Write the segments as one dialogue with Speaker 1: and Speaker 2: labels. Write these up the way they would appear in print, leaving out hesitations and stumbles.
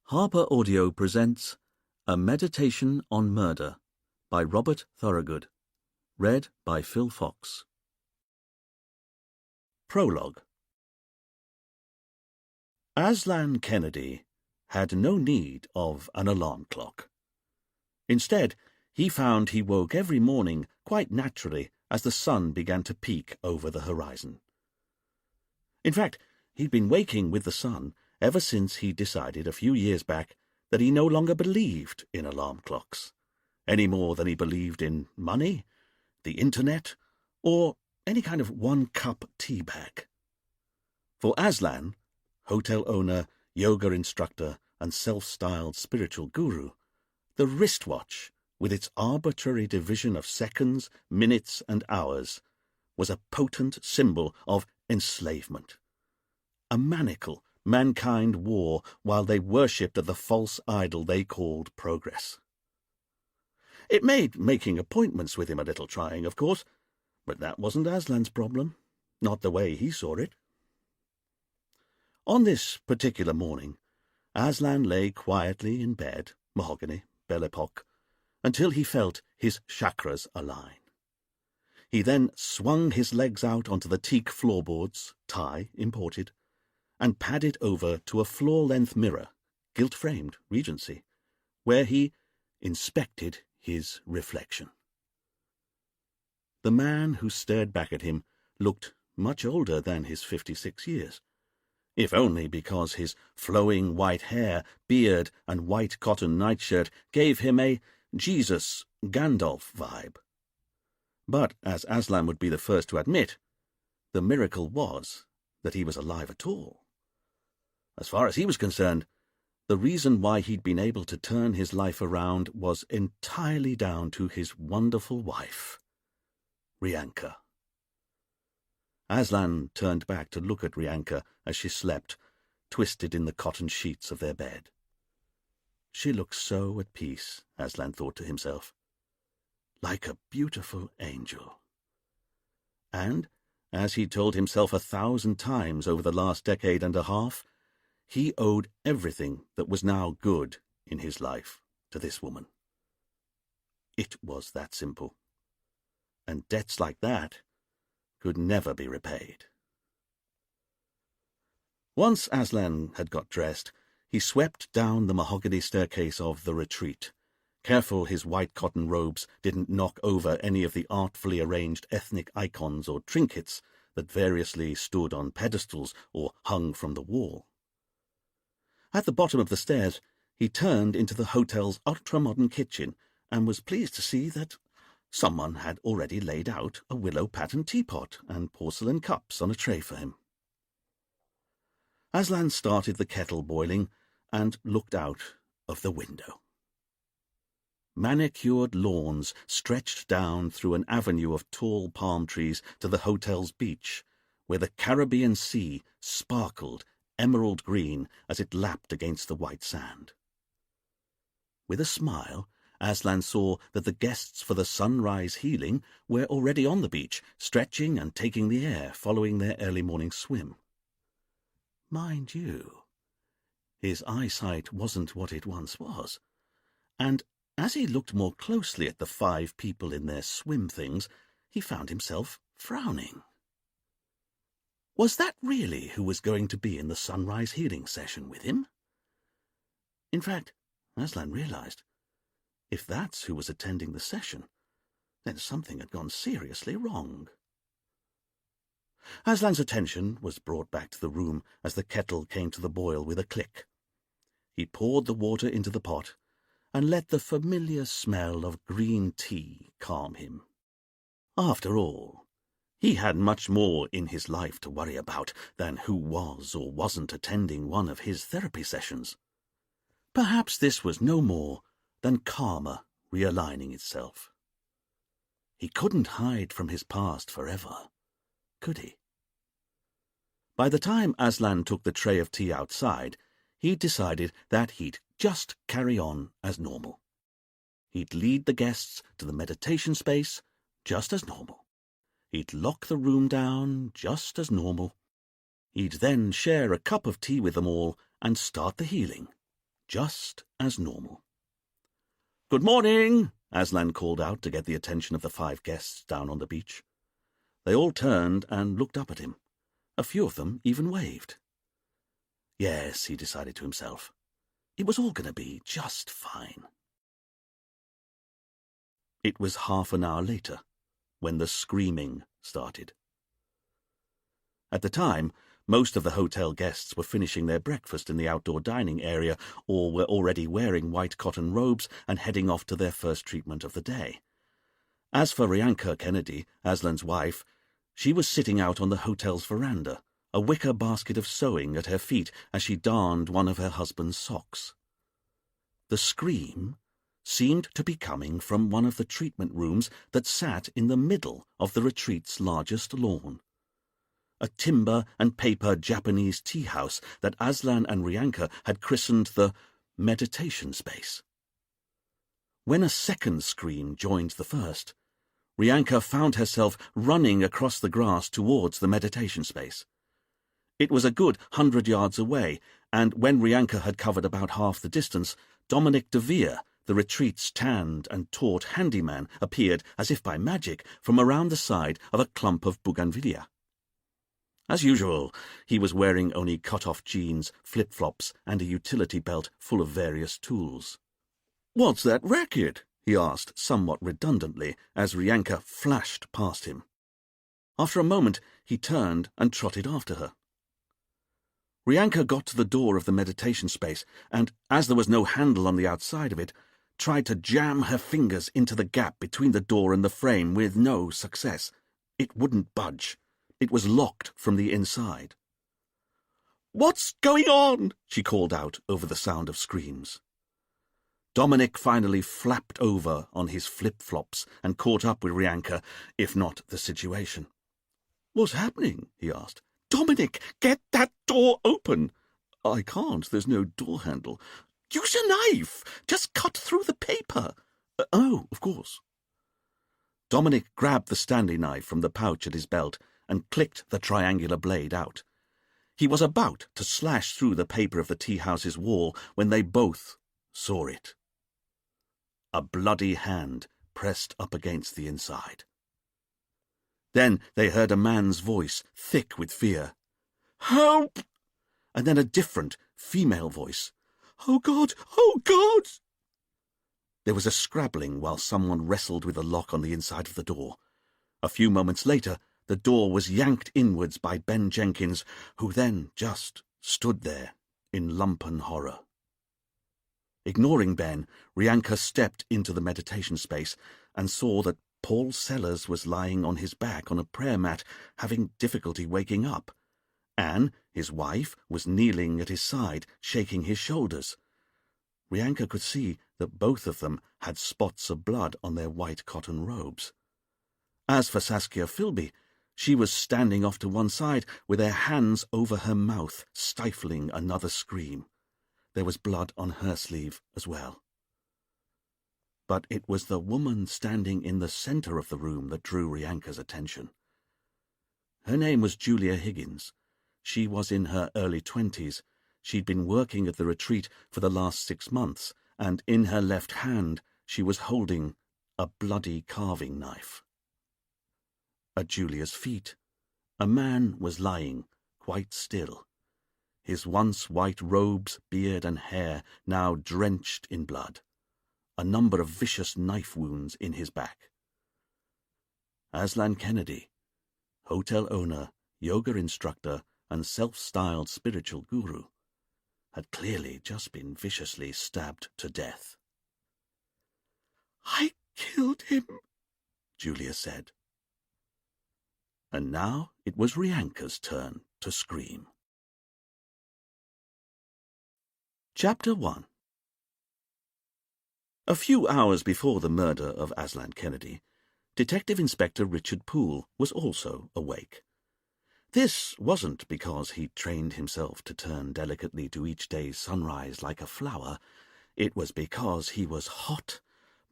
Speaker 1: Harper Audio presents A Meditation on Murder by Robert Thorogood. Read by Phil Fox. Prologue. Aslan Kennedy had no need of an alarm clock. Instead, he found he woke every morning quite naturally as the sun began to peek over the horizon. In fact, he'd been waking with the sun ever since he decided a few years back that he no longer believed in alarm clocks, any more than he believed in money, the internet, or any kind of one-cup tea bag. For Aslan, hotel owner, yoga instructor, and self-styled spiritual guru, the wristwatch, with its arbitrary division of seconds, minutes, and hours, was a potent symbol of enslavement, a manacle mankind wore while they worshipped the false idol they called progress. It made making appointments with him a little trying, of course, but that wasn't Aslan's problem, not the way he saw it. On this particular morning, Aslan lay quietly in bed, mahogany, Belle Epoque, until he felt his chakras align. He then swung his legs out onto the teak floorboards, Thai, imported, and padded over to a floor-length mirror, gilt-framed, Regency, where he inspected his reflection. The man who stared back at him looked much older than his 56 years, if only because his flowing white hair, beard, and white cotton nightshirt gave him a Jesus Gandalf vibe. But, as Aslan would be the first to admit, the miracle was that he was alive at all. As far as he was concerned, the reason why he'd been able to turn his life around was entirely down to his wonderful wife, Rianka. Aslan turned back to look at Rianka as she slept, twisted in the cotton sheets of their bed. She looked so at peace, Aslan thought to himself, like a beautiful angel. And, as he told himself 1,000 times over the last decade and a half, he owed everything that was now good in his life to this woman. It was that simple. And debts like that could never be repaid. Once Aslan had got dressed, he swept down the mahogany staircase of the retreat, careful his white cotton robes didn't knock over any of the artfully arranged ethnic icons or trinkets that variously stood on pedestals or hung from the wall. At the bottom of the stairs, he turned into the hotel's ultra-modern kitchen and was pleased to see that someone had already laid out a willow pattern teapot and porcelain cups on a tray for him. Aslan started the kettle boiling and looked out of the window. Manicured lawns stretched down through an avenue of tall palm trees to the hotel's beach, where the Caribbean Sea sparkled emerald green as it lapped against the white sand. With a smile, Aslan saw that the guests for the sunrise healing were already on the beach, stretching and taking the air following their early morning swim. Mind you, his eyesight wasn't what it once was, and as he looked more closely at the 5 people in their swim things, he found himself frowning. Was that really who was going to be in the sunrise healing session with him? In fact, Aslan realized, if that's who was attending the session, then something had gone seriously wrong. Aslan's attention was brought back to the room as the kettle came to the boil with a click. He poured the water into the pot and let the familiar smell of green tea calm him. After all, he had much more in his life to worry about than who was or wasn't attending one of his therapy sessions. Perhaps this was no more than karma realigning itself. He couldn't hide from his past forever, could he? By the time Aslan took the tray of tea outside, he'd decided that he'd just carry on as normal. He'd lead the guests to the meditation space just as normal. He'd lock the room down just as normal. He'd then share a cup of tea with them all and start the healing just as normal. "Good morning," Aslan called out to get the attention of the 5 guests down on the beach. They all turned and looked up at him. A few of them even waved. Yes, he decided to himself, it was all going to be just fine. It was half an hour later when the screaming started. At the time, most of the hotel guests were finishing their breakfast in the outdoor dining area or were already wearing white cotton robes and heading off to their first treatment of the day. As for Rianka Kennedy, Aslan's wife, she was sitting out on the hotel's veranda, a wicker basket of sewing at her feet as she darned one of her husband's socks. The scream seemed to be coming from one of the treatment rooms that sat in the middle of the retreat's largest lawn. A timber and paper Japanese tea house that Aslan and Rianka had christened the meditation space. When a second scream joined the first, Rianka found herself running across the grass towards the meditation space. It was a good 100 yards away, and when Rianka had covered about half the distance, Dominic de Vere, the retreat's tanned and taut handyman, appeared, as if by magic, from around the side of a clump of bougainvillea. As usual, he was wearing only cut-off jeans, flip-flops, and a utility belt full of various tools. "What's that racket?" he asked, somewhat redundantly, as Rianka flashed past him. After a moment, he turned and trotted after her. Rianka got to the door of the meditation space, and, as there was no handle on the outside of it, tried to jam her fingers into the gap between the door and the frame with no success. It wouldn't budge. It was locked from the inside. "What's going on?" she called out over the sound of screams. Dominic finally flapped over on his flip-flops and caught up with Rianka, if not the situation. "What's happening?" he asked. "Dominic, get that door open." "I can't, there's no door handle." "Use a knife, just cut through the paper." "Oh, of course." Dominic grabbed the Stanley knife from the pouch at his belt and clicked the triangular blade out. He was about to slash through the paper of the tea-house's wall when they both saw it. A bloody hand pressed up against the inside. Then they heard a man's voice, thick with fear. "Help!" And then a different, female voice. "Oh, God! Oh, God!" There was a scrabbling while someone wrestled with the lock on the inside of the door. A few moments later, the door was yanked inwards by Ben Jenkins, who then just stood there in lumpen horror. Ignoring Ben, Rianka stepped into the meditation space and saw that Paul Sellers was lying on his back on a prayer mat, having difficulty waking up. Anne, his wife, was kneeling at his side, shaking his shoulders. Rianka could see that both of them had spots of blood on their white cotton robes. As for Saskia Philby, she was standing off to one side with her hands over her mouth, stifling another scream. There was blood on her sleeve as well. But it was the woman standing in the centre of the room that drew Rianka's attention. Her name was Julia Higgins. She was in her early 20s. She'd been working at the retreat for the last 6 months, and in her left hand she was holding a bloody carving knife. At Julia's feet, a man was lying, quite still, his once white robes, beard, and hair now drenched in blood, a number of vicious knife wounds in his back. Aslan Kennedy, hotel owner, yoga instructor, and self-styled spiritual guru, had clearly just been viciously stabbed to death. "I killed him," Julia said. And now it was Rianka's turn to scream. Chapter 1. A few hours before the murder of Aslan Kennedy, Detective Inspector Richard Poole was also awake. This wasn't because he trained himself to turn delicately to each day's sunrise like a flower. It was because he was hot,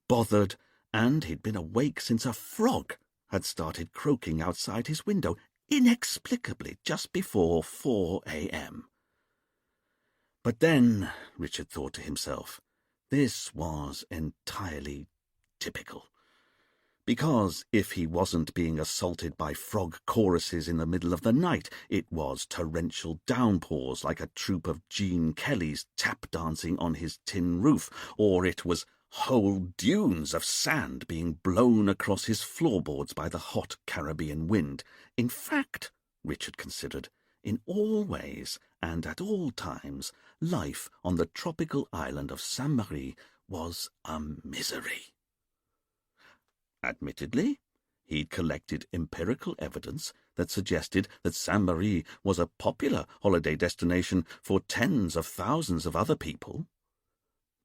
Speaker 1: bothered, and he'd been awake since a frog had started croaking outside his window inexplicably just before 4 a.m. But then, Richard thought to himself, this was entirely typical. Because if he wasn't being assaulted by frog choruses in the middle of the night, it was torrential downpours like a troupe of Gene Kellys tap dancing on his tin roof, or it was whole dunes of sand being blown across his floorboards by the hot Caribbean wind. In fact, Richard considered, in all ways and at all times, life on the tropical island of Saint-Marie was a misery. Admittedly, he'd collected empirical evidence that suggested that Saint-Marie was a popular holiday destination for tens of thousands of other people.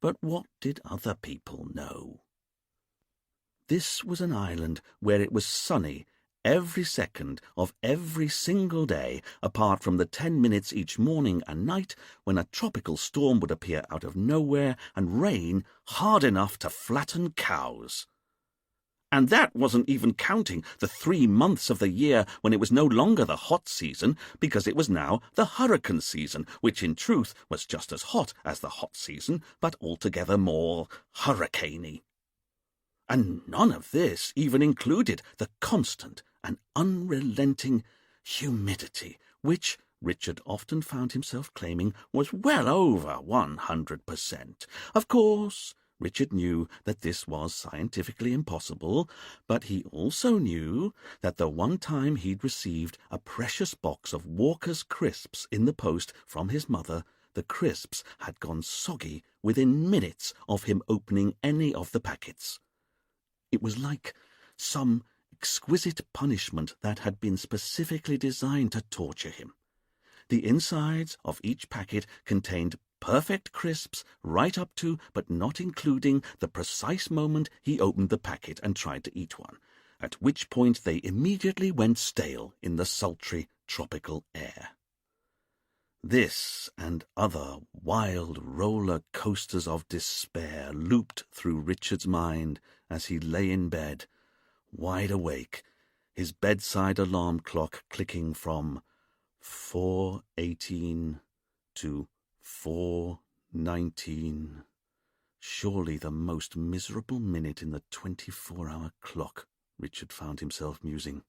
Speaker 1: But what did other people know? This was an island where it was sunny every second of every single day, apart from the 10 minutes each morning and night when a tropical storm would appear out of nowhere and rain hard enough to flatten cows. And that wasn't even counting the 3 months of the year when it was no longer the hot season, because it was now the hurricane season, which in truth was just as hot as the hot season, but altogether more hurricaney. And none of this even included the constant and unrelenting humidity, which Richard often found himself claiming was well over 100%. Of course, Richard knew that this was scientifically impossible, but he also knew that the one time he'd received a precious box of Walker's crisps in the post from his mother, the crisps had gone soggy within minutes of him opening any of the packets. It was like some exquisite punishment that had been specifically designed to torture him. The insides of each packet contained perfect crisps right up to, but not including, the precise moment he opened the packet and tried to eat one, at which point they immediately went stale in the sultry tropical air. This and other wild roller coasters of despair looped through Richard's mind as he lay in bed, wide awake, his bedside alarm clock clicking from 4:18 to 4:19, surely the most miserable minute in the 24-hour clock, Richard found himself musing.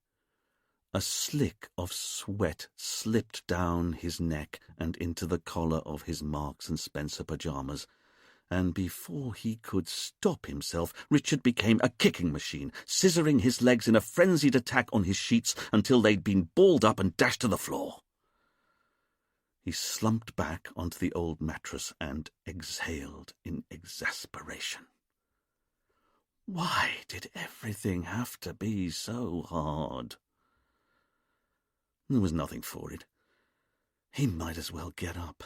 Speaker 1: A slick of sweat slipped down his neck and into the collar of his Marks and Spencer pajamas, and before he could stop himself, Richard became a kicking machine, scissoring his legs in a frenzied attack on his sheets until they'd been balled up and dashed to the floor. He slumped back onto the old mattress and exhaled in exasperation. Why did everything have to be so hard? There was nothing for it. He might as well get up.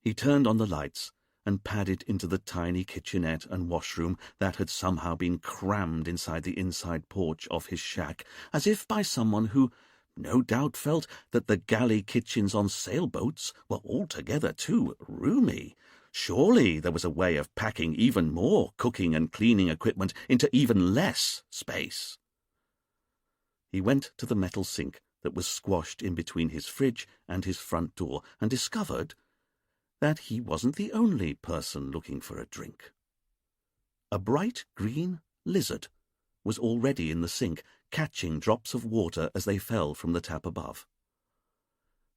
Speaker 1: He turned on the lights and padded into the tiny kitchenette and washroom that had somehow been crammed inside the inside porch of his shack, as if by someone who no doubt felt that the galley kitchens on sailboats were altogether too roomy. Surely there was a way of packing even more cooking and cleaning equipment into even less space. He went to the metal sink that was squashed in between his fridge and his front door and discovered that he wasn't the only person looking for a drink. A bright green lizard was already in the sink, catching drops of water as they fell from the tap above.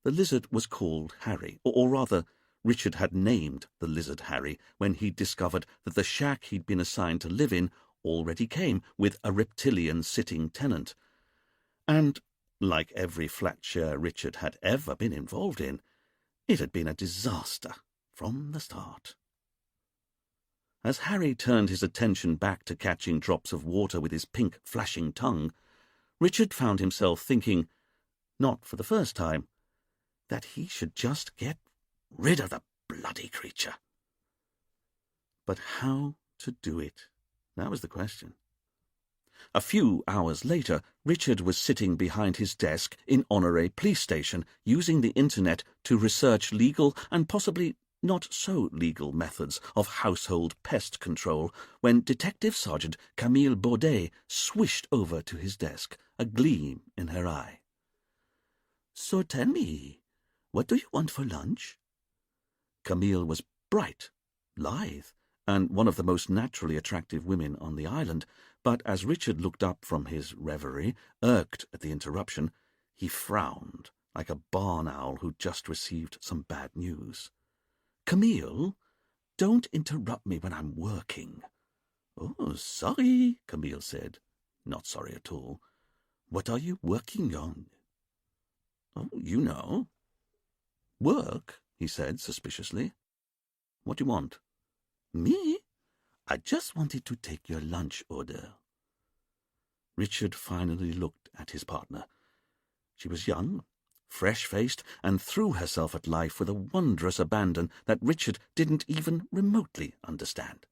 Speaker 1: The lizard was called Harry, or rather, Richard had named the lizard Harry when he'd discovered that the shack he'd been assigned to live in already came with a reptilian sitting tenant. And, like every flat share Richard had ever been involved in, it had been a disaster from the start. As Harry turned his attention back to catching drops of water with his pink, flashing tongue, Richard found himself thinking, not for the first time, that he should just get rid of the bloody creature. But how to do it? That was the question. A few hours later, Richard was sitting behind his desk in Honoré Police Station, using the internet to research legal and possibly not-so-legal methods of household pest control, when Detective Sergeant Camille Baudet swished over to his desk, a gleam in her eye. "So tell me, What do you want for lunch?" Camille was bright, lithe, and one of the most naturally attractive women on the island, but as Richard looked up from his reverie, irked at the interruption, he frowned like a barn owl who'd just received some bad news. "Camille, don't interrupt me when I'm working." "Oh, sorry," Camille said. Not sorry at all. "What are you working on?" "Oh, you know." "Work?" he said suspiciously. "What do you want?" "Me? I just wanted to take your lunch order." Richard finally looked at his partner. She was young, fresh-faced, and threw herself at life with a wondrous abandon that Richard didn't even remotely understand.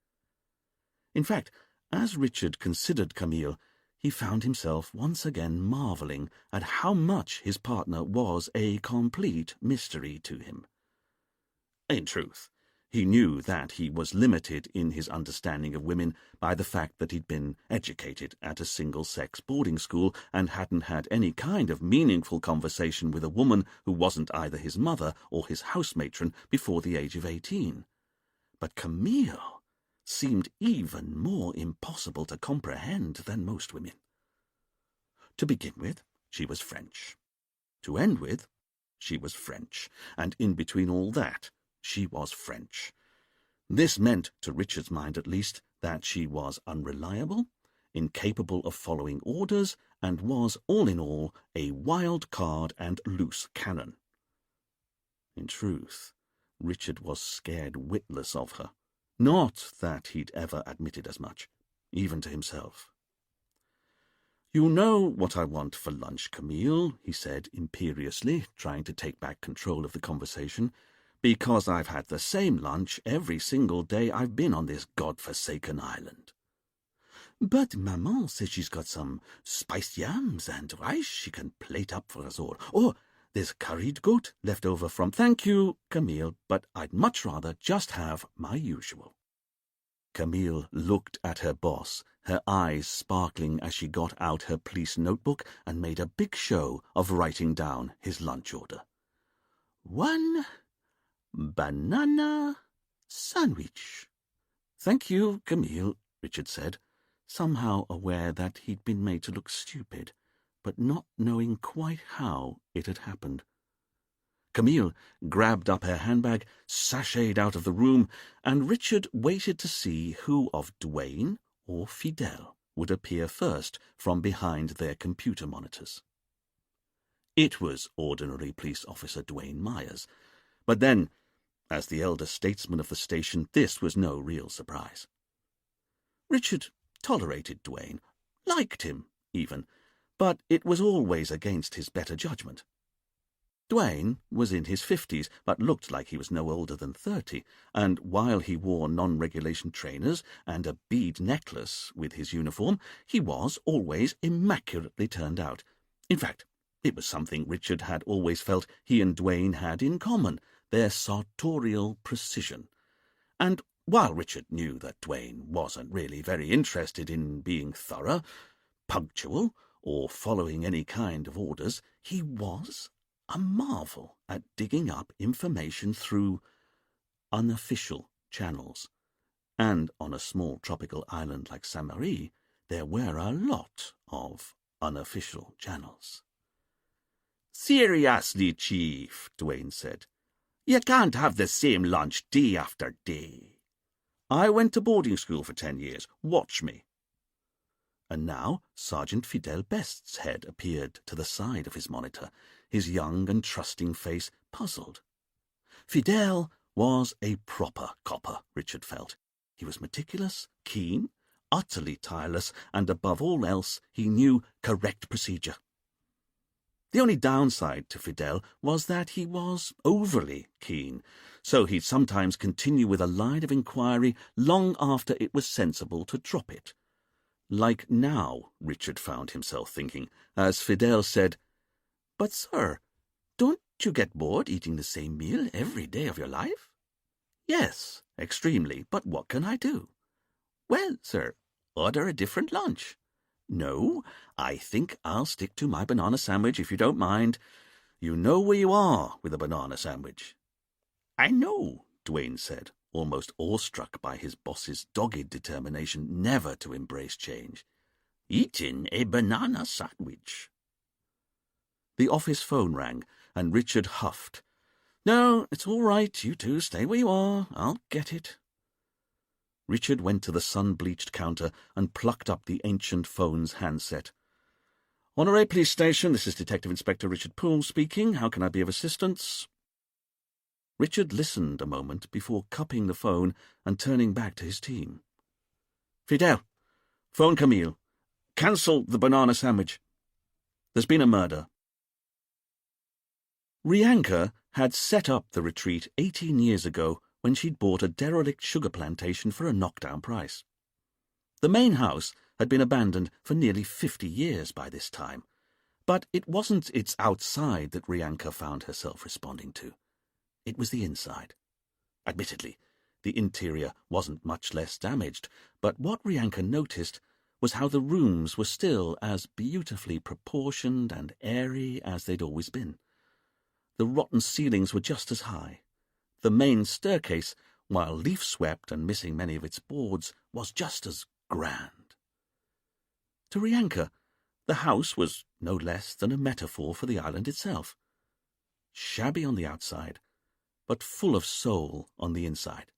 Speaker 1: In fact, as Richard considered Camille, he found himself once again marvelling at how much his partner was a complete mystery to him. In truth, he knew that he was limited in his understanding of women by the fact that he'd been educated at a single-sex boarding school and hadn't had any kind of meaningful conversation with a woman who wasn't either his mother or his housematron before the age of 18. But Camille seemed even more impossible to comprehend than most women. To begin with, she was French. To end with, she was French, and in between all that, she was French. This meant, to Richard's mind at least, that she was unreliable, incapable of following orders, and was, all in all, a wild card and loose cannon. In truth, Richard was scared witless of her. Not that he'd ever admitted as much, even to himself. "You know what I want for lunch, Camille," he said imperiously, trying to take back control of the conversation, "because I've had the same lunch every single day I've been on this god-forsaken island." "But Maman says she's got some spiced yams and rice she can plate up for us all. Or there's curried goat left over from—" "Thank you, Camille, but I'd much rather just have my usual." Camille looked at her boss, her eyes sparkling as she got out her police notebook and made a big show of writing down his lunch order. "1 banana sandwich." "Thank you, Camille," Richard said, somehow aware that he'd been made to look stupid, but not knowing quite how it had happened. Camille grabbed up her handbag, sashayed out of the room, and Richard waited to see who of Duane or Fidel would appear first from behind their computer monitors. It was ordinary police officer Duane Myers, but then, as the elder statesman of the station, this was no real surprise. Richard tolerated Duane, liked him even, but it was always against his better judgment. Duane was in his 50s, but looked like he was no older than 30, and while he wore non-regulation trainers and a bead necklace with his uniform, he was always immaculately turned out. In fact, it was something Richard had always felt he and Duane had in common, their sartorial precision. And while Richard knew that Duane wasn't really very interested in being thorough, punctual, or following any kind of orders, he was a marvel at digging up information through unofficial channels. And on a small tropical island like Saint-Marie, there were a lot of unofficial channels. "Seriously, Chief," Duane said, "you can't have the same lunch day after day. I went to boarding school for 10 years. Watch me." And now Sergeant Fidel Best's head appeared to the side of his monitor, his young and trusting face puzzled. Fidel was a proper copper, Richard felt. He was meticulous, keen, utterly tireless, and above all else he knew correct procedure. The only downside to Fidel was that he was overly keen, so he'd sometimes continue with a line of inquiry long after it was sensible to drop it. Like now, Richard found himself thinking, as Fidel said, "But, sir, don't you get bored eating the same meal every day of your life?" "Yes, extremely, but what can I do?" "Well, sir, order a different lunch." "No, I think I'll stick to my banana sandwich if you don't mind. You know where you are with a banana sandwich." "I know," Dwayne said, almost awestruck by his boss's dogged determination never to embrace change. "Eating a banana sandwich." The office phone rang, and Richard huffed. "No, it's all right. You two stay where you are. I'll get it." Richard went to the sun-bleached counter and plucked up the ancient phone's handset. "Monterey Police Station, this is Detective Inspector Richard Poole speaking. How can I be of assistance?" Richard listened a moment before cupping the phone and turning back to his team. "Fidel, phone Camille. Cancel the banana sandwich. There's been a murder." Rianka had set up the retreat 18 years ago when she'd bought a derelict sugar plantation for a knockdown price. The main house had been abandoned for nearly 50 years by this time, but it wasn't its outside that Rianka found herself responding to. It was the inside. Admittedly, the interior wasn't much less damaged, but what Rianka noticed was how the rooms were still as beautifully proportioned and airy as they'd always been. The rotten ceilings were just as high. The main staircase, while leaf-swept and missing many of its boards, was just as grand. To Rianka, the house was no less than a metaphor for the island itself. Shabby on the outside, but full of soul on the inside.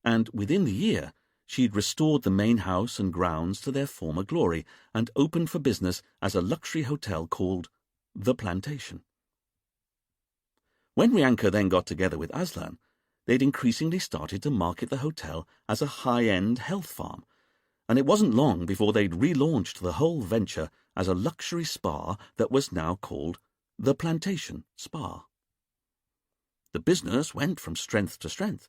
Speaker 1: And within the year, she'd restored the main house and grounds to their former glory and opened for business as a luxury hotel called The Plantation. When Rianka then got together with Aslan, they'd increasingly started to market the hotel as a high-end health farm, and it wasn't long before they'd relaunched the whole venture as a luxury spa that was now called The Plantation Spa. The business went from strength to strength.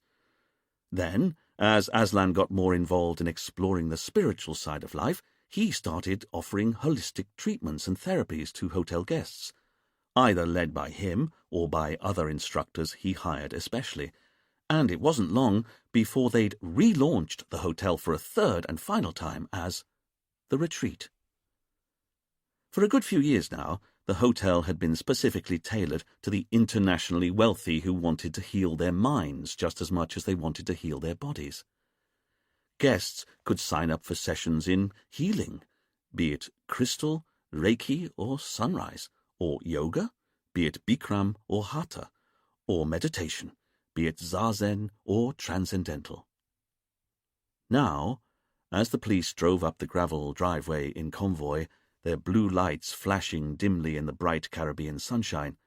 Speaker 1: Then, as Aslan got more involved in exploring the spiritual side of life, he started offering holistic treatments and therapies to hotel guests, either led by him or by other instructors he hired especially, and it wasn't long before they'd relaunched the hotel for a third and final time as The Retreat. For a good few years now, the hotel had been specifically tailored to the internationally wealthy who wanted to heal their minds just as much as they wanted to heal their bodies. Guests could sign up for sessions in healing, be it crystal, Reiki, or sunrise, or yoga, be it Bikram or Hatha, or meditation, be it Zazen or transcendental. Now, as the police drove up the gravel driveway in convoy, their blue lights flashing dimly in the bright Caribbean sunshine,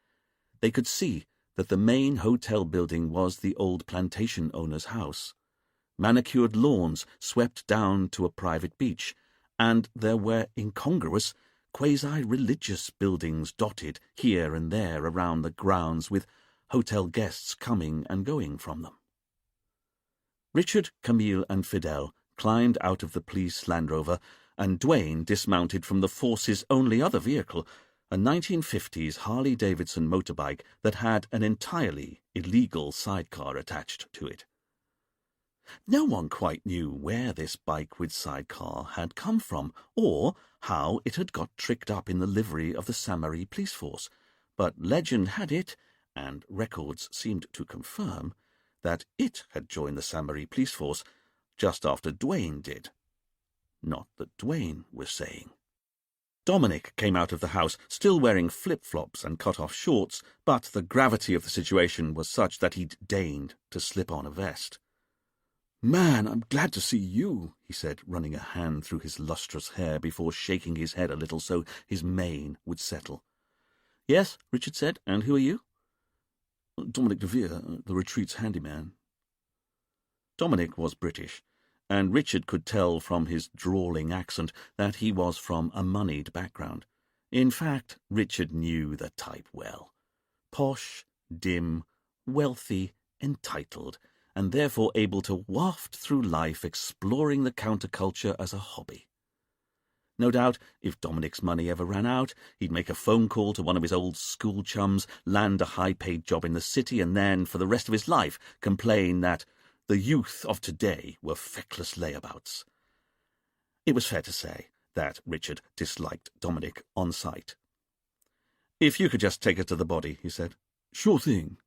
Speaker 1: they could see that the main hotel building was the old plantation owner's house. Manicured lawns swept down to a private beach, and there were incongruous, quasi-religious buildings dotted here and there around the grounds with hotel guests coming and going from them. Richard, Camille, and Fidel climbed out of the police Land Rover, and Dwayne dismounted from the force's only other vehicle, a 1950s Harley-Davidson motorbike that had an entirely illegal sidecar attached to it. No one quite knew where this bike with sidecar had come from, or how it had got tricked up in the livery of the Saint-Marie police force, but legend had it, and records seemed to confirm, that it had joined the Saint-Marie police force just after Dwayne did. Not that Dwayne was saying. Dominic came out of the house, still wearing flip-flops and cut-off shorts, but the gravity of the situation was such that he'd deigned to slip on a vest. "Man, I'm glad to see you," he said, running a hand through his lustrous hair before shaking his head a little so his mane would settle. "Yes," Richard said, "and who are you?" "Dominic DeVere, the retreat's handyman." Dominic was British, and Richard could tell from his drawling accent that he was from a moneyed background. In fact, Richard knew the type well. Posh, dim, wealthy, entitled, and therefore able to waft through life exploring the counterculture as a hobby. No doubt, if Dominic's money ever ran out, he'd make a phone call to one of his old school chums, land a high-paid job in the city, and then, for the rest of his life, complain that the youth of today were feckless layabouts. It was fair to say that Richard disliked Dominic on sight. "If you could just take her to the body," he said.
Speaker 2: "Sure thing."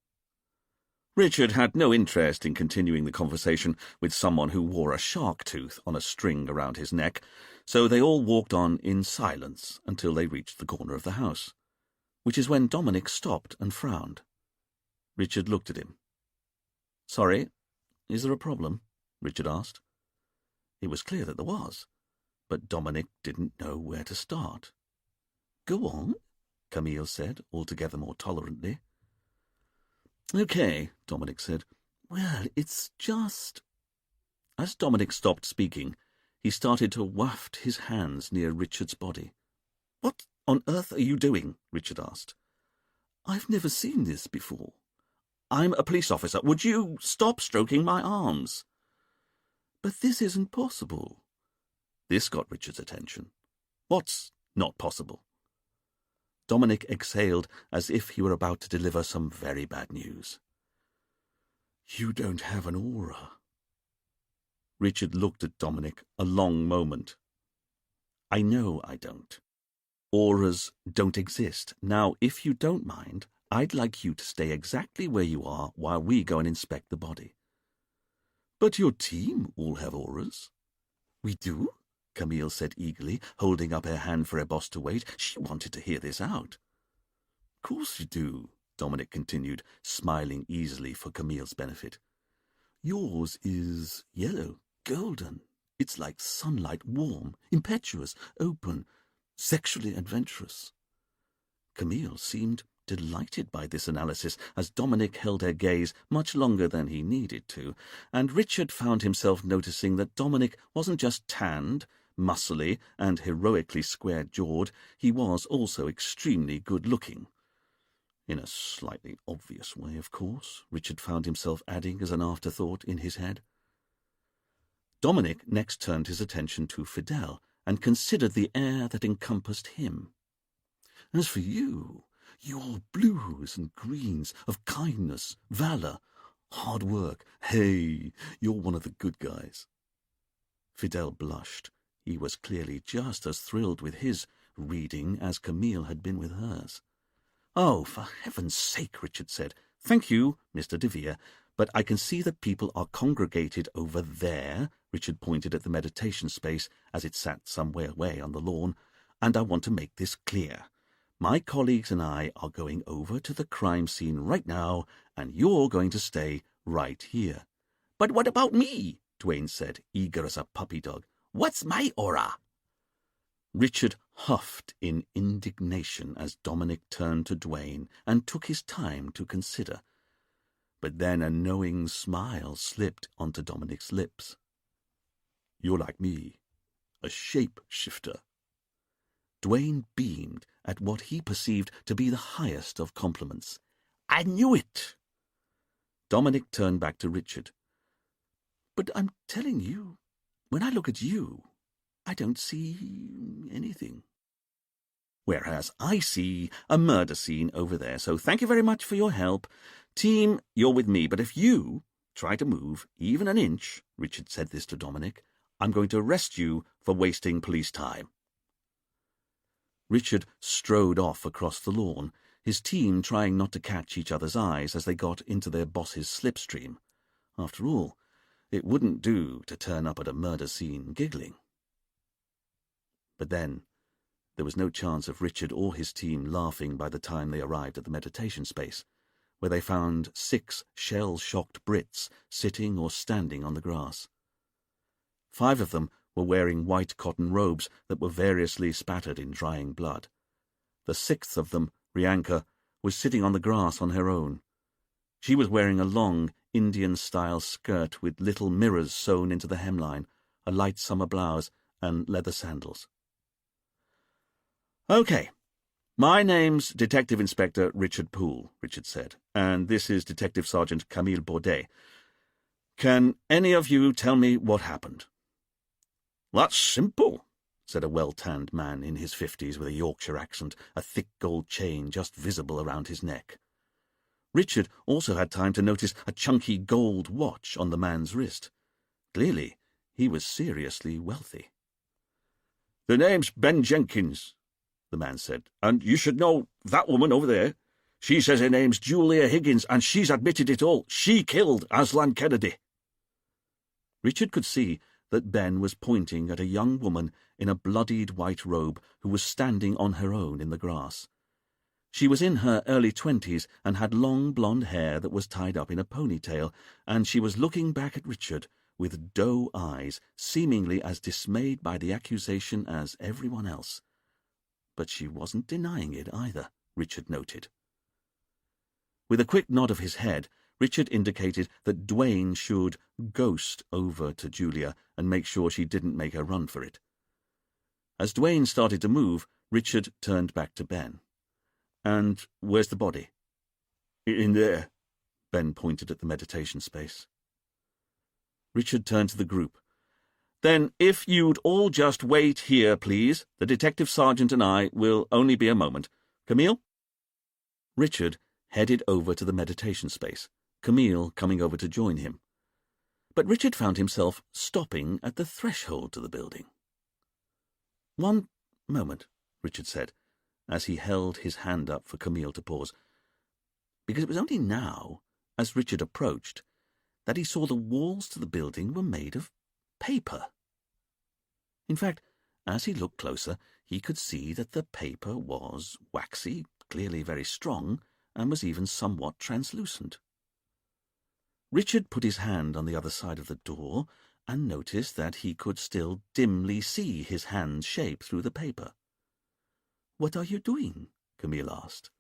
Speaker 1: Richard had no interest in continuing the conversation with someone who wore a shark tooth on a string around his neck, so they all walked on in silence until they reached the corner of the house, which is when Dominic stopped and frowned. Richard looked at him. "Sorry, is there a problem?" Richard asked. It was clear that there was, but Dominic didn't know where to start. "Go on," Camille said, altogether more tolerantly. "Okay," Dominic said. "Well, it's just—" As Dominic stopped speaking, he started to waft his hands near Richard's body. "What on earth are you doing?" Richard asked. "I've never seen this before." "I'm a police officer. Would you stop stroking my arms?" "But this isn't possible." This got Richard's attention. "What's not possible?" Dominic exhaled as if he were about to deliver some very bad news. "You don't have an aura." Richard looked at Dominic a long moment. "I know I don't. Auras don't exist. Now, if you don't mind, I'd like you to stay exactly where you are while we go and inspect the body." "But your team all have auras." "We do?" Camille said eagerly, holding up her hand for her boss to wait. She wanted to hear this out. "Of course you do," Dominic continued, smiling easily for Camille's benefit. "Yours is yellow, golden. It's like sunlight, warm, impetuous, open, sexually adventurous." Camille seemed delighted by this analysis as Dominic held her gaze much longer than he needed to, and Richard found himself noticing that Dominic wasn't just tanned, muscly, and heroically square-jawed, he was also extremely good-looking. In a slightly obvious way, of course, Richard found himself adding as an afterthought in his head. Dominic next turned his attention to Fidel and considered the air that encompassed him. "As for you, you're blues and greens of kindness, valour, hard work. Hey, you're one of the good guys." Fidel blushed. He was clearly just as thrilled with his reading as Camille had been with hers. "Oh, for heaven's sake," Richard said. "Thank you, Mr. de Vere, but I can see that people are congregated over there," Richard pointed at the meditation space as it sat some way away on the lawn, "and I want to make this clear. My colleagues and I are going over to the crime scene right now, and you're going to stay right here." "But what about me?" Dwayne said, eager as a puppy dog. "What's my aura?" Richard huffed in indignation as Dominic turned to Dwayne and took his time to consider. But then a knowing smile slipped onto Dominic's lips. "You're like me, a shape-shifter." Dwayne beamed at what he perceived to be the highest of compliments. "I knew it!" Dominic turned back to Richard. "But I'm telling you, when I look at you, I don't see anything." "Whereas I see a murder scene over there, so thank you very much for your help. Team, you're with me, but if you try to move even an inch," Richard said this to Dominic, "I'm going to arrest you for wasting police time." Richard strode off across the lawn, his team trying not to catch each other's eyes as they got into their boss's slipstream. After all, it wouldn't do to turn up at a murder scene giggling. But then there was no chance of Richard or his team laughing by the time they arrived at the meditation space, where they found 6 shell-shocked Brits sitting or standing on the grass. 5 of them were wearing white cotton robes that were variously spattered in drying blood. The 6th of them, Rianka, was sitting on the grass on her own. She was wearing a long Indian-style skirt with little mirrors sewn into the hemline, a light summer blouse, and leather sandals. "Okay, my name's Detective Inspector Richard Poole," Richard said, "and this is Detective Sergeant Camille Baudet. Can any of you tell me what happened?" "That's simple," said a well-tanned man in his 50s with a Yorkshire accent, a thick gold chain just visible around his neck. Richard also had time to notice a chunky gold watch on the man's wrist. Clearly, he was seriously wealthy. "The name's Ben Jenkins. the man said. "And you should know that woman over there. She says her name's Julia Higgins, and she's admitted it all. She killed Aslan Kennedy." Richard could see that Ben was pointing at a young woman in a bloodied white robe who was standing on her own in the grass. She was in her early 20s and had long blonde hair that was tied up in a ponytail, and she was looking back at Richard with doe eyes, seemingly as dismayed by the accusation as everyone else. But she wasn't denying it either, Richard noted. With a quick nod of his head, Richard indicated that Duane should ghost over to Julia and make sure she didn't make a run for it. As Duane started to move, Richard turned back to Ben. "And where's the body?" "In there." Ben pointed at the meditation space. Richard turned to the group. "Then if you'd all just wait here, please. The detective sergeant and I will only be a moment. Camille?" Richard headed over to the meditation space, Camille coming over to join him. But Richard found himself stopping at the threshold to the building. "One moment," Richard said, as he held his hand up for Camille to pause, because it was only now, as Richard approached, that he saw the walls to the building were made of paper. In fact, as he looked closer, he could see that the paper was waxy, clearly very strong, and was even somewhat translucent. Richard put his hand on the other side of the door and noticed that he could still dimly see his hand's shape through the paper. "What are you doing?" Camille asked.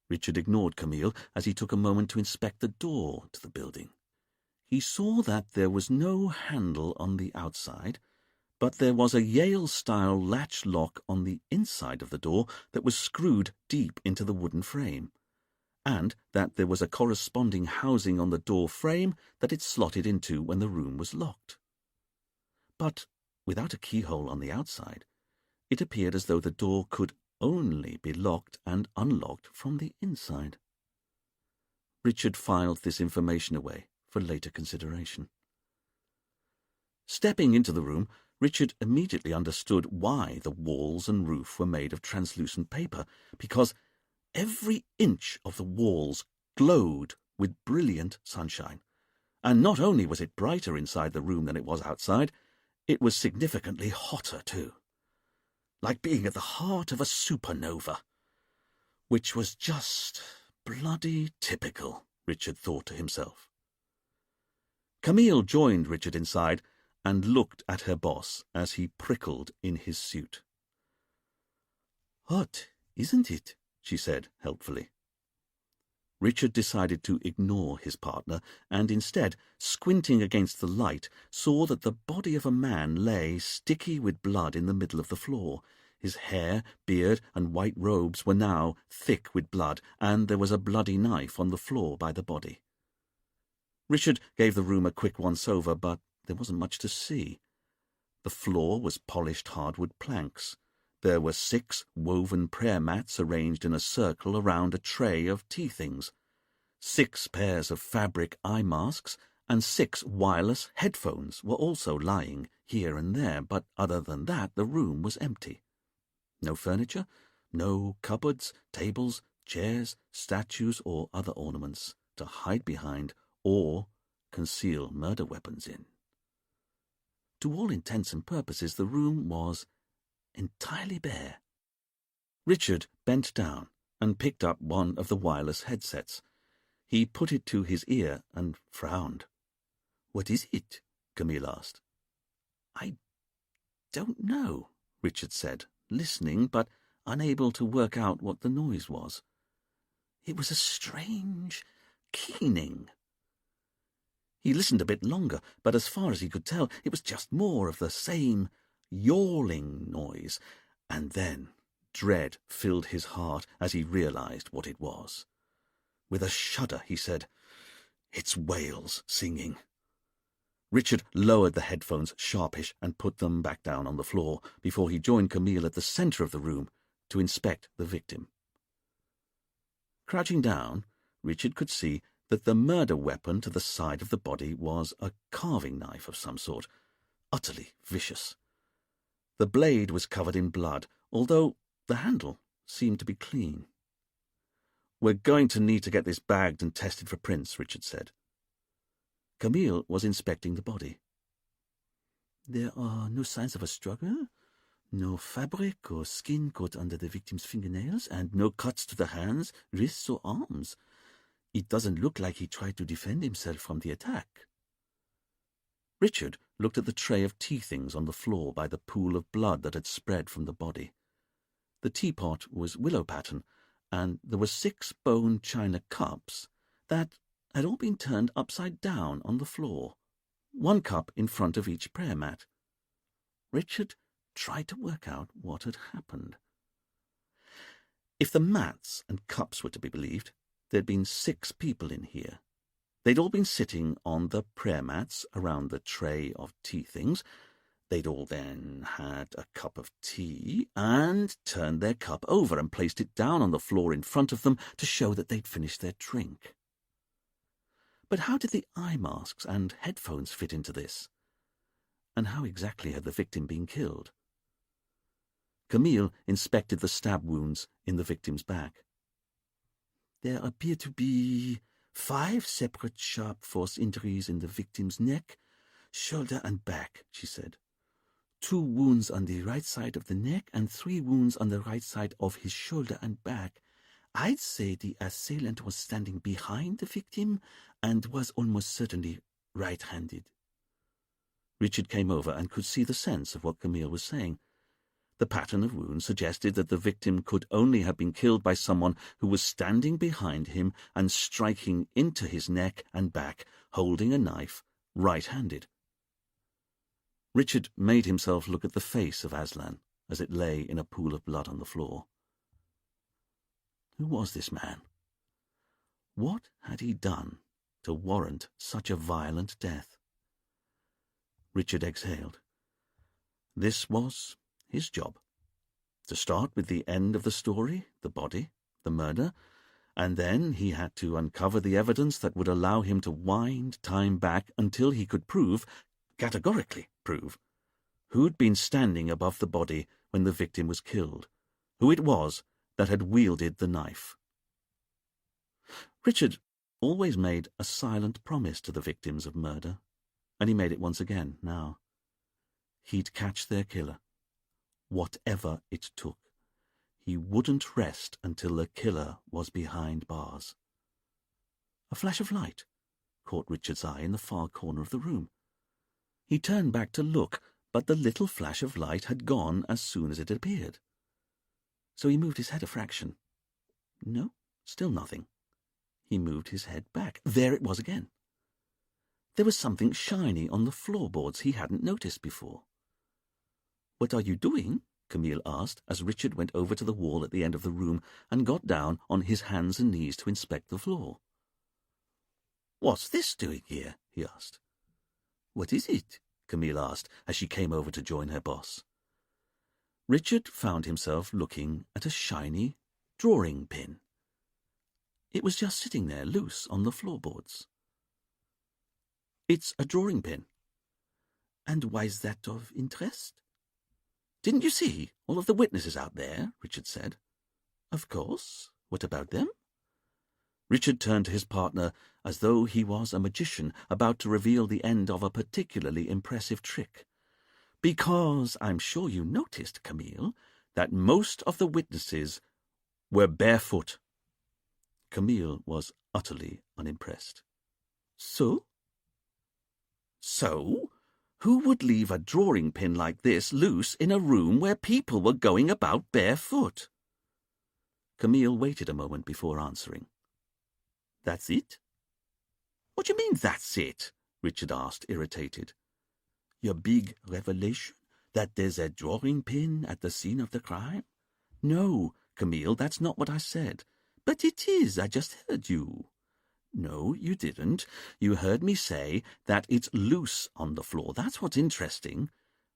Speaker 1: Richard ignored Camille as he took a moment to inspect the door to the building. He saw that there was no handle on the outside, but there was a Yale-style latch lock on the inside of the door that was screwed deep into the wooden frame, and that there was a corresponding housing on the door frame that it slotted into when the room was locked. But without a keyhole on the outside, it appeared as though the door could only be locked and unlocked from the inside. Richard filed this information away for later consideration. Stepping into the room, Richard immediately understood why the walls and roof were made of translucent paper, because every inch of the walls glowed with brilliant sunshine, and not only was it brighter inside the room than it was outside, it was significantly hotter too, like being at the heart of a supernova, which was just bloody typical, Richard thought to himself. Camille joined Richard inside and looked at her boss as he prickled in his suit. "Hot, isn't it?" she said helpfully. Richard decided to ignore his partner and instead, squinting against the light, saw that the body of a man lay sticky with blood in the middle of the floor. His hair, beard, and white robes were now thick with blood, and there was a bloody knife on the floor by the body. Richard gave the room a quick once-over, but there wasn't much to see. The floor was polished hardwood planks. There were 6 woven prayer mats arranged in a circle around a tray of tea things, 6 pairs of fabric eye masks, and 6 wireless headphones were also lying here and there, but other than that the room was empty. No furniture, no cupboards, tables, chairs, statues, or other ornaments to hide behind or conceal murder weapons in. To all intents and purposes, the room was entirely bare. Richard bent down and picked up one of the wireless headsets. He put it to his ear and frowned. "What is it?" Camille asked. "I don't know," Richard said, listening but unable to work out what the noise was. It was a strange keening. He listened a bit longer, but as far as he could tell, it was just more of the same yawling noise, and then dread filled his heart as he realized what it was. With a shudder, he said, "It's whales singing." Richard lowered the headphones sharpish and put them back down on the floor before he joined Camille at the center of the room to inspect the victim. Crouching down, Richard could see that the murder weapon to the side of the body was a carving knife of some sort, utterly vicious. The blade was covered in blood, although The handle seemed to be clean. "We're going to need to get this bagged and tested for prints," Richard said. Camille was inspecting the body. "There are no signs of a struggle, no fabric or skin caught under the victim's fingernails, and no cuts to the hands, wrists, or arms. It doesn't look like he tried to defend himself from the attack." Richard looked at the tray of tea things on the floor by the pool of blood that had spread from the body. The teapot was willow pattern, and there were 6 bone china cups that had all been turned upside down on the floor, 1 cup in front of each prayer mat. Richard tried to work out what had happened. If the mats and cups were to be believed, there'd been 6 people in here. They'd all been sitting on the prayer mats around the tray of tea things. They'd all then had a cup of tea and turned their cup over and placed it down on the floor in front of them to show that they'd finished their drink. But how did the eye masks and headphones fit into this? And how exactly had the victim been killed? Camille inspected the stab wounds in the victim's back. "There appear to be 5 separate sharp force injuries in the victim's neck, shoulder, and back," she said. 2 wounds on the right side of the neck and 3 wounds on the right side of his shoulder and back. I'd say the assailant was standing behind the victim and was almost certainly right-handed. Richard came over and could see the sense of what Camille was saying. The pattern of wounds suggested that the victim could only have been killed by someone who was standing behind him and striking into his neck and back, holding a knife, right-handed. Richard made himself look at the face of Aslan as it lay in a pool of blood on the floor. Who was this man? What had he done to warrant such a violent death? Richard exhaled. This was his job. To start with the end of the story, the body, the murder, and then he had to uncover the evidence that would allow him to wind time back until he could prove, categorically prove, who'd been standing above the body when the victim was killed, who it was that had wielded the knife. Richard always made a silent promise to the victims of murder, and he made it once again now. He'd catch their killer, whatever it took. He wouldn't rest until the killer was behind bars. A flash of light caught Richard's eye in the far corner of the room. He turned back to look, but the little flash of light had gone as soon as it appeared. So he moved his head a fraction. No, still nothing. He moved his head back. There it was again. There was something shiny on the floorboards he hadn't noticed before. "What are you doing?" Camille asked as Richard went over to the wall at the end of the room and got down on his hands and knees to inspect the floor. "What's this doing here?" he asked. "What is it?" Camille asked as she came over to join her boss. Richard found himself looking at a shiny drawing pin. It was just sitting there, loose on the floorboards. "It's a drawing pin." "And why is that of interest?" "Didn't you see all of the witnesses out there?" Richard said. "Of course. What about them?" Richard turned to his partner as though he was a magician about to reveal the end of a particularly impressive trick. "Because I'm sure you noticed, Camille, that most of the witnesses were barefoot." Camille was utterly unimpressed. "So?" "So? Who would leave a drawing pin like this loose in a room where people were going about barefoot?" Camille waited a moment before answering. "That's it?" "What do you mean, that's it?" Richard asked, irritated. "Your big revelation, that there's a drawing pin at the scene of the crime?" "No, Camille, that's not what I said." "But it is, I just heard you." "No, you didn't. You heard me say that it's loose on the floor. That's what's interesting.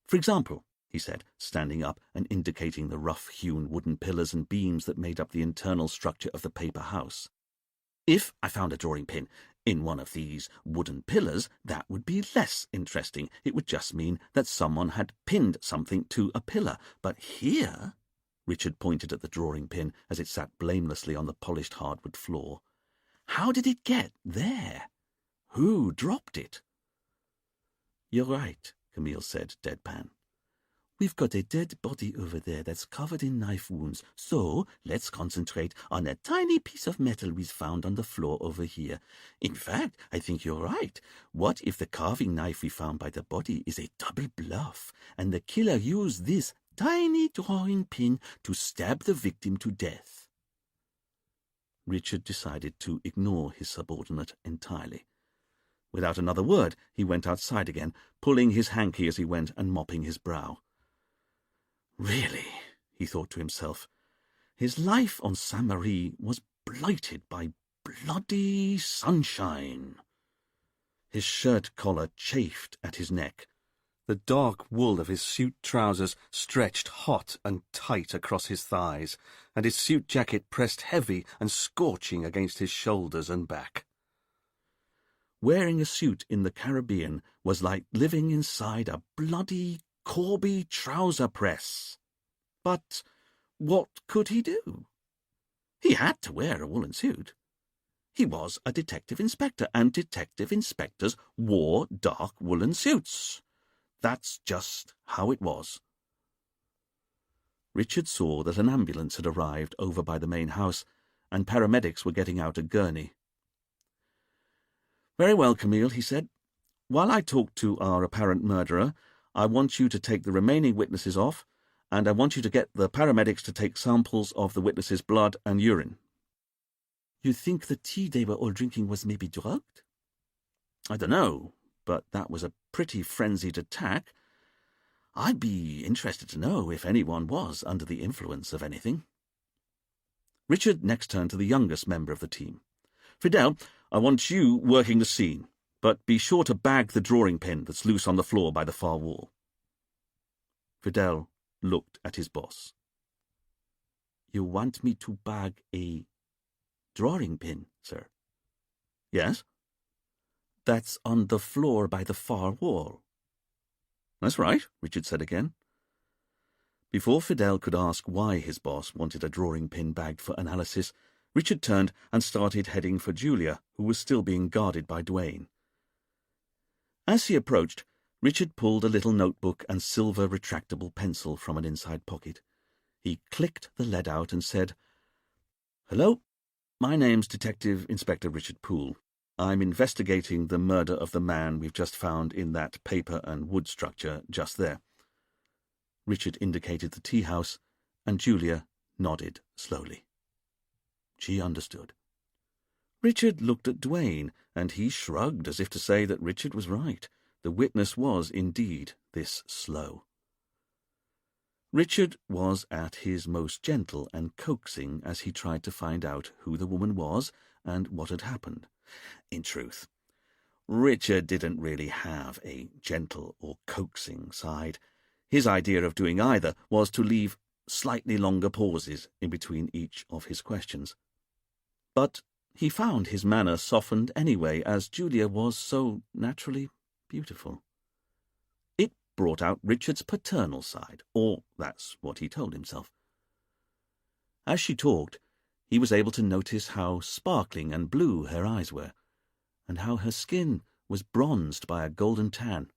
Speaker 1: For example," he said, standing up and indicating the rough-hewn wooden pillars and beams that made up the internal structure of the paper house. "If I found a drawing pin in one of these wooden pillars, that would be less interesting. It would just mean that someone had pinned something to a pillar. But here, Richard pointed at the drawing pin as it sat blamelessly on the polished hardwood floor. "How did it get there? Who dropped it?" "You're right," Camille said, deadpan. "We've got a dead body over there that's covered in knife wounds, so let's concentrate on a tiny piece of metal we found on the floor over here. In fact, I think you're right. What if the carving knife we found by the body is a double bluff, and the killer used this tiny drawing pin to stab the victim to death?" Richard decided to ignore his subordinate entirely. Without another word, he went outside again, pulling his hanky as he went and mopping his brow. Really, he thought to himself, his life on Saint-Marie was blighted by bloody sunshine. His shirt collar chafed at his neck. The dark wool of his suit trousers stretched hot and tight across his thighs, and his suit jacket pressed heavy and scorching against his shoulders and back. Wearing a suit in the Caribbean was like living inside a bloody Corby trouser press. But what could he do? He had to wear a woolen suit. He was a detective inspector, and detective inspectors wore dark woolen suits. That's just how it was. Richard saw that an ambulance had arrived over by the main house, and paramedics were getting out a gurney. "Very well, Camille," he said. "While I talk to our apparent murderer, I want you to take the remaining witnesses off, and I want you to get the paramedics to take samples of the witnesses' blood and urine." "You think the tea they were all drinking was maybe drugged?" "I don't know, but that was a pretty frenzied attack. I'd be interested to know if anyone was under the influence of anything." Richard next turned to the youngest member of the team. "Fidel, I want you working the scene, but be sure to bag the drawing pin that's loose on the floor by the far wall." Fidel looked at his boss. "You want me to bag a drawing pin, sir?" "Yes." "That's on the floor by the far wall." "That's right," Richard said again. Before Fidel could ask why his boss wanted a drawing pin bagged for analysis, Richard turned and started heading for Julia, who was still being guarded by Duane. As he approached, Richard pulled a little notebook and silver retractable pencil from an inside pocket. He clicked the lead out and said, "Hello, my name's Detective Inspector Richard Poole. I'm investigating the murder of the man we've just found in that paper and wood structure just there." Richard indicated the tea house, and Julia nodded slowly. She understood. Richard looked at Duane, and he shrugged as if to say that Richard was right. The witness was indeed this slow. Richard was at his most gentle and coaxing as he tried to find out who the woman was and what had happened. In truth, Richard didn't really have a gentle or coaxing side. His idea of doing either was to leave slightly longer pauses in between each of his questions. But he found his manner softened anyway, as Julia was so naturally beautiful. It brought out Richard's paternal side, or that's what he told himself. As she talked, he was able to notice how sparkling and blue her eyes were, and how her skin was bronzed by a golden tan,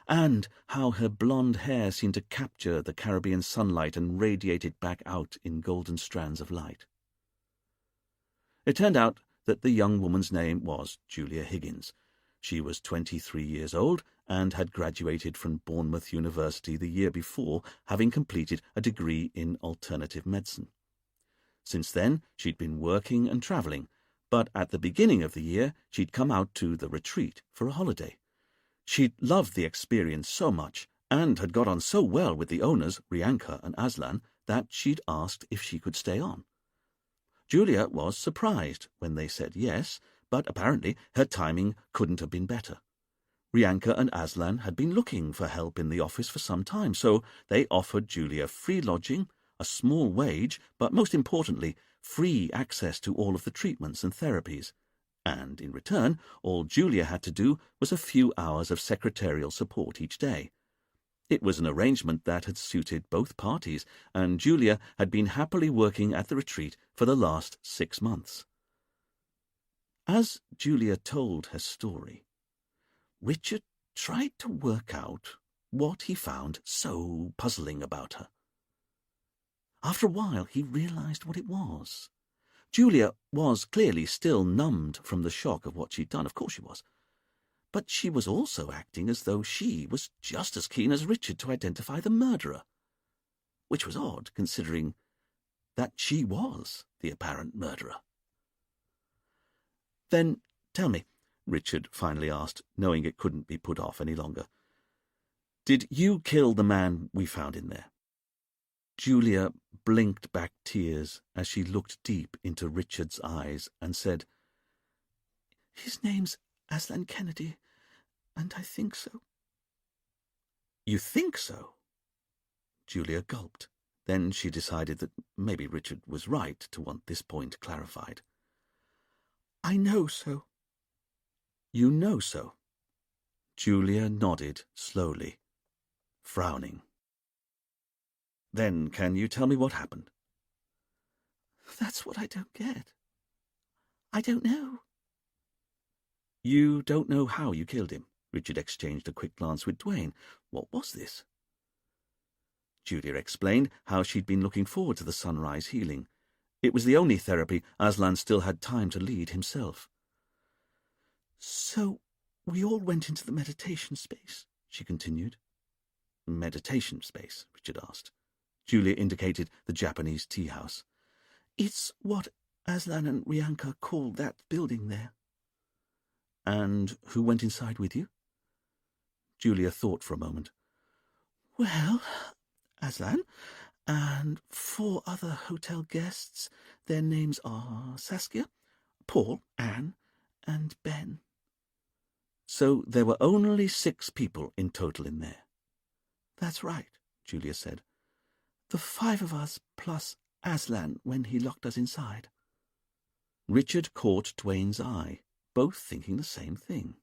Speaker 1: and how her blonde hair seemed to capture the Caribbean sunlight and radiate it back out in golden strands of light. It turned out that the young woman's name was Julia Higgins. She was 23 years old and had graduated from Bournemouth University the year before, having completed a degree in alternative medicine. Since then, she'd been working and travelling, but at the beginning of the year she'd come out to the retreat for a holiday. She'd loved the experience so much and had got on so well with the owners, Rianka and Aslan, that she'd asked if she could stay on. Julia was surprised when they said yes, but apparently her timing couldn't have been better. Rianka and Aslan had been looking for help in the office for some time, so they offered Julia free lodging, a small wage, but most importantly, free access to all of the treatments and therapies. And in return, all Julia had to do was a few hours of secretarial support each day. It was an arrangement that had suited both parties, and Julia had been happily working at the retreat for the last 6 months. As Julia told her story, Richard tried to work out what he found so puzzling about her. After a while, he realized what it was. Julia was clearly still numbed from the shock of what she'd done. Of course she was. But she was also acting as though she was just as keen as Richard to identify the murderer, which was odd, considering that she was the apparent murderer. "Then tell me," Richard finally asked, knowing it couldn't be put off any longer, "did you kill the man we found in there?" Julia blinked back tears as she looked deep into Richard's eyes and said, "His name's Aslan Kennedy, and I think so." "You think so?" Julia gulped. Then she decided that maybe Richard was right to want this point clarified. "I know so." "You know so?" Julia nodded slowly, frowning. "Then can you tell me what happened?" "That's what I don't get. I don't know." "You don't know how you killed him?" Richard exchanged a quick glance with Duane. What was this? Julia explained how she'd been looking forward to the sunrise healing. It was the only therapy Aslan still had time to lead himself. "So we all went into the meditation space," she continued. "Meditation space?" Richard asked. Julia indicated the Japanese tea house. "It's what Aslan and Rianka called that building there." "And who went inside with you?" Julia thought for a moment. "Well, Aslan and 4 other hotel guests. Their names are Saskia, Paul, Anne, and Ben." "So there were only 6 people in total in there?" "That's right," Julia said. "The 5 of us plus Aslan when he locked us inside." Richard caught Duane's eye, both thinking the same thing.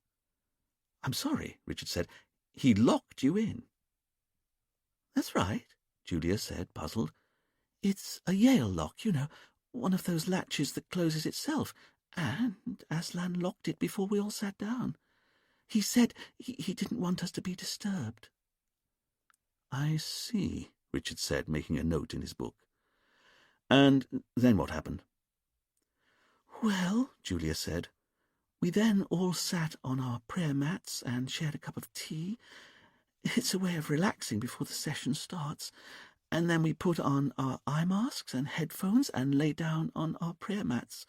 Speaker 1: "I'm sorry," Richard said. "He locked you in." "That's right," Julia said, puzzled. "It's a Yale lock, you know, one of those latches that closes itself, and Aslan locked it before we all sat down. He said he didn't want us to be disturbed." "I see," Richard said, making a note in his book. "And then what happened?" "Well," Julia said, "we then all sat on our prayer mats and shared a cup of tea. It's a way of relaxing before the session starts. And then we put on our eye masks and headphones and lay down on our prayer mats.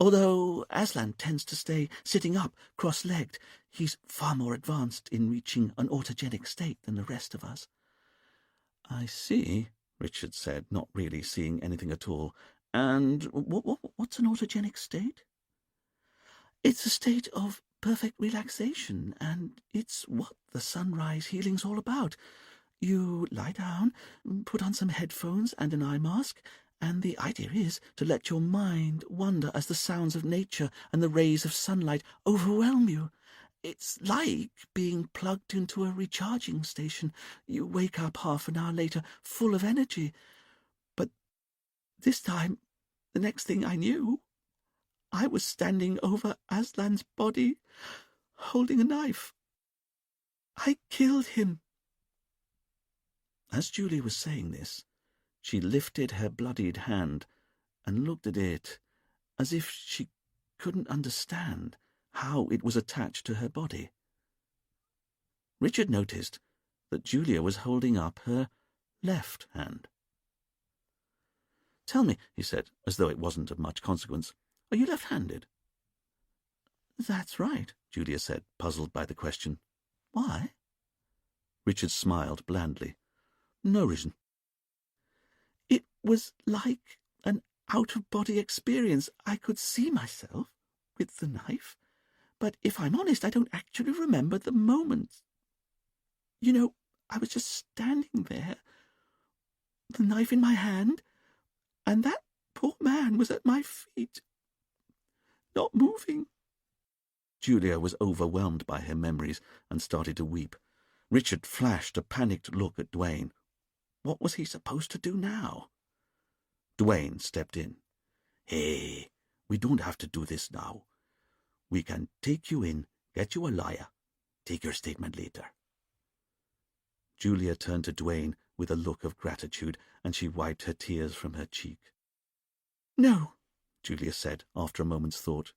Speaker 1: Although Aslan tends to stay sitting up, cross-legged, he's far more advanced in reaching an autogenic state than the rest of us." "I see," Richard said, not really seeing anything at all. "And what's an autogenic state?" "It's a state of perfect relaxation, and it's what the sunrise healing's all about. You lie down, put on some headphones and an eye mask, and the idea is to let your mind wander as the sounds of nature and the rays of sunlight overwhelm you. It's like being plugged into a recharging station. You wake up half an hour later full of energy. But this time, the next thing I knew, I was standing over Aslan's body, holding a knife. I killed him." As Julie was saying this, she lifted her bloodied hand and looked at it as if she couldn't understand how it was attached to her body. Richard noticed that Julia was holding up her left hand. "Tell me," he said, as though it wasn't of much consequence, "are you left-handed?" "That's right," Julia said, puzzled by the question. "Why?" Richard smiled blandly. "No reason." "It was like an out-of-body experience. I could see myself with the knife, but if I'm honest, I don't actually remember the moment. You know, I was just standing there, the knife in my hand, and that poor man was at my feet, not moving." Julia was overwhelmed by her memories and started to weep. Richard flashed a panicked look at Duane. What was he supposed to do now? Duane stepped in. "Hey, we don't have to do this now. We can take you in, get you a lawyer, take your statement later." Julia turned to Duane with a look of gratitude, and she wiped her tears from her cheek. "No," Julia said after a moment's thought.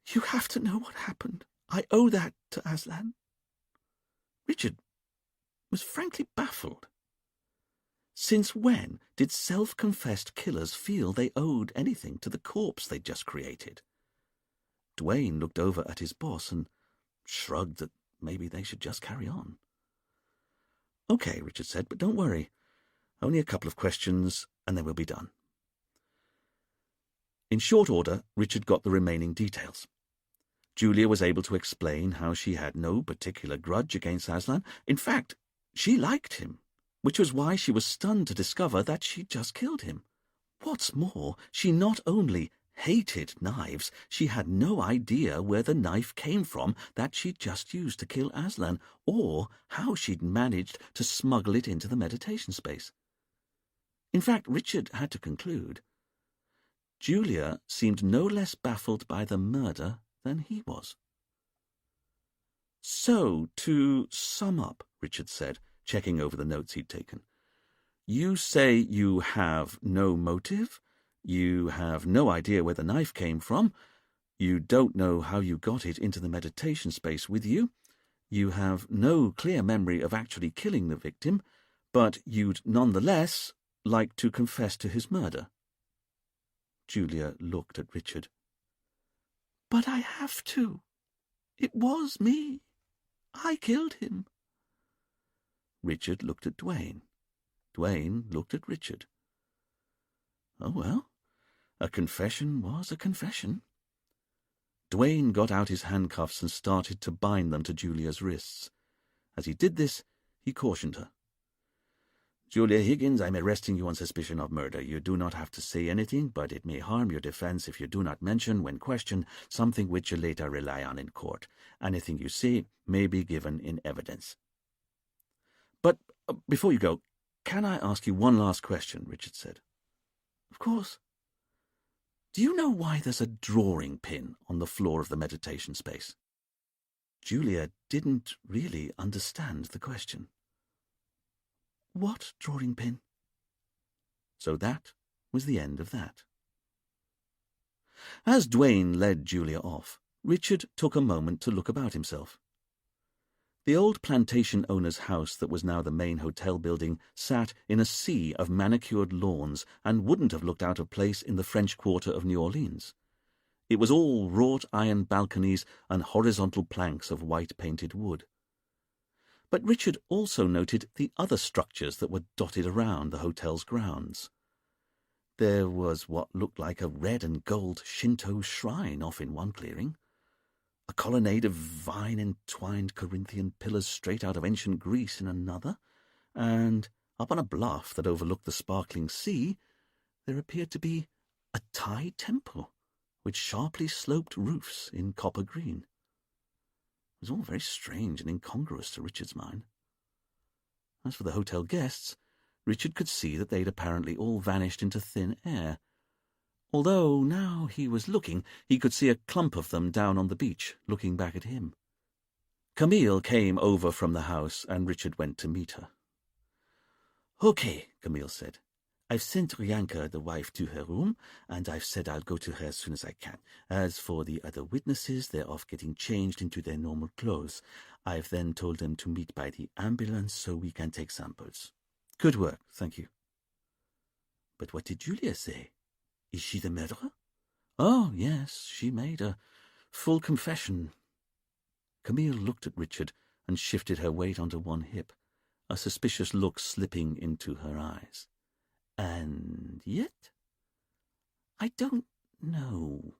Speaker 1: "You have to know what happened. I owe that to Aslan." Richard was frankly baffled. Since when did self-confessed killers feel they owed anything to the corpse they'd just created? Duane looked over at his boss and shrugged that maybe they should just carry on. "Okay," Richard said, "but don't worry. Only a couple of questions, and then we'll be done." In short order, Richard got the remaining details. Julia was able to explain how she had no particular grudge against Aslan. In fact, she liked him, which was why she was stunned to discover that she'd just killed him. What's more, she not only hated knives, she had no idea where the knife came from that she'd just used to kill Aslan, or how she'd managed to smuggle it into the meditation space. In fact, Richard had to conclude. Julia seemed no less baffled by the murder than he was. "So, to sum up," Richard said, checking over the notes he'd taken, "you say you have no motive, you have no idea where the knife came from, you don't know how you got it into the meditation space with you, you have no clear memory of actually killing the victim, but you'd nonetheless like to confess to his murder." Julia looked at Richard. "But I have to. It was me. I killed him." Richard looked at Duane. Duane looked at Richard. Oh well, a confession was a confession. Duane got out his handcuffs and started to bind them to Julia's wrists. As he did this, he cautioned her. "Julia Higgins, I'm arresting you on suspicion of murder. You do not have to say anything, but it may harm your defense if you do not mention, when questioned, something which you later rely on in court. Anything you say may be given in evidence." "But before you go, can I ask you one last question?" Richard said. "Of course." "Do you know why there's a drawing pin on the floor of the meditation space?" Julia didn't really understand the question. "What drawing pin?" So that was the end of that. As Duane led Julia off, Richard took a moment to look about himself. The old plantation owner's house that was now the main hotel building sat in a sea of manicured lawns and wouldn't have looked out of place in the French Quarter of New Orleans. It was all wrought iron balconies and horizontal planks of white-painted wood. But Richard also noted the other structures that were dotted around the hotel's grounds. There was what looked like a red and gold Shinto shrine off in one clearing, a colonnade of vine-entwined Corinthian pillars straight out of ancient Greece in another, and up on a bluff that overlooked the sparkling sea there appeared to be a Thai temple with sharply sloped roofs in copper green. It was all very strange and incongruous to Richard's mind. As for the hotel guests, Richard could see that they'd apparently all vanished into thin air, although now he was looking, he could see a clump of them down on the beach, looking back at him. Camille came over from the house, and Richard went to meet her. "Okay," Camille said. "I've sent Rianka, the wife, to her room, and I've said I'll go to her as soon as I can. As for the other witnesses, they're off getting changed into their normal clothes. I've then told them to meet by the ambulance so we can take samples." "Good work, thank you." "But what did Julia say? Is she the murderer?" "Oh, yes, she made a full confession." Camille looked at Richard and shifted her weight onto one hip, a suspicious look slipping into her eyes. "And yet? I don't know.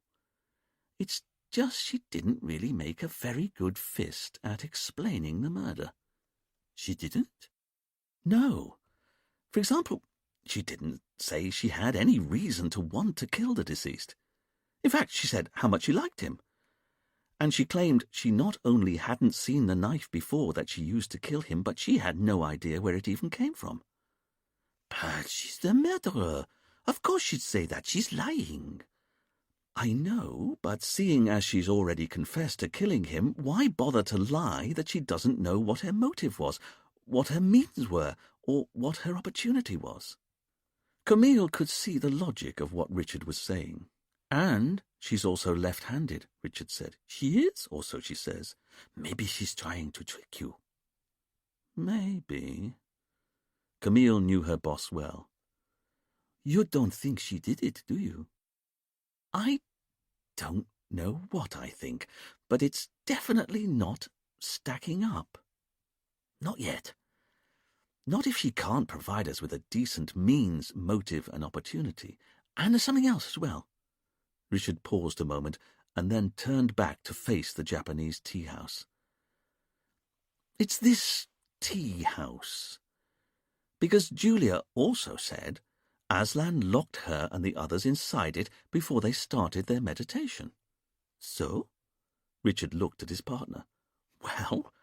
Speaker 1: It's just she didn't really make a very good fist at explaining the murder." "She didn't?" "No. For example, she didn't say she had any reason to want to kill the deceased. In fact, she said how much she liked him. and she claimed she not only hadn't seen the knife before that she used to kill him, but she had no idea where it even came from.
Speaker 2: But she's the murderer. Of course she'd say that. She's lying.
Speaker 1: I know, but seeing as she's already confessed to killing him, why bother to lie that she doesn't know what her motive was, what her means were, or what her opportunity was? Camille could see the logic of what Richard was saying. And she's also left-handed, Richard said.
Speaker 2: She is?
Speaker 1: Or so she says.
Speaker 2: Maybe she's trying to trick you.
Speaker 1: Maybe. Camille knew her boss well.
Speaker 2: You don't think she did it, do you?
Speaker 1: I don't know what I think, but it's definitely not stacking up.
Speaker 2: Not yet.
Speaker 1: Not if she can't provide us with a decent means, motive, and opportunity. And there's something else as well. Richard paused a moment and then turned back to face the Japanese tea house. It's this tea house. Because Julia also said Aslan locked her and the others inside it before they started their meditation.
Speaker 2: So?
Speaker 1: Richard looked at his partner.
Speaker 2: Well,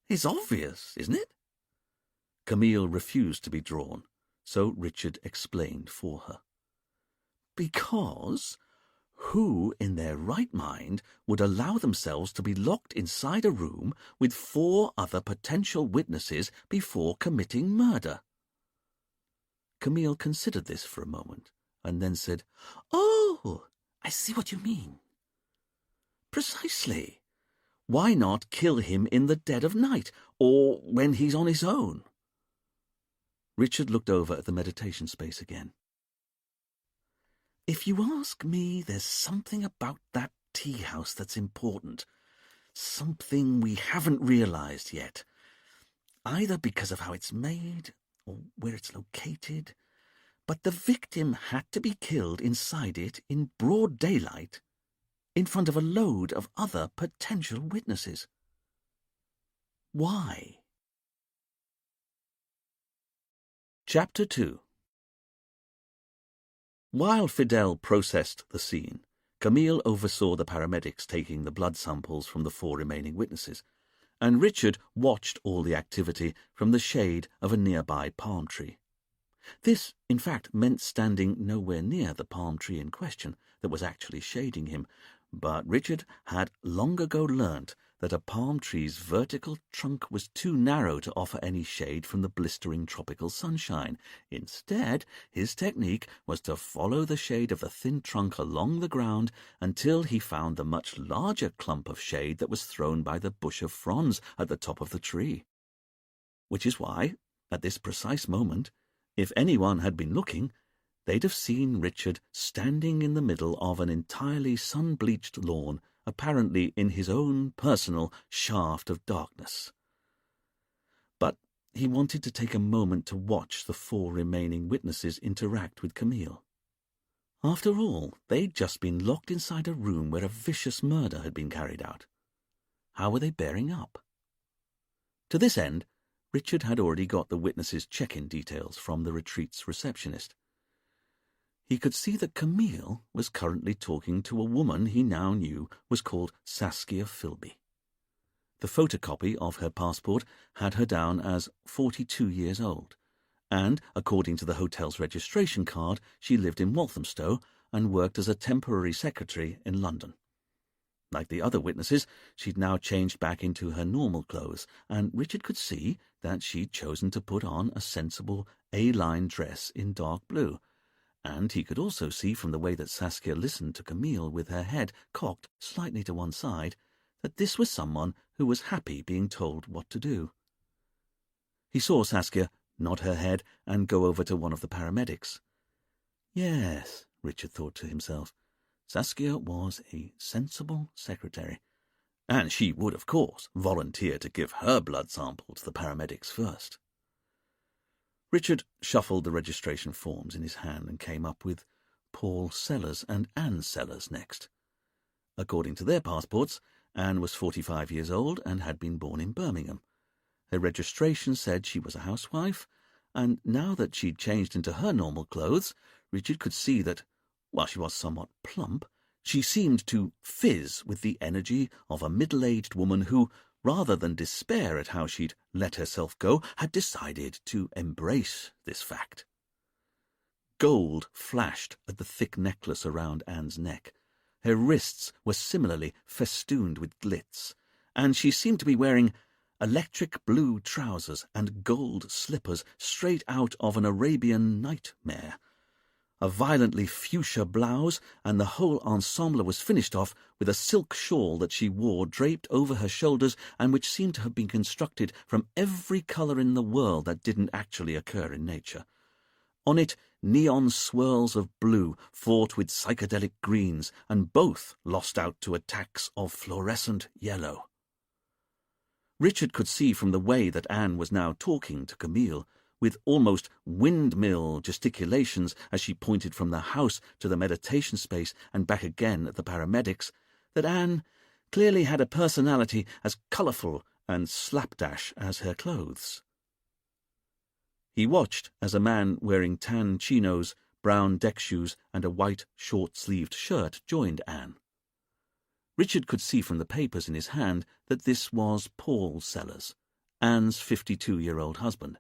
Speaker 2: it's obvious, isn't it?
Speaker 1: Camille refused to be drawn, so Richard explained for her. Because who in their right mind would allow themselves to be locked inside a room with 4 other potential witnesses before committing murder? Camille considered this for a moment, and then said,
Speaker 2: Oh, I see what you mean.
Speaker 1: Precisely. Why not kill him in the dead of night, or when he's on his own? Richard looked over at the meditation space again.
Speaker 2: If you ask me, there's something about that tea house that's important. Something we haven't realized yet. Either because of how it's made, or where it's located. But the victim had to be killed inside it in broad daylight, in front of a load of other potential witnesses. Why?
Speaker 1: Chapter 2. While Fidel processed the scene, Camille oversaw the paramedics taking the blood samples from the 4 remaining witnesses, and Richard watched all the activity from the shade of a nearby palm tree. This, in fact, meant standing nowhere near the palm tree in question that was actually shading him, but Richard had long ago learnt that a palm tree's vertical trunk was too narrow to offer any shade from the blistering tropical sunshine. Instead, his technique was to follow the shade of the thin trunk along the ground until he found the much larger clump of shade that was thrown by the bush of fronds at the top of the tree. Which is why, at this precise moment, if anyone had been looking, they'd have seen Richard standing in the middle of an entirely sun-bleached lawn, apparently in his own personal shaft of darkness. But he wanted to take a moment to watch the 4 remaining witnesses interact with Camille. After all, they'd just been locked inside a room where a vicious murder had been carried out. How were they bearing up? To this end, Richard had already got the witnesses' check-in details from the retreat's receptionist. He could see that Camille was currently talking to a woman he now knew was called Saskia Philby. The photocopy of her passport had her down as 42 years old, and, according to the hotel's registration card, she lived in Walthamstow and worked as a temporary secretary in London. Like the other witnesses, she'd now changed back into her normal clothes, and Richard could see that she'd chosen to put on a sensible A-line dress in dark blue, and he could also see from the way that Saskia listened to Camille with her head cocked slightly to one side that this was someone who was happy being told what to do. He saw Saskia nod her head and go over to one of the paramedics. Yes, Richard thought to himself, Saskia was a sensible secretary, and she would, of course, volunteer to give her blood sample to the paramedics first. Richard shuffled the registration forms in his hand and came up with Paul Sellers and Anne Sellers next. According to their passports, Anne was 45 years old and had been born in Birmingham. Her registration said she was a housewife, and now that she'd changed into her normal clothes, Richard could see that, while she was somewhat plump, She seemed to fizz with the energy of a middle-aged woman who, rather than despair at how she'd let herself go, had decided to embrace this fact. Gold flashed at the thick necklace around Anne's neck. Her wrists were similarly festooned with glitz, and she seemed to be wearing electric blue trousers and gold slippers straight out of an Arabian nightmare. A violently fuchsia blouse, and the whole ensemble was finished off with a silk shawl that she wore draped over her shoulders and which seemed to have been constructed from every colour in the world that didn't actually occur in nature. On it, neon swirls of blue fought with psychedelic greens, and both lost out to attacks of fluorescent yellow. Richard could see from the way that Anne was now talking to Camille, with almost windmill gesticulations as she pointed from the house to the meditation space and back again at the paramedics, that Anne clearly had a personality as colourful and slapdash as her clothes. He watched as a man wearing tan chinos, brown deck shoes, and a white short-sleeved shirt joined Anne. Richard could see from the papers in his hand that this was Paul Sellers, Anne's 52-year-old husband.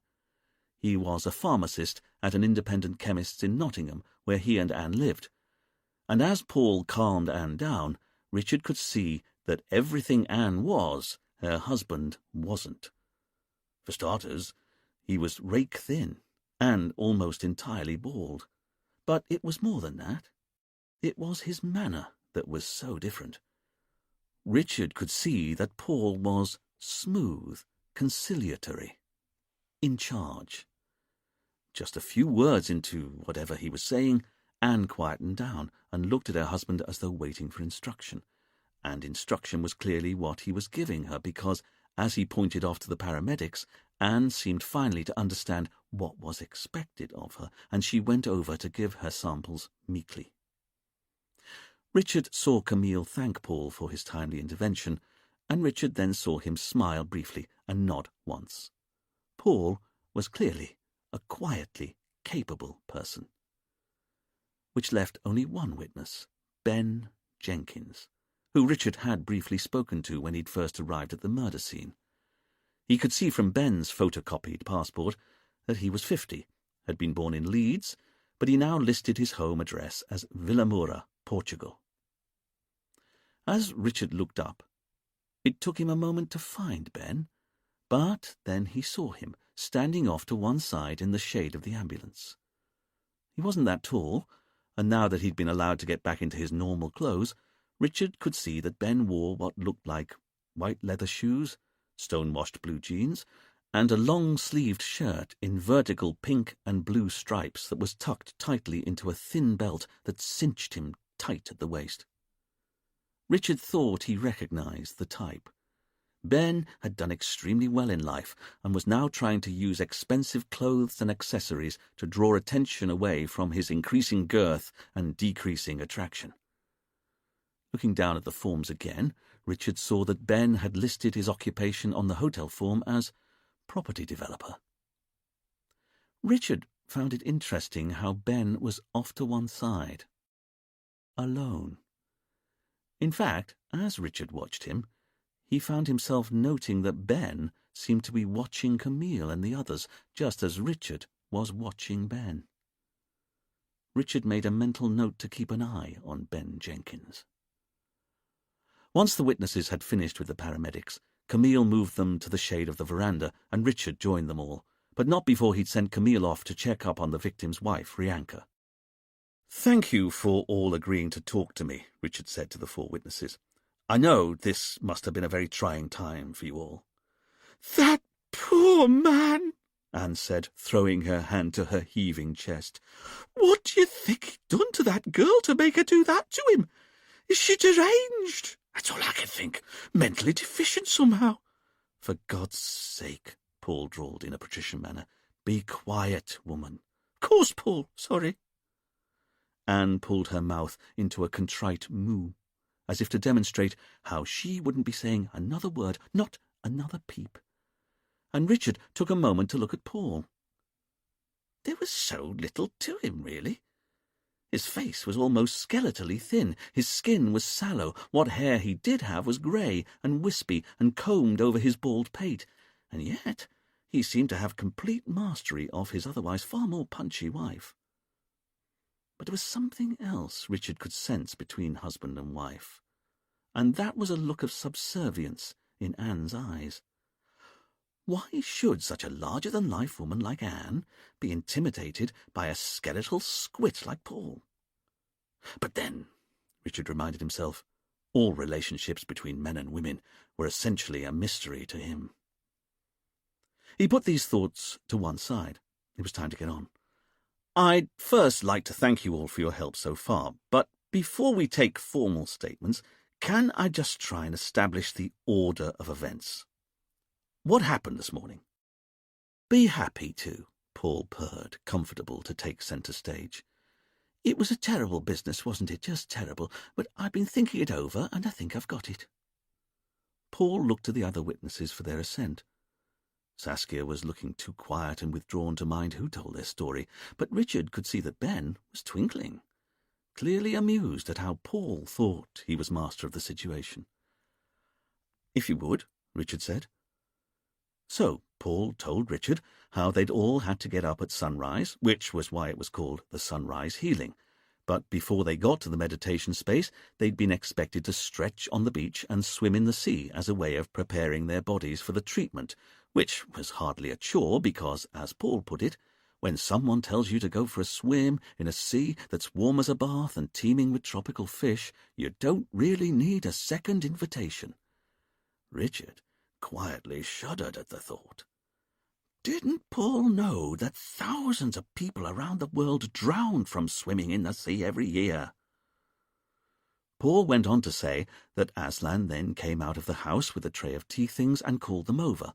Speaker 1: He was a pharmacist at an independent chemist's in Nottingham, where he and Anne lived. And as Paul calmed Anne down, Richard could see that everything Anne was, her husband wasn't. For starters, he was rake-thin and almost entirely bald. But it was more than that. It was his manner that was so different. Richard could see that Paul was smooth, conciliatory, in charge. Just a few words into whatever he was saying, Anne quietened down and looked at her husband as though waiting for instruction. And instruction was clearly what he was giving her, because, as he pointed off to the paramedics, Anne seemed finally to understand what was expected of her, and she went over to give her samples meekly. Richard saw Camille thank Paul for his timely intervention, and Richard then saw him smile briefly and nod once. Paul was clearly a quietly capable person. Which left only one witness, Ben Jenkins, who Richard had briefly spoken to when he'd first arrived at the murder scene. He could see from Ben's photocopied passport that he was 50, had been born in Leeds, but he now listed his home address as Vilamoura, Portugal. As Richard looked up, it took him a moment to find Ben, but then he saw him, standing off to one side in the shade of the ambulance. He wasn't that tall, and now that he'd been allowed to get back into his normal clothes, Richard could see that Ben wore what looked like white leather shoes, stone-washed blue jeans, and a long-sleeved shirt in vertical pink and blue stripes that was tucked tightly into a thin belt that cinched him tight at the waist. Richard thought he recognized the type. Ben had done extremely well in life and was now trying to use expensive clothes and accessories to draw attention away from his increasing girth and decreasing attraction. Looking down at the forms again, Richard saw that Ben had listed his occupation on the hotel form as property developer. Richard found it interesting how Ben was off to one side, alone. In fact, as Richard watched him, he found himself noting that Ben seemed to be watching Camille and the others, just as Richard was watching Ben. Richard made a mental note to keep an eye on Ben Jenkins. Once the witnesses had finished with the paramedics, Camille moved them to the shade of the veranda, and Richard joined them all, but not before he'd sent Camille off to check up on the victim's wife, Rianka. "Thank you for all agreeing to talk to me," Richard said to the 4 witnesses. "I know this must have been a very trying time for you all."
Speaker 3: "That poor man,"
Speaker 1: Anne said, throwing her hand to her heaving chest.
Speaker 3: "What do you think he'd done to that girl to make her do that to him? Is she deranged? That's all I can think. Mentally deficient somehow."
Speaker 1: "For God's sake," Paul drawled in a patrician manner, "be quiet, woman."
Speaker 3: "Of course, Paul. Sorry."
Speaker 1: Anne pulled her mouth into a contrite moo, as if to demonstrate how she wouldn't be saying another word, not another peep. And Richard took a moment to look at Paul. There was so little to him, really.
Speaker 2: His face was almost skeletally thin, his skin was sallow, what hair he did have was grey and wispy and combed over his bald pate, and yet he seemed to have complete mastery of his otherwise far more punchy wife. But there was something else Richard could sense between husband and wife, and that was a look of subservience in Anne's eyes. Why should such a larger-than-life woman like Anne be intimidated by a skeletal squit like Paul? But then, Richard reminded himself, all relationships between men and women were essentially a mystery to him. He put these thoughts to one side. It was time to get on. "I'd first like to thank you all for your help so far, but before we take formal statements, can I just try and establish the order of events? What happened this morning?" "Be happy to," Paul purred, comfortable to take centre stage. "It was a terrible business, wasn't it? Just terrible. But I've been thinking it over, and I think I've got it." Paul looked to the other witnesses for their assent. Saskia was looking too quiet and withdrawn to mind who told their story, but Richard could see that Ben was twinkling, clearly amused at how Paul thought he was master of the situation. "If you would," Richard said. So Paul told Richard how they'd all had to get up at sunrise, which was why it was called the sunrise healing. But before they got to the meditation space, they'd been expected to stretch on the beach and swim in the sea as a way of preparing their bodies for the treatment, which was hardly a chore because, as Paul put it, when someone tells you to go for a swim in a sea that's warm as a bath and teeming with tropical fish, you don't really need a second invitation. Richard quietly shuddered at the thought. Didn't Paul know that thousands of people around the world drowned from swimming in the sea every year? Paul went on to say that Aslan then came out of the house with a tray of tea things and called them over.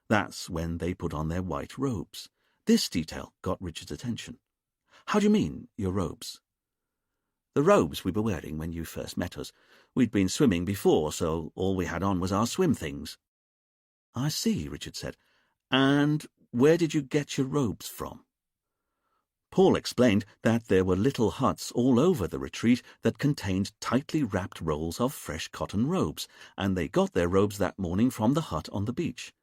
Speaker 2: That's when they put on their white robes. This detail got Richard's attention. "How do you mean, your robes?" "The robes we were wearing when you first met us. We'd been swimming before, so all we had on was our swim things." "I see," Richard said. "And where did you get your robes from?" Paul explained that there were little huts all over the retreat that contained tightly wrapped rolls of fresh cotton robes, and they got their robes that morning from the hut on the beach.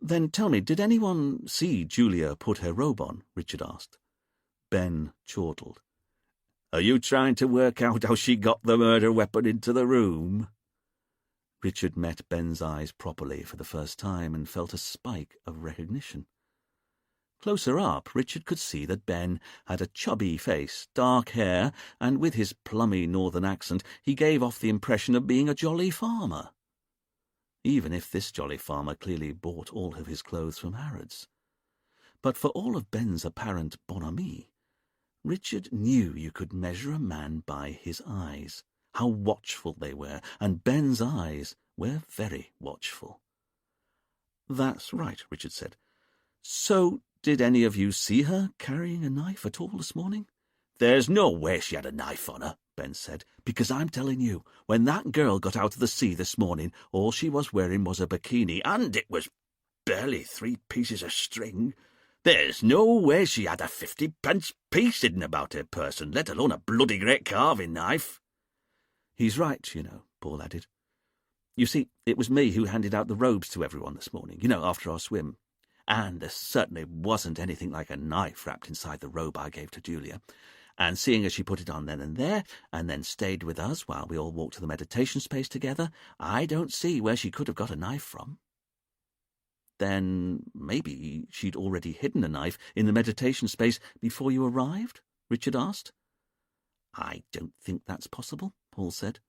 Speaker 2: "Then tell me, did anyone see Julia put her robe on?" Richard asked. Ben chortled. "Are you trying to work out how she got the murder weapon into the room?" Richard met Ben's eyes properly for the first time and felt a spike of recognition. Closer up, Richard could see that Ben had a chubby face, dark hair, and with his plummy northern accent he gave off the impression of being a jolly farmer, even if this jolly farmer clearly bought all of his clothes from Harrods. But for all of Ben's apparent bonhomie, Richard knew you could measure a man by his eyes, how watchful they were, and Ben's eyes were very watchful. "That's right," Richard said. "So did any of you see her carrying a knife at all this morning?" "There's no way she had a knife on her," Ben said, "because I'm telling you, when that girl got out of the sea this morning, all she was wearing was a bikini, and it was barely 3 pieces of string. There's no way she had a 50-pence piece hidden about her person, let alone a bloody great carving knife." "He's right, you know," Paul added. "You see, it was me who handed out the robes to everyone this morning, after our swim. And there certainly wasn't anything like a knife wrapped inside the robe I gave to Julia. And seeing as she put it on then and there, and then stayed with us while we all walked to the meditation space together, I don't see where she could have got a knife from." "Then maybe she'd already hidden a knife in the meditation space before you arrived?" Richard asked. "I don't think that's possible," Paul said.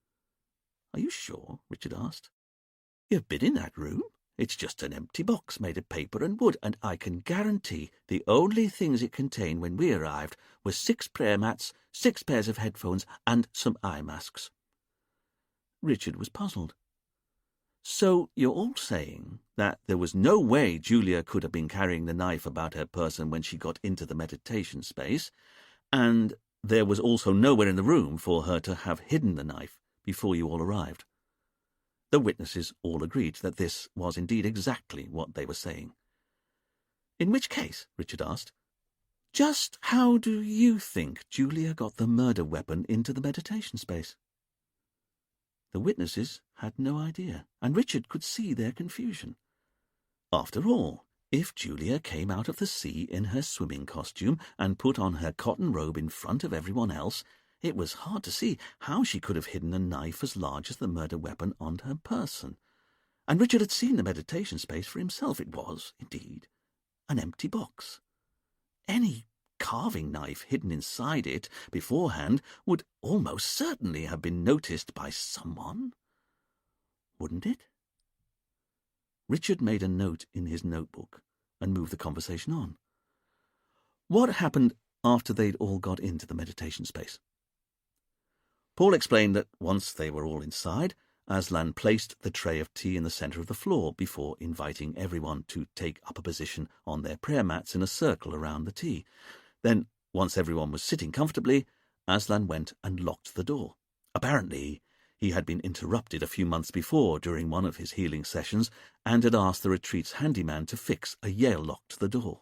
Speaker 2: "Are you sure?" Richard asked. "You've been in that room. It's just an empty box made of paper and wood, and I can guarantee the only things it contained when we arrived were 6 prayer mats, 6 pairs of headphones, and some eye masks." Richard was puzzled. "So you're all saying that there was no way Julia could have been carrying the knife about her person when she got into the meditation space, and there was also nowhere in the room for her to have hidden the knife before you all arrived?" The witnesses all agreed that this was indeed exactly what they were saying. "In which case," Richard asked, Just how do you think Julia got the murder weapon into the meditation space? The witnesses had no idea, and Richard could see their confusion. After all, if Julia came out of the sea in her swimming costume and put on her cotton robe in front of everyone else, it was hard to see how she could have hidden a knife as large as the murder weapon on her person. And Richard had seen the meditation space for himself. It was, indeed, an empty box. Any carving knife hidden inside it beforehand would almost certainly have been noticed by someone, wouldn't it? Richard made a note in his notebook and moved the conversation on. What happened after they'd all got into the meditation space? Paul explained that once they were all inside, Aslan placed the tray of tea in the centre of the floor before inviting everyone to take up a position on their prayer mats in a circle around the tea. Then, once everyone was sitting comfortably, Aslan went and locked the door. Apparently, he had been interrupted a few months before during one of his healing sessions and had asked the retreat's handyman to fix a Yale lock to the door.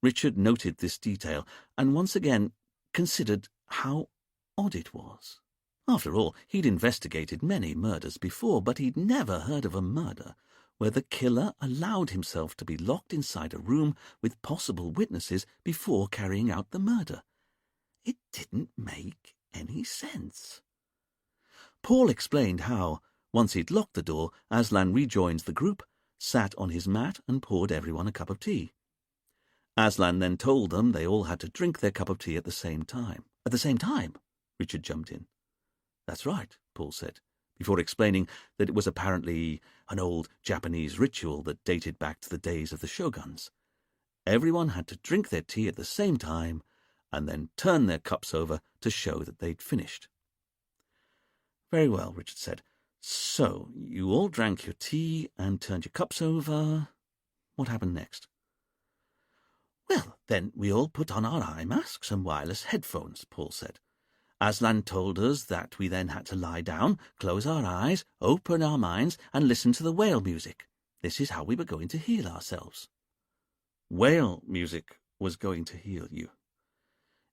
Speaker 2: Richard noted this detail and once again considered how odd it was. After all, he'd investigated many murders before, but he'd never heard of a murder where the killer allowed himself to be locked inside a room with possible witnesses before carrying out the murder. It didn't make any sense. Paul explained how, once he'd locked the door, Aslan rejoined the group, sat on his mat and poured everyone a cup of tea. Aslan then told them they all had to drink their cup of tea at the same time. At the same time? Richard jumped in. That's right, Paul said, before explaining that it was apparently an old Japanese ritual that dated back to the days of the shoguns. Everyone had to drink their tea at the same time and then turn their cups over to show that they'd finished. Very well, Richard said. So, you all drank your tea and turned your cups over. What happened next? Well, then we all put on our eye masks and wireless headphones, Paul said. Aslan told us that we then had to lie down, close our eyes, open our minds, and listen to the whale music. This is how we were going to heal ourselves. Whale music was going to heal you.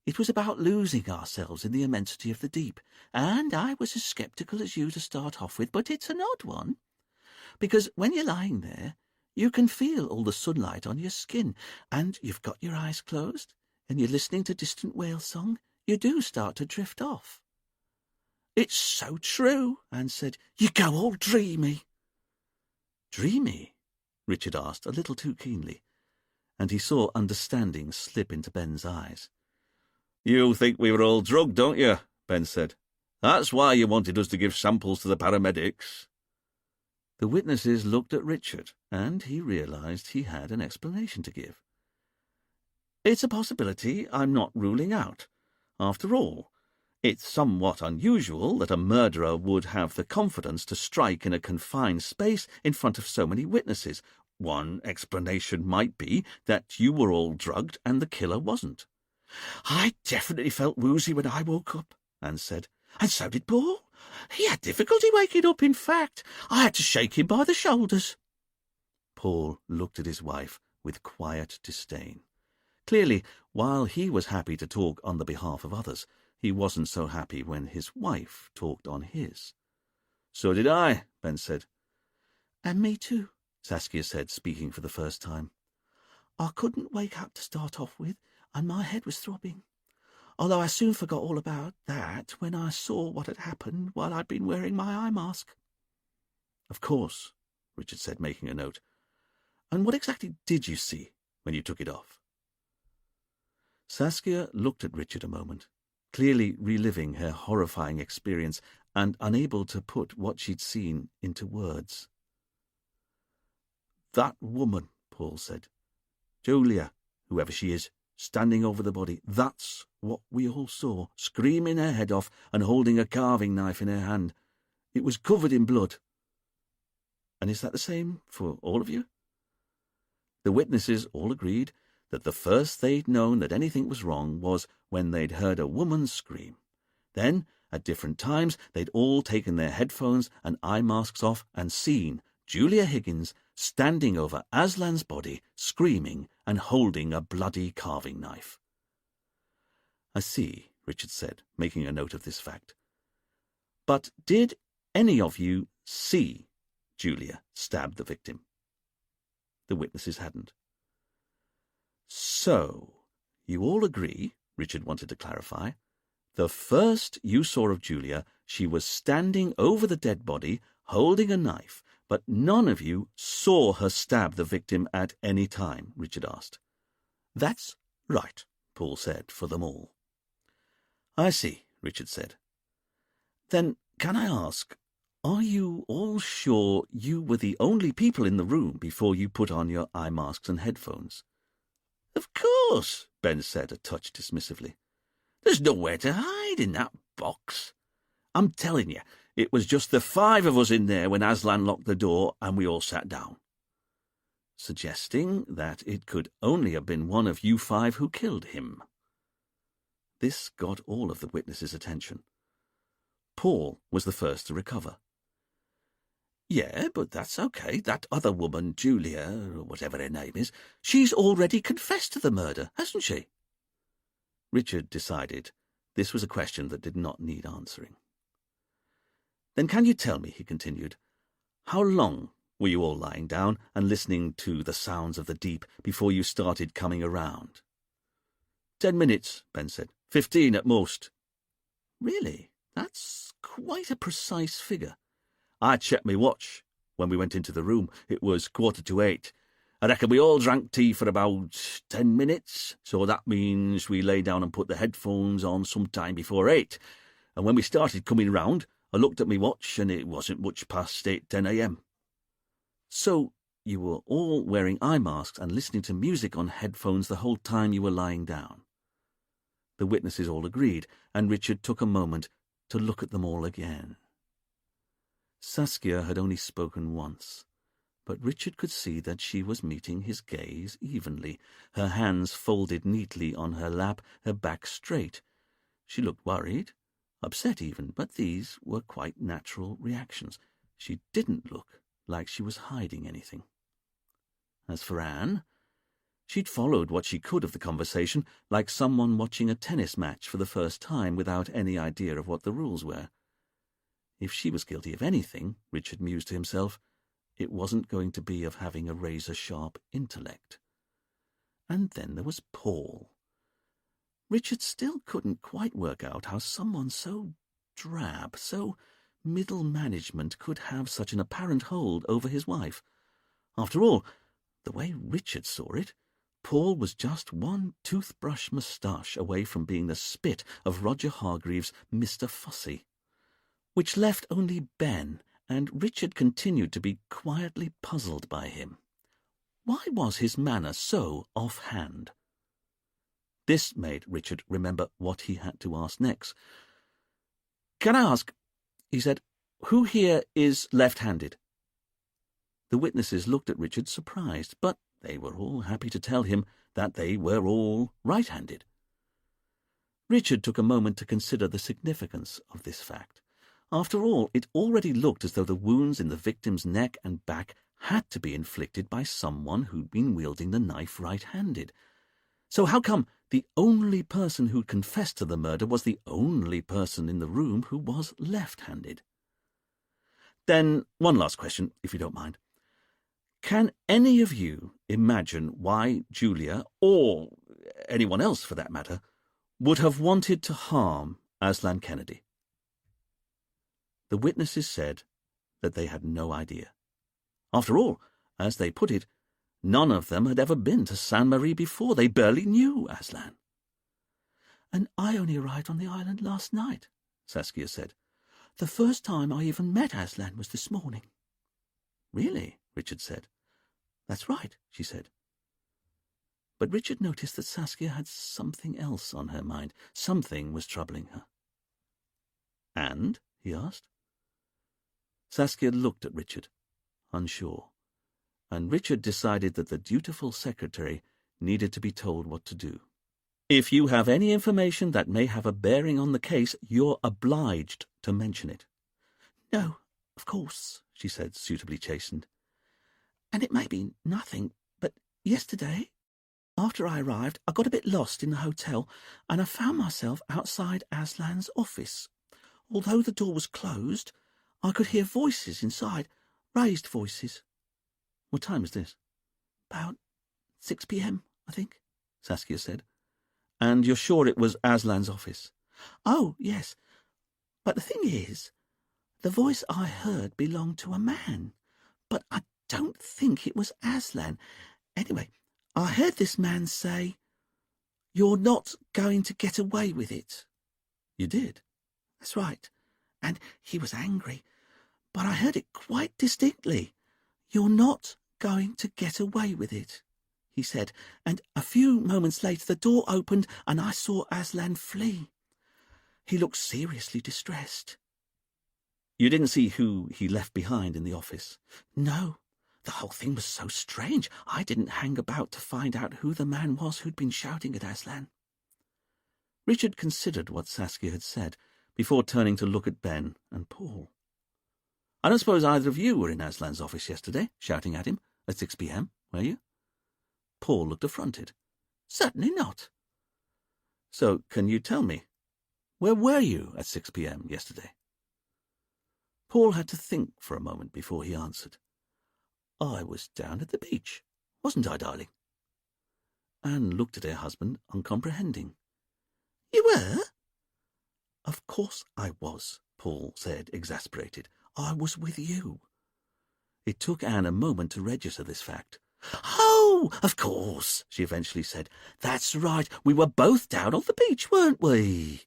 Speaker 2: It was about losing ourselves in the immensity of the deep, and I was as sceptical as you to start off with, but it's an odd one. Because when you're lying there, you can feel all the sunlight on your skin, and you've got your eyes closed, and you're listening to distant whale song. You do start to drift off. It's so true, Anne said. You go all dreamy. Dreamy? Richard asked, a little too keenly, and he saw understanding slip into Ben's eyes. You think we were all drugged, don't you? Ben said. That's why you wanted us to give samples to the paramedics. The witnesses looked at Richard, and he realised he had an explanation to give. It's a possibility I'm not ruling out. After all, it's somewhat unusual that a murderer would have the confidence to strike in a confined space in front of so many witnesses. One explanation might be that you were all drugged and the killer wasn't. I definitely felt woozy when I woke up, Anne said. And so did Paul. He had difficulty waking up, in fact. I had to shake him by the shoulders. Paul looked at his wife with quiet disdain. Clearly, while he was happy to talk on the behalf of others, he wasn't so happy when his wife talked on his. So did I, Ben said. And me too, Saskia said, speaking for the first time. I couldn't wake up to start off with, and my head was throbbing. Although I soon forgot all about that when I saw what had happened while I'd been wearing my eye mask. Of course, Richard said, making a note. And what exactly did you see when you took it off? Saskia looked at Richard a moment, clearly reliving her horrifying experience and unable to put what she'd seen into words. That woman, Paul said. Julia, whoever she is, standing over the body. That's what we all saw, screaming her head off and holding a carving knife in her hand. It was covered in blood. And is that the same for all of you? The witnesses all agreed that the first they'd known that anything was wrong was when they'd heard a woman scream. Then, at different times, they'd all taken their headphones and eye masks off and seen Julia Higgins
Speaker 1: standing over Aslan's body, screaming and holding a bloody carving knife. "I see," Richard said, making a note of this fact. "But did any of you see Julia stab the victim?" The witnesses hadn't. "So, you all agree," Richard wanted to clarify, "the first you saw of Julia, she was standing over the dead body, holding a knife, but none of you saw her stab the victim at any time?" Richard asked. "That's right," Paul said for them all. "I see," Richard said. "Then can I ask, are you all sure you were the only people in the room before you put on your eye masks and headphones?" "Of course," Ben said, a touch dismissively. "There's nowhere to hide in that box. I'm telling you, it was just the 5 of us in there when Aslan locked the door and we all sat down." Suggesting that it could only have been one of you 5 who killed him. This got all of the witnesses' attention. Paul was the first to recover. "Yeah, but that's okay. That other woman, Julia, or whatever her name is, she's already confessed to the murder, hasn't she?" Richard decided this was a question that did not need answering. "Then can you tell me," he continued, "how long were you all lying down and listening to the sounds of the deep before you started coming around?" 10 minutes, Ben said. 15 at most." "Really? That's quite a precise figure." "I checked my watch when we went into the room. It was 7:45. I reckon we all drank tea for about 10 minutes, so that means we lay down and put the headphones on sometime before 8. And when we started coming round, I looked at my watch and it wasn't much past 8:10 a.m. "So you were all wearing eye masks and listening to music on headphones the whole time you were lying down?" The witnesses all agreed, and Richard took a moment to look at them all again. Saskia had only spoken once, but Richard could see that she was meeting his gaze evenly, her hands folded neatly on her lap, her back straight. She looked worried, upset even, but these were quite natural reactions. She didn't look like she was hiding anything. As for Anne, she'd followed what she could of the conversation, like someone watching a tennis match for the first time without any idea of what the rules were. If she was guilty of anything, Richard mused to himself, it wasn't going to be of having a razor-sharp intellect. And then there was Paul. Richard still couldn't quite work out how someone so drab, so middle management could have such an apparent hold over his wife. After all, the way Richard saw it, Paul was just one toothbrush moustache away from being the spit of Roger Hargreaves' Mr. Fussy. Which left only Ben, and Richard continued to be quietly puzzled by him. Why was his manner so off-hand? This made Richard remember what he had to ask next. "Can I ask," he said, "who here is left-handed?" The witnesses looked at Richard surprised, but they were all happy to tell him that they were all right-handed. Richard took a moment to consider the significance of this fact. After all, it already looked as though the wounds in the victim's neck and back had to be inflicted by someone who'd been wielding the knife right-handed. So how come the only person who'd confessed to the murder was the only person in the room who was left-handed? Then one last question, if you don't mind. Can any of you imagine why Julia, or anyone else for that matter, would have wanted to harm Aslan Kennedy? The witnesses said that they had no idea. After all, as they put it, none of them had ever been to Sainte-Marie before. They barely knew Aslan. "And I only arrived on the island last night," Saskia said. "The first time I even met Aslan was this morning." "Really?" Richard said. "That's right," she said. But Richard noticed that Saskia had something else on her mind. Something was troubling her. "And?" he asked. Saskia looked at Richard, unsure, and Richard decided that the dutiful secretary needed to be told what to do. "If you have any information that may have a bearing on the case, you're obliged to mention it." "No, of course," she said, suitably chastened.
Speaker 2: And it may be nothing, but yesterday, after I arrived, I got a bit lost in the hotel, and I found myself outside Aslan's office. Although the door was closed, I could hear voices inside, raised voices.
Speaker 1: What time is this?
Speaker 2: About 6 p.m., I think,
Speaker 1: Saskia said. And you're sure it was Aslan's office?
Speaker 2: Oh, yes. But the thing is, the voice I heard belonged to a man, but I don't think it was Aslan. Anyway, I heard this man say, "You're not going to get away with it."
Speaker 1: You did?
Speaker 2: That's right. And he was angry, but I heard it quite distinctly. "You're not going to get away with it," he said, and a few moments later the door opened and I saw Aslan flee. He looked seriously distressed.
Speaker 1: You didn't see who he left behind in the office?
Speaker 2: No. The whole thing was so strange. I didn't hang about to find out who the man was who'd been shouting at Aslan.
Speaker 1: Richard considered what Saskia had said before turning to look at Ben and Paul. I don't suppose either of you were in Aslan's office yesterday, shouting at him at 6 p.m., were you? Paul looked affronted.
Speaker 2: Certainly not.
Speaker 1: So, can you tell me, where were you at 6 p.m. yesterday? Paul had to think for a moment before he answered. I was down at the beach, wasn't I, darling? Anne looked at her husband, uncomprehending.
Speaker 2: You were?
Speaker 1: Of course I was, Paul said, exasperated. I was with you. It took Anne a moment to register this fact.
Speaker 2: Oh, of course, she eventually said. That's right, we were both down on the beach, weren't we?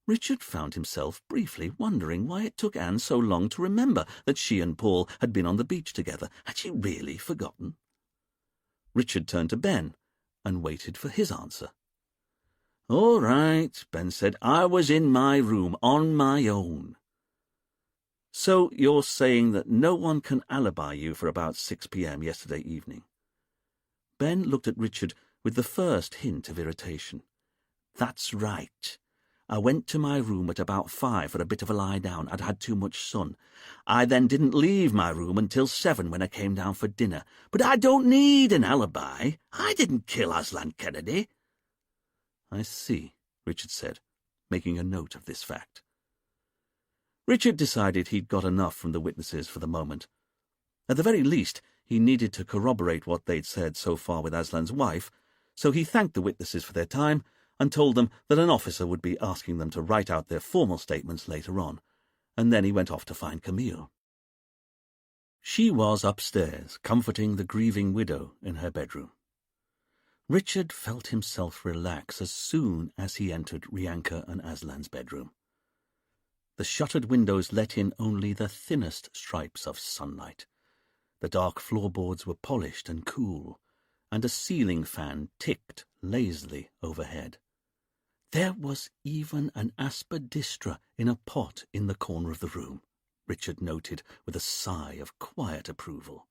Speaker 1: Richard found himself briefly wondering why it took Anne so long to remember that she and Paul had been on the beach together. Had she really forgotten? Richard turned to Ben and waited for his answer. All right, Ben said. I was in my room on my own. So you're saying that no one can alibi you for about 6 p.m. yesterday evening? Ben looked at Richard with the first hint of irritation. That's right. I went to my room at about 5 for a bit of a lie down. I'd had too much sun. I then didn't leave my room until 7 when I came down for dinner. But I don't need an alibi. I didn't kill Aslan Kennedy. I see, Richard said, making a note of this fact. Richard decided he'd got enough from the witnesses for the moment. At the very least, he needed to corroborate what they'd said so far with Aslan's wife, so he thanked the witnesses for their time and told them that an officer would be asking them to write out their formal statements later on, and then he went off to find Camille. She was upstairs, comforting the grieving widow in her bedroom. Richard felt himself relax as soon as he entered Rianka and Aslan's bedroom. The shuttered windows let in only the thinnest stripes of sunlight. The dark floorboards were polished and cool, and a ceiling fan ticked lazily overhead. There was even an aspidistra in a pot in the corner of the room, Richard noted with a sigh of quiet approval.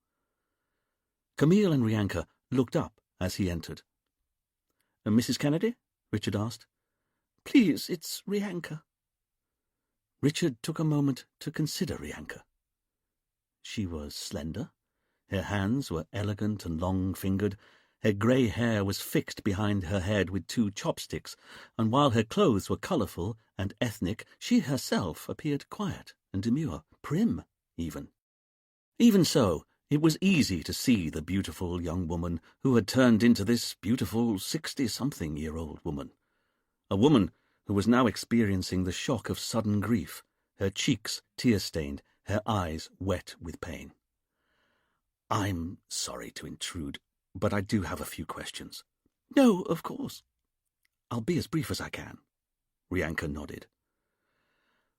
Speaker 1: Camille and Rianka looked up as he entered. Mrs. Kennedy? Richard asked.
Speaker 2: Please, it's Rianka.
Speaker 1: Richard took a moment to consider Rianka. She was slender. Her hands were elegant and long-fingered. Her grey hair was fixed behind her head with 2 chopsticks, and while her clothes were colourful and ethnic, she herself appeared quiet and demure, prim even. Even so, it was easy to see the beautiful young woman who had turned into this beautiful 60-something-year-old woman. A woman who was now experiencing the shock of sudden grief, her cheeks tear-stained, her eyes wet with pain. I'm sorry to intrude, but I do have a few questions.
Speaker 2: No, of course.
Speaker 1: I'll be as brief as I can. Rianka nodded.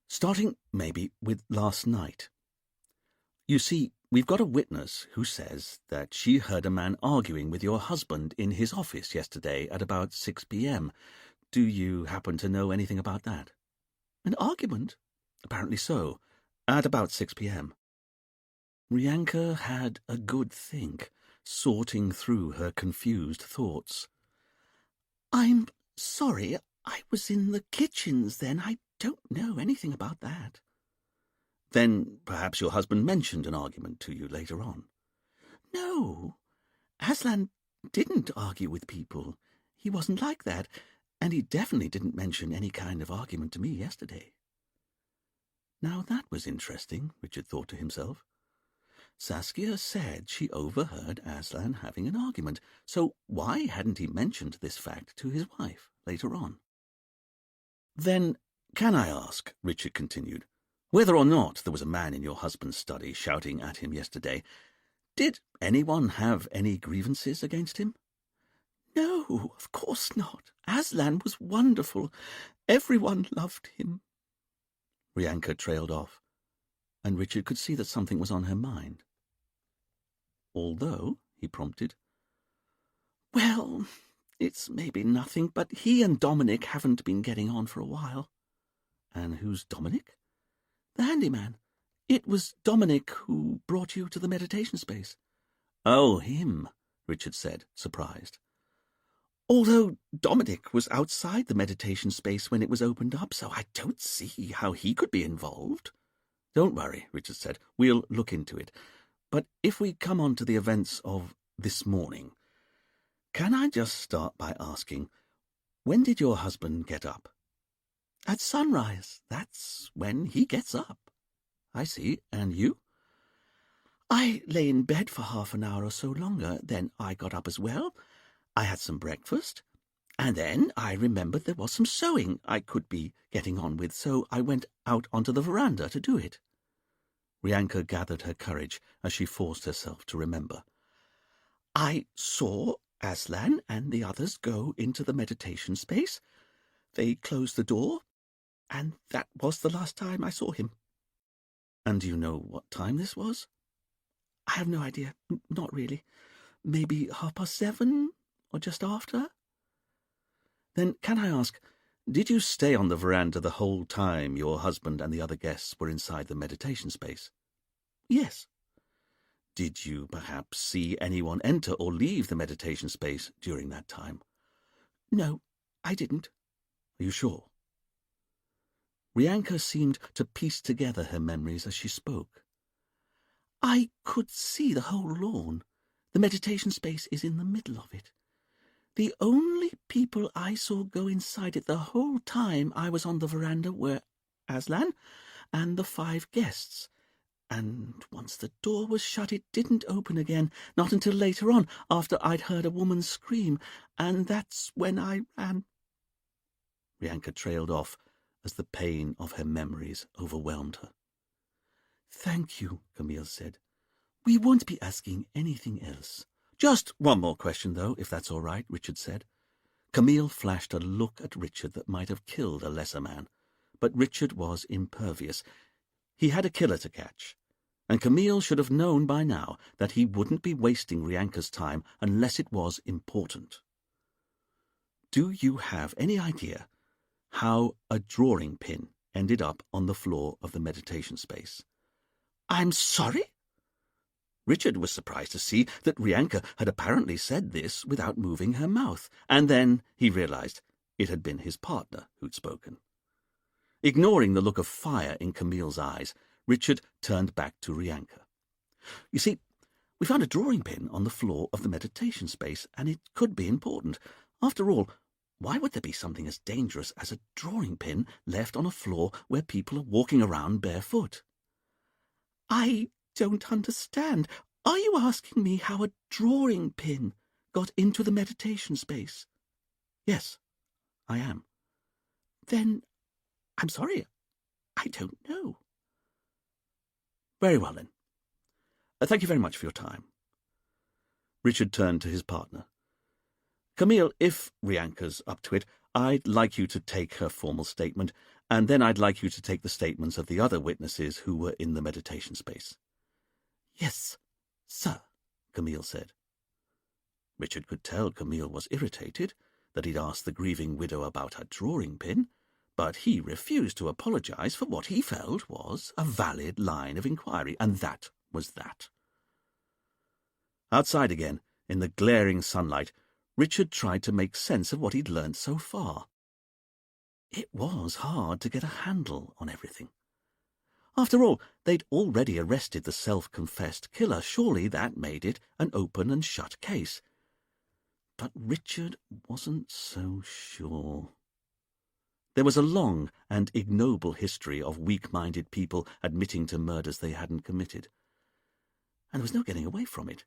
Speaker 1: Starting, maybe, with last night. You see, we've got a witness who says that she heard a man arguing with your husband in his office yesterday at about 6 p.m. Do you happen to know anything about that?
Speaker 2: An argument?
Speaker 1: Apparently so, at about 6 p.m. Rianka had a good think, sorting through her confused thoughts.
Speaker 2: I'm sorry, I was in the kitchens then. I don't know anything about that.
Speaker 1: Then perhaps your husband mentioned an argument to you later on.
Speaker 2: No, Aslan didn't argue with people. He wasn't like that, and he definitely didn't mention any kind of argument to me yesterday. Now that was interesting, Richard thought to himself. Saskia said she overheard Aslan having an argument, so why hadn't he mentioned this fact to his wife later on? Then, can I ask, Richard continued, whether or not there was a man in your husband's study shouting at him yesterday, did anyone have any grievances against him? No, of course not. Aslan was wonderful. Everyone loved him. Rianka trailed off, and Richard could see that something was on her mind. Although, he prompted, well, it's maybe nothing, but he and Dominic haven't been getting on for a while. And who's Dominic? The handyman. It was Dominic who brought you to the meditation space. Oh, him, Richard said, surprised. Although Dominic was outside the meditation space when it was opened up, so I don't see how he could be involved. Don't worry, Richard said. We'll look into it. But if we come on to the events of this morning, can I just start by asking, when did your husband get up? At sunrise. That's when he gets up. I see. And you? I lay in bed for half an hour or so longer. Then I got up as well. I had some breakfast. And then I remembered there was some sewing I could be getting on with, so I went out onto the veranda to do it. Rianka gathered her courage as she forced herself to remember. I saw Aslan and the others go into the meditation space. They closed the door, and that was the last time I saw him. And do you know what time this was? I have no idea. Not really. Maybe 7:30, or just after? Then can I ask, did you stay on the veranda the whole time your husband and the other guests were inside the meditation space? Yes. Did you perhaps see anyone enter or leave the meditation space during that time? No, I didn't. Are you sure? Rianka seemed to piece together her memories as she spoke. I could see the whole lawn. The meditation space is in the middle of it. The only people I saw go inside it the whole time I was on the veranda were Aslan and the 5 guests. And once the door was shut, it didn't open again, not until later on, after I'd heard a woman scream, and that's when I ran. Rianka trailed off as the pain of her memories overwhelmed her. Thank you, Camille said. We won't be asking anything else. Just one more question, though, if that's all right, Richard said. Camille flashed a look at Richard that might have killed a lesser man, but Richard was impervious. He had a killer to catch, and Camille should have known by now that he wouldn't be wasting Rianka's time unless it was important. Do you have any idea how a drawing pin ended up on the floor of the meditation space? I'm sorry? Richard was surprised to see that Rianka had apparently said this without moving her mouth, and then he realized it had been his partner who'd spoken. Ignoring the look of fire in Camille's eyes, Richard turned back to Rianka. You see, we found a drawing pin on the floor of the meditation space, and it could be important. After all, why would there be something as dangerous as a drawing pin left on a floor where people are walking around barefoot? I don't understand. Are you asking me how a drawing pin got into the meditation space? Yes, I am. Then, I'm sorry, I don't know. Very well, then. Thank you very much for your time. Richard turned to his partner. Camille, if Rianka's up to it, I'd like you to take her formal statement, and then I'd like you to take the statements of the other witnesses who were in the meditation space. Yes, sir, Camille said. Richard could tell Camille was irritated that he'd asked the grieving widow about her drawing pin, but he refused to apologize for what he felt was a valid line of inquiry, and that was that. Outside again, in the glaring sunlight, Richard tried to make sense of what he'd learnt so far. It was hard to get a handle on everything.
Speaker 1: After all, they'd already arrested the self-confessed killer. Surely that made it an open and shut case. But Richard wasn't so sure. There was a long and ignoble history of weak-minded people admitting to murders they hadn't committed. And there was no getting away from it.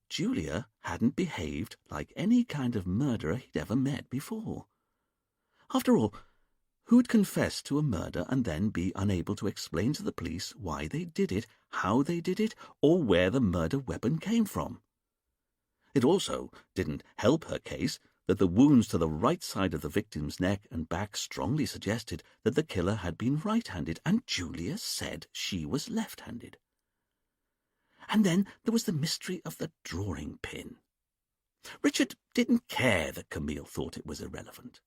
Speaker 1: Julia hadn't behaved like any kind of murderer he'd ever met before. After all, who'd confess to a murder and then be unable to explain to the police why they did it, how they did it, or where the murder weapon came from? It also didn't help her case that the wounds to the right side of the victim's neck and back strongly suggested that the killer had been right-handed, and Julia said she was left-handed. And then there was the mystery of the drawing pin. Richard didn't care that Camille thought it was irrelevant.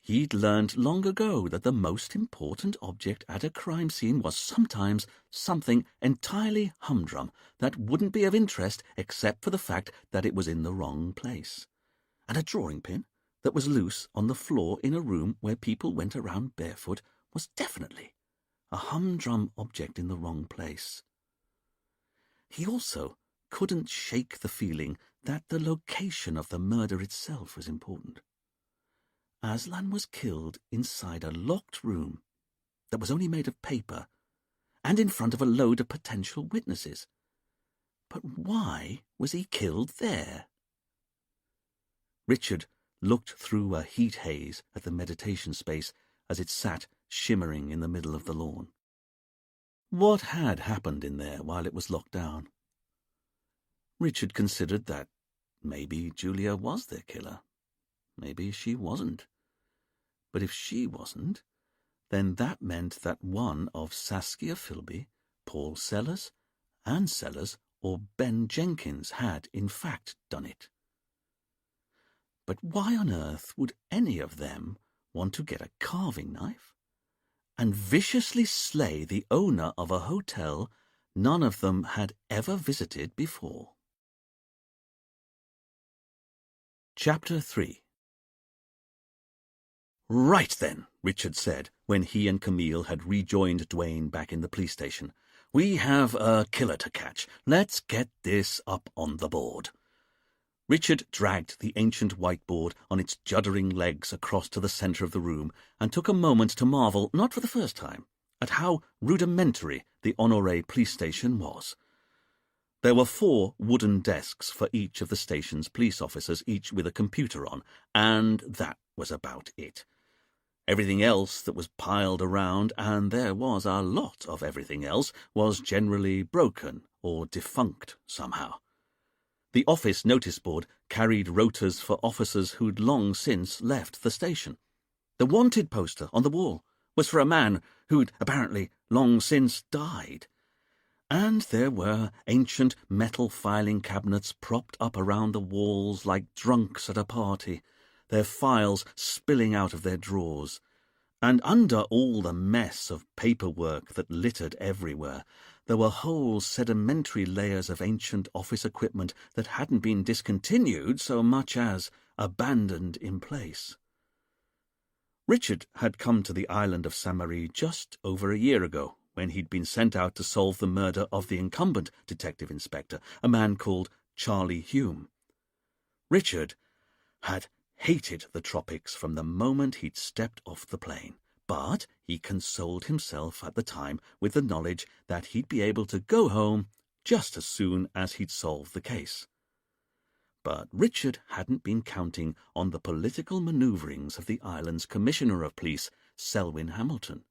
Speaker 1: He'd learned long ago that the most important object at a crime scene was sometimes something entirely humdrum that wouldn't be of interest except for the fact that it was in the wrong place. And a drawing pin that was loose on the floor in a room where people went around barefoot was definitely a humdrum object in the wrong place. He also couldn't shake the feeling that the location of the murder itself was important. Aslan was killed inside a locked room that was only made of paper and in front of a load of potential witnesses. But why was he killed there? Richard looked through a heat haze at the meditation space as it sat shimmering in the middle of the lawn. What had happened in there while it was locked down? Richard considered that maybe Julia was their killer. Maybe she wasn't. But if she wasn't, then that meant that one of Saskia Philby, Paul Sellers, Anne Sellers, or Ben Jenkins had, in fact, done it. But why on earth would any of them want to get a carving knife and viciously slay the owner of a hotel none of them had ever visited before? Chapter 3. "Right then," Richard said, when he and Camille had rejoined Duane back in the police station. "We have a killer to catch. Let's get this up on the board." Richard dragged the ancient whiteboard on its juddering legs across to the centre of the room and took a moment to marvel, not for the first time, at how rudimentary the Honoré police station was. There were 4 wooden desks for each of the station's police officers, each with a computer on, and that was about it. Everything else that was piled around, and there was a lot of everything else, was generally broken or defunct somehow. The office notice board carried rotors for officers who'd long since left the station. The wanted poster on the wall was for a man who'd apparently long since died. And there were ancient metal filing cabinets propped up around the walls like drunks at a party, their files spilling out of their drawers. And under all the mess of paperwork that littered everywhere, there were whole sedimentary layers of ancient office equipment that hadn't been discontinued so much as abandoned in place. Richard had come to the island of Saint-Marie just over a year ago, when he'd been sent out to solve the murder of the incumbent detective inspector, a man called Charlie Hume. Richard had hated the tropics from the moment he'd stepped off the plane, but he consoled himself at the time with the knowledge that he'd be able to go home just as soon as he'd solved the case. But Richard hadn't been counting on the political manoeuvrings of the island's Commissioner of Police, Selwyn Hamilton.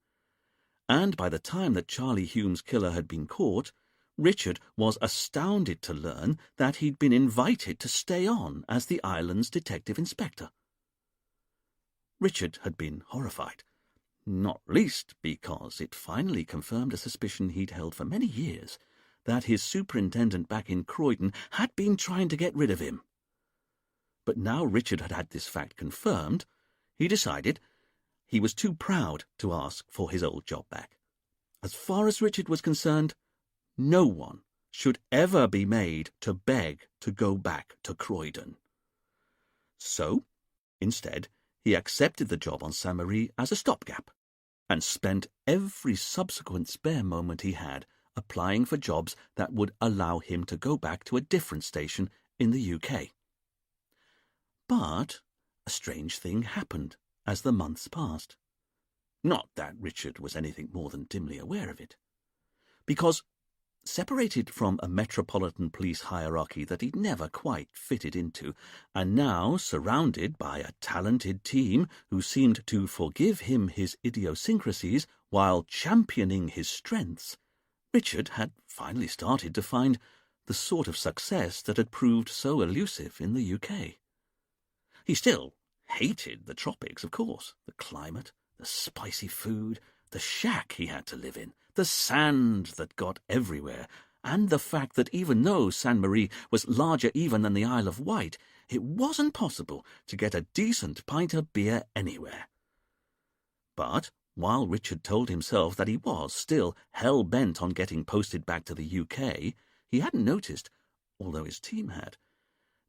Speaker 1: And by the time that Charlie Hume's killer had been caught, Richard was astounded to learn that he'd been invited to stay on as the island's detective inspector. Richard had been horrified, not least because it finally confirmed a suspicion he'd held for many years, that his superintendent back in Croydon had been trying to get rid of him. But now Richard had had this fact confirmed, he decided he was too proud to ask for his old job back. As far as Richard was concerned, no one should ever be made to beg to go back to Croydon. So, instead, he accepted the job on Saint-Marie as a stopgap, and spent every subsequent spare moment he had applying for jobs that would allow him to go back to a different station in the UK. But a strange thing happened as the months passed. Not that Richard was anything more than dimly aware of it. Because, separated from a metropolitan police hierarchy that he'd never quite fitted into, and now surrounded by a talented team who seemed to forgive him his idiosyncrasies while championing his strengths, Richard had finally started to find the sort of success that had proved so elusive in the UK. He still hated the tropics, of course, the climate, the spicy food, the shack he had to live in, the sand that got everywhere, and the fact that even though Sainte Marie was larger even than the Isle of Wight, it wasn't possible to get a decent pint of beer anywhere. But while Richard told himself that he was still hell-bent on getting posted back to the UK, he hadn't noticed, although his team had,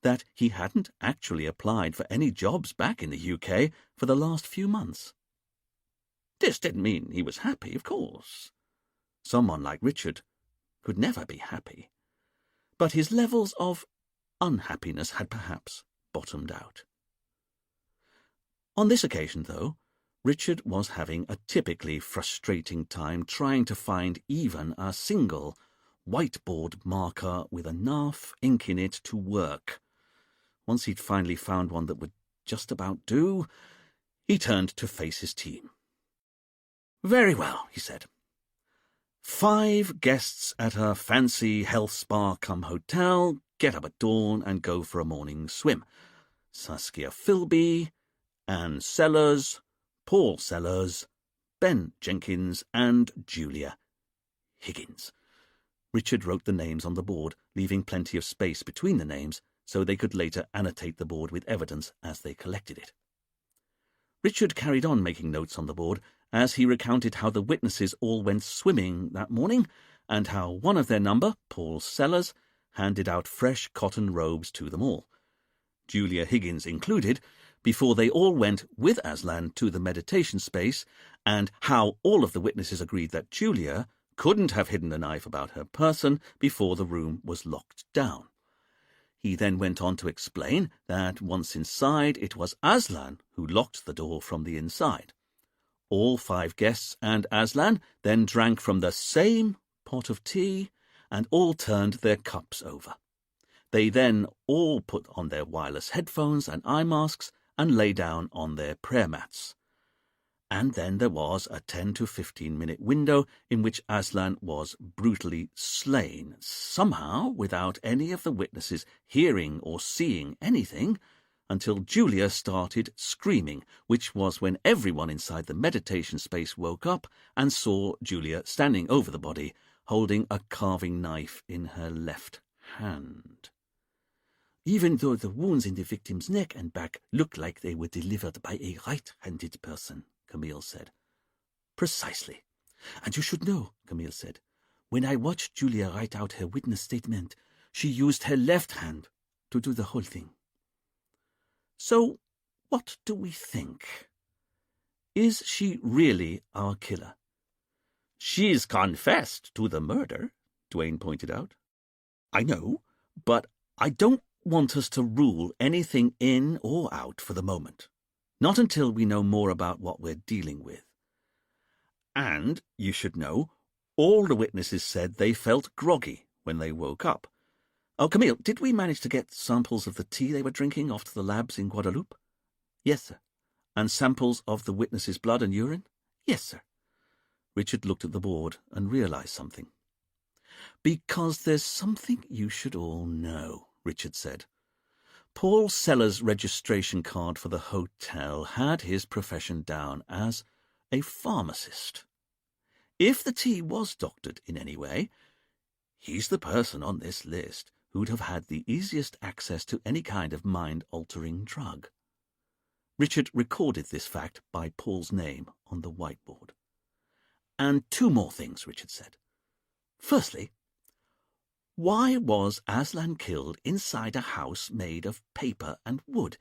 Speaker 1: that he hadn't actually applied for any jobs back in the UK for the last few months. This didn't mean he was happy, of course. Someone like Richard could never be happy. But his levels of unhappiness had perhaps bottomed out. On this occasion, though, Richard was having a typically frustrating time trying to find even a single whiteboard marker with enough ink in it to work. Once he'd finally found one that would just about do, he turned to face his team. "Very well," he said. 5 guests at a fancy health spa-cum-hotel get up at dawn and go for a morning swim. Saskia Philby, Anne Sellers, Paul Sellers, Ben Jenkins, and Julia Higgins. Richard wrote the names on the board, leaving plenty of space between the names so they could later annotate the board with evidence as they collected it. Richard carried on making notes on the board as he recounted how the witnesses all went swimming that morning and how one of their number, Paul Sellers, handed out fresh cotton robes to them all, Julia Higgins included, before they all went with Aslan to the meditation space, and how all of the witnesses agreed that Julia couldn't have hidden the knife about her person before the room was locked down. He then went on to explain that once inside it was Aslan who locked the door from the inside. All 5 guests and Aslan then drank from the same pot of tea and all turned their cups over. They then all put on their wireless headphones and eye masks and lay down on their prayer mats. And then there was a 10 to 15-minute window in which Aslan was brutally slain, somehow without any of the witnesses hearing or seeing anything, until Julia started screaming, which was when everyone inside the meditation space woke up and saw Julia standing over the body, holding a carving knife in her left hand. "Even though the wounds in the victim's neck and back looked like they were delivered by a right-handed person," Camille said. "Precisely. And you should know," Camille said, "when I watched Julia write out her witness statement, she used her left hand to do the whole thing." "So, what do we think? Is she really our killer?" "She's confessed to the murder," Duane pointed out. "I know, but I don't want us to rule anything in or out for the moment. Not until we know more about what we're dealing with. And, you should know, all the witnesses said they felt groggy when they woke up. Oh, Camille, did we manage to get samples of the tea they were drinking off to the labs in Guadeloupe?" "Yes, sir." "And samples of the witnesses' blood and urine?" "Yes, sir." Richard looked at the board and realized something. "Because there's something you should all know," Richard said. Paul Sellers' registration card for the hotel had his profession down as a pharmacist. If the tea was doctored in any way, he's the person on this list who'd have had the easiest access to any kind of mind-altering drug. Richard recorded this fact by Paul's name on the whiteboard. "And 2 more things," Richard said. "Firstly, why was Aslan killed inside a house made of paper and wood?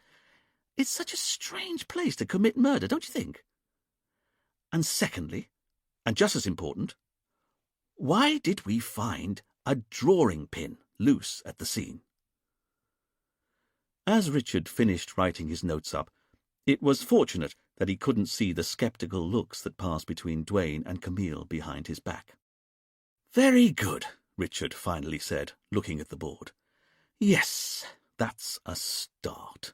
Speaker 1: It's such a strange place to commit murder, don't you think? And secondly, and just as important, why did we find a drawing pin loose at the scene? As Richard finished writing his notes up, it was fortunate that he couldn't see the sceptical looks that passed between Duane and Camille behind his back. "Very good," Richard finally said, looking at the board. "Yes, that's a start.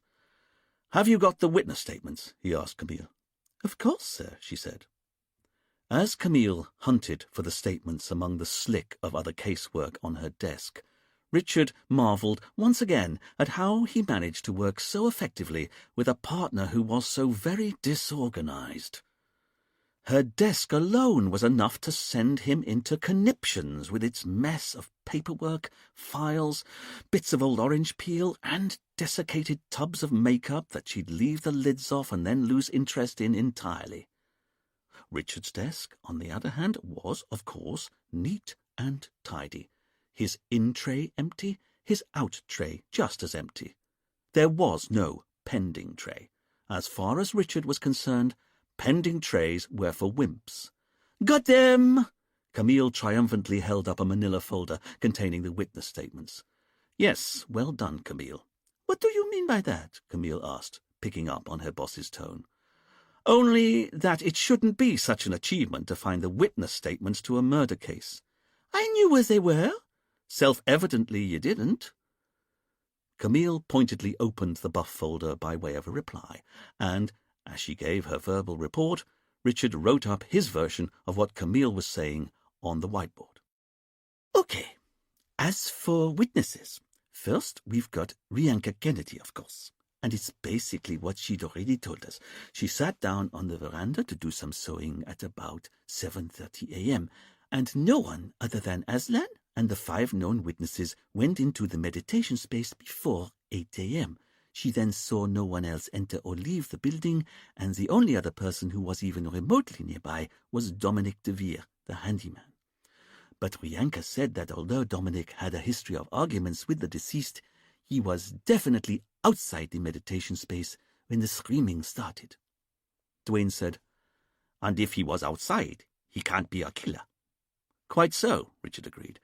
Speaker 1: Have you got the witness statements?" he asked Camille. "Of course, sir," she said. As Camille hunted for the statements among the slick of other casework on her desk, Richard marvelled once again at how he managed to work so effectively with a partner who was so very disorganized. Her desk alone was enough to send him into conniptions with its mess of paperwork, files, bits of old orange peel, and desiccated tubs of makeup that she'd leave the lids off and then lose interest in entirely. Richard's desk, on the other hand, was, of course, neat and tidy. His in-tray empty, his out-tray just as empty. There was no pending tray. As far as Richard was concerned, pending trays were for wimps. "Got them!" Camille triumphantly held up a manila folder containing the witness statements. "Yes, well done, Camille." "What do you mean by that?" Camille asked, picking up on her boss's tone. "Only that it shouldn't be such an achievement to find the witness statements to a murder case." "I knew where they were." "Self-evidently you didn't." Camille pointedly opened the buff folder by way of a reply, and, as she gave her verbal report, Richard wrote up his version of what Camille was saying on the whiteboard. "Okay, as for witnesses, first we've got Rianka Kennedy, of course, and it's basically what she'd already told us. She sat down on the veranda to do some sewing at about 7:30 a.m., and no one other than Aslan and the 5 known witnesses went into the meditation space before 8 a.m. She then saw no one else enter or leave the building, and the only other person who was even remotely nearby was Dominic DeVere, the handyman. But Rianka said that although Dominic had a history of arguments with the deceased, he was definitely outside the meditation space when the screaming started. Duane said, "And if he was outside, he can't be a killer." "Quite so," Richard agreed.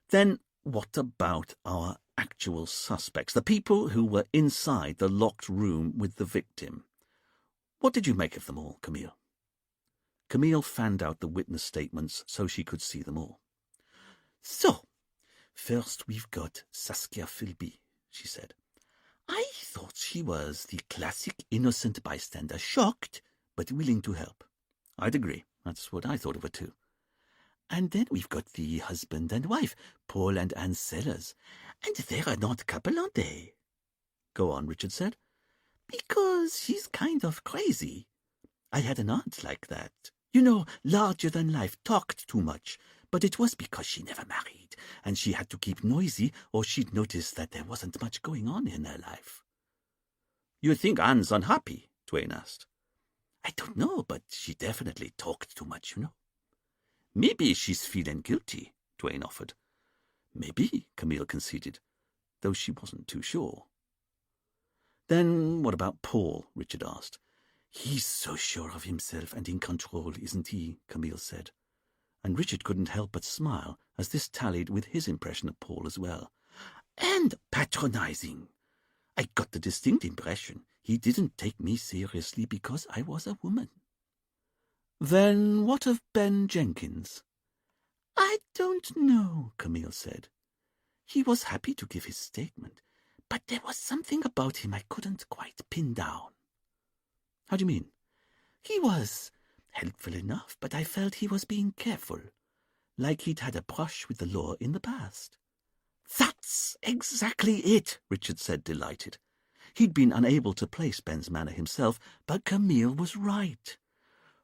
Speaker 1: "Then what about our actual suspects, the people who were inside the locked room with the victim? What did you make of them all, Camille?" Camille fanned out the witness statements so she could see them all. "So, first we've got Saskia Philby," she said. "I thought she was the classic innocent bystander, shocked, but willing to help." "I'd agree. That's what I thought of her too." "And then we've got the husband and wife, Paul and Anne Sellers, and they're an odd couple, aren't they?" "Go on," Richard said. "Because she's kind of crazy. I had an aunt like that. You know, larger than life, talked too much, but it was because she never married, and she had to keep noisy or she'd notice that there wasn't much going on in her life." "You think Anne's unhappy?" Duane asked. "I don't know, but she definitely talked too much, you know." "Maybe she's feeling guilty," Duane offered. "Maybe," Camille conceded, though she wasn't too sure. "Then what about Paul?" Richard asked. "He's so sure of himself and in control, isn't he?" Camille said. And Richard couldn't help but smile, as this tallied with his impression of Paul as well. "And patronizing. I got the distinct impression he didn't take me seriously because I was a woman." "Then what of Ben Jenkins?" "I don't know," Camille said. "He was happy to give his statement, but there was something about him I couldn't quite pin down." "How do you mean?" "He was helpful enough, but I felt he was being careful, like he'd had a brush with the law in the past." "That's exactly it," Richard said, delighted. He'd been unable to place Ben's manner himself, but Camille was right.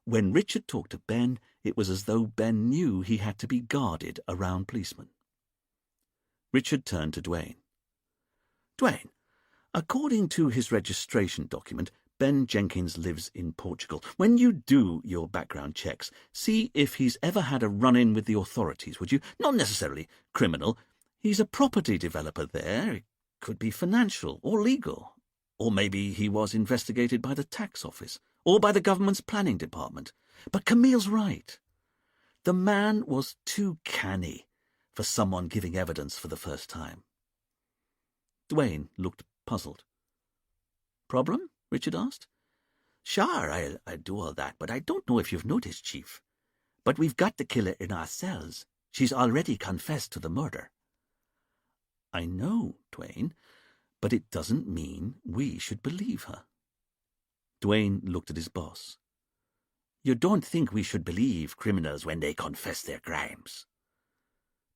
Speaker 1: When Richard talked to Ben, it was as though Ben knew he had to be guarded around policemen. Richard turned to Duane. "Duane, according to his registration document, Ben Jenkins lives in Portugal. When you do your background checks, see if he's ever had a run-in with the authorities, would you? Not necessarily criminal. He's a property developer there. It could be financial or legal. Or maybe he was investigated by the tax office or by the government's planning department.
Speaker 2: But Camille's right. The man was too canny for someone giving evidence for the first time. Duane looked puzzled. "Problem?" Richard asked. "Sure, I'll do all that, but I don't know if you've noticed, Chief. But we've got the killer in our cells. She's already confessed to the murder." "I know, Duane, but it doesn't mean we should believe her." Duane looked at his boss. "You don't think we should believe criminals when they confess their crimes?"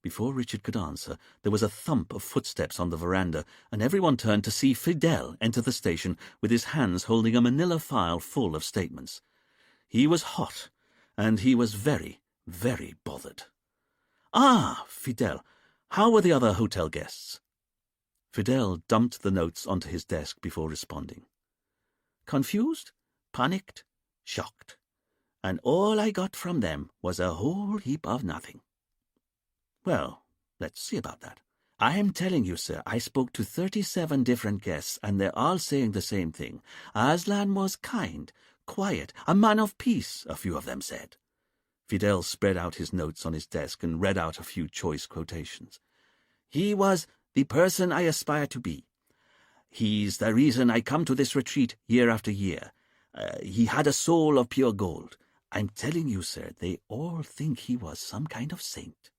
Speaker 2: Before Richard could answer, there was a thump of footsteps on the veranda, and everyone turned to see Fidel enter the station with his hands holding a manila file full of statements. He was hot, and he was very, very bothered. "Ah, Fidel, how were the other hotel guests?" Fidel dumped the notes onto his desk before responding. "Confused, panicked, shocked. And all I got from them was a whole heap of nothing." "Well, let's see about that. I am telling you, sir, I spoke to 37 different guests, and they're all saying the same thing. Aslan was kind, quiet, a man of peace, a few of them said." Fidel spread out his notes on his desk and read out a few choice quotations. "He was the person I aspire to be. He's the reason I come to this retreat year after year. He had a soul of pure gold. I'm telling you, sir, they all think he was some kind of saint."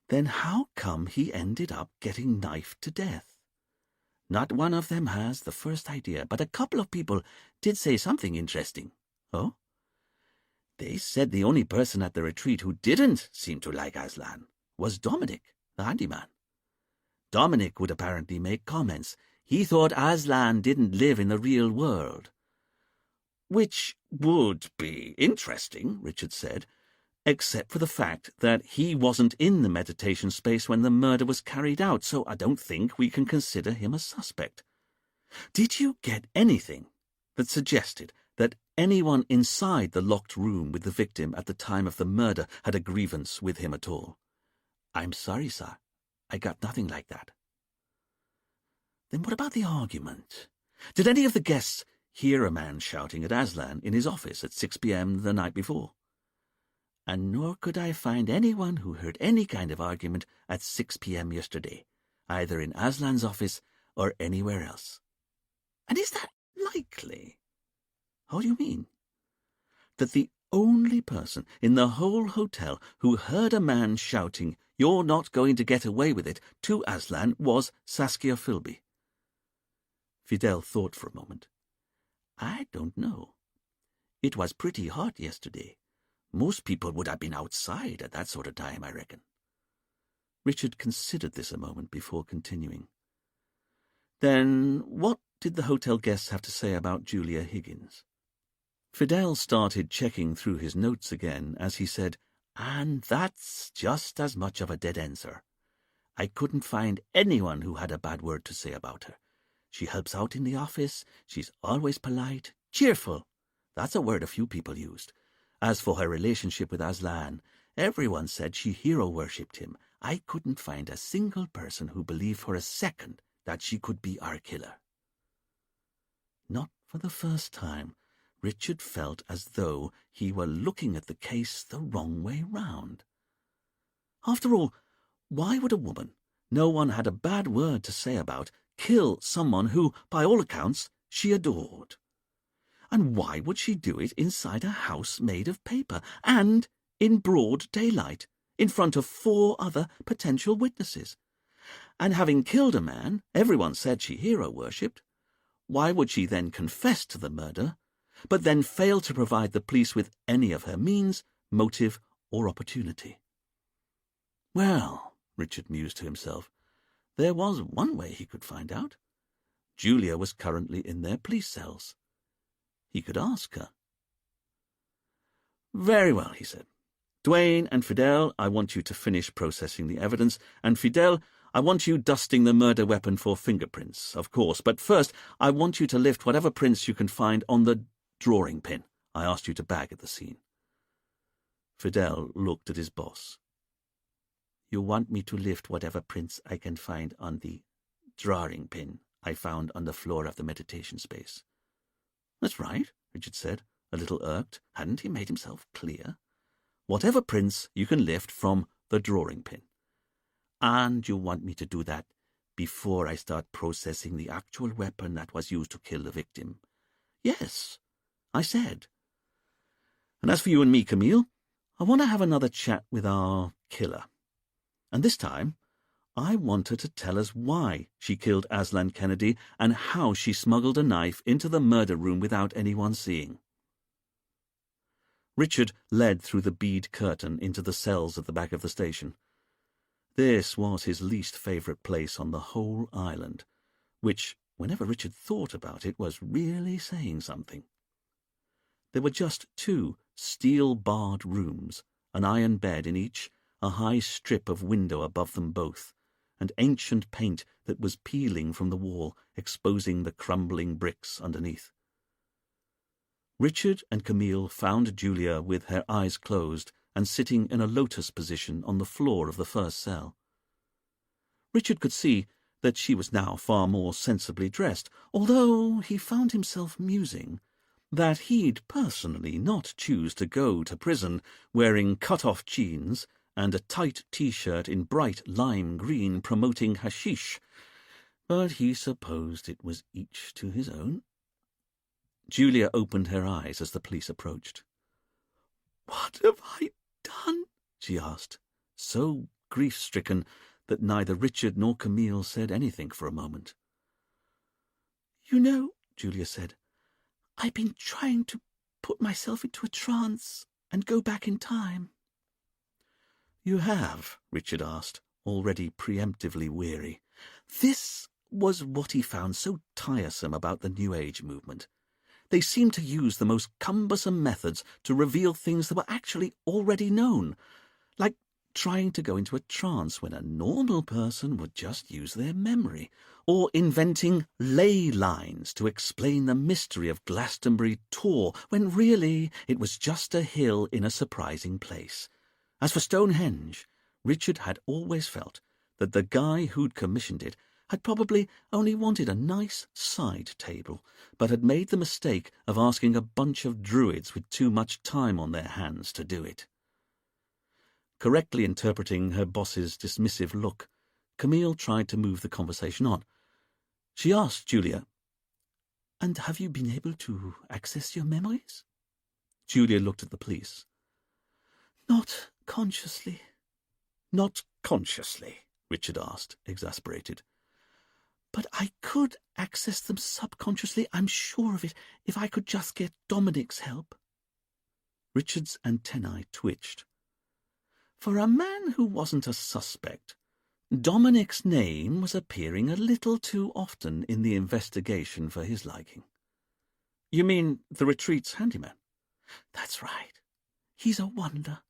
Speaker 2: "Then how come he ended up getting knifed to death?" "Not one of them has the first idea, but a couple of people did say something interesting." "Oh?" "They said the only person at the retreat who didn't seem to like Aslan was Dominic, the handyman. Dominic would apparently make comments. He thought Aslan didn't live in the real world." "Which would be interesting," Richard said, "except for the fact that he wasn't in the meditation space when the murder was carried out, so I don't think we can consider him a suspect. Did you get anything that suggested that anyone inside the locked room with the victim at the time of the murder had a grievance with him at all?" "I'm sorry, sir. I got nothing like that." "Then what about the argument? Did any of the guests hear a man shouting at Aslan in his office at 6 p.m. the night before?" "And nor could I find anyone who heard any kind of argument at 6 p.m. yesterday, either in Aslan's office or anywhere else." "And is that likely?" "How do you mean?" "That the only person in the whole hotel who heard a man shouting, 'You're not going to get away with it,' to Aslan was Saskia Philby." Fidel thought for a moment. "I don't know. It was pretty hot yesterday. Most people would have been outside at that sort of time, I reckon." Richard considered this a moment before continuing. "Then what did the hotel guests have to say about Julia Higgins?" Fidel started checking through his notes again as he said, "And that's just as much of a dead end, sir. I couldn't find anyone who had a bad word to say about her. She helps out in the office. She's always polite, cheerful. That's a word a few people used. As for her relationship with Aslan, everyone said she hero-worshipped him. I couldn't find a single person who believed for a second that she could be our killer." Not for the first time, Richard felt as though he were looking at the case the wrong way round. After all, why would a woman no one had a bad word to say about kill someone who, by all accounts, she adored? And why would she do it inside a house made of paper, and in broad daylight, in front of 4 other potential witnesses? And having killed a man everyone said she hero-worshipped, why would she then confess to the murder, but then fail to provide the police with any of her means, motive, or opportunity? Well, Richard mused to himself, there was one way he could find out. Julia was currently in their police cells. He could ask her. "Very well," he said. "Duane and Fidel, I want you to finish processing the evidence, and Fidel, I want you dusting the murder weapon for fingerprints, of course, but first I want you to lift whatever prints you can find on the drawing pin I asked you to bag at the scene." Fidel looked at his boss. "You want me to lift whatever prints I can find on the drawing pin I found on the floor of the meditation space?" "That's right," Richard said. a little irked. Hadn't he made himself clear? Whatever prints you can lift from the drawing pin. And you want me to do that before I start processing the actual weapon that was used to kill the victim? Yes, I said. And as for you and me, Camille, I want to have another chat with our killer. And this time, I want her to tell us why she killed Aslan Kennedy and how she smuggled a knife into the murder room without anyone seeing. Richard led through the bead curtain into the cells at the back of the station. This was his least favourite place on the whole island, which, whenever Richard thought about it, was really saying something. There were just 2 steel-barred rooms, an iron bed in each, a high strip of window above them both, and ancient paint that was peeling from the wall, exposing the crumbling bricks underneath. Richard and Camille found Julia with her eyes closed and sitting in a lotus position on the floor of the first cell. Richard could see that she was now far more sensibly dressed, although he found himself musing that he'd personally not choose to go to prison wearing cut-off jeans and a tight T-shirt in bright lime green promoting hashish, but he supposed it was each to his own. Julia opened her eyes as the police approached.
Speaker 3: "What have I done?"
Speaker 2: she asked, so grief-stricken that neither Richard nor Camille said anything for a moment.
Speaker 3: "You know," Julia said, "I've been trying to put myself into a trance and go back in time."
Speaker 2: "You have?" Richard asked, already preemptively weary. This was what he found so tiresome about the New Age movement. They seemed to use the most cumbersome methods to reveal things that were actually already known, like trying to go into a trance when a normal person would just use their memory, or inventing ley lines to explain the mystery of Glastonbury Tor, when really it was just a hill in a surprising place. As for Stonehenge, Richard had always felt that the guy who'd commissioned it had probably only wanted a nice side table, but had made the mistake of asking a bunch of druids with too much time on their hands to do it. Correctly interpreting her boss's dismissive look, Camille tried to move the conversation on. She asked Julia, "And have you been able to access your memories?" Julia looked at the police.
Speaker 3: "Not consciously."
Speaker 2: "Not consciously?" Richard asked, exasperated.
Speaker 3: "But I could access them subconsciously, I'm sure of it, if I could just get Dominic's help."
Speaker 2: Richard's antennae twitched. For a man who wasn't a suspect, Dominic's name was appearing a little too often in the investigation for his liking. "You mean the retreat's handyman?"
Speaker 3: "That's right. He's a wonder."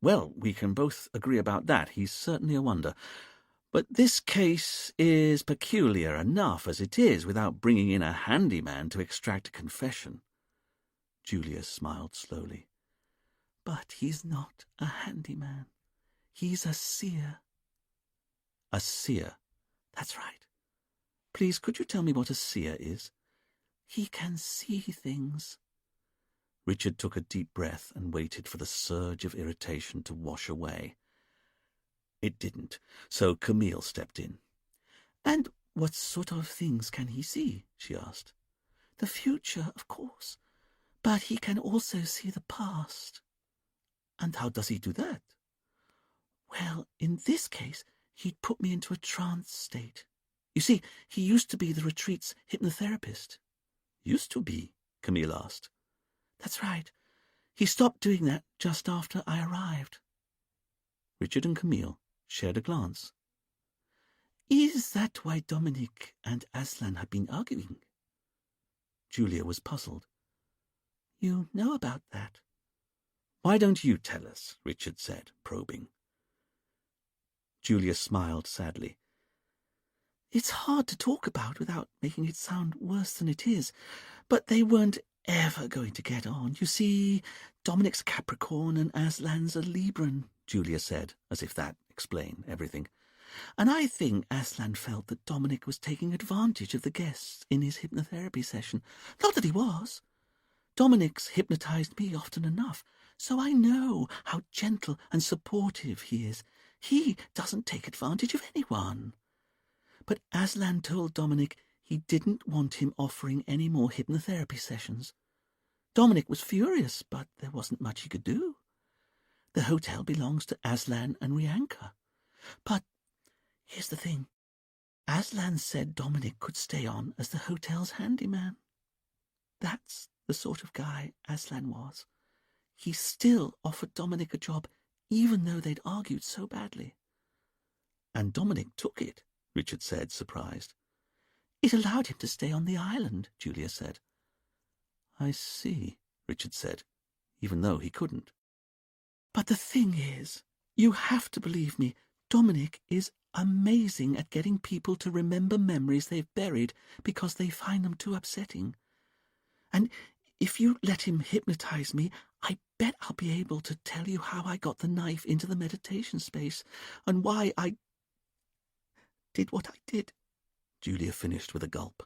Speaker 2: "Well, we can both agree about that. He's certainly a wonder. But this case is peculiar enough as it is without bringing in a handyman to extract a confession." Julia smiled slowly.
Speaker 3: "But he's not a handyman. He's a seer."
Speaker 2: "A seer?"
Speaker 3: "That's right."
Speaker 2: "Please, could you tell me what a seer is?"
Speaker 3: "He can see things."
Speaker 2: Richard took a deep breath and waited for the surge of irritation to wash away. It didn't, so Camille stepped in.
Speaker 3: "And what sort of things can he see?" she asked. "The future, of course, but he can also see the past."
Speaker 2: "And how does he do that?"
Speaker 3: "Well, in this case, he'd put me into a trance state. You see, he used to be the retreat's hypnotherapist."
Speaker 2: "Used to be?" Camille asked.
Speaker 3: "That's right. He stopped doing that just after I arrived."
Speaker 2: Richard and Camille shared a glance.
Speaker 3: "Is that why Dominic and Aslan have been arguing?"
Speaker 2: Julia was puzzled.
Speaker 3: "You know about that?"
Speaker 2: "Why don't you tell us?" Richard said, probing. Julia smiled sadly.
Speaker 3: "It's hard to talk about without making it sound worse than it is, but they weren't ever going to get on. You see, Dominic's Capricorn and Aslan's a Libran," Julia said, as if that explained everything. "And I think Aslan felt that Dominic was taking advantage of the guests in his hypnotherapy session. Not that he was. Dominic's hypnotized me often enough, so I know how gentle and supportive he is. He doesn't take advantage of anyone. But Aslan told Dominic he didn't want him offering any more hypnotherapy sessions. Dominic was furious, but there wasn't much he could do. The hotel belongs to Aslan and Rianka. But here's the thing. Aslan said Dominic could stay on as the hotel's handyman. That's the sort of guy Aslan was. He still offered Dominic a job, even though they'd argued so badly.
Speaker 2: And Dominic took it, Richard said, surprised.
Speaker 3: It allowed him to stay on the island,
Speaker 2: Julia said. I see, Richard said, even though he couldn't.
Speaker 3: But the thing is, you have to believe me, Dominic is amazing at getting people to remember memories they've buried because they find them too upsetting. And if you let him hypnotize me, I bet I'll be able to tell you how I got the knife into the meditation space and why I did what I did.
Speaker 2: Julia finished with a gulp.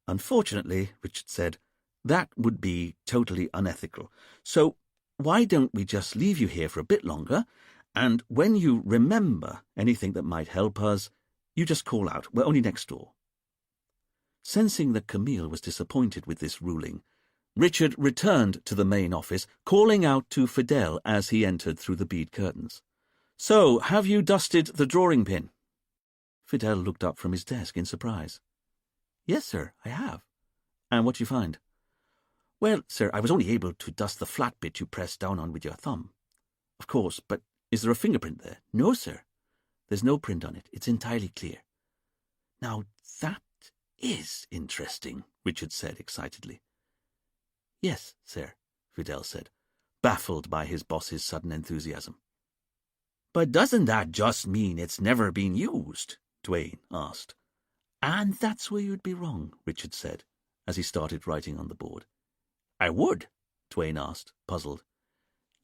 Speaker 2: Unfortunately, Richard said, that would be totally unethical. So why don't we just leave you here for a bit longer, and when you remember anything that might help us, you just call out. We're only next door. Sensing that Camille was disappointed with this ruling, Richard returned to the main office, calling out to Fidel as he entered through the bead curtains. So, have you dusted the drawing pin? Fidel looked up from his desk in surprise.
Speaker 3: Yes, sir, I have.
Speaker 2: And what'd you find?
Speaker 3: Well, sir, I was only able to dust the flat bit you pressed down on with your thumb.
Speaker 2: Of course, but is there a fingerprint there?
Speaker 3: No, sir.
Speaker 2: There's no print on it. It's entirely clear.
Speaker 3: Now, that
Speaker 2: is interesting, Richard said excitedly.
Speaker 3: Yes, sir,
Speaker 2: Fidel said, baffled by his boss's sudden enthusiasm.
Speaker 3: But doesn't that just mean it's never been used?
Speaker 2: Duane asked.
Speaker 3: And that's where you'd be wrong, Richard said,
Speaker 2: as he started writing on the board.
Speaker 3: I would?
Speaker 2: Duane asked, puzzled.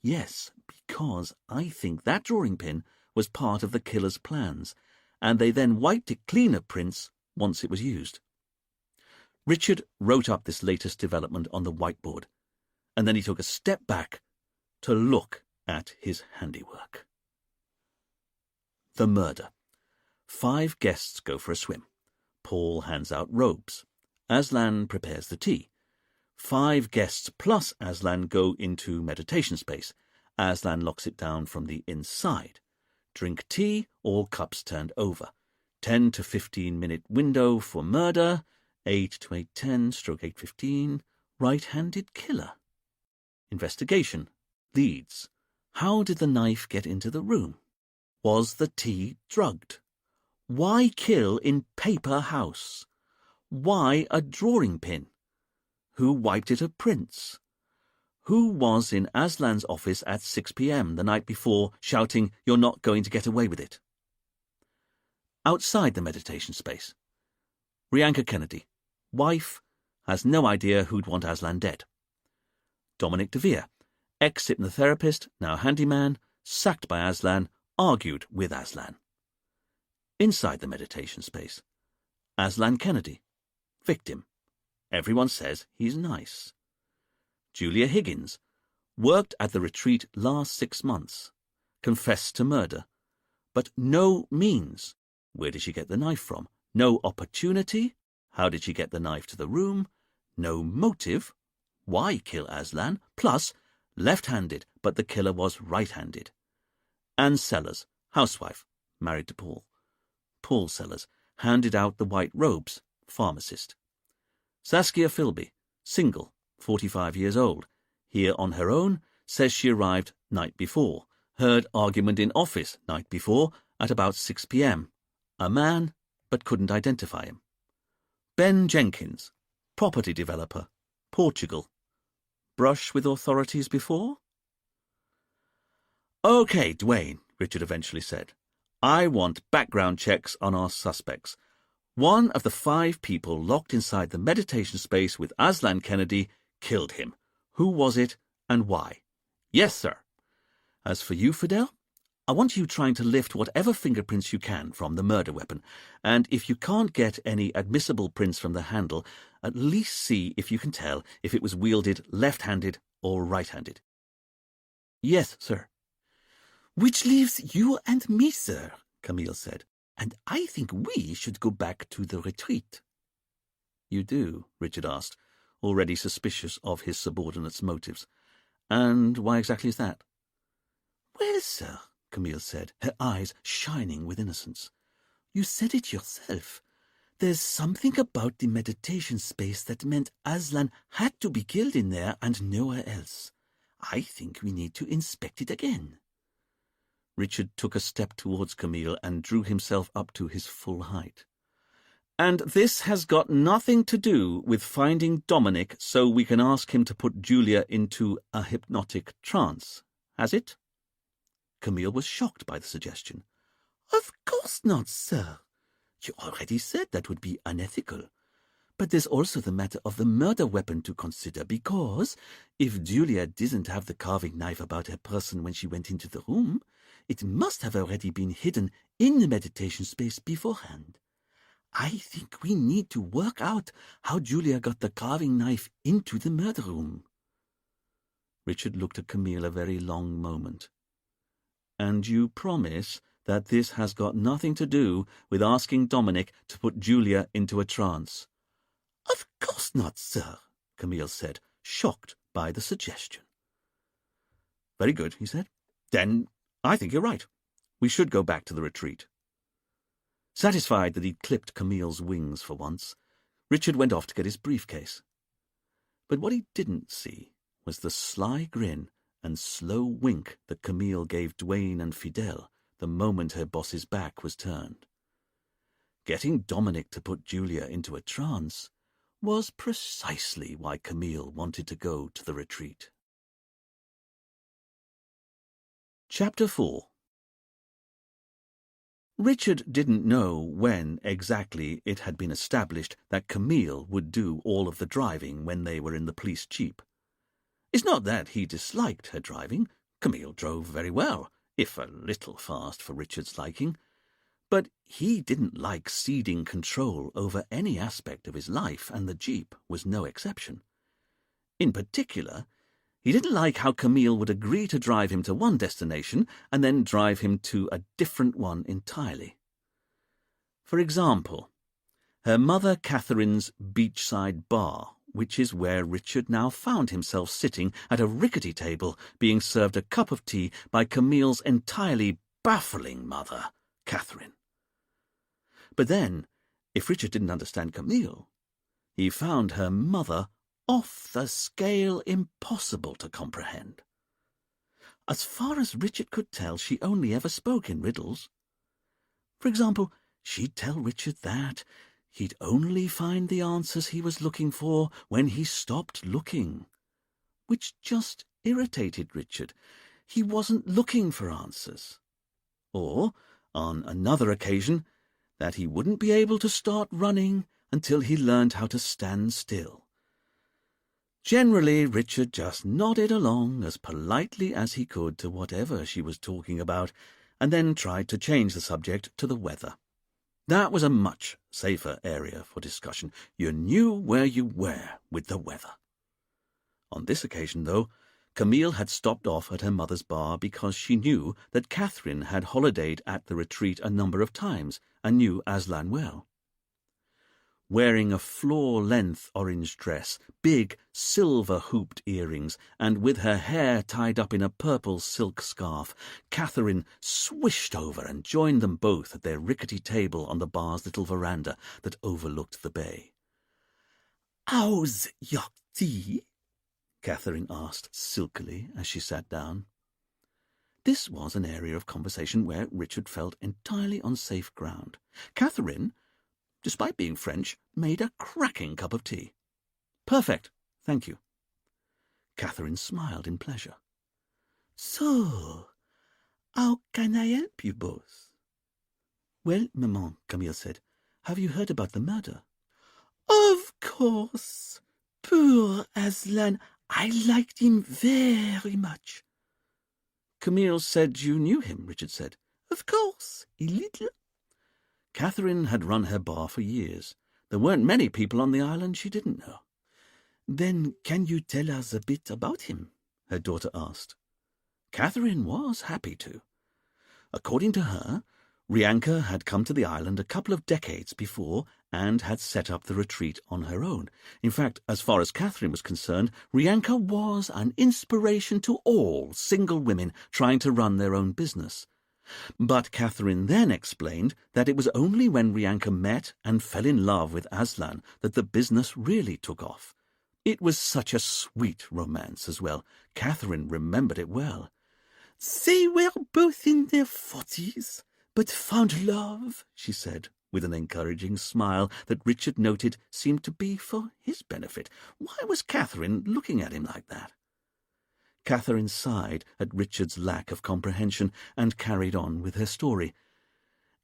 Speaker 3: Yes, because I think that drawing pin was part of the killer's plans, and they then wiped it clean of prints once it was used.
Speaker 2: Richard wrote up this latest development on the whiteboard, and then he took a step back to look at his handiwork. The murder. 5 guests go for a swim. Paul hands out robes. Aslan prepares the tea. 5 guests plus Aslan go into meditation space. Aslan locks it down from the inside. Drink tea, all cups turned over. 10 to 15 minute window for murder. 8 to 8:10, stroke 8:15. Right-handed killer. Investigation. Leads. How did the knife get into the room? Was the tea drugged? Why kill in paper house? Why a drawing pin? Who wiped it of prints? Who was in Aslan's office at 6 p.m. the night before, shouting, "You're not going to get away with it"? Outside the meditation space. Rianka Kennedy, wife, has no idea who'd want Aslan dead. Dominic DeVere, ex-hypnotherapist, now handyman, sacked by Aslan, argued with Aslan. Inside the meditation space. Aslan Kennedy, victim. Everyone says he's nice. Julia Higgins, worked at the retreat last 6 months, confessed to murder, but no means. Where did she get the knife from? No opportunity. How did she get the knife to the room? No motive. Why kill Aslan? Plus, left-handed, but the killer was right-handed. Anne Sellers, housewife, married to Paul. Paul Sellers, handed out the white robes, pharmacist. Saskia Philby, single, 45 years old, here on her own, says she arrived night before, heard argument in office night before at about 6 p.m. A man, but couldn't identify him. Ben Jenkins, property developer, Portugal. Brush with authorities before? "Okay, Duane," Richard eventually said. "I want background checks on our suspects. One of the 5 people locked inside the meditation space with Aslan Kennedy killed him. Who was it and why?" "Yes, sir." "As for you, Fidel,
Speaker 1: I want you trying to lift whatever fingerprints you can from the murder weapon, and if you can't get any admissible prints from the handle, at least see if you can tell if it was wielded left-handed or right-handed.
Speaker 3: Yes, sir. Which leaves you and me, sir, Camille said, and I think we should go back to the retreat.
Speaker 1: You do? Richard asked, already suspicious of his subordinate's motives. And why exactly is that?
Speaker 3: Well, sir, Camille said, her eyes shining with innocence. You said it yourself. There's something about the meditation space that meant Aslan had to be killed in there and nowhere else. I think we need to inspect it again.
Speaker 1: Richard took a step towards Camille and drew himself up to his full height. And this has got nothing to do with finding Dominic so we can ask him to put Julia into a hypnotic trance, has it?
Speaker 3: Camille was shocked by the suggestion. Of course not, sir. You already said that would be unethical. But there's also the matter of the murder weapon to consider, because if Julia didn't have the carving knife about her person when she went into the room, it must have already been hidden in the meditation space beforehand. I think we need to work out how Julia got the carving knife into the murder room.
Speaker 1: Richard looked at Camille a very long moment. And you promise that this has got nothing to do with asking Dominic to put Julia into a trance?
Speaker 3: Of course not, sir, Camille said, shocked by the suggestion.
Speaker 1: Very good, he said. Then I think you're right. We should go back to the retreat. Satisfied that he'd clipped Camille's wings for once, Richard went off to get his briefcase. But what he didn't see was the sly grin and slow wink that Camille gave Duane and Fidel the moment her boss's back was turned. Getting Dominic to put Julia into a trance was precisely why Camille wanted to go to the retreat. Chapter 4. Richard didn't know when exactly it had been established that Camille would do all of the driving when they were in the police jeep. It's not that he disliked her driving. Camille drove very well, if a little fast for Richard's liking. But he didn't like ceding control over any aspect of his life, and the jeep was no exception. In particular, he didn't like how Camille would agree to drive him to one destination and then drive him to a different one entirely. For example, her mother Catherine's beachside bar, which is where Richard now found himself sitting at a rickety table being served a cup of tea by Camille's entirely baffling mother, Catherine. But then, if Richard didn't understand Camille, he found her mother off the scale impossible to comprehend. As far as Richard could tell, she only ever spoke in riddles. For example, she'd tell Richard that he'd only find the answers he was looking for when he stopped looking, which just irritated Richard. He wasn't looking for answers. Or, on another occasion, that he wouldn't be able to start running until he learned how to stand still. Generally, Richard just nodded along as politely as he could to whatever she was talking about, and then tried to change the subject to the weather. That was a much safer area for discussion. You knew where you were with the weather. On this occasion, though, Camille had stopped off at her mother's bar because she knew that Catherine had holidayed at the retreat a number of times and knew Aslan well. Wearing a floor-length orange dress, big silver-hooped earrings, and with her hair tied up in a purple silk scarf, Catherine swished over and joined them both at their rickety table on the bar's little veranda that overlooked the bay.
Speaker 3: "How's your tea?"
Speaker 1: Catherine asked silkily as she sat down. This was an area of conversation where Richard felt entirely on safe ground. Catherine, despite being French, made a cracking cup of tea. Perfect, thank you. Catherine smiled in pleasure.
Speaker 3: "So, how can I help you both?"
Speaker 1: "Well, Maman," Camille said, "have you heard about the murder?"
Speaker 3: "Of course. Poor Aslan. I liked him very much."
Speaker 2: Camille said you knew him, Richard said.
Speaker 3: Of course, a little.
Speaker 2: Catherine had run her bar for years. There weren't many people on the island she didn't know.
Speaker 3: Then can you tell us a bit about him?
Speaker 2: Her daughter asked. Catherine was happy to. According to her, Rianka had come to the island a couple of decades before and had set up the retreat on her own. In fact, as far as Catherine was concerned, Rianka was an inspiration to all single women trying to run their own business. But Catherine then explained that it was only when Rianka met and fell in love with Aslan that the business really took off. It was such a sweet romance as well. Catherine remembered it well.
Speaker 3: They were both in their 40s, but found love, she said, with an encouraging smile that Richard noted seemed to be for his benefit.
Speaker 2: Why was Catherine looking at him like that? Catherine sighed at Richard's lack of comprehension and carried on with her story.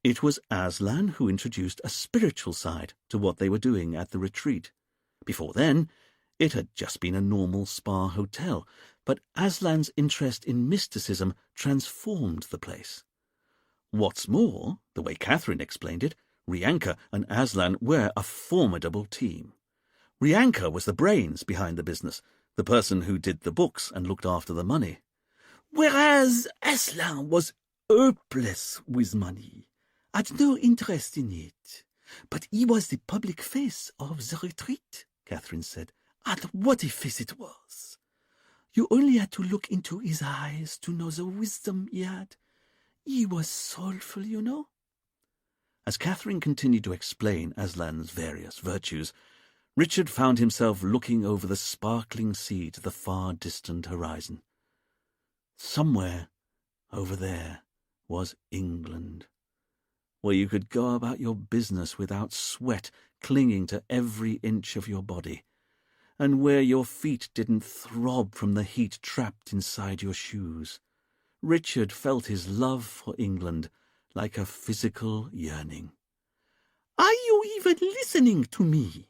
Speaker 2: It was Aslan who introduced a spiritual side to what they were doing at the retreat. Before then, it had just been a normal spa hotel, but Aslan's interest in mysticism transformed the place. What's more, the way Catherine explained it, Rianka and Aslan were a formidable team. Rianka was the brains behind the business, the person who did the books and looked after the money.
Speaker 3: Whereas Aslan was hopeless with money, had no interest in it. But he was the public face of the retreat, Catherine said. And what a face it was! You only had to look into his eyes to know the wisdom he had. He was soulful, you know.
Speaker 2: As Catherine continued to explain Aslan's various virtues, Richard found himself looking over the sparkling sea to the far distant horizon. Somewhere over there was England, where you could go about your business without sweat clinging to every inch of your body, and where your feet didn't throb from the heat trapped inside your shoes. Richard felt his love for England like a physical yearning.
Speaker 3: Are you even listening to me?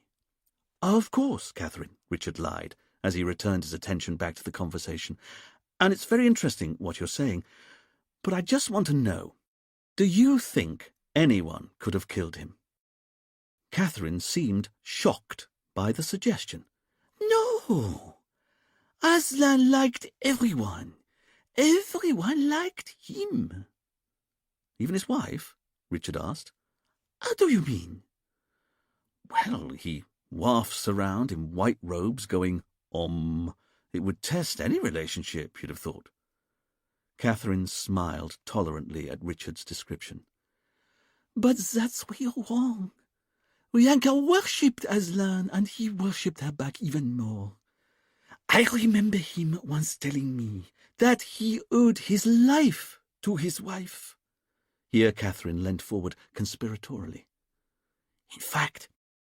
Speaker 2: Of course, Catherine, Richard lied, as he returned his attention back to the conversation. And it's very interesting what you're saying, but I just want to know, do you think anyone could have killed him? Catherine seemed shocked by the suggestion.
Speaker 3: No. Aslan liked everyone. Everyone liked him.
Speaker 2: Even his wife? Richard asked.
Speaker 3: How do you mean?
Speaker 2: Well, he wafts around in white robes going, It would test any relationship, you'd have thought. Catherine smiled tolerantly at Richard's description.
Speaker 3: But that's where you're wrong. Rianka worshipped Aslan, and he worshipped her back even more. I remember him once telling me that he owed his life to his wife.
Speaker 2: Here Catherine leant forward conspiratorially.
Speaker 3: In fact,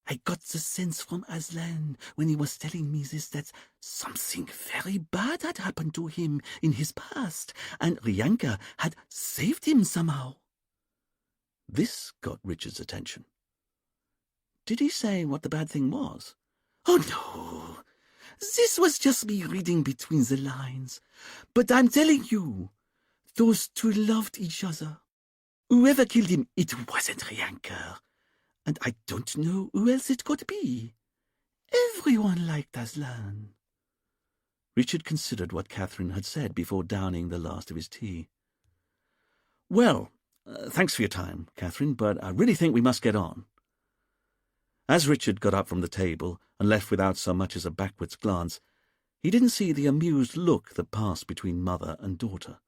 Speaker 3: I got the sense from Aslan when he was telling me this that something very bad had happened to him in his past, and Rianka had saved him somehow.
Speaker 2: This got Richard's attention. Did he say what the bad thing was?
Speaker 3: Oh, no. This was just me reading between the lines. But I'm telling you, those two loved each other. Whoever killed him, it wasn't Rianka. And I don't know who else it could be. Everyone liked Aslan.
Speaker 2: Richard considered what Catherine had said before downing the last of his tea. Well, thanks for your time, Catherine, but I really think we must get on. As Richard got up from the table and left without so much as a backwards glance, he didn't see the amused look that passed between mother and daughter.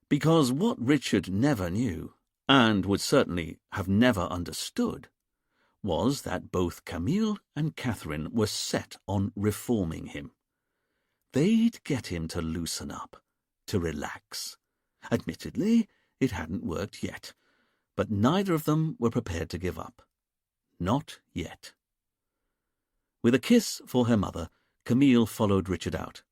Speaker 2: Because what Richard never knew, and would certainly have never understood, was that both Camille and Catherine were set on reforming him. They'd get him to loosen up, to relax. Admittedly, it hadn't worked yet, but neither of them were prepared to give up. Not yet. With a kiss for her mother, Camille followed Richard out.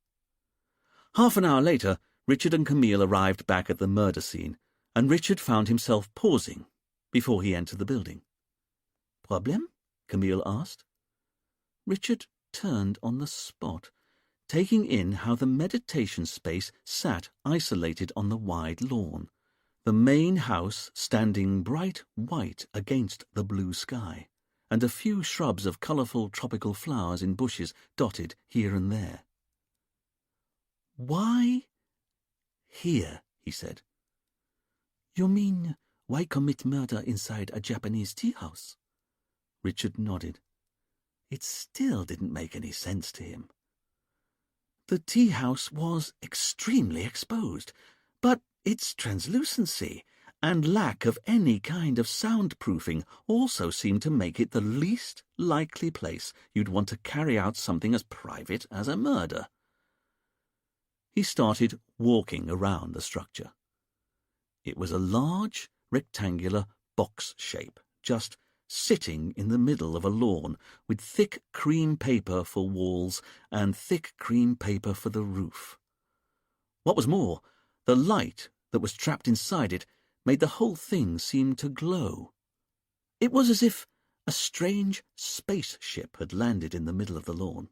Speaker 2: Half an hour later, Richard and Camille arrived back at the murder scene, and Richard found himself pausing before he entered the building.
Speaker 3: Problem?
Speaker 2: Camille asked. Richard turned on the spot.
Speaker 1: taking in how the meditation space sat isolated on the wide lawn, the main house standing bright white against the blue sky, and a few shrubs of colourful tropical flowers in bushes dotted here and there. "Why here?" he said. "You mean, why commit murder inside a Japanese tea house?" Richard nodded. It still didn't make any sense to him. The tea house was extremely exposed, but its translucency and lack of any kind of soundproofing also seemed to make it the least likely place you'd want to carry out something as private as a murder. He started walking around the structure. It was a large, rectangular box shape, just sitting in the middle of a lawn, with thick cream paper for walls and thick cream paper for the roof. What was more, the light that was trapped inside it made the whole thing seem to glow. It was as if a strange spaceship had landed in the middle of the lawn.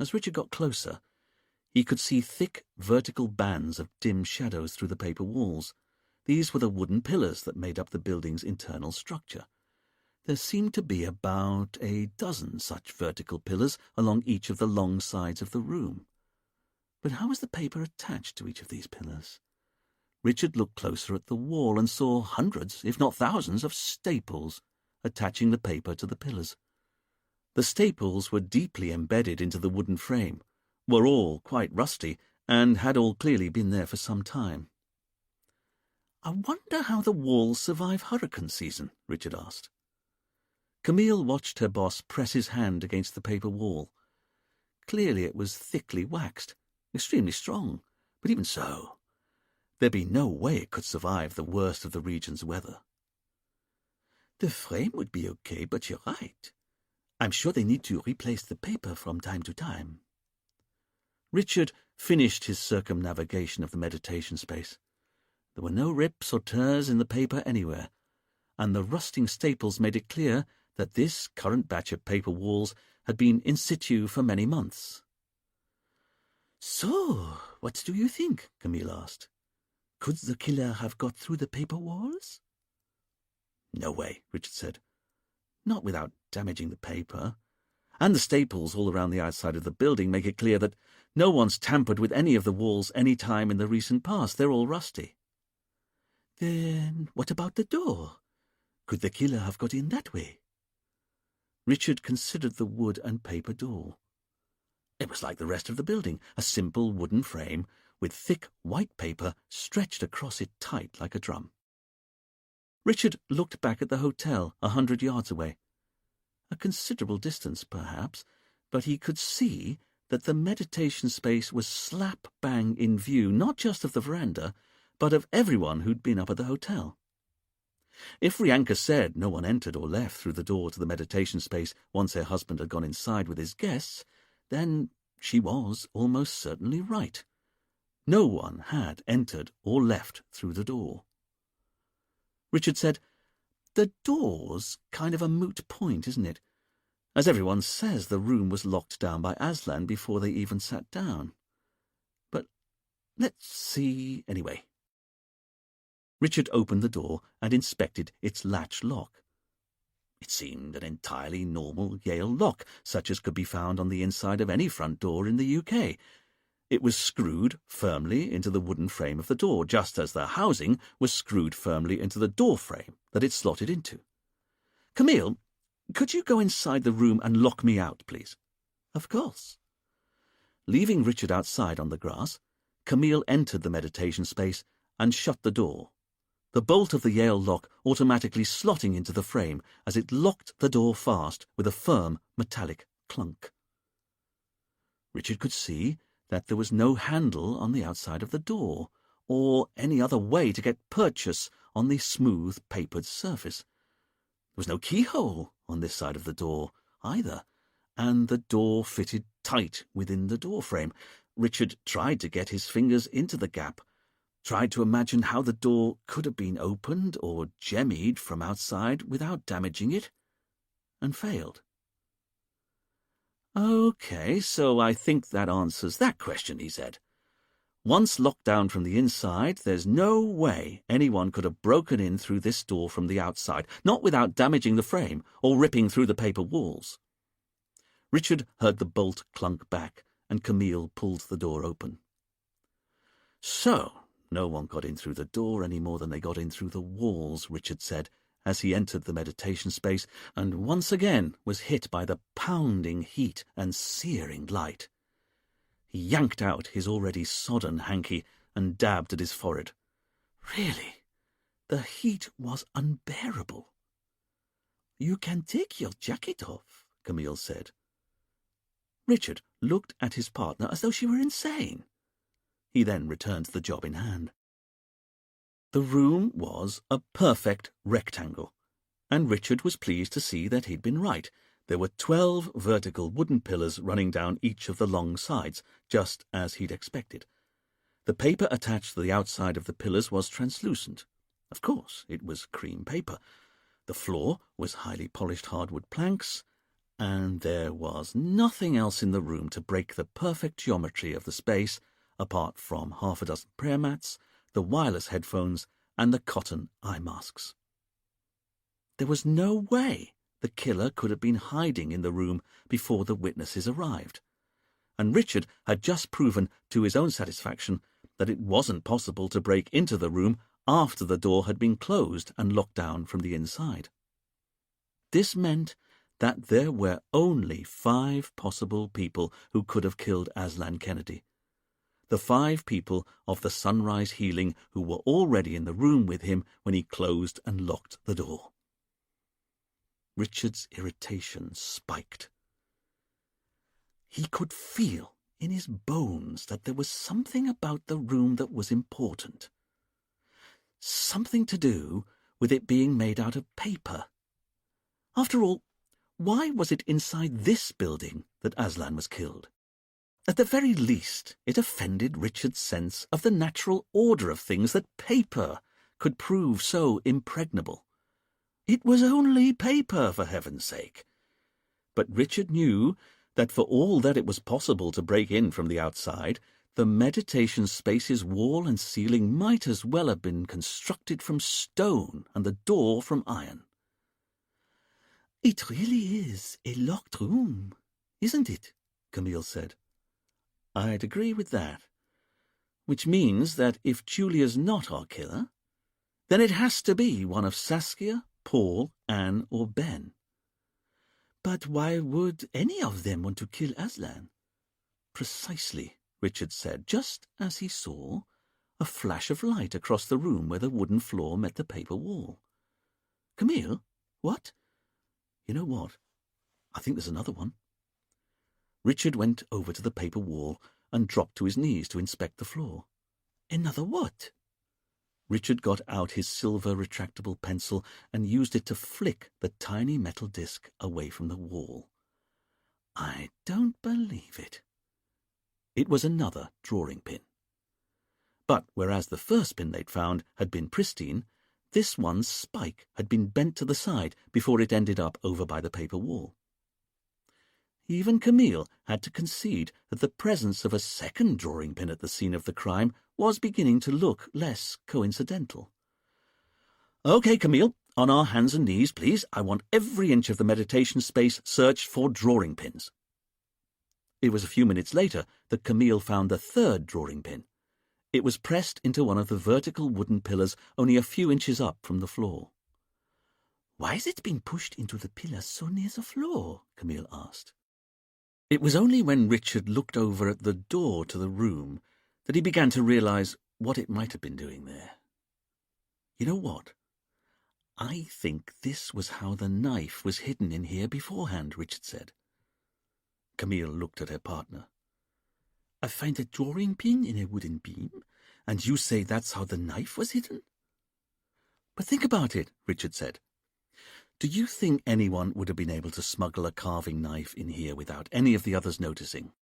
Speaker 1: As Richard got closer, he could see thick vertical bands of dim shadows through the paper walls. These were the wooden pillars that made up the building's internal structure. There seemed to be about a dozen such vertical pillars along each of the long sides of the room. But how was the paper attached to each of these pillars? Richard looked closer at the wall and saw hundreds, if not thousands, of staples attaching the paper to the pillars. The staples were deeply embedded into the wooden frame, were all quite rusty, and had all clearly been there for some time. "I wonder how the walls survive hurricane season," Richard asked. Camille watched her boss press his hand against the paper wall. Clearly it was thickly waxed, extremely strong, but even so, there'd be no way it could survive the worst of the region's weather. "The frame would be okay, but you're right. I'm sure they need to replace the paper from time to time." Richard finished his circumnavigation of the meditation space. There were no rips or tears in the paper anywhere, and the rusting staples made it clear that this current batch of paper walls had been in situ for many months. "So, what do you think?" Camille asked. "Could the killer have got through the paper walls?" "No way," Richard said. "Not without damaging the paper. And the staples all around the outside of the building make it clear that no one's tampered with any of the walls any time in the recent past. They're all rusty." "Then what about the door? Could the killer have got in that way?" Richard considered the wood and paper door. It was like the rest of the building, a simple wooden frame with thick white paper stretched across it tight like a drum. Richard looked back at the hotel 100 yards away. A considerable distance, perhaps, but he could see that the meditation space was slap bang in view, not just of the veranda, but of everyone who'd been up at the hotel. If Rianka said no one entered or left through the door to the meditation space once her husband had gone inside with his guests, then she was almost certainly right. No one had entered or left through the door. Richard said, "The door's kind of a moot point, isn't it? As everyone says, the room was locked down by Aslan before they even sat down. But let's see anyway." Richard opened the door and inspected its latch lock. It seemed an entirely normal Yale lock, such as could be found on the inside of any front door in the UK. It was screwed firmly into the wooden frame of the door, just as the housing was screwed firmly into the door frame that it slotted into. "Camille, could you go inside the room and lock me out, please?" "Of course." Leaving Richard outside on the grass, Camille entered the meditation space and shut the door, the bolt of the Yale lock automatically slotting into the frame as it locked the door fast with a firm metallic clunk. Richard could see that there was no handle on the outside of the door, or any other way to get purchase on the smooth papered surface. There was no keyhole on this side of the door either, and the door fitted tight within the door frame. Richard tried to get his fingers into the gap, tried to imagine how the door could have been opened or jemmied from outside without damaging it, and failed. "OK, so I think that answers that question," he said. "Once locked down from the inside, there's no way anyone could have broken in through this door from the outside, not without damaging the frame or ripping through the paper walls." Richard heard the bolt clunk back, and Camille pulled the door open. "So, no one got in through the door any more than they got in through the walls," Richard said, as he entered the meditation space and once again was hit by the pounding heat and searing light. He yanked out his already sodden hanky and dabbed at his forehead. Really, the heat was unbearable. "You can take your jacket off," Camille said. Richard looked at his partner as though she were insane. He then returned to the job in hand. The room was a perfect rectangle, and Richard was pleased to see that he'd been right. There were 12 vertical wooden pillars running down each of the long sides, just as he'd expected. The paper attached to the outside of the pillars was translucent. Of course, it was cream paper. The floor was highly polished hardwood planks, and there was nothing else in the room to break the perfect geometry of the space, apart from half a dozen prayer mats, the wireless headphones, and the cotton eye masks. There was no way the killer could have been hiding in the room before the witnesses arrived, and Richard had just proven to his own satisfaction that it wasn't possible to break into the room after the door had been closed and locked down from the inside. This meant that there were only 5 possible people who could have killed Aslan Kennedy. The 5 people of the Sunrise Healing who were already in the room with him when he closed and locked the door. Richard's irritation spiked. He could feel in his bones that there was something about the room that was important. Something to do with it being made out of paper. After all, why was it inside this building that Aslan was killed? At the very least, it offended Richard's sense of the natural order of things that paper could prove so impregnable. It was only paper, for heaven's sake. But Richard knew that for all that it was possible to break in from the outside, the meditation space's wall and ceiling might as well have been constructed from stone and the door from iron. "It really is a locked room, isn't it?" Camille said. "I'd agree with that. Which means that if Julia's not our killer, then it has to be one of Saskia, Paul, Anne, or Ben." "But why would any of them want to kill Aslan?" "Precisely," Richard said, just as he saw a flash of light across the room where the wooden floor met the paper wall. "Camille, what?" "You know what? I think there's another one." Richard went over to the paper wall and dropped to his knees to inspect the floor. "Another what?" Richard got out his silver retractable pencil and used it to flick the tiny metal disc away from the wall. "I don't believe it." It was another drawing pin. But whereas the first pin they'd found had been pristine, this one's spike had been bent to the side before it ended up over by the paper wall. Even Camille had to concede that the presence of a second drawing pin at the scene of the crime was beginning to look less coincidental. "OK, Camille, on our hands and knees, please. I want every inch of the meditation space searched for drawing pins." It was a few minutes later that Camille found the third drawing pin. It was pressed into one of the vertical wooden pillars only a few inches up from the floor. "Why has it been pushed into the pillar so near the floor?" Camille asked. It was only when Richard looked over at the door to the room that he began to realize what it might have been doing there. "You know what? I think this was how the knife was hidden in here beforehand," Richard said. Camille looked at her partner. "I find a drawing pin in a wooden beam, and you say that's how the knife was hidden?" "But think about it," Richard said. "Do you think anyone would have been able to smuggle a carving knife in here without any of the others noticing?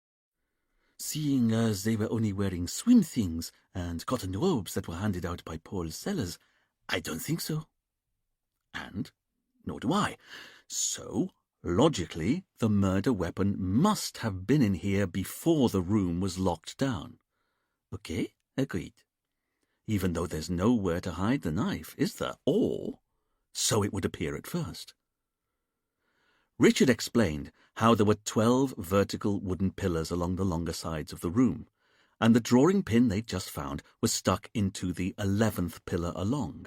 Speaker 1: Seeing as they were only wearing swim things and cotton robes that were handed out by Paul's sellers, I don't think so." "And nor do I. So Logically, the murder weapon must have been in here before the room was locked down.
Speaker 2: Okay, agreed.
Speaker 1: Even though there's nowhere to hide the knife, is there? Or so it would appear at first. Richard explained how there were 12 vertical wooden pillars along the longer sides of the room, and the drawing pin they'd just found was stuck into the 11th pillar along,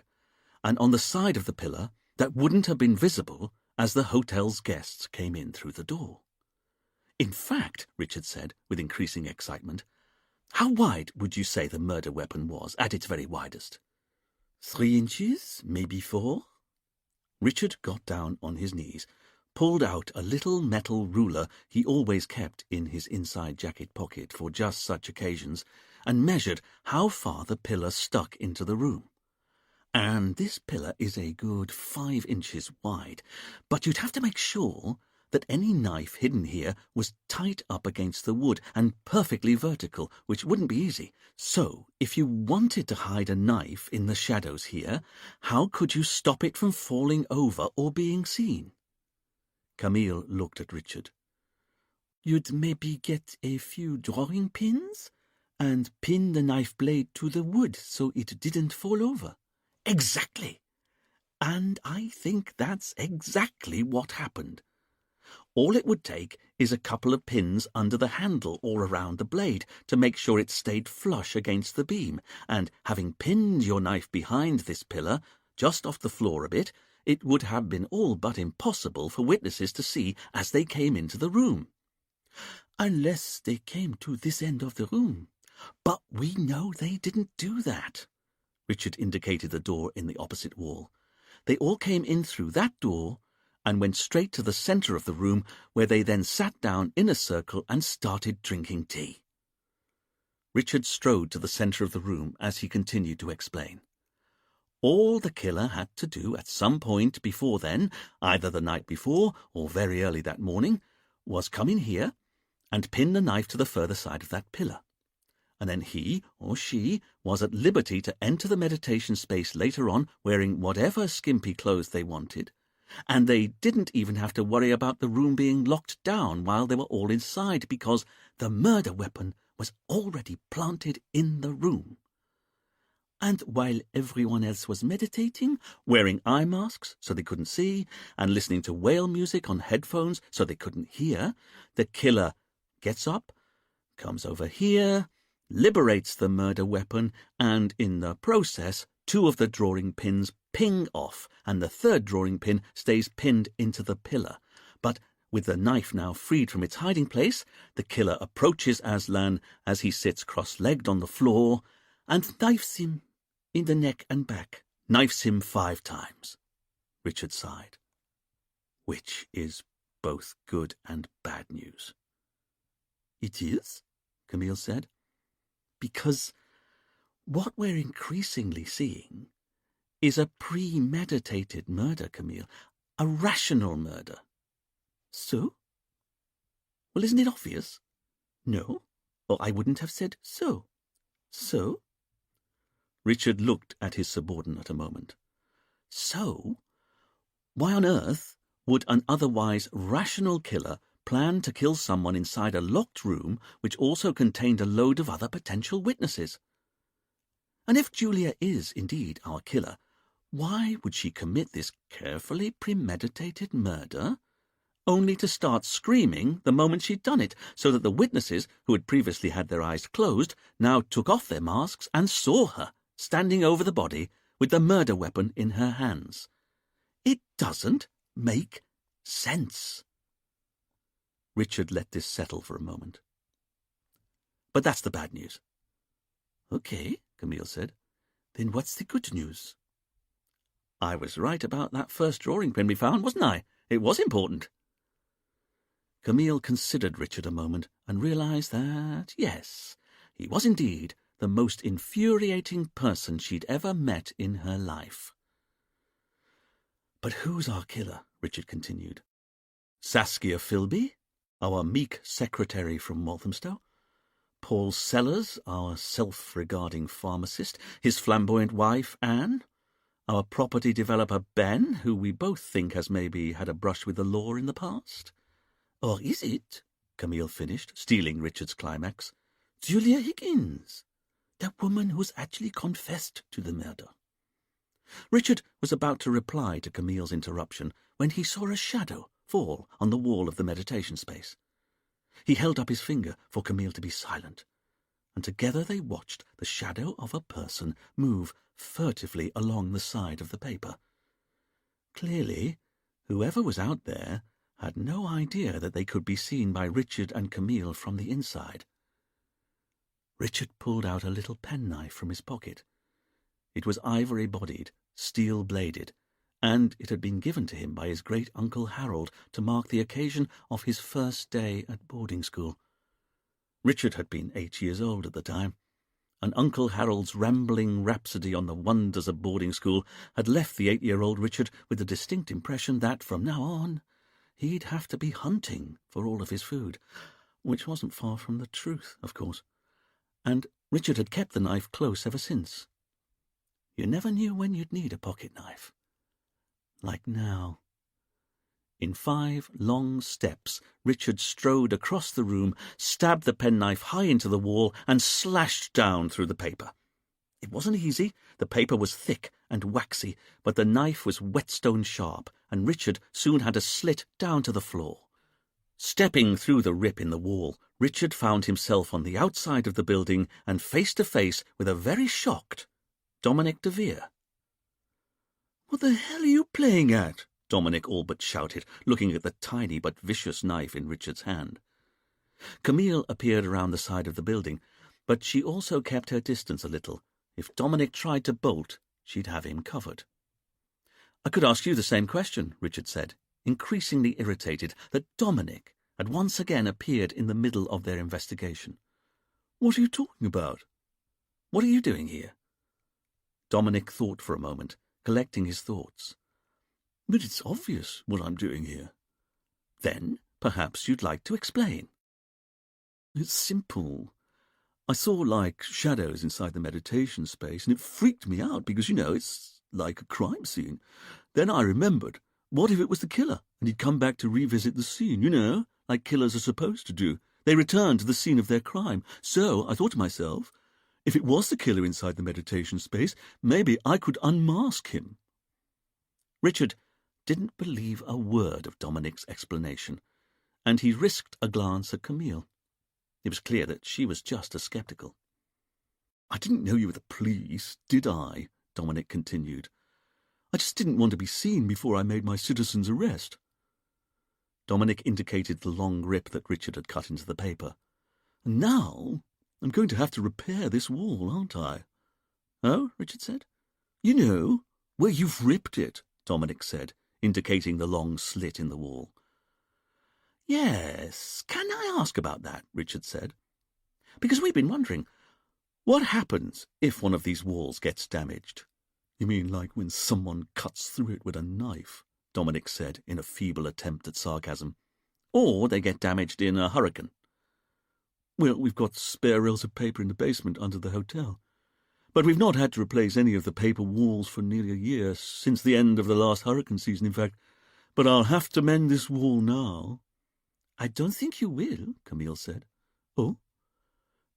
Speaker 1: and on the side of the pillar that wouldn't have been visible as the hotel's guests came in through the door. In fact, Richard said, with increasing excitement, how wide would you say the murder weapon was at its very widest?
Speaker 2: 3 inches, maybe 4.
Speaker 1: Richard got down on his knees, pulled out a little metal ruler he always kept in his inside jacket pocket for just such occasions, and measured how far the pillar stuck into the room. And this pillar is a good 5 inches wide, but you'd have to make sure that any knife hidden here was tight up against the wood and perfectly vertical, which wouldn't be easy. So, if you wanted to hide a knife in the shadows here, how could you stop it from falling over or being seen? Camille looked at Richard.
Speaker 2: You'd maybe get a few drawing pins and pin the knife blade to the wood so it didn't fall over.
Speaker 1: Exactly. And I think that's exactly what happened. All it would take is a couple of pins under the handle or around the blade to make sure it stayed flush against the beam, and having pinned your knife behind this pillar, just off the floor a bit, it would have been all but impossible for witnesses to see as they came into the room.
Speaker 2: Unless they came to this end of the room.
Speaker 1: But we know they didn't do that. Richard indicated the door in the opposite wall. They all came in through that door and went straight to the centre of the room, where they then sat down in a circle and started drinking tea. Richard strode to the centre of the room as he continued to explain. All the killer had to do at some point before then, either the night before or very early that morning, was come in here and pin the knife to the further side of that pillar. And then he or she was at liberty to enter the meditation space later on wearing whatever skimpy clothes they wanted, and they didn't even have to worry about the room being locked down while they were all inside, because the murder weapon was already planted in the room.
Speaker 2: And while everyone else was meditating,
Speaker 1: wearing eye masks so they couldn't see, and listening to whale music on headphones so they couldn't hear, the killer gets up, comes over here, liberates the murder weapon, and in the process 2 of the drawing pins ping off, and the 3rd drawing pin stays pinned into the pillar. But with the knife now freed from its hiding place, the killer approaches Aslan as he sits cross-legged on the floor,
Speaker 2: and knifes him in the neck and back.
Speaker 1: Knifes him 5 times. Richard sighed. Which is both good and bad news.
Speaker 2: It is, Camille said, because what we're increasingly seeing is a premeditated murder, Camille, a rational murder.
Speaker 3: So?
Speaker 2: Well, isn't it obvious?
Speaker 3: No,
Speaker 2: or I wouldn't have said so.
Speaker 3: So?
Speaker 1: Richard looked at his subordinate a moment.
Speaker 2: So, why on earth would an otherwise rational killer plan to kill someone inside a locked room which also contained a load of other potential witnesses? And if Julia is indeed our killer, why would she commit this carefully premeditated murder only to start screaming the moment she'd done it, so that the witnesses, who had previously had their eyes closed, now took off their masks and saw her standing over the body with the murder weapon in her hands? It doesn't make sense.
Speaker 1: Richard let this settle for a moment. But that's the bad news.
Speaker 2: Okay, Camille said. Then what's the good news?
Speaker 1: I was right about that first drawing pin we found, wasn't I? It was important. Camille considered Richard a moment and realized that, yes, he was indeed the most infuriating person she'd ever met in her life.
Speaker 2: But who's our killer? Richard continued.
Speaker 1: Saskia Philby, our meek secretary from Walthamstow, Paul Sellers, our self-regarding pharmacist, his flamboyant wife, Anne,
Speaker 2: Our property developer Ben, who we both think has maybe had a brush with the law in the past.
Speaker 3: Or is it,
Speaker 2: Camille finished, stealing Richard's climax,
Speaker 3: Julia Higgins, that woman who's actually confessed to the murder?
Speaker 2: Richard was about to reply to Camille's interruption when he saw a shadow fall on the wall of the meditation space. He held up his finger for Camille to be silent, and together they watched the shadow of a person move furtively along the side of the paper. Clearly, whoever was out there had no idea that they could be seen by Richard and Camille from the inside. Richard pulled out a little penknife from his pocket. It was ivory-bodied, steel-bladed, and it had been given to him by his great-uncle Harold to mark the occasion of his first day at boarding school. Richard had been 8 years old at the time, and Uncle Harold's rambling rhapsody on the wonders of boarding school had left the 8-year-old Richard with the distinct impression that, from now on, he'd have to be hunting for all of his food, which wasn't far from the truth, of course, and Richard had kept the knife close ever since. You never knew when you'd need a pocket-knife. Like now. In 5 long steps, Richard strode across the room, stabbed the penknife high into the wall, and slashed down through the paper. It wasn't easy. The paper was thick and waxy, but the knife was whetstone sharp, and Richard soon had a slit down to the floor. Stepping through the rip in the wall, Richard found himself on the outside of the building and face to face with a very shocked Dominic de Vere.
Speaker 3: "What the hell are you playing at?"
Speaker 2: Dominic all but shouted, looking at the tiny but vicious knife in Richard's hand. Camille appeared around the side of the building, but she also kept her distance a little. If Dominic tried to bolt, she'd have him covered. "I could ask you the same question," Richard said, increasingly irritated that Dominic had once again appeared in the middle of their investigation.
Speaker 3: "What are you talking about?
Speaker 2: What are you doing here?" Dominic thought for a moment, collecting his thoughts.
Speaker 3: "But it's obvious what I'm doing here."
Speaker 2: "Then perhaps you'd like to explain."
Speaker 3: "It's simple. I saw, like, shadows inside the meditation space, and it freaked me out because, it's like a crime scene. Then I remembered, what if it was the killer, and he'd come back to revisit the scene, like killers are supposed to do. They return to the scene of their crime. So I thought to myself, if it was the killer inside the meditation space, maybe I could unmask him."
Speaker 2: Richard didn't believe a word of Dominic's explanation, and he risked a glance at Camille. It was clear that she was just as sceptical.
Speaker 3: "I didn't know you were the police, did I?" Dominic continued. "I just didn't want to be seen before I made my citizen's arrest."
Speaker 2: Dominic indicated the long rip that Richard had cut into the paper.
Speaker 3: "And now I'm going to have to repair this wall, aren't I?"
Speaker 2: "Oh?" Richard said.
Speaker 3: Where you've ripped it,"
Speaker 2: Dominic said, indicating the long slit in the wall. "Yes, can I ask about that?" Richard said. "Because we've been wondering, what happens if one of these walls gets damaged?"
Speaker 3: "You mean like when someone cuts through it with a knife?"
Speaker 2: Dominic said in a feeble attempt at sarcasm. "Or they get damaged in a hurricane."
Speaker 3: "Well, we've got spare rolls of paper in the basement under the hotel. But we've not had to replace any of the paper walls for nearly a year, since the end of the last hurricane season, in fact. But I'll have to mend this wall now."
Speaker 2: "I don't think you will," Camille said.
Speaker 3: "Oh?"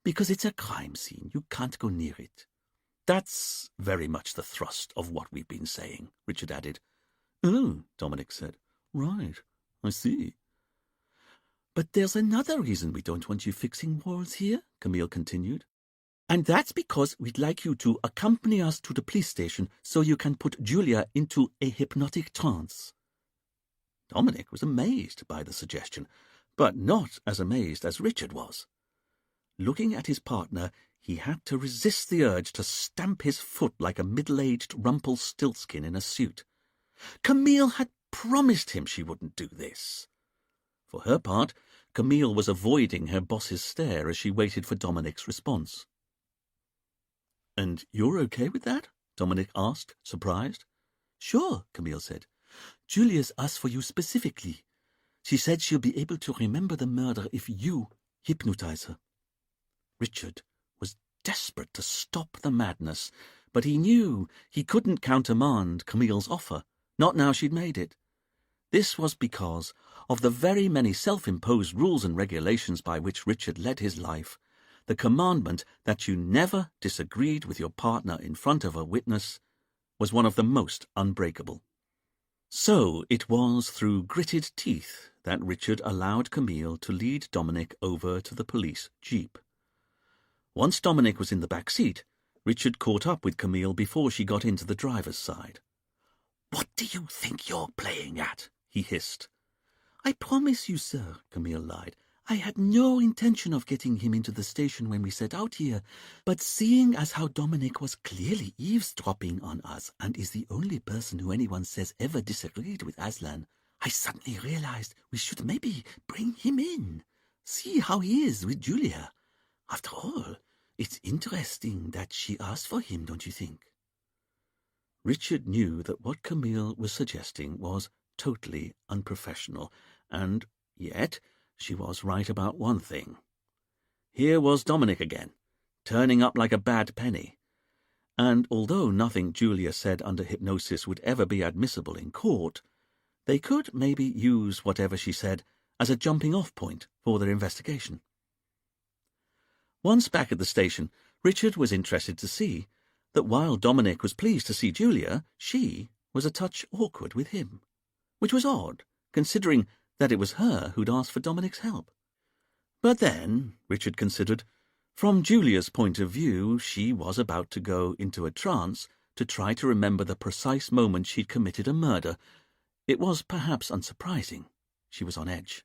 Speaker 2: "Because it's a crime scene. You can't go near it." "That's very much the thrust of what we've been saying," Richard added.
Speaker 3: "Oh," Dominic said. "Right, I see."
Speaker 2: "But there's another reason we don't want you fixing walls here," Camille continued. "And that's because we'd like you to accompany us to the police station so you can put Julia into a hypnotic trance." Dominic was amazed by the suggestion, but not as amazed as Richard was. Looking at his partner, he had to resist the urge to stamp his foot like a middle-aged Rumpelstiltskin in a suit. Camille had promised him she wouldn't do this. For her part, Camille was avoiding her boss's stare as she waited for Dominic's response.
Speaker 3: "And you're okay with that?" Dominic asked, surprised.
Speaker 2: "Sure," Camille said.
Speaker 3: "Julia's asked for you specifically. She said she'll be able to remember the murder if you hypnotize her."
Speaker 2: Richard was desperate to stop the madness, but he knew he couldn't countermand Camille's offer, not now she'd made it. This was because of the very many self-imposed rules and regulations by which Richard led his life. The commandment that you never disagreed with your partner in front of a witness was one of the most unbreakable. So it was through gritted teeth that Richard allowed Camille to lead Dominic over to the police jeep. Once Dominic was in the back seat, Richard caught up with Camille before she got into the driver's side.
Speaker 3: "What do you think you're playing at?"
Speaker 2: he hissed.
Speaker 3: "I promise you, sir," Camille lied, "I had no intention of getting him into the station when we set out here, but seeing as how Dominic was clearly eavesdropping on us and is the only person who anyone says ever disagreed with Aslan, I suddenly realized we should maybe bring him in, see how he is with Julia. After all, it's interesting that she asked for him, don't you think?"
Speaker 2: Richard knew that what Camille was suggesting was totally unprofessional, and yet she was right about one thing. Here was Dominic again, turning up like a bad penny, and although nothing Julia said under hypnosis would ever be admissible in court, they could maybe use whatever she said as a jumping-off point for their investigation. Once back at the station, Richard was interested to see that while Dominic was pleased to see Julia, she was a touch awkward with him, which was odd, considering that it was her who'd asked for Dominic's help. But then, Richard considered, from Julia's point of view, she was about to go into a trance to try to remember the precise moment she'd committed a murder. It was perhaps unsurprising. She was on edge.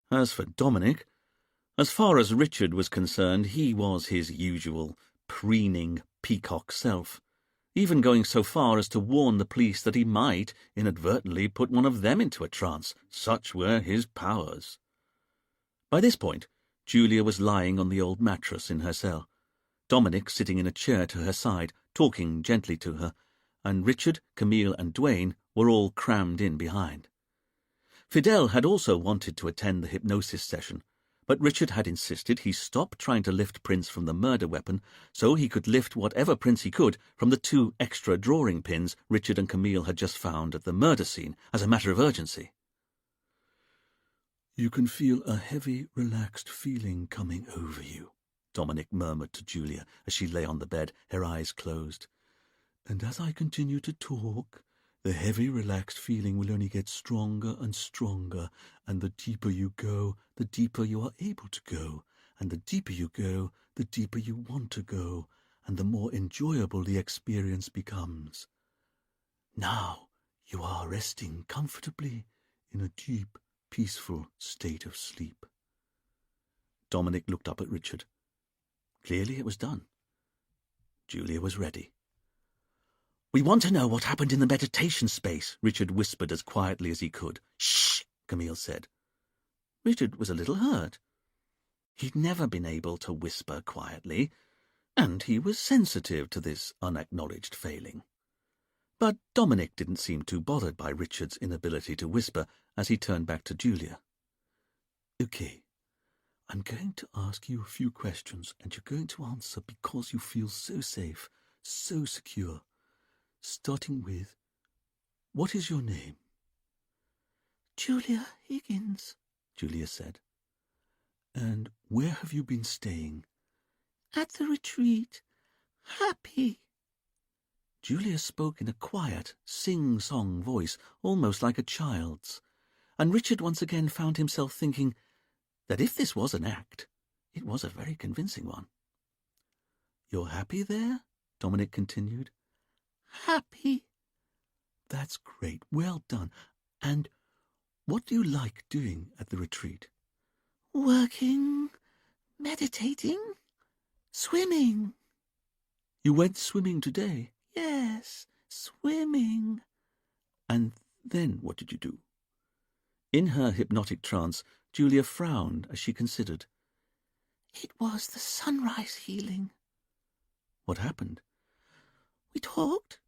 Speaker 2: As for Dominic, as far as Richard was concerned, he was his usual preening peacock self, even going so far as to warn the police that he might inadvertently put one of them into a trance. Such were his powers. By this point, Julia was lying on the old mattress in her cell, Dominic sitting in a chair to her side, talking gently to her, and Richard, Camille, and Duane were all crammed in behind. Fidel had also wanted to attend the hypnosis session, but Richard had insisted he stop trying to lift prints from the murder weapon so he could lift whatever prints he could from the 2 extra drawing pins Richard and Camille had just found at the murder scene as a matter of urgency.
Speaker 1: "You can feel a heavy, relaxed feeling coming over you," Dominic murmured to Julia as she lay on the bed, her eyes closed. "And as I continue to talk, the heavy, relaxed feeling will only get stronger and stronger, and the deeper you go, the deeper you are able to go, and the deeper you go, the deeper you want to go, and the more enjoyable the experience becomes. Now you are resting comfortably in a deep, peaceful state of sleep."
Speaker 2: Dominic looked up at Richard. Clearly it was done. Julia was ready. "We want to know what happened in the meditation space," Richard whispered as quietly as he could. "Shh," Camille said. Richard was a little hurt. He'd never been able to whisper quietly, and he was sensitive to this unacknowledged failing. But Dominic didn't seem too bothered by Richard's inability to whisper as he turned back to Julia.
Speaker 1: "Okay, I'm going to ask you a few questions, and you're going to answer because you feel so safe, so secure. Starting with, what is your name?"
Speaker 3: "Julia Higgins,"
Speaker 1: Julia said. "And where have you been staying?"
Speaker 3: "At the retreat. Happy."
Speaker 2: Julia spoke in a quiet, sing-song voice, almost like a child's, and Richard once again found himself thinking that if this was an act, it was a very convincing one.
Speaker 1: "You're happy there?" Dominic continued.
Speaker 3: "Happy."
Speaker 1: "That's great. Well done. And what do you like doing at the retreat?"
Speaker 3: "Working, meditating, swimming."
Speaker 1: "You went swimming today?"
Speaker 3: "Yes, swimming."
Speaker 1: "And then what did you do?"
Speaker 2: In her hypnotic trance, Julia frowned as she considered.
Speaker 3: "It was the sunrise healing."
Speaker 2: What happened?
Speaker 3: "We talked.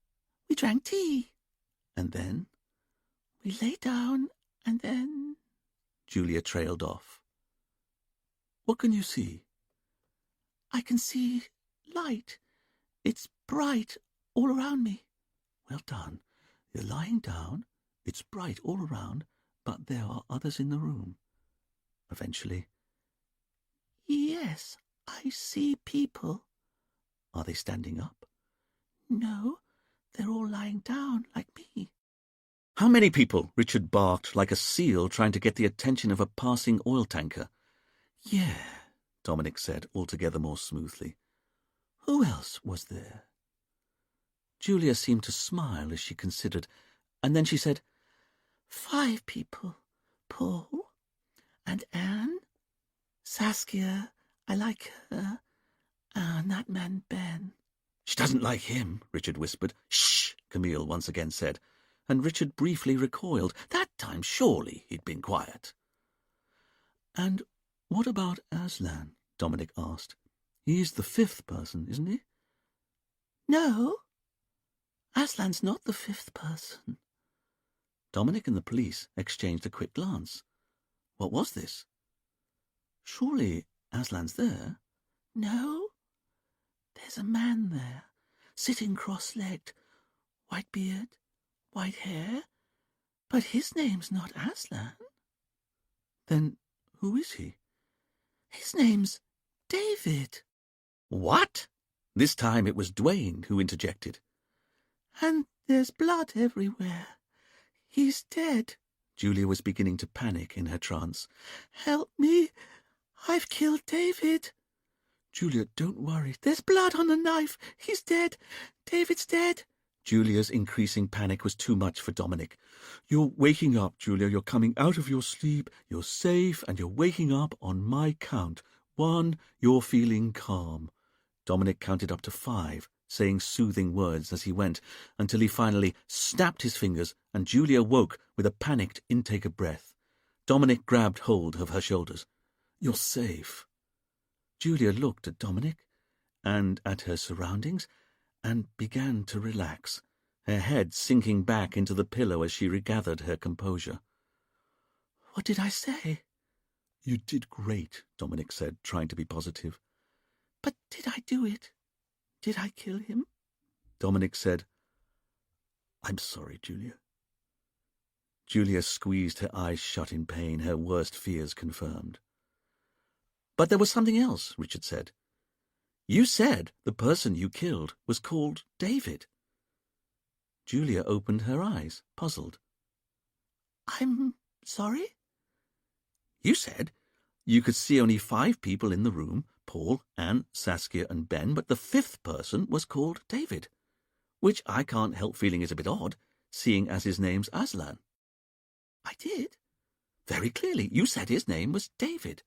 Speaker 3: We drank tea."
Speaker 2: And then?
Speaker 3: "We lay down, and then—"
Speaker 2: Julia trailed off.
Speaker 1: "What can you see?"
Speaker 3: "I can see light. It's bright all around me.
Speaker 2: Well done. You're lying down. It's bright all around, but there are others in the room. Eventually.
Speaker 3: Yes, I see people.
Speaker 2: Are they standing up?
Speaker 3: No, they're all lying down like me.
Speaker 1: How many people? Richard barked like a seal trying to get the attention of a passing oil tanker.
Speaker 2: Yeah, Dominic said, altogether more smoothly. Who else was there? Julia seemed to smile as she considered, and then she said,
Speaker 3: 5 people. Paul and Anne, Saskia, I like her, and that man Ben.
Speaker 2: She doesn't like him, Richard whispered. Shh, Camille once again said, and Richard briefly recoiled. That time surely he'd been quiet. And what about Aslan? Dominic asked. He's the 5th person, isn't he?
Speaker 3: No, Aslan's not the 5th person.
Speaker 2: Dominic and the police exchanged a quick glance. What was this? Surely Aslan's there?
Speaker 3: No, there's a man there, sitting cross-legged, white beard, white hair, but his name's not Aslan.
Speaker 2: Then who is he?
Speaker 3: His name's David.
Speaker 2: What? This time it was Dwayne who interjected.
Speaker 3: And there's blood everywhere. He's dead.
Speaker 2: Julia was beginning to panic in her trance.
Speaker 3: Help me. I've killed David.
Speaker 2: Julia, don't worry.
Speaker 3: There's blood on the knife. He's dead. David's dead.
Speaker 2: Julia's increasing panic was too much for Dominic. You're waking up, Julia. You're coming out of your sleep. You're safe, and you're waking up on my count. 1, you're feeling calm. Dominic counted up to 5, saying soothing words as he went, until he finally snapped his fingers, and Julia woke with a panicked intake of breath. Dominic grabbed hold of her shoulders. You're safe. Julia looked at Dominic and at her surroundings and began to relax, her head sinking back into the pillow as she regathered her composure.
Speaker 3: What did I say?
Speaker 2: You did great, Dominic said, trying to be positive.
Speaker 3: But did I do it? Did I kill him?
Speaker 2: Dominic said, I'm sorry, Julia. Julia squeezed her eyes shut in pain, her worst fears confirmed. But there was something else, Richard said. You said the person you killed was called David. Julia opened her eyes, puzzled.
Speaker 3: I'm sorry?
Speaker 2: You said you could see only 5 people in the room, Paul, Anne, Saskia, and Ben, but the 5th person was called David, which I can't help feeling is a bit odd, seeing as his name's Aslan.
Speaker 3: I did.
Speaker 2: Very clearly, you said his name was David.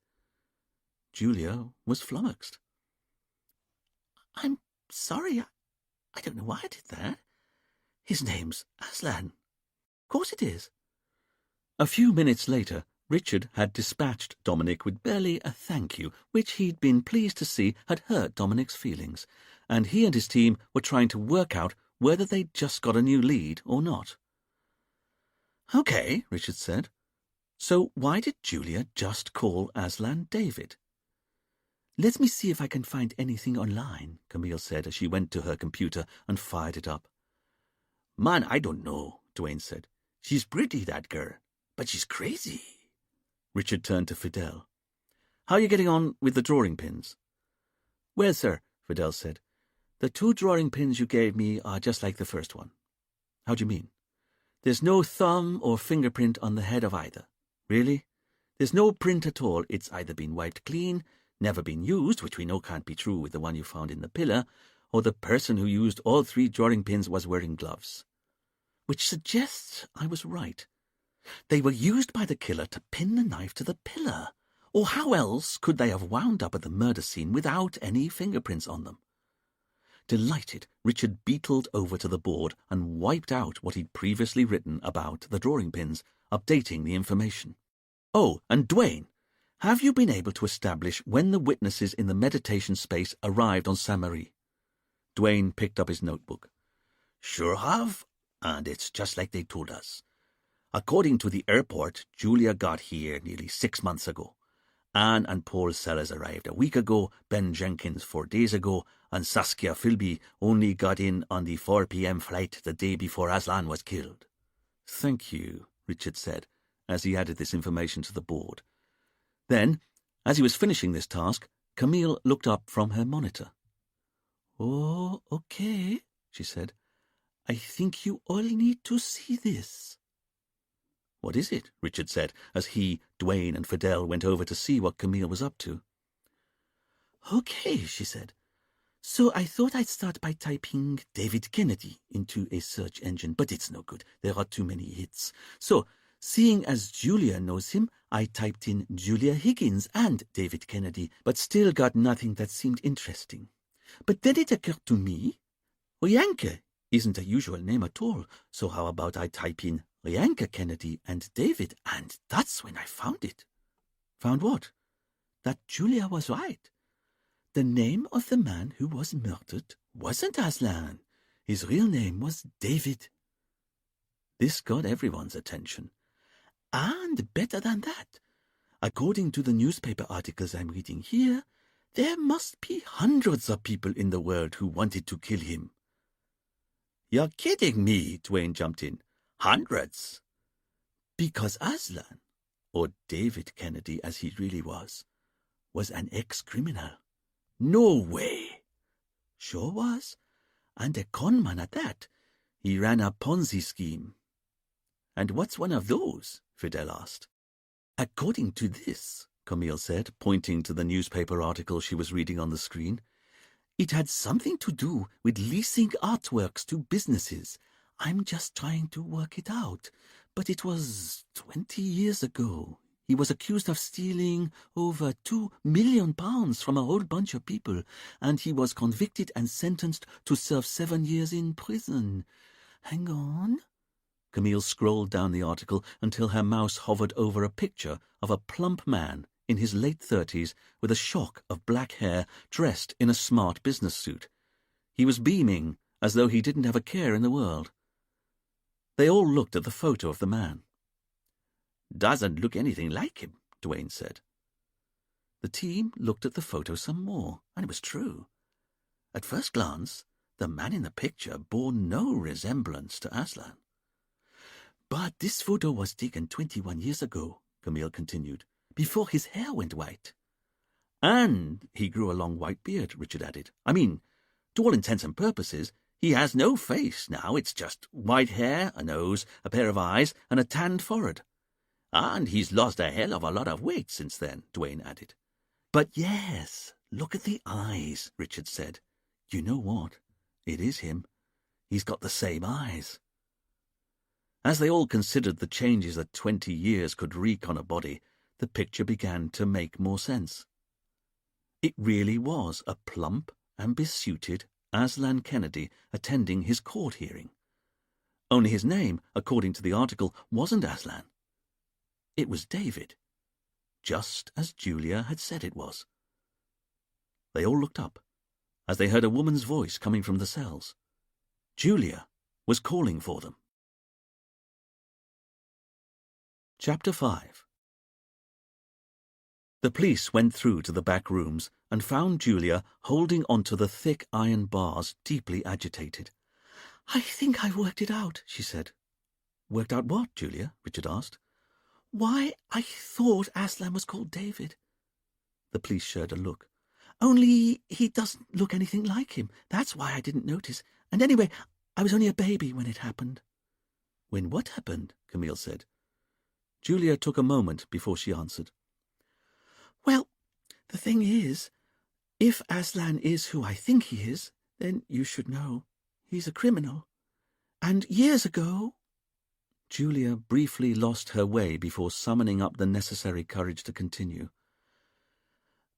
Speaker 2: Julia was flummoxed.
Speaker 3: I'm sorry. I don't know why I did that. His name's Aslan. Of course it is.
Speaker 2: A few minutes later, Richard had dispatched Dominic with barely a thank you, which he'd been pleased to see had hurt Dominic's feelings, and he and his team were trying to work out whether they'd just got a new lead or not. Okay, Richard said. So why did Julia just call Aslan David? Let me see if I can find anything online, Camille said as she went to her computer and fired it up. Man, I don't know, Dwayne said. She's pretty, that girl, but she's crazy. Richard turned to Fidel. How are you getting on with the drawing pins? Well, sir, Fidel said, the 2 drawing pins you gave me are just like the first one. How do you mean? There's no thumb or fingerprint on the head of either. Really? There's no print at all. It's either been wiped clean, never been used, which we know can't be true with the one you found in the pillar, or the person who used all 3 drawing pins was wearing gloves. Which suggests I was right. They were used by the killer to pin the knife to the pillar, or how else could they have wound up at the murder scene without any fingerprints on them? Delighted, Richard beetled over to the board and wiped out what he'd previously written about the drawing pins, updating the information. Oh, and Dwayne, have you been able to establish when the witnesses in the meditation space arrived on Saint-Marie? Dwayne picked up his notebook. Sure have, and it's just like they told us. According to the airport, Julia got here nearly 6 months ago, Anne and Paul Sellers arrived a week ago, Ben Jenkins 4 days ago, and Saskia Philby only got in on the 4 p.m. flight the day before Aslan was killed.
Speaker 1: Thank you, Richard said, as he added this information to the board. Then, as he was finishing this task, Camille looked up from her monitor.
Speaker 3: Oh, okay, she said. I think you all need to see this.
Speaker 1: What is it? Richard said, as he, Dwayne, and Fidel went over to see what Camille was up to.
Speaker 3: Okay, she said. So I thought I'd start by typing David Kennedy into a search engine, but it's no good. There are too many hits. So, seeing as Julia knows him, I typed in Julia Higgins and David Kennedy, but still got nothing that seemed interesting. But then it occurred to me, Rianke isn't a usual name at all, so how about I type in Rianke Kennedy and David, and that's when I found it.
Speaker 1: Found what?
Speaker 3: That Julia was right. The name of the man who was murdered wasn't Aslan. His real name was David.
Speaker 1: This got everyone's attention.
Speaker 3: And better than that, according to the newspaper articles I'm reading here, there must be hundreds of people in the world who wanted to kill him.
Speaker 1: You're kidding me, Dwayne jumped in. Hundreds?
Speaker 3: Because Aslan,
Speaker 1: or David Kennedy as he really was
Speaker 3: an ex-criminal.
Speaker 1: No way.
Speaker 3: Sure was. And a conman at that. He ran a Ponzi scheme.
Speaker 1: And what's one of those? Fidel asked.
Speaker 3: According to this,
Speaker 1: Camille said, pointing to the newspaper article she was reading on the screen,
Speaker 3: it had something to do with leasing artworks to businesses. I'm just trying to work it out. But it was 20 years ago. He was accused of stealing over £2 million from a whole bunch of people, and he was convicted and sentenced to serve 7 years in prison. Hang on.
Speaker 1: Camille scrolled down the article until her mouse hovered over a picture of a plump man in his late 30s with a shock of black hair, dressed in a smart business suit. He was beaming, as though he didn't have a care in the world. They all looked at the photo of the man.
Speaker 2: Doesn't look anything like him, Dwayne said.
Speaker 1: The team looked at the photo some more, and it was true. At first glance, the man in the picture bore no resemblance to Aslan.
Speaker 3: But this photo was taken 21 years ago, Camille continued, before his hair went white.
Speaker 1: And he grew a long white beard, Richard added. I mean, to all intents and purposes, he has no face now. It's just white hair, a nose, a pair of eyes, and a tanned forehead.
Speaker 2: And he's lost a hell of a lot of weight since then, Dwayne added.
Speaker 3: But yes, look at the eyes, Richard said.
Speaker 1: You know what? It is him. He's got the same eyes. As they all considered the changes that 20 years could wreak on a body, the picture began to make more sense. It really was a plump and besuited Aslan Kennedy attending his court hearing. Only his name, according to the article, wasn't Aslan. It was David, just as Julia had said it was. They all looked up, as they heard a woman's voice coming from the cells. Julia was calling for them. Chapter 5. The police went through to the back rooms and found Julia holding onto the thick iron bars, deeply agitated.
Speaker 3: I think I've worked it out, she said.
Speaker 1: Worked out what, Julia? Richard asked.
Speaker 3: Why I thought Aslan was called David.
Speaker 1: The police shared a look.
Speaker 3: Only he doesn't look anything like him. That's why I didn't notice. And anyway, I was only a baby when it happened.
Speaker 1: When what happened? Camille said. Julia took a moment before she answered.
Speaker 3: Well, the thing is, if Aslan is who I think he is, then you should know he's a criminal. And years ago...
Speaker 1: Julia briefly lost her way before summoning up the necessary courage to continue.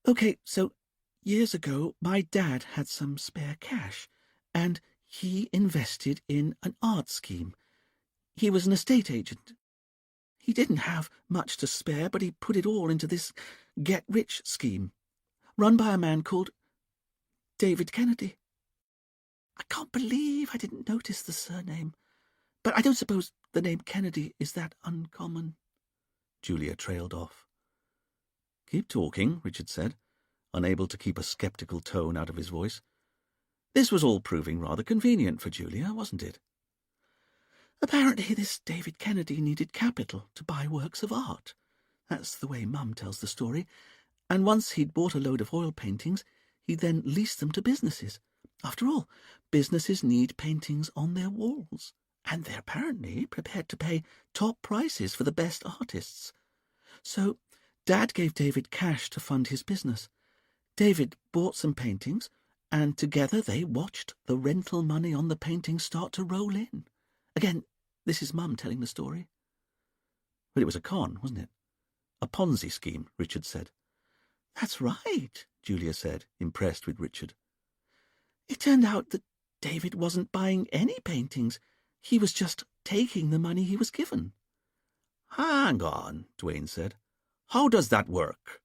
Speaker 3: Okay, so years ago, my dad had some spare cash, and he invested in an art scheme. He was an estate agent. He didn't have much to spare, but he put it all into this get-rich scheme, run by a man called David Kennedy. I can't believe I didn't notice the surname, but I don't suppose the name Kennedy is that uncommon.
Speaker 1: Julia trailed off.
Speaker 2: Keep talking, Richard said, unable to keep a sceptical tone out of his voice. This was all proving rather convenient for Julia, wasn't it?
Speaker 3: Apparently this David Kennedy needed capital to buy works of art. That's the way Mum tells the story. And once he'd bought a load of oil paintings, he then leased them to businesses. After all, businesses need paintings on their walls, and they're apparently prepared to pay top prices for the best artists. So Dad gave David cash to fund his business. David bought some paintings, and together they watched the rental money on the paintings start to roll in. Again, this is Mum telling the story.
Speaker 2: But it was a con, wasn't it? A Ponzi scheme, Richard said.
Speaker 3: That's right,
Speaker 2: Julia said, impressed with Richard.
Speaker 3: It turned out that David wasn't buying any paintings. He was just taking the money he was given.
Speaker 2: Hang on, Dwayne said. How does that work?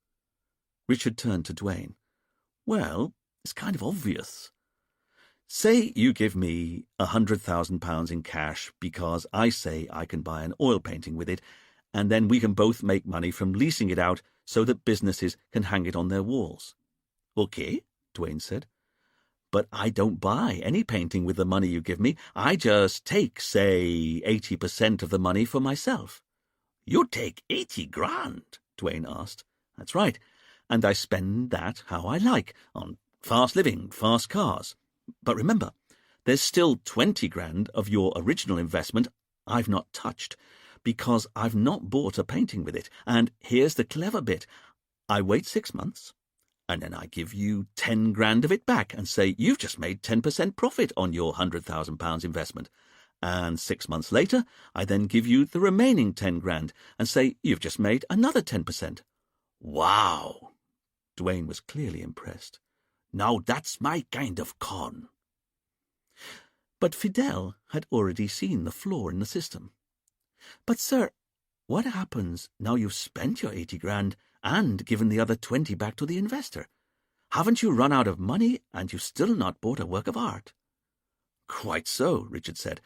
Speaker 2: Richard turned to Dwayne. Well, it's kind of obvious. Say you give me £100,000 in cash because I say I can buy an oil painting with it, and then we can both make money from leasing it out so that businesses can hang it on their walls. Okay, Dwayne said. But I don't buy any painting with the money you give me. I just take, say, 80% of the money for myself. You take 80 grand? Dwayne asked. That's right. And I spend that how I like, on fast living, fast cars. But remember, there's still 20 grand of your original investment I've not touched, because I've not bought a painting with it. And here's the clever bit. I wait 6 months, and then I give you 10 grand of it back and say you've just made 10% profit on your £100,000 investment. And 6 months later, I then give you the remaining 10 grand and say you've just made another 10%. Wow! Dwayne was clearly impressed. Now that's my kind of con. But Fidel had already seen the flaw in the system. But, sir, what happens now you've spent your 80 grand and given the other 20 back to the investor? Haven't you run out of money and you've still not bought a work of art? Quite so, Richard said.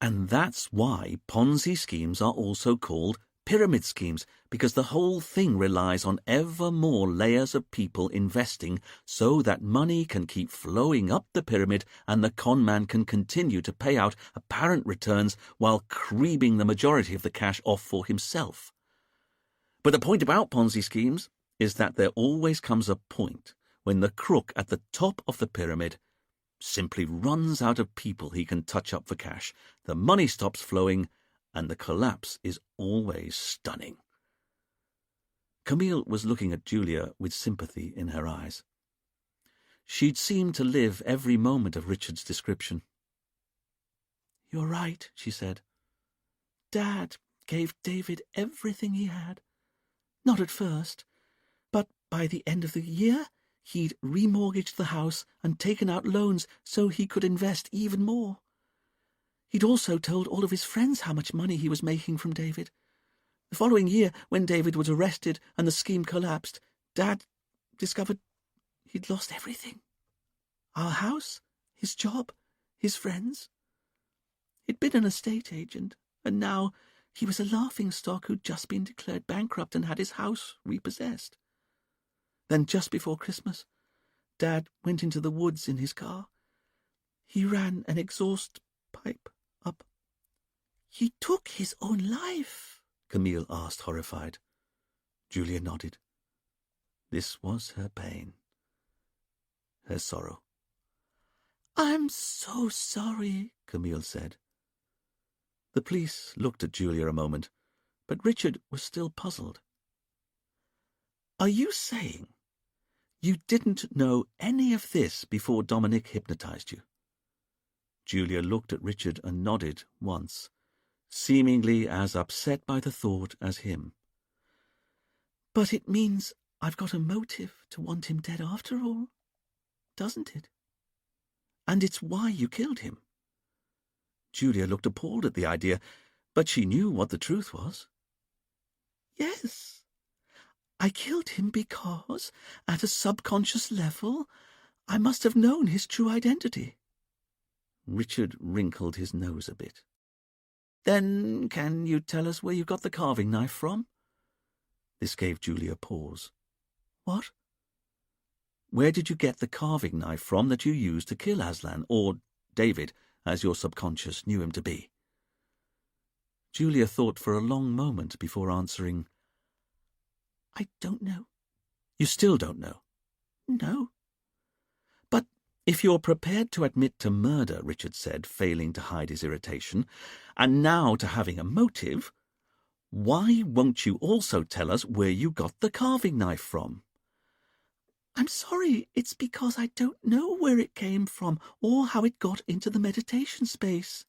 Speaker 2: And that's why Ponzi schemes are also called pyramid schemes, because the whole thing relies on ever more layers of people investing so that money can keep flowing up the pyramid and the con man can continue to pay out apparent returns while creaming the majority of the cash off for himself. But the point about Ponzi schemes is that there always comes a point when the crook at the top of the pyramid simply runs out of people he can touch up for cash. The money stops flowing, and the collapse is always stunning. Camille was looking at Julia with sympathy in her eyes. She'd seemed to live every moment of Richard's description.
Speaker 3: You're right, she said. Dad gave David everything he had. Not at first, but by the end of the year, he'd remortgaged the house and taken out loans so he could invest even more. He'd also told all of his friends how much money he was making from David. The following year, when David was arrested and the scheme collapsed, Dad discovered he'd lost everything. Our house, his job, his friends. He'd been an estate agent, and now he was a laughingstock who'd just been declared bankrupt and had his house repossessed. Then, just before Christmas, Dad went into the woods in his car. He ran an exhaust pipe up. He took his own life,
Speaker 2: Camille asked, horrified. Julia nodded. This was her pain, her sorrow.
Speaker 3: I'm so sorry,
Speaker 2: Camille said. The police looked at Julia a moment, but Richard was still puzzled. Are you saying you didn't know any of this before Dominic hypnotized you? Julia looked at Richard and nodded once, seemingly as upset by the thought as him.
Speaker 3: But it means I've got a motive to want him dead after all, doesn't it?
Speaker 2: And it's why you killed him. Julia looked appalled at the idea, but she knew what the truth was.
Speaker 3: Yes, I killed him because, at a subconscious level, I must have known his true identity.
Speaker 2: Richard wrinkled his nose a bit. Then can you tell us where you got the carving knife from? This gave Julia pause.
Speaker 3: What?
Speaker 2: Where did you get the carving knife from that you used to kill Aslan, or David, as your subconscious knew him to be? Julia thought for a long moment before answering.
Speaker 3: I don't know.
Speaker 2: You still don't know?
Speaker 3: No.
Speaker 2: But if you're prepared to admit to murder, Richard said, failing to hide his irritation, and now to having a motive, why won't you also tell us where you got the carving knife from?
Speaker 3: I'm sorry, it's because I don't know where it came from or how it got into the meditation space.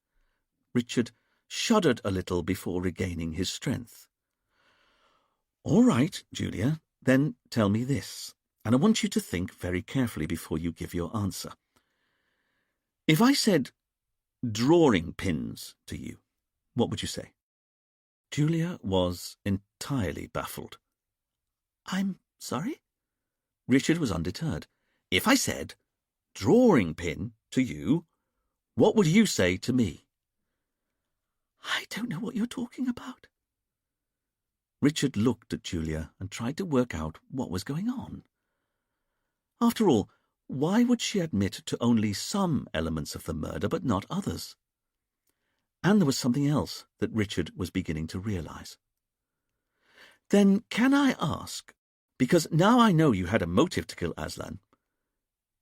Speaker 2: Richard shuddered a little before regaining his strength. All right, Julia, then tell me this, and I want you to think very carefully before you give your answer. If I said drawing pins to you, what would you say? Julia was entirely baffled.
Speaker 3: I'm sorry?
Speaker 2: Richard was undeterred. If I said drawing pin to you, what would you say to me?
Speaker 3: I don't know what you're talking about.
Speaker 2: Richard looked at Julia and tried to work out what was going on. After all, why would she admit to only some elements of the murder but not others? And there was something else that Richard was beginning to realize. Then can I ask, because now I know you had a motive to kill Aslan,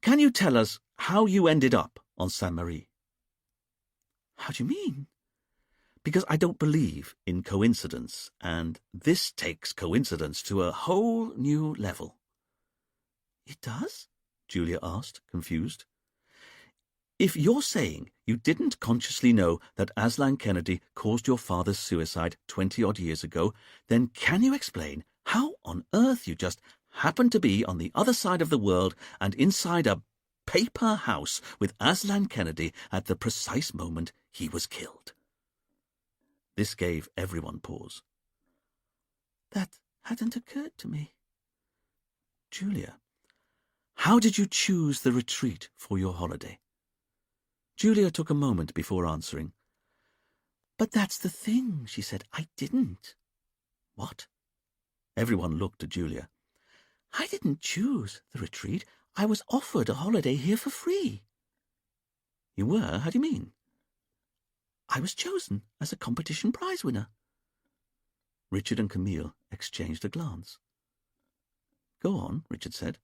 Speaker 2: can you tell us how you ended up on Sainte-Marie?
Speaker 3: How do you mean?
Speaker 2: Because I don't believe in coincidence, and this takes coincidence to a whole new level.
Speaker 3: It does?
Speaker 2: Julia asked, confused. If you're saying you didn't consciously know that Aslan Kennedy caused your father's suicide 20-odd years ago, then can you explain how on earth you just happened to be on the other side of the world and inside a paper house with Aslan Kennedy at the precise moment he was killed? This gave everyone pause.
Speaker 3: That hadn't occurred to me.
Speaker 2: Julia, how did you choose the retreat for your holiday? Julia took a moment before answering.
Speaker 3: But that's the thing, she said. I didn't.
Speaker 2: What? Everyone looked at Julia.
Speaker 3: I didn't choose the retreat. I was offered a holiday here for free.
Speaker 2: You were? How do you mean?
Speaker 3: I was chosen as a competition prize winner.
Speaker 2: Richard and Camille exchanged a glance. Go on, Richard said.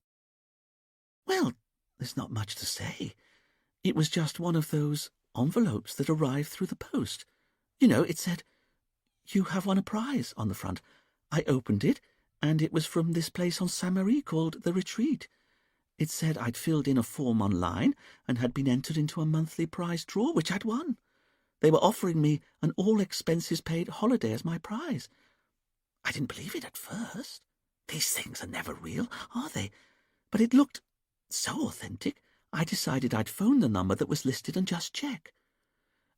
Speaker 3: Well, there's not much to say. It was just one of those envelopes that arrived through the post. You know, it said, "You have won a prize" on the front. I opened it, and it was from this place on Sainte-Marie called The Retreat. It said I'd filled in a form online and had been entered into a monthly prize draw, which I'd won. They were offering me an all-expenses-paid holiday as my prize. I didn't believe it at first. These things are never real, are they? But it looked so authentic, I decided I'd phone the number that was listed and just check.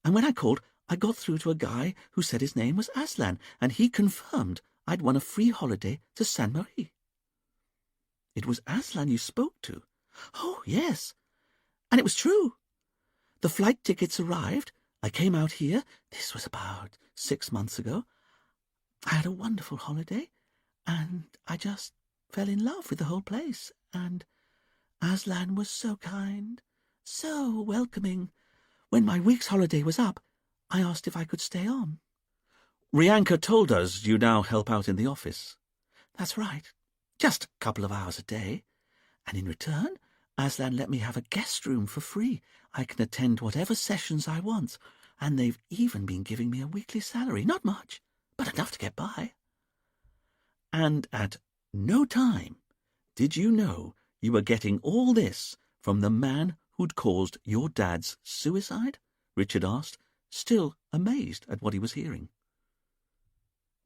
Speaker 3: And when I called, I got through to a guy who said his name was Aslan, and he confirmed I'd won a free holiday to Sainte-Marie.
Speaker 2: It was Aslan you spoke to?
Speaker 3: Oh, yes. And it was true. The flight tickets arrived. I came out here. This was about 6 months ago. I had a wonderful holiday, and I just fell in love with the whole place. And Aslan was so kind, so welcoming. When my week's holiday was up, I asked if I could stay on.
Speaker 2: Rianka told us you now help out in the office.
Speaker 3: That's right. Just a couple of hours a day. And in return, Aslan let me have a guest room for free. I can attend whatever sessions I want. And they've even been giving me a weekly salary. Not much, but enough to get by.
Speaker 2: And at no time did you know you were getting all this from the man who'd caused your dad's suicide? Richard asked, still amazed at what he was hearing.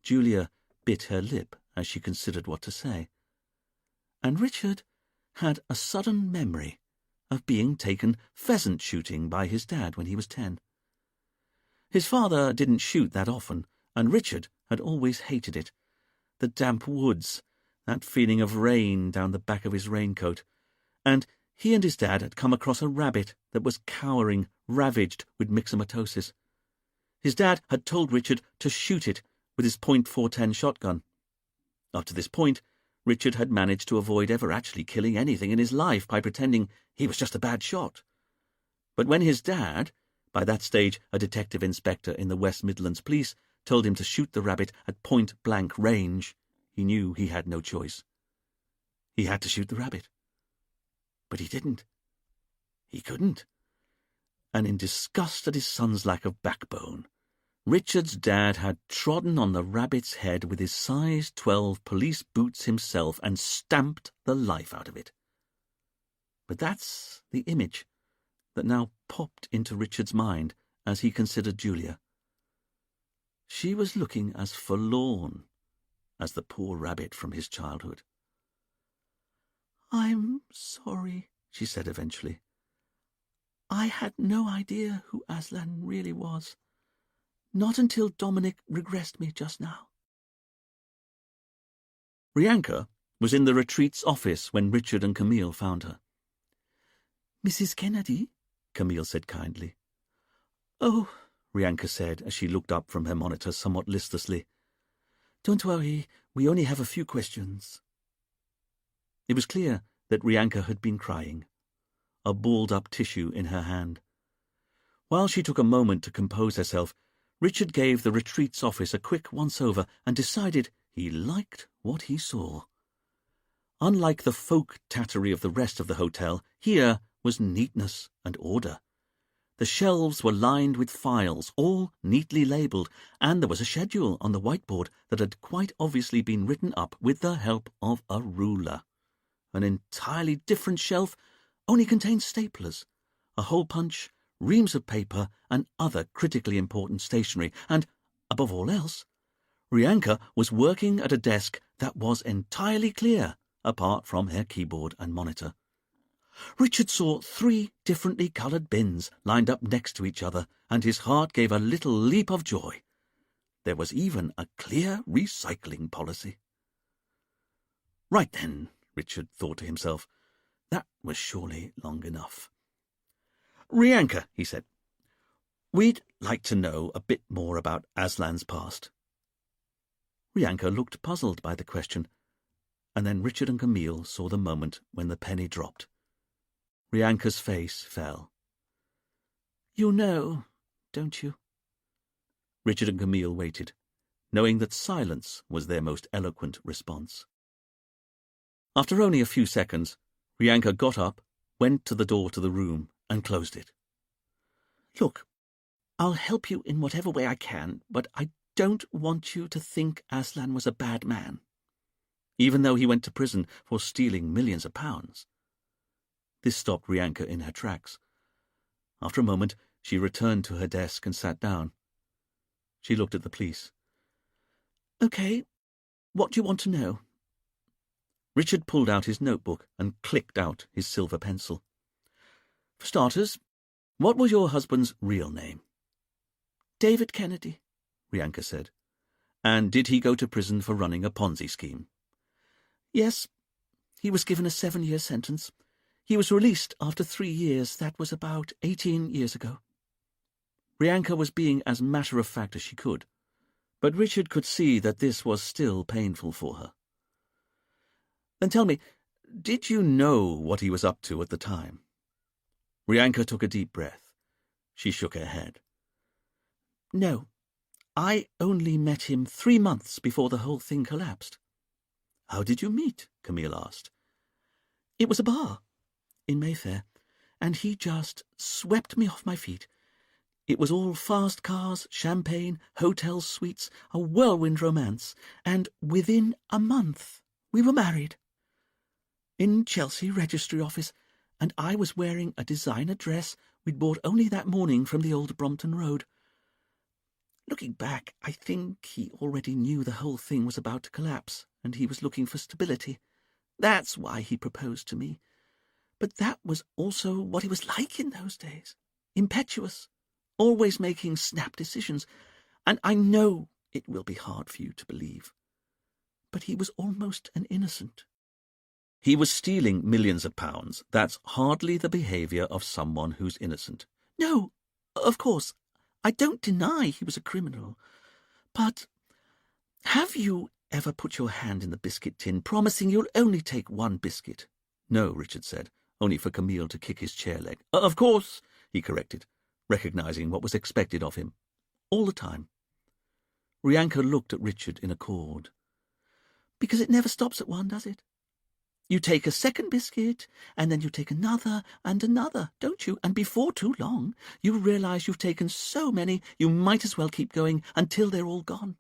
Speaker 2: Julia bit her lip as she considered what to say. And Richard had a sudden memory of being taken pheasant shooting by his dad when he was 10. His father didn't shoot that often, and Richard had always hated it. The damp woods, that feeling of rain down the back of his raincoat, and he and his dad had come across a rabbit that was cowering, ravaged with myxomatosis. His dad had told Richard to shoot it with his .410 shotgun. Up to this point,
Speaker 1: Richard had managed to avoid ever actually killing anything in his life by pretending he was just a bad shot. But when his dad, by that stage a detective inspector in the West Midlands Police, told him to shoot the rabbit at point-blank range, he knew he had no choice. He had to shoot the rabbit. But he didn't. He couldn't. And in disgust at his son's lack of backbone, Richard's dad had trodden on the rabbit's head with his size 12 police boots himself and stamped the life out of it. But that's the image that now popped into Richard's mind as he considered Julia. She was looking as forlorn as the poor rabbit from his childhood.
Speaker 3: "I'm sorry," she said eventually. "I had no idea who Aslan really was. Not until Dominic regressed me just now."
Speaker 1: Rianka was in the retreat's office when Richard and Camille found her.
Speaker 3: "Mrs. Kennedy?"
Speaker 1: Camille said kindly.
Speaker 3: "Oh,"
Speaker 1: Rianka said as she looked up from her monitor somewhat listlessly.
Speaker 3: "Don't worry, we only have a few questions."
Speaker 1: It was clear that Rianka had been crying, a balled-up tissue in her hand. While she took a moment to compose herself, Richard gave the retreat's office a quick once-over and decided he liked what he saw. Unlike the folk tattery of the rest of the hotel, here was neatness and order. The shelves were lined with files, all neatly labelled, and there was a schedule on the whiteboard that had quite obviously been written up with the help of a ruler. An entirely different shelf only contained staplers, a hole punch, reams of paper, and other critically important stationery, and, above all else, Rianka was working at a desk that was entirely clear, apart from her keyboard and monitor. Richard saw 3 differently coloured bins lined up next to each other, and his heart gave a little leap of joy. There was even a clear recycling policy. Right then, Richard thought to himself, that was surely long enough. "Rianka," he said, "we'd like to know a bit more about Aslan's past." Rianka looked puzzled by the question, and then Richard and Camille saw the moment when the penny dropped. Rianka's face fell.
Speaker 3: "You know, don't you?"
Speaker 1: Richard and Camille waited, knowing that silence was their most eloquent response. After only a few seconds, Rianka got up, went to the door to the room, and closed it.
Speaker 3: "Look, I'll help you in whatever way I can, but I don't want you to think Aslan was a bad man,
Speaker 1: even though he went to prison for stealing millions of pounds." This stopped Rianka in her tracks. After a moment, she returned to her desk and sat down. She looked at the police.
Speaker 3: "Okay, what do you want to know?"
Speaker 1: Richard pulled out his notebook and clicked out his silver pencil. "For starters, what was your husband's real name?"
Speaker 3: "David Kennedy,"
Speaker 1: Rianka said. "And did he go to prison for running a Ponzi scheme?"
Speaker 3: "Yes, he was given a 7-year sentence. He was released after 3 years. That was about 18 years ago."
Speaker 1: Rianka was being as matter-of-fact as she could, but Richard could see that this was still painful for her. "Then tell me, did you know what he was up to at the time?" Rianka took a deep breath. She shook her head.
Speaker 3: "No, I only met him 3 months before the whole thing collapsed."
Speaker 1: "How did you meet?" Camille asked.
Speaker 3: "It was a bar in Mayfair, and he just swept me off my feet. It was all fast cars, champagne, hotel suites, a whirlwind romance, and within a month we were married. In Chelsea registry office, and I was wearing a designer dress we'd bought only that morning from the old Brompton Road. Looking back, I think he already knew the whole thing was about to collapse, and he was looking for stability. That's why he proposed to me. But that was also what he was like in those days. Impetuous, always making snap decisions, and I know it will be hard for you to believe. But he was almost an innocent."
Speaker 1: "He was stealing millions of pounds. That's hardly the behaviour of someone who's innocent."
Speaker 3: "No, of course, I don't deny he was a criminal. But have you
Speaker 2: ever put your hand in the biscuit tin, promising you'll only take one biscuit?" "No," Richard said, only for Camille to kick his chair leg. "Of course," he corrected, recognizing what was expected of him. All the time. Rianka looked at Richard in accord.
Speaker 3: "Because it never stops at one, does it? You take a second biscuit, and then you take another and another, don't you? And before too long, you realize you've taken so many you might as well keep going until they're all gone.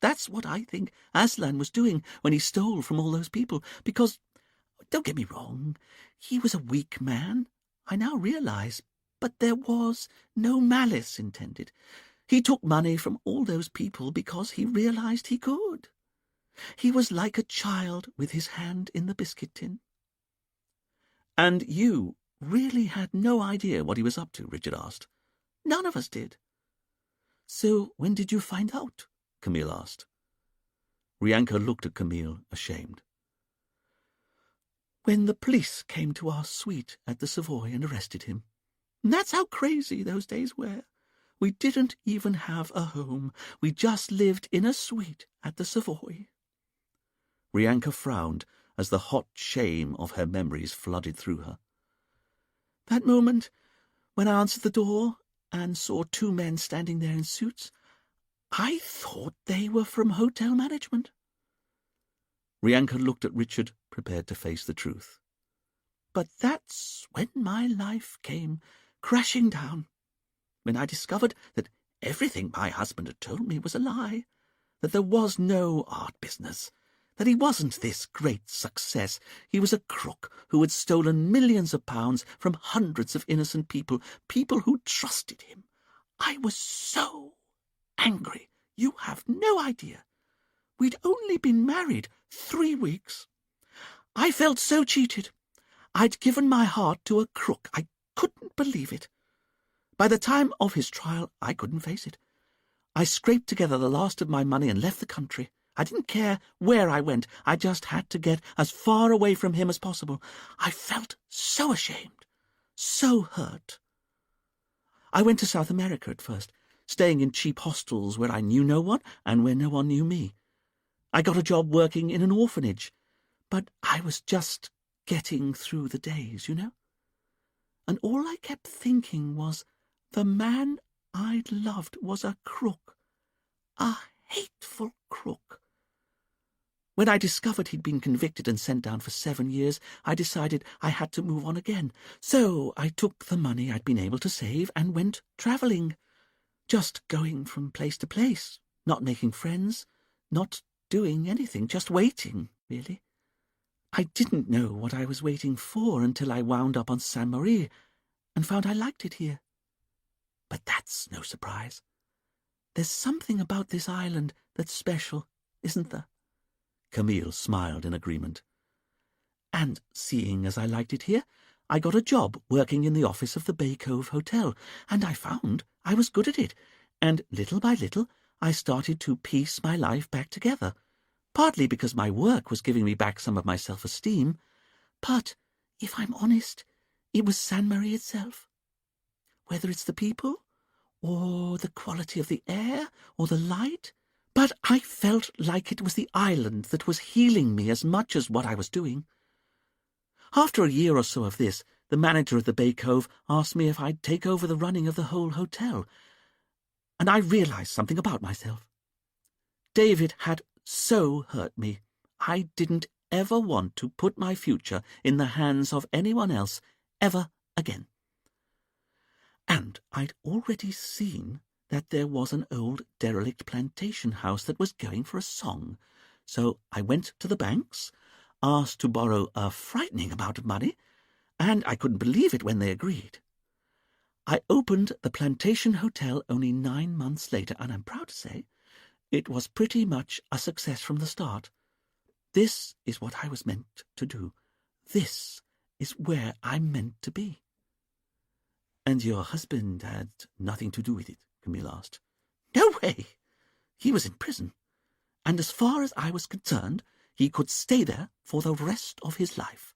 Speaker 3: That's what I think Aslan was doing when he stole from all those people, because, don't get me wrong, he was a weak man, I now realize, but there was no malice intended. He took money from all those people because he realized he could. He was like a child with his hand in the biscuit tin."
Speaker 2: "And you really had no idea what he was up to?" Richard asked.
Speaker 3: "None of us did."
Speaker 2: "So when did you find out?" Camille asked. Rianka looked at Camille, ashamed.
Speaker 3: "When the police came to our suite at the Savoy and arrested him. And that's how crazy those days were. We didn't even have a home. We just lived in a suite at the Savoy."
Speaker 2: Rianka frowned as the hot shame of her memories flooded through her.
Speaker 3: "That moment when I answered the door and saw two men standing there in suits, I thought they were from hotel management."
Speaker 2: Rianka looked at Richard, prepared to face the truth.
Speaker 3: "But that's when my life came crashing down, when I discovered that everything my husband had told me was a lie, that there was no art business, that he wasn't this great success. He was a crook who had stolen millions of pounds from hundreds of innocent people, people who trusted him. I was so angry. You have no idea. We'd only been married 3 weeks. I felt so cheated. I'd given my heart to a crook. I couldn't believe it. By the time of his trial, I couldn't face it. I scraped together the last of my money and left the country. I didn't care where I went. I just had to get as far away from him as possible. I felt so ashamed, so hurt. I went to South America at first, staying in cheap hostels where I knew no one and where no one knew me. I got a job working in an orphanage, but I was just getting through the days, you know? And all I kept thinking was, the man I'd loved was a crook, a hateful crook. When I discovered he'd been convicted and sent down for 7 years, I decided I had to move on again. So I took the money I'd been able to save and went travelling, just going from place to place, not making friends, not doing anything, just waiting, really. I didn't know what I was waiting for until I wound up on Saint Marie and found I liked it here. But that's no surprise. There's something about this island that's special, isn't there?
Speaker 2: Camille smiled in agreement.
Speaker 3: And seeing as I liked it here, I got a job working in the office of the Bay Cove Hotel, and I found I was good at it, and little by little I started to piece my life back together, partly because my work was giving me back some of my self-esteem, but, if I'm honest, it was Saint Marie itself. Whether it's the people, or the quality of the air, or the light, but I felt like it was the island that was healing me as much as what I was doing. After a year or so of this, the manager of the Bay Cove asked me if I'd take over the running of the whole hotel, and I realized something about myself. David had so hurt me. I didn't ever want to put my future in the hands of anyone else ever again. And I'd already seen that there was an old derelict plantation house that was going for a song, so I went to the banks, asked to borrow a frightening amount of money, and I couldn't believe it when they agreed. I opened the Plantation Hotel only 9 months later, and I'm proud to say it was pretty much a success from the start. This is what I was meant to do. This is where I'm meant to be.
Speaker 2: And your husband had nothing to do with it? Camille asked.
Speaker 3: No way! He was in prison, and as far as I was concerned, he could stay there for the rest of his life.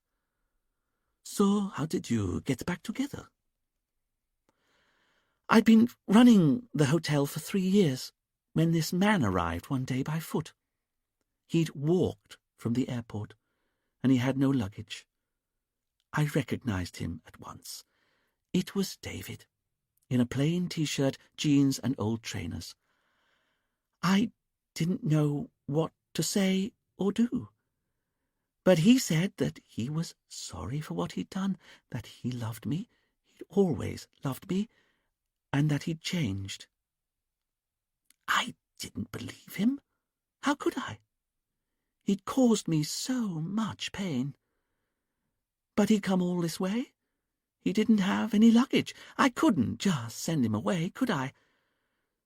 Speaker 2: So how did you get back together?
Speaker 3: I'd been running the hotel for 3 years when this man arrived one day by foot. He'd walked from the airport, and he had no luggage. I recognized him at once. It was David, in a plain T-shirt, jeans, and old trainers. I didn't know what to say or do. But he said that he was sorry for what he'd done, that he loved me, he'd always loved me, and that he'd changed. I didn't believe him. How could I? He'd caused me so much pain. But he'd come all this way. He didn't have any luggage. I couldn't just send him away, could I?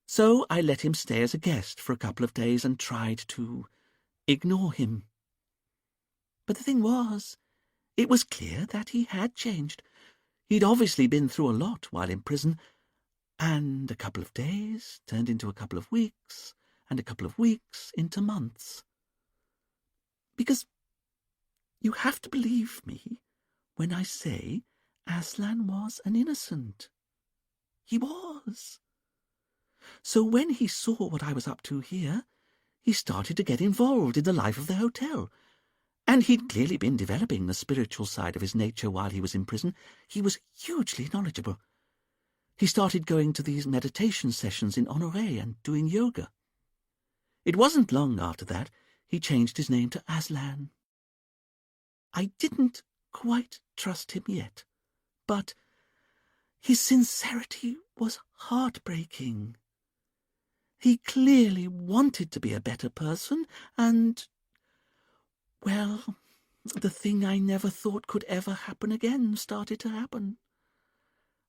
Speaker 3: So I let him stay as a guest for a couple of days and tried to ignore him. But the thing was, it was clear that he had changed. He'd obviously been through a lot while in prison, and a couple of days turned into a couple of weeks, and a couple of weeks into months. Because you have to believe me when I say Aslan was an innocent. He was. So when he saw what I was up to here, he started to get involved in the life of the hotel. And he'd clearly been developing the spiritual side of his nature while he was in prison. He was hugely knowledgeable. He started going to these meditation sessions in Honoré and doing yoga. It wasn't long after that he changed his name to Aslan. I didn't quite trust him yet, but his sincerity was heartbreaking. He clearly wanted to be a better person, and, well, the thing I never thought could ever happen again started to happen.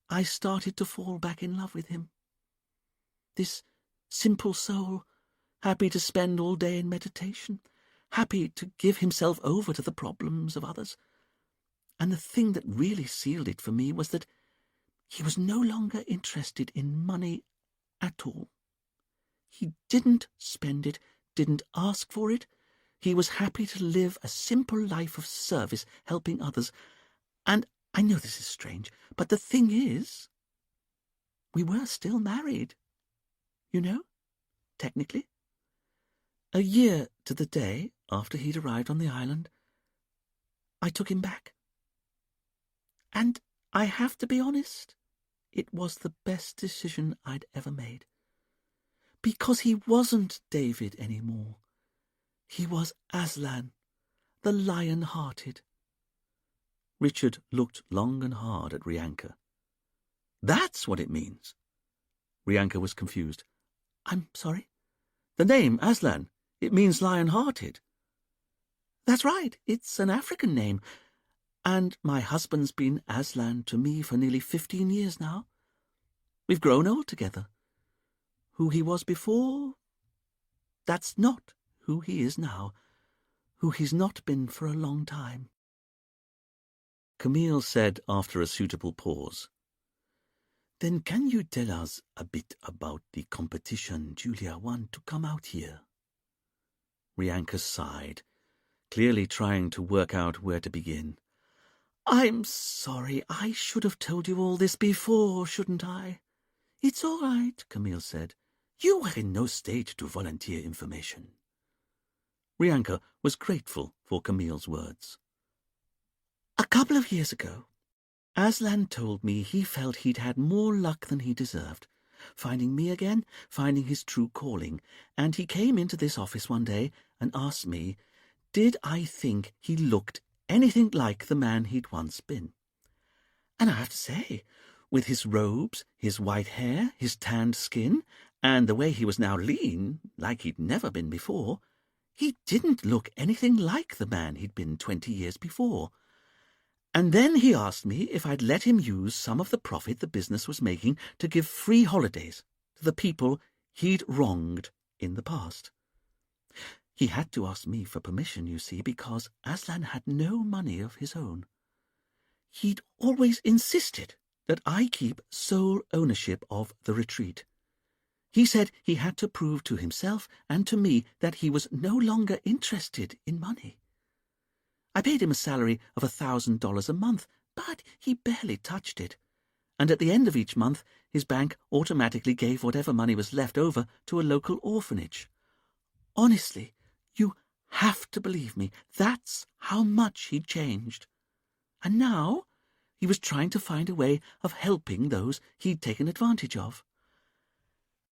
Speaker 3: I started to fall back in love with him. This simple soul, happy to spend all day in meditation, happy to give himself over to the problems of others. And the thing that really sealed it for me was that he was no longer interested in money at all. He didn't spend it, didn't ask for it. He was happy to live a simple life of service, helping others. And I know this is strange, but the thing is, we were still married. You know, technically. A year to the day after he'd arrived on the island, I took him back. And I have to be honest, it was the best decision I'd ever made. Because he wasn't David anymore. He was Aslan, the lion-hearted. Richard looked long and hard at Rianka. That's what it means. Rianka was confused. I'm sorry? The name, Aslan, it means lion-hearted. That's right, it's an African name. And my husband's been Aslan to me for nearly 15 years now. We've grown old together. Who he was before, that's not who he is now, who he's not been for a long time.
Speaker 1: Camille said after a suitable pause,
Speaker 2: Then can you tell us a bit about the competition Julia won to come out here?
Speaker 1: Rianka sighed, clearly trying to work out where to begin.
Speaker 3: I'm sorry, I should have told you all this before, shouldn't I?
Speaker 2: It's all right, Camille said. You were in no state to volunteer information.
Speaker 1: Rianka was grateful for Camille's words.
Speaker 3: A couple of years ago, Aslan told me he felt he'd had more luck than he deserved, finding me again, finding his true calling, and he came into this office one day and asked me, did I think he looked anything like the man he'd once been? And I have to say, with his robes, his white hair, his tanned skin, and the way he was now lean, like he'd never been before, he didn't look anything like the man he'd been 20 years before. And then he asked me if I'd let him use some of the profit the business was making to give free holidays to the people he'd wronged in the past. He had to ask me for permission, you see, because Aslan had no money of his own. He'd always insisted that I keep sole ownership of the retreat. He said he had to prove to himself and to me that he was no longer interested in money. I paid him a salary of $1,000 a month, but he barely touched it. And at the end of each month, his bank automatically gave whatever money was left over to a local orphanage. Honestly, you have to believe me. That's how much he'd changed. And now he was trying to find a way of helping those he'd taken advantage of.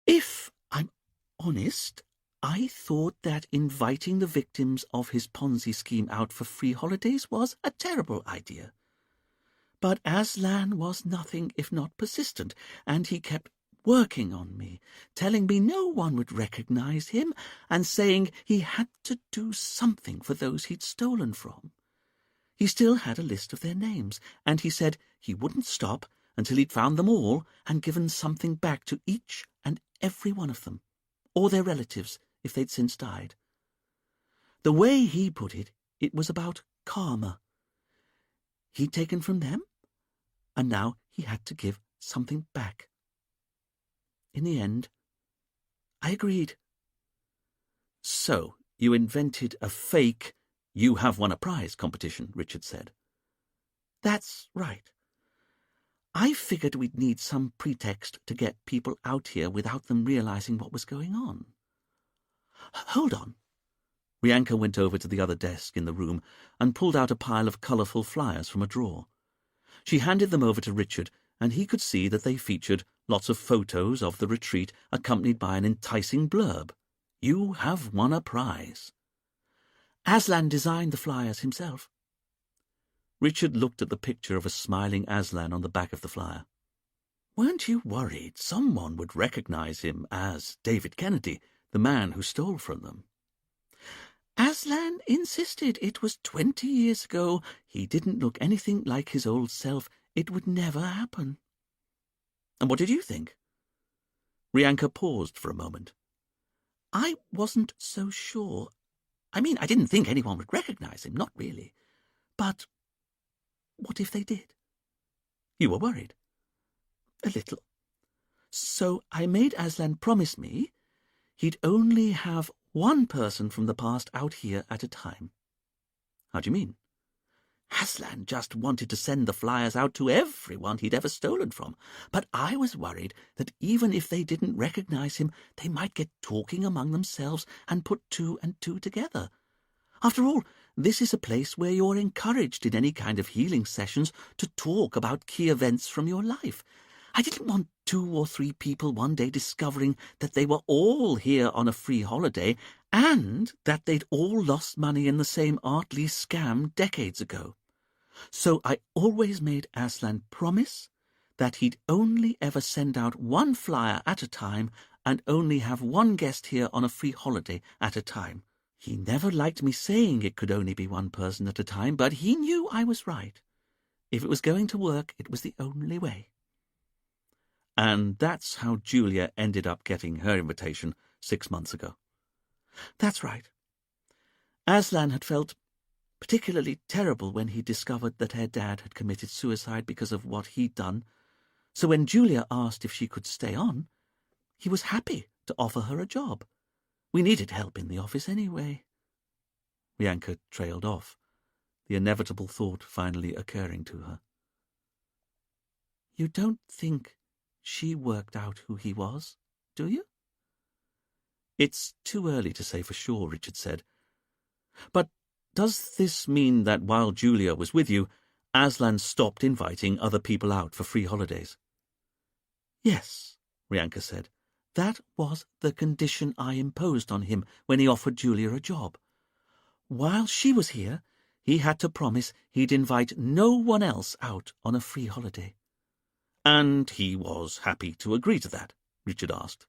Speaker 3: If I'm honest, I thought that inviting the victims of his Ponzi scheme out for free holidays was a terrible idea. But Aslan was nothing if not persistent, and he kept working on me, telling me no one would recognize him, and saying he had to do something for those he'd stolen from. He still had a list of their names, and he said he wouldn't stop until he'd found them all and given something back to each and every one of them, or their relatives if they'd since died. The way he put it, it was about karma. He'd taken from them, and now he had to give something back. In the end, I agreed.
Speaker 1: So, you invented a fake "you have won a prize" competition, Richard said.
Speaker 3: That's right. I figured we'd need some pretext to get people out here without them realizing what was going on. Hold on.
Speaker 1: Rianka went over to the other desk in the room and pulled out a pile of colourful flyers from a drawer. She handed them over to Richard, and he could see that they featured lots of photos of the retreat accompanied by an enticing blurb. "You have won a prize."
Speaker 3: Aslan designed the flyers himself.
Speaker 1: Richard looked at the picture of a smiling Aslan on the back of the flyer. "Weren't you worried someone would recognize him as David Kennedy, the man who stole from them?"
Speaker 3: Aslan insisted it was 20 years ago. He didn't look anything like his old self. It would never happen.
Speaker 1: "And what did you think?" Rianka paused for a moment.
Speaker 3: I wasn't so sure. I mean, I didn't think anyone would recognize him, not really. But what if they did?
Speaker 1: You were worried?
Speaker 3: A little. So I made Aslan promise me he'd only have one person from the past out here at a time.
Speaker 1: How do you mean?
Speaker 3: Aslan just wanted to send the flyers out to everyone he'd ever stolen from, but I was worried that even if they didn't recognize him, they might get talking among themselves and put two and two together. After all, this is a place where you're encouraged in any kind of healing sessions to talk about key events from your life. I didn't want 2 or 3 people one day discovering that they were all here on a free holiday and that they'd all lost money in the same art lease scam decades ago. So I always made Aslan promise that he'd only ever send out one flyer at a time and only have one guest here on a free holiday at a time. He never liked me saying it could only be one person at a time, but he knew I was right. If it was going to work, it was the only way.
Speaker 1: And that's how Julia ended up getting her invitation 6 months ago.
Speaker 3: That's right. Aslan had felt particularly terrible when he discovered that her dad had committed suicide because of what he'd done. So when Julia asked if she could stay on, he was happy to offer her a job. We needed help in the office anyway.
Speaker 1: Rianka trailed off, the inevitable thought finally occurring to her.
Speaker 3: You don't think she worked out who he was, do you?
Speaker 1: It's too early to say for sure, Richard said. But does this mean that while Julia was with you, Aslan stopped inviting other people out for free holidays?
Speaker 3: Yes, Rianka said. That was the condition I imposed on him when he offered Julia a job. While she was here, he had to promise he'd invite no one else out on a free holiday.
Speaker 1: And he was happy to agree to that? Richard asked.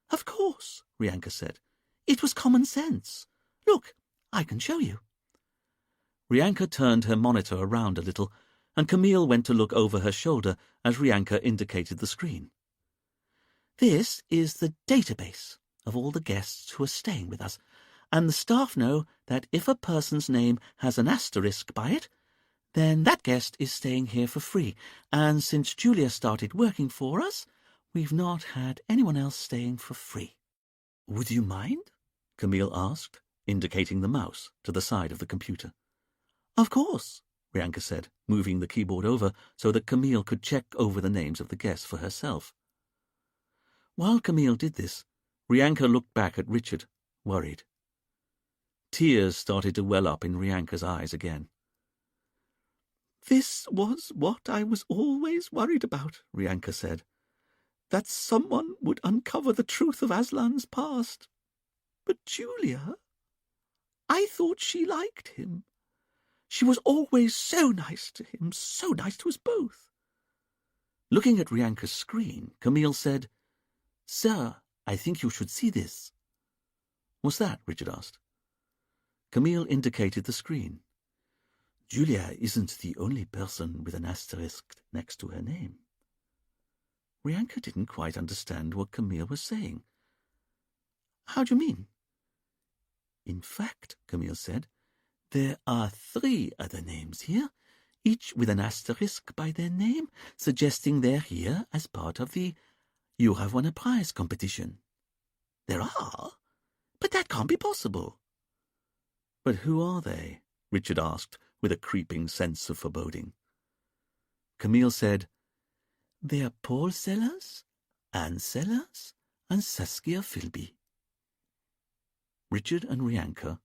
Speaker 3: Of course, Rianka said. It was common sense. Look, I can show you.
Speaker 1: Rianka turned her monitor around a little, and Camille went to look over her shoulder as Rianka indicated the screen.
Speaker 3: This is the database of all the guests who are staying with us, and the staff know that if a person's name has an asterisk by it, then that guest is staying here for free, and since Julia started working for us, we've not had anyone else staying for free.
Speaker 1: Would you mind? Camille asked, indicating the mouse to the side of the computer.
Speaker 3: Of course,
Speaker 1: Rianka said, moving the keyboard over so that Camille could check over the names of the guests for herself. While Camille did this, Rianka looked back at Richard, worried. Tears started to well up in Rianka's eyes again.
Speaker 3: "This was what I was always worried about," Rianka said. "That someone would uncover the truth of Aslan's past. But Julia, I thought she liked him. She was always so nice to him, so nice to us both."
Speaker 1: Looking at Rianka's screen, Camille said, "Sir, I think you should see this." "What's that?" Richard asked. Camille indicated the screen.
Speaker 2: "Julia isn't the only person with an asterisk next to her name."
Speaker 1: Rianka didn't quite understand what Camille was saying.
Speaker 3: "How do you mean?"
Speaker 2: "In fact," Camille said, "there are 3 other names here, each with an asterisk by their name, suggesting they're here as part of the You Have Won a Prize competition."
Speaker 3: "There are? But that can't be possible."
Speaker 1: "But who are they?" Richard asked, with a creeping sense of foreboding.
Speaker 2: Camille said, "They're Paul Sellers, Anne Sellers, and Saskia Philby."
Speaker 1: Richard and Rianka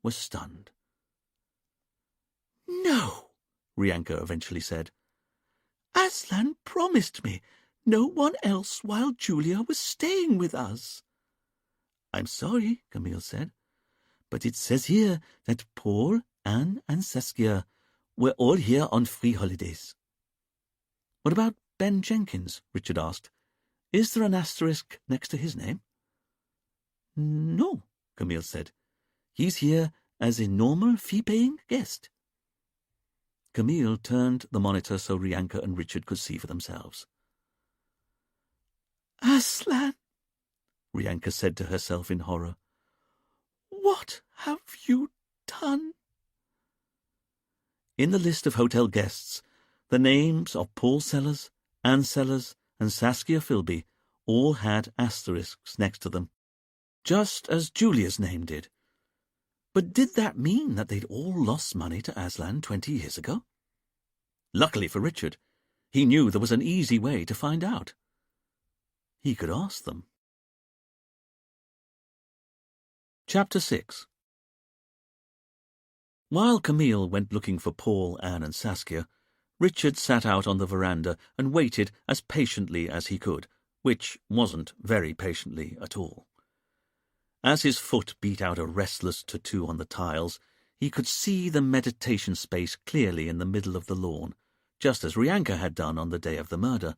Speaker 1: were stunned.
Speaker 3: "No,"
Speaker 1: Rianka eventually said.
Speaker 3: "Aslan promised me no one else while Julia was staying with us."
Speaker 2: "I'm sorry," Camille said, "but it says here that Paul, Anne, and Saskia were all here on free holidays."
Speaker 1: "What about Ben Jenkins?" Richard asked. "Is there an asterisk next to his name?"
Speaker 2: "No," Camille said. "He's here as a normal fee-paying guest."
Speaker 1: Camille turned the monitor so Rianka and Richard could see for themselves.
Speaker 3: "Aslan,"
Speaker 1: Rianka said to herself in horror.
Speaker 3: "What have you done?"
Speaker 1: In the list of hotel guests, the names of Paul Sellers, Anne Sellers, and Saskia Philby all had asterisks next to them, just as Julia's name did. But did that mean that they'd all lost money to Aslan 20 years ago? Luckily for Richard, he knew there was an easy way to find out. He could ask them. Chapter 6. While Camille went looking for Paul, Anne, and Saskia, Richard sat out on the veranda and waited as patiently as he could, which wasn't very patiently at all. As his foot beat out a restless tattoo on the tiles, he could see the meditation space clearly in the middle of the lawn, just as Rianka had done on the day of the murder,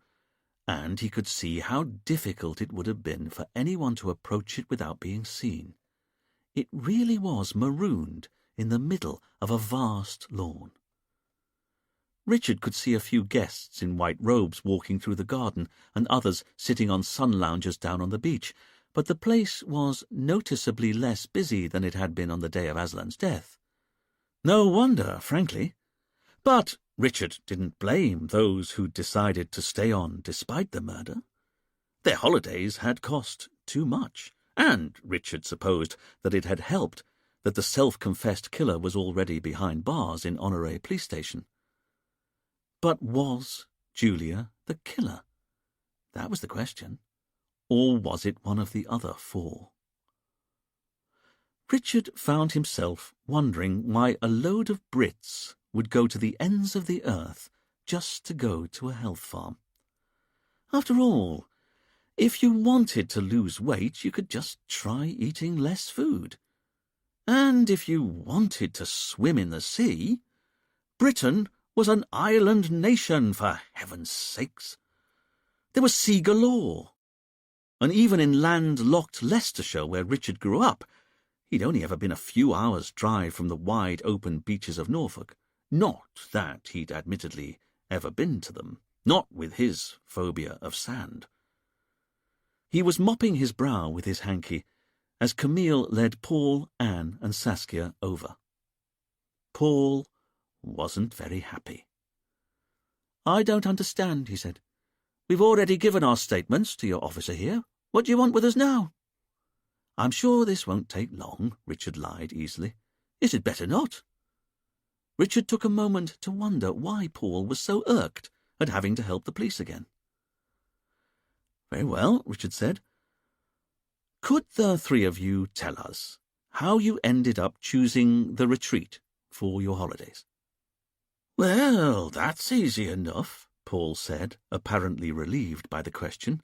Speaker 1: and he could see how difficult it would have been for anyone to approach it without being seen. It really was marooned in the middle of a vast lawn. Richard could see a few guests in white robes walking through the garden and others sitting on sun loungers down on the beach, but the place was noticeably less busy than it had been on the day of Aslan's death. No wonder, frankly. But Richard didn't blame those who decided to stay on despite the murder. Their holidays had cost too much, and Richard supposed that it had helped that the self-confessed killer was already behind bars in Honoré police station. But was Julia the killer? That was the question. Or was it one of the other 4? Richard found himself wondering why a load of Brits would go to the ends of the earth just to go to a health farm. After all, if you wanted to lose weight, you could just try eating less food. And if you wanted to swim in the sea, Britain was an island nation, for heaven's sakes. There was sea galore. And even in land-locked Leicestershire, where Richard grew up, he'd only ever been a few hours' drive from the wide-open beaches of Norfolk. Not that he'd admittedly ever been to them, not with his phobia of sand. He was mopping his brow with his hanky as Camille led Paul, Anne, and Saskia over. Paul wasn't very happy. "I don't understand," he said. "We've already given our statements to your officer here. What do you want with us now?" "I'm sure this won't take long," Richard lied easily. "Is it better not?" Richard took a moment to wonder why Paul was so irked at having to help the police again. "Very well," Richard said. "Could the 3 of you tell us how you ended up choosing the retreat for your holidays.
Speaker 2: Well, that's easy enough, Paul said, apparently relieved by the question.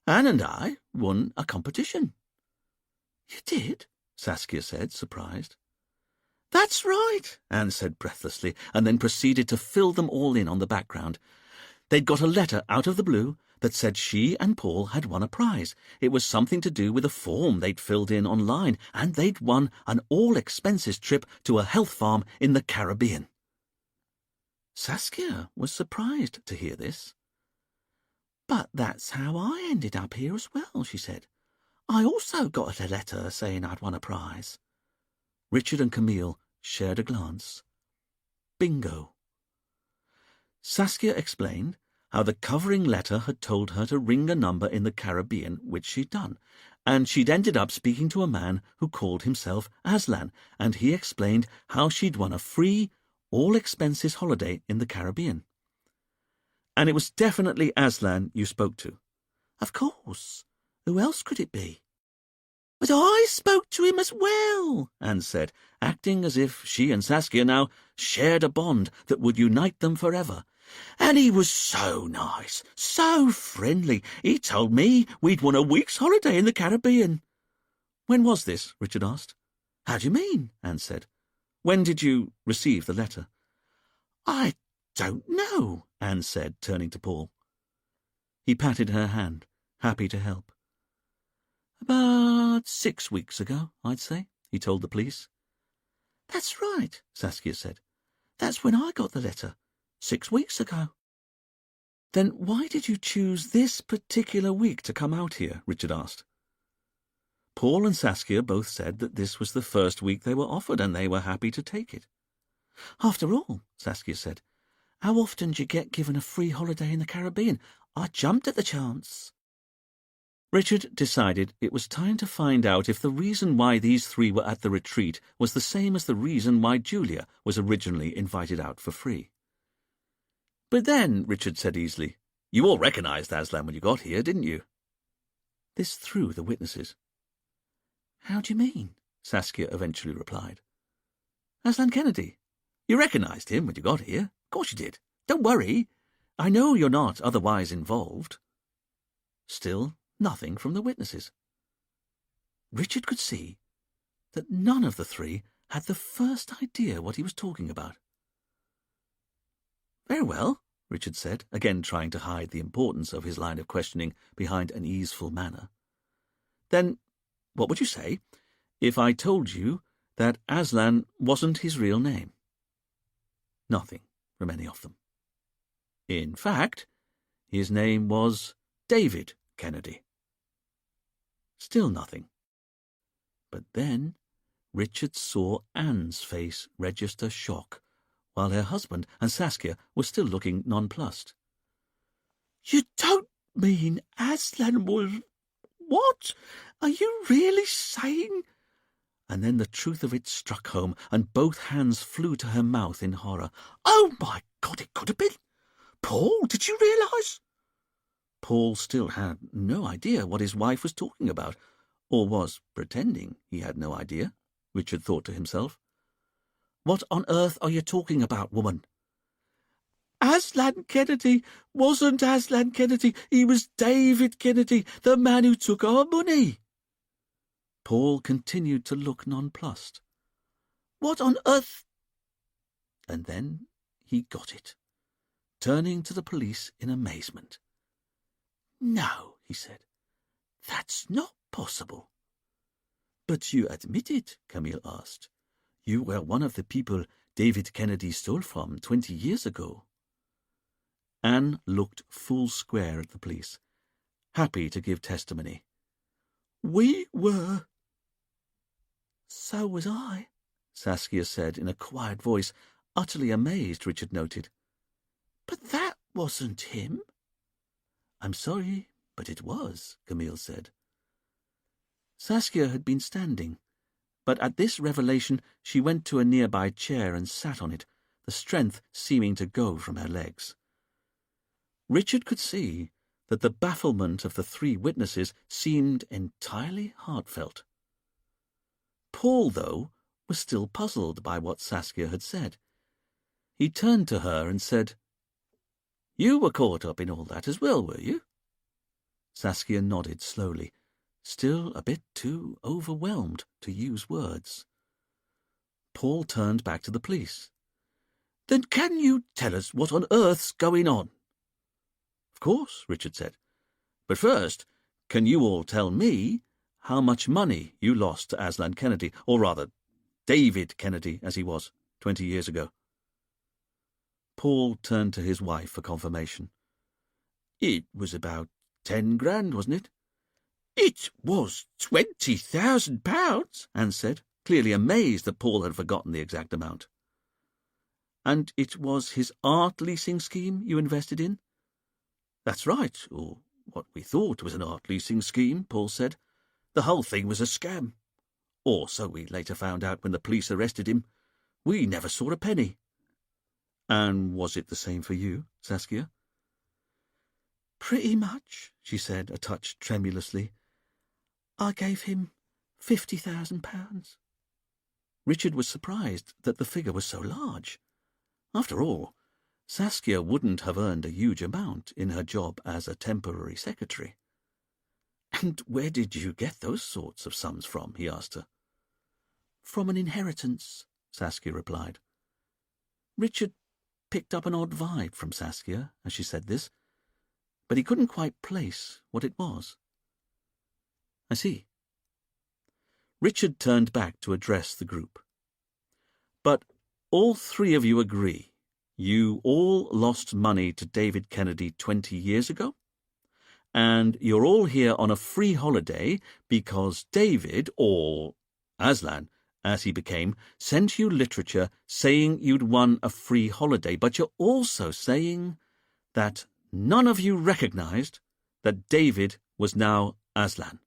Speaker 2: Anne and I won a competition.
Speaker 3: You did?
Speaker 2: Saskia said, surprised.
Speaker 3: That's right,
Speaker 2: Anne said breathlessly, and then proceeded to fill them all in on the background. They'd got a letter out of the blue that said she and Paul had won a prize. It was something to do with a form they'd filled in online, and they'd won an all-expenses trip to a health farm in the Caribbean.
Speaker 3: Saskia was surprised to hear this. But that's how I ended up here as well, she said. I also got a letter saying I'd won a prize.
Speaker 2: Richard and Camille shared a glance. Bingo. Saskia explained how the covering letter had told her to ring a number in the Caribbean, which she'd done, and she'd ended up speaking to a man who called himself Aslan, and he explained how she'd won a free, all-expenses holiday in the Caribbean. And it was definitely Aslan you spoke to.
Speaker 3: Of course. Who else could it be? But I spoke to him as well,
Speaker 2: Anne said, acting as if she and Saskia now shared a bond that would unite them forever.
Speaker 3: And he was so nice, so friendly. He told me we'd won a week's holiday in the Caribbean.
Speaker 2: When was this? Richard asked.
Speaker 3: How do you mean? Anne said.
Speaker 2: When did you receive the letter?
Speaker 3: I don't know,
Speaker 2: Anne said, turning to Paul. He patted her hand, happy to help. About 6 weeks ago, I'd say, he told the police.
Speaker 3: That's right, Saskia said. That's when I got the letter, 6 weeks ago.
Speaker 2: Then why did you choose this particular week to come out here? Richard asked. Paul and Saskia both said that this was the first week they were offered, and they were happy to take it.
Speaker 3: After all, Saskia said, how often do you get given a free holiday in the Caribbean? I jumped at the chance.
Speaker 2: Richard decided it was time to find out if the reason why these three were at the retreat was the same as the reason why Julia was originally invited out for free. But then, Richard said easily, you all recognised Aslan when you got here, didn't you? This threw the witnesses.
Speaker 3: How do you mean?
Speaker 2: Saskia eventually replied. Aslan Kennedy. You recognised him when you got here. Of course you did. Don't worry. I know you're not otherwise involved. Still, nothing from the witnesses. Richard could see that none of the three had the first idea what he was talking about. Very well, Richard said, again trying to hide the importance of his line of questioning behind an easeful manner. Then, what would you say if I told you that Aslan wasn't his real name? Nothing from any of them. In fact, his name was David Kennedy. Still nothing. But then Richard saw Anne's face register shock, while her husband and Saskia were still looking nonplussed.
Speaker 3: You don't mean Aslan was... What? Are you really saying...
Speaker 2: And then the truth of it struck home, and both hands flew to her mouth in horror.
Speaker 3: Oh, my God, it could have been... Paul, did you realise?
Speaker 2: Paul still had no idea what his wife was talking about, or was pretending he had no idea, Richard thought to himself. What on earth are you talking about, woman?
Speaker 3: Aslan Kennedy wasn't Aslan Kennedy. He was David Kennedy, the man who took our money.
Speaker 2: Paul continued to look nonplussed.
Speaker 3: What on earth?
Speaker 2: And then he got it, turning to the police in amazement.
Speaker 3: No, he said. That's not possible. But you admit it, Camille asked. You were one of the people David Kennedy stole from 20 years ago.
Speaker 2: Anne looked full square at the police, happy to give testimony.
Speaker 3: We were. So was I,
Speaker 2: Saskia said in a quiet voice, utterly amazed, Richard noted.
Speaker 3: But that wasn't him.
Speaker 2: I'm sorry, but it was, Camille said. Saskia had been standing, but at this revelation she went to a nearby chair and sat on it, the strength seeming to go from her legs. Richard could see that the bafflement of the three witnesses seemed entirely heartfelt. Paul, though, was still puzzled by what Saskia had said. He turned to her and said, "You were caught up in all that as well, were you?" Saskia nodded slowly, still a bit too overwhelmed to use words. Paul turned back to the police. "Then can you tell us what on earth's going on?" "Of course," Richard said. "But first, can you all tell me how much money you lost to Aslan Kennedy, or rather, David Kennedy, as he was, 20 years ago?" Paul turned to his wife for confirmation. "It was about 10 grand, wasn't it?" "It was £20,000, Anne said, clearly amazed that Paul had forgotten the exact amount. "And it was his art leasing scheme you invested in?" "That's right, or what we thought was an art leasing scheme," Paul said. "The whole thing was a scam. Or so we later found out when the police arrested him. We never saw a penny." "And was it the same for you, Saskia?"
Speaker 3: "Pretty much," she said, a touch tremulously. "I gave him £50,000.
Speaker 2: Richard was surprised that the figure was so large. After all, Saskia wouldn't have earned a huge amount in her job as a temporary secretary. "And where did you get those sorts of sums from?" he asked her.
Speaker 3: "From an inheritance,"
Speaker 2: Saskia replied. Richard picked up an odd vibe from Saskia as she said this, but he couldn't quite place what it was. "I see." Richard turned back to address the group. "But all three of you agree you all lost money to David Kennedy 20 years ago? And you're all here on a free holiday because David, or Aslan, as he became, sent you literature saying you'd won a free holiday, but you're also saying that none of you recognized that David was now Aslan."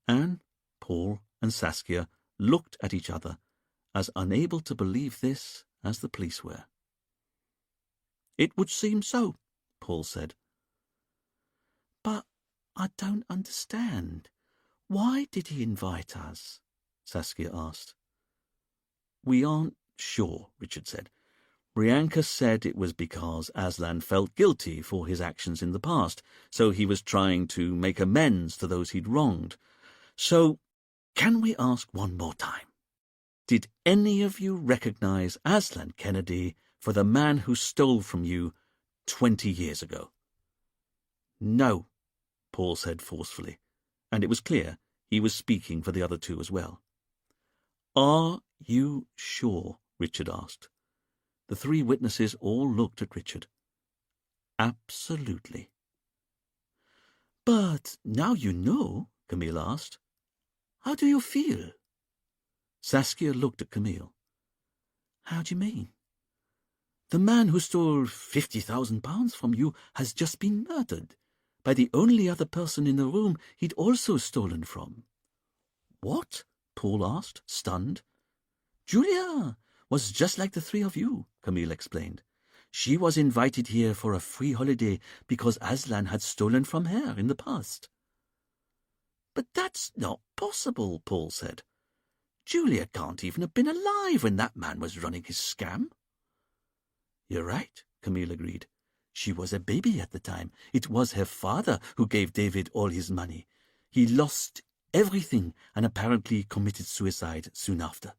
Speaker 2: Anne, Paul, and Saskia looked at each other, as unable to believe this as the police were. "It would seem so," Paul said.
Speaker 3: "But I don't understand. Why did he invite us?"
Speaker 2: Saskia asked. "We aren't sure," Richard said. "Rianka said it was because Aslan felt guilty for his actions in the past, so he was trying to make amends to those he'd wronged. So, can we ask one more time? Did any of you recognize Aslan Kennedy for the man who stole from you 20 years ago?" "No," Paul said forcefully, and it was clear he was speaking for the other two as well. "Are you sure?" Richard asked. The three witnesses all looked at Richard. "Absolutely."
Speaker 3: "But now you know," Camille asked. "How do you feel?"
Speaker 2: Saskia looked at Camille.
Speaker 3: "How do you mean?" "The man who stole £50,000 from you has just been murdered by the only other person in the room he'd also stolen from."
Speaker 2: "What?" Paul asked, stunned.
Speaker 3: "Julia was just like the three of you," Camille explained. "She was invited here for a free holiday because Aslan had stolen from her in the past."
Speaker 2: "But that's not possible," Paul said. "Julia can't even have been alive when that man was running his scam."
Speaker 3: "You're right," Camille agreed. "She was a baby at the time. It was her father who gave David all his money. He lost everything and apparently committed suicide soon after."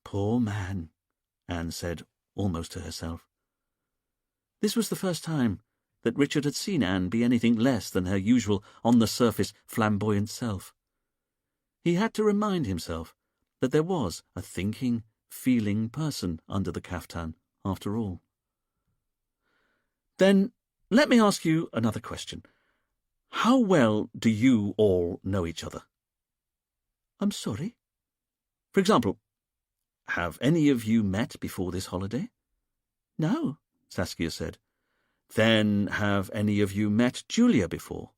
Speaker 2: "Poor man," Anne said, almost to herself. This was the first time that Richard had seen Anne be anything less than her usual on-the-surface flamboyant self. He had to remind himself that there was a thinking, feeling person under the kaftan, after all. "Then let me ask you another question. How well do you all know each other?"
Speaker 3: "I'm sorry?"
Speaker 2: "For example, have any of you met before this holiday?"
Speaker 3: "No,"
Speaker 2: Saskia said. "Then have any of you met Julia before?"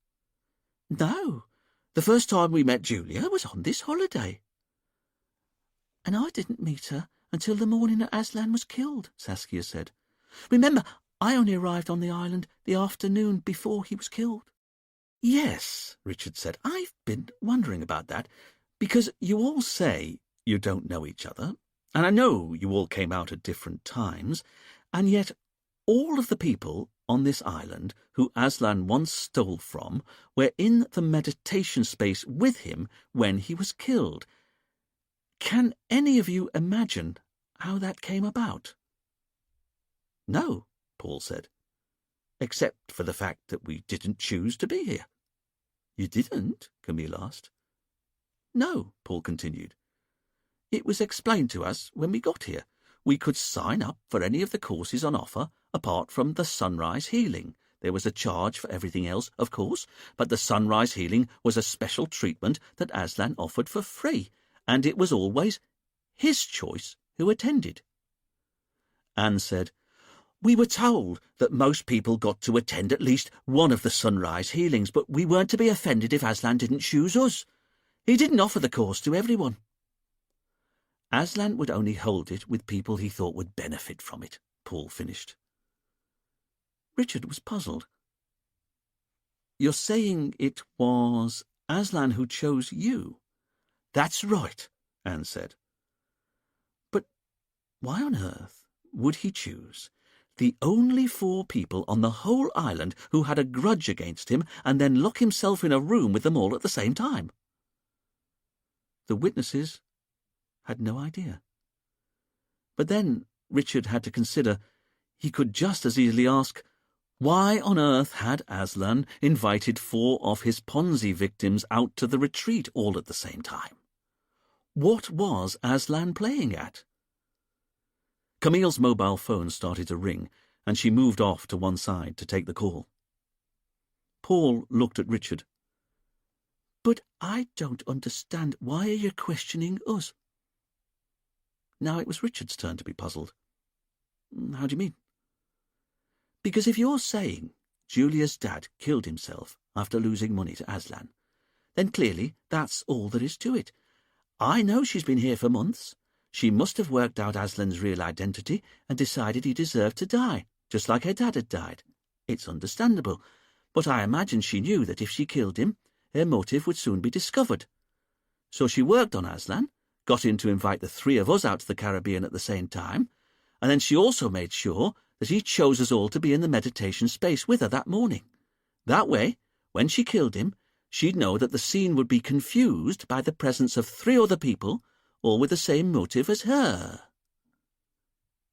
Speaker 3: "No. The first time we met Julia was on this holiday." "And I didn't meet her until the morning that Aslan was killed," Saskia said. "Remember, I only arrived on the island the afternoon before he was killed."
Speaker 2: Yes, Richard said. I've been wondering about that, because you all say you don't know each other, and I know you all came out at different times, and yet all of the people on this island who Aslan once stole from were in the meditation space with him when he was killed. Can any of you imagine how that came about? No, Paul said, except for the fact that we didn't choose to be here. You didn't? Camille asked. No, Paul continued. It was explained to us when we got here. We could sign up for any of the courses on offer, apart from the sunrise healing. There was a charge for everything else, of course, but the sunrise healing was a special treatment that Aslan offered for free, and it was always his choice who attended. Anne said, We were told that most people got to attend at least one of the sunrise healings, but we weren't to be offended if Aslan didn't choose us. He didn't offer the course to everyone. Aslan would only hold it with people he thought would benefit from it, Paul finished. Richard was puzzled. You're saying it was Aslan who chose you? That's right, Anne said. But why on earth would he choose the only 4 people on the whole island who had a grudge against him and then lock himself in a room with them all at the same time? The witnesses had no idea. But then Richard had to consider he could just as easily ask, why on earth had Aslan invited 4 of his Ponzi victims out to the retreat all at the same time? What was Aslan playing at? Camille's mobile phone started to ring, and she moved off to one side to take the call. Paul looked at Richard. But I don't understand. Why are you questioning us? Now it was Richard's turn to be puzzled. How do you mean? Because if you're saying Julia's dad killed himself after losing money to Aslan, then clearly that's all there is to it. I know she's been here for months. She must have worked out Aslan's real identity and decided he deserved to die, just like her dad had died. It's understandable, but I imagine she knew that if she killed him, her motive would soon be discovered. So she worked on Aslan, got him to invite the 3 of us out to the Caribbean at the same time, and then she also made sure that he chose us all to be in the meditation space with her that morning. That way, when she killed him, she'd know that the scene would be confused by the presence of 3 other people, all with the same motive as her.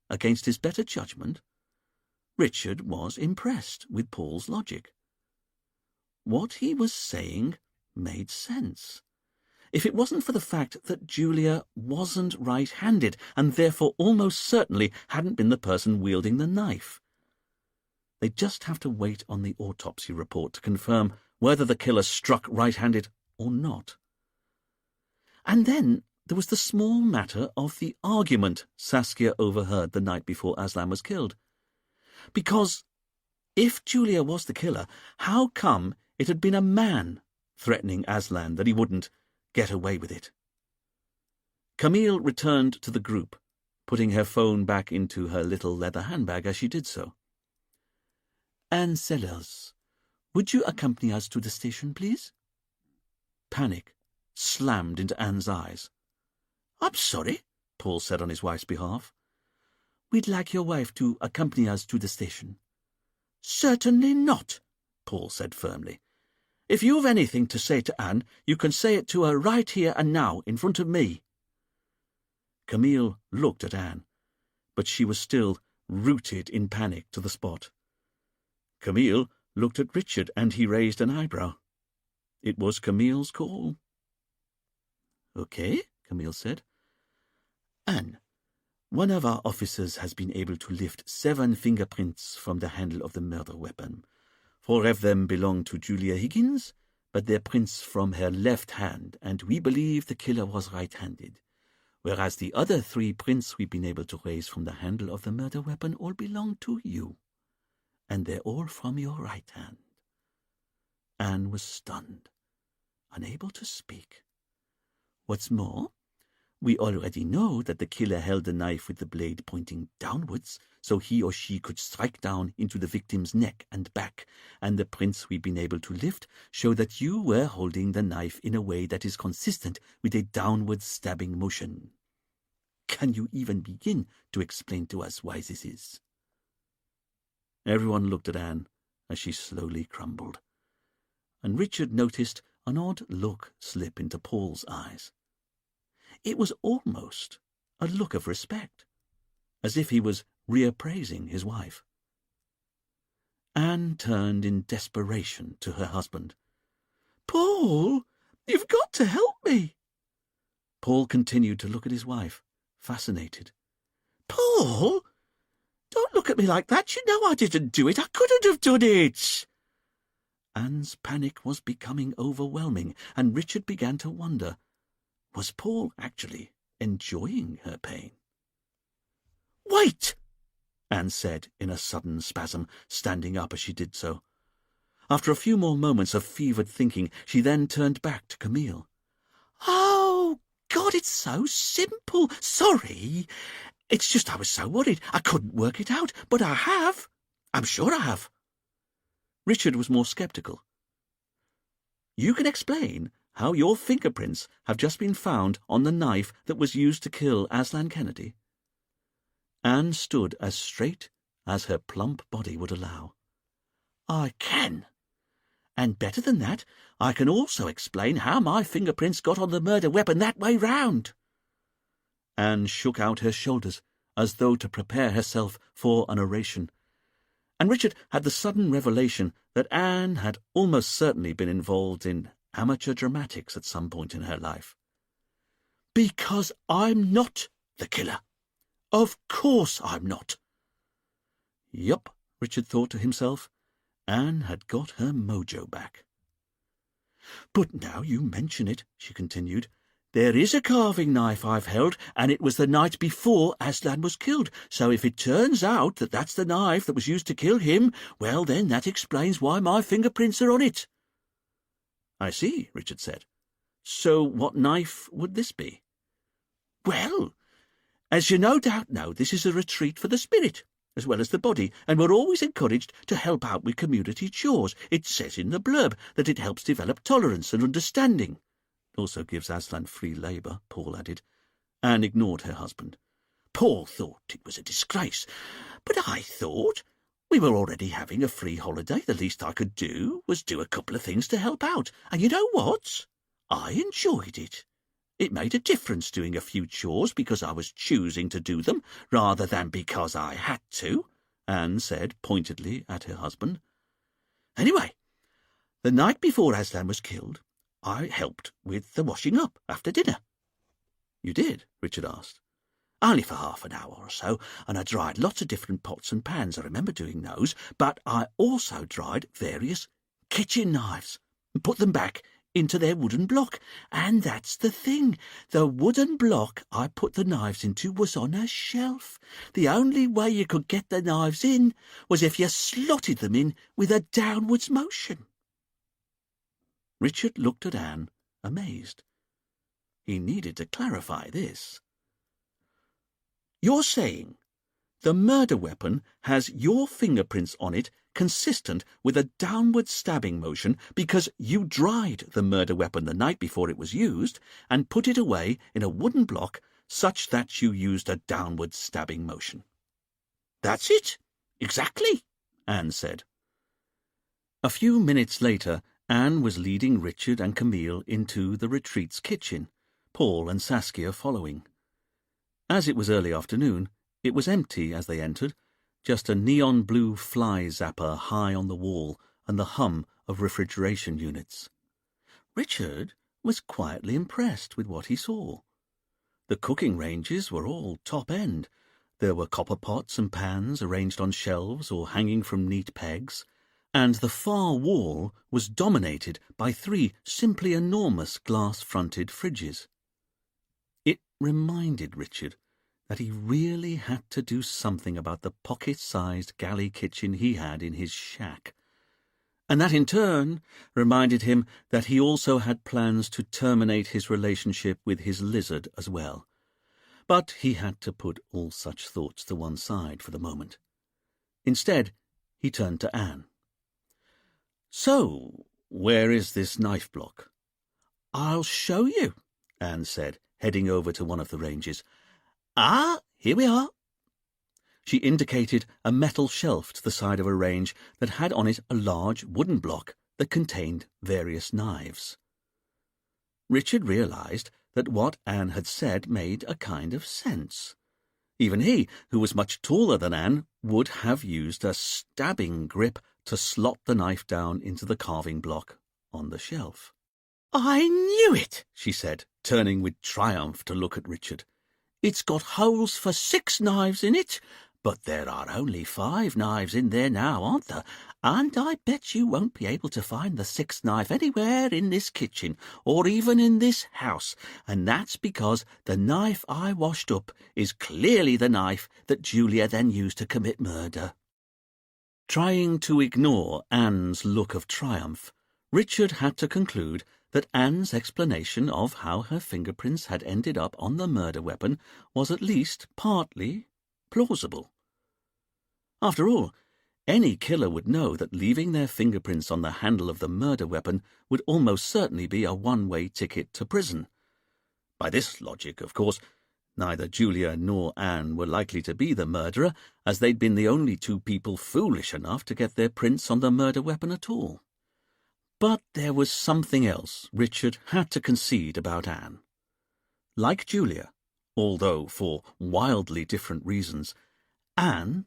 Speaker 2: Against his better judgment, Richard was impressed with Paul's logic. What he was saying made sense. If it wasn't for the fact that Julia wasn't right-handed and therefore almost certainly hadn't been the person wielding the knife. They'd just have to wait on the autopsy report to confirm whether the killer struck right-handed or not. And then there was the small matter of the argument Saskia overheard the night before Aslan was killed. Because if Julia was the killer, how come it had been a man threatening Aslan that he wouldn't get away with it? Camille returned to the group, putting her phone back into her little leather handbag as she did so. Anne Sellers, would you accompany us to the station, please? Panic slammed into Anne's eyes. I'm sorry, Paul said on his wife's behalf. We'd like your wife to accompany us to the station. Certainly not, Paul said firmly. If you've anything to say to Anne, you can say it to her right here and now, in front of me. Camille looked at Anne, but she was still rooted in panic to the spot. Camille looked at Richard, and he raised an eyebrow. It was Camille's call. Okay, Camille said. Anne, one of our officers has been able to lift 7 fingerprints from the handle of the murder weapon. 4 of them belong to Julia Higgins, but they're prints from her left hand, and we believe the killer was right-handed, whereas the other 3 prints we've been able to raise from the handle of the murder weapon all belong to you, and they're all from your right hand. Anne was stunned, unable to speak. What's more, We already know that the killer held the knife with the blade pointing downwards, so he or she could strike down into the victim's neck and back, and the prints we've been able to lift show that you were holding the knife in a way that is consistent with a downward stabbing motion. Can you even begin to explain to us why this is?" Everyone looked at Anne as she slowly crumbled, and Richard noticed an odd look slip into Paul's eyes. It was almost a look of respect, as if he was reappraising his wife. Anne turned in desperation to her husband.
Speaker 3: "Paul, you've got to help me."
Speaker 2: Paul continued to look at his wife, fascinated.
Speaker 3: "Paul, don't look at me like that. You know I didn't do it. I couldn't have done it."
Speaker 2: Anne's panic was becoming overwhelming, and Richard began to wonder, was Paul actually enjoying her pain?
Speaker 3: "Wait!"
Speaker 2: Anne said in a sudden spasm, standing up as she did so. After a few more moments of fevered thinking, she then turned back to Camille.
Speaker 3: "Oh, God, it's so simple. Sorry. It's just I was so worried. I couldn't work it out, but I have. I'm sure I have."
Speaker 2: Richard was more sceptical. "You can explain how your fingerprints have just been found on the knife that was used to kill Aslan Kennedy?" Anne stood as straight as her plump body would allow.
Speaker 3: "I can. And better than that, I can also explain how my fingerprints got on the murder weapon that way round."
Speaker 2: Anne shook out her shoulders as though to prepare herself for an oration, and Richard had the sudden revelation that Anne had almost certainly been involved in amateur dramatics at some point in her life.
Speaker 3: "Because I'm not the killer. Of course I'm not."
Speaker 2: Yup, Richard thought to himself. Anne had got her mojo back.
Speaker 3: "But now you mention it," she continued, "there is a carving knife I've held, and it was the night before Aslan was killed. So if it turns out that that's the knife that was used to kill him, well, then that explains why my fingerprints are on it."
Speaker 2: "I see," Richard said. "So what knife would this be?"
Speaker 3: "Well, as you no doubt know, this is a retreat for the spirit, as well as the body, and we're always encouraged to help out with community chores. It says in the blurb that it helps develop tolerance and understanding."
Speaker 2: "Also gives Aslan free labour," Paul added. Anne ignored her husband.
Speaker 3: "Paul thought it was a disgrace, but I thought we were already having a free holiday. The least I could do was do a couple of things to help out. And you know what? I enjoyed it. It made a difference doing a few chores because I was choosing to do them rather than because I had to," Anne said pointedly at her husband. "Anyway, the night before Aslan was killed, I helped with the washing up after dinner."
Speaker 2: "You did?" Richard asked.
Speaker 3: "Only for half an hour or so, and I dried lots of different pots and pans. I remember doing those, but I also dried various kitchen knives and put them back into their wooden block. And that's the thing. The wooden block I put the knives into was on a shelf. The only way you could get the knives in was if you slotted them in with a downwards motion."
Speaker 2: Richard looked at Anne, amazed. He needed to clarify this.
Speaker 3: "You're saying the murder weapon has your fingerprints on it consistent with a downward stabbing motion because you dried the murder weapon the night before it was used and put it away in a wooden block such that you used a downward stabbing motion?" "That's it. Exactly," Anne said.
Speaker 2: A few minutes later, Anne was leading Richard and Camille into the retreat's kitchen, Paul and Saskia following. As it was early afternoon, it was empty as they entered, just a neon-blue fly zapper high on the wall and the hum of refrigeration units. Richard was quietly impressed with what he saw. The cooking ranges were all top-end. There were copper pots and pans arranged on shelves or hanging from neat pegs, and the far wall was dominated by 3 simply enormous glass-fronted fridges. It reminded Richard that he really had to do something about the pocket-sized galley kitchen he had in his shack, and that in turn reminded him that he also had plans to terminate his relationship with his lizard as well,
Speaker 1: But he had to put all such thoughts to one side for the moment. Instead, he turned to Anne. "So, where is this knife block?"
Speaker 3: "I'll show you,"
Speaker 1: Anne said, heading over to one of the ranges.
Speaker 3: "Ah, here we are."
Speaker 1: She indicated a metal shelf to the side of a range that had on it a large wooden block that contained various knives. Richard realized that what Anne had said made a kind of sense. Even he, who was much taller than Anne, would have used a stabbing grip to slot the knife down into the carving block on the shelf.
Speaker 3: "I knew it,"
Speaker 1: she said, turning with triumph to look at Richard.
Speaker 3: "It's got holes for 6 knives in it, but there are only 5 knives in there now, aren't there? And I bet you won't be able to find the 6th knife anywhere in this kitchen, or even in this house, and that's because the knife I washed up is clearly the knife that Julia then used to commit murder."
Speaker 1: Trying to ignore Anne's look of triumph, Richard had to conclude that Anne's explanation of how her fingerprints had ended up on the murder weapon was at least partly plausible. After all, any killer would know that leaving their fingerprints on the handle of the murder weapon would almost certainly be a one-way ticket to prison. By this logic, of course, neither Julia nor Anne were likely to be the murderer, as they'd been the only 2 people foolish enough to get their prints on the murder weapon at all. But there was something else Richard had to concede about Anne. Like Julia, although for wildly different reasons, Anne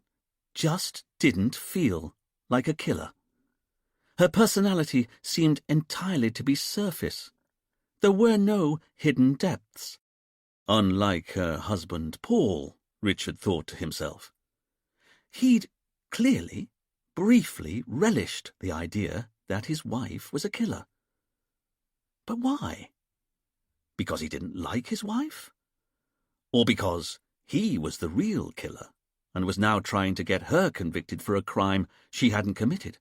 Speaker 1: just didn't feel like a killer. Her personality seemed entirely to be surface. There were no hidden depths. Unlike her husband Paul, Richard thought to himself. He'd clearly, briefly relished the idea that his wife was a killer. But why? Because he didn't like his wife? Or because he was the real killer and was now trying to get her convicted for a crime she hadn't committed?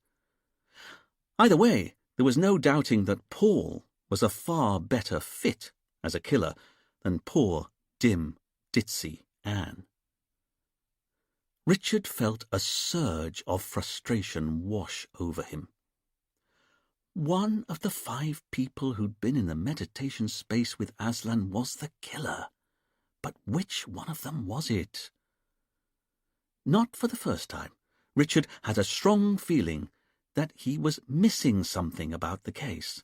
Speaker 1: Either way, there was no doubting that Paul was a far better fit as a killer than poor, dim, ditzy Anne. Richard felt a surge of frustration wash over him. One of the 5 people who'd been in the meditation space with Aslan was the killer. But which one of them was it? Not for the first time, Richard had a strong feeling that he was missing something about the case.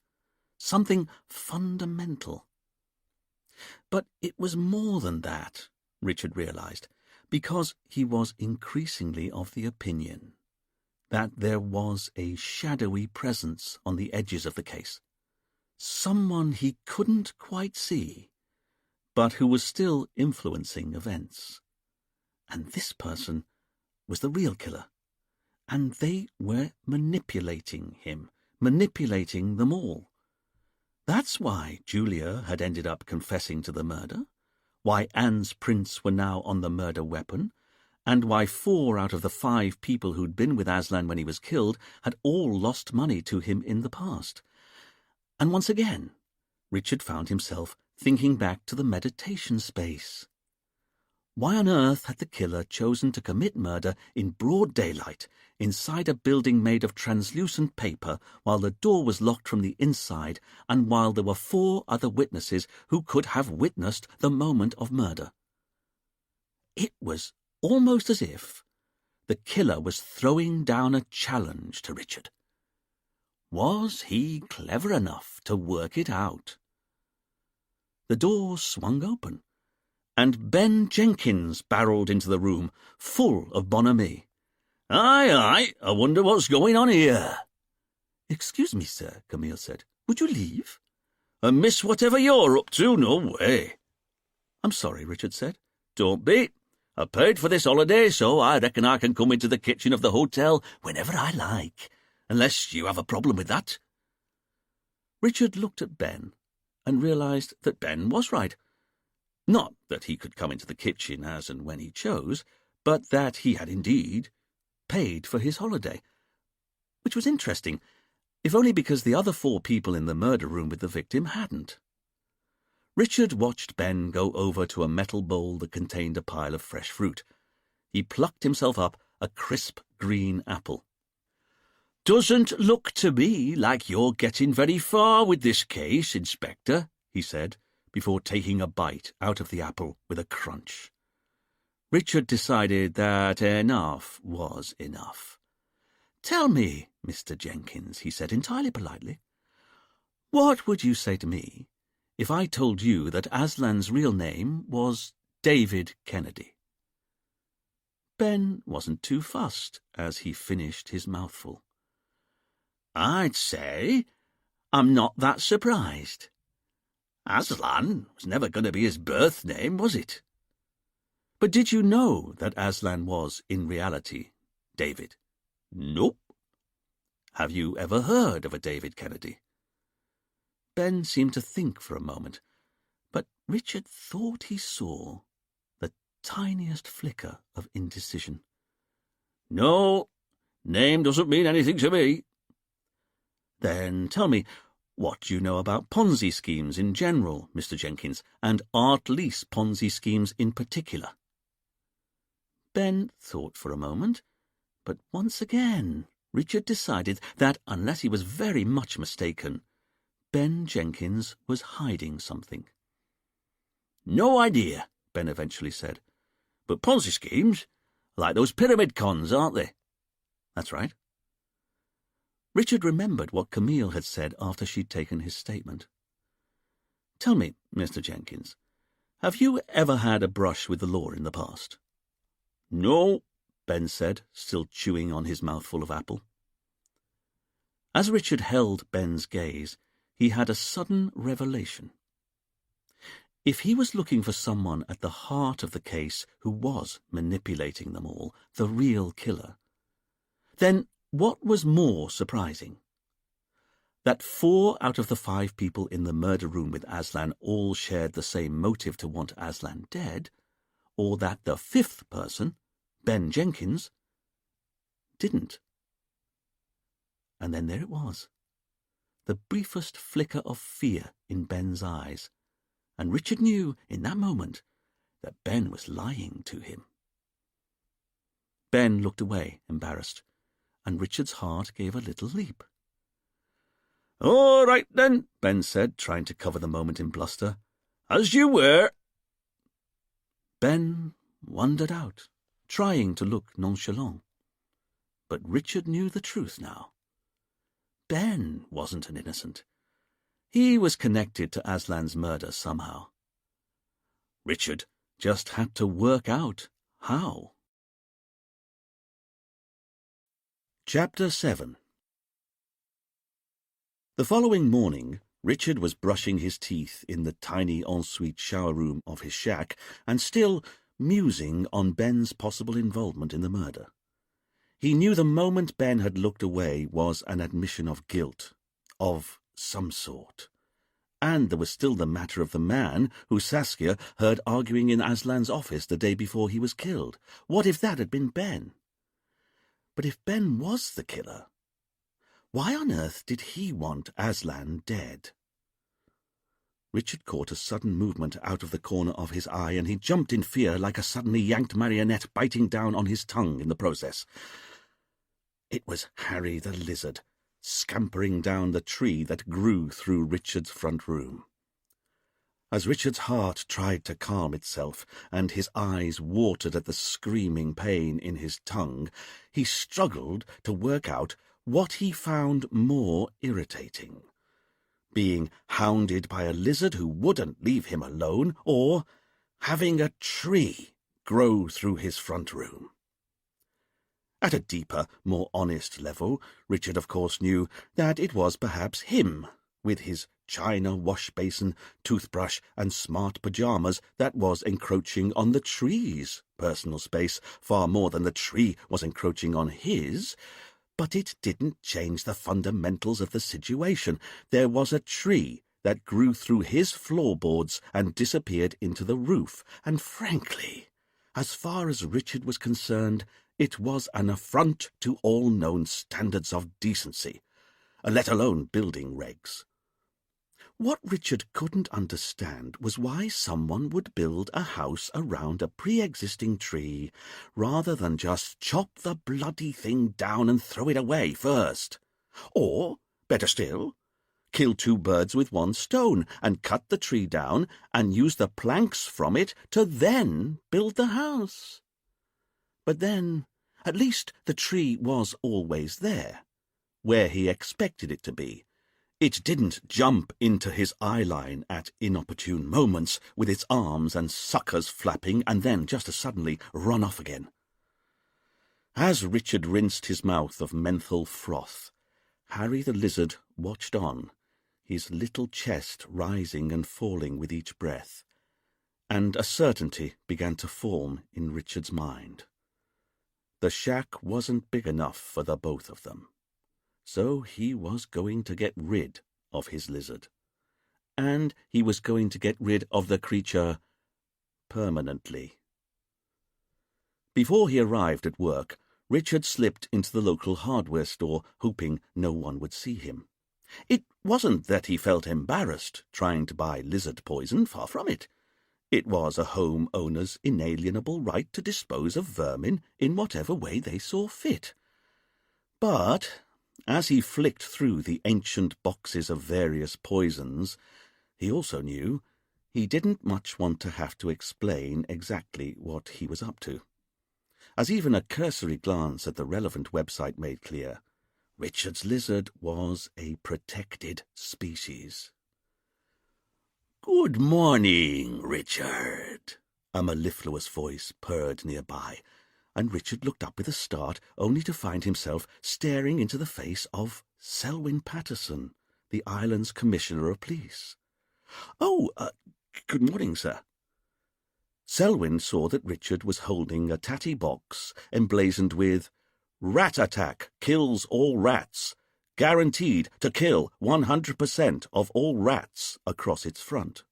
Speaker 1: Something fundamental. But it was more than that, Richard realized, because he was increasingly of the opinion that there was a shadowy presence on the edges of the case. Someone he couldn't quite see, but who was still influencing events. And this person was the real killer, and they were manipulating him, manipulating them all. That's why Julia had ended up confessing to the murder, why Anne's prints were now on the murder weapon, and why 4 out of the 5 people who'd been with Aslan when he was killed had all lost money to him in the past. And once again, Richard found himself thinking back to the meditation space. Why on earth had the killer chosen to commit murder in broad daylight, inside a building made of translucent paper, while the door was locked from the inside, and while there were 4 other witnesses who could have witnessed the moment of murder? It was almost as if the killer was throwing down a challenge to Richard. Was he clever enough to work it out? The door swung open, and Ben Jenkins barreled into the room, full of bonhomie. "Aye, I wonder what's going on here."
Speaker 3: "Excuse me, sir," Camille said. "Would you leave?"
Speaker 1: "And miss whatever you're up to? No way."
Speaker 3: "I'm sorry," Richard said.
Speaker 1: "Don't be. I paid for this holiday, so I reckon I can come into the kitchen of the hotel whenever I like, unless you have a problem with that." Richard looked at Ben and realized that Ben was right. Not that he could come into the kitchen as and when he chose, but that he had indeed paid for his holiday. Which was interesting, if only because the other 4 people in the murder room with the victim hadn't. Richard watched Ben go over to a metal bowl that contained a pile of fresh fruit. He plucked himself up a crisp green apple. "Doesn't look to me like you're getting very far with this case, Inspector," he said, before taking a bite out of the apple with a crunch. Richard decided that enough was enough. "Tell me, Mr. Jenkins," he said entirely politely, "what would you say to me if I told you that Aslan's real name was David Kennedy?" Ben wasn't too fussed as he finished his mouthful. "I'd say I'm not that surprised. Aslan was never going to be his birth name, was it?" "But did you know that Aslan was, in reality, David?" "Nope." "Have you ever heard of a David Kennedy?" Ben seemed to think for a moment, but Richard thought he saw the tiniest flicker of indecision. "No, name doesn't mean anything to me." "Then tell me what you know about Ponzi schemes in general, Mr. Jenkins, and art lease Ponzi schemes in particular." Ben thought for a moment, but once again Richard decided that, unless he was very much mistaken, Ben Jenkins was hiding something. "No idea," Ben eventually said. "But Ponzi schemes are like those pyramid cons, aren't they?" "That's right." Richard remembered what Camille had said after she'd taken his statement. "Tell me, Mr. Jenkins, have you ever had a brush with the law in the past?" "No," Ben said, still chewing on his mouthful of apple. As Richard held Ben's gaze, he had a sudden revelation. If he was looking for someone at the heart of the case who was manipulating them all, the real killer, then what was more surprising? That 4 out of the 5 people in the murder room with Aslan all shared the same motive to want Aslan dead, or that the 5th person, Ben Jenkins, didn't. And then there it was, the briefest flicker of fear in Ben's eyes, and Richard knew in that moment that Ben was lying to him. Ben looked away, embarrassed, and Richard's heart gave a little leap. "All right, then," Ben said, trying to cover the moment in bluster. "As you were." Ben wandered out, trying to look nonchalant. But Richard knew the truth now. Ben wasn't an innocent. He was connected to Aslan's murder somehow. Richard just had to work out how. Chapter 7. The following morning, Richard was brushing his teeth in the tiny ensuite shower room of his shack and still musing on Ben's possible involvement in the murder. He knew the moment Ben had looked away was an admission of guilt, of some sort. And there was still the matter of the man who Saskia heard arguing in Aslan's office the day before he was killed. What if that had been Ben? But if Ben was the killer, why on earth did he want Aslan dead? Richard caught a sudden movement out of the corner of his eye, and he jumped in fear like a suddenly yanked marionette, biting down on his tongue in the process. It was Harry the Lizard, scampering down the tree that grew through Richard's front room. As Richard's heart tried to calm itself, and his eyes watered at the screaming pain in his tongue, he struggled to work out what he found more irritating: being hounded by a lizard who wouldn't leave him alone, or having a tree grow through his front room. At a deeper, more honest level, Richard of course knew that it was perhaps him, with his china wash-basin, toothbrush, and smart pyjamas, that was encroaching on the tree's personal space far more than the tree was encroaching on his. But it didn't change the fundamentals of the situation. There was a tree that grew through his floorboards and disappeared into the roof, and frankly, as far as Richard was concerned, it was an affront to all known standards of decency, let alone building regs. What Richard couldn't understand was why someone would build a house around a pre-existing tree rather than just chop the bloody thing down and throw it away first. Or, better still, kill two birds with one stone and cut the tree down and use the planks from it to then build the house. But then, at least the tree was always there, where he expected it to be. It didn't jump into his eye line at inopportune moments with its arms and suckers flapping and then just as suddenly run off again. As Richard rinsed his mouth of menthol froth, Harry the lizard watched on, his little chest rising and falling with each breath, and a certainty began to form in Richard's mind. The shack wasn't big enough for the both of them, so he was going to get rid of his lizard, and he was going to get rid of the creature permanently. Before he arrived at work, Richard slipped into the local hardware store, hoping no one would see him. It wasn't that he felt embarrassed trying to buy lizard poison, far from it. It was a home owner's inalienable right to dispose of vermin in whatever way they saw fit. But as he flicked through the ancient boxes of various poisons, he also knew he didn't much want to have to explain exactly what he was up to. As even a cursory glance at the relevant website made clear, Richard's lizard was a protected species. "Good morning, Richard," a mellifluous voice purred nearby, and Richard looked up with a start, only to find himself staring into the face of Selwyn Patterson, the island's Commissioner of Police. Good morning, sir." Selwyn saw that Richard was holding a tatty box emblazoned with "Rat attack kills all rats. Guaranteed to kill 100% of all rats" across its front.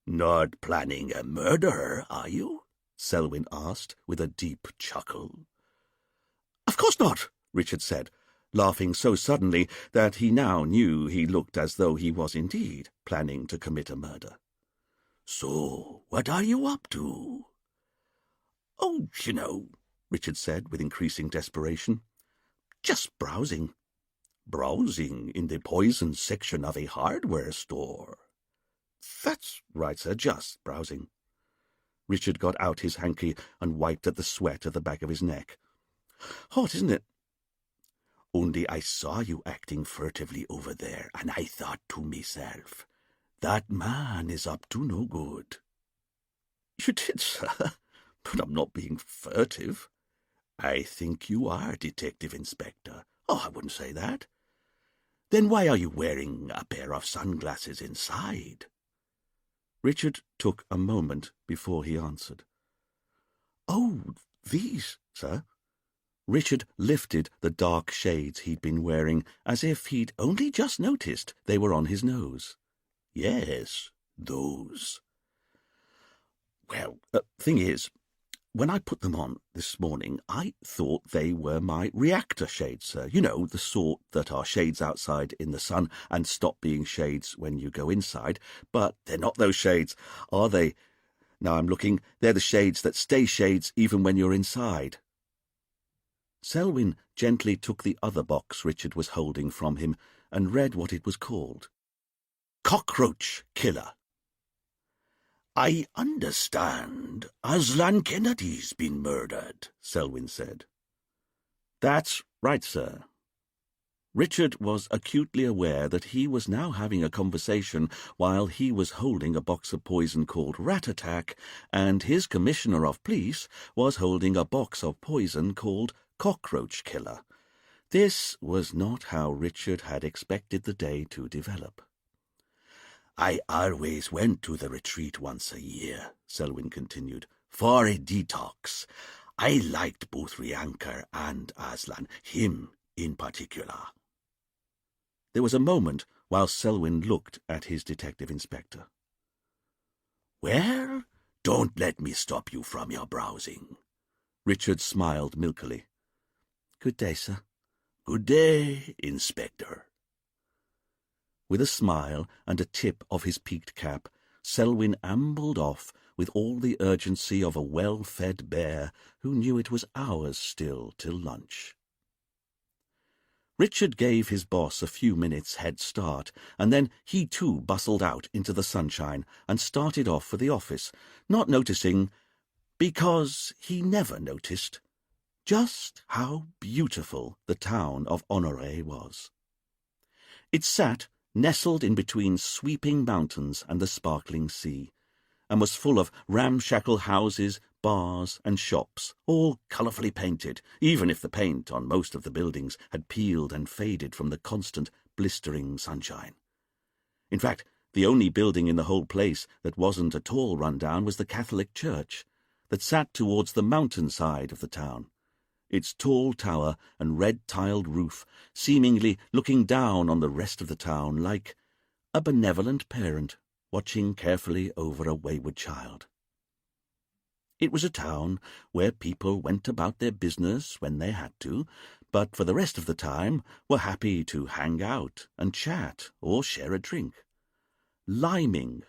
Speaker 1: "Not planning a murder, are you?" Selwyn asked with a deep chuckle. "Of course not," Richard said, laughing so suddenly that he now knew he looked as though he was indeed planning to commit a murder. "So, what are you up to?" "Oh, you know," Richard said with increasing desperation. "Just browsing." "Browsing in the poison section of a hardware store?" "That's right, sir, just browsing." Richard got out his hanky and wiped at the sweat at the back of his neck. "Hot, isn't it?" "Only I saw you acting furtively over there, and I thought to myself, that man is up to no good." "You did, sir, but I'm not being furtive." "I think you are, Detective Inspector." "Oh, I wouldn't say that." "Then why are you wearing a pair of sunglasses inside?" Richard took a moment before he answered. "Oh, these, sir." Richard lifted the dark shades he'd been wearing, as if he'd only just noticed they were on his nose. "Yes, those." "Well, thing is, when I put them on this morning, I thought they were my reactor shades, sir. You know, the sort that are shades outside in the sun and stop being shades when you go inside. But they're not those shades, are they? Now I'm looking, they're the shades that stay shades even when you're inside." Selwyn gently took the other box Richard was holding from him and read what it was called. "Cockroach Killer." "I understand Aslan Kennedy's been murdered," Selwyn said. "That's right, sir." Richard was acutely aware that he was now having a conversation while he was holding a box of poison called Rat Attack, and his Commissioner of Police was holding a box of poison called Cockroach Killer. This was not how Richard had expected the day to develop. "I always went to the retreat once a year," Selwyn continued, "for a detox. I liked both Rianker and Aslan, him in particular." There was a moment while Selwyn looked at his detective inspector. "Well, don't let me stop you from your browsing." Richard smiled milkily. "Good day, sir." "Good day, Inspector." With a smile and a tip of his peaked cap, Selwyn ambled off with all the urgency of a well-fed bear who knew it was hours still till lunch. Richard gave his boss a few minutes' head start, and then he too bustled out into the sunshine and started off for the office, not noticing, because he never noticed, just how beautiful the town of Honoré was. It sat nestled in between sweeping mountains and the sparkling sea, and was full of ramshackle houses, bars, and shops, all colourfully painted, even if the paint on most of the buildings had peeled and faded from the constant, blistering sunshine. In fact, the only building in the whole place that wasn't at all run down was the Catholic church, that sat towards the mountain side of the town, its tall tower and red-tiled roof seemingly looking down on the rest of the town like a benevolent parent watching carefully over a wayward child. It was a town where people went about their business when they had to, but for the rest of the time were happy to hang out and chat or share a drink. Liming,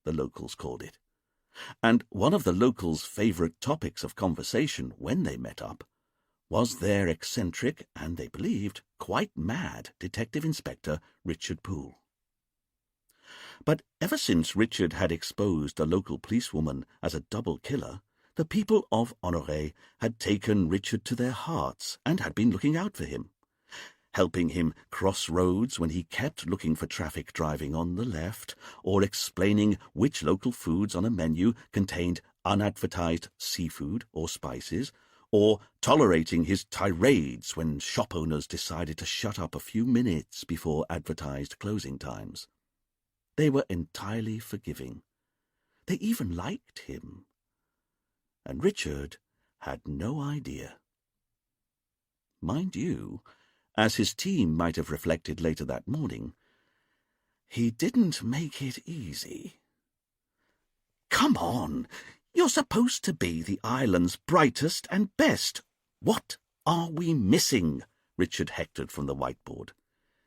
Speaker 1: the locals called it. And one of the locals' favourite topics of conversation when they met up was their eccentric and, they believed, quite mad Detective Inspector Richard Poole. But ever since Richard had exposed a local policewoman as a double killer, the people of Honoré had taken Richard to their hearts and had been looking out for him, helping him cross roads when he kept looking for traffic driving on the left, or explaining which local foods on a menu contained unadvertised seafood or spices, or tolerating his tirades when shop owners decided to shut up a few minutes before advertised closing times. They were entirely forgiving. They even liked him. And Richard had no idea. Mind you, as his team might have reflected later that morning, he didn't make it easy. "Come on! You're supposed to be the island's brightest and best. What are we missing?" Richard hectored from the whiteboard.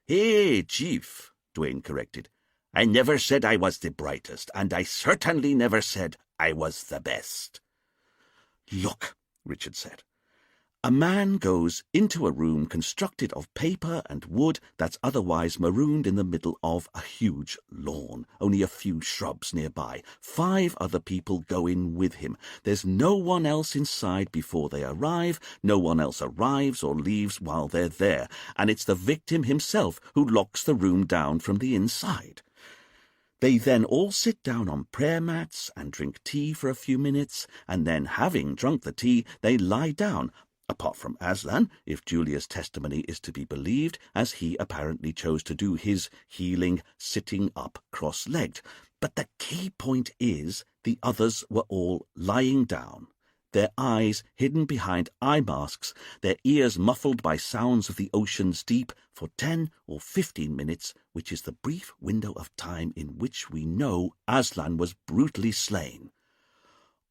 Speaker 1: "Hey, Chief," Dwayne corrected. "I never said I was the brightest, and I certainly never said I was the best." "Look," Richard said. "A man goes into a room constructed of paper and wood that's otherwise marooned in the middle of a huge lawn, only a few shrubs nearby. 5 other people go in with him. There's no one else inside before they arrive, no one else arrives or leaves while they're there, and it's the victim himself who locks the room down from the inside. They then all sit down on prayer mats and drink tea for a few minutes, and then, having drunk the tea, they lie down, apart from Aslan, if Julia's testimony is to be believed, as he apparently chose to do his healing sitting up cross-legged. But the key point is the others were all lying down, their eyes hidden behind eye masks, their ears muffled by sounds of the ocean's deep, for 10 or 15 minutes, which is the brief window of time in which we know Aslan was brutally slain.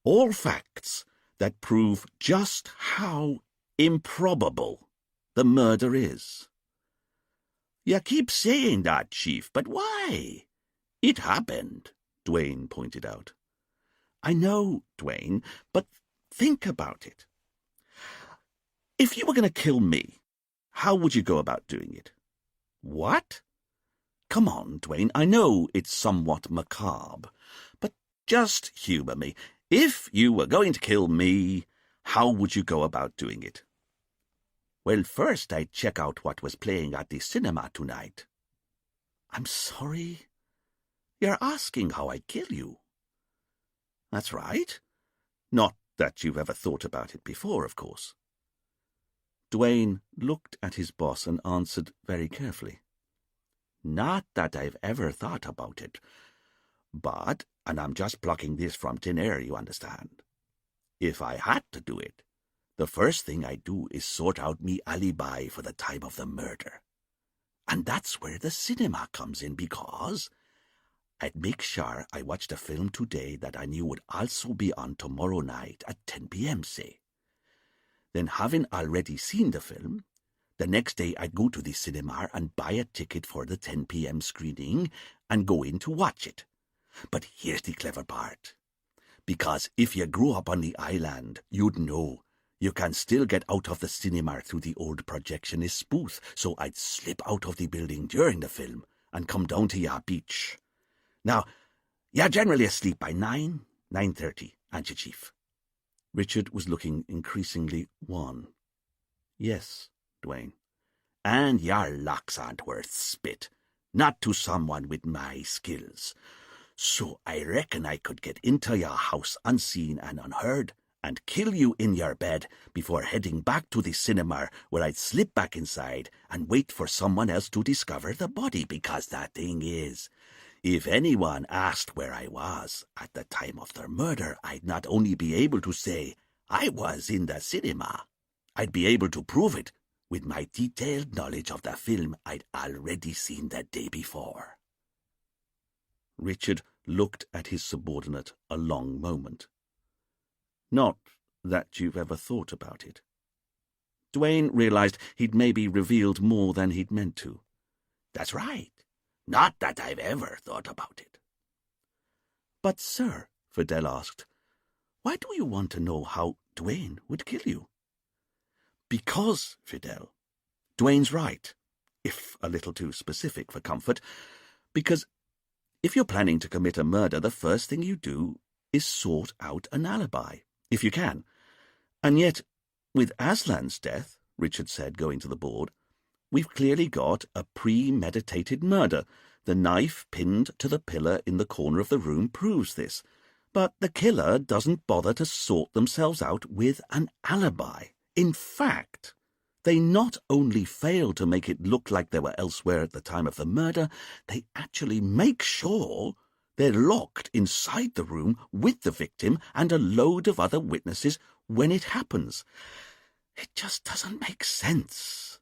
Speaker 1: All facts that prove just how improbable the murder is." "You keep saying that, Chief, but why? It happened," Dwayne pointed out. "I know, Dwayne, but think about it. If you were going to kill me, how would you go about doing it?" "What?" "Come on, Dwayne, I know it's somewhat macabre, but just humour me. If you were going to kill me, how would you go about doing it?" "Well, first I'd check out what was playing at the cinema tonight." "I'm sorry?" "You're asking how I'd kill you." "That's right. Not that you've ever thought about it before, of course." Dwayne looked at his boss and answered very carefully. "Not that I've ever thought about it. But, and I'm just plucking this from thin air, you understand, if I had to do it, the first thing I'd do is sort out me alibi for the time of the murder. And that's where the cinema comes in, because I'd make sure I watched a film today that I knew would also be on tomorrow night at 10 p.m., say. Then, having already seen the film,
Speaker 2: The next day I'd go to the cinema and buy a ticket for the 10 p.m. screening and go in to watch it. But here's the clever part. Because if you grew up on the island, you'd know you can still get out of the cinema through the old projectionist booth, so I'd slip out of the building during the film and come down to your beach. Now, you're generally asleep by 9:30, aren't you, Chief?
Speaker 1: Richard was looking increasingly wan. Yes, Dwayne.
Speaker 2: And your locks aren't worth spit, not to someone with my skills. So I reckon I could get into your house unseen and unheard and kill you in your bed before heading back to the cinema, where I'd slip back inside and wait for someone else to discover the body, because the thing is, if anyone asked where I was at the time of the murder, I'd not only be able to say I was in the cinema, I'd be able to prove it with my detailed knowledge of the film I'd already seen the day before.
Speaker 1: Richard looked at his subordinate a long moment. Not that you've ever thought about it. Dwayne realized he'd maybe revealed more than he'd meant to.
Speaker 2: That's right. Not that I've ever thought about it.
Speaker 1: But, sir, Fidel asked, why do you want to know how Dwayne would kill you? Because, Fidel, Dwayne's right, if a little too specific for comfort, because if you're planning to commit a murder, the first thing you do is sort out an alibi, if you can. And yet, with Aslan's death, Richard said, going to the board, we've clearly got a premeditated murder. The knife pinned to the pillar in the corner of the room proves this. But the killer doesn't bother to sort themselves out with an alibi. In fact, they not only fail to make it look like they were elsewhere at the time of the murder, they actually make sure they're locked inside the room with the victim and a load of other witnesses when it happens. It just doesn't make sense.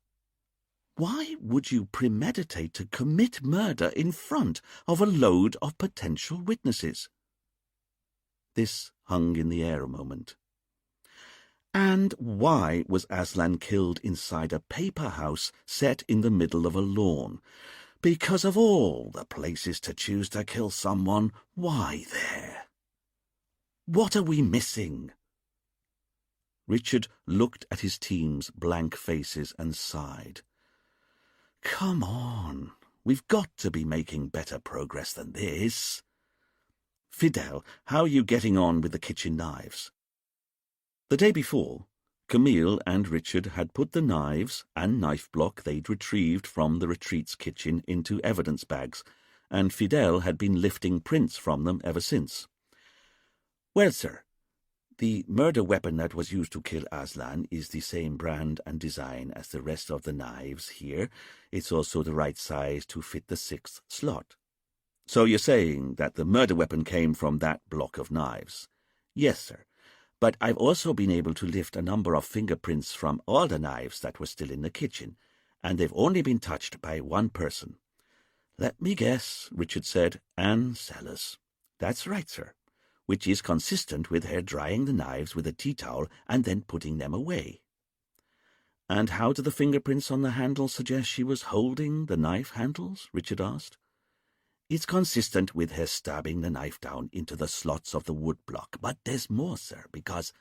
Speaker 1: Why would you premeditate to commit murder in front of a load of potential witnesses? This hung in the air a moment. And why was Aslan killed inside a paper house set in the middle of a lawn? Because of all the places to choose to kill someone, why there? What are we missing? Richard looked at his team's blank faces and sighed. Come on, we've got to be making better progress than this. Fidel, how are you getting on with the kitchen knives? The day before, Camille and Richard had put the knives and knife block they'd retrieved from the retreat's kitchen into evidence bags, and Fidel had been lifting prints from them ever since. Well, sir, the murder weapon that was used to kill Aslan is the same brand and design as the rest of the knives here. It's also the right size to fit the 6th slot. So you're saying that the murder weapon came from that block of knives? Yes, sir. But I've also been able to lift a number of fingerprints from all the knives that were still in the kitchen, and they've only been touched by one person. Let me guess, Richard said, Anne Sellers. That's right, sir, which is consistent with her drying the knives with a tea towel and then putting them away. And how do the fingerprints on the handle suggest she was holding the knife handles? Richard asked. It's consistent with her stabbing the knife down into the slots of the wood block. But there's more, sir, because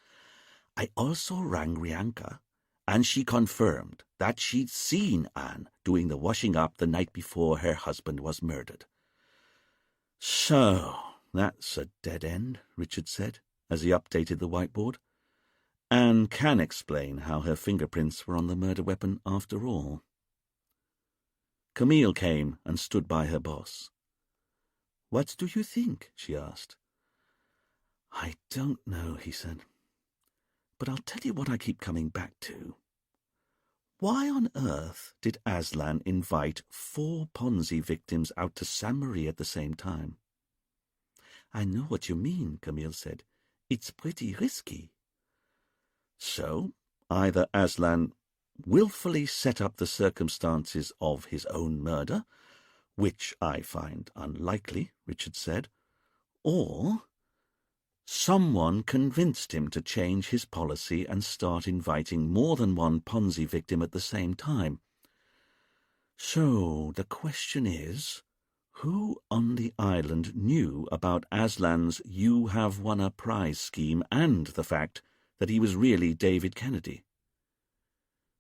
Speaker 1: I also rang Rianka, and she confirmed that she'd seen Anne doing the washing up the night before her husband was murdered. So, that's a dead end, Richard said, as he updated the whiteboard. Anne can explain how her fingerprints were on the murder weapon after all. Camille came and stood by her boss. What do you think? She asked. I don't know, he said. But I'll tell you what I keep coming back to. Why on earth did Aslan invite 4 Ponzi victims out to San Marie at the same time? I know what you mean, Camille said. It's pretty risky. So, either Aslan willfully set up the circumstances of his own murder, which I find unlikely, Richard said, or Someone convinced him to change his policy and start inviting more than one Ponzi victim at the same time. So the question is, who on the island knew about Aslan's "you have won a prize" scheme and the fact that he was really David Kennedy?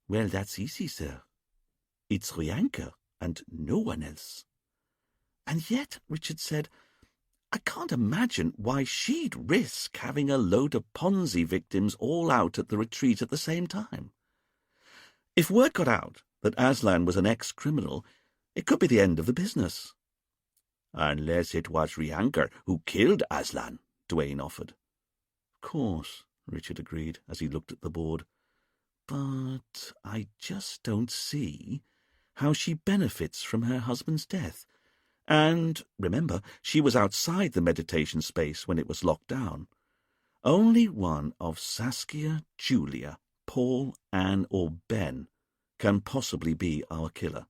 Speaker 3: Well, that's easy, sir. It's Ryanka and no one else. And yet, Richard said, I can't imagine why she'd risk having a load of Ponzi victims all out at the retreat at the same time. If word got out that Aslan was an ex-criminal, it could be the end of the business.
Speaker 1: Unless it was Ryanka who killed Aslan, Duane offered.
Speaker 3: Of course, Richard agreed as he looked at the board. But I just don't see how she benefits from her husband's death. And, remember, she was outside the meditation space when it was locked down. Only one of Saskia, Julia, Paul, Anne, or Ben can possibly be our killer.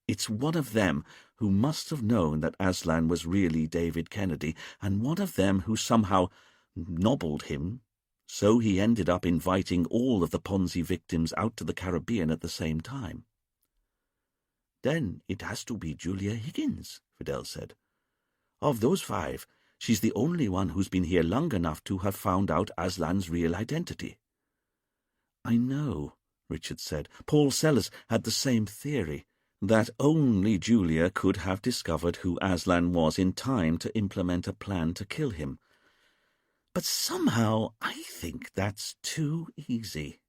Speaker 3: It's one of them who must have known that Aslan was really David Kennedy, and one of them who somehow nobbled him, so he ended up inviting all of the Ponzi victims out to the Caribbean at the same time.
Speaker 2: Then it has to be Julia Higgins, Fidel said. Of those 5, she's the only one who's been here long enough to have found out Aslan's real identity.
Speaker 3: I know, Richard said. Paul Sellers had the same theory, that only Julia could have discovered who Aslan was in time to implement a plan to kill him. But somehow I think that's too easy.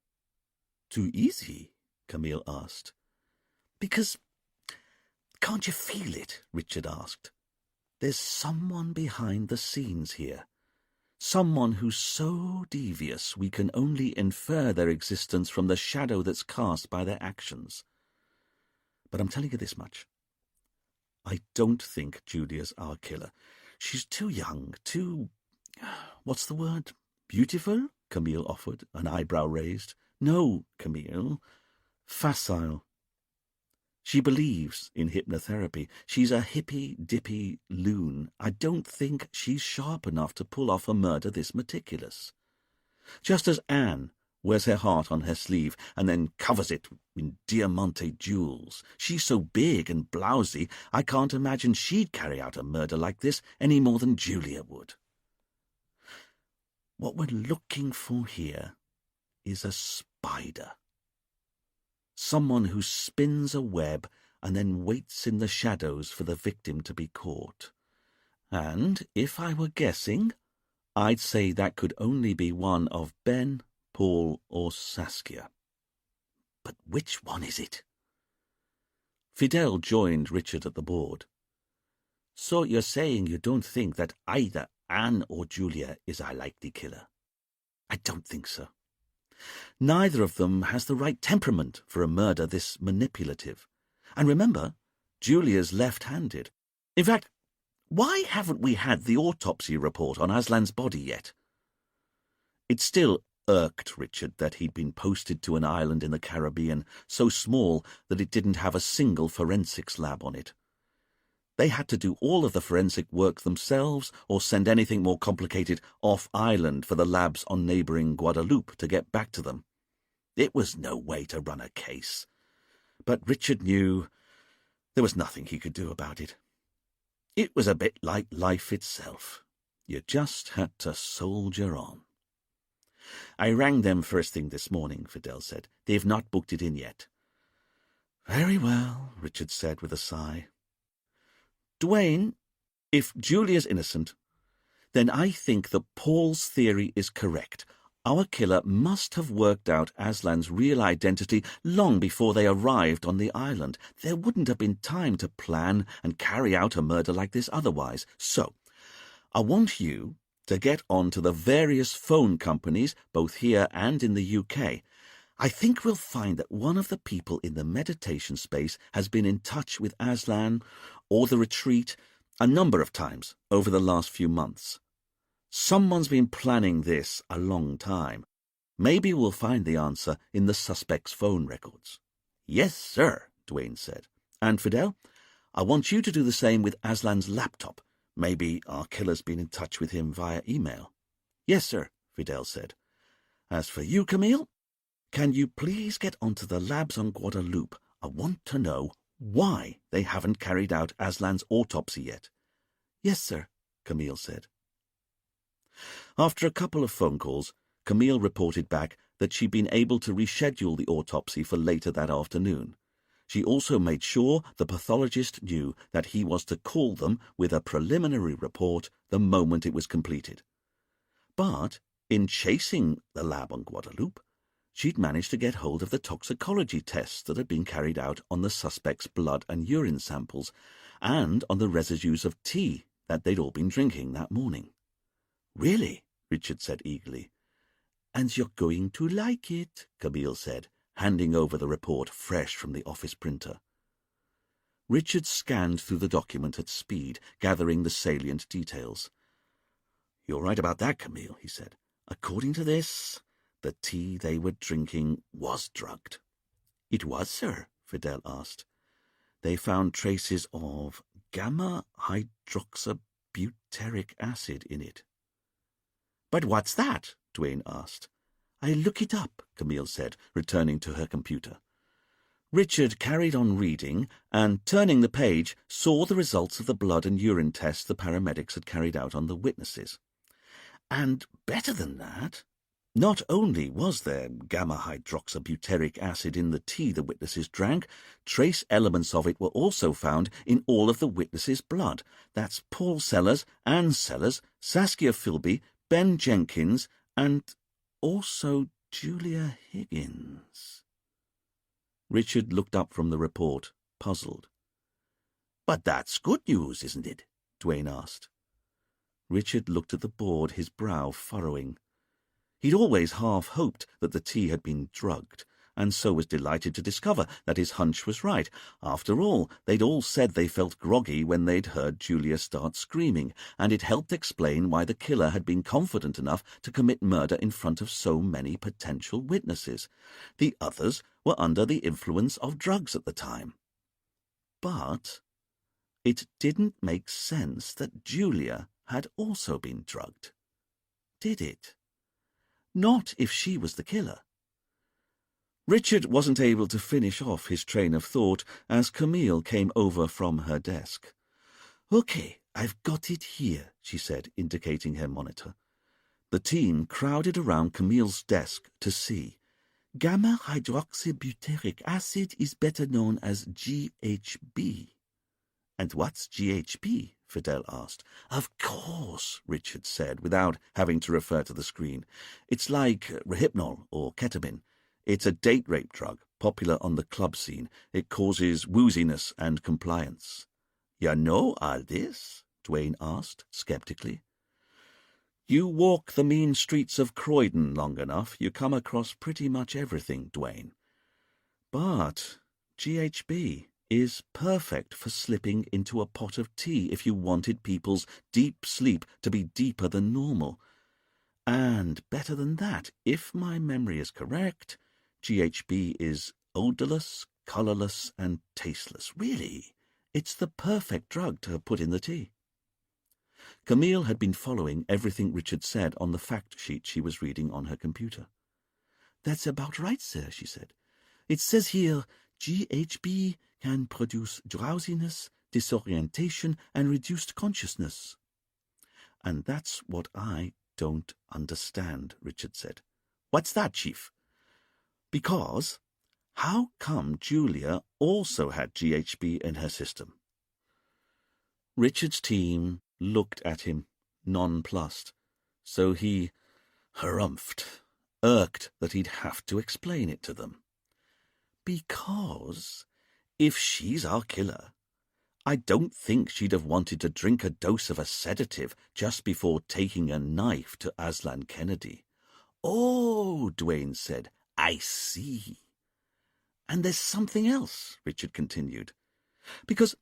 Speaker 2: Too easy? Camille asked.
Speaker 3: Because, can't you feel it? Richard asked. There's someone behind the scenes here. Someone who's so devious we can only infer their existence from the shadow that's cast by their actions. But I'm telling you this much. I don't think Julia's our killer. She's too young, too... what's the word? Beautiful? Camille offered, an eyebrow raised. No, Camille. Facile. She believes in hypnotherapy. She's a hippy-dippy loon. I don't think she's sharp enough to pull off a murder this meticulous. Just as Anne wears her heart on her sleeve and then covers it in diamante jewels. She's so big and blousy, I can't imagine she'd carry out a murder like this any more than Julia would. What we're looking for here is a spider. Someone who spins a web and then waits in the shadows for the victim to be caught. And if I were guessing, I'd say that could only be one of Ben, Paul, or Saskia. But which one is it? Fidel joined Richard at the board.
Speaker 2: So you're saying you don't think that either Anne or Julia is our likely killer?
Speaker 3: I don't think so. Neither of them has the right temperament for a murder this manipulative. And remember, Julia's left-handed. In fact, why haven't we had the autopsy report on Aslan's body yet? It still irked Richard that he'd been posted to an island in the Caribbean so small that it didn't have a single forensics lab on it. They had to do all of the forensic work themselves or send anything more complicated off-island for the labs on neighbouring Guadeloupe to get back to them. It was no way to run a case. But Richard knew there was nothing he could do about it. It was a bit like life itself. You just had to soldier on.
Speaker 2: I rang them first thing this morning, Fidel said. They've not booked it in yet.
Speaker 3: Very well, Richard said with a sigh. Duane, if Julia's innocent, then I think that Paul's theory is correct. Our killer must have worked out Aslan's real identity long before they arrived on the island. There wouldn't have been time to plan and carry out a murder like this otherwise. So, I want you to get on to the various phone companies, both here and in the UK. I think we'll find that one of the people in the meditation space has been in touch with Aslan or the retreat a number of times over the last few months. Someone's been planning this a long time. Maybe we'll find the answer in the suspect's phone records.
Speaker 2: Yes, sir, Duane said.
Speaker 3: And Fidel, I want you to do the same with Aslan's laptop.
Speaker 1: Maybe our killer's been in touch with him via email.
Speaker 2: Yes, sir, Fidel said. As for you, Camille, can you please get onto the labs on Guadeloupe? I want to know why they haven't carried out Aslan's autopsy yet. Yes, sir, Camille said. After a couple of phone calls, Camille reported back that she'd been able to reschedule the autopsy for later that afternoon. She also made sure the pathologist knew that he was to call them with a preliminary report the moment it was completed. But in chasing the lab on Guadeloupe, she'd managed to get hold of the toxicology tests that had been carried out on the suspect's blood and urine samples and on the residues of tea that they'd all been drinking that morning.
Speaker 1: Really? Richard said eagerly.
Speaker 2: And you're going to like it, Camille said, handing over the report fresh from the office printer. Richard scanned through the document at speed, gathering the salient details.
Speaker 1: You're right about that, Camille, he said. According to this, the tea they were drinking was drugged.
Speaker 2: It was, sir, Fidel asked. They found traces of gamma-hydroxybutyric acid in it.
Speaker 1: But what's that? Duane asked.
Speaker 2: I'll look it up, Camille said, returning to her computer.
Speaker 1: Richard carried on reading and, turning the page, saw the results of the blood and urine tests the paramedics had carried out on the witnesses. And better than that, not only was there gamma-hydroxybutyric acid in the tea the witnesses drank, trace elements of it were also found in all of the witnesses' blood. That's Paul Sellers, Anne Sellers, Saskia Philby, Ben Jenkins, and also Julia Higgins.
Speaker 2: Richard looked up from the report, puzzled.
Speaker 1: But that's good news, isn't it? Duane asked.
Speaker 2: Richard looked at the board, his brow furrowing. He'd always half hoped that the tea had been drugged, and so was delighted to discover that his hunch was right. After all, they'd all said they felt groggy when they'd heard Julia start screaming, and it helped explain why the killer had been confident enough to commit murder in front of so many potential witnesses. The others were under the influence of drugs at the time. But it didn't make sense that Julia had also been drugged. Did it? Not if she was the killer. Richard wasn't able to finish off his train of thought as Camille came over from her desk. "Okay, I've got it here," she said, indicating her monitor. The team crowded around Camille's desk to see. Gamma-hydroxybutyric acid is better known as GHB. "And what's GHB?" Fidel asked. "Of course," Richard said, without having to refer to the screen. "It's like Rohypnol or ketamine. It's a date rape drug, popular on the club scene. It causes wooziness and compliance." "You know all this?" Duane asked, skeptically. "You walk the mean streets of Croydon long enough, you come across pretty much everything, Duane. But GHB is perfect for slipping into a pot of tea if you wanted people's deep sleep to be deeper than normal. And better than that, if my memory is correct, GHB is odorless, colourless, and tasteless. Really, it's the perfect drug to have put in the tea." Camille had been following everything Richard said on the fact sheet she was reading on her computer. "That's about right, sir," she said. "It says here, GHB can produce drowsiness, disorientation, and reduced consciousness." "And that's what I don't understand," Richard said. "What's that, Chief?" "Because how come Julia also had GHB in her system?" Richard's team looked at him, nonplussed, so he harumphed, irked that he'd have to explain it to them. "Because if she's our killer, I don't think she'd have wanted to drink a dose of a sedative just before taking a knife to Aslan Kennedy." "Oh," Duane said, "I see." "And there's something else," Richard continued. "Because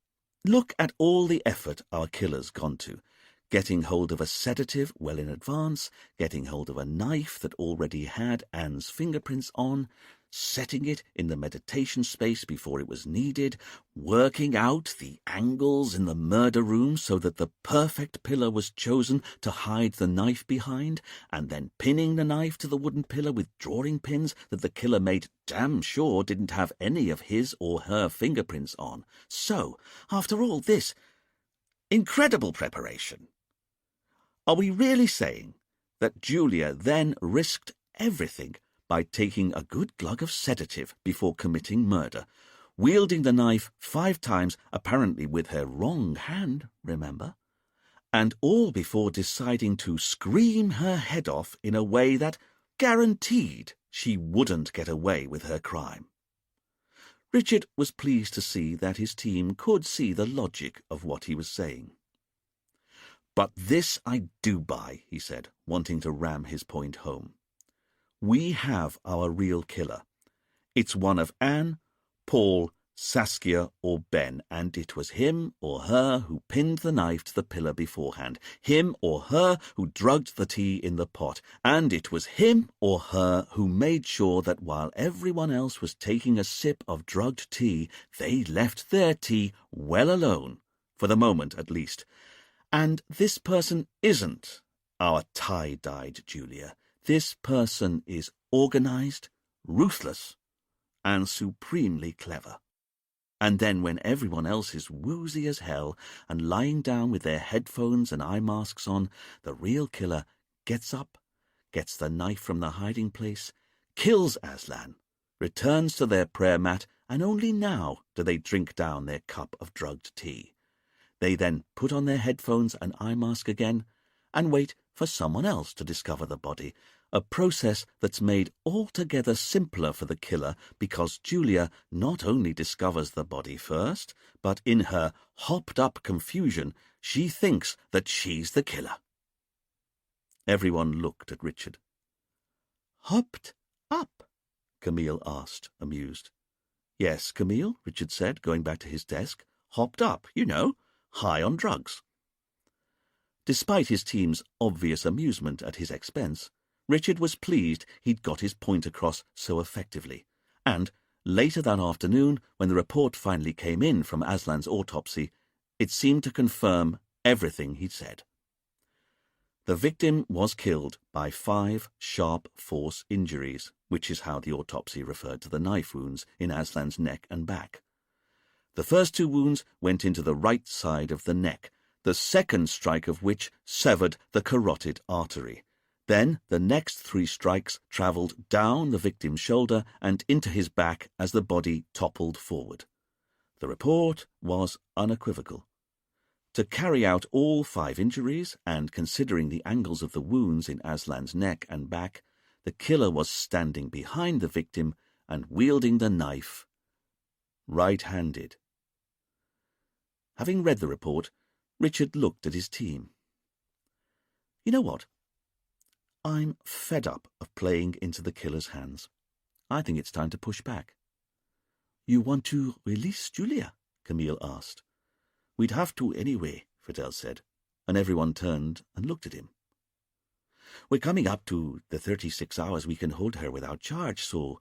Speaker 2: look at all the effort our killer's gone to. Getting hold of a sedative well in advance, getting hold of a knife that already had Anne's fingerprints on.
Speaker 1: setting it in the meditation space before it was needed, working out the angles in the murder room so that the perfect pillar was chosen to hide the knife behind, and then pinning the knife to the wooden pillar with drawing pins that the killer made damn sure didn't have any of his or her fingerprints on. So, after all this incredible preparation, are we really saying that Julia then risked everything by taking a good glug of sedative before committing murder, wielding the knife 5 times, apparently with her wrong hand, remember, and all before deciding to scream her head off in a way that guaranteed she wouldn't get away with her crime? Richard was pleased to see that his team could see the logic of what he was saying. "But this I do buy," he said, wanting to ram his point home. "We have our real killer. It's one of Anne, Paul, Saskia, or Ben, and it was him or her who pinned the knife to the pillar beforehand, him or her who drugged the tea in the pot, and it was him or her who made sure that while everyone else was taking a sip of drugged tea, they left their tea well alone, for the moment at least. And this person isn't our tie-dyed Julia. This person is organized, ruthless, and supremely clever. And then when everyone else is woozy as hell and lying down with their headphones and eye masks on, the real killer gets up, gets the knife from the hiding place, kills Aslan, returns to their prayer mat, and only now do they drink down their cup of drugged tea. They then put on their headphones and eye mask again and wait for someone else to discover the body, a process that's made altogether simpler for the killer because Julia not only discovers the body first, but in her hopped-up confusion, she thinks that she's the killer." Everyone looked at Richard. "Hopped up?" Camille asked, amused. "Yes, Camille," Richard said, going back to his desk. "Hopped up, you know. High on drugs." Despite his team's obvious amusement at his expense, Richard was pleased he'd got his point across so effectively, and later that afternoon, when the report finally came in from Aslan's autopsy, it seemed to confirm everything he'd said. The victim was killed by 5 sharp force injuries, which is how the autopsy referred to the knife wounds in Aslan's neck and back. The first 2 wounds went into the right side of the neck, the second strike of which severed the carotid artery. Then the next 3 strikes travelled down the victim's shoulder and into his back as the body toppled forward. The report was unequivocal. To carry out all 5 injuries, and considering the angles of the wounds in Aslan's neck and back, the killer was standing behind the victim and wielding the knife right-handed. Having read the report, Richard looked at his team. "You know what? I'm fed up of playing into the killer's hands. I think it's time to push back." "You want to release Julia?" Camille asked. "We'd have to anyway," Fidel said, and everyone turned and looked at him. "We're coming up to the 36 hours we can hold her without charge, so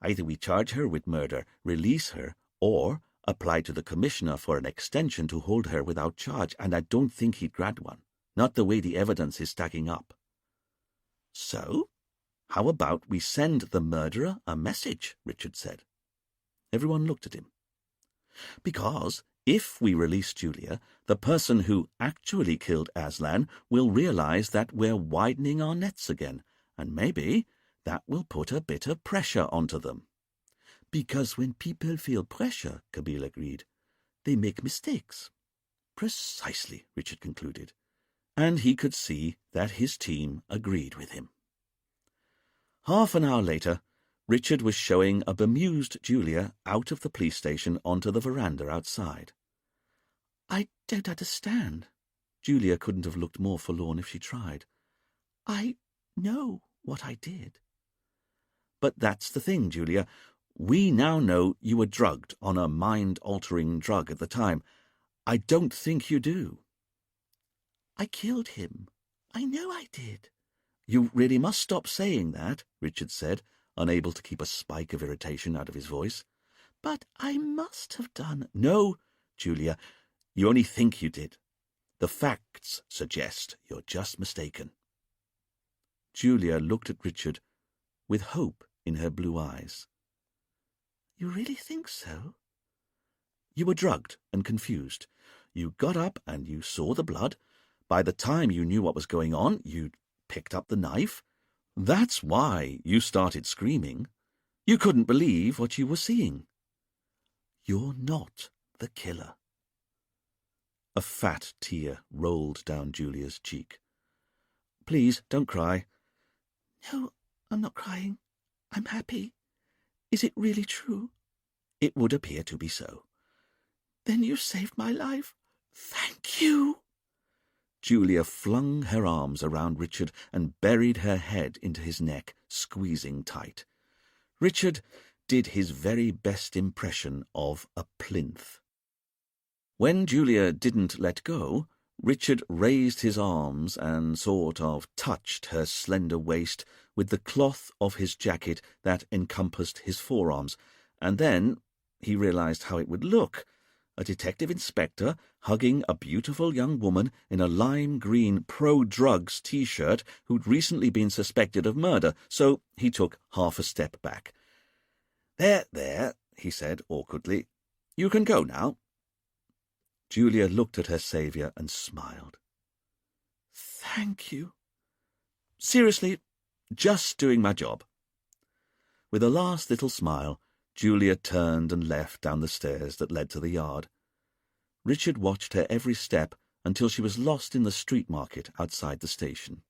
Speaker 1: either we charge her with murder, release her, or apply to the commissioner for an extension to hold her without charge, and I don't think he'd grant one, not the way the evidence is stacking up." "So, how about we send the murderer a message?" Richard said. Everyone looked at him. "Because if we release Julia, the person who actually killed Aslan will realize that we're widening our nets again, and maybe that will put a bit of pressure onto them." "Because when people feel pressure," Camille agreed, "they make mistakes." "Precisely," Richard concluded, and he could see that his team agreed with him. Half an hour later, Richard was showing a bemused Julia out of the police station onto the veranda outside. "I don't understand." Julia couldn't have looked more forlorn if she tried. "I know what I did." "But that's the thing, Julia. We now know you were drugged on a mind-altering drug at the time. I don't think you do." "I killed him. I know I did." "You really must stop saying that," Richard said. unable to keep a spike of irritation out of his voice.
Speaker 3: "But I must have done."
Speaker 1: "No, Julia, you only think you did. The facts suggest you're just mistaken." Julia looked at Richard with hope in her blue eyes.
Speaker 3: "You really think so?"
Speaker 1: "You were drugged and confused. You got up and you saw the blood. By the time you knew what was going on, you'd picked up the knife. That's why you started screaming. You couldn't believe what you were seeing. You're not the killer." A fat tear rolled down Julia's cheek. "Please, don't cry."
Speaker 3: "No, I'm not crying. I'm happy. Is it really true?"
Speaker 1: "It would appear to be so."
Speaker 3: "Then you saved my life. Thank you."
Speaker 1: Julia flung her arms around Richard and buried her head into his neck, squeezing tight. Richard did his very best impression of a plinth. When Julia didn't let go, Richard raised his arms and sort of touched her slender waist with the cloth of his jacket that encompassed his forearms, and then he realized how it would look. A detective inspector hugging a beautiful young woman in a lime-green pro-drugs T-shirt who'd recently been suspected of murder, so he took half a step back. There, he said awkwardly. "You can go now." Julia looked at her saviour and smiled.
Speaker 3: "Thank you."
Speaker 1: "Seriously, just doing my job." With a last little smile, Julia turned and left down the stairs that led to the yard. Richard watched her every step until she was lost in the street market outside the station.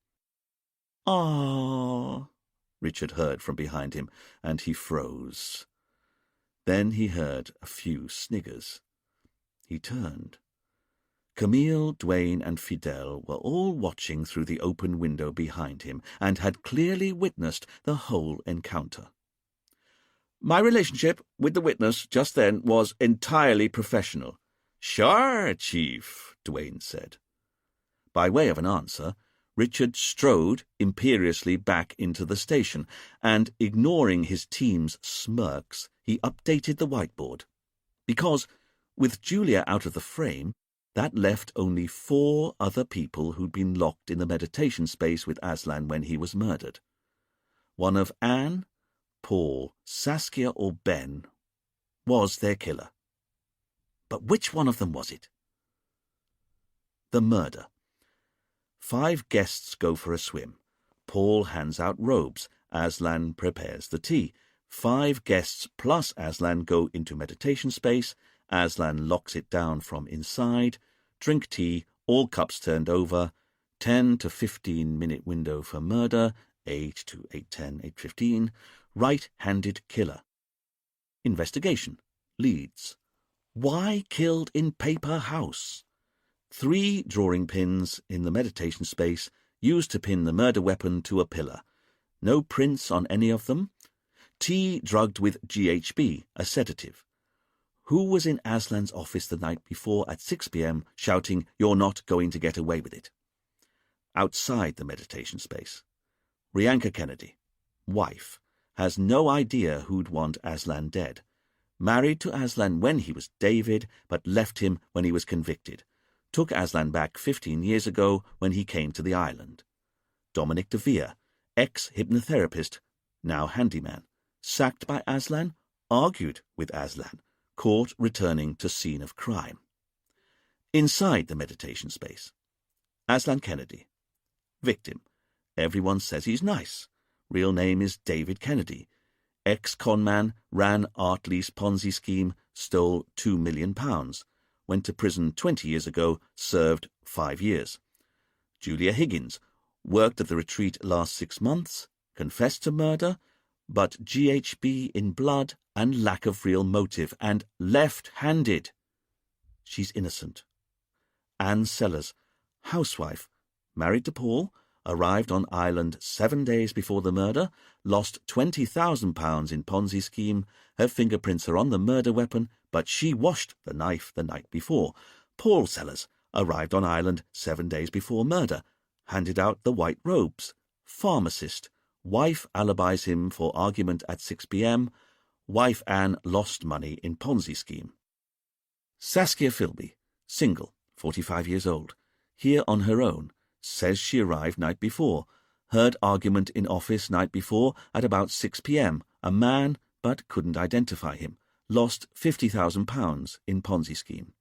Speaker 1: "Ah," Richard heard from behind him, and he froze. Then he heard a few sniggers. He turned. Camille, Duane, and Fidel were all watching through the open window behind him, and had clearly witnessed the whole encounter. "My relationship with the witness just then was entirely professional." "Sure, Chief," Duane said. By way of an answer, Richard strode imperiously back into the station, and, ignoring his team's smirks, he updated the whiteboard. Because, with Julia out of the frame, that left only 4 other people who'd been locked in the meditation space with Aslan when he was murdered. One of Anne, Paul, Saskia, or Ben was their killer. But which one of them was it? The murder. 5 guests go for a swim. Paul hands out robes. Aslan prepares the tea. 5 guests plus Aslan go into meditation space. Aslan locks it down from inside. Drink tea, all cups turned over. 10 to 15-minute window for murder. 8 to 8:10, 8:15. Right-handed killer. Investigation. Leads. Why killed in paper house? 3 drawing pins in the meditation space used to pin the murder weapon to a pillar. No prints on any of them. Tea drugged with GHB, a sedative. Who was in Aslan's office the night before at 6 p.m. shouting, "You're not going to get away with it"? Outside the meditation space. Rianka Kennedy, wife, has no idea who'd want Aslan dead. Married to Aslan when he was David, but left him when he was convicted. Took Aslan back 15 years ago when he came to the island. Dominic de Vere, ex-hypnotherapist, now handyman. Sacked by Aslan, argued with Aslan, caught returning to scene of crime. Inside the meditation space. Aslan Kennedy. Victim. Everyone says he's nice. Real name is David Kennedy. Ex-conman, ran art lease Ponzi scheme, stole £2 million. Went to prison 20 years ago, served 5 years. Julia Higgins, worked at the retreat last 6 months, confessed to murder, but GHB in blood and lack of real motive, and left-handed. She's innocent. Anne Sellers, housewife, married to Paul, arrived on island 7 days before the murder, lost £20,000 in Ponzi scheme. Her fingerprints are on the murder weapon, but she washed the knife the night before. Paul Sellers arrived on island 7 days before murder, handed out the white robes. Pharmacist, Wife alibis him for argument at 6 p.m. Wife Anne lost money in Ponzi scheme. Saskia Philby, single, 45 years old, here on her own, says she arrived night before, heard argument in office night before at about 6 p.m. A man, but couldn't identify him, lost £50,000 in Ponzi scheme.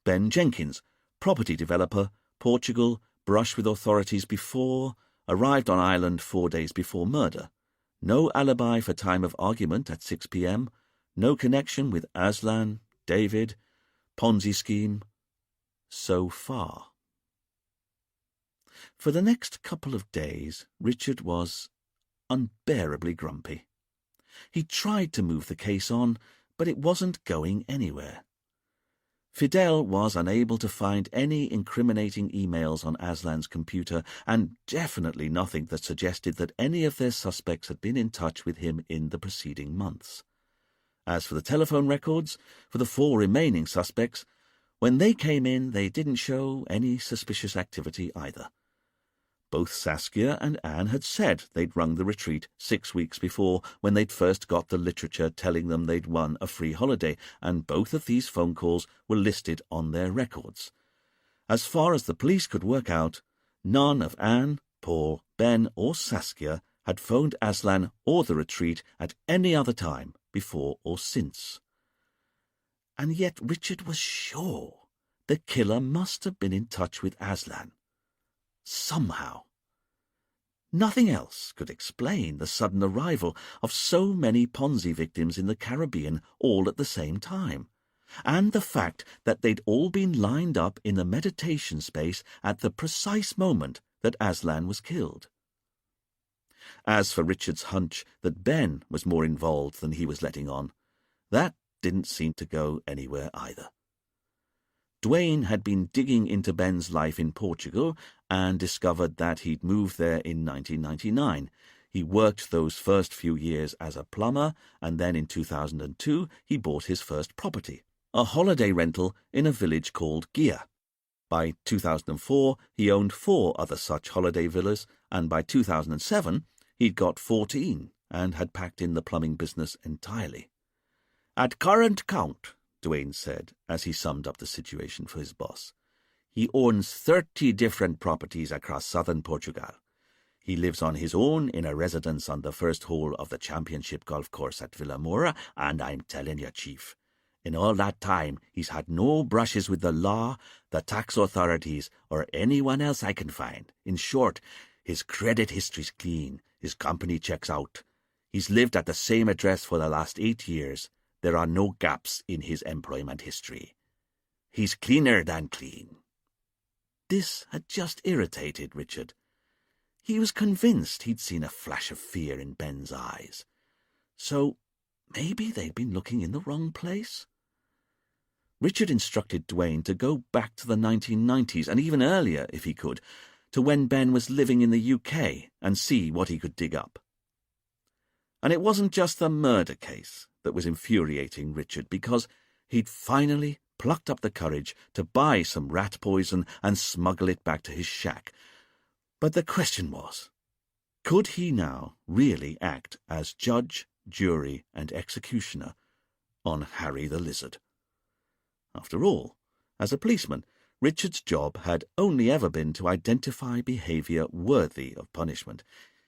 Speaker 1: Ben Jenkins, property developer, Portugal, brushed with authorities before, arrived on island 4 days before murder. No alibi for time of argument at 6 p.m. No connection with Aslan, David, Ponzi scheme. So far. For the next couple of days, Richard was unbearably grumpy. He tried to move the case on, but it wasn't going anywhere. Fidel was unable to find any incriminating emails on Aslan's computer, and definitely nothing that suggested that any of their suspects had been in touch with him in the preceding months. As for the telephone records, for the 4 remaining suspects, when they came in, they didn't show any suspicious activity either. Both Saskia and Anne had said they'd rung the retreat 6 weeks before, when they'd first got the literature telling them they'd won a free holiday, and both of these phone calls were listed on their records. As far as the police could work out, none of Anne, Paul, Ben or Saskia had phoned Aslan or the retreat at any other time, before or since. And yet Richard was sure the killer must have been in touch with Aslan. Somehow. Nothing else could explain the sudden arrival of so many Ponzi victims in the Caribbean all at the same time, and the fact that they'd all been lined up in the meditation space at the precise moment that Aslan was killed. As for Richard's hunch that Ben was more involved than he was letting on, that didn't seem to go anywhere either. Duane had been digging into Ben's life in Portugal and discovered that he'd moved there in 1999. He worked those first few years as a plumber, and then in 2002 he bought his first property, a holiday rental in a village called Gia. By 2004 he owned 4 other such holiday villas, and by 2007 he'd got 14 and had packed in the plumbing business entirely. "At current count," Duane said, as he summed up the situation for his boss, "he owns 30 different properties across southern Portugal. He lives on his own in a residence on the first hole of the championship golf course at Villa Moura, and I'm telling you, Chief, in all that time he's had no brushes with the law, the tax authorities, or anyone else I can find. In short, his credit history's clean, his company checks out. He's lived at the same address for the last 8 years. There are no gaps in his employment history. He's cleaner than clean." This had just irritated Richard. He was convinced he'd seen a flash of fear in Ben's eyes. So maybe they'd been looking in the wrong place? Richard instructed Duane to go back to the 1990s, and even earlier, if he could, to when Ben was living in the UK, and see what he could dig up. And it wasn't just the murder case that was infuriating Richard, because he'd finally plucked up the courage to buy some rat poison and smuggle it back to his shack. But the question was, could he now really act as judge, jury, and executioner on Harry the Lizard? After all, as a policeman, Richard's job had only ever been to identify behaviour worthy of punishment.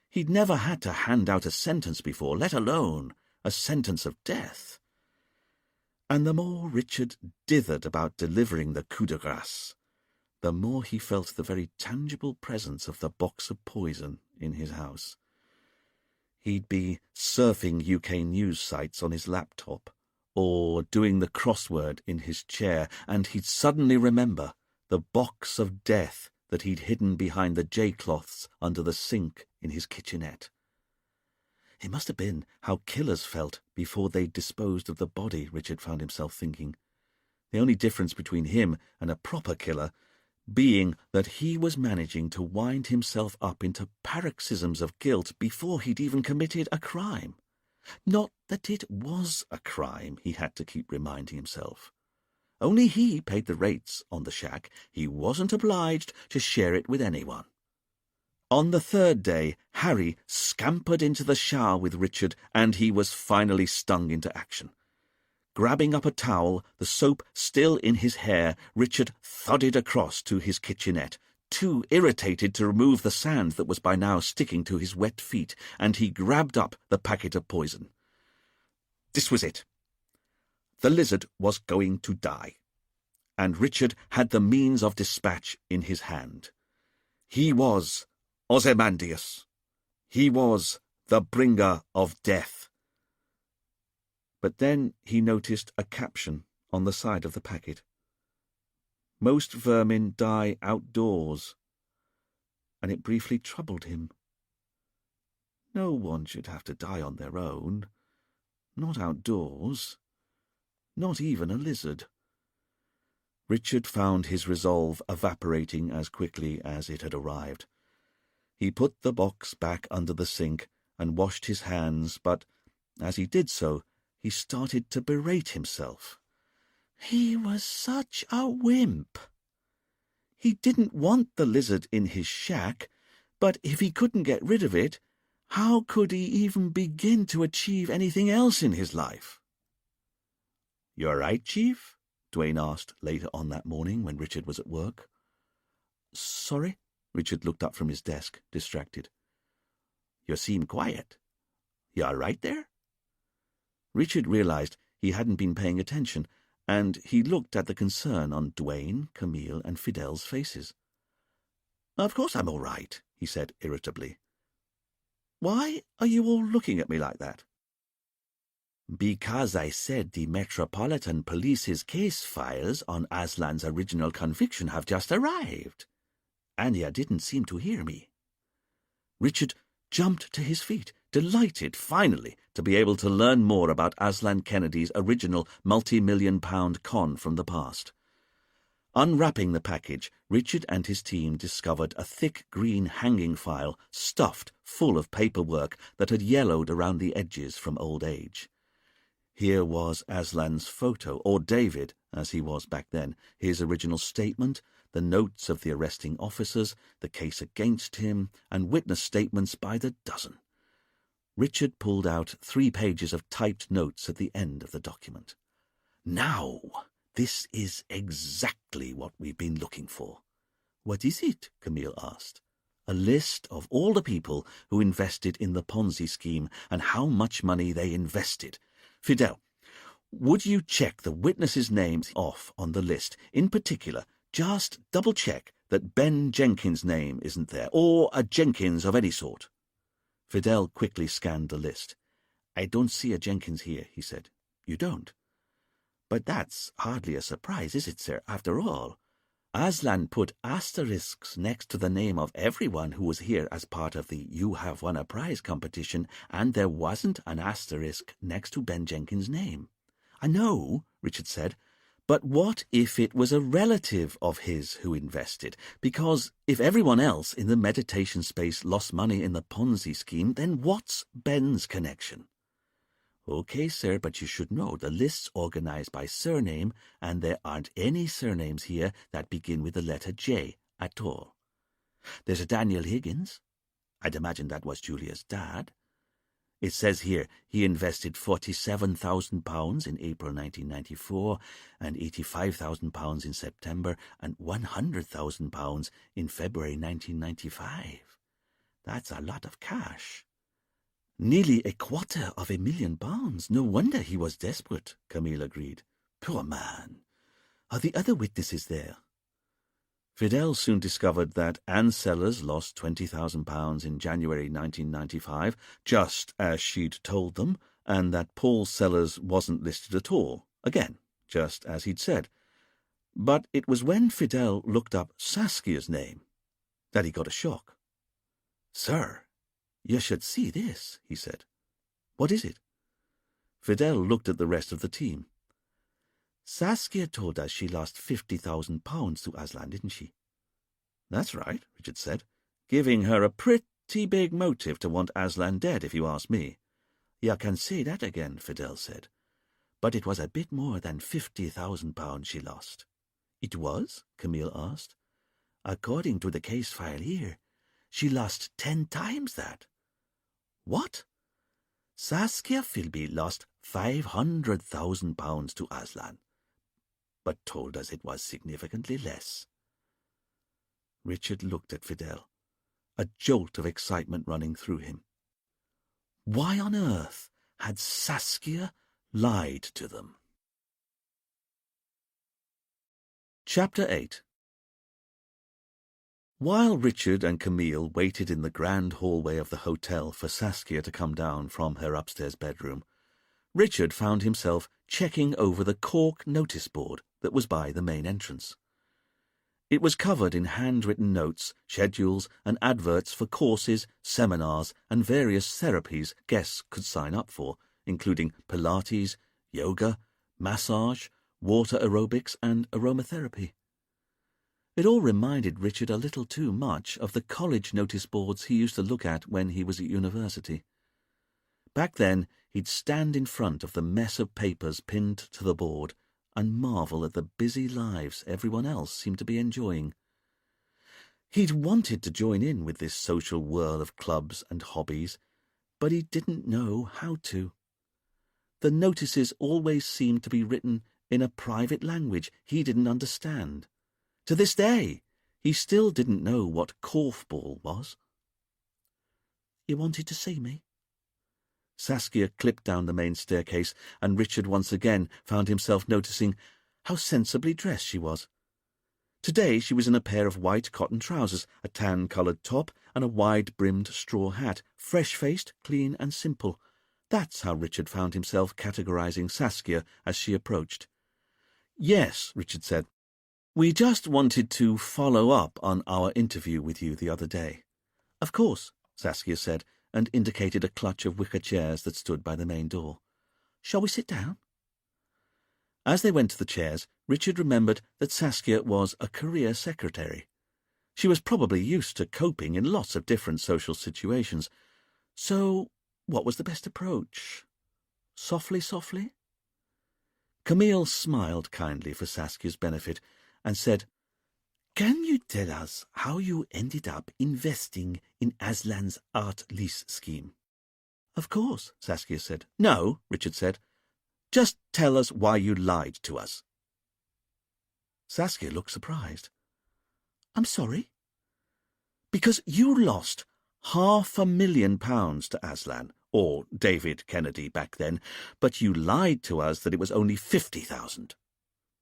Speaker 1: He'd never had to hand out a sentence before, let alone a sentence of death. And the more Richard dithered about delivering the coup de grace, the more he felt the very tangible presence of the box of poison in his house. He'd be surfing UK news sites on his laptop, or doing the crossword in his chair, and he'd suddenly remember the box of death that he'd hidden behind the J-cloths under the sink in his kitchenette. It must have been how killers felt before they'd disposed of the body, Richard found himself thinking. The only difference between him and a proper killer being that he was managing to wind himself up into paroxysms of guilt before he'd even committed a crime. Not that it was a crime, he had to keep reminding himself. Only he paid the rates on the shack. He wasn't obliged to share it with anyone. On the third day, Harry scampered into the shower with Richard, and he was finally stung into action. Grabbing up a towel, the soap still in his hair, Richard thudded across to his kitchenette, too irritated to remove the sand that was by now sticking to his wet feet, and he grabbed up the packet of poison. This was it. The lizard was going to die, and Richard had the means of dispatch in his hand. He was Ozymandias. He was the bringer of death. But then he noticed a caption on the side of the packet. Most vermin die outdoors, and it briefly troubled him. No one should have to die on their own, not outdoors, not even a lizard. Richard found his resolve evaporating as quickly as it had arrived. He put the box back under the sink and washed his hands, but as he did so, he started to berate himself. He was such a wimp. He didn't want the lizard in his shack, but if he couldn't get rid of it, how could he even begin to achieve anything else in his life? "You all right, Chief?" Duane asked later on that morning when Richard was at work. "Sorry?" Richard looked up from his desk, distracted. "You seem quiet. You all right there?" Richard realized he hadn't been paying attention, and he looked at the concern on Duane, Camille, and Fidel's faces. "Of course I'm all right," he said irritably. "Why are you all looking at me like that?" "Because I said the Metropolitan Police's case files on Aslan's original conviction have just arrived. And you didn't seem to hear me." Richard jumped to his feet, delighted finally to be able to learn more about Aslan Kennedy's original multi-million-pound con from the past. Unwrapping the package, Richard and his team discovered a thick green hanging file stuffed full of paperwork that had yellowed around the edges from old age. Here was Aslan's photo, or David, as he was back then, his original statement, the notes of the arresting officers, the case against him, and witness statements by the dozen. Richard pulled out 3 pages of typed notes at the end of the document. "Now, this is exactly what we've been looking for." "What is it?" Camille asked. "A list of all the people who invested in the Ponzi scheme and how much money they invested. Fidel, would you check the witnesses' names off on the list? In particular, just double-check that Ben Jenkins' name isn't there, or a Jenkins of any sort." Fidel quickly scanned the list. "I don't see a Jenkins here," he said. "You don't? But that's hardly a surprise, is it, sir? After all, Aslan put asterisks next to the name of everyone who was here as part of the You Have Won a Prize competition, and there wasn't an asterisk next to Ben Jenkins' name." "I know," Richard said, "but what if it was a relative of his who invested? Because if everyone else in the meditation space lost money in the Ponzi scheme, then what's Ben's connection?" "Okay, sir, but you should know the list's organized by surname, and there aren't any surnames here that begin with the letter J at all. There's a Daniel Higgins. I'd imagine that was Julia's dad. It says here he invested £47,000 in April 1994, and £85,000 in September, and £100,000 in February 1995. That's a lot of cash." "Nearly £250,000. No wonder he was desperate," Camille agreed. "Poor man. Are the other witnesses there?" Fidel soon discovered that Anne Sellers lost £20,000 in January 1995, just as she'd told them, and that Paul Sellers wasn't listed at all, again, just as he'd said. But it was when Fidel looked up Saskia's name that he got a shock. "Sir, you should see this," he said. "What is it?" Fidel looked at the rest of the team. "Saskia told us she lost £50,000 to Aslan, didn't she?" "That's right," Richard said, "giving her a pretty big motive to want Aslan dead, if you ask me." "You can say that again," Fidel said. "But it was a bit more than £50,000 she lost." "It was?" Camille asked. "According to the case file here,
Speaker 2: she lost 10 times that.
Speaker 3: What?
Speaker 2: Saskia Philby lost £500,000 to Aslan, but told us it was significantly less. Richard looked at Fidel, a jolt of excitement running through him. Why on earth had Saskia lied to them? Chapter 8. While Richard and Camille waited in the grand hallway of the hotel for Saskia to come down from her upstairs bedroom, Richard found himself checking over the cork notice board that was by the main entrance. It was covered in handwritten notes, schedules, and adverts for courses, seminars, and various therapies guests could sign up for, including Pilates, yoga, massage, water aerobics, and aromatherapy. It all reminded Richard a little too much of the college notice boards he used to look at when he was at university. Back then, he'd stand in front of the mess of papers pinned to the board and marvel at the busy lives everyone else seemed to be enjoying. He'd wanted to join in with this social whirl of clubs and hobbies, but he didn't know how to. The notices always seemed to be written in a private language he didn't understand. To this day, he still didn't know what korfball was.
Speaker 3: You wanted to see me?
Speaker 2: Saskia clipped down the main staircase, and Richard once again found himself noticing how sensibly dressed she was. Today she was in a pair of white cotton trousers, a tan-coloured top, and a wide-brimmed straw hat, fresh-faced, clean and simple. That's how Richard found himself categorizing Saskia as she approached. "Yes," Richard said. "We just wanted to follow up on our interview with you the other day." "Of course," Saskia said, and indicated a clutch of wicker chairs that stood by the main door. "Shall we sit down?" As they went to the chairs, Richard remembered that Saskia was a career secretary. She was probably used to coping in lots of different social situations. So, what was the best approach? Softly, softly? Camille smiled kindly for Saskia's benefit and said, "Can you tell us how you ended up investing in Aslan's art lease scheme?" "Of course," Saskia said. "No," Richard said. "Just tell us why you lied to us." Saskia looked surprised. "I'm sorry?" "Because you lost £500,000 to Aslan, or David Kennedy back then, but you lied to us that it was only 50,000.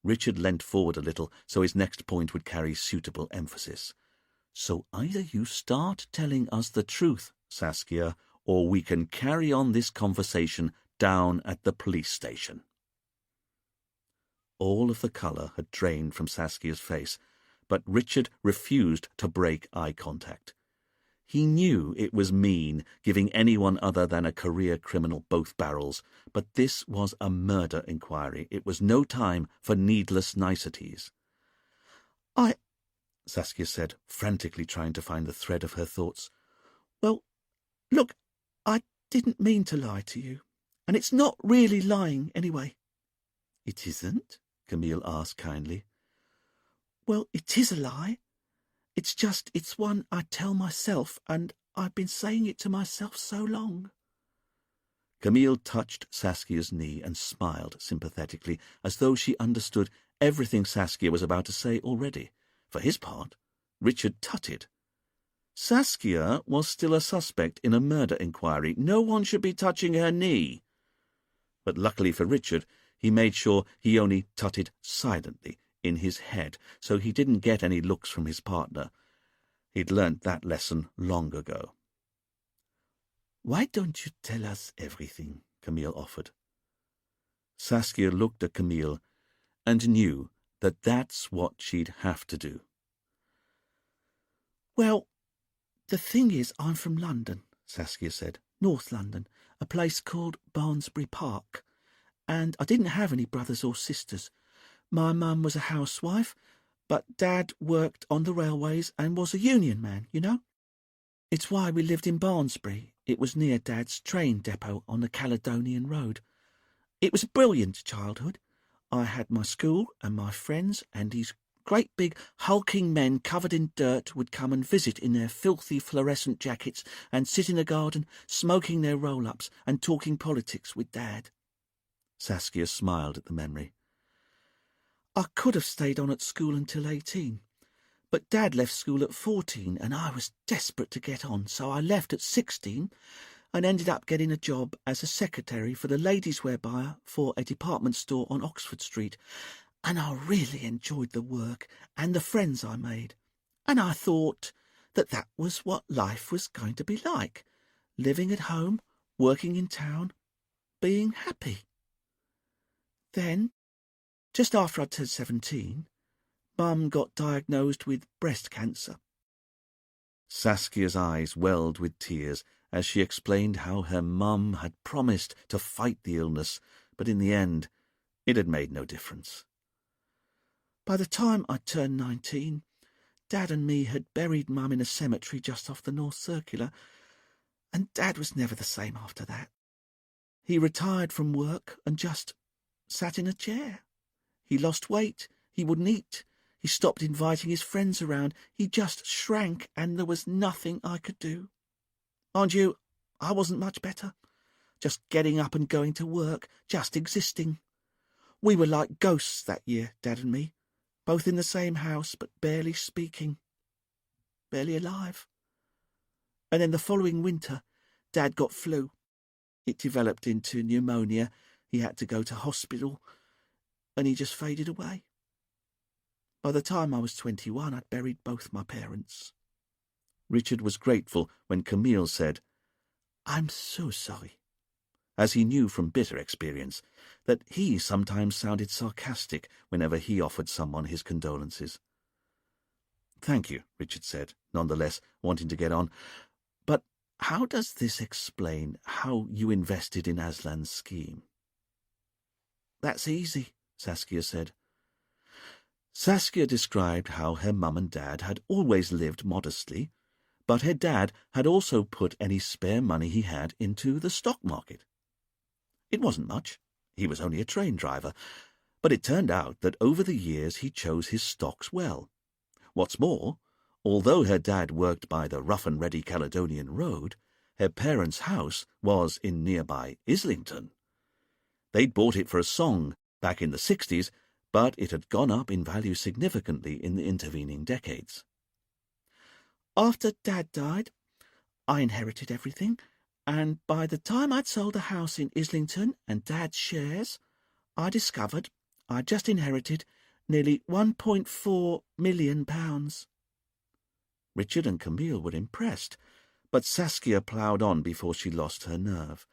Speaker 2: Richard leant forward a little so his next point would carry suitable emphasis. "So either you start telling us the truth, Saskia, or we can carry on this conversation down at the police station." All of the colour had drained from Saskia's face, but Richard refused to break eye contact. He knew it was mean, giving anyone other than a career criminal both barrels, but this was a murder inquiry. It was no time for needless niceties. Saskia said, frantically trying to find the thread of her thoughts. "Well, look, I didn't mean to lie to you, and it's not really lying anyway." "It isn't?" Camille asked kindly. "Well, it is a lie. It's one I tell myself, and I've been saying it to myself so long." Camille touched Saskia's knee and smiled sympathetically, as though she understood everything Saskia was about to say already. For his part, Richard tutted. Saskia was still a suspect in a murder inquiry. No one should be touching her knee. But luckily for Richard, he made sure he only tutted silently in his head, so he didn't get any looks from his partner. He'd learnt that lesson long ago. "Why don't you tell us everything?" Camille offered. Saskia looked at Camille and knew that that's what she'd have to do. "Well, the thing is, I'm from London," Saskia said. "North London, a place called Barnsbury Park. And I didn't have any brothers or sisters. My mum was a housewife, but Dad worked on the railways and was a union man, you know. It's why we lived in Barnsbury. It was near Dad's train depot on the Caledonian Road. It was a brilliant childhood. I had my school and my friends and these
Speaker 3: Great big hulking men covered in dirt would come and visit in their filthy fluorescent jackets and sit in the garden, smoking their roll-ups and talking politics with Dad.
Speaker 2: Saskia smiled at the memory.
Speaker 3: I could have stayed on at school until 18, but Dad left school at 14 and I was desperate to get on, so I left at 16 and ended up getting a job as a secretary for the ladies' wear buyer for a department store on Oxford Street. And I really enjoyed the work and the friends I made. And I thought that that was what life was going to be like, living at home, working in town, being happy. Then, just after I'd turned 17, Mum got diagnosed with breast cancer.
Speaker 2: Saskia's eyes welled with tears as she explained how her mum had promised to fight the illness, but in the end it had made no difference.
Speaker 3: By the time I turned 19, Dad and me had buried Mum in a cemetery just off the North Circular, and Dad was never the same after that. He retired from work and just sat in a chair. He lost weight, he wouldn't eat, he stopped inviting his friends around, he just shrank, and there was nothing I could do. Mind you, I wasn't much better, just getting up and going to work, just existing. We were like ghosts that year, Dad and me. Both in the same house, but barely speaking, barely alive. And then the following winter, Dad got flu. It developed into pneumonia. He had to go to hospital, and he just faded away. By the time I was 21, I'd buried both my parents.
Speaker 2: Richard was grateful when Camille said,
Speaker 3: "I'm so sorry,"
Speaker 2: as he knew from bitter experience that he sometimes sounded sarcastic whenever he offered someone his condolences. "Thank you," Richard said, nonetheless wanting to get on. "But how does this explain how you invested in Aslan's scheme?"
Speaker 3: "That's easy,"
Speaker 2: Saskia said. Saskia described how her mum and dad had always lived modestly, but her dad had also put any spare money he had into the stock market. It wasn't much. He was only a train driver, but it turned out that over the years he chose his stocks well. What's more, although her dad worked by the rough-and-ready Caledonian Road, her parents' house was in nearby Islington. They'd bought it for a song back in the 60s, but it had gone up in value significantly in the intervening decades.
Speaker 3: After Dad died, I inherited everything, and by the time I'd sold the house in Islington and Dad's shares, I discovered I'd just inherited nearly £1.4 million.
Speaker 2: Richard and Camille were impressed, but Saskia ploughed on before she lost her nerve.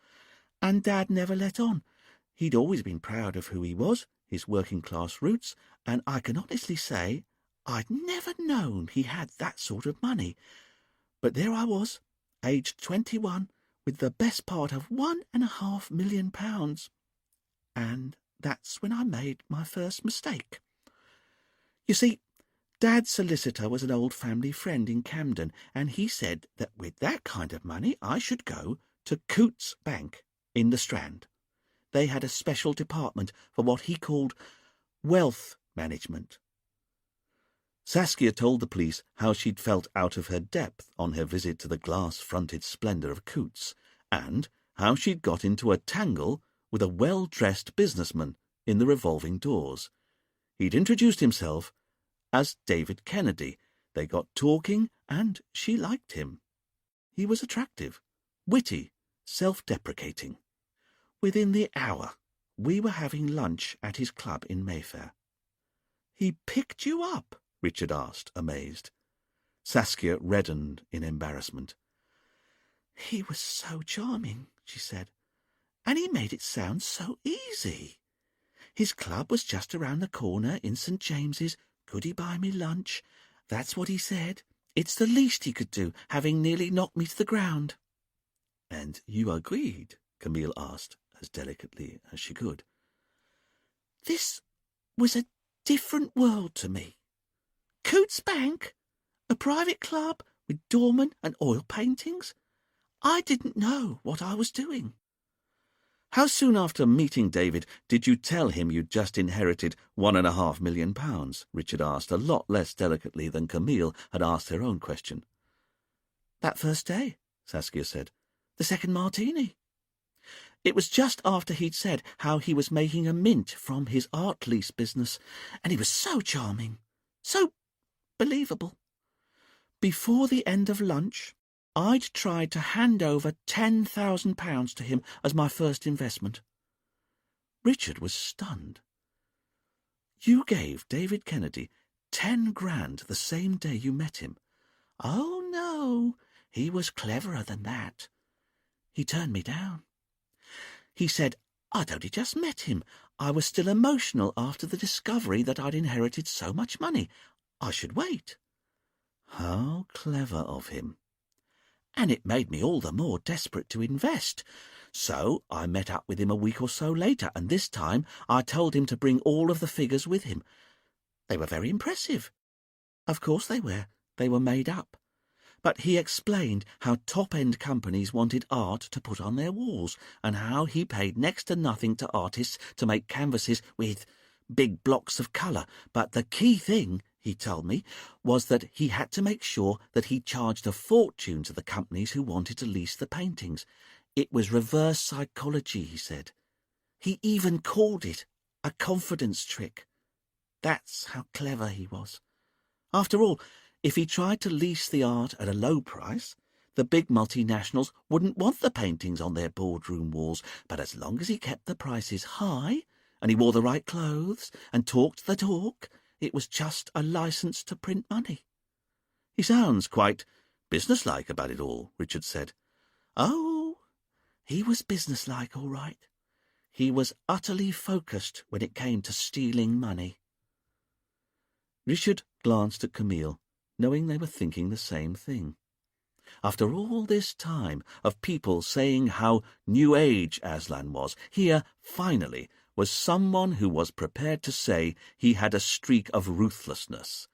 Speaker 3: And Dad never let on. He'd always been proud of who he was, his working-class roots, and I can honestly say I'd never known he had that sort of money. But there I was, aged 21, with the best part of £1.5 million. And that's when I made my first mistake. You see, Dad's solicitor was an old family friend in Camden, and he said that with that kind of money I should go to Coutts Bank in the Strand. They had a special department for what he called wealth management.
Speaker 2: Saskia told the police how she'd felt out of her depth on her visit to the glass-fronted splendour of Coutts, and how she'd got into a tangle with a well-dressed businessman in the revolving doors. He'd introduced himself as David Kennedy. They got talking, and she liked him. He was attractive, witty, self-deprecating. Within the hour, we were having lunch at his club in Mayfair.
Speaker 3: "He picked you up?"
Speaker 2: Richard asked, amazed. Saskia reddened in embarrassment.
Speaker 3: "He was so charming," she said, "and he made it sound so easy. His club was just around the corner in St. James's. Could he buy me lunch? That's what he said. It's the least he could do, having nearly knocked me to the ground."
Speaker 2: "And you agreed?" Camille asked, as delicately as she could.
Speaker 3: This was a different world to me. Coutts Bank? A private club with doormen and oil paintings? I didn't know what I was doing.
Speaker 1: How soon after meeting David did you tell him you'd just inherited £1.5 million? Richard asked, a lot less delicately than Camille had asked her own question.
Speaker 3: That first day, Saskia said. The second martini. It was just after he'd said how he was making a mint from his art lease business, and he was so charming, so believable. Before the end of lunch, I'd tried to hand over £10,000 to him as my first investment.
Speaker 1: Richard was stunned. You gave David Kennedy 10 grand the same day you met him?
Speaker 3: Oh, no, he was cleverer than that. He turned me down. He said I'd only just met him. I was still emotional after the discovery that I'd inherited so much money. I should wait.
Speaker 1: How clever of him.
Speaker 3: And it made me all the more desperate to invest. So I met up with him a week or so later, and this time I told him to bring all of the figures with him. They were very impressive. Of course they were. They were made up. But he explained how top-end companies wanted art to put on their walls, and how he paid next to nothing to artists to make canvases with big blocks of colour. But the key thing, he told me, was that he had to make sure that he charged a fortune to the companies who wanted to lease the paintings. It was reverse psychology, he said. He even called it a confidence trick. That's how clever he was. After all, if he tried to lease the art at a low price, the big multinationals wouldn't want the paintings on their boardroom walls. But as long as he kept the prices high, and he wore the right clothes, and talked the talk, it was just a license to print money.
Speaker 1: He sounds quite businesslike about it all, Richard said.
Speaker 3: Oh, he was businesslike, all right. He was utterly focused when it came to stealing money.
Speaker 1: Richard glanced at Camille, knowing they were thinking the same thing. After all this time of people saying how New Age Aslan was, here, finally, was someone who was prepared to say he had a streak of ruthlessness.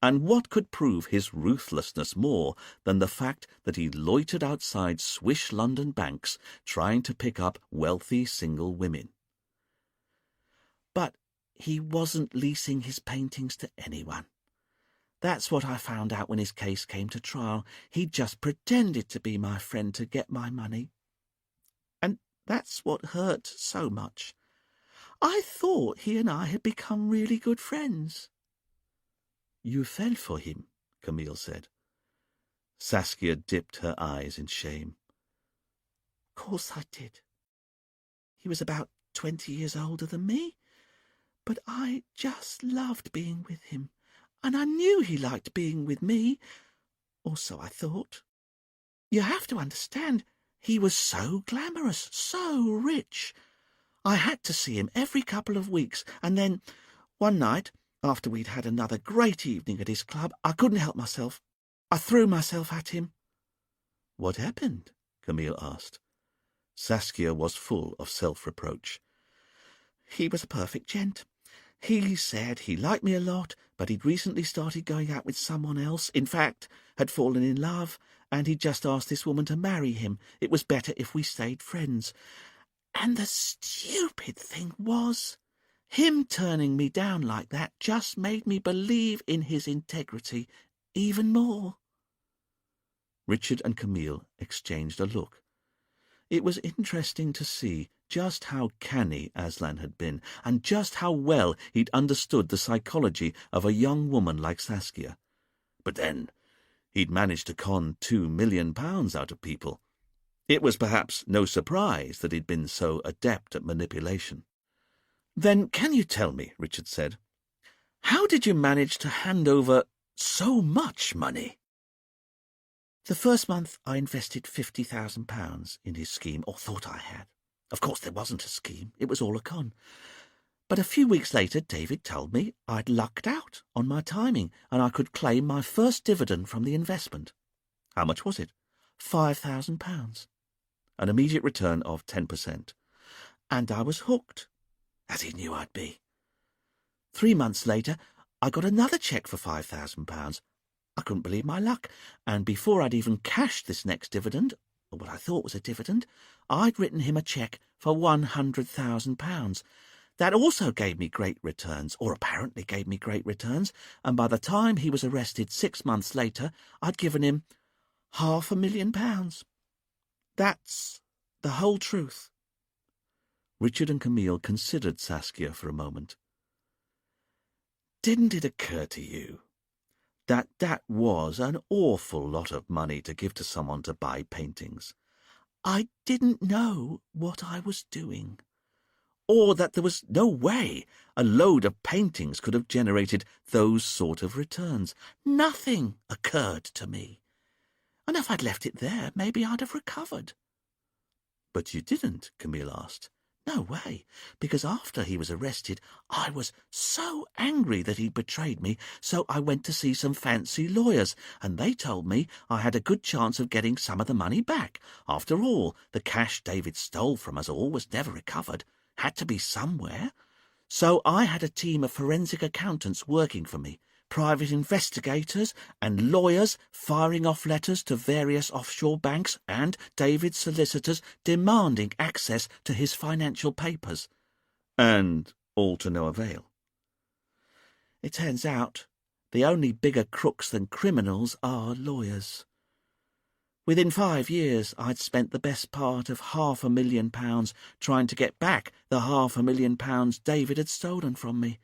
Speaker 1: And what could prove his ruthlessness more than the fact that he loitered outside swish London banks trying to pick up wealthy single women?
Speaker 3: But he wasn't leasing his paintings to anyone. That's what I found out when his case came to trial. He just pretended to be my friend to get my money. And that's what hurt so much. I thought he and I had become really good friends.
Speaker 1: You fell for him, Camille said. Saskia dipped her eyes in shame.
Speaker 3: Of course I did. He was about 20 years older than me, but I just loved being with him. And I knew he liked being with me, or so I thought. You have to understand, he was so glamorous, so rich. I had to see him every couple of weeks, and then, one night, after we'd had another great evening at his club, I couldn't help myself. I threw myself at him.
Speaker 1: What happened? Camille asked. Saskia was full of self-reproach.
Speaker 3: He was a perfect gent. He said he liked me a lot, but he'd recently started going out with someone else, in fact, had fallen in love, and he'd just asked this woman to marry him. It was better if we stayed friends. And the stupid thing was, him turning me down like that just made me believe in his integrity even more.
Speaker 1: Richard and Camille exchanged a look. It was interesting to see just how canny Aslan had been, and just how well he'd understood the psychology of a young woman like Saskia. But then, he'd managed to con £2 million out of people. It was perhaps no surprise that he'd been so adept at manipulation. Then can you tell me, Richard said, how did you manage to hand over so much money?
Speaker 3: The first month I invested £50,000 in his scheme, or thought I had. Of course there wasn't a scheme, it was all a con. But a few weeks later David told me I'd lucked out on my timing, and I could claim my first dividend from the investment.
Speaker 1: How much was it?
Speaker 3: £5,000.
Speaker 1: An immediate return of 10%.
Speaker 3: And I was hooked, as he knew I'd be. 3 months later I got another cheque for £5,000. I couldn't believe my luck, and before I'd even cashed this next dividend, or what I thought was a dividend, I'd written him a cheque for £100,000. That also gave me great returns, or apparently gave me great returns, and by the time he was arrested 6 months later, I'd given him £500,000. That's the whole truth.
Speaker 1: Richard and Camille considered Saskia for a moment.
Speaker 2: Didn't it occur to you that that was an awful lot of money to give to someone to buy paintings?
Speaker 3: I didn't know what I was doing.
Speaker 2: Or that there was no way a load of paintings could have generated those sort of returns.
Speaker 3: Nothing occurred to me. And if I'd left it there, maybe I'd have recovered.
Speaker 2: But you didn't, Camille asked.
Speaker 3: No way, because after he was arrested, I was so angry that he'd betrayed me, so I went to see some fancy lawyers, and they told me I had a good chance of getting some of the money back. After all, the cash David stole from us all was never recovered. Had to be somewhere. So I had a team of forensic accountants working for me, private investigators and lawyers firing off letters to various offshore banks and David's solicitors demanding access to his financial papers.
Speaker 2: And all to no avail.
Speaker 3: It turns out the only bigger crooks than criminals are lawyers. Within 5 years, I'd spent the best part of £500,000 trying to get back the £500,000 David had stolen from me.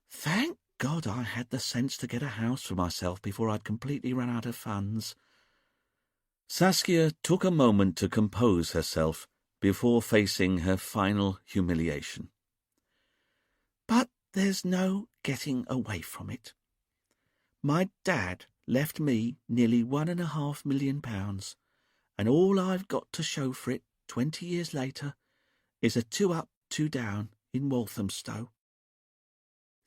Speaker 3: Thank God I had the sense to get a house for myself before I'd completely run out of funds.
Speaker 1: Saskia took a moment to compose herself before facing her final humiliation.
Speaker 3: But there's no getting away from it. My dad left me nearly £1.5 million, and all I've got to show for it 20 years later is a 2 up, 2 down in Walthamstow.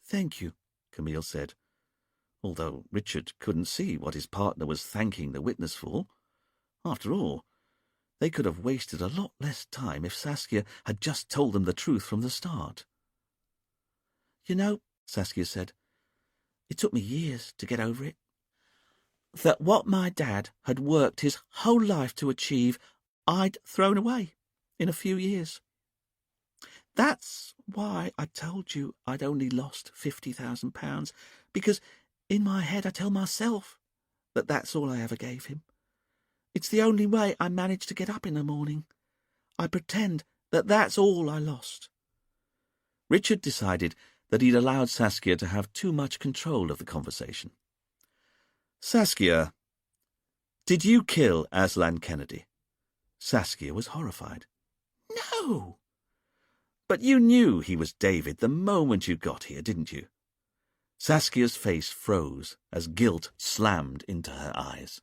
Speaker 1: Thank you, Camille said, although Richard couldn't see what his partner was thanking the witness for. After all, they could have wasted a lot less time if Saskia had just told them the truth from the start.
Speaker 3: You know, Saskia said, it took me years to get over it. That what my dad had worked his whole life to achieve, I'd thrown away in a few years. That's why I told you I'd only lost £50,000, because in my head I tell myself that that's all I ever gave him. It's the only way I manage to get up in the morning. I pretend that that's all I lost.
Speaker 1: Richard decided that he'd allowed Saskia to have too much control of the conversation. Saskia, did you kill Aslan Kennedy? Saskia was horrified.
Speaker 3: No!
Speaker 1: But you knew he was David the moment you got here, didn't you? Saskia's face froze as guilt slammed into her eyes.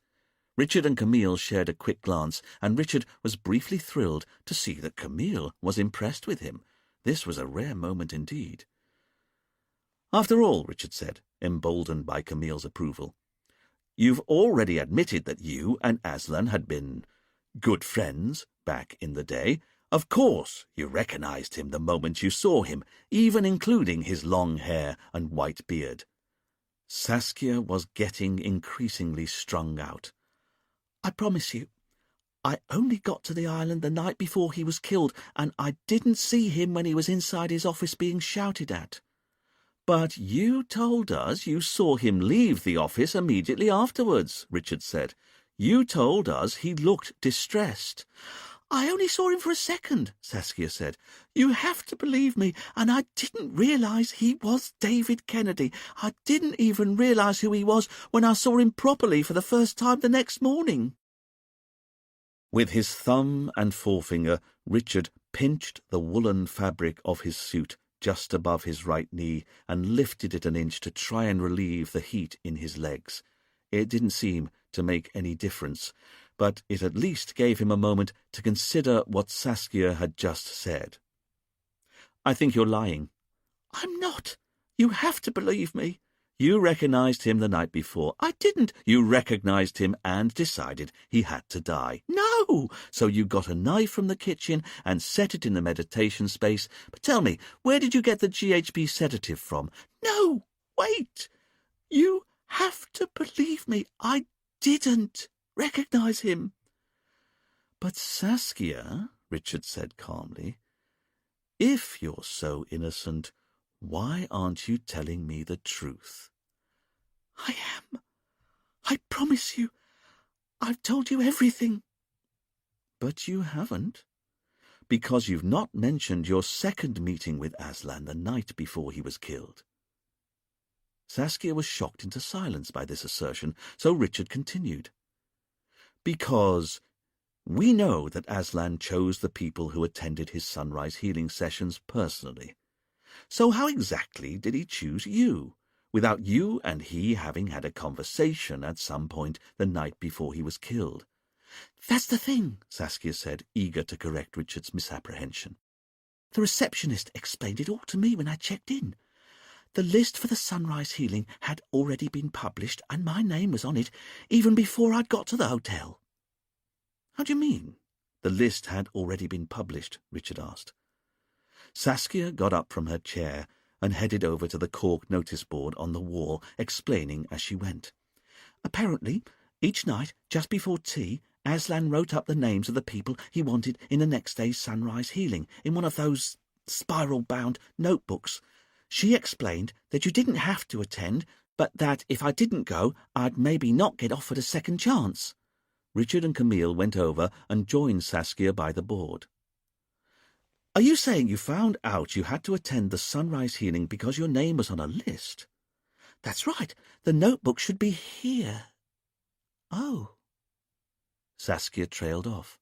Speaker 1: Richard and Camille shared a quick glance, and Richard was briefly thrilled to see that Camille was impressed with him. This was a rare moment indeed. After all, Richard said, emboldened by Camille's approval, you've already admitted that you and Aslan had been good friends back in the day. Of course you recognized him the moment you saw him, even including his long hair and white beard. Saskia was getting increasingly strung out.
Speaker 3: I promise you, I only got to the island the night before he was killed, and I didn't see him when he was inside his office being shouted at.
Speaker 1: But you told us you saw him leave the office immediately afterwards, Richard said. You told us he looked distressed.
Speaker 3: I only saw him for a second, Saskia said. You have to believe me, and I didn't realise he was David Kennedy. I didn't even realise who he was when I saw him properly for the first time the next morning.
Speaker 1: With his thumb and forefinger, Richard pinched the woolen fabric of his suit just above his right knee and lifted it an inch to try and relieve the heat in his legs. It didn't seem to make any difference, but it at least gave him a moment to consider what Saskia had just said. I think you're lying.
Speaker 3: I'm not. You have to believe me.
Speaker 1: You recognized him the night before.
Speaker 3: I didn't.
Speaker 1: You recognized him and decided he had to die.
Speaker 3: No!
Speaker 1: So you got a knife from the kitchen and set it in the meditation space. But tell me, where did you get the GHB sedative from?
Speaker 3: No, wait. You have to believe me. I didn't recognize him.
Speaker 1: But Saskia, Richard said calmly. "If you're so innocent, why aren't you telling me the truth?"
Speaker 3: I am. I promise you. I've told you everything.
Speaker 1: But you haven't, because you've not mentioned your second meeting with Aslan the night before he was killed. Saskia was shocked into silence by this assertion, so Richard continued. Because we know that Aslan chose the people who attended his sunrise healing sessions personally. So how exactly did he choose you, without you and he having had a conversation at some point the night before he was killed?
Speaker 3: That's the thing,
Speaker 1: Saskia said, eager to correct Richard's misapprehension.
Speaker 3: The receptionist explained it all to me when I checked in. The list for the sunrise healing had already been published, and my name was on it even before I'd got to the hotel.
Speaker 1: How do you mean, the list had already been published? Richard asked. Saskia got up from her chair and headed over to the cork notice board on the wall, explaining as she went.
Speaker 3: Apparently, each night, just before tea, Aslan wrote up the names of the people he wanted in the next day's sunrise healing in one of those spiral-bound notebooks. She explained that you didn't have to attend, but that if I didn't go, I'd maybe not get offered a second chance.
Speaker 1: Richard and Camille went over and joined Saskia by the board.
Speaker 3: Are you saying you found out you had to attend the sunrise healing because your name was on a list? That's right. The notebook should be here. Oh.
Speaker 1: Saskia trailed off,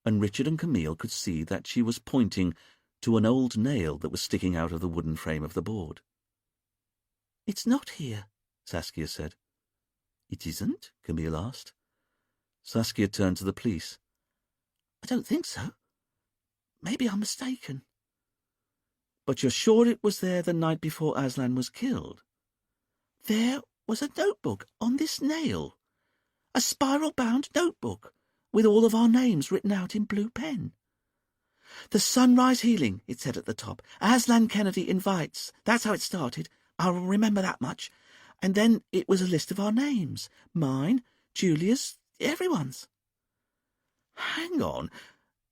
Speaker 1: and Richard and Camille could see that she was pointing to an old nail that was sticking out of the wooden frame of the board.
Speaker 3: It's not here,
Speaker 1: Saskia said.
Speaker 3: It isn't?
Speaker 1: Camille asked. Saskia turned to the police.
Speaker 3: I don't think so. Maybe I'm mistaken.
Speaker 1: But you're sure it was there the night before Aslan was killed?
Speaker 3: There was a notebook on this nail. A spiral-bound notebook with all of our names written out in blue pen. The sunrise healing, it said at the top. Aslan Kennedy invites. That's how it started. I'll remember that much. And then it was a list of our names. Mine, Julia's, everyone's.
Speaker 1: Hang on.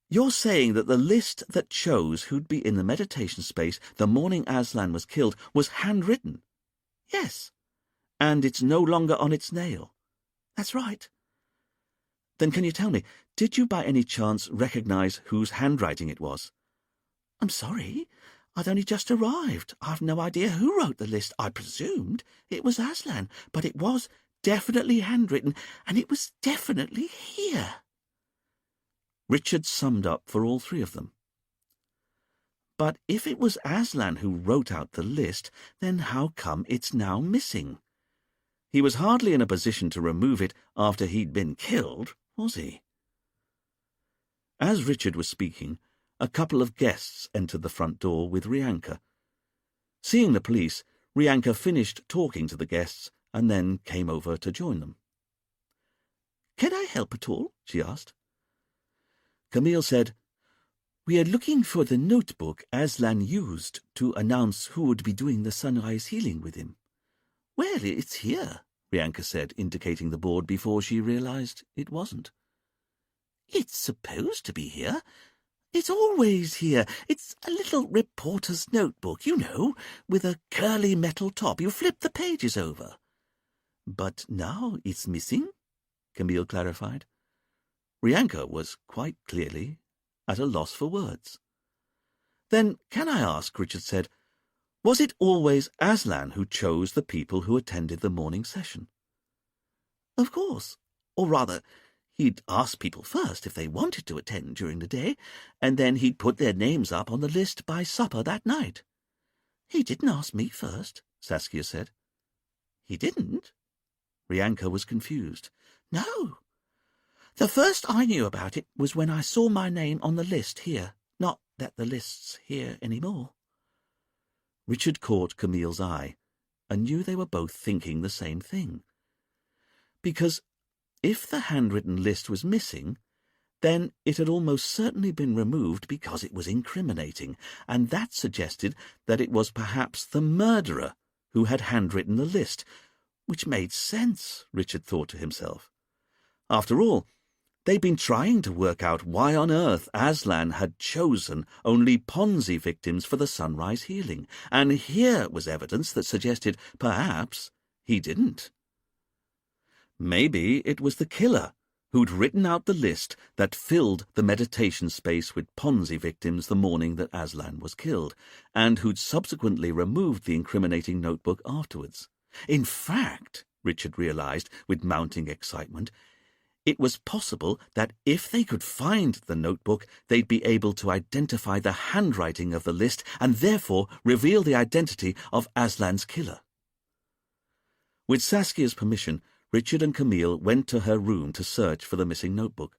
Speaker 1: You're saying that the list that chose who'd be in the meditation space the morning Aslan was killed was handwritten?
Speaker 3: Yes.
Speaker 1: And it's no longer on its nail?
Speaker 3: That's right.
Speaker 1: Then can you tell me, did you by any chance recognize whose handwriting it was?
Speaker 3: I'm sorry. I'd only just arrived. I've no idea who wrote the list. I presumed it was Aslan, but it was definitely handwritten, and it was definitely here.
Speaker 1: Richard summed up for all three of them. But if it was Aslan who wrote out the list, then how come it's now missing? He was hardly in a position to remove it after he'd been killed, was he? As Richard was speaking, a couple of guests entered the front door with Rianka. Seeing the police, Rianka finished talking to the guests and then came over to join them.
Speaker 3: "Can I help at all?" she asked.
Speaker 1: Camille said, "We are looking for the notebook Aslan used to announce who would be doing the sunrise healing with him."
Speaker 3: "Well, it's here,"
Speaker 1: Rianka said, indicating the board before she realized it wasn't.
Speaker 3: "It's supposed to be here. It's always here. It's a little reporter's notebook, you know, with a curly metal top. You flip the pages over."
Speaker 1: "But now it's missing," Camille clarified. Rianka was quite clearly at a loss for words. "Then, can I ask," Richard said, "was it always Aslan who chose the people who attended the morning session?"
Speaker 3: "Of course. Or rather, he'd ask people first if they wanted to attend during the day, and then he'd put their names up on the list by supper that night." "He didn't ask me first," Saskia said.
Speaker 1: "He didn't?"
Speaker 3: Rianka was confused. "No. The first I knew about it was when I saw my name on the list here. Not that the list's here anymore."
Speaker 1: Richard caught Camille's eye and knew they were both thinking the same thing. Because if the handwritten list was missing, then it had almost certainly been removed because it was incriminating, and that suggested that it was perhaps the murderer who had handwritten the list, which made sense, Richard thought to himself. After all, They'd been trying to work out why on earth Aslan had chosen only Ponzi victims for the sunrise healing, and here was evidence that suggested perhaps he didn't. Maybe it was the killer who'd written out the list that filled the meditation space with Ponzi victims the morning that Aslan was killed, and who'd subsequently removed the incriminating notebook afterwards. In fact, Richard realized with mounting excitement, it was possible that if they could find the notebook, they'd be able to identify the handwriting of the list and therefore reveal the identity of Aslan's killer. With Saskia's permission, Richard and Camille went to her room to search for the missing notebook.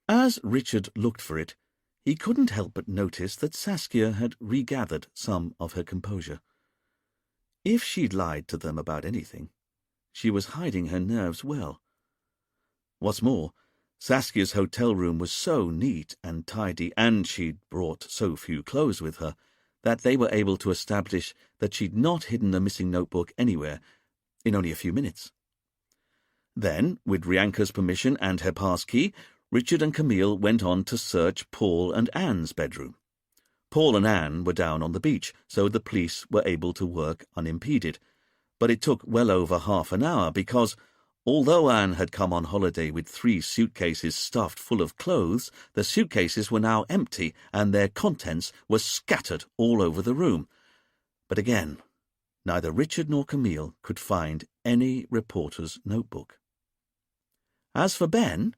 Speaker 1: As Richard looked for it, he couldn't help but notice that Saskia had regathered some of her composure. If she'd lied to them about anything, she was hiding her nerves well. What's more, Saskia's hotel room was so neat and tidy, and she'd brought so few clothes with her, that they were able to establish that she'd not hidden the missing notebook anywhere in only a few minutes. Then, with Rianka's permission and her passkey, Richard and Camille went on to search Paul and Anne's bedroom. Paul and Anne were down on the beach, so the police were able to work unimpeded. But it took well over half an hour because, although Anne had come on holiday with 3 suitcases stuffed full of clothes, the suitcases were now empty and their contents were scattered all over the room. But again, neither Richard nor Camille could find any reporter's notebook. As for Ben,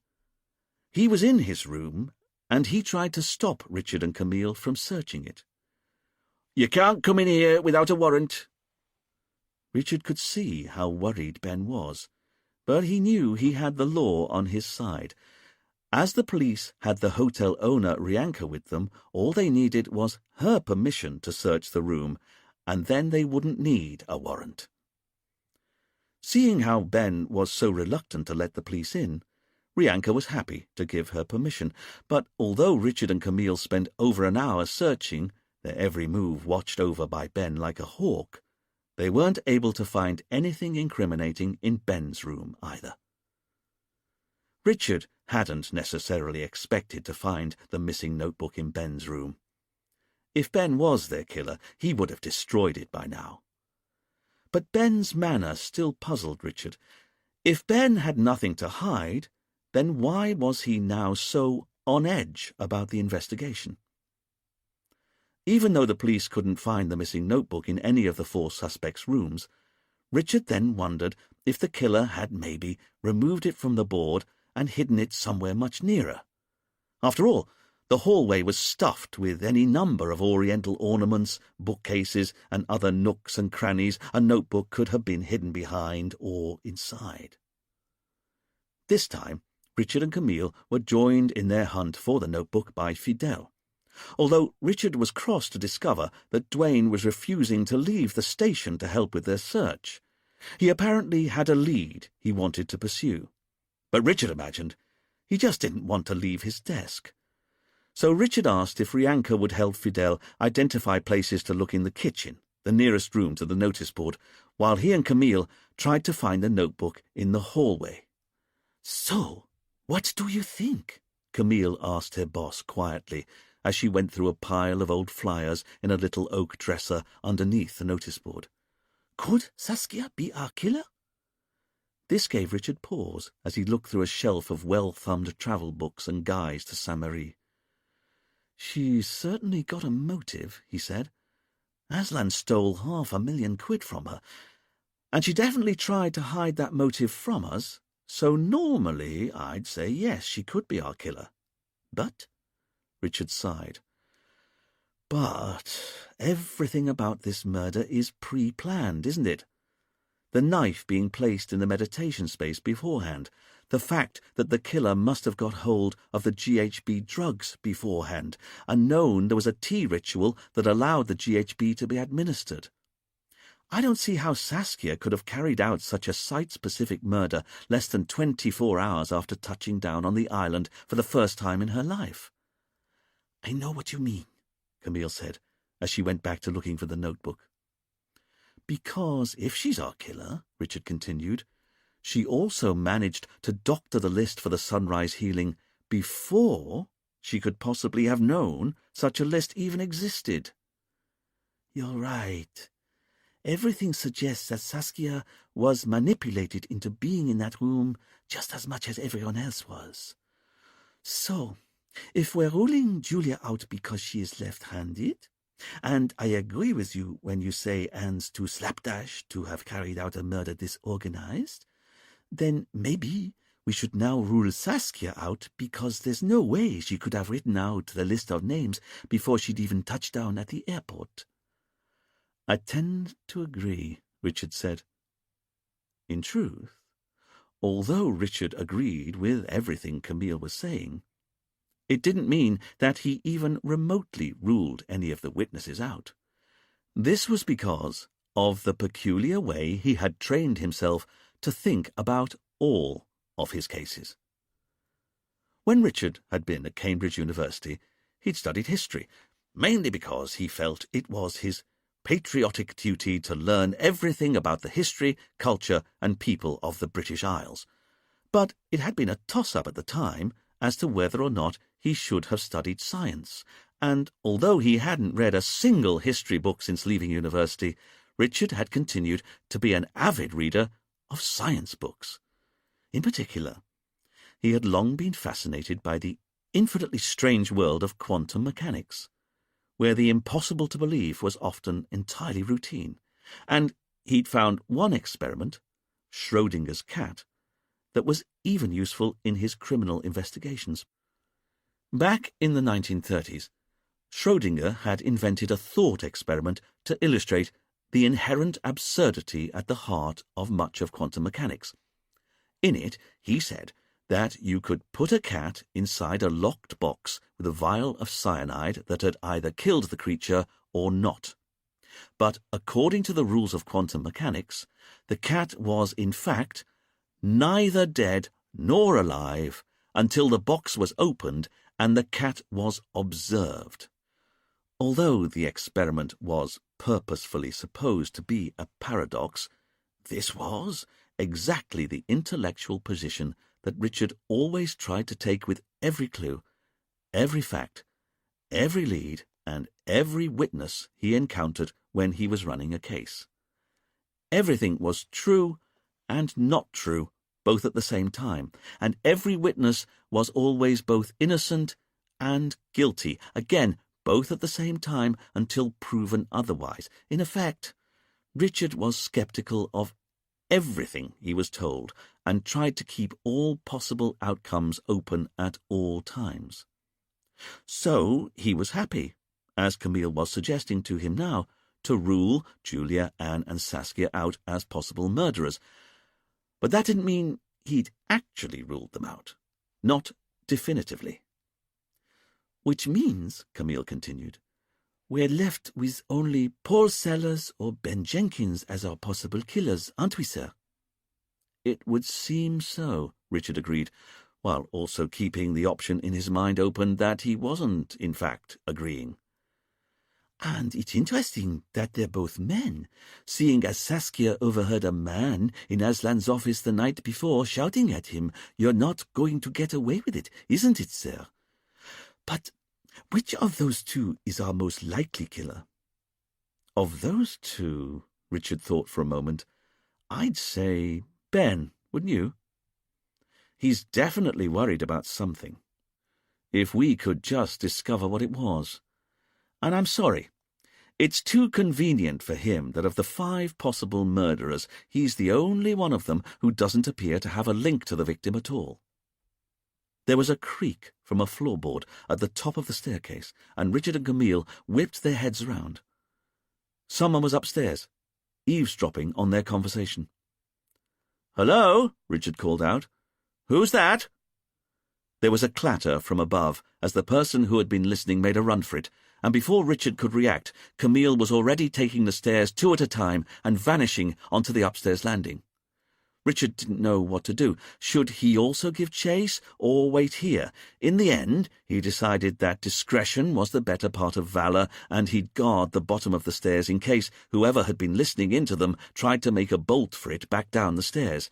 Speaker 1: he was in his room, and he tried to stop Richard and Camille from searching it. "You can't come in here without a warrant." Richard could see how worried Ben was, but he knew he had the law on his side. As the police had the hotel owner Rianka with them, all they needed was her permission to search the room, and then they wouldn't need a warrant. Seeing how Ben was so reluctant to let the police in, Rianka was happy to give her permission, but although Richard and Camille spent over an hour searching, their every move watched over by Ben like a hawk, they weren't able to find anything incriminating in Ben's room either. Richard hadn't necessarily expected to find the missing notebook in Ben's room. If Ben was their killer, he would have destroyed it by now. But Ben's manner still puzzled Richard. If Ben had nothing to hide, then why was he now so on edge about the investigation? Even though the police couldn't find the missing notebook in any of the 4 suspects' rooms, Richard then wondered if the killer had maybe removed it from the board and hidden it somewhere much nearer. After all, the hallway was stuffed with any number of oriental ornaments, bookcases, and other nooks and crannies a notebook could have been hidden behind or inside. This time, Richard and Camille were joined in their hunt for the notebook by Fidel. Although Richard was cross to discover that Duane was refusing to leave the station to help with their search. He apparently had a lead he wanted to pursue. But Richard imagined he just didn't want to leave his desk. So Richard asked if Rianka would help Fidel identify places to look in the kitchen, the nearest room to the notice board, while he and Camille tried to find the notebook in the hallway. "So, what do you think?" Camille asked her boss quietly, as she went through a pile of old flyers in a little oak dresser underneath the notice board. "Could Saskia be our killer?" This gave Richard pause as he looked through a shelf of well-thumbed travel books and guides to Saint-Marie. "She's certainly got a motive," he said. "Aslan stole £500,000 from her, and she definitely tried to hide that motive from us, so normally I'd say yes, she could be our killer. But..." Richard sighed. "But everything about this murder is pre-planned, isn't it? The knife being placed in the meditation space beforehand, the fact that the killer must have got hold of the GHB drugs beforehand and known there was a tea ritual that allowed the GHB to be administered. I don't see how Saskia could have carried out such a site-specific murder less than 24 hours after touching down on the island for the first time in her life." "I know what you mean," Camille said, as she went back to looking for the notebook. "Because if she's our killer," Richard continued, she also managed to doctor the list for the sunrise healing before she could possibly have known such a list even existed.
Speaker 3: You're right. Everything suggests that Saskia was manipulated into being in that room just as much as everyone else was. So, if we're ruling Julia out because she is left-handed, and I agree with you when you say Anne's too slapdash to have carried out a murder disorganized, then maybe we should now rule Saskia out because there's no way she could have written out the list of names before she'd even touched down at the airport.
Speaker 1: I tend to agree, Richard said. In truth, although Richard agreed with everything Camille was saying, it didn't mean that he even remotely ruled any of the witnesses out. This was because of the peculiar way he had trained himself to think about all of his cases. When Richard had been at Cambridge University, he'd studied history, mainly because he felt it was his patriotic duty to learn everything about the history, culture, and people of the British Isles. But it had been a toss-up at the time as to whether or not he should have studied science, and although he hadn't read a single history book since leaving university, Richard had continued to be an avid reader of science books. In particular, he had long been fascinated by the infinitely strange world of quantum mechanics, where the impossible to believe was often entirely routine, and he'd found one experiment, Schrödinger's cat, that was even useful in his criminal investigations. Back in the 1930s, Schrödinger had invented a thought experiment to illustrate the inherent absurdity at the heart of much of quantum mechanics. In it, he said that you could put a cat inside a locked box with a vial of cyanide that had either killed the creature or not. But according to the rules of quantum mechanics, the cat was in fact neither dead nor alive until the box was opened and the cat was observed. Although the experiment was purposefully supposed to be a paradox, this was exactly the intellectual position that Richard always tried to take with every clue, every fact, every lead, and every witness he encountered when he was running a case. Everything was true and not true, both at the same time, and every witness was always both innocent and guilty, again, both at the same time until proven otherwise. In effect, Richard was sceptical of everything he was told and tried to keep all possible outcomes open at all times. So he was happy, as Camille was suggesting to him now, to rule Julia, Anne, and Saskia out as possible murderers. But that didn't mean he'd actually ruled them out. Not definitively.
Speaker 3: Which means, Camille continued, we're left with only Paul Sellers or Ben Jenkins as our possible killers, aren't we, sir?
Speaker 1: It would seem so, Richard agreed, while also keeping the option in his mind open that he wasn't, in fact, agreeing.
Speaker 3: And it's interesting that they're both men, seeing as Saskia overheard a man in Aslan's office the night before shouting at him, "You're not going to get away with it, isn't it, sir?" But which of those two is our most likely killer?
Speaker 1: Of those two, Richard thought for a moment, I'd say Ben, wouldn't you? He's definitely worried about something. If we could just discover what it was. And I'm sorry, it's too convenient for him that of the 5 possible murderers, he's the only one of them who doesn't appear to have a link to the victim at all. There was a creak from a floorboard at the top of the staircase, and Richard and Camille whipped their heads round. Someone was upstairs, eavesdropping on their conversation. "Hello," Richard called out. "Who's that?" There was a clatter from above as the person who had been listening made a run for it, and before Richard could react, Camille was already taking the stairs 2 at a time and vanishing onto the upstairs landing. Richard didn't know what to do. Should he also give chase, or wait here? In the end, he decided that discretion was the better part of valour, and he'd guard the bottom of the stairs in case whoever had been listening into them tried to make a bolt for it back down the stairs.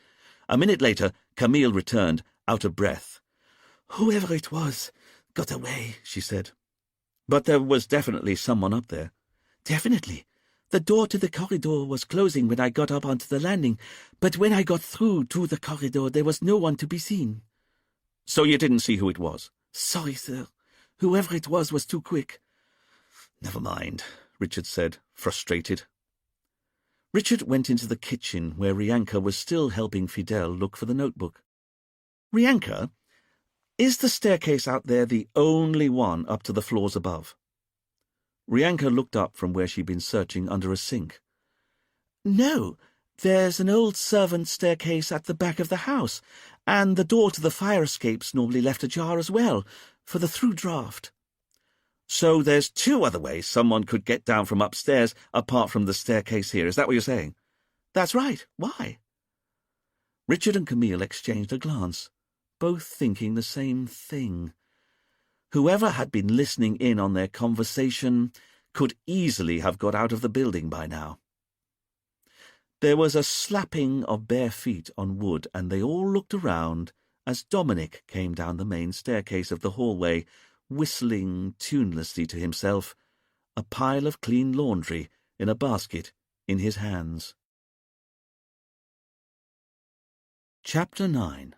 Speaker 1: A minute later, Camille returned, out of breath.
Speaker 3: "Whoever it was got away," she said.
Speaker 1: But there was definitely someone up there.
Speaker 3: "Definitely. The door to the corridor was closing when I got up onto the landing, but when I got through to the corridor, there was no one to be seen."
Speaker 1: So you didn't see who it was?
Speaker 3: "Sorry, sir. Whoever it was too quick."
Speaker 1: "Never mind," Richard said, frustrated. Richard went into the kitchen where Rianka was still helping Fidel look for the notebook. "Rianka, is the staircase out there the only one up to the floors above?" Rianka looked up from where she'd been searching under a sink.
Speaker 3: "No, there's an old servant staircase at the back of the house, and the door to the fire escape's normally left ajar as well, for the through draft."
Speaker 1: "So there's 2 other ways someone could get down from upstairs apart from the staircase here, is that what you're saying?"
Speaker 3: "That's right. Why?"
Speaker 1: Richard and Camille exchanged a glance, both thinking the same thing. Whoever had been listening in on their conversation could easily have got out of the building by now. There was a slapping of bare feet on wood, and they all looked around as Dominic came down the main staircase of the hallway, whistling tunelessly to himself, a pile of clean laundry in a basket in his hands. Chapter 9.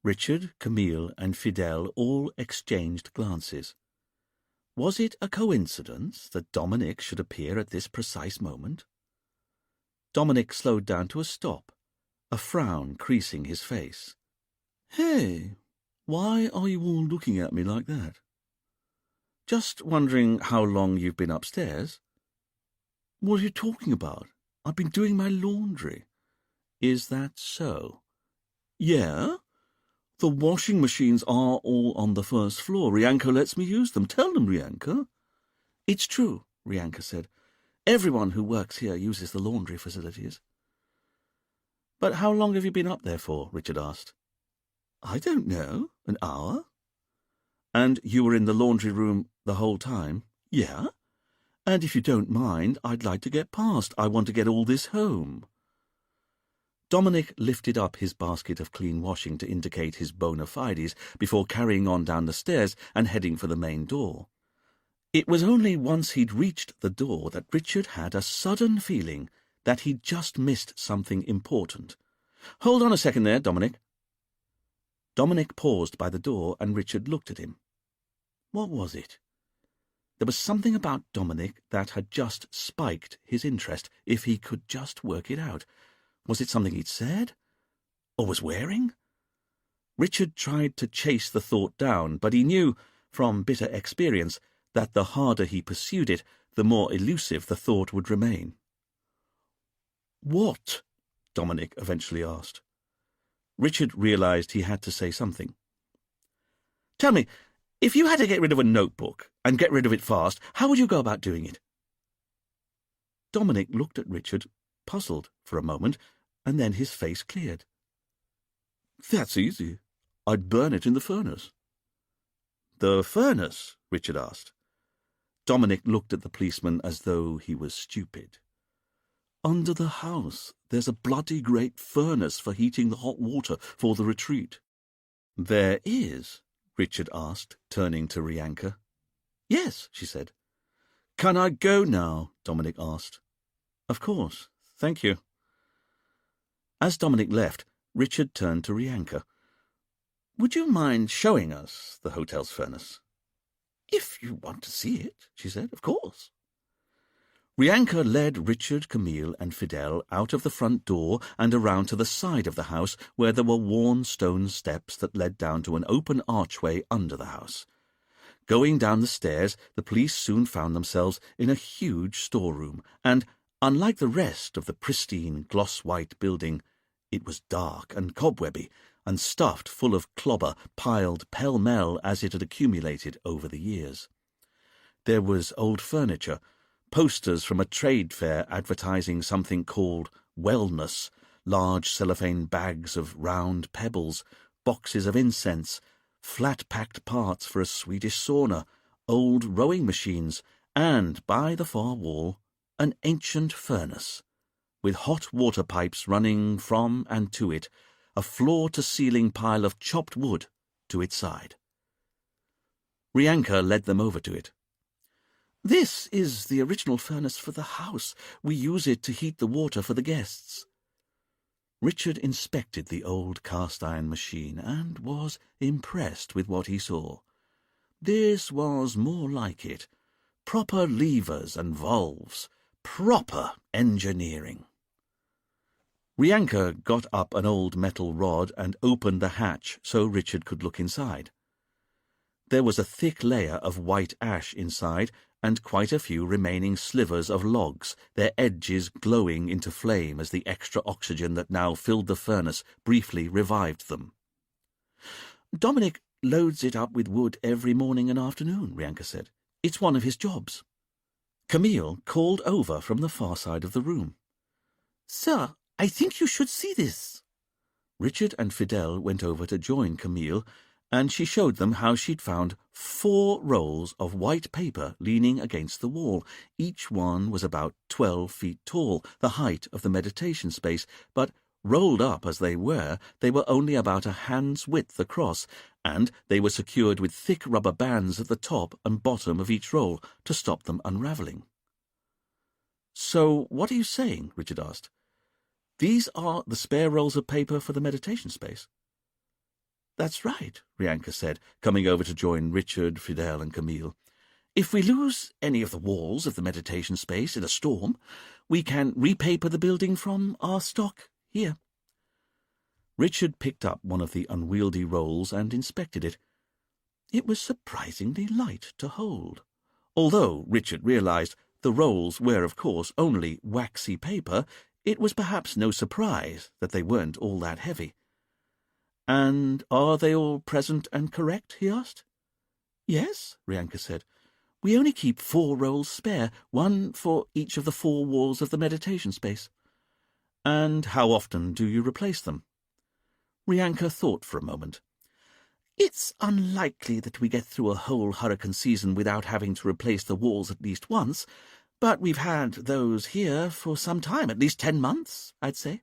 Speaker 1: Richard, Camille, and Fidel all exchanged glances. Was it a coincidence that Dominic should appear at this precise moment? Dominic slowed down to a stop, a frown creasing his face. "Hey, why are you all looking at me like that?" "Just wondering how long you've been upstairs." "What are you talking about? I've been doing my laundry." "Is that so?" "Yeah. The washing machines are all on the first floor. Rianka lets me use them. Tell them, Rianka." "It's true," Rianka said. "Everyone who works here uses the laundry facilities." "But how long have you been up there for?" Richard asked. "I don't know. An hour." "And you were in the laundry room the whole time?" "Yeah. And if you don't mind, I'd like to get past. I want to get all this home." Dominic lifted up his basket of clean washing to indicate his bona fides before carrying on down the stairs and heading for the main door. It was only once he'd reached the door that Richard had a sudden feeling that he'd just missed something important. "Hold on a second there, Dominic." Dominic paused by the door, and Richard looked at him. What was it? There was something about Dominic that had just spiked his interest, if he could just work it out. Was it something he'd said? Or was wearing? Richard tried to chase the thought down, but he knew, from bitter experience, that the harder he pursued it, the more elusive the thought would remain. "What?" Dominic eventually asked. Richard realized he had to say something. "Tell me, if you had to get rid of a notebook, and get rid of it fast, how would you go about doing it?" Dominic looked at Richard, puzzled for a moment, and then his face cleared. "That's easy. I'd burn it in the furnace." "The furnace?" Richard asked. Dominic looked at the policeman as though he was stupid. "Under the house there's a bloody great furnace for heating the hot water for the retreat." "There is?" Richard asked, turning to Rianka. "Yes," she said. "Can I go now?" Dominic asked. "Of course. Thank you." As Dominic left, Richard turned to Rianka. "Would you mind showing us the hotel's furnace?" "If you want to see it," she said, "of course." Rianka led Richard, Camille, and Fidel out of the front door and around to the side of the house, where there were worn stone steps that led down to an open archway under the house. Going down the stairs, the police soon found themselves in a huge storeroom, and, unlike the rest of the pristine, gloss-white building, it was dark and cobwebby, and stuffed full of clobber piled pell-mell as it had accumulated over the years. There was old furniture, posters from a trade fair advertising something called wellness, large cellophane bags of round pebbles, boxes of incense, flat-packed parts for a Swedish sauna, old rowing machines, and, by the far wall, an ancient furnace, with hot water pipes running from and to it, a floor-to-ceiling pile of chopped wood to its side. Rianka led them over to it.
Speaker 3: "This is the original furnace for the house. We use it to heat the water for the guests."
Speaker 1: Richard inspected the old cast-iron machine and was impressed with what he saw. This was more like it. Proper levers and valves. Proper engineering. Rianka got up an old metal rod and opened the hatch so Richard could look inside. There was a thick layer of white ash inside, and quite a few remaining slivers of logs, their edges glowing into flame as the extra oxygen that now filled the furnace briefly revived them.
Speaker 3: "Dominic loads it up with wood every morning and afternoon," Rianka said. "It's one of his jobs."
Speaker 1: Camille called over from the far side of the room.
Speaker 3: "Sir, I think you should see this."
Speaker 1: Richard and Fidel went over to join Camille, and she showed them how she'd found 4 rolls of white paper leaning against the wall. Each one was about 12 feet tall, the height of the meditation space, but rolled up as they were only about a hand's width across, and they were secured with thick rubber bands at the top and bottom of each roll to stop them unravelling. "So what are you saying?" Richard asked. "These are the spare rolls of paper for the meditation space?"
Speaker 3: "That's right,"
Speaker 1: Rianka said, coming over to join Richard, Fidel, and Camille.
Speaker 3: "If we lose any of the walls of the meditation space in a storm, we can repaper the building from our stock here."
Speaker 1: Richard picked up one of the unwieldy rolls and inspected it. It was surprisingly light to hold. Although, Richard realized, the rolls were, of course, only waxy paper, it was perhaps no surprise that they weren't all that heavy. "And are they all present and correct?" he asked.
Speaker 3: "Yes," Rianka said. "We only keep 4 rolls spare, one for each of the 4 walls of the meditation space."
Speaker 1: "And how often do you replace them?"
Speaker 3: Rianka thought for a moment. "It's unlikely that we get through a whole hurricane season without having to replace the walls at least once, but we've had those here for some time, at least 10 months, I'd say."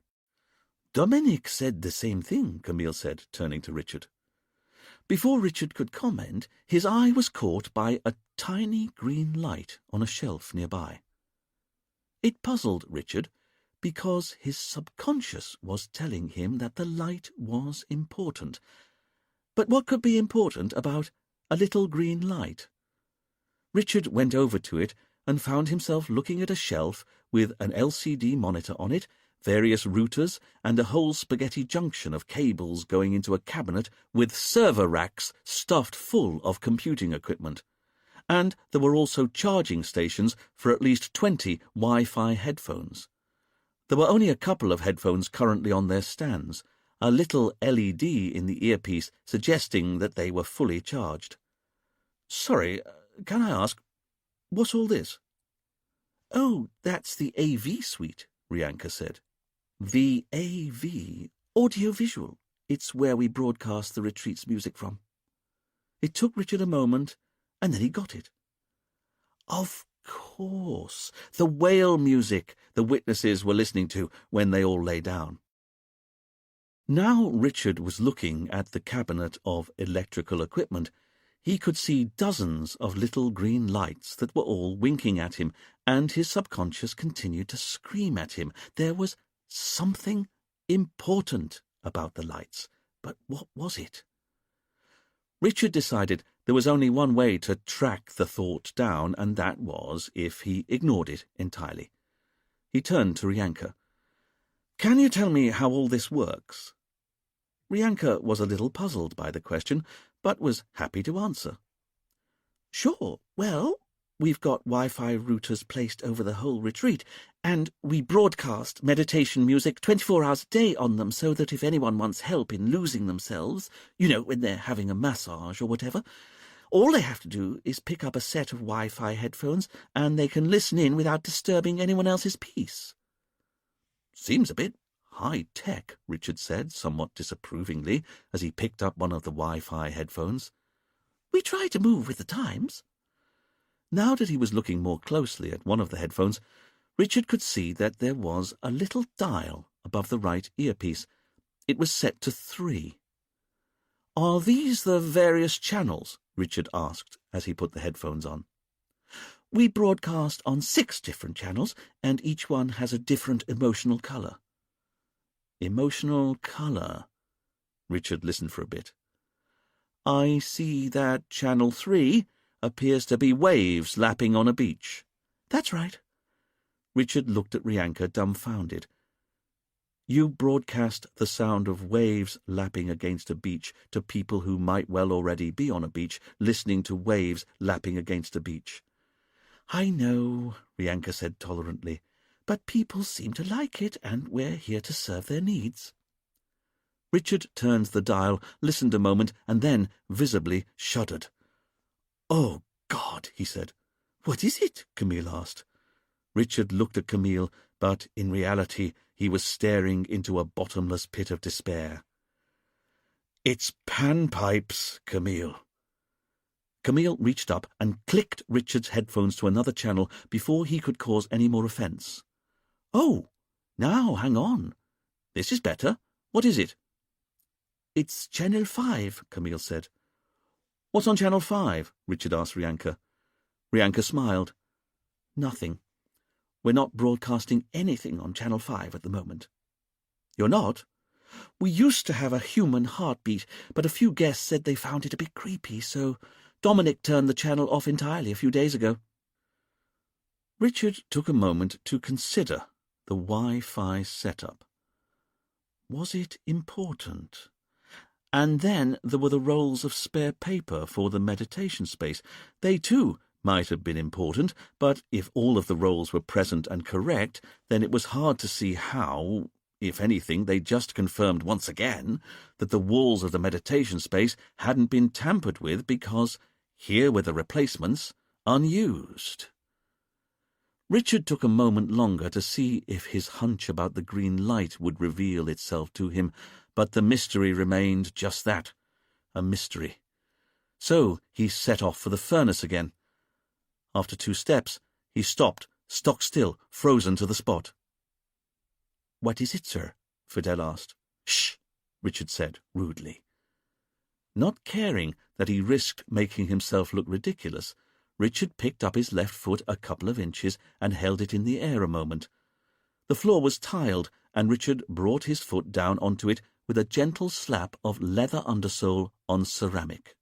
Speaker 1: "Dominic said the same thing," Camille said, turning to Richard.
Speaker 3: Before Richard could comment, his eye was caught by a tiny green light on a shelf nearby. It puzzled Richard, because his subconscious was telling him that the light was important. But what could be important about a little green light? Richard went over to it and found himself looking at a shelf with an LCD monitor on it, various routers, and a whole spaghetti junction of cables going into a cabinet with server racks stuffed full of computing equipment. And there were also charging stations for at least 20 Wi-Fi headphones. There were only a couple of headphones currently on their stands, a little LED in the earpiece suggesting that they were fully charged.
Speaker 1: "Sorry, can I ask, what's all this?"
Speaker 3: "Oh, that's the AV suite," Rianka said.
Speaker 1: "VAV?
Speaker 3: Audiovisual. It's where we broadcast the retreat's music from." It took Richard a moment, and then he got it. Of course, the whale music the witnesses were listening to when they all lay down.
Speaker 1: Now Richard was looking at the cabinet of electrical equipment. He could see dozens of little green lights that were all winking at him, and his subconscious continued to scream at him. There was something important about the lights, but what was it? Richard decided there was only one way to track the thought down, and that was if he ignored it entirely. He turned to Rianka. "Can you tell me how all this works?" Rianka was a little puzzled by the question, but was happy to answer.
Speaker 3: "Sure. Well, we've got Wi-Fi routers placed over the whole retreat, and we broadcast meditation music 24 hours a day on them so that if anyone wants help in losing themselves, when they're having a massage or whatever, all they have to do is pick up a set of Wi-Fi headphones and they can listen in without disturbing anyone else's peace."
Speaker 1: "Seems a bit high-tech," Richard said, somewhat disapprovingly, as he picked up one of the Wi-Fi headphones.
Speaker 3: "We try to move with the times."
Speaker 1: Now that he was looking more closely at one of the headphones, Richard could see that there was a little dial above the right earpiece. It was set to 3. "Are these the various channels?" Richard asked as he put the headphones on. "We broadcast on 6 different channels, and each one has a different emotional colour." "Emotional colour?" Richard listened for a bit. "I see that channel 3 appears to be waves lapping on a beach." "That's right." Richard looked at Rianka, dumbfounded. "You broadcast the sound of waves lapping against a beach to people who might well already be on a beach, listening to waves lapping against a beach." "I know," Rianka said tolerantly, "but people seem to like it, and we're here to serve their needs." Richard turned the dial, listened a moment, and then, visibly, shuddered. "Oh, God," he said. "What is it?" Camille asked. Richard looked at Camille, but in reality he was staring into a bottomless pit of despair. "It's panpipes, Camille." Camille reached up and clicked Richard's headphones to another channel before he could cause any more offence. "Oh, now hang on. This is better. What is it?" "It's Channel 5, Camille said. "What's on Channel 5? Richard asked Rianka. Rianka smiled. "Nothing. We're not broadcasting anything on Channel 5 at the moment." "You're not?" "We used to have a human heartbeat, but a few guests said they found it a bit creepy, so Dominic turned the channel off entirely a few days ago." Richard took a moment to consider the Wi-Fi setup. Was it important? And then there were the rolls of spare paper for the meditation space. They, too, might have been important, but if all of the rolls were present and correct, then it was hard to see how, if anything, they just confirmed once again that the walls of the meditation space hadn't been tampered with because here were the replacements, unused. Richard took a moment longer to see if his hunch about the green light would reveal itself to him, but the mystery remained just that, a mystery. So he set off for the furnace again. After 2 steps, he stopped, stock still, frozen to the spot. "What is it, sir?" Fidel asked. "Shh," Richard said rudely. Not caring that he risked making himself look ridiculous, Richard picked up his left foot a couple of inches and held it in the air a moment. The floor was tiled, and Richard brought his foot down onto it with a gentle slap of leather undersole on ceramic.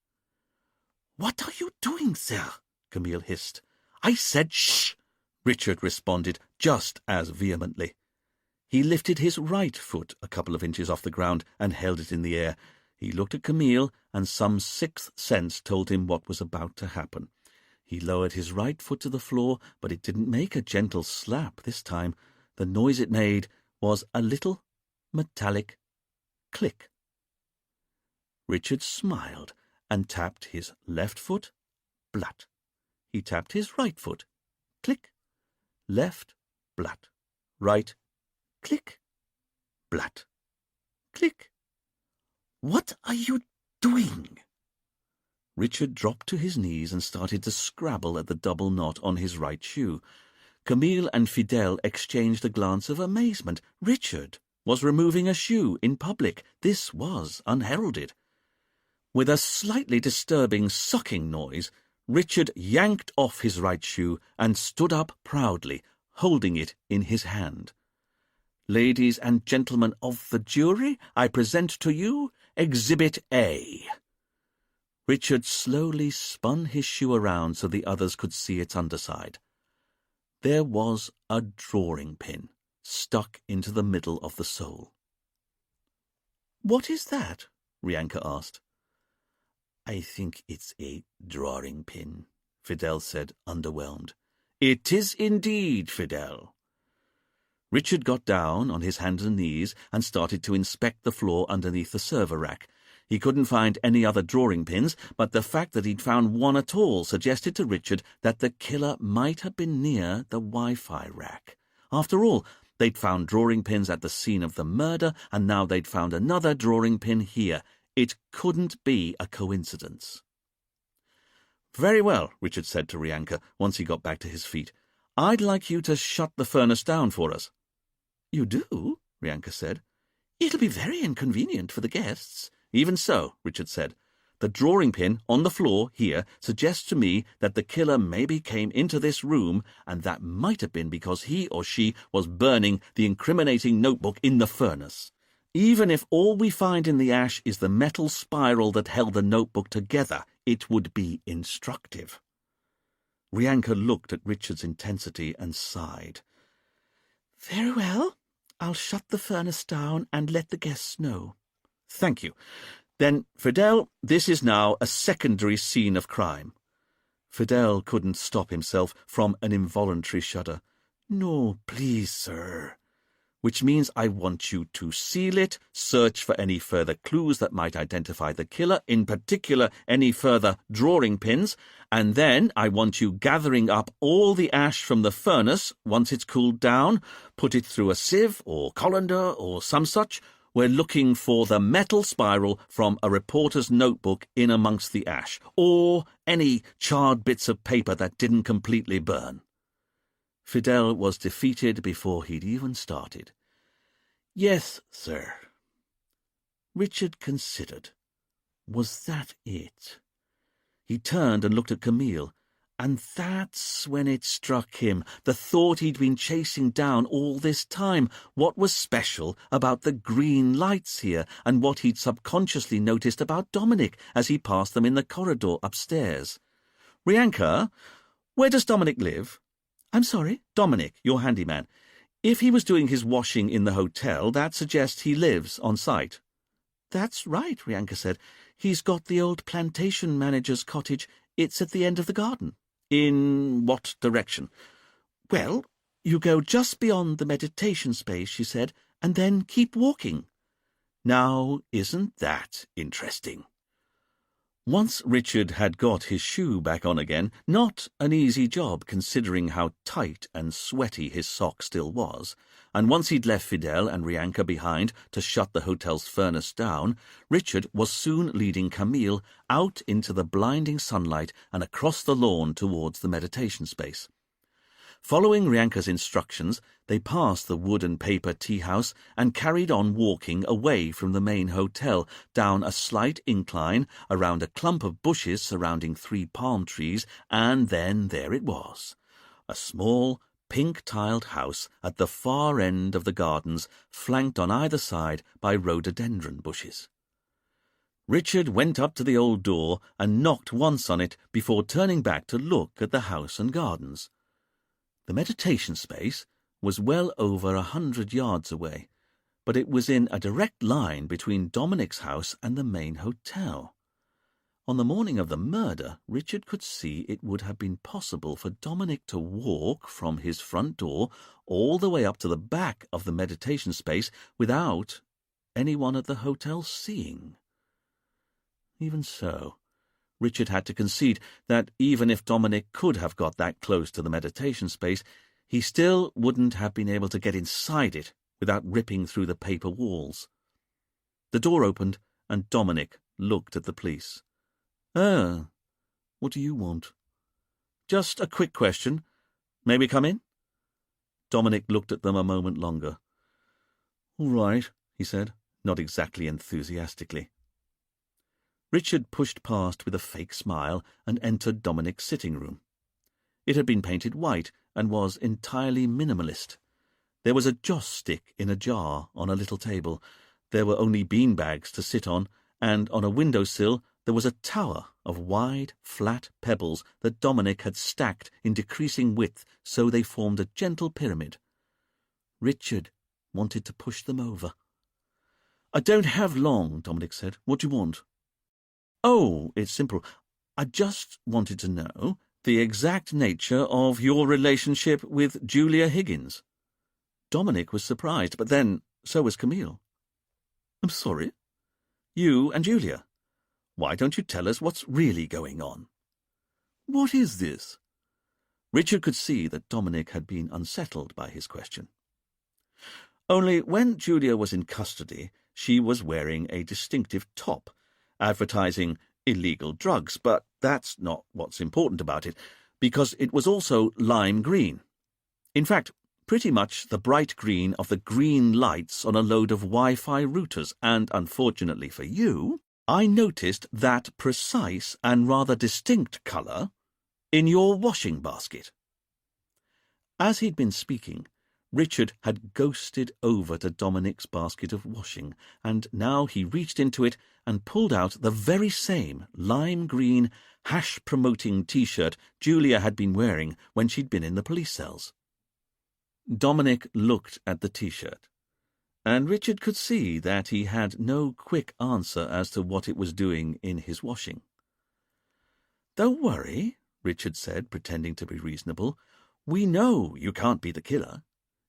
Speaker 1: "What are you doing, sir?" Camille hissed. "I said shh," Richard responded just as vehemently. He lifted his right foot a couple of inches off the ground and held it in the air. He looked at Camille, and some 6th sense told him what was about to happen. He lowered his right foot to the floor, but it didn't make a gentle slap this time. The noise it made was a little metallic click. Richard smiled and tapped his left foot, blat. He tapped his right foot, click. Left, blat. Right, click. Blat. Click. "What are you doing?" Richard dropped to his knees and started to scrabble at the double knot on his right shoe. Camille and Fidel exchanged a glance of amazement. Richard was removing a shoe in public. This was unheralded. With a slightly disturbing sucking noise, Richard yanked off his right shoe and stood up proudly, holding it in his hand. "Ladies and gentlemen of the jury, I present to you Exhibit A." Richard slowly spun his shoe around so the others could see its underside. There was a drawing pin stuck into the middle of the sole. "What is that?" Rianka asked. "I think it's a drawing pin," Fidel said, underwhelmed. "It is indeed, Fidel." Richard got down on his hands and knees and started to inspect the floor underneath the server rack. He couldn't find any other drawing pins, but the fact that he'd found one at all suggested to Richard that the killer might have been near the Wi-Fi rack. After all, they'd found drawing pins at the scene of the murder, and now they'd found another drawing pin here. It couldn't be a coincidence. "Very well," Richard said to Rianka once he got back to his feet. I'd like you to shut the furnace down for us."
Speaker 3: "You do?" Rianka said. "It'll be very inconvenient for the guests."
Speaker 1: "Even so," Richard said, "the drawing pin on the floor here suggests to me that the killer maybe came into this room, and that might have been because he or she was burning the incriminating notebook in the furnace. Even if all we find in the ash is the metal spiral that held the notebook together, it would be instructive." Rianka looked at Richard's intensity and sighed.
Speaker 3: "Very well. I'll shut the furnace down and let the guests know."
Speaker 1: "Thank you. Then, Fidel, this is now a secondary scene of crime." Fidel couldn't stop himself from an involuntary shudder. "No, please, sir." "Which means I want you to seal it, search for any further clues that might identify the killer, in particular any further drawing pins, and then I want you gathering up all the ash from the furnace once it's cooled down, put it through a sieve or colander or some such. We're looking for the metal spiral from a reporter's notebook in amongst the ash, or any charred bits of paper that didn't completely burn." Fidel was defeated before he'd even started. "Yes, sir." Richard considered. Was that it? He turned and looked at Camille, and that's when it struck him, the thought he'd been chasing down all this time. What was special about the green lights here, and what he'd subconsciously noticed about Dominic as he passed them in the corridor upstairs. "Rianka, where does Dominic live?"
Speaker 3: "I'm sorry?"
Speaker 1: "Dominic, your handyman. If he was doing his washing in the hotel, that suggests he lives on site."
Speaker 3: "That's right," Rianka said. "He's got the old plantation manager's cottage. It's at the end of the garden."
Speaker 1: "In what direction?"
Speaker 3: "Well, you go just beyond the meditation space," she said, "and then keep walking."
Speaker 1: Now, isn't that interesting? Once Richard had got his shoe back on again, not an easy job considering how tight and sweaty his sock still was, and once he'd left Fidel and Rianka behind to shut the hotel's furnace down, Richard was soon leading Camille out into the blinding sunlight and across the lawn towards the meditation space. Following Rianka's instructions, they passed the wood and paper tea-house and carried on walking away from the main hotel, down a slight incline, around a clump of bushes surrounding 3 palm trees, and then there it was, a small, pink-tiled house at the far end of the gardens, flanked on either side by rhododendron bushes. Richard went up to the old door and knocked once on it before turning back to look at the house and gardens. The meditation space was well over 100 yards away, but it was in a direct line between Dominic's house and the main hotel. On the morning of the murder, Richard could see it would have been possible for Dominic to walk from his front door all the way up to the back of the meditation space without anyone at the hotel seeing. Even so, Richard had to concede that even if Dominic could have got that close to the meditation space, he still wouldn't have been able to get inside it without ripping through the paper walls. The door opened, and Dominic looked at the police. What do you want?" "Just a quick question. May we come in?" Dominic looked at them a moment longer. "All right," he said, not exactly enthusiastically. Richard pushed past with a fake smile and entered Dominic's sitting room. It had been painted white and was entirely minimalist. There was a joss stick in a jar on a little table. There were only beanbags to sit on, and on a windowsill there was a tower of wide, flat pebbles that Dominic had stacked in decreasing width so they formed a gentle pyramid. Richard wanted to push them over. "I don't have long," Dominic said. "What do you want?" "Oh, it's simple. I just wanted to know the exact nature of your relationship with Julia Higgins." Dominic was surprised, but then so was Camille. "I'm sorry?" "You and Julia. Why don't you tell us what's really going on?" "What is this?" Richard could see that Dominic had been unsettled by his question. "Only when Julia was in custody, she was wearing a distinctive top, advertising illegal drugs, but that's not what's important about it, because it was also lime green. In fact, pretty much the bright green of the green lights on a load of Wi-Fi routers, and unfortunately for you, I noticed that precise and rather distinct colour in your washing basket. As he'd been speaking, Richard had ghosted over to Dominic's basket of washing, and now he reached into it and pulled out the very same lime-green, hash-promoting T-shirt Julia had been wearing when she'd been in the police cells. Dominic looked at the T-shirt, and Richard could see that he had no quick answer as to what it was doing in his washing. "Don't worry," Richard said, pretending to be reasonable. "We know you can't be the killer.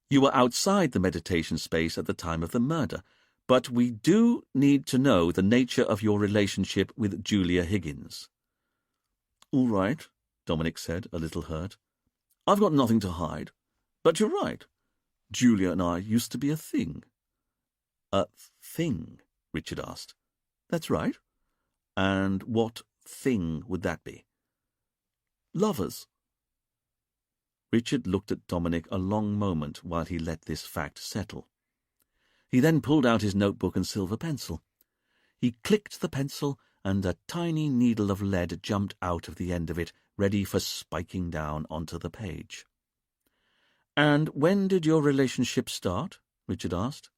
Speaker 1: You were outside the meditation space at the time of the murder, but we do need to know the nature of your relationship with Julia Higgins." "All right," Dominic said, a little hurt. "I've got nothing to hide. But you're right. Julia and I used to be a thing." "A thing?" Richard asked. "That's right. And what thing would that be?" "Lovers." Richard looked at Dominic a long moment while he let this fact settle. He then pulled out his notebook and silver pencil. He clicked the pencil, and a tiny needle of lead jumped out of the end of it, ready for spiking down onto the page. "And when did your relationship start?" Richard asked.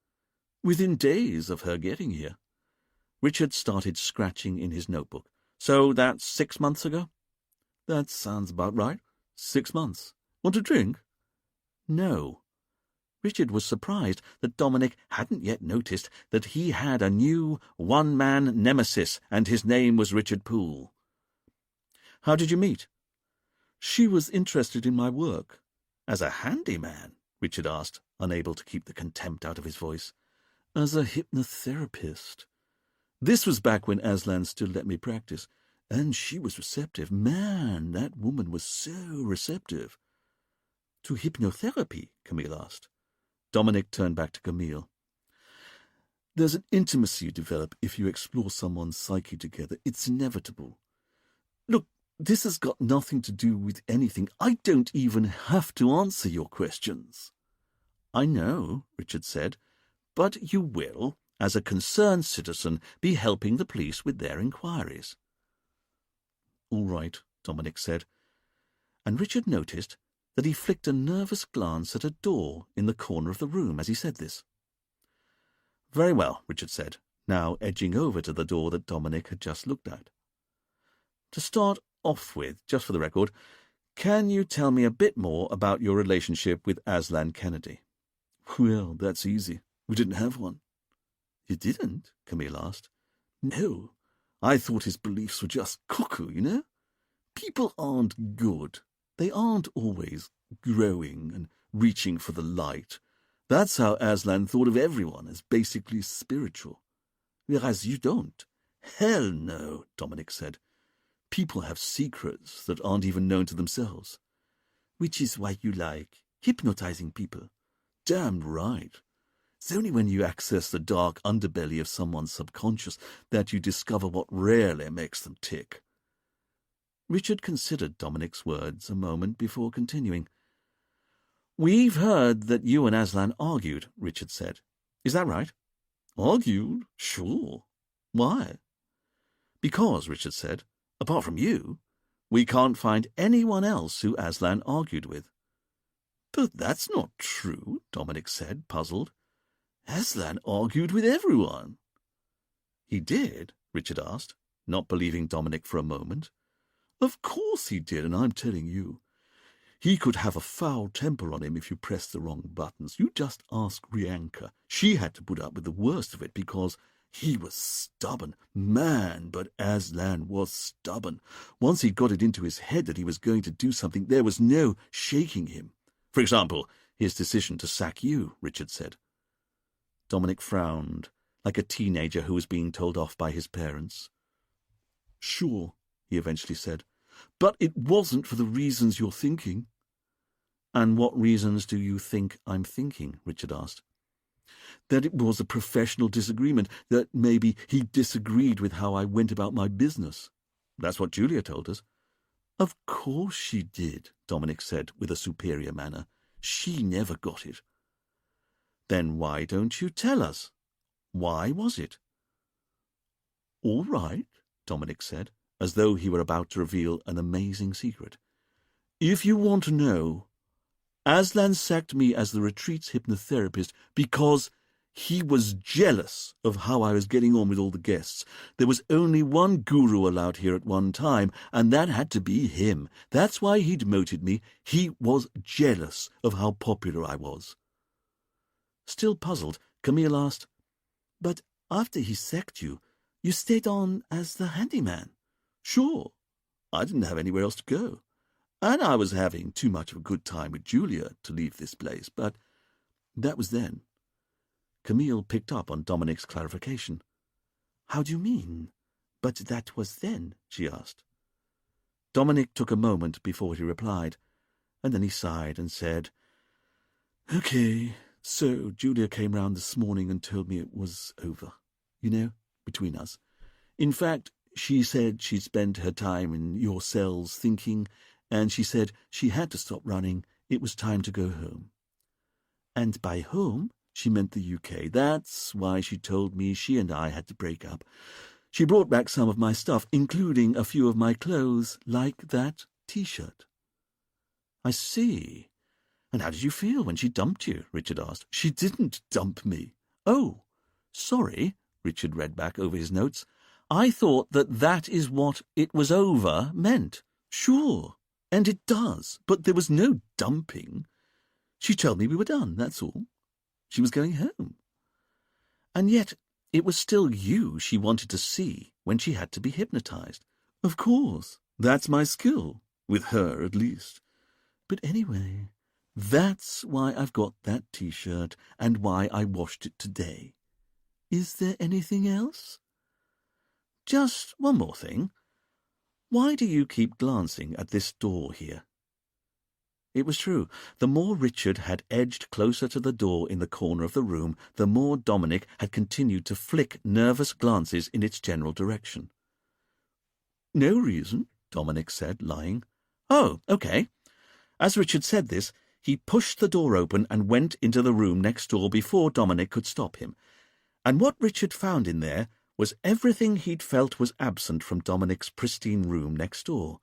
Speaker 1: "Within days of her getting here." Richard started scratching in his notebook. "So that's 6 months ago?" "That sounds about right. 6 months. Want a drink?" "No." Richard was surprised that Dominic hadn't yet noticed that he had a new one-man nemesis, and his name was Richard Poole. "How did you meet?" "She was interested in my work." "As a handyman?" Richard asked, unable to keep the contempt out of his voice. "As a hypnotherapist. This was back when Aslan still let me practice, and she was receptive. Man, that woman was so receptive." "To hypnotherapy?" Camille asked. Dominic turned back to Camille. "There's an intimacy you develop if you explore someone's psyche together. It's inevitable. Look, this has got nothing to do with anything. I don't even have to answer your questions." "I know," Richard said, "but you will, as a concerned citizen, be helping the police with their inquiries." "All right," Dominic said, and Richard noticed that he flicked a nervous glance at a door in the corner of the room as he said this. "Very well," Richard said, now edging over to the door that Dominic had just looked at. "To start off with, just for the record, can you tell me a bit more about your relationship with Aslan Kennedy?" "Well, that's easy. We didn't have one." "You didn't?" Camille asked. "No. I thought his beliefs were just cuckoo, you know? People aren't good. They aren't always growing and reaching for the light. That's how Aslan thought of everyone, as basically spiritual. Whereas you don't." "Hell no," Dominic said. "People have secrets that aren't even known to themselves." "Which is why you like hypnotizing people." "Damned right. It's only when you access the dark underbelly of someone's subconscious that you discover what rarely makes them tick." Richard considered Dominic's words a moment before continuing. "We've heard that you and Aslan argued," Richard said. "Is that right?" "Argued? Sure. Why?" "Because," Richard said, "apart from you, we can't find anyone else who Aslan argued with." "But that's not true," Dominic said, puzzled. "Aslan argued with everyone." "He did?" Richard asked, not believing Dominic for a moment. "Of course he did, and I'm telling you. He could have a foul temper on him if you pressed the wrong buttons. You just ask Rianka. She had to put up with the worst of it because he was stubborn. Man, but Aslan was stubborn. Once he got it into his head that he was going to do something, there was no shaking him. For example, his decision to sack you," Richard said. Dominic frowned, like a teenager who was being told off by his parents. "Sure," he eventually said, "but it wasn't for the reasons you're thinking." "And what reasons do you think I'm thinking?" Richard asked. "That it was a professional disagreement, that maybe he disagreed with how I went about my business." "That's what Julia told us." "Of course she did," Dominic said with a superior manner. She never got it." "Then why don't you tell us? Why was it?" "All right," Dominic said, as though he were about to reveal an amazing secret. "If you want to know, Aslan sacked me as the retreat's hypnotherapist because he was jealous of how I was getting on with all the guests. There was only one guru allowed here at one time, and that had to be him. That's why he demoted me. He was jealous of how popular I was." Still puzzled, Camille asked, "But after he sacked you, you stayed on as the handyman?" "Sure. I didn't have anywhere else to go. And I was having too much of a good time with Julia to leave this place, but that was then." Camille picked up on Dominic's clarification. "How do you mean, but that was then?" she asked. Dominic took a moment before he replied, and then he sighed and said, "Okay, so Julia came round this morning and told me it was over, between us. In fact, she said she'd spent her time in your cells thinking, and she said she had to stop running. It was time to go home. And by home, she meant the UK. That's why she told me she and I had to break up. She brought back some of my stuff, including a few of my clothes, like that T-shirt." "I see. And how did you feel when she dumped you?" Richard asked. "She didn't dump me." "Oh, sorry," Richard read back over his notes. "I thought that is what 'it was over' meant." "Sure, and it does, but there was no dumping. She told me we were done, that's all. She was going home. And yet it was still you she wanted to see when she had to be hypnotized." "Of course, that's my skill, with her at least. But anyway, that's why I've got that T-shirt and why I washed it today. Is there anything else?" "Just one more thing. Why do you keep glancing at this door here?" It was true. The more Richard had edged closer to the door in the corner of the room, the more Dominic had continued to flick nervous glances in its general direction. "No reason," Dominic said, lying. "Oh, okay." As Richard said this, he pushed the door open and went into the room next door before Dominic could stop him. And what Richard found in there was everything he'd felt was absent from Dominic's pristine room next door.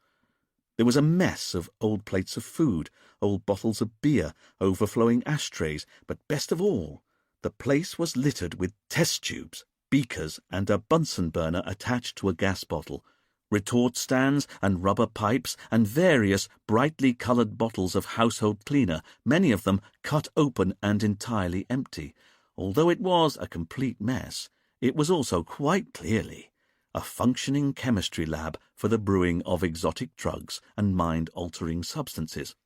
Speaker 1: There was a mess of old plates of food, old bottles of beer, overflowing ashtrays, but best of all, the place was littered with test tubes, beakers, and a Bunsen burner attached to a gas bottle, retort stands and rubber pipes, and various brightly coloured bottles of household cleaner, many of them cut open and entirely empty. Although it was a complete mess, it was also quite clearly a functioning chemistry lab for the brewing of exotic drugs and mind-altering substances.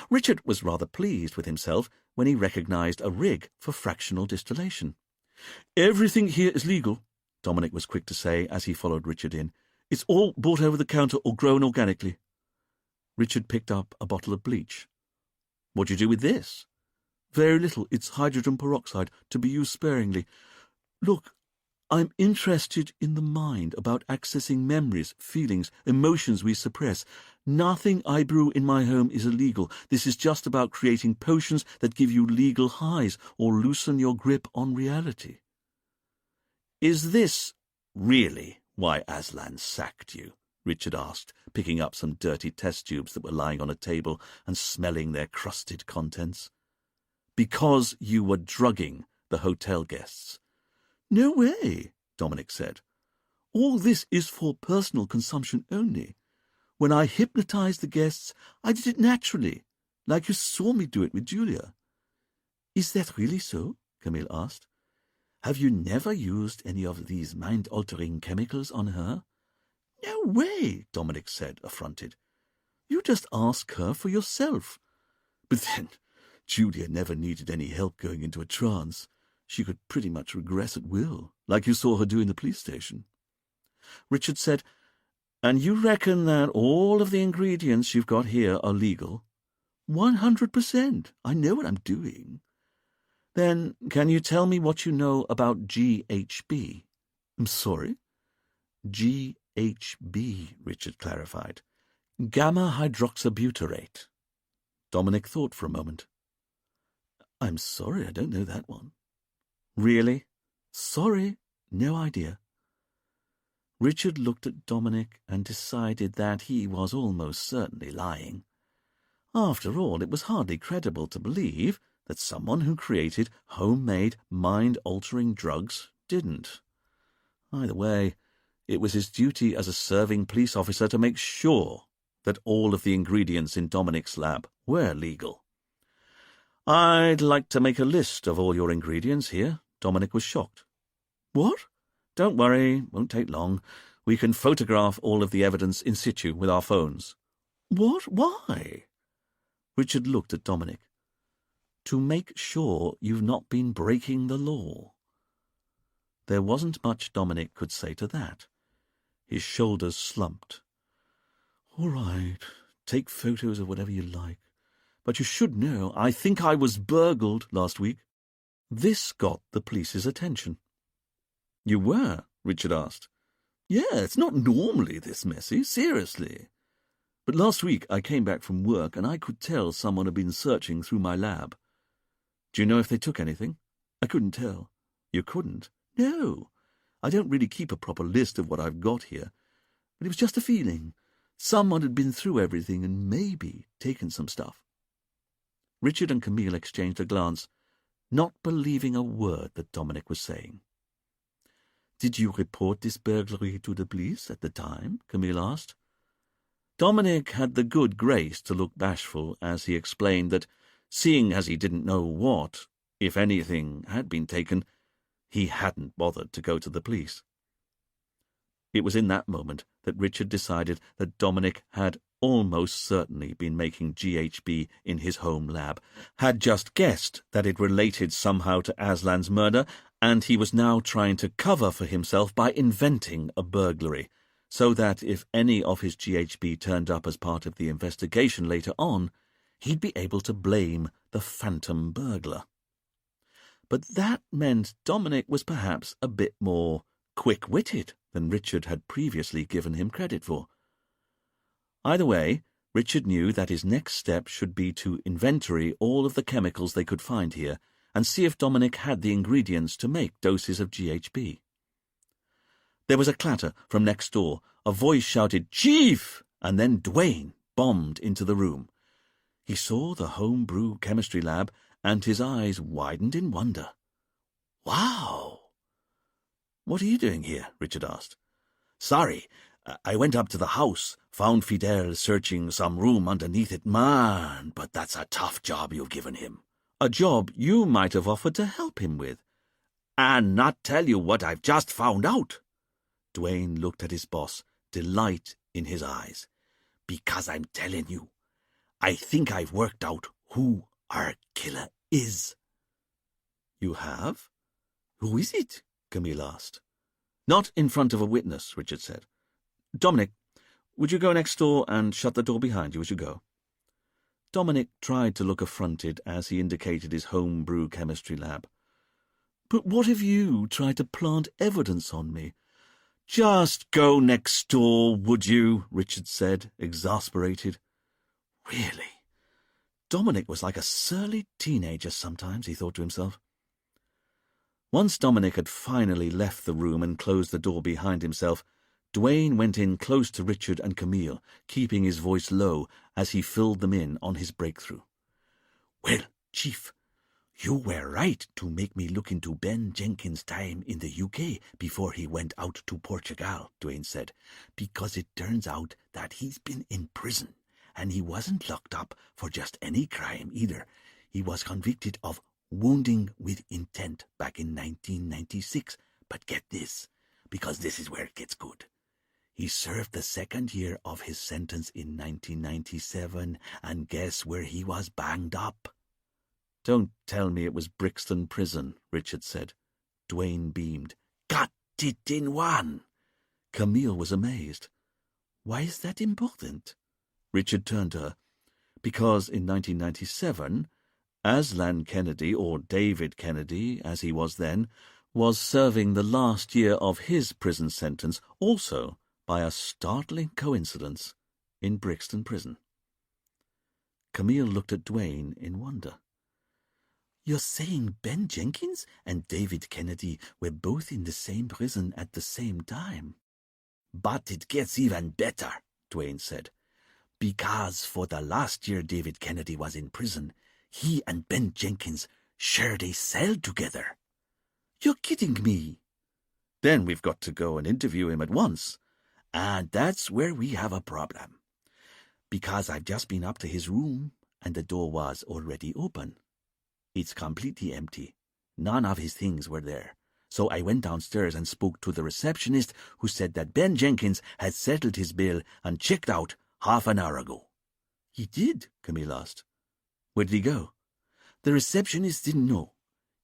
Speaker 1: Richard was rather pleased with himself when he recognized a rig for fractional distillation. "Everything here is legal," Dominic was quick to say as he followed Richard in. "It's all bought over the counter or grown organically." Richard picked up a bottle of bleach. "What do you do with this?" "Very little. It's hydrogen peroxide, to be used sparingly. Look, I'm interested in the mind, about accessing memories, feelings, emotions we suppress. Nothing I brew in my home is illegal. This is just about creating potions that give you legal highs or loosen your grip on reality." "Is this really why Aslan sacked you?" Richard asked, picking up some dirty test tubes that were lying on a table and smelling their crusted contents. "Because you were drugging the hotel guests." "No way," Dominic said. "All this is for personal consumption only. When I hypnotized the guests, I did it naturally, like you saw me do it with Julia." "Is that really so?" Camille asked. "Have you never used any of these mind-altering chemicals on her?" "No way," Dominic said, affronted. "You just ask her for yourself." "But then, Julia never needed any help going into a trance. She could pretty much regress at will, like you saw her do in the police station." Richard said, "And you reckon that all of the ingredients you've got here are legal?" 100%. I know what I'm doing." "Then can you tell me what you know about GHB?" "I'm sorry?" "GHB," Richard clarified. "Gamma hydroxybutyrate." Dominic thought for a moment.
Speaker 2: I'm sorry, I don't know that one.
Speaker 1: Really?
Speaker 2: Sorry, no idea.
Speaker 1: Richard looked at Dominic and decided that he was almost certainly lying. After all, it was hardly credible to believe that someone who created homemade, mind-altering drugs didn't. Either way, it was his duty as a serving police officer to make sure that all of the ingredients in Dominic's lab were legal. "I'd like to make a list of all your ingredients here." Dominic was shocked.
Speaker 2: What?
Speaker 1: "Don't worry, won't take long. We can photograph all of the evidence in situ with our phones."
Speaker 2: What? Why?
Speaker 1: Richard looked at Dominic. "To make sure you've not been breaking the law." There wasn't much Dominic could say to that. His shoulders slumped.
Speaker 2: All right, take photos of whatever you like. But you should know,
Speaker 1: "I think I was burgled last week." This got the police's attention. "You were?" Richard asked.
Speaker 2: "Yeah, it's not normally this messy, seriously. But last week I came back from work and I could tell someone had been searching through my lab."
Speaker 1: "Do you know if they took anything?"
Speaker 2: "I couldn't tell."
Speaker 1: "You couldn't?"
Speaker 2: "No. I don't really keep a proper list of what I've got here. But it was just a feeling. Someone had been through everything and maybe taken some stuff."
Speaker 1: Richard and Camille exchanged a glance, not believing a word that Dominic was saying.
Speaker 2: "Did you report this burglary to the police at the time?" Camille asked.
Speaker 1: Dominic had the good grace to look bashful as he explained that, seeing as he didn't know what, if anything, had been taken, he hadn't bothered to go to the police. It was in that moment that Richard decided that Dominic had almost certainly been making GHB in his home lab, had just guessed that it related somehow to Aslan's murder, and he was now trying to cover for himself by inventing a burglary, so that if any of his GHB turned up as part of the investigation later on, he'd be able to blame the phantom burglar. But that meant Dominic was perhaps a bit more quick-witted than Richard had previously given him credit for. Either way, Richard knew that his next step should be to inventory all of the chemicals they could find here and see if Dominic had the ingredients to make doses of GHB. There was a clatter from next door. A voice shouted, "Chief!" and then Dwayne bombed into the room. He saw the homebrew chemistry lab, and his eyes widened in wonder.
Speaker 2: "Wow!"
Speaker 1: "What are you doing here?" Richard asked.
Speaker 2: "Sorry, I went up to the house, found Fidel searching some room underneath it. Man, but that's a tough job you've given him."
Speaker 1: "A job you might have offered to help him with."
Speaker 2: "And not tell you what I've just found out."
Speaker 1: Dwayne looked at his boss, delight in his eyes.
Speaker 2: "Because I'm telling you, I think I've worked out who our killer is."
Speaker 1: "You have?
Speaker 2: Who is it?"
Speaker 1: Camille asked. "Not in front of a witness," Richard said. "Dominic, would you go next door and shut the door behind you as you go?" Dominic tried to look affronted as he indicated his homebrew chemistry lab.
Speaker 2: "But what if you tried to plant evidence on me?"
Speaker 1: "Just go next door, would you?" Richard said, exasperated.
Speaker 2: Really?
Speaker 1: Dominic was like a surly teenager sometimes, he thought to himself. Once Dominic had finally left the room and closed the door behind himself, Dwayne went in close to Richard and Camille, keeping his voice low as he filled them in on his breakthrough.
Speaker 2: "Well, Chief, you were right to make me look into Ben Jenkins' time in the UK before he went out to Portugal," Dwayne said, "because it turns out that he's been in prison, and he wasn't locked up for just any crime either. He was convicted of wounding with intent back in 1996, but get this, because this is where it gets good. He served the second year of his sentence in 1997, and guess where he was banged up?"
Speaker 1: "Don't tell me it was Brixton Prison," Richard said.
Speaker 2: Dwayne beamed. "Got it in one."
Speaker 1: Camille was amazed.
Speaker 2: "Why is that important?"
Speaker 1: Richard turned to her. "Because in 1997, Aslan Kennedy, or David Kennedy, as he was then, was serving the last year of his prison sentence, also, by a startling coincidence, in Brixton Prison."
Speaker 2: Camille looked at Duane in wonder.
Speaker 3: You're saying Ben Jenkins and David Kennedy were both in the same prison at the same time?
Speaker 2: But it gets even better, Duane said. Because for the last year David Kennedy was in prison, he and Ben Jenkins shared a cell together.
Speaker 3: You're kidding me.
Speaker 2: Then we've got to go and interview him at once. And that's where we have a problem. Because I've just been up to his room, and the door was already open. It's completely empty. None of his things were there. So I went downstairs and spoke to the receptionist, who said that Ben Jenkins had settled his bill and checked out half an hour ago.
Speaker 3: He did?
Speaker 2: Camille asked. Where did he go?
Speaker 3: The receptionist didn't know.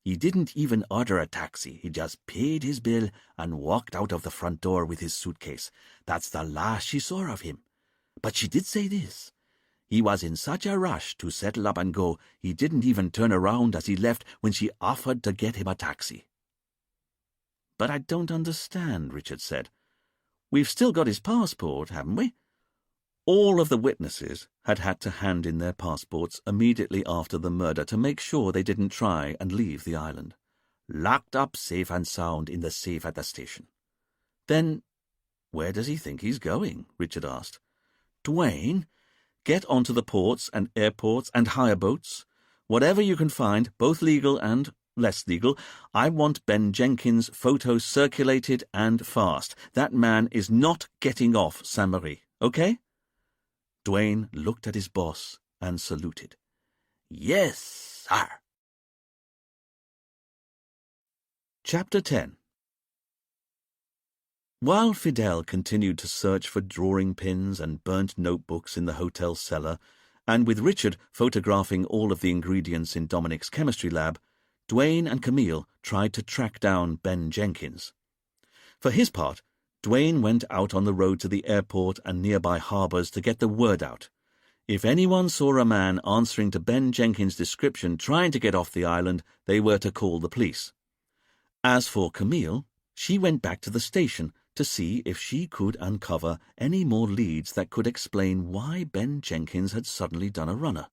Speaker 2: He didn't even order a taxi. He just paid his bill and walked out of the front door with his suitcase. That's the last she saw of him. But she did say this. He was in such a rush to settle up and go, he didn't even turn around as he left when she offered to get him a taxi.
Speaker 1: But I don't understand, Richard said. We've still got his passport, haven't we? All of the witnesses had to hand in their passports immediately after the murder to make sure they didn't try and leave the island.
Speaker 2: Locked up safe and sound in the safe at the station.
Speaker 1: Then, where does he think he's going? Richard asked. Duane, get onto the ports and airports and hire boats. Whatever you can find, both legal and less legal. I want Ben Jenkins' photos circulated and fast. That man is not getting off Saint-Marie, okay?
Speaker 2: Duane looked at his boss and saluted.
Speaker 3: Yes, sir.
Speaker 1: Chapter 10. While Fidel continued to search for drawing pins and burnt notebooks in the hotel cellar, and with Richard photographing all of the ingredients in Dominic's chemistry lab, Duane and Camille tried to track down Ben Jenkins. For his part, Duane went out on the road to the airport and nearby harbours to get the word out. If anyone saw a man answering to Ben Jenkins' description trying to get off the island, they were to call the police. As for Camille, she went back to the station to see if she could uncover any more leads that could explain why Ben Jenkins had suddenly done a runner.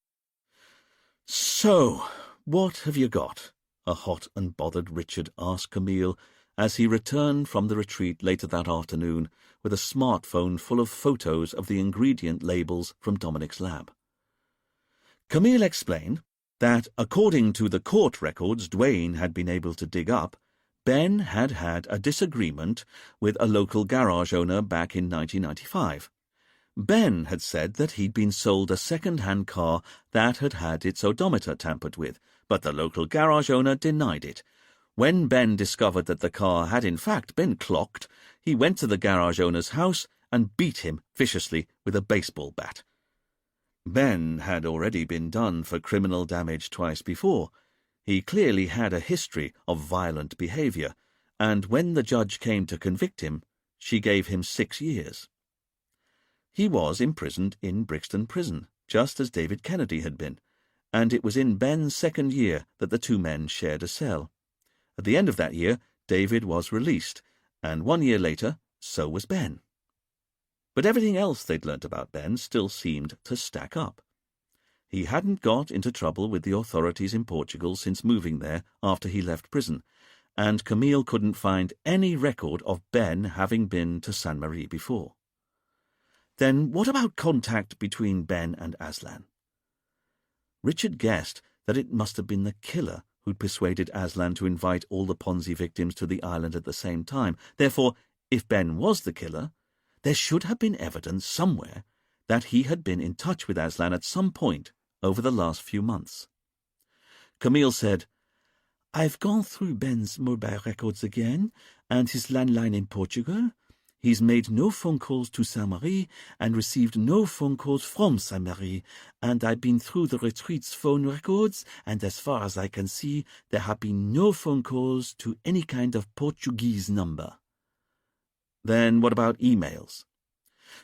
Speaker 1: "So, what have you got?" a hot and bothered Richard asked Camille as he returned from the retreat later that afternoon with a smartphone full of photos of the ingredient labels from Dominic's lab. Camille explained that, according to the court records Duane had been able to dig up, Ben had had a disagreement with a local garage owner back in 1995. Ben had said that he'd been sold a second-hand car that had had its odometer tampered with, but the local garage owner denied it. When Ben discovered that the car had in fact been clocked, he went to the garage owner's house and beat him viciously with a baseball bat. Ben had already been done for criminal damage twice before. He clearly had a history of violent behaviour, and when the judge came to convict him, she gave him 6 years. He was imprisoned in Brixton Prison, just as David Kennedy had been, and it was in Ben's second year that the two men shared a cell. At the end of that year, David was released, and 1 year later, so was Ben. But everything else they'd learnt about Ben still seemed to stack up. He hadn't got into trouble with the authorities in Portugal since moving there after he left prison, and Camille couldn't find any record of Ben having been to Saint-Marie before. Then what about contact between Ben and Aslan? Richard guessed that it must have been the killer who'd persuaded Aslan to invite all the Ponzi victims to the island at the same time. Therefore, if Ben was the killer, there should have been evidence somewhere that he had been in touch with Aslan at some point over the last few months. Camille said, "I've gone through Ben's mobile records again, and his landline in Portugal. He's made no phone calls to Saint-Marie and received no phone calls from Saint-Marie, and I've been through the retreat's phone records, and as far as I can see, there have been no phone calls to any kind of Portuguese number." Then what about emails?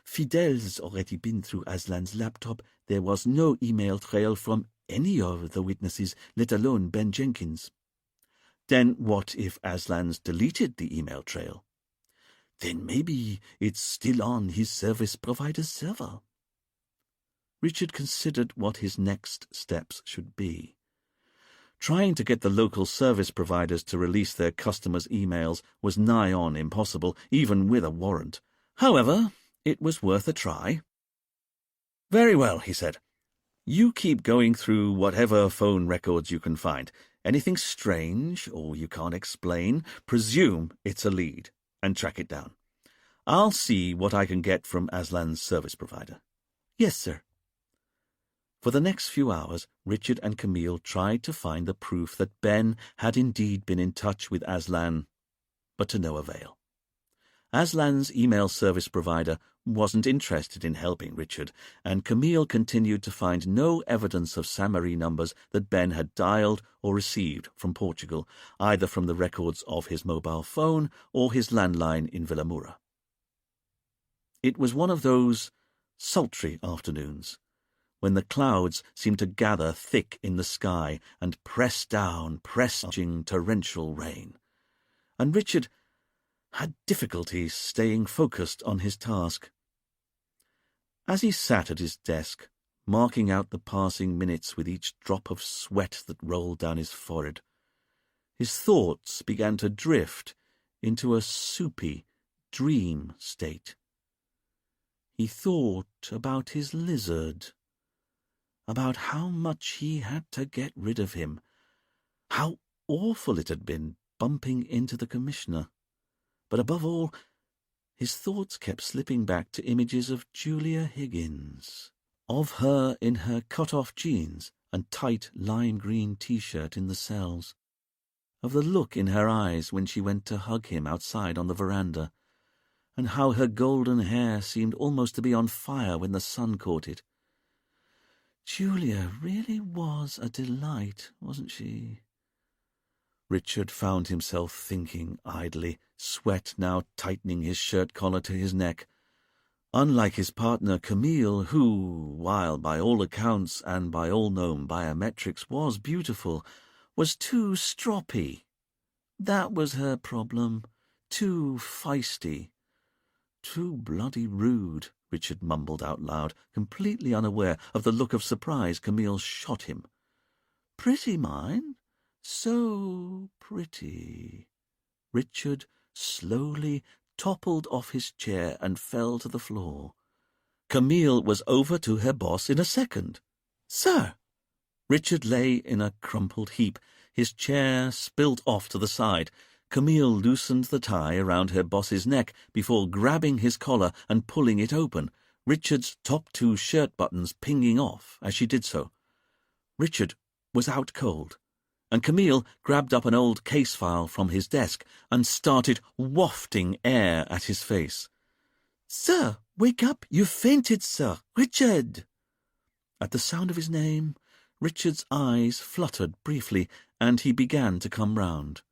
Speaker 1: Fidel's already been through Aslan's laptop. There was no email trail from any of the witnesses, let alone Ben Jenkins. Then what if Aslan's deleted the email trail? Then maybe it's still on his service provider's server. Richard considered what his next steps should be. Trying to get the local service providers to release their customers' emails was nigh on impossible, even with a warrant. However, it was worth a try. "Very well," he said. "You keep going through whatever phone records you can find. Anything strange or you can't explain, presume it's a lead, and track it down. I'll see what I can get from Aslan's service provider."
Speaker 3: "Yes, sir."
Speaker 1: For the next few hours, Richard and Camille tried to find the proof that Ben had indeed been in touch with Aslan, but to no avail. Aslan's email service provider wasn't interested in helping Richard, and Camille continued to find no evidence of Samari numbers that Ben had dialed or received from Portugal, either from the records of his mobile phone or his landline in Villamura. It was one of those sultry afternoons, when the clouds seemed to gather thick in the sky and press down, pressing torrential rain, and Richard had difficulty staying focused on his task. As he sat at his desk, marking out the passing minutes with each drop of sweat that rolled down his forehead, his thoughts began to drift into a soupy dream state. He thought about his lizard, about how much he had to get rid of him, how awful it had been bumping into the commissioner. But above all, his thoughts kept slipping back to images of Julia Higgins, of her in her cut-off jeans and tight lime-green T-shirt in the cells, of the look in her eyes when she went to hug him outside on the veranda, and how her golden hair seemed almost to be on fire when the sun caught it. Julia really was a delight, wasn't she? Richard found himself thinking idly, sweat now tightening his shirt collar to his neck. Unlike his partner Camille, who, while by all accounts and by all known biometrics was beautiful, was too stroppy. That was her problem. Too feisty. Too bloody rude, Richard mumbled out loud, completely unaware of the look of surprise Camille shot him. Pretty, mine? So pretty. Richard slowly toppled off his chair and fell to the floor. Camille was over to her boss in a second. "Sir!" Richard lay in a crumpled heap, his chair spilt off to the side. Camille loosened the tie around her boss's neck before grabbing his collar and pulling it open, Richard's top 2 shirt buttons pinging off as she did so. Richard was out cold, and Camille grabbed up an old case file from his desk and started wafting air at his face. "Sir, wake up! You've fainted, sir! Richard!" At the sound of his name, Richard's eyes fluttered briefly, and he began to come round.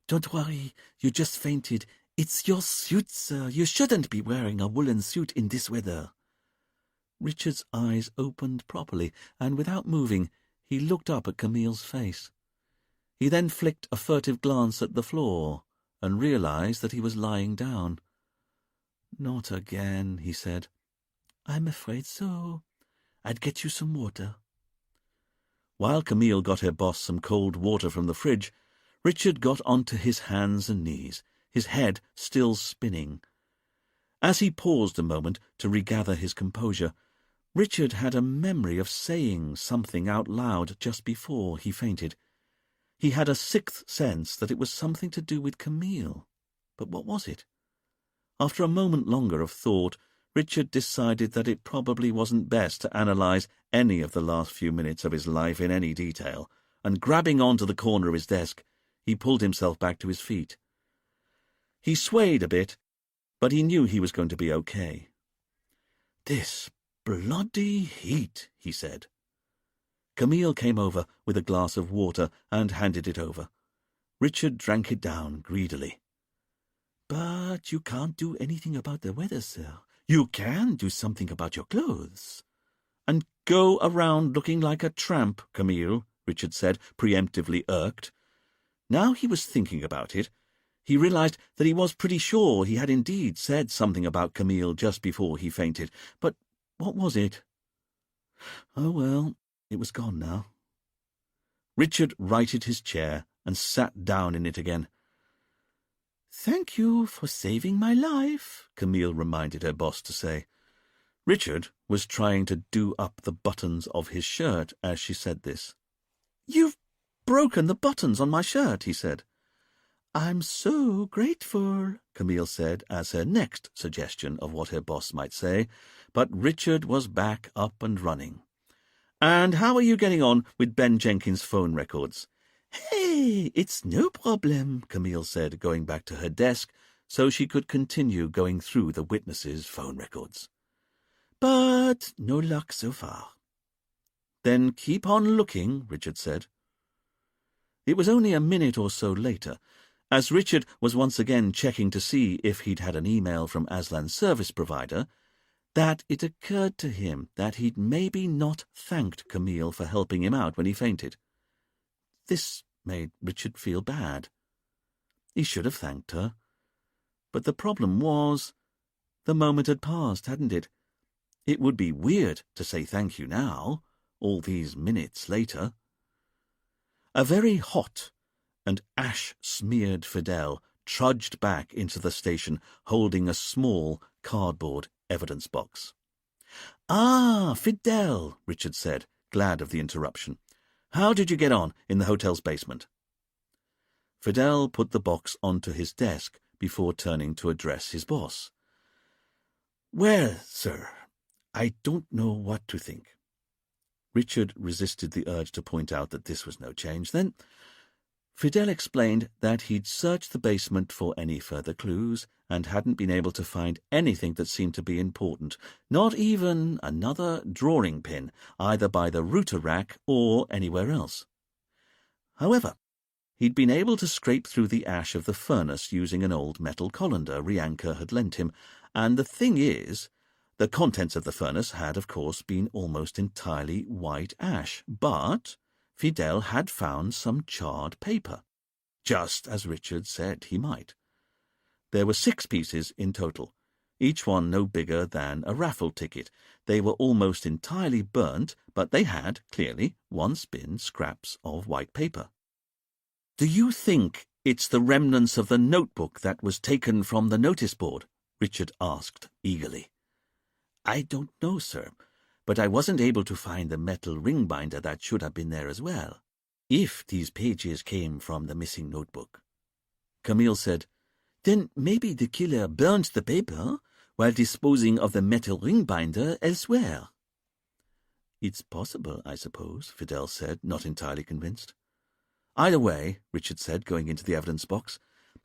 Speaker 1: "Don't worry, you just fainted. It's your suit, sir. You shouldn't be wearing a woolen suit in this weather." Richard's eyes opened properly, and without moving, he looked up at Camille's face. He then flicked a furtive glance at the floor, and realized that he was lying down. "Not again," he said. "I'm afraid so. I'd get you some water." While Camille got her boss some cold water from the fridge, Richard got onto his hands and knees, his head still spinning. As he paused a moment to regather his composure, Richard had a memory of saying something out loud just before he fainted. He had a sixth sense that it was something to do with Camille. But what was it? After a moment longer of thought, Richard decided that it probably wasn't best to analyze any of the last few minutes of his life in any detail, and grabbing onto the corner of his desk, he pulled himself back to his feet. He swayed a bit, but he knew he was going to be okay. "This bloody heat," he said. Camille came over with a glass of water and handed it over. Richard drank it down greedily. "But you can't do anything about the weather, sir. You can do something about your clothes." "And go around looking like a tramp, Camille," Richard said, preemptively irked. Now he was thinking about it. He realized that he was pretty sure he had indeed said something about Camille just before he fainted. But what was it? Oh, well, it was gone now. Richard righted his chair and sat down in it again.
Speaker 3: "Thank you for saving my life,"
Speaker 1: Camille reminded her boss to say. Richard was trying to do up the buttons of his shirt as she said this.
Speaker 3: "You've broken the buttons on my shirt," he said. "I'm so grateful,"
Speaker 1: Camille said as her next suggestion of what her boss might say, but Richard was back up and running. "And how are you getting on with Ben Jenkins' phone records?"
Speaker 3: "Hey, it's no problem,"
Speaker 1: Camille said, going back to her desk so she could continue going through the witnesses' phone records.
Speaker 3: "But no luck so far."
Speaker 1: "Then keep on looking," Richard said. It was only a minute or so later, as Richard was once again checking to see if he'd had an email from Aslan's service provider, that it occurred to him that he'd maybe not thanked Camille for helping him out when he fainted. This made Richard feel bad. He should have thanked her. But the problem was, the moment had passed, hadn't it? It would be weird to say thank you now, all these minutes later. A very hot and ash-smeared Fidel trudged back into the station holding a small cardboard evidence box. "Ah, Fidel," Richard said, glad of the interruption. "How did you get on in the hotel's basement?" Fidel put the box onto his desk before turning to address his boss. "Well, sir, I don't know what to think." Richard resisted the urge to point out that this was no change. Then Fidel explained that he'd searched the basement for any further clues and hadn't been able to find anything that seemed to be important, not even another drawing pin, either by the router rack or anywhere else. However, he'd been able to scrape through the ash of the furnace using an old metal colander Rianka had lent him, and the thing is, the contents of the furnace had, of course, been almost entirely white ash, but Fidel had found some charred paper, just as Richard said he might. There were 6 pieces in total, each one no bigger than a raffle ticket. They were almost entirely burnt, but they had, clearly, once been scraps of white paper. "Do you think it's the remnants of the notebook that was taken from the notice board?" Richard asked eagerly. "I don't know, sir, but I wasn't able to find the metal ring binder that should have been there as well, if these pages came from the missing notebook." Camille said, "Then maybe the killer burnt the paper while disposing of the metal ring binder elsewhere." "It's possible, I suppose," Fidel said, not entirely convinced. "Either way," Richard said, going into the evidence box,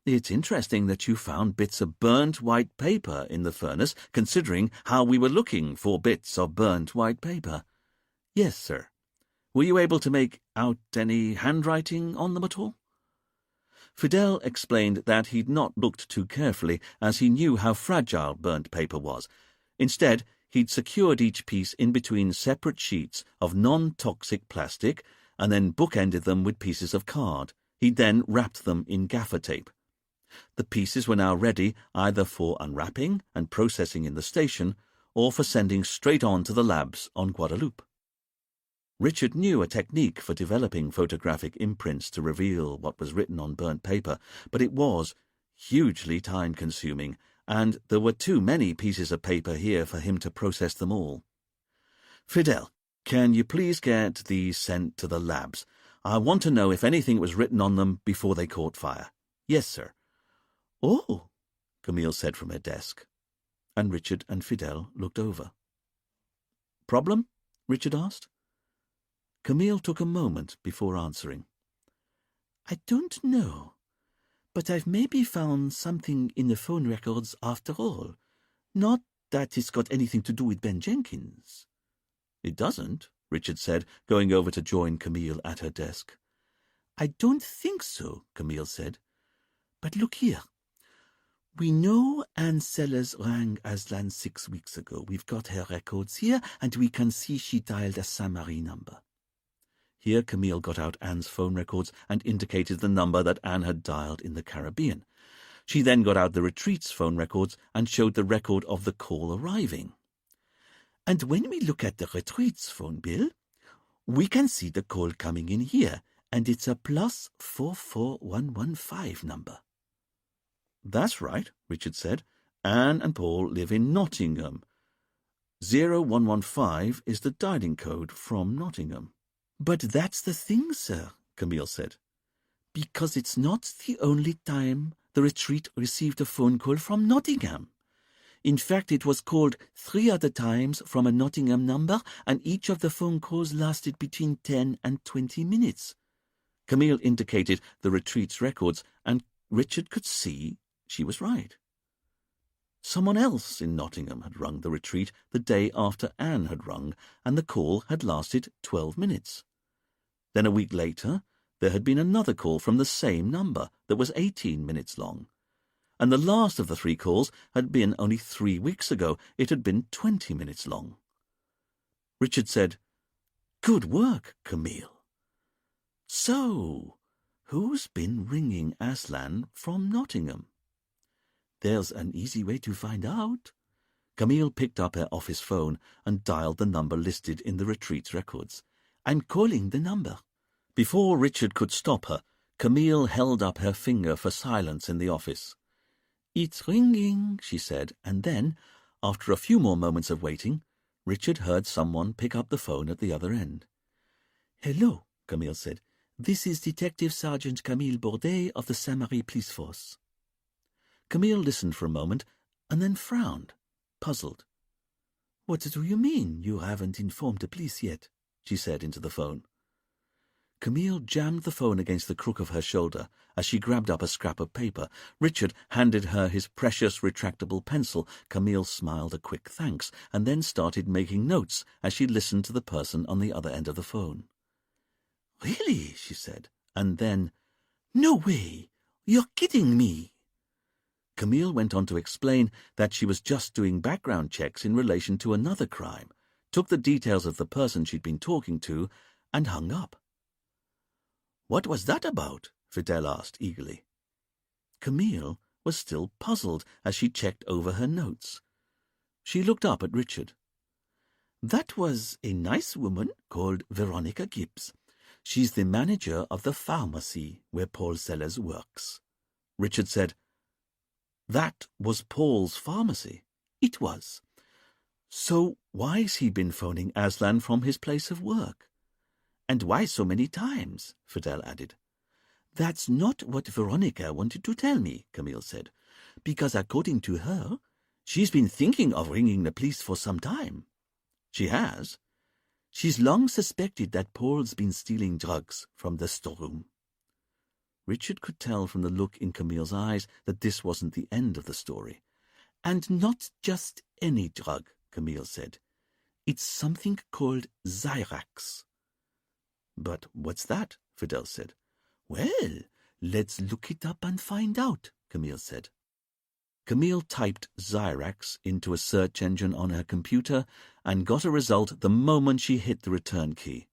Speaker 1: "it's interesting that you found bits of burnt white paper in the furnace, considering how we were looking for bits of burnt white paper." "Yes, sir. Were you able to make out any handwriting on them at all?" Fidel explained that he'd not looked too carefully, as he knew how fragile burnt paper was. Instead, he'd secured each piece in between separate sheets of non-toxic plastic and then bookended them with pieces of card. He'd then wrapped them in gaffer tape. The pieces were now ready either for unwrapping and processing in the station or for sending straight on to the labs on Guadeloupe. Richard knew a technique for developing photographic imprints to reveal what was written on burnt paper, but it was hugely time-consuming, and there were too many pieces of paper here for him to process them all. "Fidel, can you please get these sent to the labs? I want to know if anything was written on them before they caught fire." "Yes, sir." "Oh," Camille said from her desk, and Richard and Fidel looked over. "Problem?" Richard asked. Camille took a moment before answering. "I don't know, but I've maybe found something in the phone records after all. Not that it's got anything to do with Ben Jenkins." "It doesn't," Richard said, going over to join Camille at her desk. "I don't think so," Camille said. "But look here. We know Anne Sellers rang Aslan 6 weeks ago. We've got her records here, and we can see she dialed a Saint-Marie number." Here Camille got out Anne's phone records and indicated the number that Anne had dialed in the Caribbean. She then got out the Retreat's phone records and showed the record of the call arriving.
Speaker 2: And when we look at the retreat's phone bill, we can see the call coming in here, and it's a plus 44115 number.
Speaker 1: That's right, Richard said. Anne and Paul live in Nottingham. 0115 is the dialing code from Nottingham.
Speaker 2: But that's the thing, sir, Camille said, because it's not the only time the retreat received a phone call from Nottingham. In fact, it was called 3 other times from a Nottingham number, and each of the phone calls lasted between 10 and 20 minutes.
Speaker 1: Camille indicated the retreat's records, and Richard could see she was right. Someone else in Nottingham had rung the retreat the day after Anne had rung, and the call had lasted 12 minutes. Then a week later, there had been another call from the same number that was 18 minutes long. And the last of the 3 calls had been only 3 weeks ago. It had been 20 minutes long. Richard said, "Good work, Camille. So, who's been ringing Aslan from Nottingham?"
Speaker 2: "There's an easy way to find out."
Speaker 1: Camille picked up her office phone and dialed the number listed in the retreat's records.
Speaker 2: "I'm calling the number."
Speaker 1: Before Richard could stop her, Camille held up her finger for silence in the office.
Speaker 2: "It's ringing," she said, and then,
Speaker 1: after a few more moments of waiting, Richard heard someone pick up the phone at the other end.
Speaker 2: "Hello," Camille said. "This is Detective Sergeant Camille Bourdet of the Saint-Marie Police Force."
Speaker 1: Camille listened for a moment and then frowned, puzzled.
Speaker 2: "What do you mean you haven't informed the police yet?" she said into the phone.
Speaker 1: Camille jammed the phone against the crook of her shoulder as she grabbed up a scrap of paper. Richard handed her his precious retractable pencil. Camille smiled a quick thanks and then started making notes as she listened to the person on the other end of the phone.
Speaker 2: "Really?" she said,
Speaker 1: and then,
Speaker 2: "No way! You're kidding me!"
Speaker 1: Camille went on to explain that she was just doing background checks in relation to another crime, took the details of the person she'd been talking to, and hung up.
Speaker 2: "What was that about?" Fidel asked eagerly.
Speaker 1: Camille was still puzzled as she checked over her notes. She looked up at Richard.
Speaker 2: "That was a nice woman called Veronica Gibbs. She's the manager of the pharmacy where Paul Sellers works."
Speaker 1: Richard said, "That was Paul's pharmacy?"
Speaker 2: "It was."
Speaker 1: "So why's he been phoning Aslan from his place of work?"
Speaker 2: "And why so many times?" Fidel added. "That's not what Veronica wanted to tell me," Camille said, "because according to her, she's been thinking of ringing the police for some time."
Speaker 1: "She has?"
Speaker 2: "She's long suspected that Paul's been stealing drugs from the storeroom."
Speaker 1: Richard could tell from the look in Camille's eyes that this wasn't the end of the story.
Speaker 2: "And not just any drug," Camille said. "It's something called Xyrax."
Speaker 1: "But what's that?" Fidel said.
Speaker 2: "Well, let's look it up and find out," Camille said.
Speaker 1: Camille typed Xyrax into a search engine on her computer and got a result the moment she hit the return key.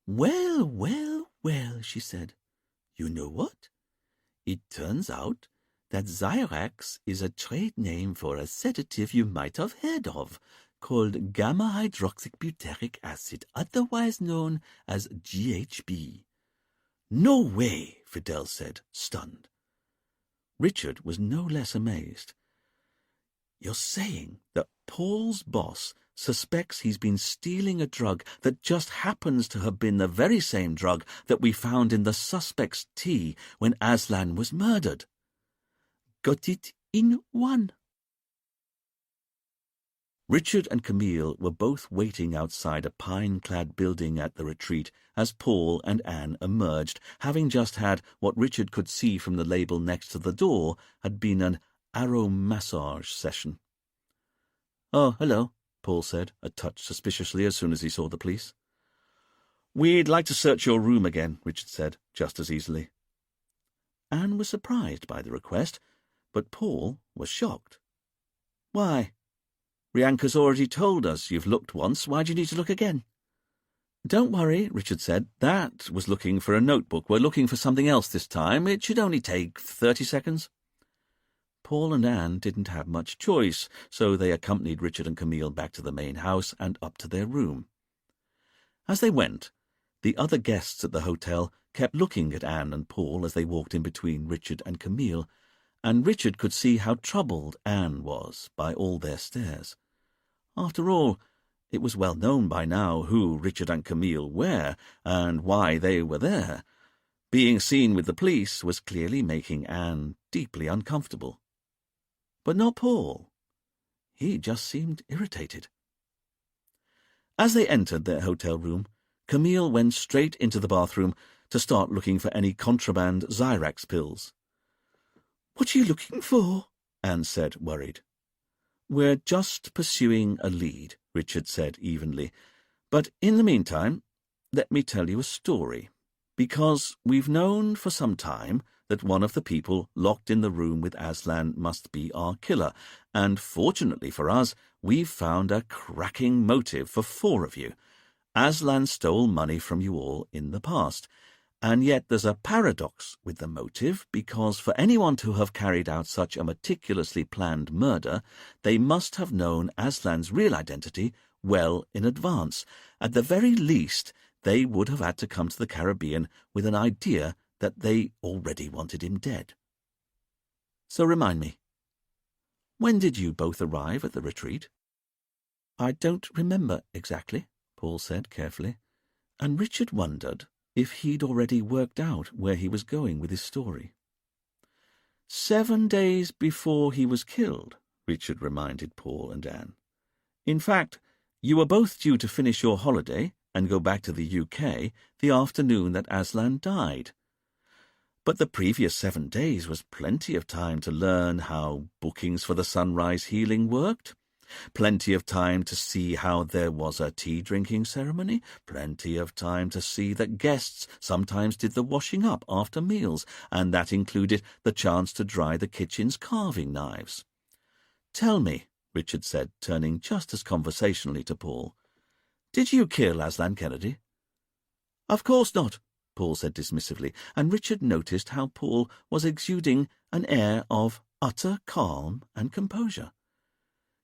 Speaker 2: "Well, well, well," she said. "You know what? It turns out that Xyrax is a trade name for a sedative you might have heard of, called gamma-hydroxybutyric acid, otherwise known as GHB.
Speaker 1: "No way," Fidel said, stunned. Richard was no less amazed. "You're saying that Paul's boss suspects he's been stealing a drug that just happens to have been the very same drug that we found in the suspect's tea when Aslan was murdered?"
Speaker 2: "Got it in one."
Speaker 1: Richard and Camille were both waiting outside a pine-clad building at the retreat as Paul and Anne emerged, having just had what Richard could see from the label next to the door had been an aromassage session.
Speaker 2: "Oh, hello,"
Speaker 1: Paul said, a touch suspiciously as soon as he saw the police. "We'd like to search your room again," Richard said, just as easily. Anne was surprised by the request, but Paul was shocked. "Why? Rianka's already told us you've looked once. Why do you need to look again?" "Don't worry," Richard said. "That was looking for a notebook. We're looking for something else this time. It should only take 30 seconds. Paul and Anne didn't have much choice, so they accompanied Richard and Camille back to the main house and up to their room. As they went, the other guests at the hotel kept looking at Anne and Paul as they walked in between Richard and Camille, and Richard could see how troubled Anne was by all their stares. After all, it was well known by now who Richard and Camille were and why they were there. Being seen with the police was clearly making Anne deeply uncomfortable. But not Paul. He just seemed irritated. As they entered their hotel room, Camille went straight into the bathroom to start looking for any contraband Xyrax pills.
Speaker 3: "What are you looking for?"
Speaker 1: Anne said, worried. "We're just pursuing a lead," Richard said evenly. "But in the meantime, let me tell you a story. Because we've known for some time that one of the people locked in the room with Aslan must be our killer, and fortunately for us, we've found a cracking motive for 4 of you. Aslan stole money from you all in the past, and yet there's a paradox with the motive, because for anyone to have carried out such a meticulously planned murder, they must have known Aslan's real identity well in advance. At the very least, they would have had to come to the Caribbean with an idea that they already wanted him dead. So remind me, when did you both arrive at the retreat?" "I don't remember exactly," Paul said carefully, and Richard wondered if he'd already worked out where he was going with his story. 7 days before he was killed, Richard reminded Paul and Anne. "In fact, you were both due to finish your holiday and go back to the UK the afternoon that Aslan died. But the previous 7 days was plenty of time to learn how bookings for the Sunrise Healing worked, plenty of time to see how there was a tea-drinking ceremony, plenty of time to see that guests sometimes did the washing up after meals, and that included the chance to dry the kitchen's carving knives. Tell me," Richard said, turning just as conversationally to Paul, "did you kill Aslan Kennedy?" "Of course not," Paul said dismissively, and Richard noticed how Paul was exuding an air of utter calm and composure,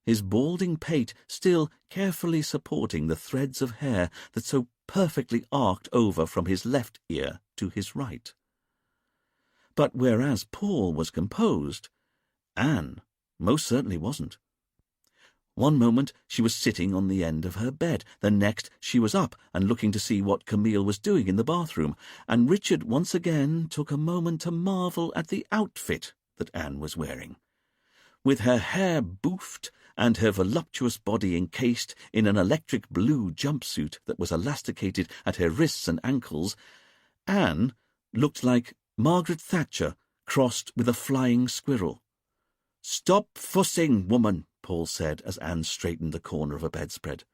Speaker 1: his balding pate still carefully supporting the threads of hair that so perfectly arced over from his left ear to his right. But whereas Paul was composed, Anne most certainly wasn't. One moment she was sitting on the end of her bed, the next she was up and looking to see what Camille was doing in the bathroom, and Richard once again took a moment to marvel at the outfit that Anne was wearing. With her hair boofed and her voluptuous body encased in an electric blue jumpsuit that was elasticated at her wrists and ankles, Anne looked like Margaret Thatcher crossed with a flying squirrel. "Stop fussing, woman," Paul said as Anne straightened the corner of a bedspread.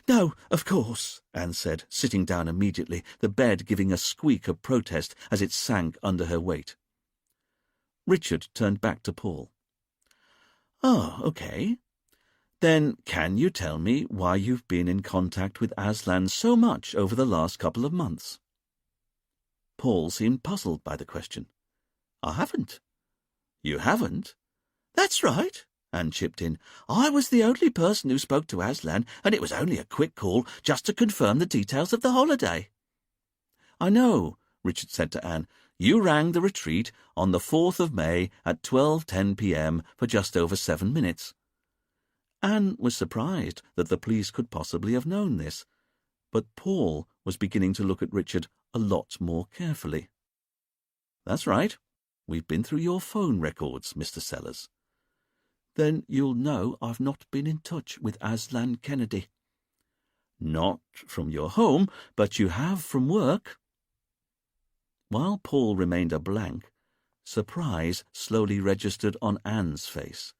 Speaker 1: "No, of course," Anne said, sitting down immediately, the bed giving a squeak of protest as it sank under her weight. Richard turned back to Paul. "Oh, okay. Then can you tell me why you've been in contact with Aslan so much over the last couple of months?" Paul seemed puzzled by the question. "I haven't." "You haven't?" "That's right," Anne chipped in. "I was the only person who spoke to Aslan, and it was only a quick call just to confirm the details of the holiday." "I know," Richard said to Anne. "You rang the retreat on the 4th of May at 12:10 p.m. for just over 7 minutes. Anne was surprised that the police could possibly have known this, but Paul was beginning to look at Richard a lot more carefully. "That's right. We've been through your phone records, Mr. Sellers." "Then you'll know I've not been in touch with Aslan Kennedy." "Not from your home, but you have from work." While Paul remained a blank, surprise slowly registered on Anne's face.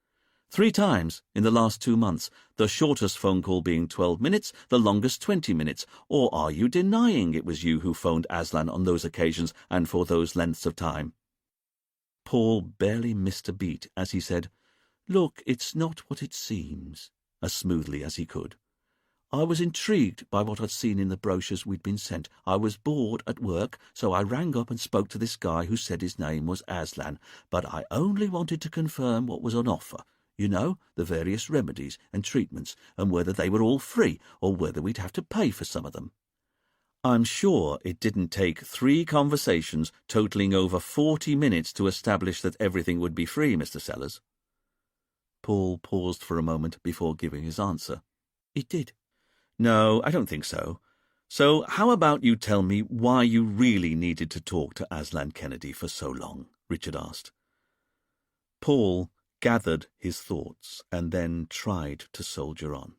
Speaker 1: 3 times in the last 2 months, the shortest phone call being 12 minutes, the longest 20 minutes. Or are you denying it was you who phoned Aslan on those occasions and for those lengths of time? Paul barely missed a beat as he said, "Look, it's not what it seems," as smoothly as he could. I was intrigued by what I'd seen in the brochures we'd been sent. I was bored at work, so I rang up and spoke to this guy who said his name was Aslan, but I only wanted to confirm what was on offer. You know, the various remedies and treatments, and whether they were all free, or whether we'd have to pay for some of them. I'm sure it didn't take 3 conversations totaling over 40 minutes to establish that everything would be free, Mr. Sellers. Paul paused for a moment before giving his answer.
Speaker 3: It did.
Speaker 1: No, I don't think so. So how about you tell me why you really needed to talk to Aslan Kennedy for so long? Richard asked. Paul gathered his thoughts and then tried to soldier on.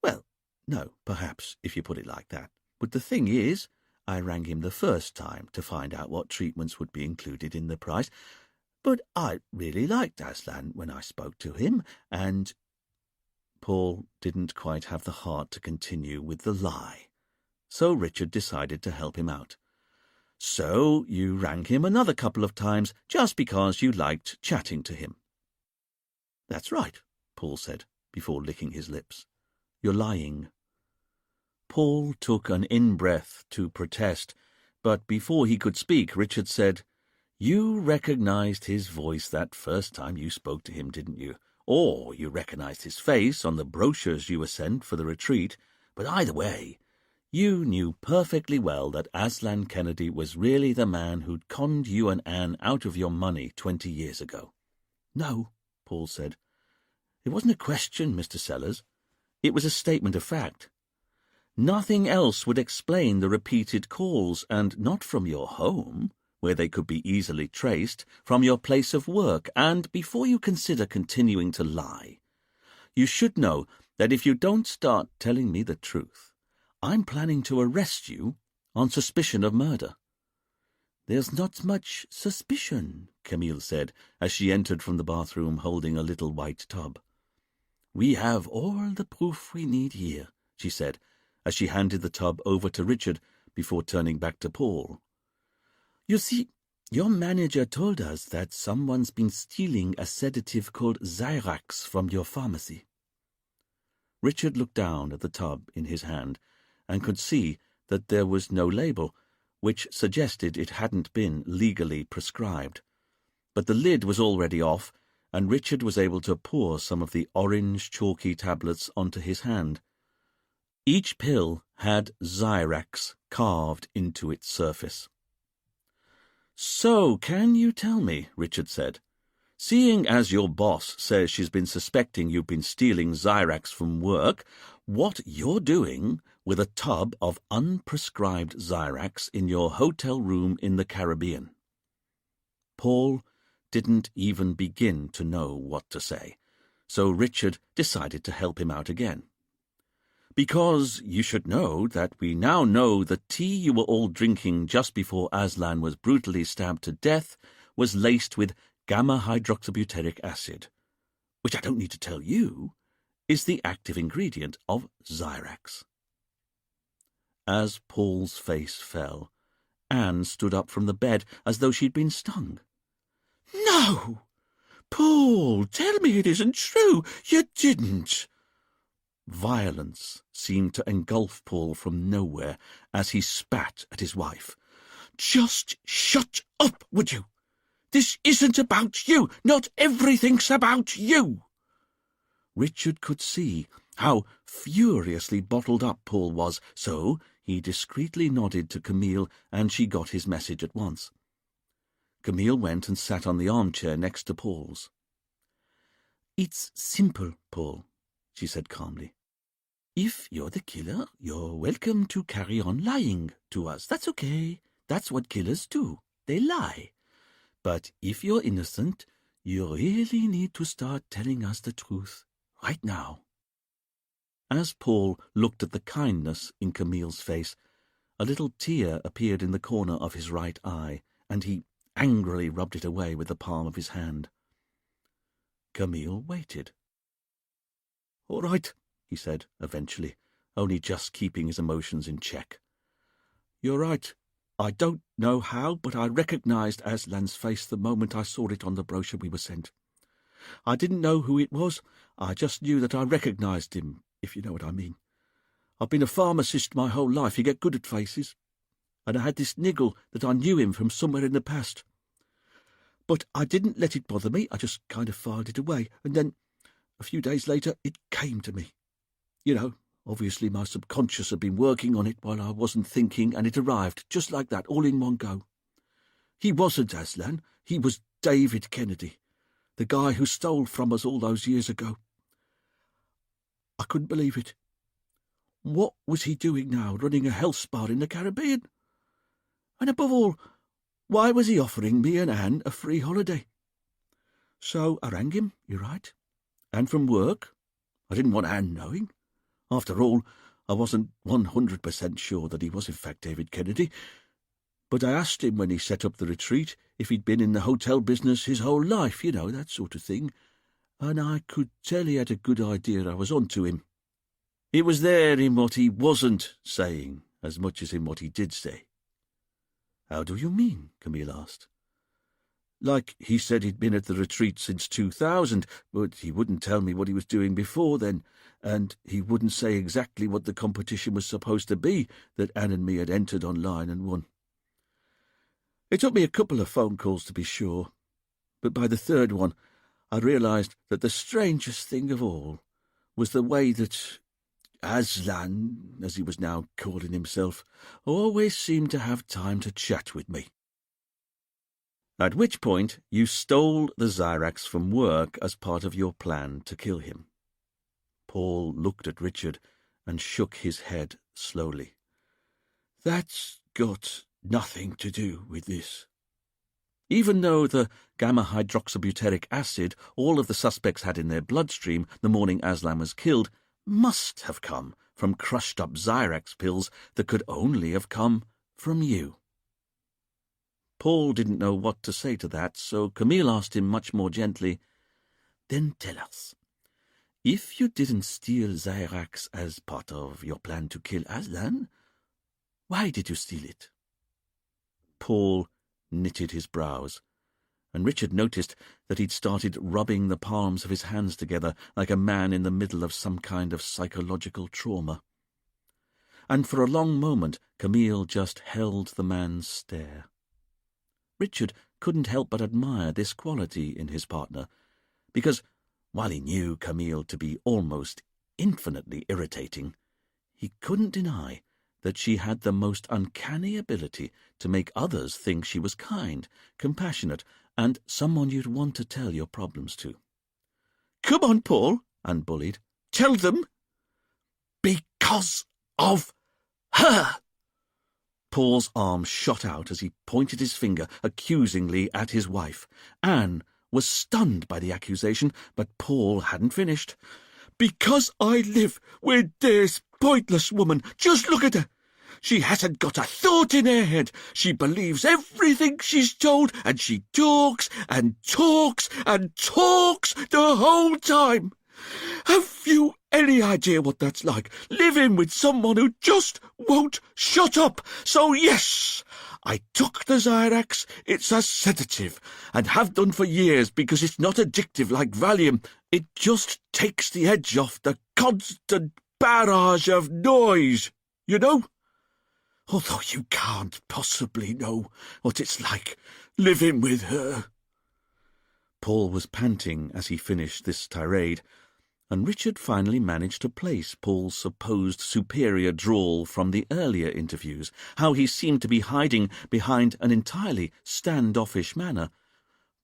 Speaker 1: Well, no, perhaps, if you put it like that. But the thing is, I rang him the first time to find out what treatments would be included in the price, but I really liked Aslan when I spoke to him, and Paul didn't quite have the heart to continue with the lie, so Richard decided to help him out. So you rang him another couple of times just because you liked chatting to him. That's right, Paul said, before licking his lips. You're lying. Paul took an in-breath to protest, but before he could speak, Richard said, You recognized his voice that first time you spoke to him, didn't you? Or you recognized his face on the brochures you were sent for the retreat, but either way, you knew perfectly well that Aslan Kennedy was really the man who'd conned you and Anne out of your money 20 years ago. No, Paul said. It wasn't a question, Mr. Sellers. It was a statement of fact. Nothing else would explain the repeated calls, and not from your home, where they could be easily traced, from your place of work, and before you consider continuing to lie, you should know that if you don't start telling me the truth, I'm planning to arrest you on suspicion of murder. There's not much suspicion, Camille said, as she entered from the bathroom holding a little white tub. We have all the proof we need here, she said, as she handed the tub over to Richard before turning back to Paul. You see, your manager told us that someone's been stealing a sedative called Zyrax from your pharmacy. Richard looked down at the tub in his hand and could see that there was no label, which suggested it hadn't been legally prescribed. But the lid was already off, and Richard was able to pour some of the orange chalky tablets onto his hand. Each pill had Zyrax carved into its surface. So, can you tell me, Richard said, seeing as your boss says she's been suspecting you've been stealing Zyrax from work, what you're doing with a tub of unprescribed Zyrax in your hotel room in the Caribbean? Paul didn't even begin to know what to say, so Richard decided to help him out again. Because you should know that we now know the tea you were all drinking just before Aslan was brutally stabbed to death was laced with gamma-hydroxybutyric acid, which I don't need to tell you, is the active ingredient of Zyrax. As Paul's face fell, Anne stood up from the bed as though she'd been stung. No! Paul, tell me it isn't true! You didn't! Violence seemed to engulf Paul from nowhere as he spat at his wife. Just shut up, would you? This isn't about you. Not everything's about you. Richard could see how furiously bottled up Paul was, so he discreetly nodded to Camille, and she got his message at once. Camille went and sat on the armchair next to Paul's. It's simple, Paul, she said calmly. If you're the killer, you're welcome to carry on lying to us. That's okay. That's what killers do. They lie. But if you're innocent, you really need to start telling us the truth right now. As Paul looked at the kindness in Camille's face, a little tear appeared in the corner of his right eye, and he angrily rubbed it away with the palm of his hand. Camille waited. All right, he said eventually, only just keeping his emotions in check. You're right. I don't know how, but I recognized Aslan's face the moment I saw it on the brochure we were sent. I didn't know who it was. I just knew that I recognized him, if you know what I mean. I've been a pharmacist my whole life. You get good at faces. And I had this niggle that I knew him from somewhere in the past. But I didn't let it bother me. I just kind of filed it away. And then, a few days later, it came to me. You know, obviously my subconscious had been working on it while I wasn't thinking, and it arrived, just like that, all in one go. He wasn't Aslan. He was David Kennedy, the guy who stole from us all those years ago. I couldn't believe it. What was he doing now, running a health spa in the Caribbean? And above all, why was he offering me and Anne a free holiday? So I rang him, you're right, and from work. I didn't want Anne knowing. After all, I wasn't 100% sure that he was in fact David Kennedy. But I asked him when he set up the retreat if he'd been in the hotel business his whole life, you know, that sort of thing. And I could tell he had a good idea I was on to him. It was there in what he wasn't saying as much as in what he did say. How do you mean? Camille asked. Like he said he'd been at the retreat since 2000, but he wouldn't tell me what he was doing before then, and he wouldn't say exactly what the competition was supposed to be that Anne and me had entered online and won. It took me a couple of phone calls to be sure, but by the third one I realised that the strangest thing of all was the way that Aslan, as he was now calling himself, always seemed to have time to chat with me. At which point you stole the Zyrax from work as part of your plan to kill him. Paul looked at Richard and shook his head slowly. That's got nothing to do with this. Even though the gamma-hydroxybutyric acid all of the suspects had in their bloodstream the morning Aslan was killed must have come from crushed-up Zyrax pills that could only have come from you. Paul didn't know what to say to that, so Camille asked him much more gently, Then tell us, if you didn't steal Zyrax as part of your plan to kill Aslan, why did you steal it? Paul knitted his brows, and Richard noticed that he'd started rubbing the palms of his hands together like a man in the middle of some kind of psychological trauma. And for a long moment Camille just held the man's stare. Richard couldn't help but admire this quality in his partner, because, while he knew Camille to be almost infinitely irritating, he couldn't deny that she had the most uncanny ability to make others think she was kind, compassionate, and someone you'd want to tell your problems to. "Come on, Paul," Anne bullied. "Tell them." "Because of her." Paul's arm shot out as he pointed his finger accusingly at his wife. Anne was stunned by the accusation, but Paul hadn't finished. "Because I live with this pointless woman. Just look at her. She hasn't got a thought in her head. She believes everything she's told, and she talks and talks and talks the whole time. Have you any idea what that's like, living with someone who just won't shut up? So yes, I took the Zyrax. It's a sedative, and have done for years because it's not addictive like Valium. It just takes the edge off the constant barrage of noise, you know? Although you can't possibly know what it's like living with her." Paul was panting as he finished this tirade, and Richard finally managed to place Paul's supposed superior drawl from the earlier interviews, how he seemed to be hiding behind an entirely standoffish manner.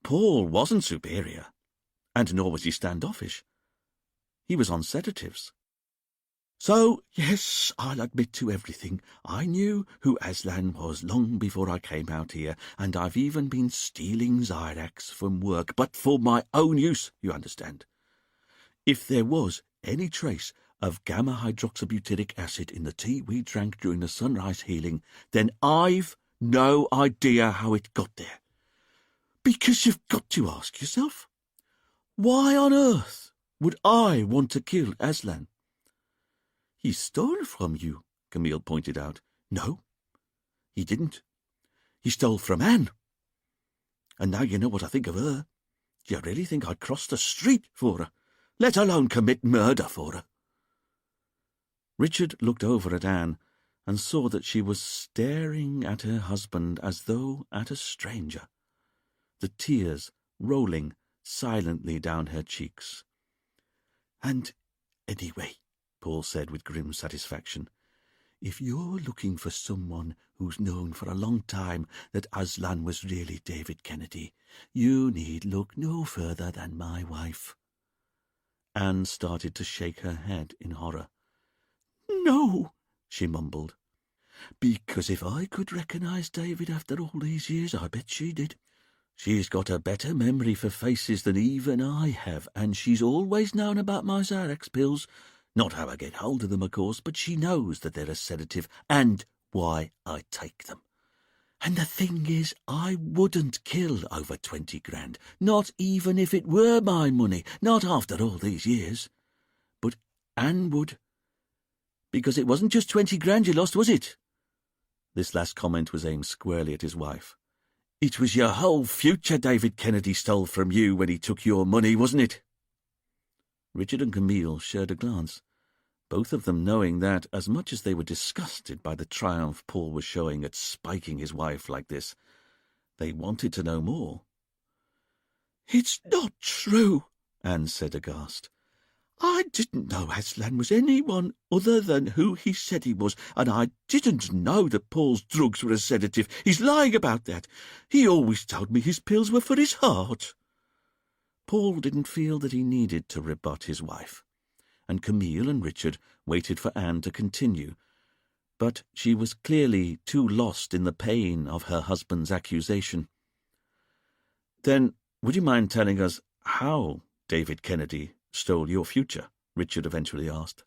Speaker 1: Paul wasn't superior, and nor was he standoffish. He was on sedatives. "So, yes, I'll admit to everything. I knew who Aslan was long before I came out here, and I've even been stealing Zyrax from work, but for my own use, you understand. If there was any trace of gamma-hydroxybutyric acid in the tea we drank during the sunrise healing, then I've no idea how it got there. Because you've got to ask yourself, why on earth would I want to kill Aslan?" "He stole from you," Camille pointed out. "No, he didn't. He stole from Anne. And now you know what I think of her. Do you really think I'd cross the street for her, let alone commit murder for her?" Richard looked over at Anne and saw that she was staring at her husband as though at a stranger, the tears rolling silently down her cheeks.
Speaker 2: "And anyway," Paul said with grim satisfaction, "if you're looking for someone who's known for a long time that Aslan was really David Kennedy, you need look no further than my wife."
Speaker 1: Anne started to shake her head in horror.
Speaker 2: "No," she mumbled, "because if I could recognise David after all these years, I bet she did. She's got a better memory for faces than even I have, and she's always known about my Xanax pills. Not how I get hold of them, of course, but she knows that they're a sedative and why I take them. And the thing is, I wouldn't kill over 20 grand, not even if it were my money, not after all these years. But Anne would. Because it wasn't just 20 grand you lost, was it?" This last comment was aimed squarely at his wife. "It was your whole future David Kennedy stole from you when he took your money, wasn't it?"
Speaker 1: Richard and Camille shared a glance, both of them knowing that, as much as they were disgusted by the triumph Paul was showing at spiking his wife like this, they wanted to know more.
Speaker 2: "It's not true," Anne said aghast. "I didn't know Aslan was anyone other than who he said he was, and I didn't know that Paul's drugs were a sedative. He's lying about that. He always told me his pills were for his heart."
Speaker 1: Paul didn't feel that he needed to rebut his wife, and Camille and Richard waited for Anne to continue, but she was clearly too lost in the pain of her husband's accusation. "Then would you mind telling us how David Kennedy stole your future?" Richard eventually asked.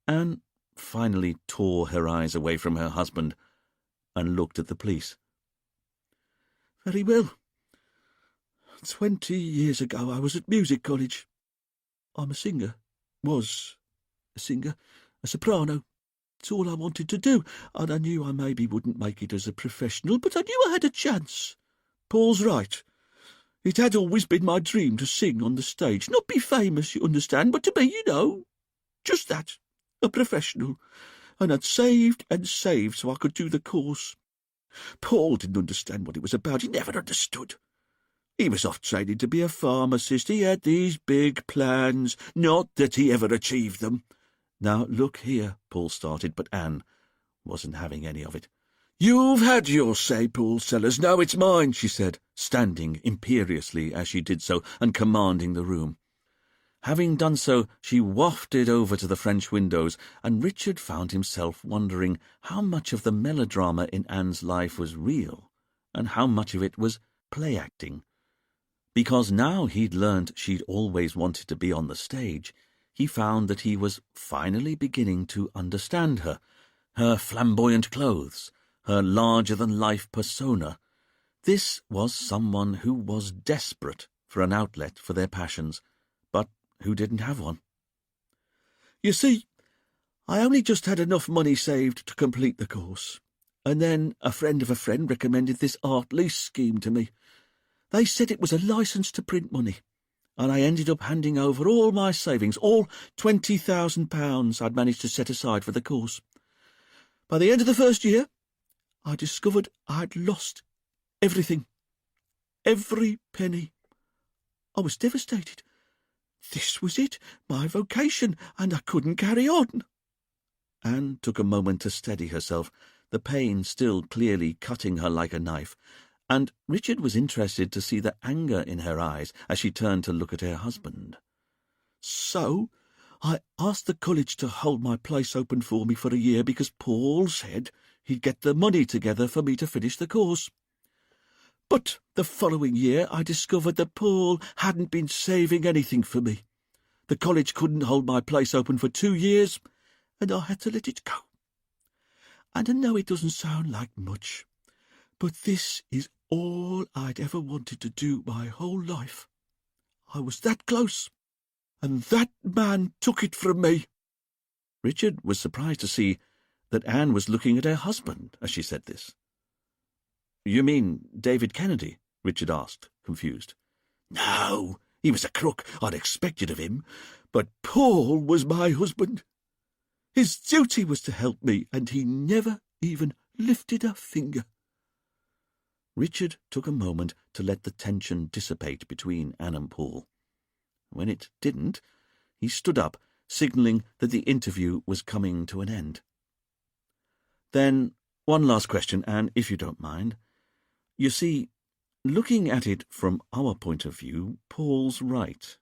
Speaker 1: Anne finally tore her eyes away from her husband and looked at the police.
Speaker 2: "Very well. 20 years ago I was at music college. I'm a singer. Was a singer. A soprano. It's all I wanted to do, and I knew I maybe wouldn't make it as a professional, but I knew I had a chance. Paul's right. It had always been my dream to sing on the stage. Not be famous, you understand, but to be, just that, a professional. And I'd saved and saved so I could do the course. Paul didn't understand what it was about. He never understood. He was off training to be a pharmacist. He had these big plans. Not that he ever achieved them."
Speaker 1: "Now, look here," Paul started, but Anne wasn't having any of it.
Speaker 2: "You've had your say, Paul Sellers. Now it's mine," she said, standing imperiously as she did so and commanding the room.
Speaker 1: Having done so, she wafted over to the French windows, and Richard found himself wondering how much of the melodrama in Anne's life was real and how much of it was play-acting. Because now he'd learned she'd always wanted to be on the stage, he found that he was finally beginning to understand her, her flamboyant clothes, her larger-than-life persona. This was someone who was desperate for an outlet for their passions, but who didn't have one.
Speaker 2: "You see, I only just had enough money saved to complete the course, and then a friend of a friend recommended this art lease scheme to me. They said it was a licence to print money, and I ended up handing over all my savings, all £20,000 I'd managed to set aside for the course. By the end of the first year, I discovered I'd lost everything. Every penny. I was devastated. This was it, my vocation, and I couldn't carry on."
Speaker 1: Anne took a moment to steady herself, the pain still clearly cutting her like a knife, and Richard was interested to see the anger in her eyes as she turned to look at her husband.
Speaker 2: "So I asked the college to hold my place open for me for a year because Paul said he'd get the money together for me to finish the course. But the following year I discovered that Paul hadn't been saving anything for me. The college couldn't hold my place open for 2 years, and I had to let it go. And I know it doesn't sound like much, but this is all I'd ever wanted to do my whole life. I was that close, and that man took it from me."
Speaker 1: Richard was surprised to see that Anne was looking at her husband as she said this. "You mean David Kennedy?" Richard asked, confused.
Speaker 2: "No, he was a crook. I'd expect it of him. But Paul was my husband. His duty was to help me, and he never even lifted a finger."
Speaker 1: Richard took a moment to let the tension dissipate between Anne and Paul. When it didn't, he stood up, signalling that the interview was coming to an end. "Then, one last question, Anne, if you don't mind. You see, looking at it from our point of view, Paul's right.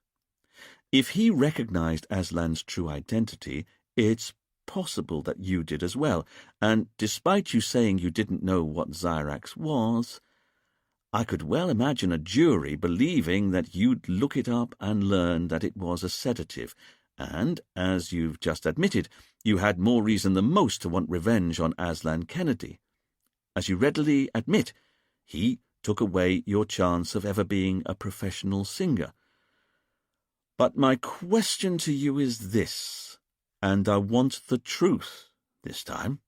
Speaker 1: If he recognized Aslan's true identity, it's possible that you did as well, and despite you saying you didn't know what Xyrax was, I could well imagine a jury believing that you'd look it up and learn that it was a sedative, and, as you've just admitted, you had more reason than most to want revenge on Aslan Kennedy. As you readily admit, he took away your chance of ever being a professional singer. But my question to you is this, and I want the truth this time.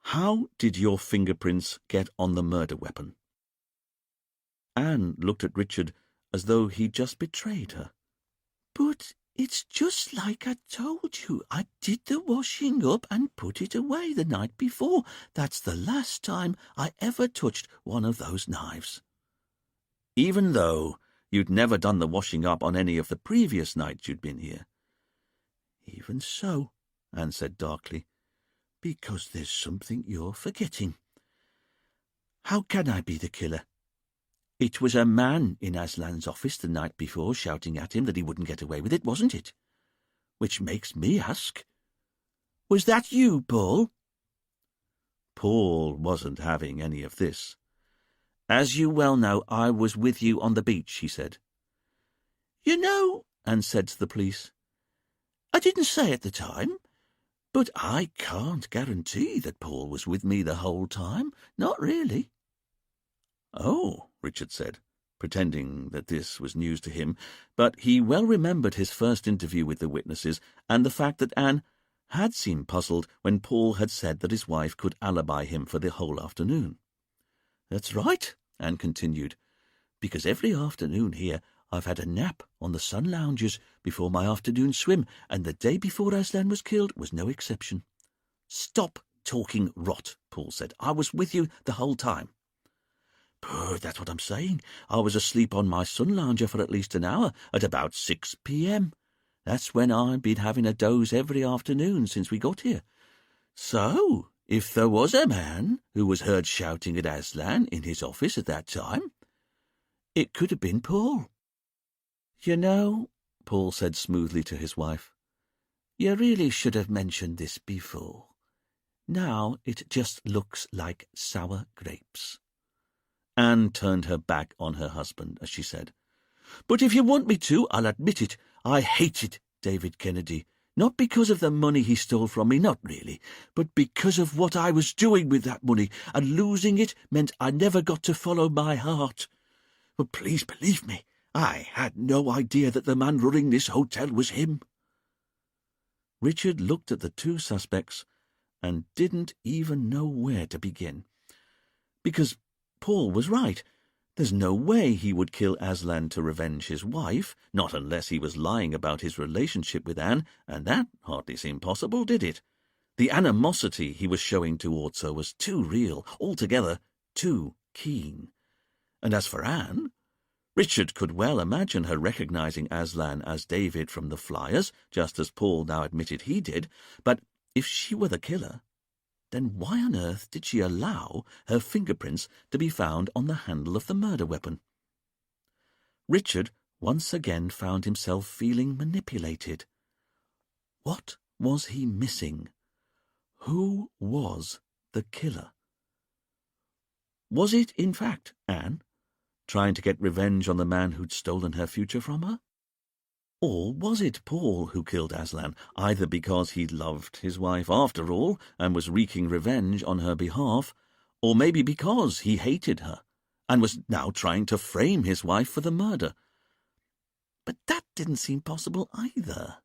Speaker 1: How did your fingerprints get on the murder weapon?" Anne looked at Richard as though he'd just betrayed her.
Speaker 3: "But it's just like I told you. I did the washing up and put it away the night before. That's the last time I ever touched one of those knives."
Speaker 1: "Even though you'd never done the washing up on any of the previous nights you'd been here?"
Speaker 3: "Even so," Anne said darkly, "because there's something you're forgetting. How can I be the killer? It was a man in Aslan's office the night before shouting at him that he wouldn't get away with it, wasn't it? Which makes me ask, was that you, Paul?"
Speaker 1: Paul wasn't having any of this. "As you well know, I was with you on the beach," he said.
Speaker 3: "You know," Anne said to the police, "I didn't say at the time, but I can't guarantee that Paul was with me the whole time. Not really."
Speaker 1: "Oh," Richard said, pretending that this was news to him, but he well remembered his first interview with the witnesses and the fact that Anne had seemed puzzled when Paul had said that his wife could alibi him for the whole afternoon.
Speaker 3: "That's right," Anne continued, "because every afternoon here I've had a nap on the sun lounges before my afternoon swim, and the day before Aslan was killed was no exception."
Speaker 1: "Stop talking rot," Paul said. "I was with you the whole time."
Speaker 3: "But that's what I'm saying. I was asleep on my sun lounger for at least an hour at about 6 p.m. That's when I've been having a doze every afternoon since we got here. So, if there was a man who was heard shouting at Aslan in his office at that time, it could have been Paul."
Speaker 1: "You know," Paul said smoothly to his wife,
Speaker 3: "you really should have mentioned this before. Now it just looks like sour grapes."
Speaker 1: Anne turned her back on her husband as she said,
Speaker 3: "But if you want me to, I'll admit it. I hated David Kennedy, not because of the money he stole from me, not really, but because of what I was doing with that money, and losing it meant I never got to follow my heart. But please believe me, I had no idea that the man running this hotel was him."
Speaker 1: Richard looked at the two suspects and didn't even know where to begin. Because Paul was right. There's no way he would kill Aslan to revenge his wife, not unless he was lying about his relationship with Anne, and that hardly seemed possible, did it? The animosity he was showing towards her was too real, altogether too keen. And as for Anne, Richard could well imagine her recognizing Aslan as David from the Flyers, just as Paul now admitted he did, but if she were the killer, then why on earth did she allow her fingerprints to be found on the handle of the murder weapon? Richard once again found himself feeling manipulated. What was he missing? Who was the killer? Was it, in fact, Anne, trying to get revenge on the man who'd stolen her future from her? Or was it Paul who killed Aslan, either because he loved his wife after all and was wreaking revenge on her behalf, or maybe because he hated her and was now trying to frame his wife for the murder? But that didn't seem possible either.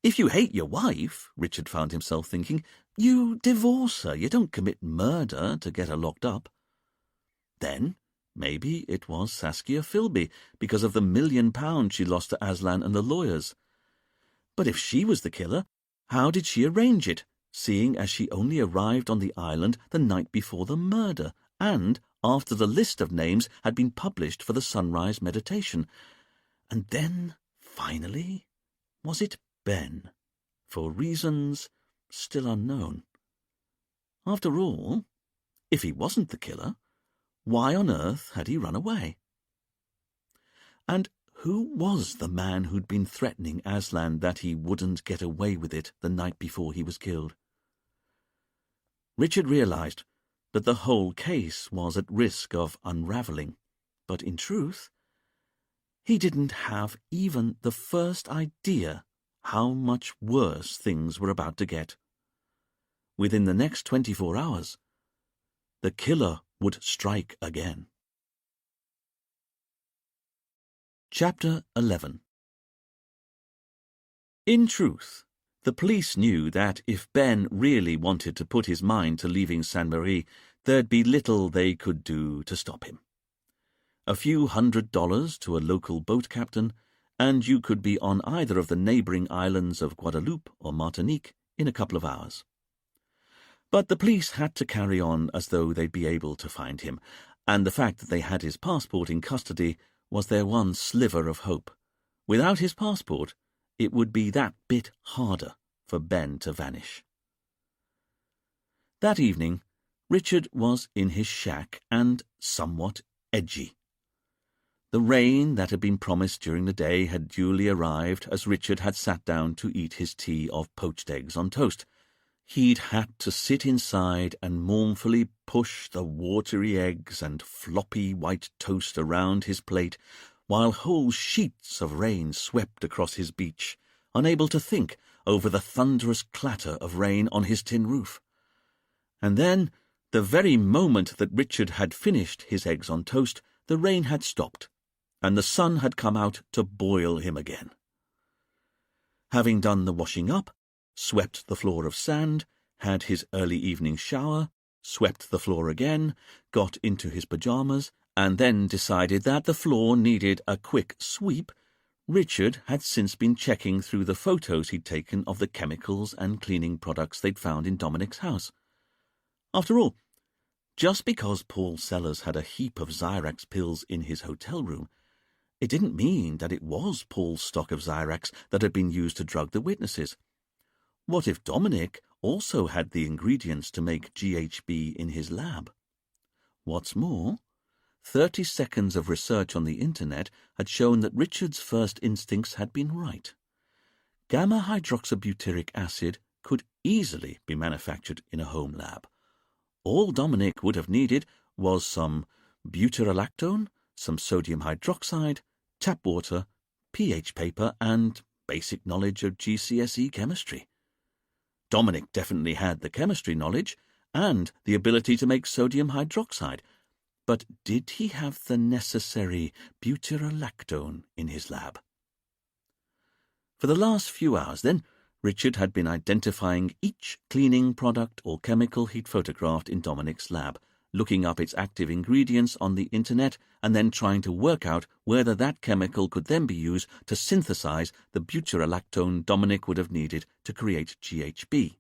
Speaker 1: If you hate your wife, Richard found himself thinking, you divorce her. You don't commit murder to get her locked up. Then maybe it was Saskia Philby, because of the £1 million she lost to Aslan and the lawyers. But if she was the killer, How did she arrange it, seeing as she only arrived on the island the night before the murder, and after the list of names had been published for the sunrise meditation? And then, finally, was it Ben, for reasons still unknown? After all, if he wasn't the killer, why on earth had he run away? And who was the man who'd been threatening Aslan that he wouldn't get away with it the night before he was killed? Richard realized that the whole case was at risk of unraveling, but in truth, he didn't have even the first idea how much worse things were about to get. Within the next 24 hours, the killer would strike again. Chapter 11. In truth, the police knew that if Ben really wanted to put his mind to leaving Sainte-Marie, there'd be little they could do to stop him. A few $100 to a local boat captain, and you could be on either of the neighbouring islands of Guadeloupe or Martinique in a couple of hours. But the police had to carry on as though they'd be able to find him, and the fact that they had his passport in custody was their one sliver of hope. Without his passport, it would be that bit harder for Ben to vanish. That evening, Richard was in his shack and somewhat edgy. The rain that had been promised during the day had duly arrived as Richard had sat down to eat his tea of poached eggs on toast. He'd had to sit inside and mournfully push the watery eggs and floppy white toast around his plate while whole sheets of rain swept across his beach, unable to think over the thunderous clatter of rain on his tin roof. And then, the very moment that Richard had finished his eggs on toast, the rain had stopped, and the sun had come out to boil him again. Having done the washing up, swept the floor of sand, had his early evening shower, swept the floor again, got into his pyjamas, and then decided that the floor needed a quick sweep, Richard had since been checking through the photos he'd taken of the chemicals and cleaning products they'd found in Dominic's house. After all, just because Paul Sellers had a heap of Xyrax pills in his hotel room, it didn't mean that it was Paul's stock of Xyrax that had been used to drug the witnesses. What if Dominic also had the ingredients to make GHB in his lab? What's more, 30 seconds of research on the internet had shown that Richard's first instincts had been right. Gamma-hydroxybutyric acid could easily be manufactured in a home lab. All Dominic would have needed was some butyrolactone, some sodium hydroxide, tap water, pH paper, and basic knowledge of GCSE chemistry. Dominic definitely had the chemistry knowledge and the ability to make sodium hydroxide, but did he have the necessary butyrolactone in his lab? For the last few hours, then, Richard had been identifying each cleaning product or chemical he'd photographed in Dominic's lab, looking up its active ingredients on the internet, and then trying to work out whether that chemical could then be used to synthesize the butyrolactone Dominic would have needed to create GHB.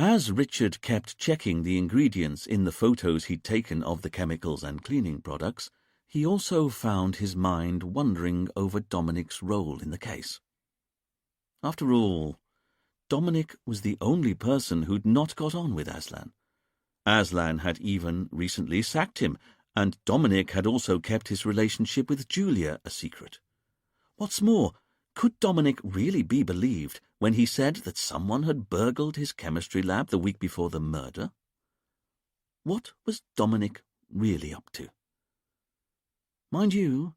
Speaker 1: As Richard kept checking the ingredients in the photos he'd taken of the chemicals and cleaning products, he also found his mind wandering over Dominic's role in the case. After all, Dominic was the only person who'd not got on with Aslan. Aslan had even recently sacked him, and Dominic had also kept his relationship with Julia a secret. What's more, could Dominic really be believed when he said that someone had burgled his chemistry lab the week before the murder? What was Dominic really up to? Mind you,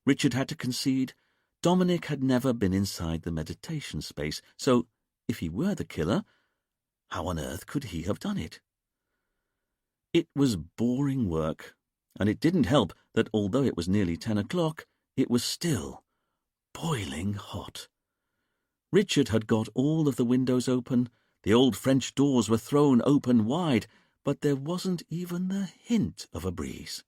Speaker 1: Richard had to concede, Dominic had never been inside the meditation space, so if he were the killer, how on earth could he have done it? It was boring work, and it didn't help that although it was nearly 10 o'clock, it was still boiling hot. Richard had got all of the windows open, the old French doors were thrown open wide, but there wasn't even the hint of a breeze.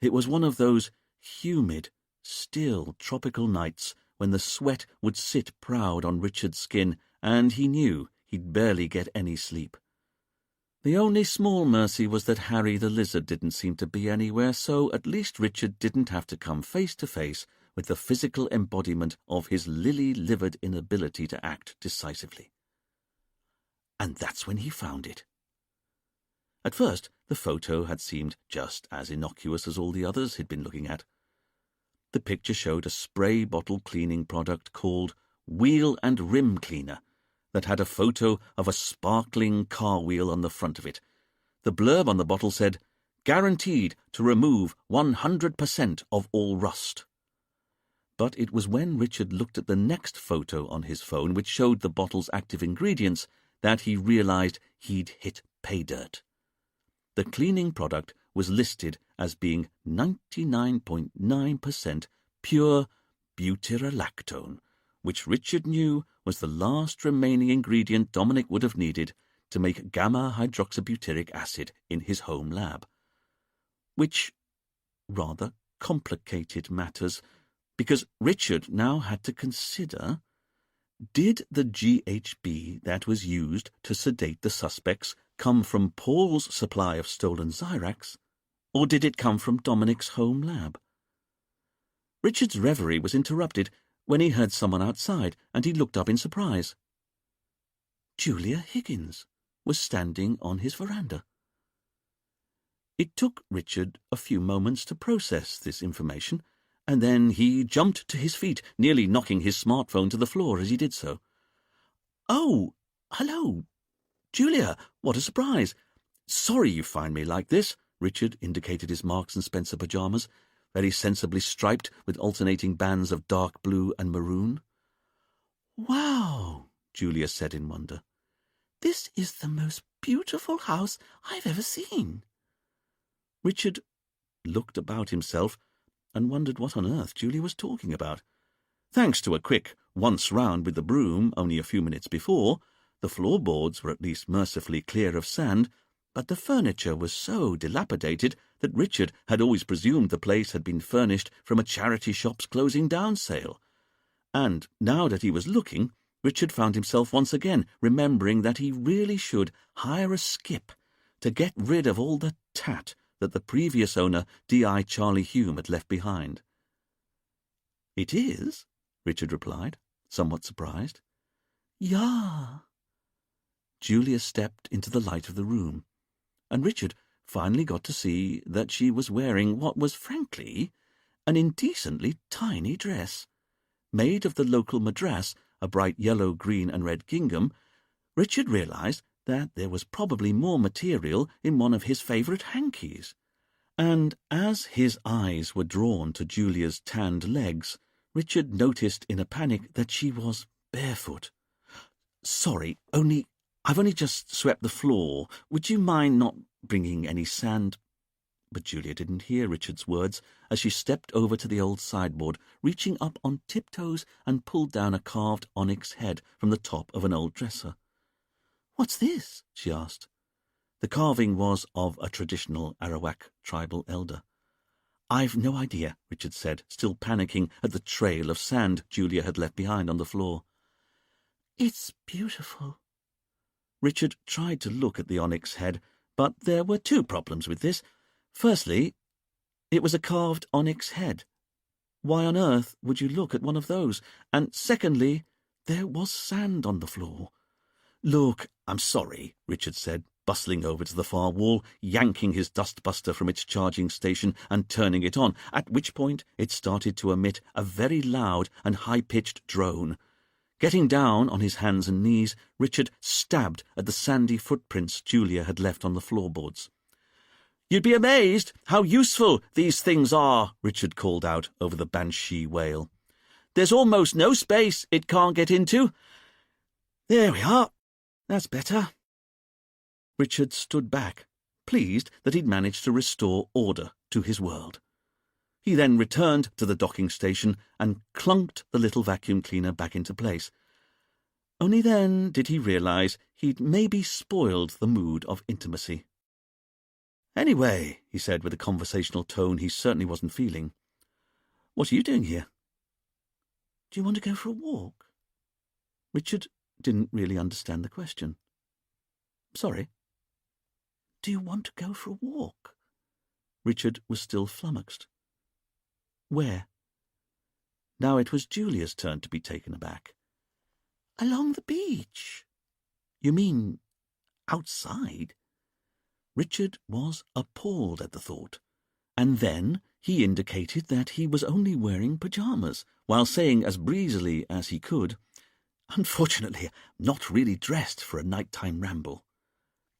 Speaker 1: It was one of those humid, still tropical nights when the sweat would sit proud on Richard's skin and he knew he'd barely get any sleep. The only small mercy was that Harry the lizard didn't seem to be anywhere, so at least Richard didn't have to come face to face with the physical embodiment of his lily-livered inability to act decisively. And that's when he found it. At first, the photo had seemed just as innocuous as all the others he'd been looking at. The picture showed a spray bottle cleaning product called Wheel and Rim Cleaner that had a photo of a sparkling car wheel on the front of it. The blurb on the bottle said, "Guaranteed to remove 100% of all rust." But it was when Richard looked at the next photo on his phone, which showed the bottle's active ingredients, that he realized he'd hit pay dirt. The cleaning product was listed as being 99.9% pure butyrolactone, which Richard knew was the last remaining ingredient Dominic would have needed to make gamma-hydroxybutyric acid in his home lab. Which rather complicated matters, because Richard now had to consider, did the GHB that was used to sedate the suspects come from Paul's supply of stolen Zyrax, or did it come from Dominic's home lab? Richard's reverie was interrupted when he heard someone outside, and he looked up in surprise. Julia Higgins was standing on his veranda. It took Richard a few moments to process this information, and then he jumped to his feet, nearly knocking his smartphone to the floor as he did so. "Oh, hello, Julia, what a surprise. Sorry you find me like this." Richard indicated his Marks and Spencer pyjamas, very sensibly striped with alternating bands of dark blue and maroon.
Speaker 3: "Wow," Julia said in wonder. "This is the most beautiful house I've ever seen."
Speaker 1: Richard looked about himself and wondered what on earth Julia was talking about. Thanks to a quick once round with the broom only a few minutes before, the floorboards were at least mercifully clear of sand, but the furniture was so dilapidated that Richard had always presumed the place had been furnished from a charity shop's closing down sale. And now that he was looking, Richard found himself once again remembering that he really should hire a skip to get rid of all the tat that the previous owner, D.I. Charlie Hume, had left behind. "It is?" Richard replied, somewhat surprised.
Speaker 3: "Ja."
Speaker 1: Julia stepped into the light of the room, and Richard finally got to see that she was wearing what was, frankly, an indecently tiny dress. Made of the local madras, a bright yellow, green and red gingham, Richard realized that there was probably more material in one of his favourite hankies. And as his eyes were drawn to Julia's tanned legs, Richard noticed in a panic that she was barefoot. "Sorry, I've only just swept the floor. Would you mind not bringing any sand?" But Julia didn't hear Richard's words as she stepped over to the old sideboard, reaching up on tiptoes and pulled down a carved onyx head from the top of an old dresser.
Speaker 3: "What's this?"
Speaker 1: she asked. The carving was of a traditional Arawak tribal elder. "I've no idea," Richard said, still panicking at the trail of sand Julia had left behind on the floor.
Speaker 3: "It's beautiful."
Speaker 1: Richard tried to look at the onyx head, but there were two problems with this. Firstly, it was a carved onyx head. Why on earth would you look at one of those? And secondly, there was sand on the floor. "Look, I'm sorry," Richard said, bustling over to the far wall, yanking his dustbuster from its charging station and turning it on, at which point it started to emit a very loud and high-pitched drone. Getting down on his hands and knees, Richard stabbed at the sandy footprints Julia had left on the floorboards. "You'd be amazed how useful these things are," Richard called out over the banshee wail. "There's almost no space it can't get into. There we are. That's better." Richard stood back, pleased that he'd managed to restore order to his world. He then returned to the docking station and clunked the little vacuum cleaner back into place. Only then did he realize he'd maybe spoiled the mood of intimacy. "Anyway," he said with a conversational tone he certainly wasn't feeling, "what are you doing here?"
Speaker 3: "Do you want to go for a walk?"
Speaker 1: Richard didn't really understand the question. Sorry?
Speaker 3: Do you want to go for a walk?
Speaker 1: Richard was still flummoxed.
Speaker 3: Where?
Speaker 1: Now it was Julia's turn to be taken aback.
Speaker 3: Along the beach.
Speaker 1: You mean outside? Richard was appalled at the thought, and then he indicated that he was only wearing pyjamas, while saying as breezily as he could, "Unfortunately, not really dressed for a nighttime ramble."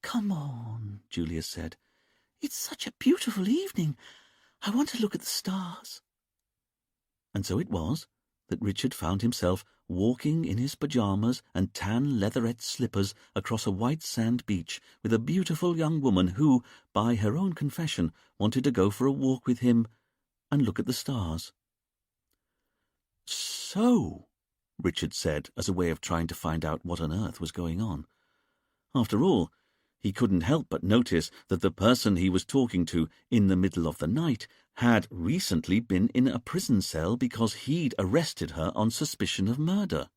Speaker 3: Come on, Julia said. It's such a beautiful evening. I want to look at the stars.
Speaker 1: And so it was that Richard found himself walking in his pyjamas and tan leatherette slippers across a white sand beach with a beautiful young woman who, by her own confession, wanted to go for a walk with him and look at the stars. "So," Richard said, as a way of trying to find out what on earth was going on. After all, he couldn't help but notice that the person he was talking to in the middle of the night had recently been in a prison cell because he'd arrested her on suspicion of murder.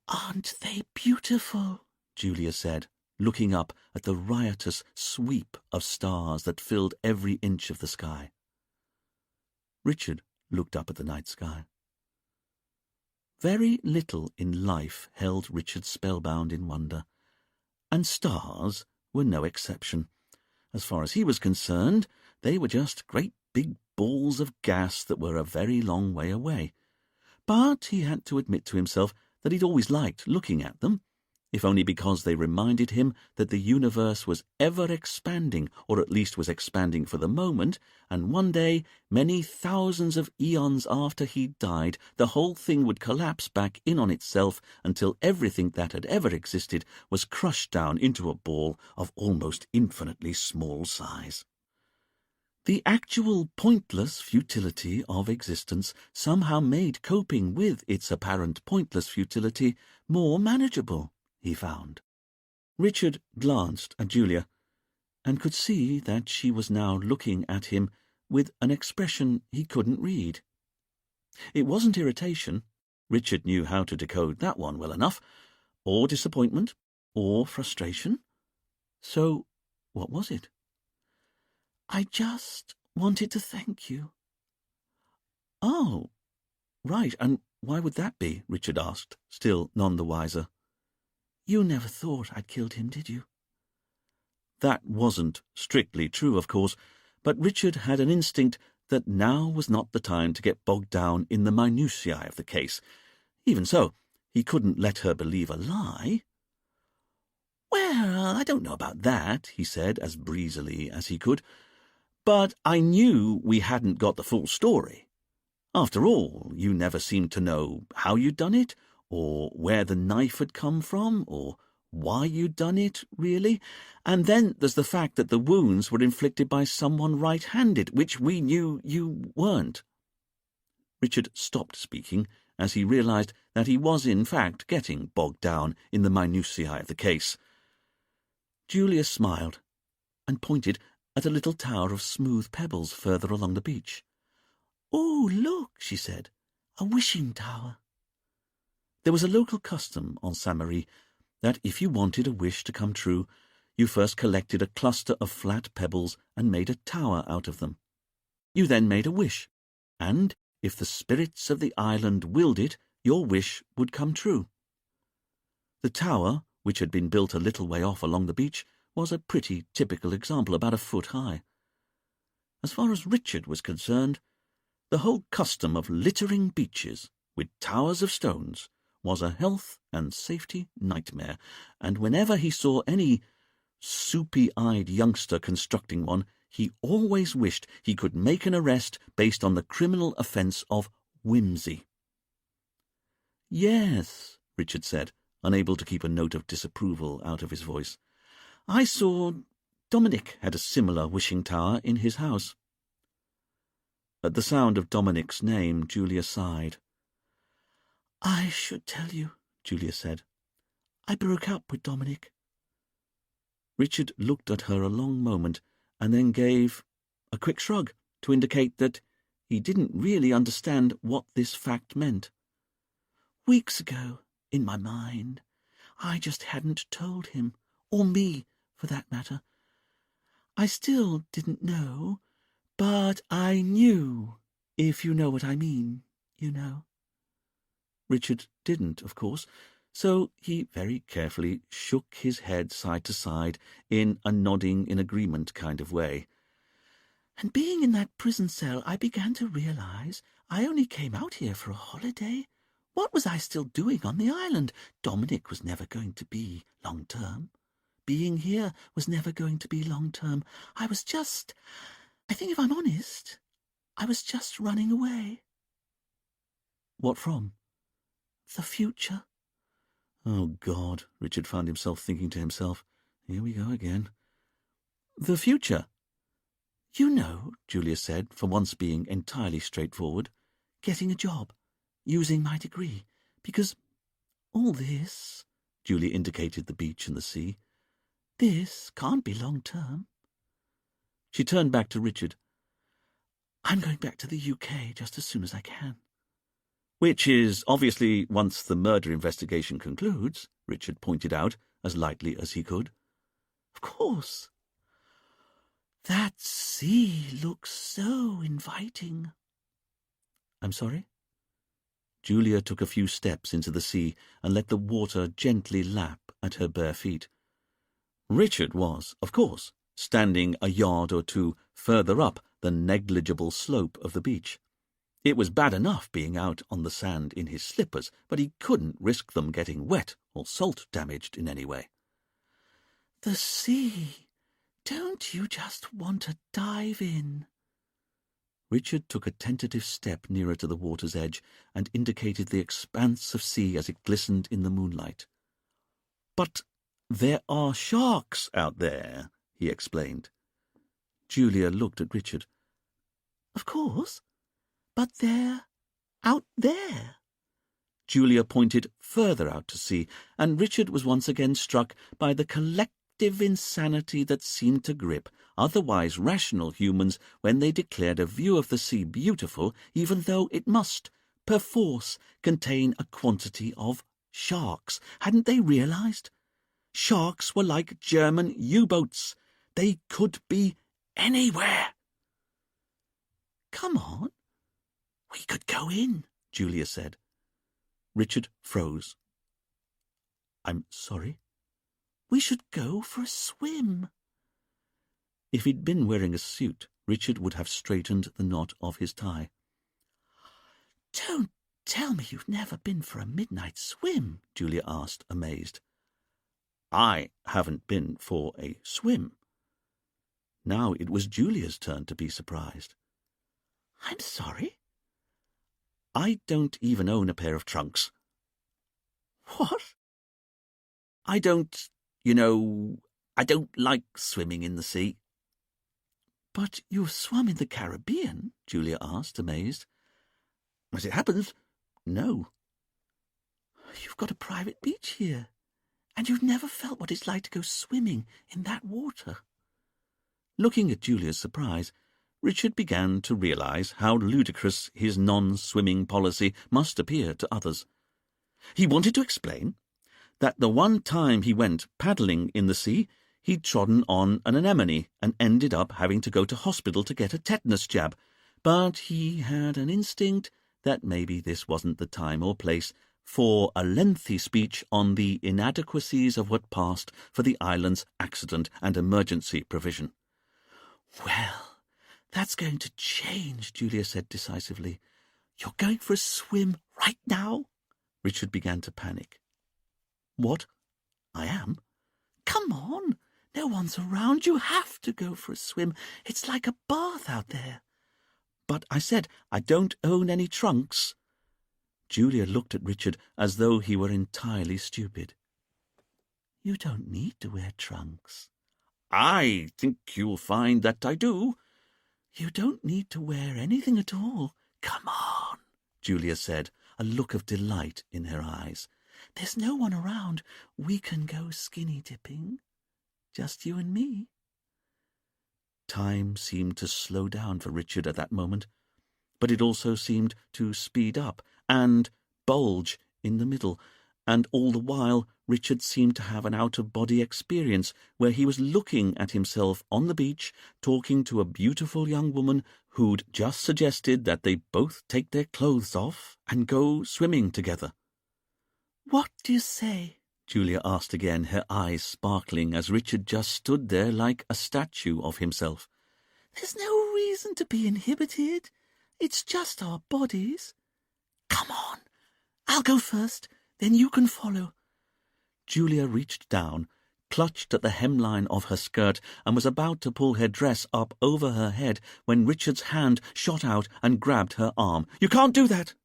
Speaker 3: "Aren't they beautiful?"
Speaker 1: Julia said, looking up at the riotous sweep of stars that filled every inch of the sky. Richard looked up at the night sky. Very little in life held Richard spellbound in wonder, and stars were no exception. As far as he was concerned, they were just great big balls of gas that were a very long way away. But he had to admit to himself that he'd always liked looking at them, if only because they reminded him that the universe was ever expanding, or at least was expanding for the moment, and one day, many thousands of eons after he'd died, the whole thing would collapse back in on itself until everything that had ever existed was crushed down into a ball of almost infinitely small size. The actual pointless futility of existence somehow made coping with its apparent pointless futility more manageable, he found. Richard glanced at Julia, and could see that she was now looking at him with an expression he couldn't read. It wasn't irritation. Richard knew how to decode that one well enough, or disappointment, or frustration. So, what was it?
Speaker 3: "I just wanted to thank you."
Speaker 1: "Oh, right, and why would that be?" Richard asked, still none the wiser.
Speaker 3: "You never thought I'd killed him, did you?"
Speaker 1: That wasn't strictly true, of course, but Richard had an instinct that now was not the time to get bogged down in the minutiae of the case. Even so, he couldn't let her believe a lie. "Well, I don't know about that," he said, as breezily as he could, "but I knew we hadn't got the full story. After all, you never seemed to know how you'd done it, or where the knife had come from, or why you'd done it, really. And then there's the fact that the wounds were inflicted by someone right-handed, which we knew you weren't." Richard stopped speaking as he realized that he was in fact getting bogged down in the minutiae of the case. Julia smiled and pointed at a little tower of smooth pebbles further along the beach.
Speaker 3: "Oh, look," she said, "a wishing tower."
Speaker 1: There was a local custom on Saint Marie that if you wanted a wish to come true, you first collected a cluster of flat pebbles and made a tower out of them. You then made a wish, and if the spirits of the island willed it, your wish would come true. The tower, which had been built a little way off along the beach, was a pretty typical example, about a foot high. As far as Richard was concerned, the whole custom of littering beaches with towers of stones was a health and safety nightmare, and whenever he saw any soupy-eyed youngster constructing one, he always wished he could make an arrest based on the criminal offence of whimsy. "Yes," Richard said, unable to keep a note of disapproval out of his voice. "I saw Dominic had a similar wishing tower in his house." At the sound of Dominic's name, Julia sighed.
Speaker 3: "I should tell you," Julia said. "I broke up with Dominic."
Speaker 1: Richard looked at her a long moment and then gave a quick shrug to indicate that he didn't really understand what this fact meant.
Speaker 3: "Weeks ago," in my mind. I just hadn't told him, or me, for that matter. I still didn't know, but I knew, if you know what I mean, you know.
Speaker 1: Richard didn't, of course, so he very carefully shook his head side to side in a nodding in agreement kind of way.
Speaker 3: And being in that prison cell, I began to realize I only came out here for a holiday. What was I still doing on the island? Dominic was never going to be long-term. Being here was never going to be long-term. I think if I'm honest, I was just running away.
Speaker 1: What from?
Speaker 3: The future.
Speaker 1: Oh, God, Richard found himself thinking to himself. Here we go again. The future?
Speaker 3: You know,
Speaker 1: Julia said, for once being entirely straightforward.
Speaker 3: Getting a job, using my degree, because all this,
Speaker 1: Julia indicated the beach and the sea,
Speaker 3: this can't be long-term.
Speaker 1: She turned back to Richard.
Speaker 3: I'm going back to the UK just as soon as I can.
Speaker 1: Which is obviously once the murder investigation concludes, Richard pointed out, as lightly as he could.
Speaker 3: Of course. That sea looks so inviting.
Speaker 1: I'm sorry? Julia took a few steps into the sea and let the water gently lap at her bare feet. Richard was, of course, standing a yard or two further up the negligible slope of the beach. It was bad enough being out on the sand in his slippers, but he couldn't risk them getting wet or salt-damaged in any way.
Speaker 3: The sea. Don't you just want to dive in?
Speaker 1: Richard took a tentative step nearer to the water's edge and indicated the expanse of sea as it glistened in the moonlight. But there are sharks out there, he explained. Julia looked at Richard.
Speaker 3: Of course. But they're out there.
Speaker 1: Julia pointed further out to sea, and Richard was once again struck by the collective insanity that seemed to grip otherwise rational humans when they declared a view of the sea beautiful, even though it must, perforce, contain a quantity of sharks. Hadn't they realized? Sharks were like German U-boats. They could be anywhere.
Speaker 3: Come on. We could go in, Julia said.
Speaker 1: Richard froze. I'm sorry?
Speaker 3: We should go for a swim.
Speaker 1: If he'd been wearing a suit, Richard would have straightened the knot of his tie.
Speaker 3: Don't tell me you've never been for a midnight swim, Julia asked, amazed.
Speaker 1: I haven't been for a swim. Now it was Julia's turn to be surprised.
Speaker 3: I'm sorry?
Speaker 1: I don't even own a pair of trunks.
Speaker 3: What?
Speaker 1: I don't like swimming in the sea.
Speaker 3: But you've swum in the Caribbean, Julia asked, amazed.
Speaker 1: As it happens, no.
Speaker 3: You've got a private beach here, and you've never felt what it's like to go swimming in that water.
Speaker 1: Looking at Julia's surprise, Richard began to realize how ludicrous his non-swimming policy must appear to others. He wanted to explain that the one time he went paddling in the sea, he'd trodden on an anemone and ended up having to go to hospital to get a tetanus jab, but he had an instinct that maybe this wasn't the time or place for a lengthy speech on the inadequacies of what passed for the island's accident and emergency provision.
Speaker 3: Well, that's going to change, Julia said decisively. You're going for a swim right now?
Speaker 1: Richard began to panic. What? I am?
Speaker 3: Come on. No one's around. You have to go for a swim. It's like a bath out there.
Speaker 1: But I said I don't own any trunks. Julia looked at Richard as though he were entirely stupid.
Speaker 3: You don't need to wear trunks.
Speaker 1: I think you'll find that I do.
Speaker 3: You don't need to wear anything at all. Come on, Julia said, a look of delight in her eyes. There's no one around. We can go skinny dipping. Just you and me.
Speaker 1: Time seemed to slow down for Richard at that moment, but it also seemed to speed up and bulge in the middle, and all the while Richard seemed to have an out-of-body experience where he was looking at himself on the beach, talking to a beautiful young woman who'd just suggested that they both take their clothes off and go swimming together.
Speaker 3: "What do you say?"
Speaker 1: Julia asked again, her eyes sparkling as Richard just stood there like a statue of himself.
Speaker 3: "There's no reason to be inhibited. It's just our bodies. Come on. I'll go first, then you can follow."
Speaker 1: Julia reached down, clutched at the hemline of her skirt, and was about to pull her dress up over her head when Richard's hand shot out and grabbed her arm. "You can't do that!"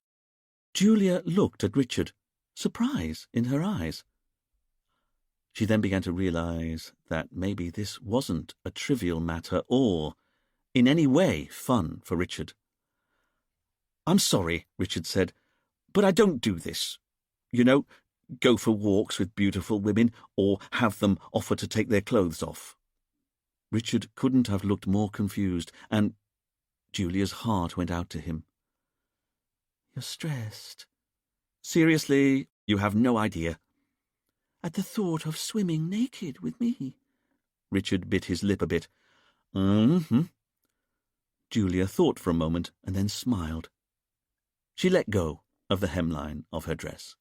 Speaker 1: Julia looked at Richard, surprise in her eyes. She then began to realize that maybe this wasn't a trivial matter or, in any way, fun for Richard. "I'm sorry," Richard said, "but I don't do this. You know, go for walks with beautiful women or have them offer to take their clothes off." Richard couldn't have looked more confused, and Julia's heart went out to him.
Speaker 3: "You're stressed."
Speaker 1: "Seriously, you have no idea."
Speaker 3: "At the thought of swimming naked with me."
Speaker 1: Richard bit his lip a bit. "Mm-hmm." Julia thought for a moment and then smiled. She let go of the hemline of her dress.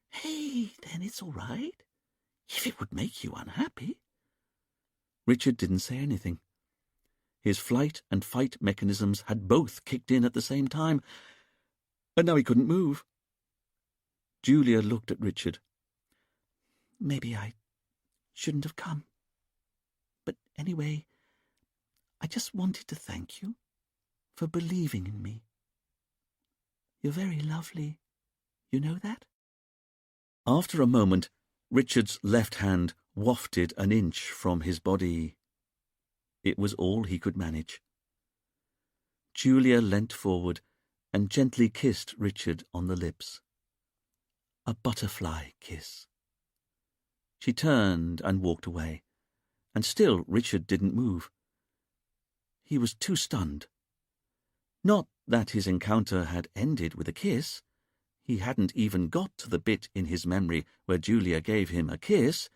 Speaker 3: "Hey, then it's all right, if it would make you unhappy."
Speaker 1: Richard didn't say anything. His flight and fight mechanisms had both kicked in at the same time, and now he couldn't move. Julia looked at Richard.
Speaker 3: "Maybe I shouldn't have come. But anyway, I just wanted to thank you for believing in me. You're very lovely. You know that?"
Speaker 1: After a moment, Richard's left hand wafted an inch from his body. It was all he could manage. Julia leant forward and gently kissed Richard on the lips. A butterfly kiss. She turned and walked away, and still Richard didn't move. He was too stunned. Not that his encounter had ended with a kiss. He hadn't even got to the bit in his memory where Julia gave him a kiss.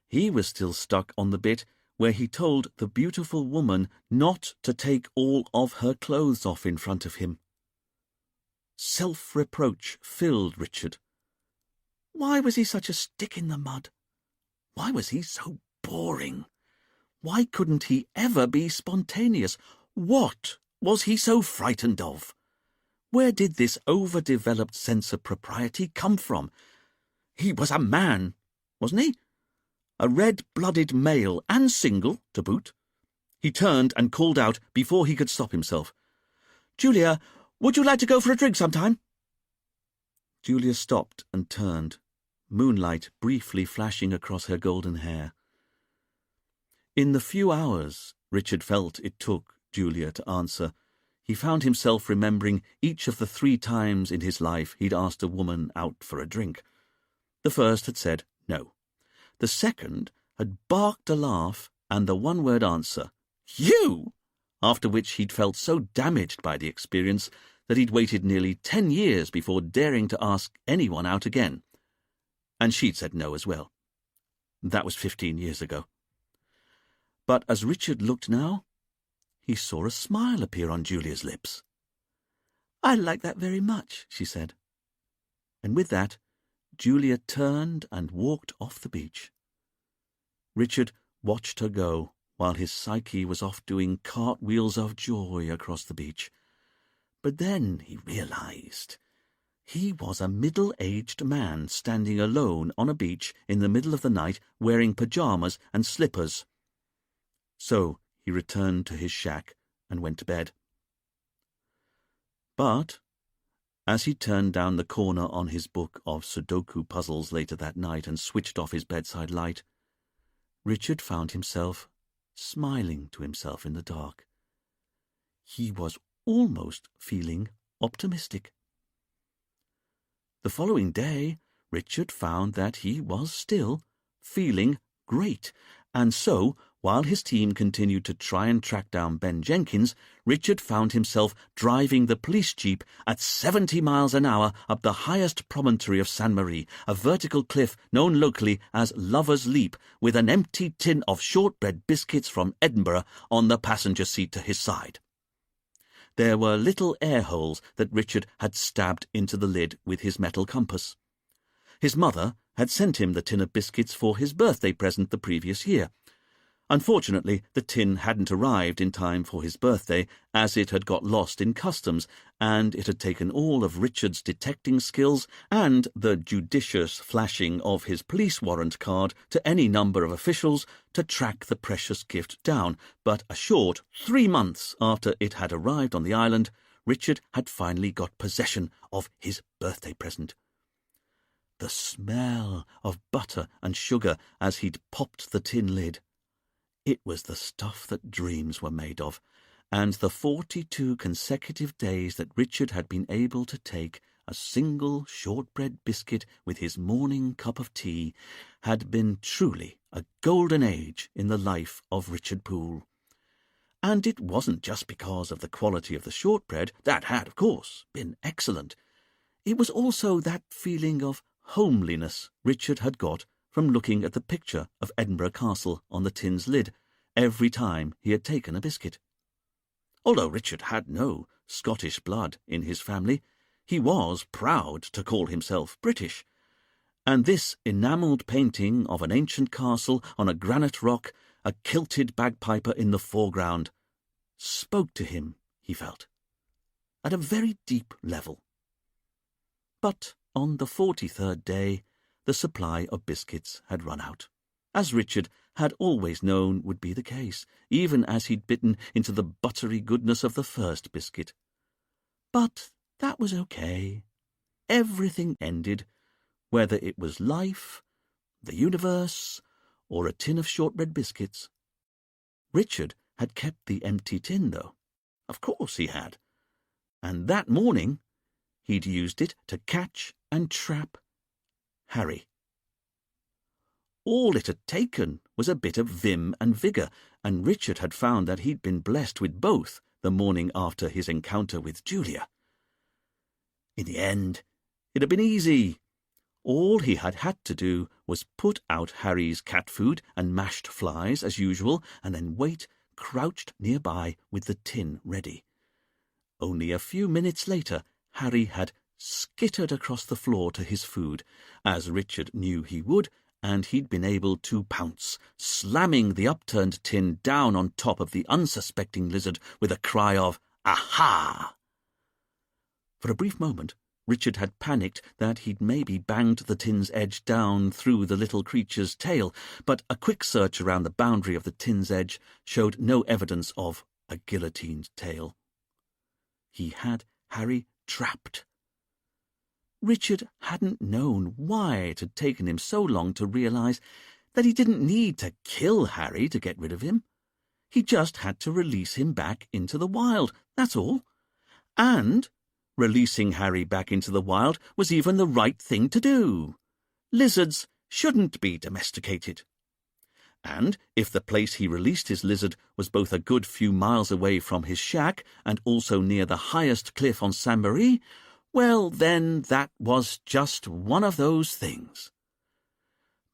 Speaker 1: He was still stuck on the bit where he told the beautiful woman not to take all of her clothes off in front of him. Self-reproach filled Richard. Why was he such a stick in the mud? Why was he so boring? Why couldn't he ever be spontaneous? What was he so frightened of? Where did this overdeveloped sense of propriety come from? He was a man, wasn't he? A red-blooded male, and single, to boot. He turned and called out before he could stop himself. "Julia, would you like to go for a drink sometime?" Julia stopped and turned, moonlight briefly flashing across her golden hair. In the few hours Richard felt it took Julia to answer, he found himself remembering each of the 3 times in his life he'd asked a woman out for a drink. The first had said no. The second had barked a laugh and the one-word answer, "You!" after which he'd felt so damaged by the experience that he'd waited nearly 10 years before daring to ask anyone out again. And she'd said no as well. That was 15 years ago. But as Richard looked now, he saw a smile appear on Julia's lips.
Speaker 3: "I like that very much," she said.
Speaker 1: And with that, Julia turned and walked off the beach. Richard watched her go while his psyche was off doing cartwheels of joy across the beach. But then he realized he was a middle-aged man standing alone on a beach in the middle of the night wearing pajamas and slippers. So he returned to his shack and went to bed. But as he turned down the corner on his book of Sudoku puzzles later that night and switched off his bedside light, Richard found himself smiling to himself in the dark. He was almost feeling optimistic. The following day, Richard found that he was still feeling great, and so While his team continued to try and track down Ben Jenkins, Richard found himself driving the police jeep at 70 miles an hour up the highest promontory of San Marie, a vertical cliff known locally as Lover's Leap, with an empty tin of shortbread biscuits from Edinburgh on the passenger seat to his side. There were little air holes that Richard had stabbed into the lid with his metal compass. His mother had sent him the tin of biscuits for his birthday present the previous year. Unfortunately, the tin hadn't arrived in time for his birthday, as it had got lost in customs, and it had taken all of Richard's detecting skills and the judicious flashing of his police warrant card to any number of officials to track the precious gift down. But a short 3 months after it had arrived on the island, Richard had finally got possession of his birthday present. The smell of butter and sugar as he'd popped the tin lid. It was the stuff that dreams were made of, and the 42 consecutive days that Richard had been able to take a single shortbread biscuit with his morning cup of tea had been truly a golden age in the life of Richard Poole. And it wasn't just because of the quality of the shortbread, that had, of course, been excellent. It was also that feeling of homeliness Richard had got from looking at the picture of Edinburgh Castle on the tin's lid every time he had taken a biscuit. Although Richard had no Scottish blood in his family, he was proud to call himself British, and this enamelled painting of an ancient castle on a granite rock, a kilted bagpiper in the foreground, spoke to him, he felt, at a very deep level. But on the 43rd day, the supply of biscuits had run out, as Richard had always known would be the case, even as he'd bitten into the buttery goodness of the first biscuit. But that was okay. Everything ended, whether it was life, the universe, or a tin of shortbread biscuits. Richard had kept the empty tin, though. Of course he had. And that morning he'd used it to catch and trap Harry. All it had taken was a bit of vim and vigour, and Richard had found that he'd been blessed with both the morning after his encounter with Julia. In the end, it had been easy. All he had had to do was put out Harry's cat food and mashed flies as usual, and then wait, crouched nearby with the tin ready. Only a few minutes later, Harry had skittered across the floor to his food, as Richard knew he would, and he'd been able to pounce, slamming the upturned tin down on top of the unsuspecting lizard with a cry of "Aha!" For a brief moment, Richard had panicked that he'd maybe banged the tin's edge down through the little creature's tail, but a quick search around the boundary of the tin's edge showed no evidence of a guillotined tail. He had Harry trapped. Richard hadn't known why it had taken him so long to realize that he didn't need to kill Harry to get rid of him. He just had to release him back into the wild, that's all. And releasing Harry back into the wild was even the right thing to do. Lizards shouldn't be domesticated. And if the place he released his lizard was both a good few miles away from his shack and also near the highest cliff on Saint Marie, well, then that was just one of those things.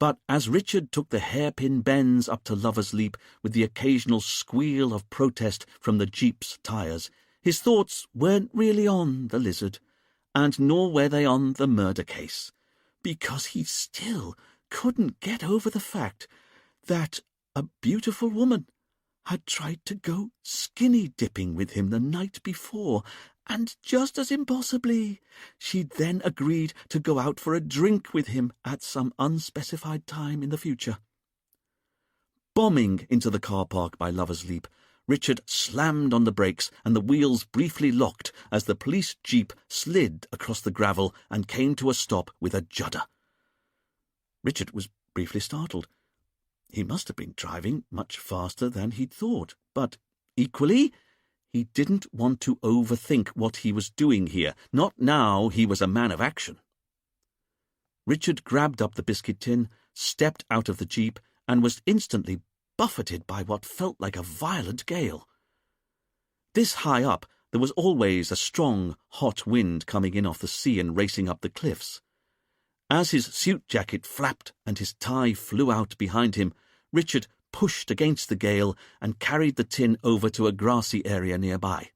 Speaker 1: But as Richard took the hairpin bends up to Lover's Leap with the occasional squeal of protest from the jeep's tyres, his thoughts weren't really on the lizard, and nor were they on the murder case, because he still couldn't get over the fact that a beautiful woman had tried to go skinny dipping with him the night before, and just as impossibly, she'd then agreed to go out for a drink with him at some unspecified time in the future. Bombing into the car park by Lover's Leap, Richard slammed on the brakes and the wheels briefly locked as the police jeep slid across the gravel and came to a stop with a judder. Richard was briefly startled. He must have been driving much faster than he'd thought, but equally, he didn't want to overthink what he was doing here, not now he was a man of action. Richard grabbed up the biscuit tin, stepped out of the jeep, and was instantly buffeted by what felt like a violent gale. This high up, there was always a strong, hot wind coming in off the sea and racing up the cliffs. As his suit jacket flapped and his tie flew out behind him, Richard pushed against the gale and carried the tin over to a grassy area nearby.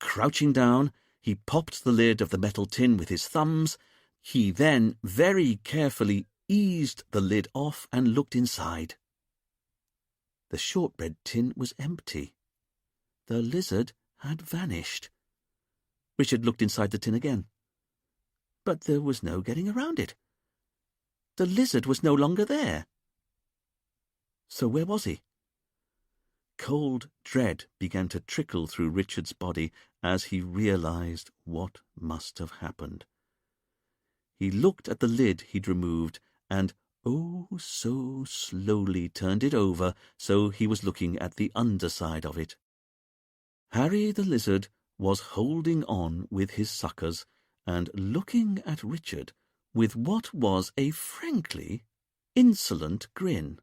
Speaker 1: Crouching down, he popped the lid of the metal tin with his thumbs. He then very carefully eased the lid off and looked inside. The shortbread tin was empty. The lizard had vanished. Richard looked inside the tin again. But there was no getting around it. The lizard was no longer there. So where was he? Cold dread began to trickle through Richard's body as he realized what must have happened. He looked at the lid he'd removed and, oh so slowly, turned it over so he was looking at the underside of it. Harry the lizard was holding on with his suckers and looking at Richard with what was a frankly insolent grin.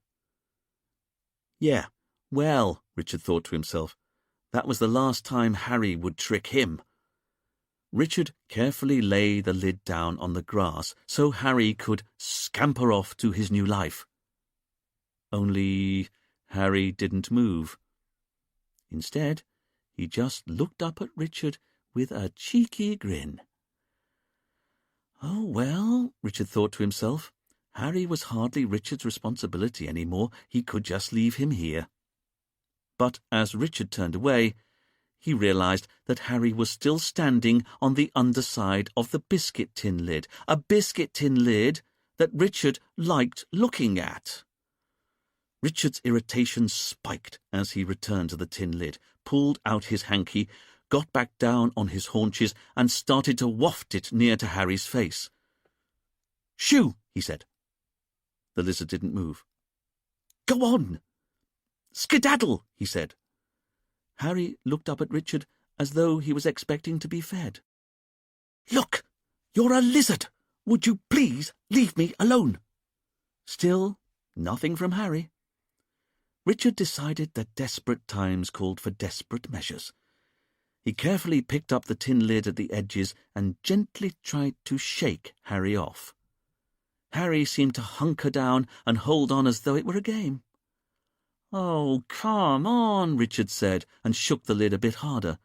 Speaker 1: Yeah, well, Richard thought to himself, that was the last time Harry would trick him. Richard carefully lay the lid down on the grass so Harry could scamper off to his new life. Only Harry didn't move. Instead, he just looked up at Richard with a cheeky grin. Oh, well, Richard thought to himself, Harry was hardly Richard's responsibility any more. He could just leave him here. But as Richard turned away, he realized that Harry was still standing on the underside of the biscuit tin lid, a biscuit tin lid that Richard liked looking at. Richard's irritation spiked as he returned to the tin lid, pulled out his hanky, got back down on his haunches, and started to waft it near to Harry's face. "Shoo!" he said. The lizard didn't move. "Go on!" "Skedaddle!" he said. Harry looked up at Richard as though he was expecting to be fed. "Look! You're a lizard! Would you please leave me alone?" Still nothing from Harry. Richard decided that desperate times called for desperate measures. He carefully picked up the tin lid at the edges and gently tried to shake Harry off. Harry seemed to hunker down and hold on as though it were a game. "Oh, come on," Richard said, and shook the lid a bit harder.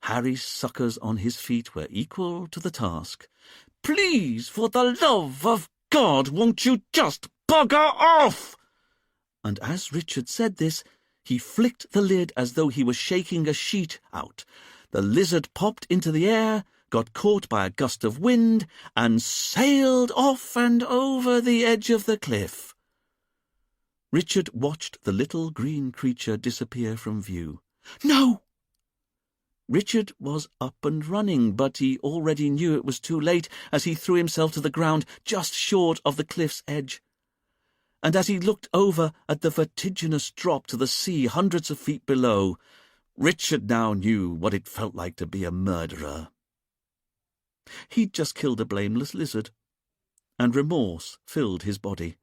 Speaker 1: Harry's suckers on his feet were equal to the task. "Please, for the love of God, won't you just bugger off?" And as Richard said this, he flicked the lid as though he was shaking a sheet out. The lizard popped into the air, got caught by a gust of wind, and sailed off and over the edge of the cliff. Richard watched the little green creature disappear from view. "No!" Richard was up and running, but he already knew it was too late as he threw himself to the ground just short of the cliff's edge. And as he looked over at the vertiginous drop to the sea hundreds of feet below, Richard now knew what it felt like to be a murderer. He'd just killed a blameless lizard, and remorse filled his body.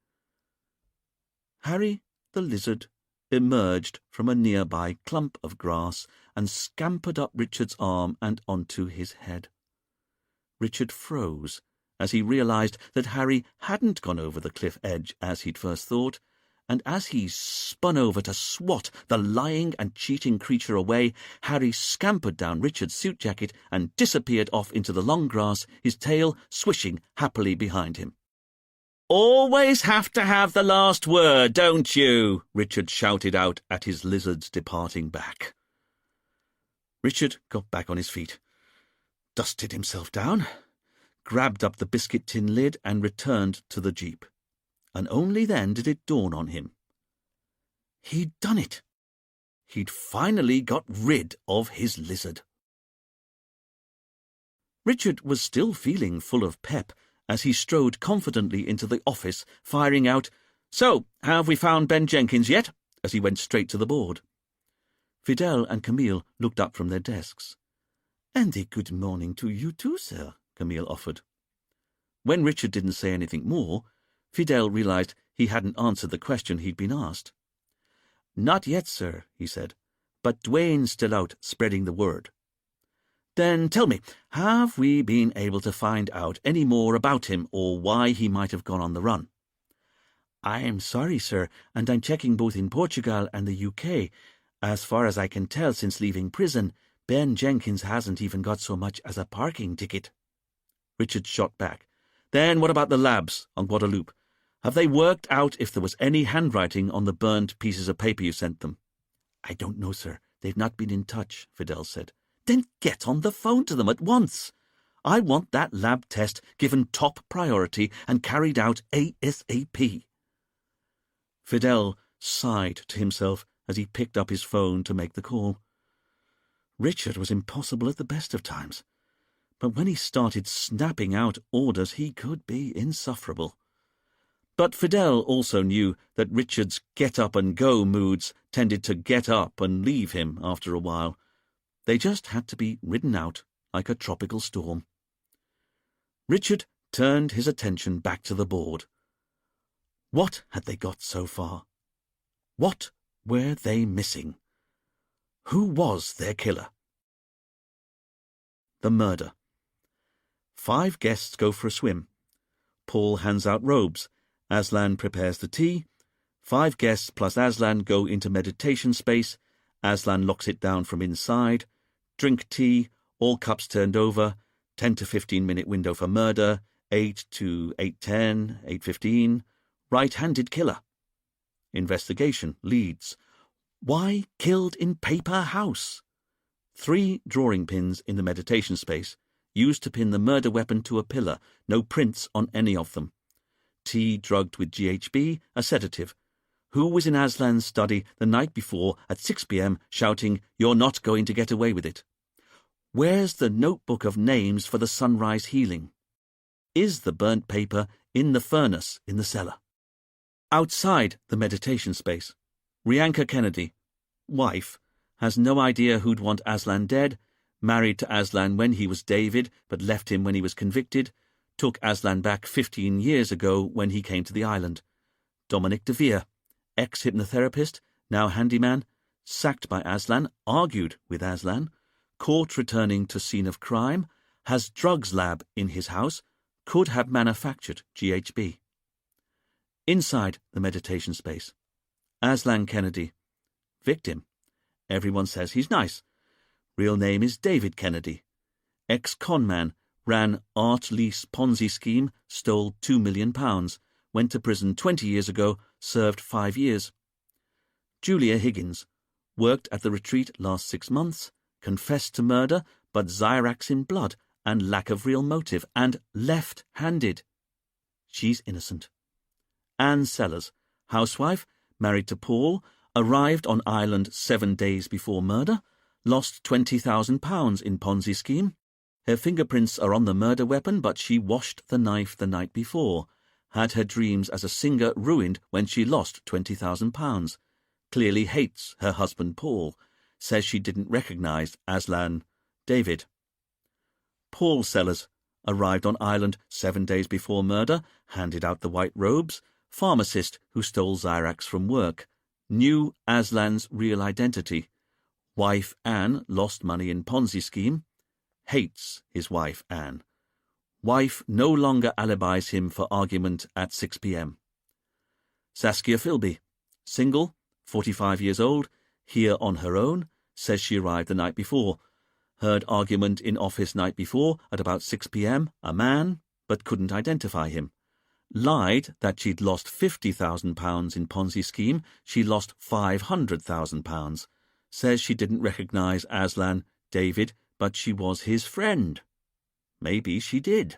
Speaker 1: Harry the lizard emerged from a nearby clump of grass and scampered up Richard's arm and onto his head. Richard froze as he realized that Harry hadn't gone over the cliff edge as he'd first thought, and as he spun over to swat the lying and cheating creature away, Harry scampered down Richard's suit jacket and disappeared off into the long grass, his tail swishing happily behind him. "Always have to have the last word, don't you?" Richard shouted out at his lizard's departing back. Richard got back on his feet, dusted himself down, grabbed up the biscuit tin lid and returned to the jeep. And only then did it dawn on him. He'd done it. He'd finally got rid of his lizard. Richard was still feeling full of pep as he strode confidently into the office, firing out, "So, have we found Ben Jenkins yet?" as he went straight to the board. Fidel and Camille looked up from their desks. "And a good morning to you too, sir," Camille offered. When Richard didn't say anything more, Fidel realized he hadn't answered the question he'd been asked. "Not yet, sir," he said, "but Dwayne's still out spreading the word." "Then tell me, have we been able to find out any more about him or why he might have gone on the run?" "I'm sorry, sir, and I'm checking both in Portugal and the UK. As far as I can tell since leaving prison, Ben Jenkins hasn't even got so much as a parking ticket." Richard shot back. "Then what about the labs on Guadeloupe? Have they worked out if there was any handwriting on the burned pieces of paper you sent them?" "I don't know, sir. They've not been in touch," Fidel said. "Then get on the phone to them at once. I want that lab test given top priority and carried out ASAP." Fidel sighed to himself as he picked up his phone to make the call. Richard was impossible at the best of times, but when he started snapping out orders he could be insufferable. But Fidel also knew that Richard's get-up-and-go moods tended to get up and leave him after a while. They just had to be ridden out like a tropical storm. Richard turned his attention back to the board. What had they got so far? What were they missing? Who was their killer? The murder. 5 guests go for a swim. Paul hands out robes. Aslan prepares the tea. 5 guests plus Aslan go into meditation space. Aslan locks it down from inside. Drink tea, all cups turned over, 10 to 15-minute window for murder, 8 to 8:10, 8:15, right-handed killer. Investigation leads. Why killed in paper house? 3 drawing pins in the meditation space, used to pin the murder weapon to a pillar, no prints on any of them. Tea drugged with GHB, a sedative. Who was in Aslan's study the night before at 6 p.m. shouting, "You're not going to get away with it"? Where's the notebook of names for the sunrise healing? Is the burnt paper in the furnace in the cellar? Outside the meditation space, Rianka Kennedy, wife, has no idea who'd want Aslan dead, married to Aslan when he was David but left him when he was convicted, took Aslan back 15 years ago when he came to the island. Dominic De Vere, ex-hypnotherapist, now handyman, sacked by Aslan, argued with Aslan, caught returning to scene of crime, has drugs lab in his house, could have manufactured GHB. Inside the meditation space, Aslan Kennedy, victim. Everyone says he's nice. Real name is David Kennedy. Ex-conman, ran art lease Ponzi scheme, stole £2 million, went to prison 20 years ago, served 5 years. Julia Higgins, worked at the retreat last 6 months, confessed to murder, but Xyrax in blood and lack of real motive, and left-handed. She's innocent. Anne Sellers, housewife, married to Paul, arrived on island 7 days before murder, lost £20,000 in Ponzi scheme. Her fingerprints are on the murder weapon, but she washed the knife the night before, had her dreams as a singer ruined when she lost £20,000, clearly hates her husband Paul, says she didn't recognise Aslan David. Paul Sellers arrived on island 7 days before murder, handed out the white robes, pharmacist who stole Xyrax from work, knew Aslan's real identity. Wife Anne lost money in Ponzi scheme, hates his wife Anne. Wife no longer alibis him for argument at 6 p.m. Saskia Philby, single, 45 years old, here on her own, says she arrived the night before. Heard argument in office night before at about 6 p.m, a man, but couldn't identify him. Lied that she'd lost £50,000 in Ponzi scheme, she lost £500,000. Says she didn't recognise Aslan David, but she was his friend. Maybe she did.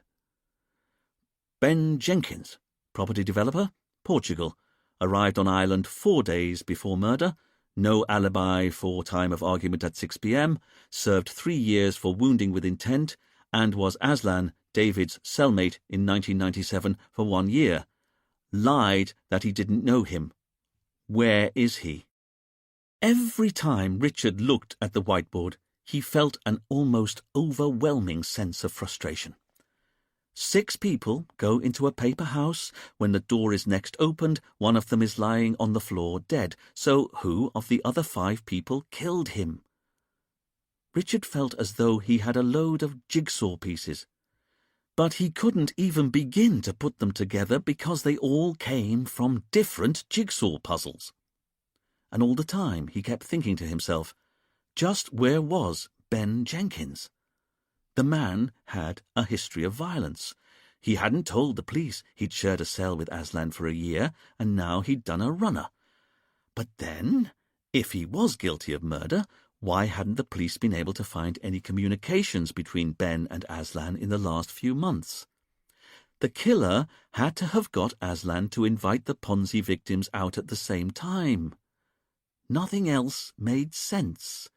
Speaker 1: Ben Jenkins, property developer, Portugal, arrived on island 4 days before murder, no alibi for time of argument at 6 p.m, served 3 years for wounding with intent, and was Aslan David's cellmate in 1997 for 1 year. Lied that he didn't know him. Where is he? Every time Richard looked at the whiteboard, he felt an almost overwhelming sense of frustration.
Speaker 2: 6 people go into a paper house. When the door is next opened, one of them is lying on the floor dead. So who of the other 5 people killed him? Richard felt as though he had a load of jigsaw pieces, but he couldn't even begin to put them together because they all came from different jigsaw puzzles. And all the time he kept thinking to himself, just where was Ben Jenkins? The man had a history of violence. He hadn't told the police he'd shared a cell with Aslan for a year, and now he'd done a runner. But then, if he was guilty of murder, why hadn't the police been able to find any communications between Ben and Aslan in the last few months? The killer had to have got Aslan to invite the Ponzi victims out at the same time. Nothing else made sense.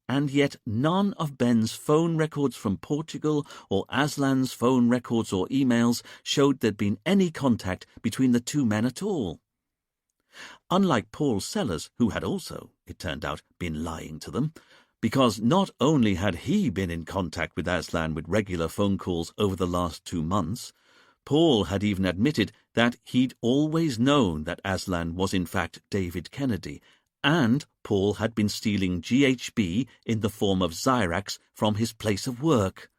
Speaker 2: And yet none of Ben's phone records from Portugal or Aslan's phone records or emails showed there'd been any contact between the 2 men at all. Unlike Paul Sellers, who had also, it turned out, been lying to them, because not only had he been in contact with Aslan with regular phone calls over the last 2 months, Paul had even admitted that he'd always known that Aslan was in fact David Kennedy, and Paul had been stealing GHB in the form of Xyrax from his place of work.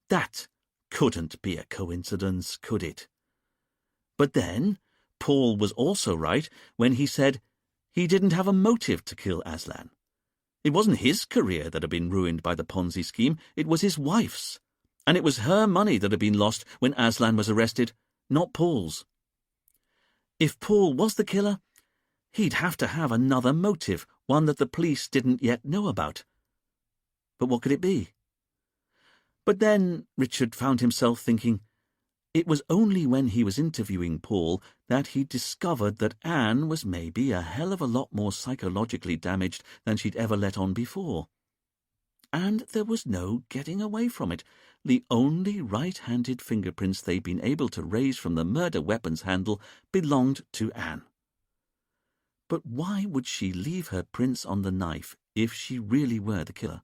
Speaker 2: That couldn't be a coincidence, could it? But then, Paul was also right when he said he didn't have a motive to kill Aslan. It wasn't his career that had been ruined by the Ponzi scheme, it was his wife's. And it was her money that had been lost when Aslan was arrested, not Paul's. If Paul was the killer, he'd have to have another motive, one that the police didn't yet know about. But what could it be? But then Richard found himself thinking it was only when he was interviewing Paul that he discovered that Anne was maybe a hell of a lot more psychologically damaged than she'd ever let on before. And there was no getting away from it. The only right-handed fingerprints they'd been able to raise from the murder weapon's handle belonged to Anne. But why would she leave her prints on the knife if she really were the killer?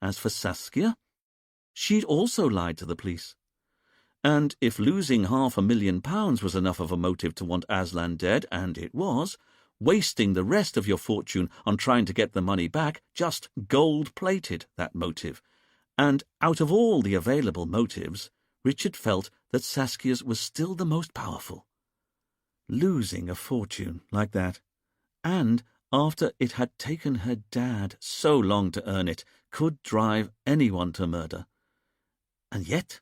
Speaker 2: As for Saskia, she'd also lied to the police. And if losing £500,000 was enough of a motive to want Aslan dead, and it was, wasting the rest of your fortune on trying to get the money back just gold-plated that motive. And out of all the available motives, Richard felt that Saskia's was still the most powerful. Losing a fortune like that, and after it had taken her dad so long to earn it, could drive anyone to murder. And yet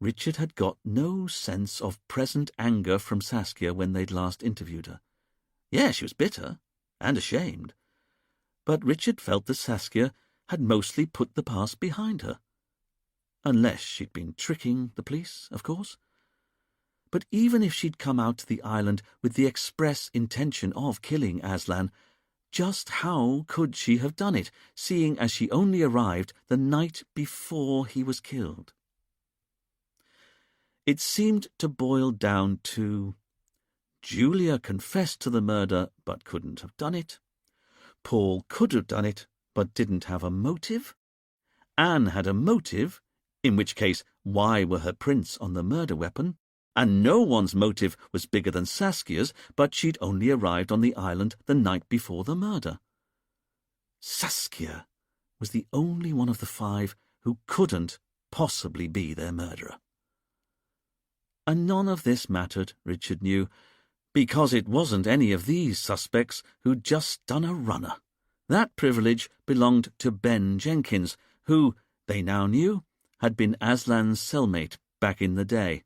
Speaker 2: Richard had got no sense of present anger from Saskia when they'd last interviewed her. Yeah, she was bitter and ashamed, but Richard felt that Saskia had mostly put the past behind her. Unless she'd been tricking the police, of course. But even if she'd come out to the island with the express intention of killing Aslan, just how could she have done it, seeing as she only arrived the night before he was killed? It seemed to boil down to Julia confessed to the murder but couldn't have done it. Paul could have done it but didn't have a motive. Anne had a motive, in which case why were her prints on the murder weapon? And no one's motive was bigger than Saskia's, but she'd only arrived on the island the night before the murder. Saskia was the only one of the 5 who couldn't possibly be their murderer. And none of this mattered, Richard knew, because it wasn't any of these suspects who'd just done a runner. That privilege belonged to Ben Jenkins, who, they now knew, had been Aslan's cellmate back in the day.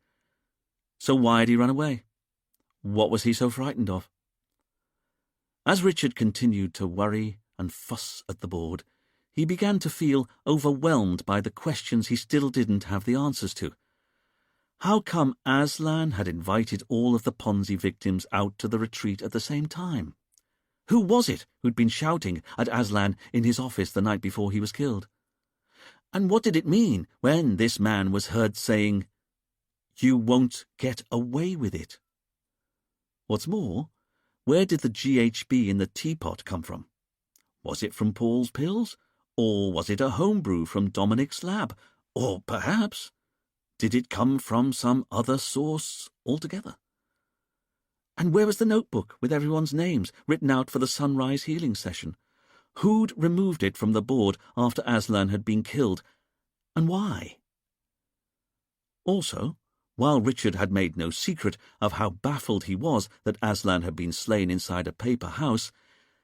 Speaker 2: So why had he run away? What was he so frightened of? As Richard continued to worry and fuss at the board, he began to feel overwhelmed by the questions he still didn't have the answers to. How come Aslan had invited all of the Ponzi victims out to the retreat at the same time? Who was it who'd been shouting at Aslan in his office the night before he was killed? And what did it mean when this man was heard saying, "You won't get away with it"? What's more, where did the GHB in the teapot come from? Was it from Paul's pills? Or was it a homebrew from Dominic's lab? Or perhaps did it come from some other source altogether? And where was the notebook with everyone's names written out for the sunrise healing session? Who'd removed it from the board after Aslan had been killed, and why? Also, while Richard had made no secret of how baffled he was that Aslan had been slain inside a paper house,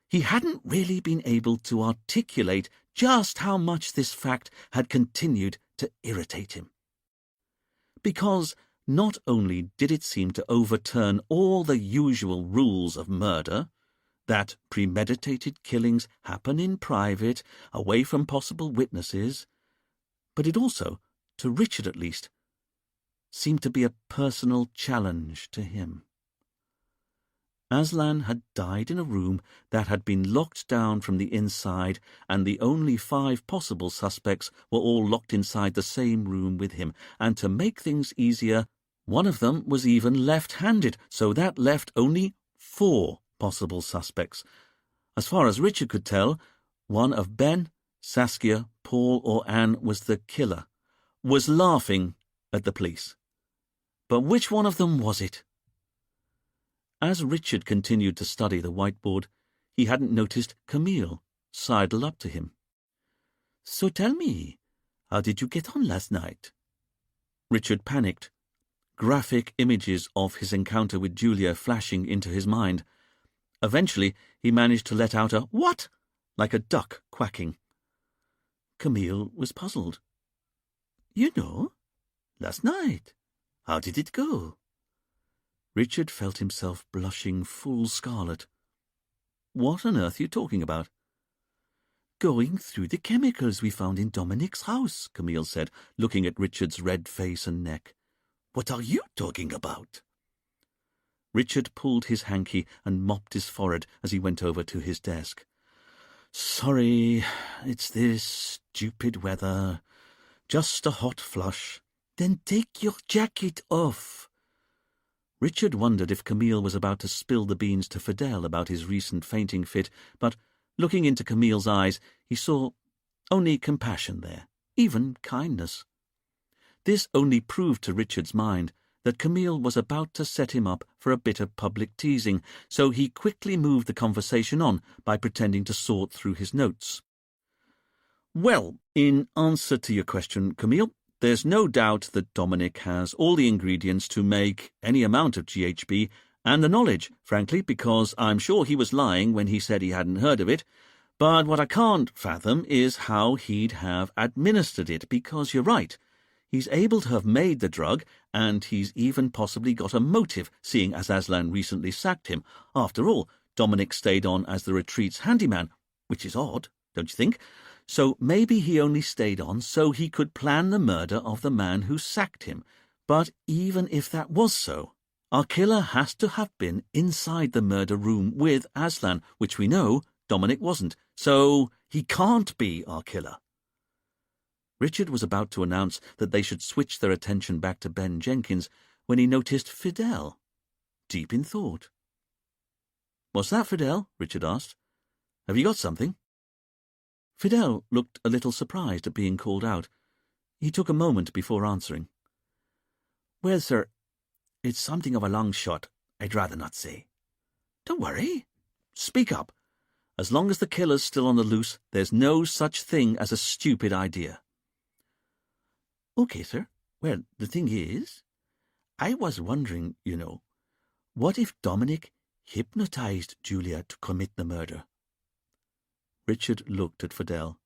Speaker 2: he hadn't really been able to articulate just how much this fact had continued to irritate him. Because not only did it seem to overturn all the usual rules of murder, that premeditated killings happen in private, away from possible witnesses, but it also, to Richard at least, seemed to be a personal challenge to him. Aslan had died in a room that had been locked down from the inside, and the only 5 possible suspects were all locked inside the same room with him, and to make things easier, one of them was even left-handed, so that left only 4 possible suspects. As far as Richard could tell, one of Ben, Saskia, Paul or Anne was the killer, was laughing at the police. But which one of them was it? As Richard continued to study the whiteboard, he hadn't noticed Camille sidle up to him. "So tell me, how did you get on last night?" Richard panicked, graphic images of his encounter with Julia flashing into his mind. Eventually, he managed to let out a "What?" like a duck quacking. Camille was puzzled. "You know, last night. How did it go?" Richard felt himself blushing full scarlet. "What on earth are you talking about?" "Going through the chemicals we found in Dominic's house," Camille said, looking at Richard's red face and neck. "What are you talking about?" Richard pulled his hanky and mopped his forehead as he went over to his desk. "Sorry, it's this stupid weather. Just a hot flush." "Then take your jacket off." Richard wondered if Camille was about to spill the beans to Fidel about his recent fainting fit, but looking into Camille's eyes, he saw only compassion there, even kindness. This only proved to Richard's mind that Camille was about to set him up for a bit of public teasing, so he quickly moved the conversation on by pretending to sort through his notes. "Well, in answer to your question, Camille, there's no doubt that Dominic has all the ingredients to make any amount of GHB, and the knowledge, frankly, because I'm sure he was lying when he said he hadn't heard of it. But what I can't fathom is how he'd have administered it, because you're right. He's able to have made the drug, and he's even possibly got a motive, seeing as Aslan recently sacked him. After all, Dominic stayed on as the retreat's handyman, which is odd, don't you think? So maybe he only stayed on so he could plan the murder of the man who sacked him. But even if that was so, our killer has to have been inside the murder room with Aslan, which we know Dominic wasn't. So he can't be our killer." Richard was about to announce that they should switch their attention back to Ben Jenkins when he noticed Fidel, deep in thought. "What's that, Fidel?" Richard asked. "Have you got something?" Fidel looked a little surprised at being called out. He took a moment before answering. "Well, sir, it's something of a long shot. I'd rather not say." "Don't worry. Speak up. As long as the killer's still on the loose, there's no such thing as a stupid idea." "Okay, sir. Well, the thing is, I was wondering, what if Dominic hypnotized Julia to commit the murder?" Richard looked at Fidel.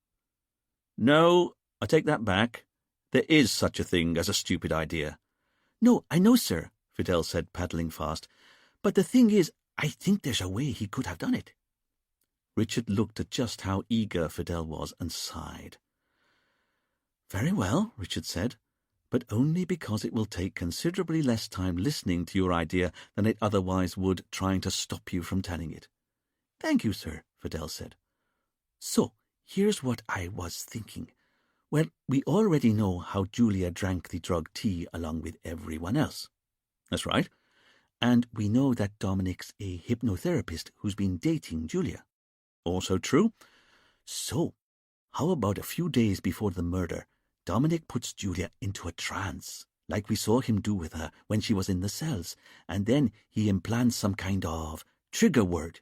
Speaker 2: "No, I take that back. There is such a thing as a stupid idea." "No, I know, sir," Fidel said, paddling fast. "But the thing is, I think there's a way he could have done it." Richard looked at just how eager Fidel was and sighed. "Very well," Richard said, "but only because it will take considerably less time listening to your idea than it otherwise would trying to stop you from telling it." "Thank you, sir," Fidel said. "So, here's what I was thinking. Well, we already know how Julia drank the drug tea along with everyone else." "That's right." "And we know that Dominic's a hypnotherapist who's been dating Julia." "Also true." "So, how about a few days before the murder, Dominic puts Julia into a trance, like we saw him do with her when she was in the cells, and then he implants some kind of trigger word,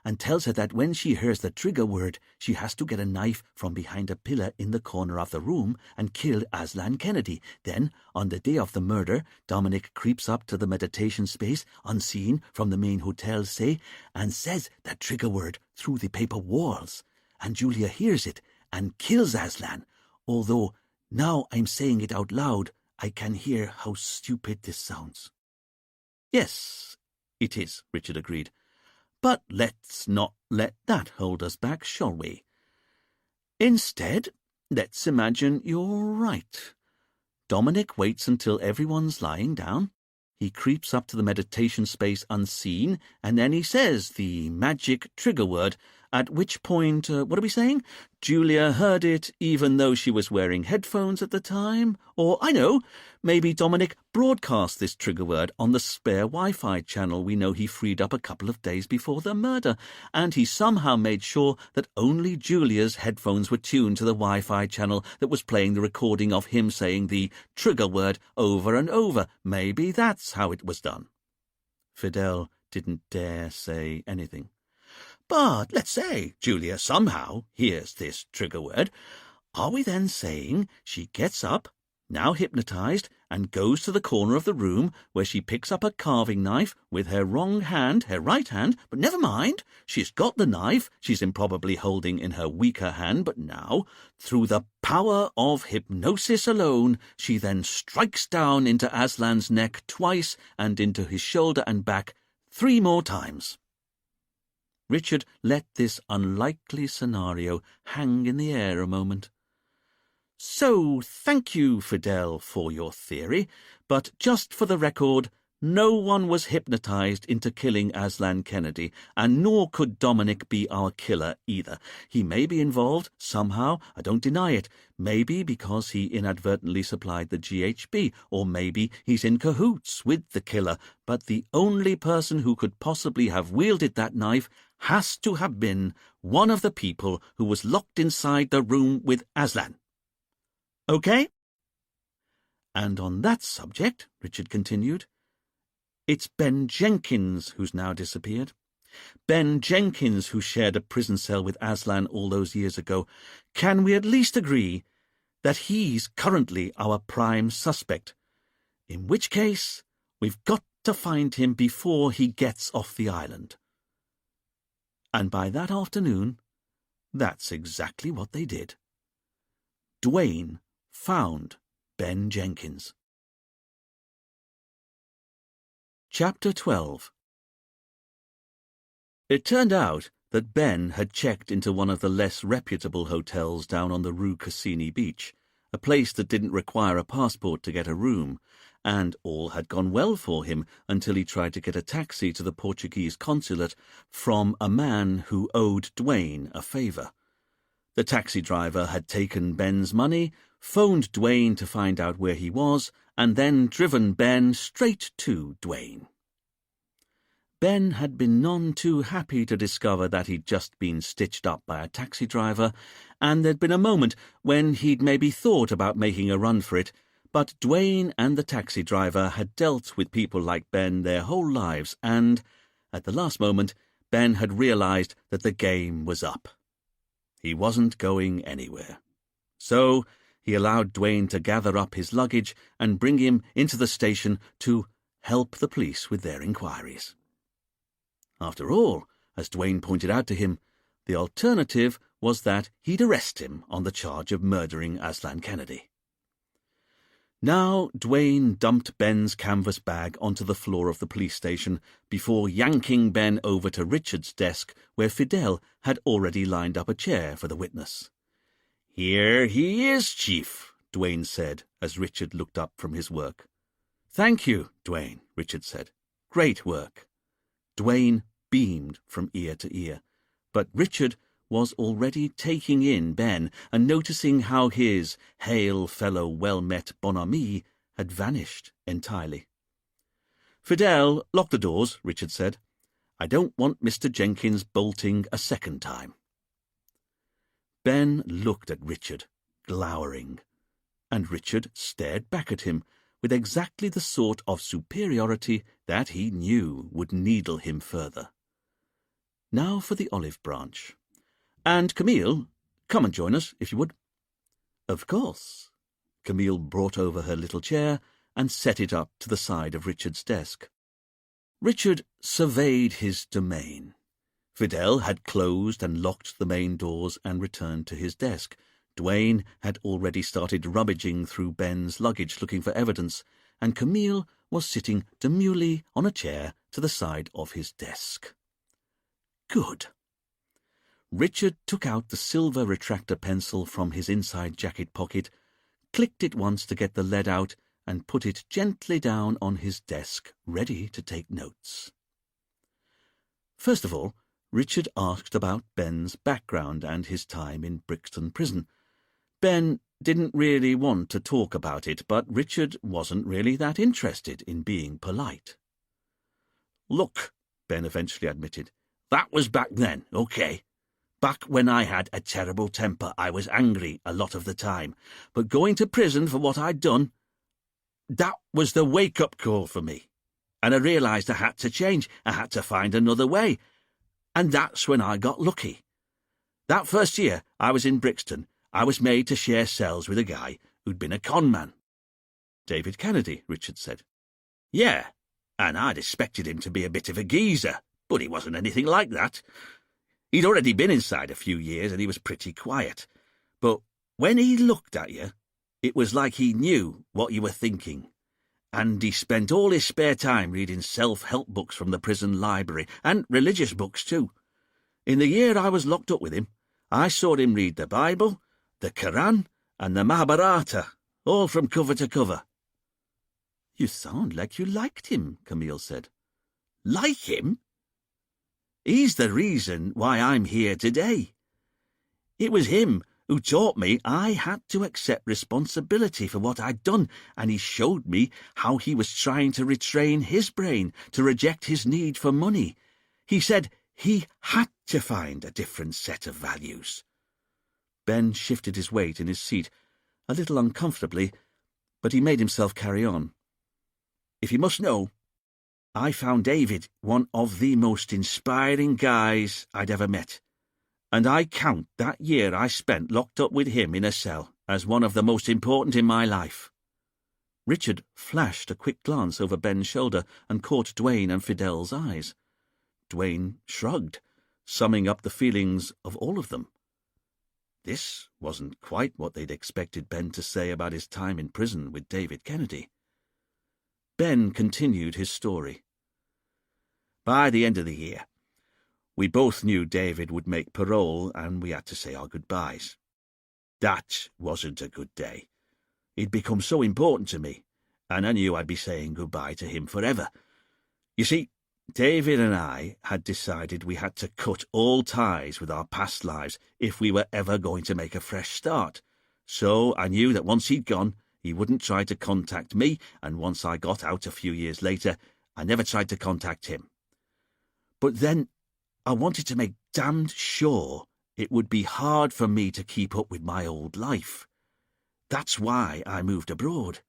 Speaker 2: and tells her that when she hears the trigger word, she has to get a knife from behind a pillar in the corner of the room and kill Aslan Kennedy. Then, on the day of the murder, Dominic creeps up to the meditation space, unseen from the main hotel, say, and says that trigger word through the paper walls. And Julia hears it and kills Aslan, although now I'm saying it out loud, I can hear how stupid this sounds.
Speaker 1: Yes, it is, Richard agreed. But let's not let that hold us back, shall we? Instead, let's imagine you're right. Dominic waits until everyone's lying down. He creeps up to the meditation space unseen, and then he says the magic trigger word, at which point, what are we saying? Julia heard it even though she was wearing headphones at the time? Or, I know, maybe Dominic broadcast this trigger word on the spare Wi-Fi channel we know he freed up a couple of days before the murder, and he somehow made sure that only Julia's headphones were tuned to the Wi-Fi channel that was playing the recording of him saying the trigger word over and over. Maybe that's how it was done. Fidel didn't dare say anything. But let's say Julia somehow hears this trigger word. Are we then saying she gets up, now hypnotized, and goes to the corner of the room where she picks up a carving knife with her wrong hand, her right hand, but never mind, she's got the knife she's improbably holding in her weaker hand, but now, through the power of hypnosis alone, she then strikes down into Aslan's neck twice and into his shoulder and back 3 more times. Richard let this unlikely scenario hang in the air a moment. So, thank you, Fidel, for your theory, but just for the record, no one was hypnotized into killing Aslan Kennedy, and nor could Dominic be our killer either. He may be involved somehow, I don't deny it, maybe because he inadvertently supplied the GHB, or maybe he's in cahoots with the killer, but the only person who could possibly have wielded that knife has to have been one of the people who was locked inside the room with Aslan. Okay? And on that subject, Richard continued, it's Ben Jenkins who's now disappeared. Ben Jenkins, who shared a prison cell with Aslan all those years ago. Can we at least agree that he's currently our prime suspect? In which case, we've got to find him before he gets off the island. And by that afternoon, that's exactly what they did. Dwayne found Ben Jenkins. Chapter 12. It turned out that Ben had checked into one of the less reputable hotels down on the Rue Cassini beach, a place that didn't require a passport to get a room, and all had gone well for him until he tried to get a taxi to the Portuguese consulate from a man who owed Dwayne a favour. The taxi driver had taken Ben's money, phoned Dwayne to find out where he was, and then driven Ben straight to Dwayne. Ben had been none too happy to discover that he'd just been stitched up by a taxi driver, and there'd been a moment when he'd maybe thought about making a run for it, but Dwayne and the taxi driver had dealt with people like Ben their whole lives, and, at the last moment, Ben had realized that the game was up. He wasn't going anywhere. So he allowed Dwayne to gather up his luggage and bring him into the station to help the police with their inquiries. After all, as Dwayne pointed out to him, the alternative was that he'd arrest him on the charge of murdering Aslan Kennedy. Now Dwayne dumped Ben's canvas bag onto the floor of the police station before yanking Ben over to Richard's desk, where Fidel had already lined up a chair for the witness. "Here he is, Chief," Dwayne said as Richard looked up from his work. "Thank you, Dwayne," Richard said. "Great work." Dwayne beamed from ear to ear, but Richard was already taking in Ben and noticing how his hail-fellow well-met bonhomie had vanished entirely. "Fidel, lock the doors," Richard said. "I don't want Mr. Jenkins bolting a second time." Ben looked at Richard, glowering, and Richard stared back at him, with exactly the sort of superiority that he knew would needle him further. Now for the olive branch. And Camille, come and join us, if you would. Of course. Camille brought over her little chair and set it up to the side of Richard's desk. Richard surveyed his domain. Fidel had closed and locked the main doors and returned to his desk. Duane had already started rummaging through Ben's luggage looking for evidence, and Camille was sitting demurely on a chair to the side of his desk. Good. Richard took out the silver retractor pencil from his inside jacket pocket, clicked it once to get the lead out, and put it gently down on his desk, ready to take notes. First of all, Richard asked about Ben's background and his time in Brixton Prison. Ben didn't really want to talk about it, but Richard wasn't really that interested in being polite. "Look," Ben eventually admitted, "that was back then, okay. Back when I had a terrible temper, I was angry a lot of the time. But going to prison for what I'd done, that was the wake-up call for me. And I realised I had to change. I had to find another way. And that's when I got lucky. That first year I was in Brixton, I was made to share cells with a guy who'd been a con man." "David Kennedy," Richard said. "Yeah, and I'd expected him to be a bit of a geezer, but he wasn't anything like that. He'd already been inside a few years and he was pretty quiet. But when he looked at you, it was like he knew what you were thinking. And he spent all his spare time reading self-help books from the prison library, and religious books too. In the year I was locked up with him, I saw him read the Bible, the Quran, and the Mahabharata, all from cover to cover." "You sound like you liked him," Camille said. "Like him? He's the reason why I'm here today. It was him who taught me I had to accept responsibility for what I'd done, and he showed me how he was trying to retrain his brain to reject his need for money. He said he had to find a different set of values." Ben shifted his weight in his seat, a little uncomfortably, but he made himself carry on. "If you must know, I found David one of the most inspiring guys I'd ever met, and I count that year I spent locked up with him in a cell as one of the most important in my life." Richard flashed a quick glance over Ben's shoulder and caught Duane and Fidel's eyes. Duane shrugged, summing up the feelings of all of them. This wasn't quite what they'd expected Ben to say about his time in prison with David Kennedy. Ben continued his story. "By the end of the year, we both knew David would make parole, and we had to say our goodbyes. That wasn't a good day. He'd become so important to me, and I knew I'd be saying goodbye to him forever. You see, David and I had decided we had to cut all ties with our past lives if we were ever going to make a fresh start. So I knew that once he'd gone, he wouldn't try to contact me, and once I got out a few years later, I never tried to contact him. But then I wanted to make damned sure it would be hard for me to keep up with my old life. That's why I moved abroad.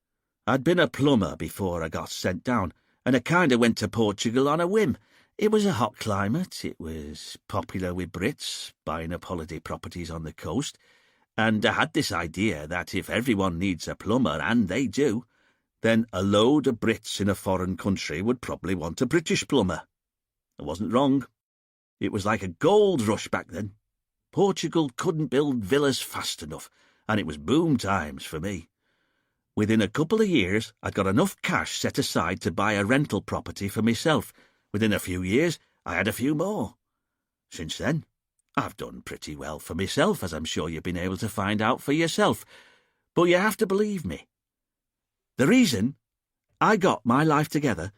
Speaker 1: I'd been a plumber before I got sent down, and I kind of went to Portugal on a whim. It was a hot climate, it was popular with Brits, buying up holiday properties on the coast, and I had this idea that if everyone needs a plumber, and they do, then a load of Brits in a foreign country would probably want a British plumber. I wasn't wrong. It was like a gold rush back then. Portugal couldn't build villas fast enough, and it was boom times for me. Within a couple of years, I'd got enough cash set aside to buy a rental property for myself. Within a few years, I had a few more. Since then, I've done pretty well for myself, as I'm sure you've been able to find out for yourself. But you have to believe me. The reason I got my life together,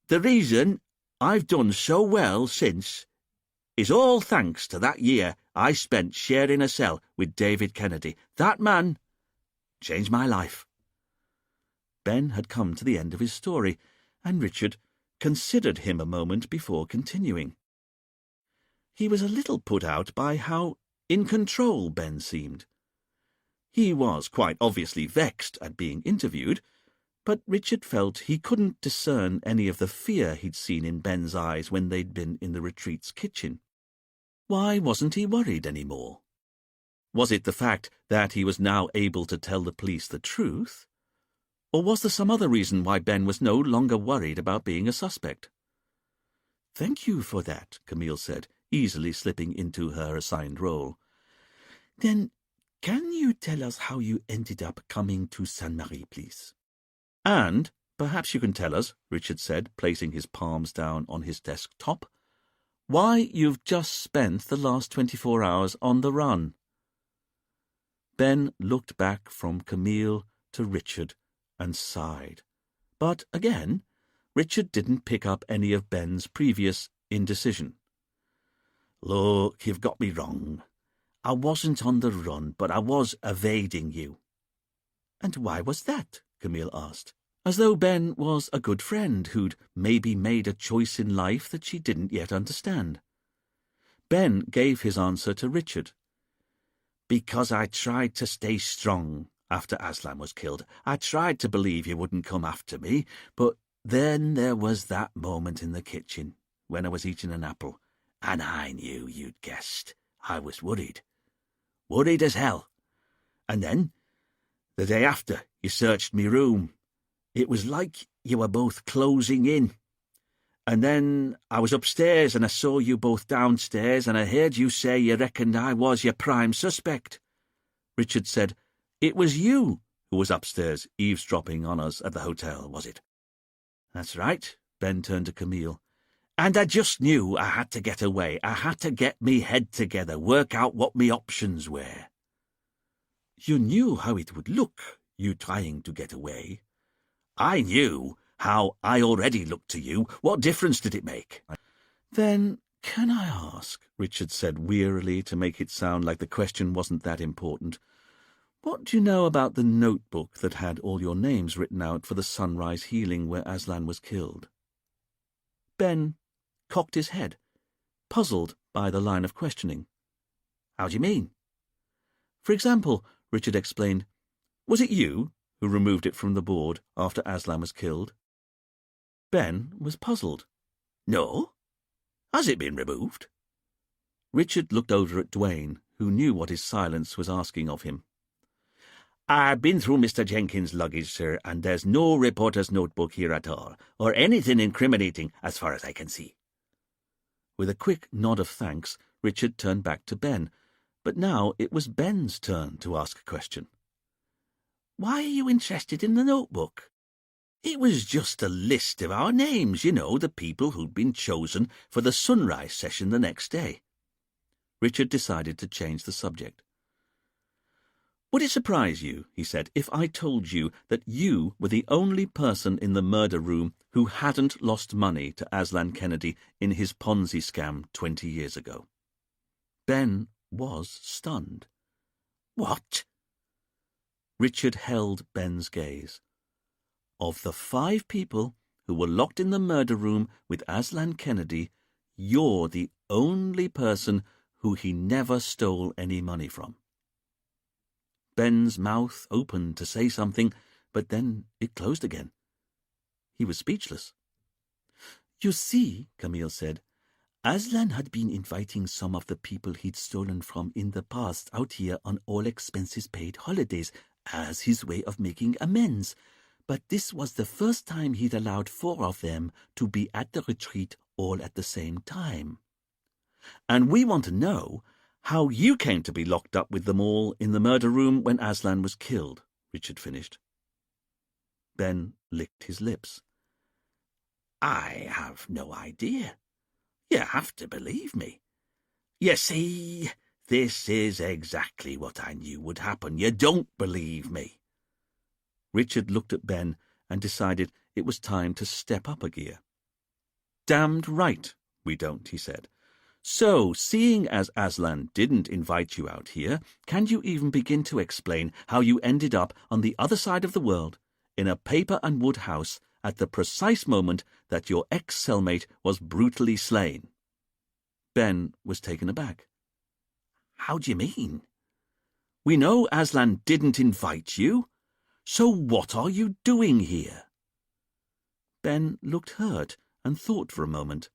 Speaker 1: the reason I've done so well since, is all thanks to that year I spent sharing a cell with David Kennedy. That man changed my life." Ben had come to the end of his story, and Richard considered him a moment before continuing. He was a little put out by how in control Ben seemed. He was quite obviously vexed at being interviewed, But Richard felt he couldn't discern any of the fear he'd seen in Ben's eyes when they'd been in the retreat's kitchen. Why wasn't he worried any more? Was it the fact that he was now able to tell the police the truth? Or was there some other reason why Ben was no longer worried about being a suspect? "Thank you for that," Camille said, easily slipping into her assigned role. "Then can you tell us how you ended up coming to Sainte-Marie, please?" "And perhaps you can tell us," Richard said, placing his palms down on his desk top, "why you've just spent the last 24 hours on the run." Ben looked back from Camille to Richard and sighed. But again, Richard didn't pick up any of Ben's previous indecision. "Look, you've got me wrong. I wasn't on the run, but I was evading you." "And why was that?" Camille asked, as though Ben was a good friend who'd maybe made a choice in life that she didn't yet understand. Ben gave his answer to Richard. "Because I tried to stay strong after Aslan was killed. I tried to believe you wouldn't come after me, but then there was that moment in the kitchen when I was eating an apple, and I knew you'd guessed. I was worried. Worried as hell. And then, the day after, you searched me room. It was like you were both closing in. And then I was upstairs and I saw you both downstairs and I heard you say you reckoned I was your prime suspect." Richard said, "It was you who was upstairs eavesdropping on us at the hotel, was it?" "That's right." Ben turned to Camille. "And I just knew I had to get away. I had to get me head together, work out what me options were." "You knew how it would look, you trying to get away." "I knew how I already looked to you. What difference did it make?" "Then can I ask," Richard said wearily to make it sound like the question wasn't that important, "what do you know about the notebook that had all your names written out for the sunrise healing where Aslan was killed?" Ben cocked his head, puzzled by the line of questioning. "How do you mean?" "For example," Richard explained, "was it you who removed it from the board after Aslan was killed?" Ben was puzzled. "No. Has it been removed?" Richard looked over at Duane, who knew what his silence was asking of him. "I've been through Mr. Jenkins' luggage, sir, and there's no reporter's notebook here at all, or anything incriminating as far as I can see." With a quick nod of thanks, Richard turned back to Ben, but now it was Ben's turn to ask a question. "Why are you interested in the notebook?" "It was just a list of our names, you know, the people who'd been chosen for the sunrise session the next day." Richard decided to change the subject. "Would it surprise you," he said, "if I told you that you were the only person in the murder room who hadn't lost money to Aslan Kennedy in his Ponzi scam 20 years ago?" Ben was stunned. "What?" Richard held Ben's gaze. "Of the 5 people who were locked in the murder room with Aslan Kennedy, you're the only person who he never stole any money from." Ben's mouth opened to say something, but then it closed again. He was speechless. "You see," Camille said, "Aslan had been inviting some of the people he'd stolen from in the past out here on all-expenses-paid holidays as his way of making amends. But this was the first time he'd allowed 4 of them to be at the retreat all at the same time. And we want to know how you came to be locked up with them all in the murder room when Aslan was killed," Richard finished. Ben licked his lips. "I have no idea. You have to believe me. You see, this is exactly what I knew would happen. You don't believe me." Richard looked at Ben and decided it was time to step up a gear. "Damned right we don't," he said. "So, seeing as Aslan didn't invite you out here, can you even begin to explain how you ended up on the other side of the world, in a paper and wood house, at the precise moment that your ex-cellmate was brutally slain?" Ben was taken aback. "How do you mean?" "We know Aslan didn't invite you. So what are you doing here?"
Speaker 2: Ben looked hurt and thought for a moment.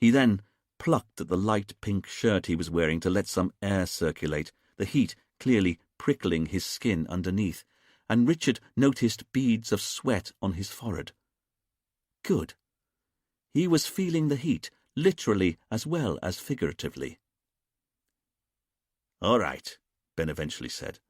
Speaker 2: He then plucked at the light pink shirt he was wearing to let some air circulate, the heat clearly prickling his skin underneath, and Richard noticed beads of sweat on his forehead. Good. He was feeling the heat, literally as well as figuratively.
Speaker 1: "All right," Ben eventually said.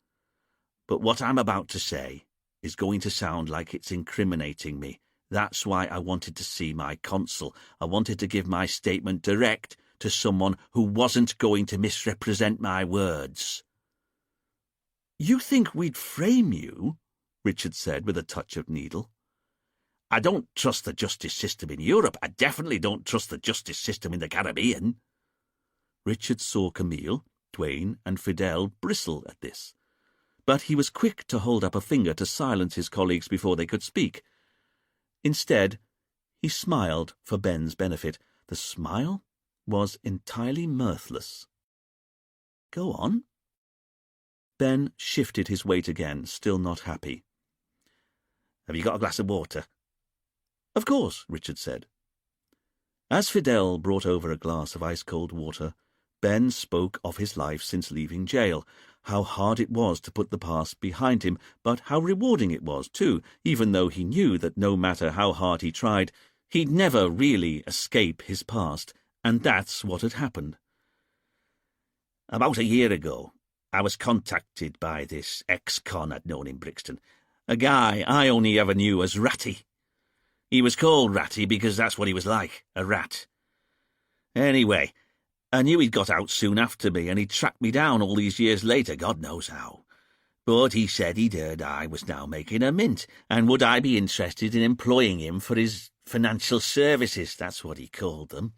Speaker 1: "But what I'm about to say is going to sound like it's incriminating me. That's why I wanted to see my consul. I wanted to give my statement direct to someone who wasn't going to misrepresent my words."
Speaker 2: "You think we'd frame you?" Richard said with a touch of needle.
Speaker 1: "I don't trust the justice system in Europe. I definitely don't trust the justice system in the Caribbean."
Speaker 2: Richard saw Camille, Duane, and Fidel bristle at this, but he was quick to hold up a finger to silence his colleagues before they could speak. Instead, he smiled for Ben's benefit. The smile was entirely mirthless. "Go on." Ben shifted his weight again, still not happy.
Speaker 1: "Have you got a glass of water?"
Speaker 2: "Of course," Richard said. As Fidel brought over a glass of ice-cold water, Ben spoke of his life since leaving jail, how hard it was to put the past behind him, but how rewarding it was, too, even though he knew that no matter how hard he tried, he'd never really escape his past, and that's what had happened.
Speaker 1: "About a year ago, I was contacted by this ex-con I'd known in Brixton, a guy I only ever knew as Ratty. He was called Ratty because that's what he was like, a rat. Anyway, I knew he'd got out soon after me, and he'd tracked me down all these years later, God knows how. But he said he'd heard I was now making a mint, and would I be interested in employing him for his financial services, that's what he called them.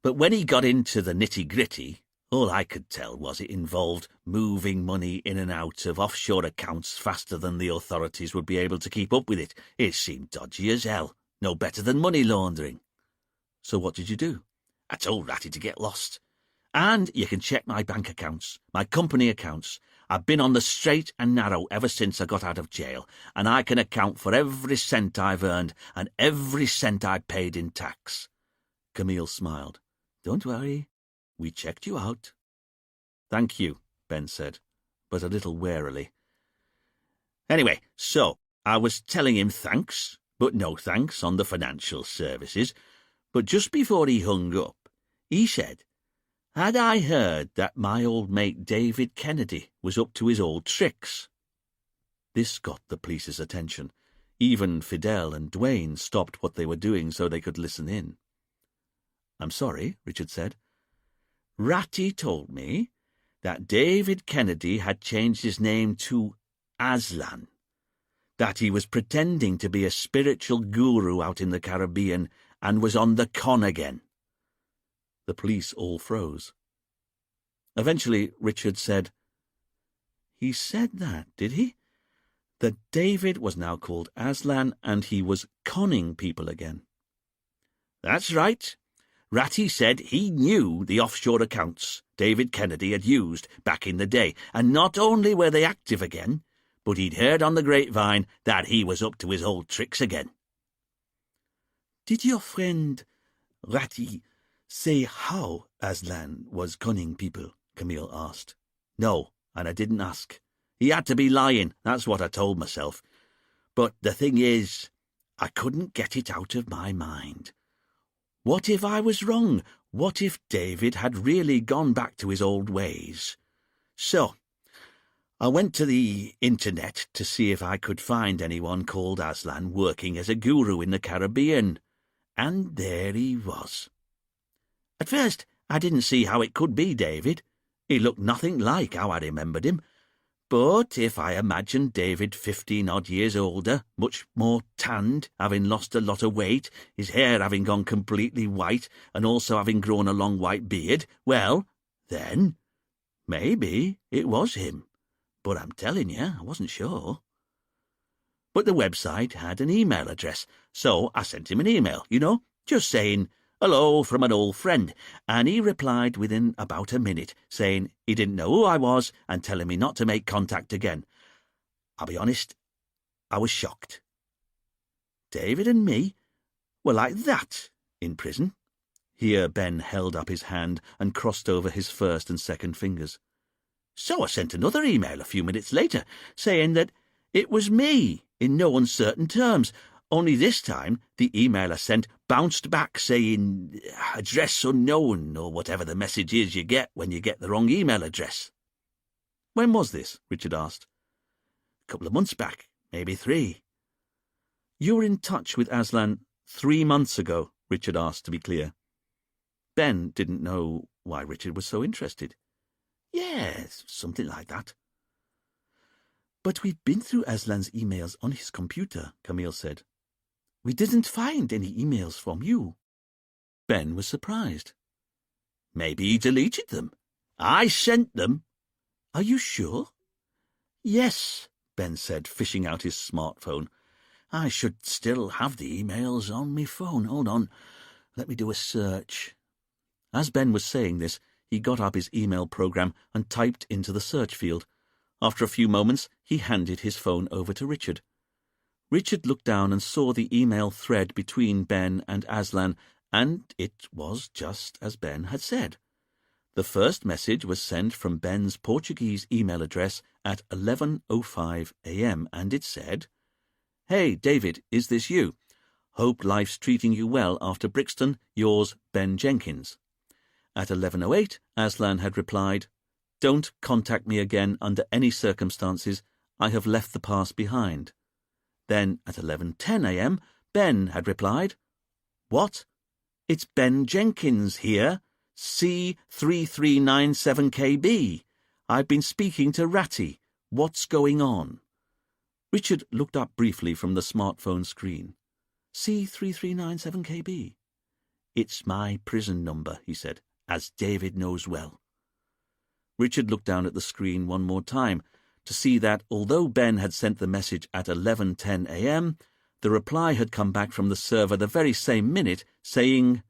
Speaker 1: But when he got into the nitty-gritty, all I could tell was it involved moving money in and out of offshore accounts faster than the authorities would be able to keep up with it. It seemed dodgy as hell, no better than money laundering."
Speaker 2: "So what did you do?"
Speaker 1: "I told Ratty to get lost. And you can check my bank accounts, my company accounts. I've been on the straight and narrow ever since I got out of jail, and I can account for every cent I've earned and every cent I paid in tax."
Speaker 2: Camille smiled. "Don't worry. We checked you out." "Thank you," Ben said, but a little warily.
Speaker 1: Anyway, so I was telling him thanks, but no thanks on the financial services. But just before he hung up, he said, had I heard that my old mate David Kennedy was up to his old tricks?
Speaker 2: This got the police's attention. Even Fidel and Duane stopped what they were doing so they could listen in. "I'm sorry," Richard said.
Speaker 1: Ratty told me that David Kennedy had changed his name to Aslan, that he was pretending to be a spiritual guru out in the Caribbean and was on the con again.
Speaker 2: The police all froze. Eventually, Richard said, "He said that, did he? That David was now called Aslan and he was conning people again?"
Speaker 1: "That's right. Ratty said he knew the offshore accounts David Kennedy had used back in the day, and not only were they active again, but he'd heard on the grapevine that he was up to his old tricks again."
Speaker 2: "Did your friend Ratty say how Aslan was conning people?" Camille asked.
Speaker 1: "No, and I didn't ask. He had to be lying, that's what I told myself. But the thing is, I couldn't get it out of my mind. What if I was wrong? What if David had really gone back to his old ways? So I went to the internet to see if I could find anyone called Aslan working as a guru in the Caribbean, and there he was. At first, I didn't see how it could be David. He looked nothing like how I remembered him. But if I imagined David 15-odd years older, much more tanned, having lost a lot of weight, his hair having gone completely white, and also having grown a long white beard, well, then, maybe it was him. But I'm telling you, I wasn't sure. But the website had an email address, so I sent him an email, just saying, "Hello from an old friend," and he replied within about a minute, saying he didn't know who I was and telling me not to make contact again. I'll be honest,
Speaker 2: I was shocked. David and me were like that in prison. Here Ben held up his hand and crossed over his first and second fingers. So I sent another email a few minutes later, saying that it was me in no uncertain terms, only this time the email I sent bounced back saying address unknown, or whatever the message is you get when you get the wrong email address.
Speaker 1: When was this? Richard asked.
Speaker 2: A couple of months back, maybe 3.
Speaker 1: You were in touch with Aslan 3 months ago, Richard asked, to be clear. Ben didn't know why Richard was so interested.
Speaker 2: Yes, something like that.
Speaker 3: But we've been through Aslan's emails on his computer, Camille said.
Speaker 2: We didn't find any emails from you.
Speaker 1: Ben was surprised.
Speaker 2: Maybe he deleted them. I sent them.
Speaker 3: Are you sure?
Speaker 2: Yes, Ben said, fishing out his smartphone. I should still have the emails on my phone. Hold on. Let me do a search.
Speaker 1: As Ben was saying this, he got up his email program and typed into the search field. After a few moments, he handed his phone over to Richard. Richard looked down and saw the email thread between Ben and Aslan, and it was just as Ben had said. The first message was sent from Ben's Portuguese email address at 11:05 a.m, and it said, "Hey, David, is this you? Hope life's treating you well after Brixton. Yours, Ben Jenkins." At 11:08, Aslan had replied, "Don't contact me again under any circumstances. I have left the past behind." Then, at 11:10 a.m., Ben had replied, "What? It's Ben Jenkins here, C3397KB. I've been speaking to Ratty. What's going on?" Richard looked up briefly from the smartphone screen.
Speaker 3: C3397KB.
Speaker 2: "It's my prison number," he said, "as David knows well."
Speaker 1: Richard looked down at the screen one more time to see that, although Ben had sent the message at 11:10 a.m, the reply had come back from the server the very same minute, saying,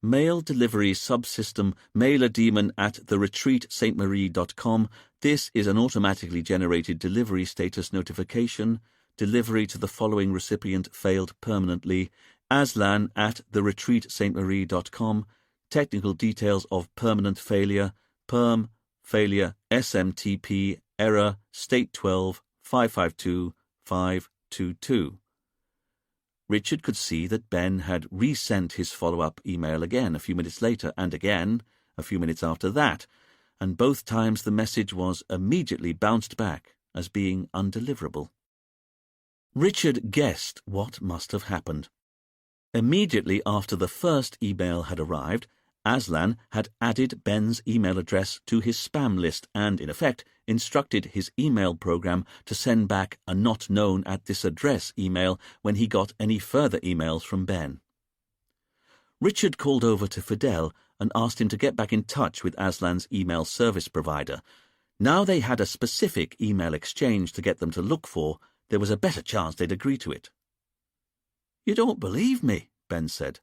Speaker 1: "Mail delivery subsystem mailerdemon at theretreatstmarie.com. This is an automatically generated delivery status notification. Delivery to the following recipient failed permanently. Aslan at theretreatstmarie.com. Technical details of permanent failure. Perm failure SMTP error state 12 552 522. Richard could see that Ben had resent his follow-up email again a few minutes later and again a few minutes after that, and both times the message was immediately bounced back as being undeliverable. Richard guessed what must have happened. Immediately after the first email had arrived, Aslan had added Ben's email address to his spam list and, in effect, instructed his email program to send back a not known at this address email when he got any further emails from Ben. Richard called over to Fidel and asked him to get back in touch with Aslan's email service provider. Now they had a specific email exchange to get them to look for. There was a better chance they'd agree to it.
Speaker 2: "You don't believe me," Ben said.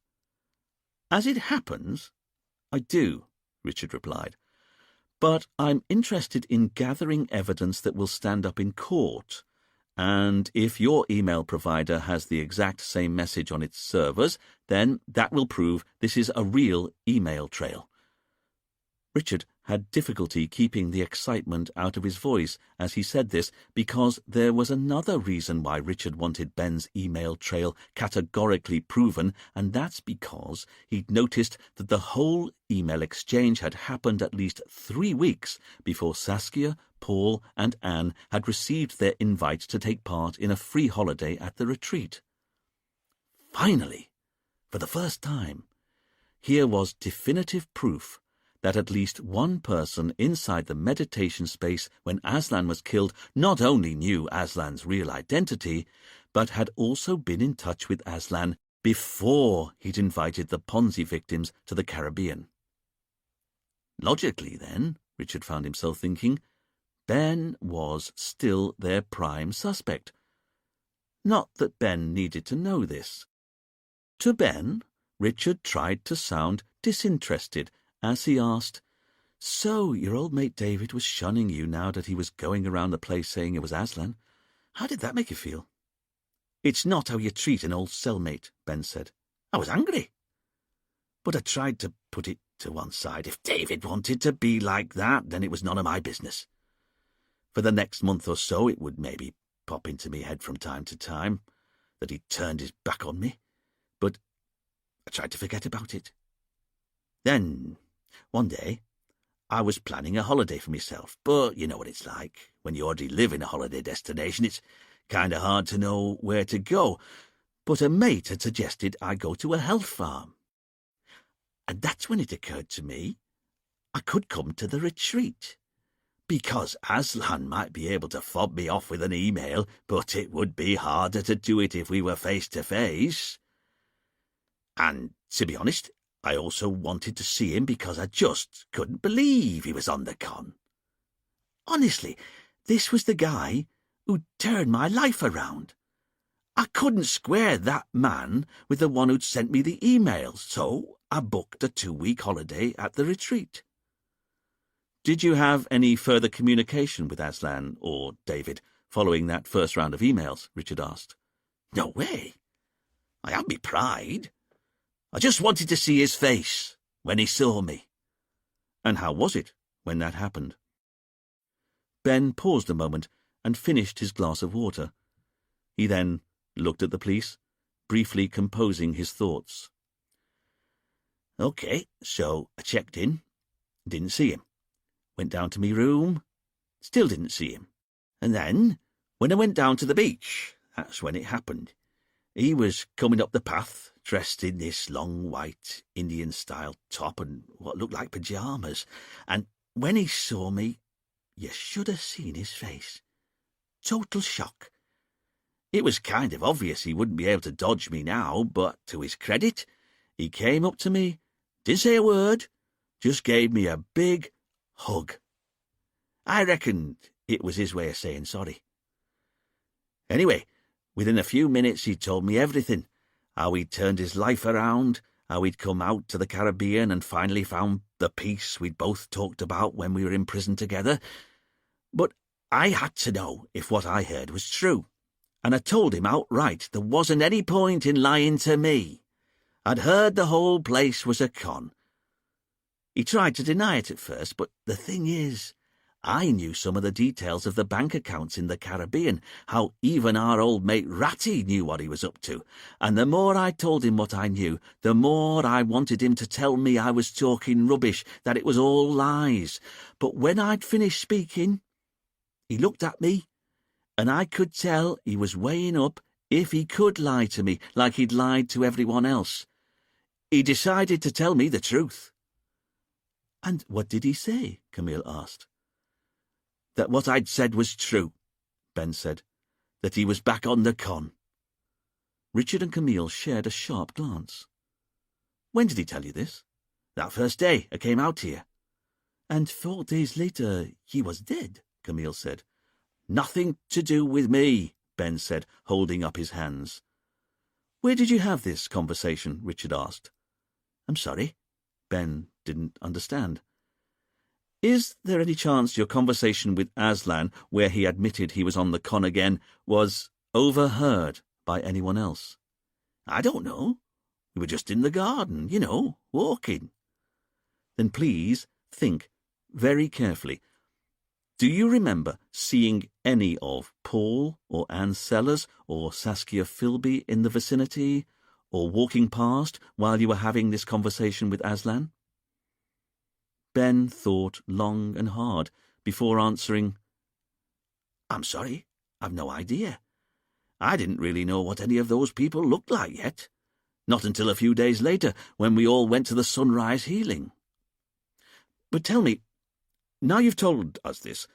Speaker 1: "As it happens, I do," Richard replied. "But I'm interested in gathering evidence that will stand up in court. And if your email provider has the exact same message on its servers, then that will prove this is a real email trail." Richard had difficulty keeping the excitement out of his voice as he said this, because there was another reason why Richard wanted Ben's email trail categorically proven, and that's because he'd noticed that the whole email exchange had happened at least 3 weeks before Saskia, Paul, and Anne had received their invite to take part in a free holiday at the retreat. Finally, for the first time, here was definitive proof that at least one person inside the meditation space when Aslan was killed not only knew Aslan's real identity, but had also been in touch with Aslan before he'd invited the Ponzi victims to the Caribbean. Logically, then, Richard found himself thinking, Ben was still their prime suspect. Not that Ben needed to know this. To Ben, Richard tried to sound disinterested as he asked, "So your old mate David was shunning you now that he was going around the place saying it was Aslan. How did that make you feel?"
Speaker 2: It's not how you treat an old cellmate, Ben said. I was angry, but I tried to put it to one side. If David wanted to be like that, then it was none of my business. For the next month or so, it would maybe pop into me head from time to time that he'd turned his back on me, but I tried to forget about it. Then, one day, I was planning a holiday for myself, but you know what it's like. When you already live in a holiday destination, it's kind of hard to know where to go. But a mate had suggested I go to a health farm. And that's when it occurred to me I could come to the retreat. Because Aslan might be able to fob me off with an email, but it would be harder to do it if we were face to face. And, to be honest, I also wanted to see him because I just couldn't believe he was on the con. Honestly, this was the guy who'd turned my life around. I couldn't square that man with the one who'd sent me the email, so I booked a 2-week holiday at the retreat.
Speaker 1: Did you have any further communication with Aslan or David following that first round of emails? Richard asked.
Speaker 2: No way. I had me pride. I just wanted to see his face when he saw me.
Speaker 1: And how was it when that happened? Ben paused a moment and finished his glass of water. He then looked at the police, briefly composing his thoughts.
Speaker 2: OK, so I checked in, didn't see him. Went down to me room, still didn't see him. And then, when I went down to the beach, that's when it happened. He was coming up the path, dressed in this long white Indian-style top and what looked like pyjamas. And when he saw me, you should have seen his face. Total shock. It was kind of obvious he wouldn't be able to dodge me now, but to his credit, he came up to me, didn't say a word, just gave me a big hug. I reckoned it was his way of saying sorry. Anyway, within a few minutes he told me everything, how he'd turned his life around, how he'd come out to the Caribbean and finally found the peace we'd both talked about when we were in prison together. But I had to know if what I heard was true, and I told him outright there wasn't any point in lying to me. I'd heard the whole place was a con. He tried to deny it at first, but the thing is, I knew some of the details of the bank accounts in the Caribbean, how even our old mate Ratty knew what he was up to, and the more I told him what I knew, the more I wanted him to tell me I was talking rubbish, that it was all lies. But when I'd finished speaking, he looked at me, and I could tell he was weighing up if he could lie to me like he'd lied to everyone else. He decided to tell me the truth.
Speaker 1: And what did he say? Camille asked.
Speaker 2: That what I'd said was true, Ben said. That he was back on the con.
Speaker 1: Richard and Camille shared a sharp glance. When did he tell you this?
Speaker 2: That first day I came out here.
Speaker 3: And 4 days later he was dead, Camille said.
Speaker 2: Nothing to do with me, Ben said, holding up his hands.
Speaker 1: Where did you have this conversation? Richard asked.
Speaker 2: I'm sorry?
Speaker 1: Ben didn't understand. Is there any chance your conversation with Aslan, where he admitted he was on the con again, was overheard by anyone else?
Speaker 2: I don't know. We were just in the garden, walking.
Speaker 1: Then please think very carefully. Do you remember seeing any of Paul or Anne Sellers or Saskia Philby in the vicinity, or walking past while you were having this conversation with Aslan? Ben thought long and hard before answering,
Speaker 2: I'm sorry, I've no idea. I didn't really know what any of those people looked like yet. Not until a few days later, when we all went to the sunrise healing.
Speaker 1: But tell me, now you've told us this,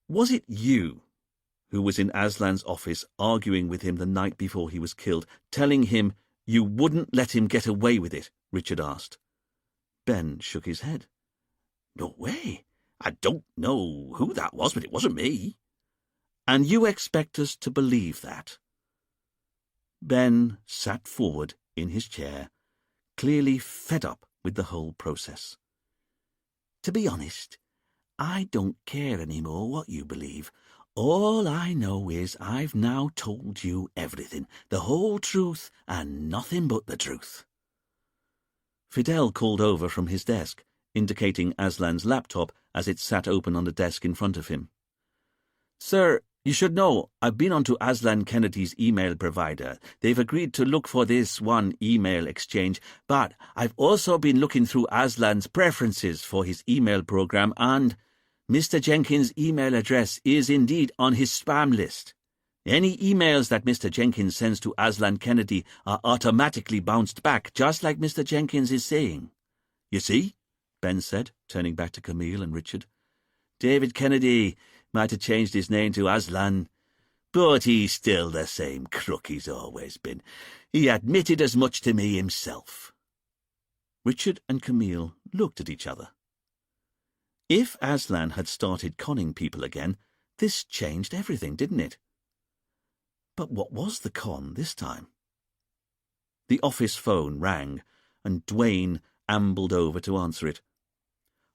Speaker 1: was it you who was in Aslan's office arguing with him the night before he was killed, telling him you wouldn't let him get away with it? Richard asked. Ben shook his head.
Speaker 2: No way. I don't know who that was, but it wasn't me.
Speaker 1: And you expect us to believe that? Ben sat forward in his chair, clearly fed up with the whole process.
Speaker 2: To be honest, I don't care anymore what you believe. All I know is I've now told you everything, the whole truth and nothing but the truth."
Speaker 1: Fidel called over from his desk, indicating Aslan's laptop as it sat open on the desk in front of him. "Sir, you should know, I've been onto Aslan Kennedy's email provider. They've agreed to look for this one email exchange, but I've also been looking through Aslan's preferences for his email program, and Mr. Jenkins' email address is indeed on his spam list. Any emails that Mr. Jenkins sends to Aslan Kennedy are automatically bounced back, just like Mr. Jenkins is saying." "You see," Ben said, turning back to Camille and Richard. "David Kennedy might have changed his name to Aslan, but he's still the same crook he's always been. He admitted as much to me himself." Richard and Camille looked at each other. If Aslan had started conning people again, this changed everything, didn't it? But what was the con this time? The office phone rang, and Dwayne ambled over to answer it.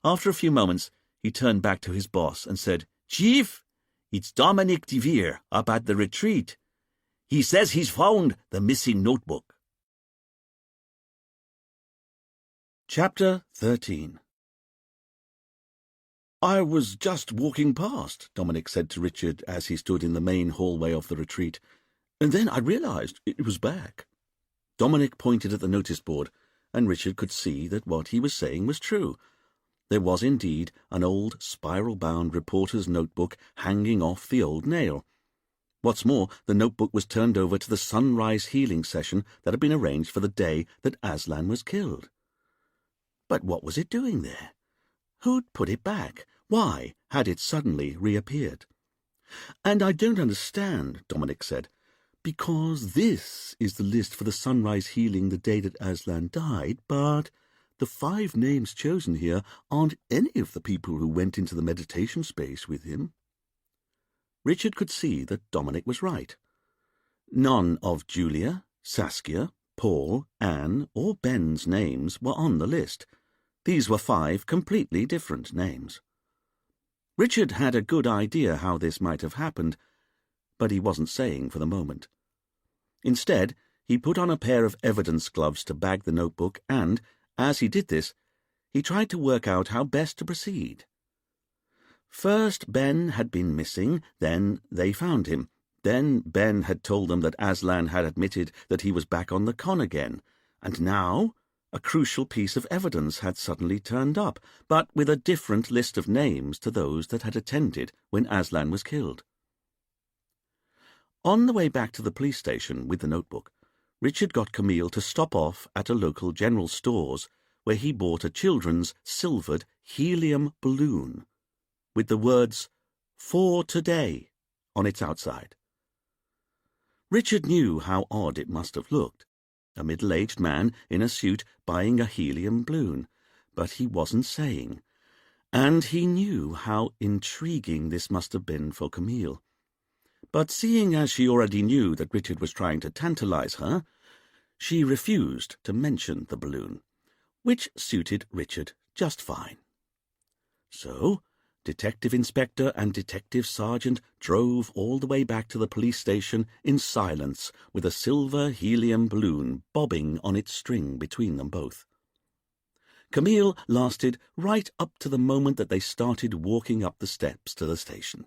Speaker 1: After a few moments, he turned back to his boss and said, "Chief, it's Dominic DeVere up at the retreat. He says he's found the missing notebook." Chapter 13. "I was just walking past," Dominic said to Richard as he stood in the main hallway of the retreat, "and then I realized it was back." Dominic pointed at the notice board, and Richard could see that what he was saying was true. There was indeed an old spiral-bound reporter's notebook hanging off the old nail. What's more, the notebook was turned over to the sunrise healing session that had been arranged for the day that Aslan was killed. But what was it doing there? Who'd put it back? Why had it suddenly reappeared? "And I don't understand," Dominic said, "because this is the list for the sunrise healing the day that Aslan died, but the 5 names chosen here aren't any of the people who went into the meditation space with him." Richard could see that Dominic was right. None of Julia, Saskia, Paul, Anne, or Ben's names were on the list. These were 5 completely different names. Richard had a good idea how this might have happened, but he wasn't saying for the moment. Instead, he put on a pair of evidence gloves to bag the notebook and, as he did this, he tried to work out how best to proceed. First, Ben had been missing, then they found him. Then Ben had told them that Aslan had admitted that he was back on the con again, and now a crucial piece of evidence had suddenly turned up, but with a different list of names to those that had attended when Aslan was killed. On the way back to the police station with the notebook, Richard got Camille to stop off at a local general store's where he bought a children's silvered helium balloon with the words "For Today" on its outside. Richard knew how odd it must have looked. A middle-aged man in a suit buying a helium balloon, but he wasn't saying. And he knew how intriguing this must have been for Camille. But seeing as she already knew that Richard was trying to tantalize her, she refused to mention the balloon, which suited Richard just fine. So Detective Inspector and Detective Sergeant drove all the way back to the police station in silence, with a silver helium balloon bobbing on its string between them both. Camille lasted right up to the moment that they started walking up the steps to the station.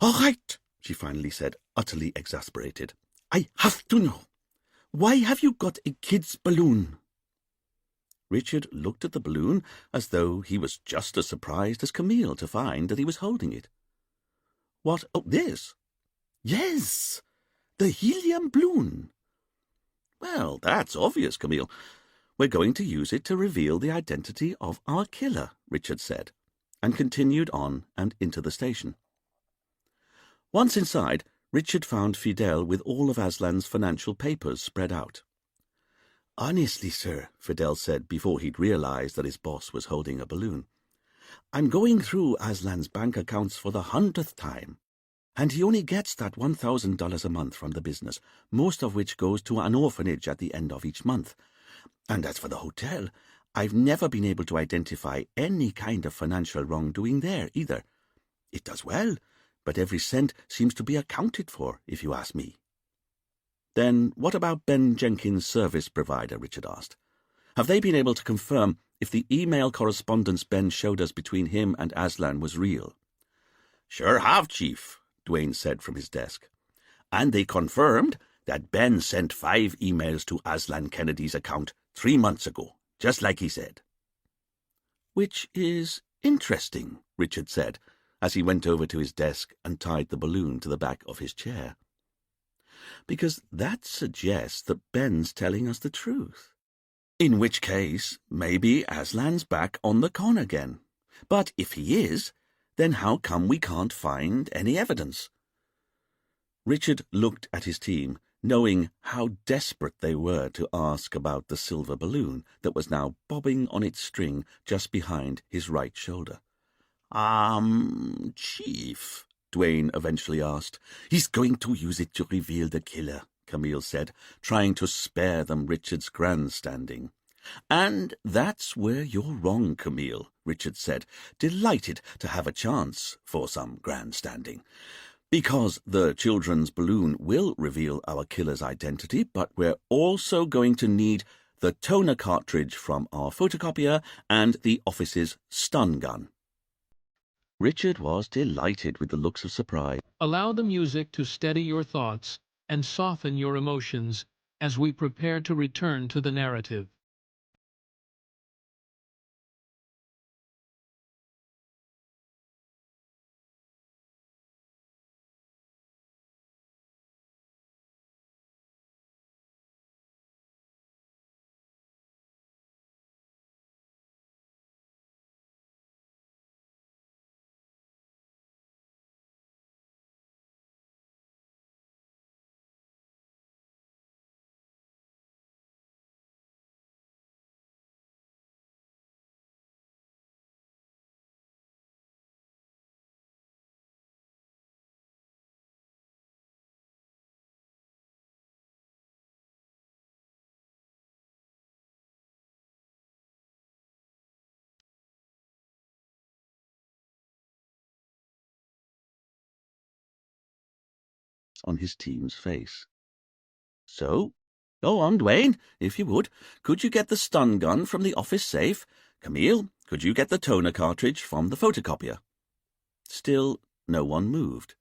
Speaker 1: "All right," she finally said, utterly exasperated. "I have to know. Why have you got a kid's balloon?" Richard looked at the balloon as though he was just as surprised as Camille to find that he was holding it. "What? Oh, this?" "Yes, the helium balloon." "Well, that's obvious, Camille. We're going to use it to reveal the identity of our killer," Richard said, and continued on and into the station. Once inside, Richard found Fidel with all of Aslan's financial papers spread out. "Honestly, sir," Fidel said before he'd realized that his boss was holding a balloon, "I'm going through Aslan's bank accounts for the 100th time, and he only gets that $1,000 a month from the business, most of which goes to an orphanage at the end of each month. And as for the hotel, I've never been able to identify any kind of financial wrongdoing there either. It does well, but every cent seems to be accounted for, if you ask me." "Then what about Ben Jenkins' service provider?" Richard asked. "Have they been able to confirm if the email correspondence Ben showed us between him and Aslan was real?" "Sure have, Chief," Duane said from his desk. "And they confirmed that Ben sent 5 emails to Aslan Kennedy's account 3 months ago, just like he said." "Which is interesting," Richard said, as he went over to his desk and tied the balloon to the back of his chair. "Because that suggests that Ben's telling us the truth. In which case, maybe Aslan's back on the con again. But if he is, then how come we can't find any evidence?" Richard looked at his team, knowing how desperate they were to ask about the silver balloon that was now bobbing on its string just behind his right shoulder.
Speaker 2: Chief," Duane eventually asked.
Speaker 1: "He's going to use it to reveal the killer," Camille said, trying to spare them Richard's grandstanding. "And that's where you're wrong, Camille," Richard said, delighted to have a chance for some grandstanding. "Because the children's balloon will reveal our killer's identity, but we're also going to need the toner cartridge from our photocopier and the office's stun gun." Richard was delighted with the looks of surprise.
Speaker 4: Allow the music to steady your thoughts and soften your emotions as we prepare to return to the narrative.
Speaker 1: On his team's face. "So, go on, Duane, if you would. Could you get the stun gun from the office safe? Camille, could you get the toner cartridge from the photocopier?" Still, no one moved.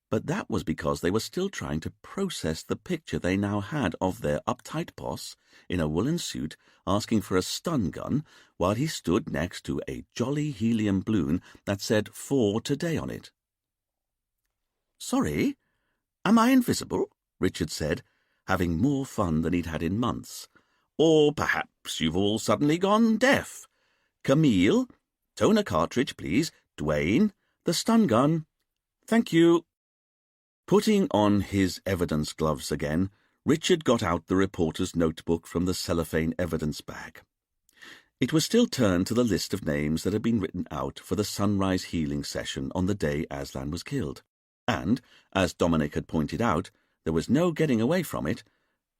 Speaker 1: But that was because they were still trying to process the picture they now had of their uptight boss in a woolen suit asking for a stun gun while he stood next to a jolly helium balloon that said 4 today on it. "Sorry? Am I invisible?" Richard said, having more fun than he'd had in months. "Or perhaps you've all suddenly gone deaf. Camille, toner cartridge, please. Duane, the stun gun. Thank you." Putting on his evidence gloves again, Richard got out the reporter's notebook from the cellophane evidence bag. It was still turned to the list of names that had been written out for the sunrise healing session on the day Aslan was killed. And, as Dominic had pointed out, there was no getting away from it.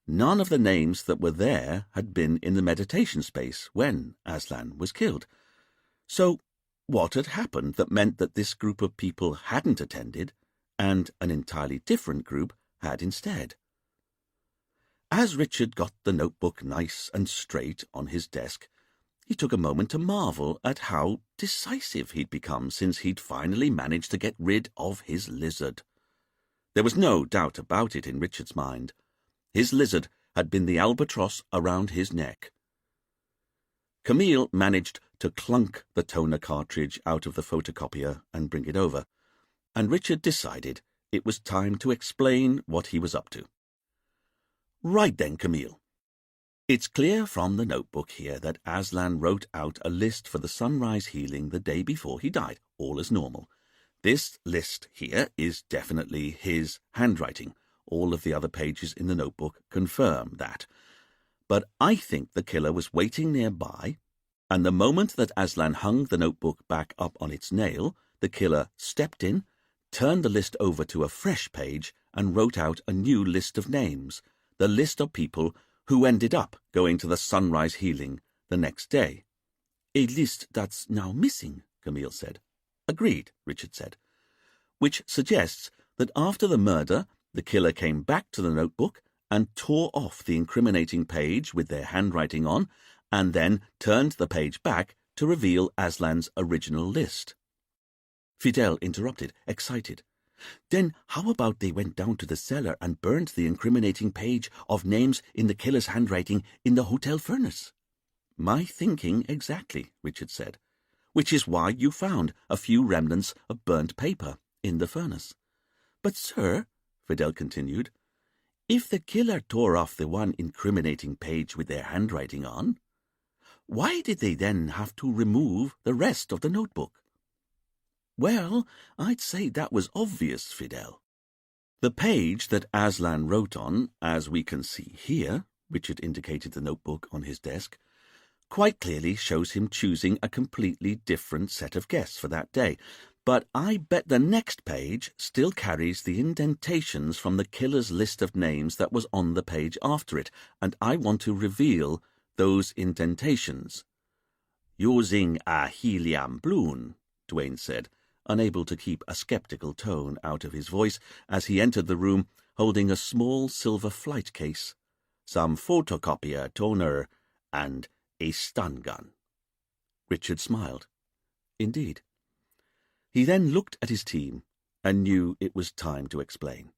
Speaker 1: None of the names that were there had been in the meditation space when Aslan was killed. So, what had happened that meant that this group of people hadn't attended, and an entirely different group had instead? As Richard got the notebook nice and straight on his desk, he took a moment to marvel at how decisive he'd become since he'd finally managed to get rid of his lizard. There was no doubt about it in Richard's mind. His lizard had been the albatross around his neck. Camille managed to clunk the toner cartridge out of the photocopier and bring it over, and Richard decided it was time to explain what he was up to. "Right then, Camille. It's clear from the notebook here that Aslan wrote out a list for the sunrise healing the day before he died, all as normal. This list here is definitely his handwriting. All of the other pages in the notebook confirm that. But I think the killer was waiting nearby, and the moment that Aslan hung the notebook back up on its nail, the killer stepped in, turned the list over to a fresh page, and wrote out a new list of names, the list of people who ended up going to the sunrise healing the next day." "A list that's now missing," Camille said. "Agreed," Richard said. which suggests that after the murder, the killer came back to the notebook and tore off the incriminating page with their handwriting on, and then turned the page back to reveal Aslan's original list. Fidel interrupted, excited. Then how about they went down to the cellar and burnt the incriminating page of names in the killer's handwriting in the hotel furnace? My thinking exactly, Richard said, which is why you found a few remnants of burnt paper in the furnace. But, sir, Fidel continued, if the killer tore off the one incriminating page with their handwriting on, why did they then have to remove the rest of the notebook? Well, I'd say that was obvious, Fidel. The page that Aslan wrote on, as we can see here, Richard indicated the notebook on his desk, quite clearly shows him choosing a completely different set of guests for that day. But I bet the next page still carries the indentations from the killer's list of names that was on the page after it, and I want to reveal those indentations. Using a helium balloon, Duane said, unable to keep a skeptical tone out of his voice as he entered the room holding a small silver flight case, some photocopier toner, and a stun gun. Richard smiled. Indeed. He then looked at his team and knew it was time to explain.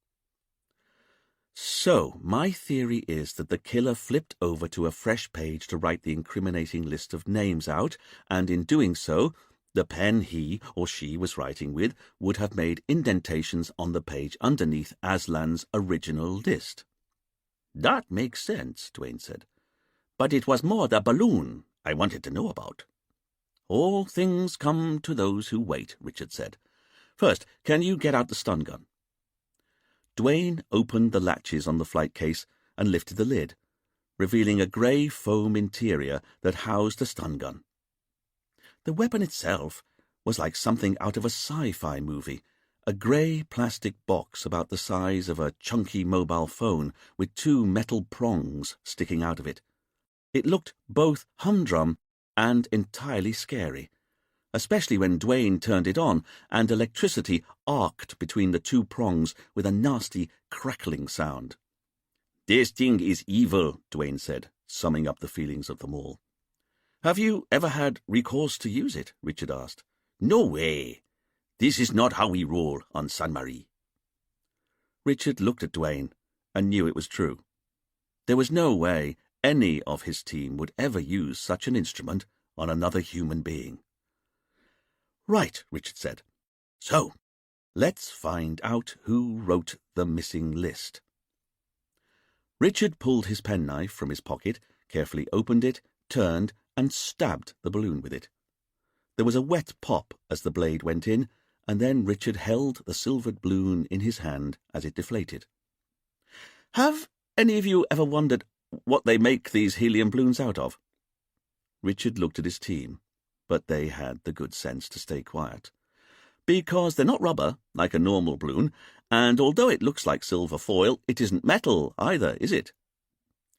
Speaker 1: So, my theory is that the killer flipped over to a fresh page to write the incriminating list of names out, and in doing so, the pen he or she was writing with would have made indentations on the page underneath Aslan's original list. That makes sense, Duane said. But it was more the balloon I wanted to know about. All things come to those who wait, Richard said. First, can you get out the stun gun? Duane opened the latches on the flight case and lifted the lid, revealing a grey foam interior that housed the stun gun. The weapon itself was like something out of a sci-fi movie, a grey plastic box about the size of a chunky mobile phone with two metal prongs sticking out of it. It looked both humdrum and entirely scary, especially when Duane turned it on and electricity arced between the two prongs with a nasty crackling sound. This thing is evil, Duane said, summing up the feelings of them all. Have you ever had recourse to use it? Richard asked. No way. This is not how we roll on San Marie. Richard looked at Duane and knew it was true. There was no way any of his team would ever use such an instrument on another human being. Right, Richard said. So, let's find out who wrote the missing list. Richard pulled his penknife from his pocket, carefully opened it, turned, and stabbed the balloon with it. There was a wet pop as the blade went in, and then Richard held the silvered balloon in his hand as it deflated. Have any of you ever wondered what they make these helium balloons out of? Richard looked at his team, but they had the good sense to stay quiet. Because they're not rubber, like a normal balloon, and although it looks like silver foil, it isn't metal either, is it?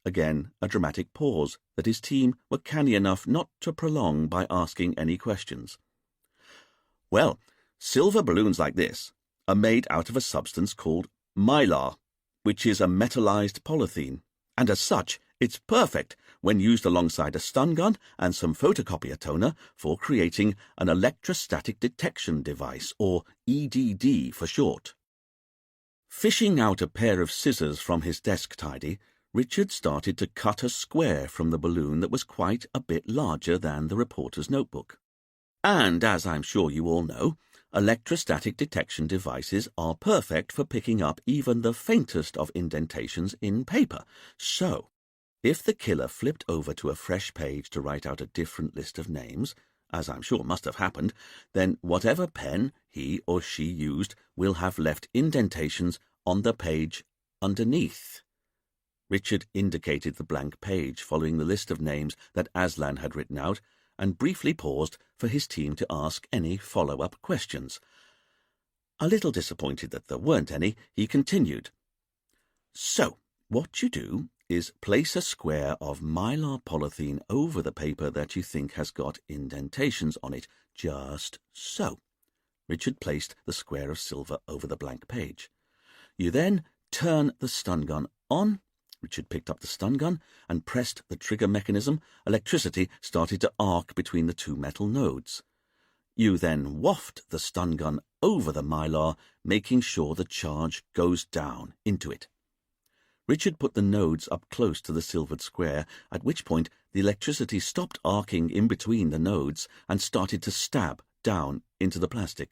Speaker 1: Again, a dramatic pause that his team were canny enough not to prolong by asking any questions. Well, silver balloons like this are made out of a substance called mylar, which is a metallized polythene, and as such, it's perfect when used alongside a stun gun and some photocopier toner for creating an electrostatic detection device, or EDD for short. Fishing out a pair of scissors from his desk tidy, Richard started to cut a square from the balloon that was quite a bit larger than the reporter's notebook. And, as I'm sure you all know, electrostatic detection devices are perfect for picking up even the faintest of indentations in paper. So, if the killer flipped over to a fresh page to write out a different list of names, as I'm sure must have happened, then whatever pen he or she used will have left indentations on the page underneath. Richard indicated the blank page following the list of names that Aslan had written out, and briefly paused for his team to ask any follow-up questions. A little disappointed that there weren't any, he continued. So, what you do is place a square of mylar polythene over the paper that you think has got indentations on it, just so. Richard placed the square of silver over the blank page. "You then turn the stun gun on." Richard picked up the stun gun and pressed the trigger mechanism. Electricity started to arc between the two metal nodes. "You then waft the stun gun over the mylar, making sure the charge goes down into it." Richard put the nodes up close to the silvered square, at which point the electricity stopped arcing in between the nodes and started to stab down into the plastic.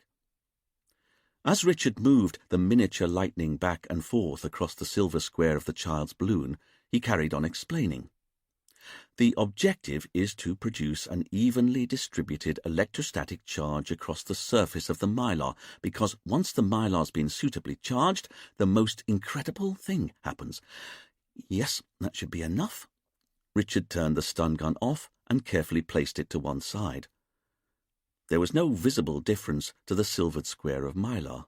Speaker 1: As Richard moved the miniature lightning back and forth across the silver square of the child's balloon, he carried on explaining. "The objective is to produce an evenly distributed electrostatic charge across the surface of the mylar, because once the mylar's been suitably charged, the most incredible thing happens." "Yes, that should be enough." Richard turned the stun gun off and carefully placed it to one side. There was no visible difference to the silvered square of mylar.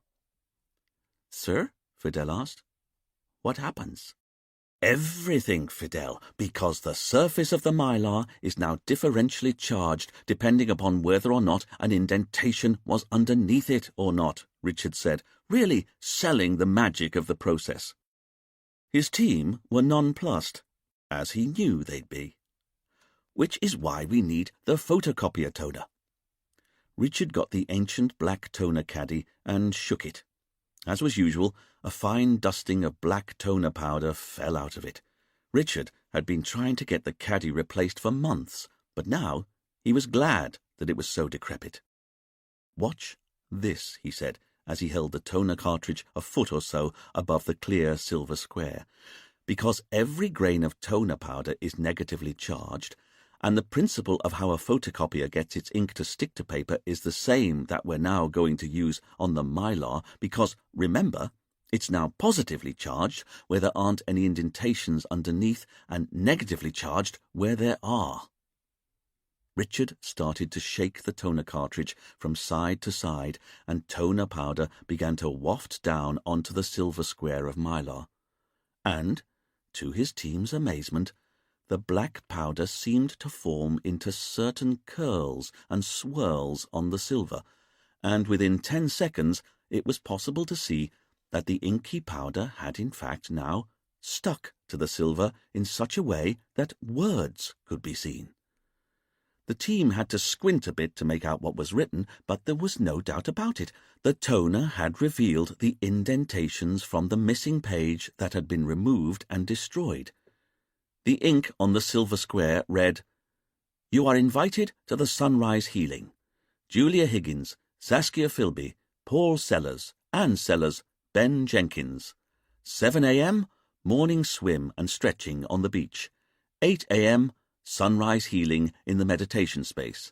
Speaker 1: "Sir?" Fidel asked. "What happens?" "Everything, Fidel, because the surface of the mylar is now differentially charged depending upon whether or not an indentation was underneath it or not," Richard said, really selling the magic of the process. His team were nonplussed, as he knew they'd be. "Which is why we need the photocopier toner." Richard got the ancient black toner caddy and shook it. As was usual, a fine dusting of black toner powder fell out of it. Richard had been trying to get the caddy replaced for months, but now he was glad that it was so decrepit. "Watch this," he said, as he held the toner cartridge a foot or so above the clear silver square. "Because every grain of toner powder is negatively charged, and the principle of how a photocopier gets its ink to stick to paper is the same that we're now going to use on the mylar, because, remember, it's now positively charged where there aren't any indentations underneath and negatively charged where there are." Richard started to shake the toner cartridge from side to side, and toner powder began to waft down onto the silver square of mylar. And, to his team's amazement, the black powder seemed to form into certain curls and swirls on the silver, and within 10 seconds it was possible to see that the inky powder had in fact now stuck to the silver in such a way that words could be seen. The team had to squint a bit to make out what was written, but there was no doubt about it. The toner had revealed the indentations from the missing page that had been removed and destroyed. The ink on the silver square read, "You are invited to the sunrise healing. Julia Higgins, Saskia Philby, Paul Sellers, Anne Sellers, Ben Jenkins. 7 a.m., morning swim and stretching on the beach. 8 a.m., sunrise healing in the meditation space.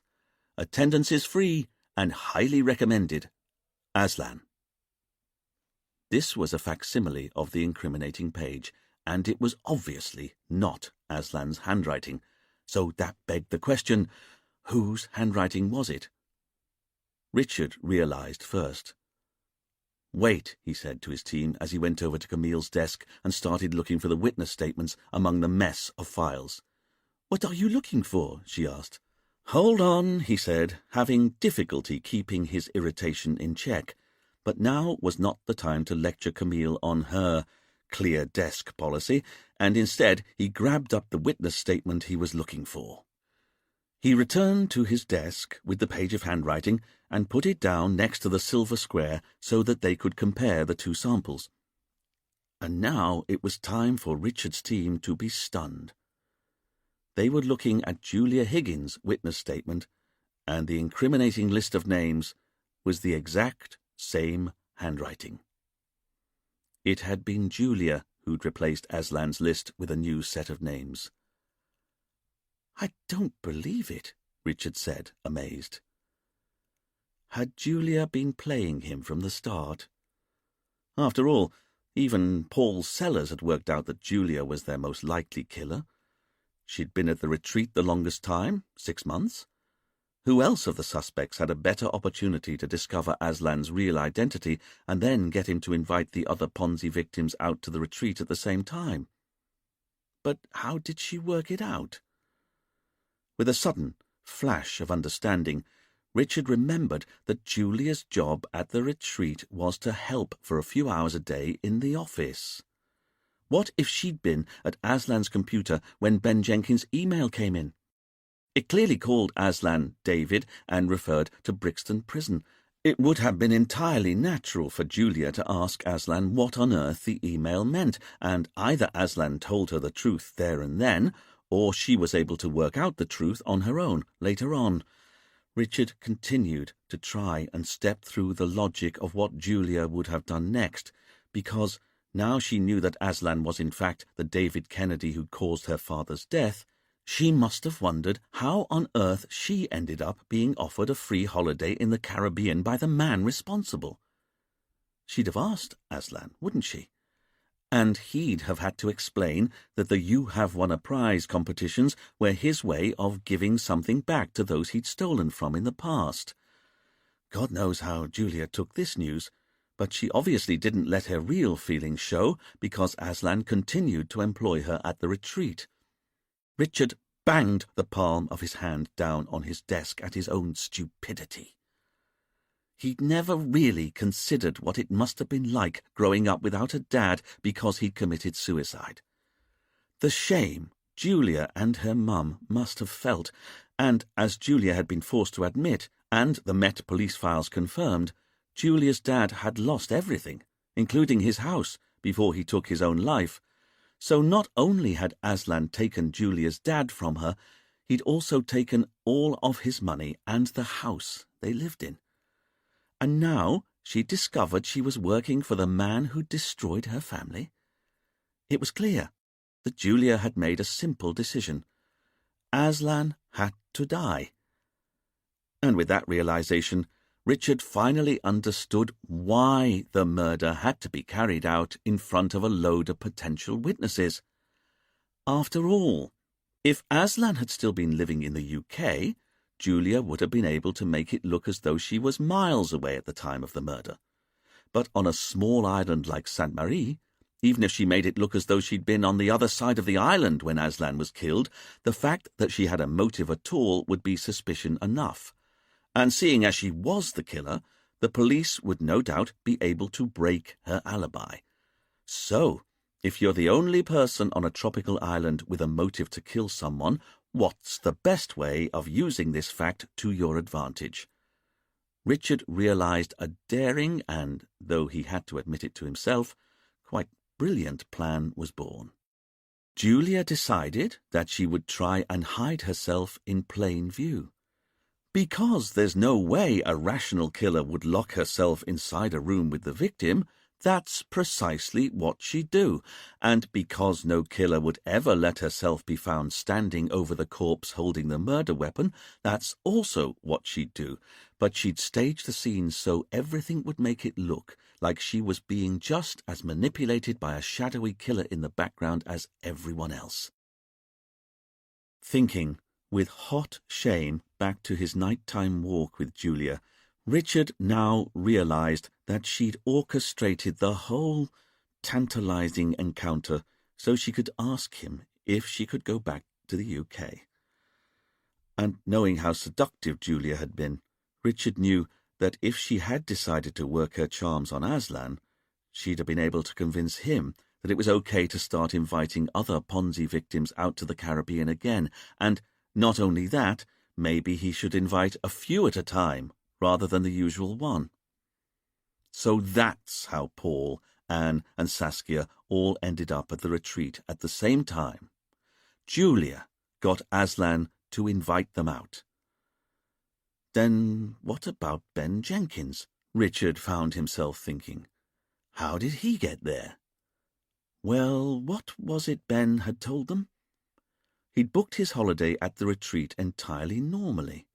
Speaker 1: Attendance is free and highly recommended. Aslan." This was a facsimile of the incriminating page, and it was obviously not Aslan's handwriting, so that begged the question, whose handwriting was it? Richard realized first. "Wait," he said to his team as he went over to Camille's desk and started looking for the witness statements among the mess of files. "What are you looking for?" she asked. "Hold on," he said, having difficulty keeping his irritation in check, but now was not the time to lecture Camille on her clear desk policy, and instead he grabbed up the witness statement he was looking for. He returned to his desk with the page of handwriting and put it down next to the silver square so that they could compare the two samples. And now it was time for Richard's team to be stunned. They were looking at Julia Higgins' witness statement, and the incriminating list of names was the exact same handwriting. It had been Julia who'd replaced Aslan's list with a new set of names. "I don't believe it," Richard said, amazed. Had Julia been playing him from the start? After all, even Paul Sellers had worked out that Julia was their most likely killer. She'd been at the retreat the longest time, 6 months. Who else of the suspects had a better opportunity to discover Aslan's real identity and then get him to invite the other Ponzi victims out to the retreat at the same time? But how did she work it out? With a sudden flash of understanding, Richard remembered that Julia's job at the retreat was to help for a few hours a day in the office. What if she'd been at Aslan's computer when Ben Jenkins' email came in? It clearly called Aslan David and referred to Brixton Prison. It would have been entirely natural for Julia to ask Aslan what on earth the email meant, and either Aslan told her the truth there and then, or she was able to work out the truth on her own later on. Richard continued to try and step through the logic of what Julia would have done next, because now she knew that Aslan was in fact the David Kennedy who caused her father's death. She must have wondered how on earth she ended up being offered a free holiday in the Caribbean by the man responsible. She'd have asked Aslan, wouldn't she? And he'd have had to explain that the You Have Won a Prize competitions were his way of giving something back to those he'd stolen from in the past. God knows how Julia took this news, but she obviously didn't let her real feelings show, because Aslan continued to employ her at the retreat. Richard banged the palm of his hand down on his desk at his own stupidity. He'd never really considered what it must have been like growing up without a dad because he'd committed suicide. The shame Julia and her mum must have felt, and as Julia had been forced to admit, and the Met police files confirmed, Julia's dad had lost everything, including his house, before he took his own life. So not only had Aslan taken Julia's dad from her, he'd also taken all of his money and the house they lived in. And now she'd discovered she was working for the man who destroyed her family. It was clear that Julia had made a simple decision. Aslan had to die. And with that realization, Richard finally understood why the murder had to be carried out in front of a load of potential witnesses. After all, if Aslan had still been living in the UK, Julia would have been able to make it look as though she was miles away at the time of the murder. But on a small island like Sainte Marie, even if she made it look as though she'd been on the other side of the island when Aslan was killed, the fact that she had a motive at all would be suspicion enough. And seeing as she was the killer, the police would no doubt be able to break her alibi. So, if you're the only person on a tropical island with a motive to kill someone, what's the best way of using this fact to your advantage? Richard realized a daring and, though he had to admit it to himself, quite brilliant plan was born. Julia decided that she would try and hide herself in plain view. Because there's no way a rational killer would lock herself inside a room with the victim, that's precisely what she'd do, and because no killer would ever let herself be found standing over the corpse holding the murder weapon, that's also what she'd do, but she'd stage the scene so everything would make it look like she was being just as manipulated by a shadowy killer in the background as everyone else. Thinking with hot shame back to his nighttime walk with Julia, Richard now realized that she'd orchestrated the whole tantalizing encounter so she could ask him if she could go back to the UK. And knowing how seductive Julia had been, Richard knew that if she had decided to work her charms on Aslan, she'd have been able to convince him that it was okay to start inviting other Ponzi victims out to the Caribbean again, and not only that, maybe he should invite a few at a time rather than the usual one. So that's how Paul, Anne, and Saskia all ended up at the retreat at the same time. Julia got Aslan to invite them out. Then what about Ben Jenkins? Richard found himself thinking. How did he get there? Well, what was it Ben had told them? He'd booked his holiday at the retreat entirely normally.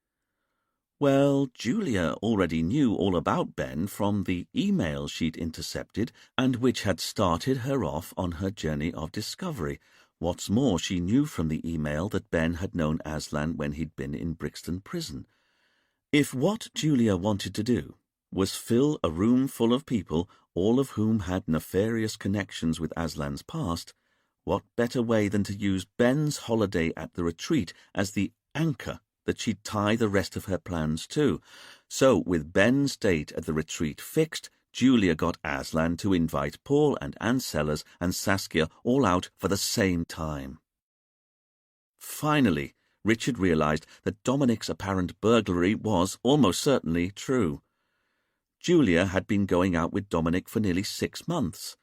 Speaker 1: Well, Julia already knew all about Ben from the email she'd intercepted and which had started her off on her journey of discovery. What's more, she knew from the email that Ben had known Aslan when he'd been in Brixton Prison. If what Julia wanted to do was fill a room full of people, all of whom had nefarious connections with Aslan's past, what better way than to use Ben's holiday at the retreat as the anchor that she'd tie the rest of her plans too. So, with Ben's date at the retreat fixed, Julia got Aslan to invite Paul and Anne Sellers and Saskia all out for the same time. Finally, Richard realized that Dominic's apparent burglary was almost certainly true. Julia had been going out with Dominic for nearly 6 months.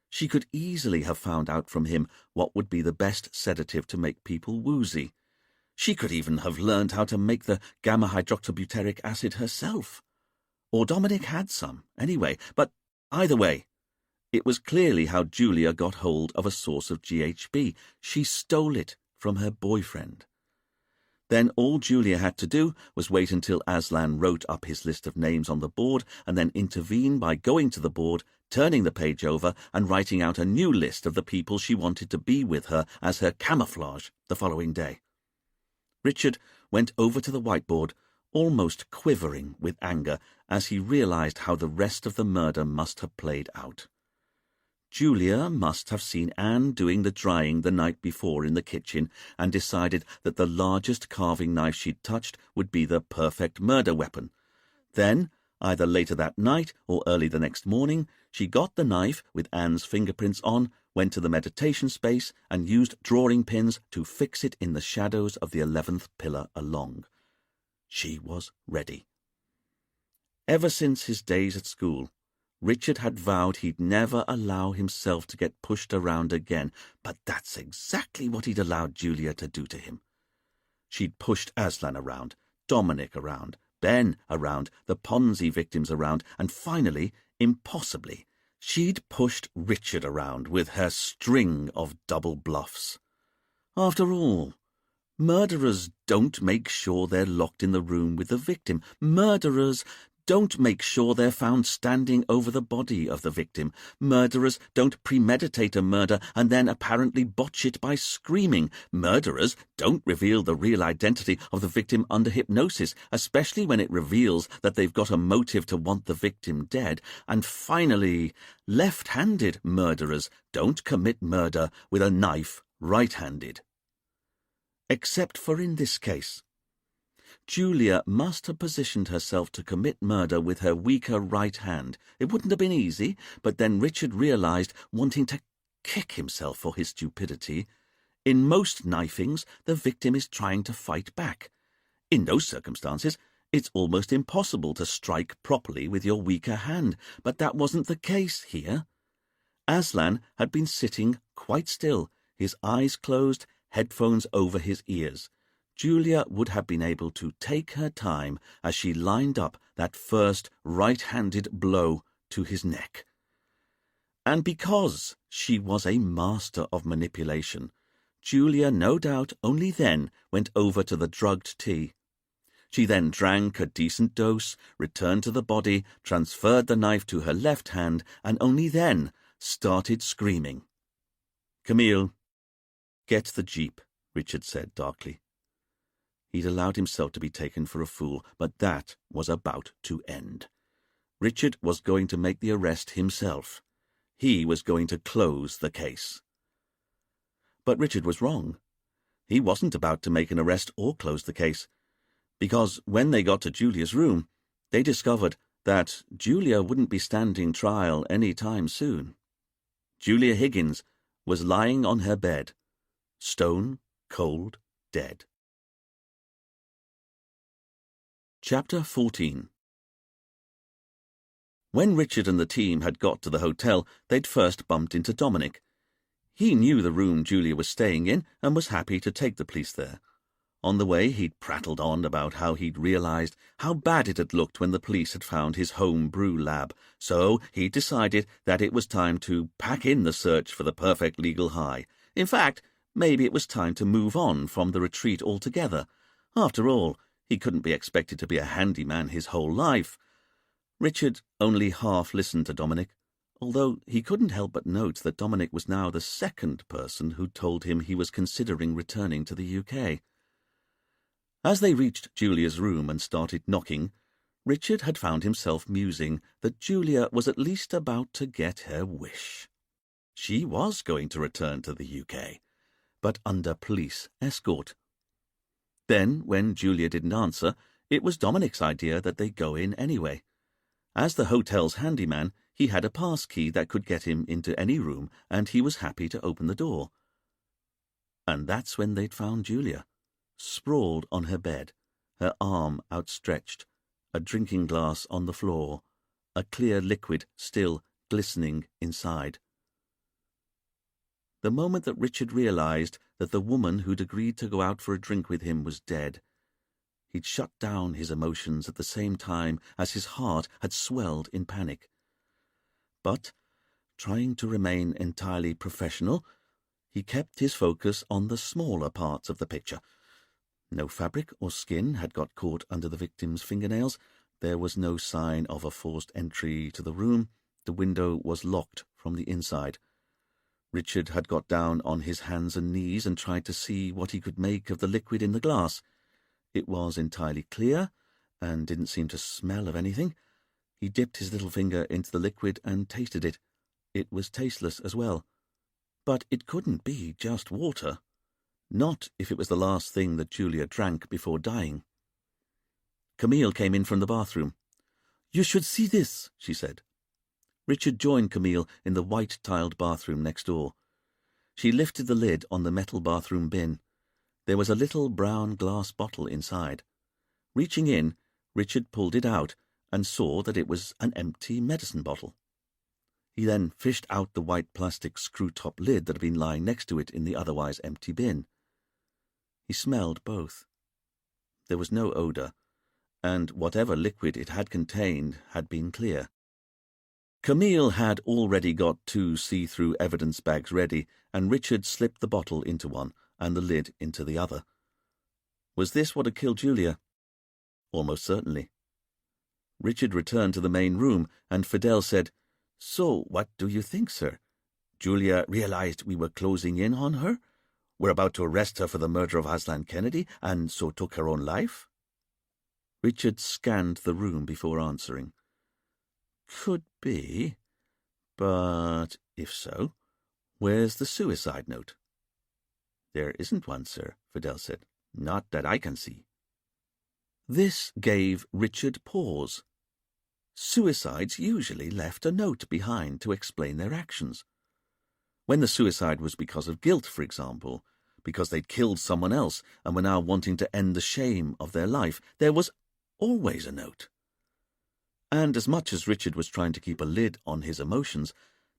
Speaker 1: She could easily have found out from him what would be the best sedative to make people woozy. She could even have learned how to make the gamma-hydroxybutyric acid herself. Or Dominic had some, anyway, but either way, it was clearly how Julia got hold of a source of GHB. She stole it from her boyfriend. Then all Julia had to do was wait until Aslan wrote up his list of names on the board and then intervene by going to the board, turning the page over and writing out a new list of the people she wanted to be with her as her camouflage the following day. Richard went over to the whiteboard, almost quivering with anger as he realized how the rest of the murder must have played out. Julia must have seen Anne doing the drying the night before in the kitchen and decided that the largest carving knife she'd touched would be the perfect murder weapon. Then, either later that night or early the next morning, she got the knife with Anne's fingerprints on, went to the meditation space, and used drawing pins to fix it in the shadows of the 11th pillar along. She was ready. Ever since his days at school, Richard had vowed he'd never allow himself to get pushed around again, but that's exactly what he'd allowed Julia to do to him. She'd pushed Aslan around, Dominic around, Ben around, the Ponzi victims around, and finally, impossibly, she'd pushed Richard around with her string of double bluffs. After all, murderers don't make sure they're locked in the room with the victim. Murderers don't make sure they're found standing over the body of the victim. Murderers don't premeditate a murder and then apparently botch it by screaming. Murderers don't reveal the real identity of the victim under hypnosis, especially when it reveals that they've got a motive to want the victim dead. And finally, left-handed murderers don't commit murder with a knife right-handed. Except for in this case. Julia must have positioned herself to commit murder with her weaker right hand. It wouldn't have been easy, but then Richard realized, wanting to kick himself for his stupidity, in most knifings, the victim is trying to fight back. In those circumstances, it's almost impossible to strike properly with your weaker hand, but that wasn't the case here. Aslan had been sitting quite still, his eyes closed, headphones over his ears. Julia would have been able to take her time as she lined up that first right-handed blow to his neck. And because she was a master of manipulation, Julia no doubt only then went over to the drugged tea. She then drank a decent dose, returned to the body, transferred the knife to her left hand, and only then started screaming. "Camille, get the jeep," Richard said darkly. He'd allowed himself to be taken for a fool, but that was about to end. Richard was going to make the arrest himself. He was going to close the case. But Richard was wrong. He wasn't about to make an arrest or close the case, because when they got to Julia's room, they discovered that Julia wouldn't be standing trial any time soon. Julia Higgins was lying on her bed, stone cold dead. Chapter 14. When Richard and the team had got to the hotel, they'd first bumped into Dominic. He knew the room Julia was staying in and was happy to take the police there. On the way, he'd prattled on about how he'd realized how bad it had looked when the police had found his home brew lab, so he'd decided that it was time to pack in the search for the perfect legal high. In fact, maybe it was time to move on from the retreat altogether. After all, he couldn't be expected to be a handyman his whole life. Richard only half listened to Dominic, although he couldn't help but note that Dominic was now the second person who told him he was considering returning to the UK. As they reached Julia's room and started knocking, Richard had found himself musing that Julia was at least about to get her wish. She was going to return to the UK, but under police escort. Then, when Julia didn't answer, it was Dominic's idea that they go in anyway. As the hotel's handyman, he had a pass key that could get him into any room, and he was happy to open the door. And that's when they'd found Julia, sprawled on her bed, her arm outstretched, a drinking glass on the floor, a clear liquid still glistening inside. The moment that Richard realized that the woman who'd agreed to go out for a drink with him was dead, he'd shut down his emotions at the same time as his heart had swelled in panic. But, trying to remain entirely professional, he kept his focus on the smaller parts of the picture. No fabric or skin had got caught under the victim's fingernails. There was no sign of a forced entry to the room. The window was locked from the inside. Richard had got down on his hands and knees and tried to see what he could make of the liquid in the glass. It was entirely clear and didn't seem to smell of anything. He dipped his little finger into the liquid and tasted it. It was tasteless as well. But it couldn't be just water. Not if it was the last thing that Julia drank before dying. Camille came in from the bathroom. "You should see this," she said. Richard joined Camille in the white-tiled bathroom next door. She lifted the lid on the metal bathroom bin. There was a little brown glass bottle inside. Reaching in, Richard pulled it out and saw that it was an empty medicine bottle. He then fished out the white plastic screw-top lid that had been lying next to it in the otherwise empty bin. He smelled both. There was no odour, and whatever liquid it had contained had been clear. Camille had already got 2 see-through evidence bags ready, and Richard slipped the bottle into one and the lid into the other. Was this what had killed Julia? Almost certainly. Richard returned to the main room, and Fidel said, "So, what do you think, sir? Julia realized we were closing in on her? We're about to arrest her for the murder of Aslan Kennedy, and so took her own life?" Richard scanned the room before answering. "Could be, but if so, where's the suicide note?" "There isn't one, sir," Fidel said. "Not that I can see." This gave Richard pause. Suicides usually left a note behind to explain their actions. When the suicide was because of guilt, for example, because they'd killed someone else and were now wanting to end the shame of their life, there was always a note. And as much as Richard was trying to keep a lid on his emotions,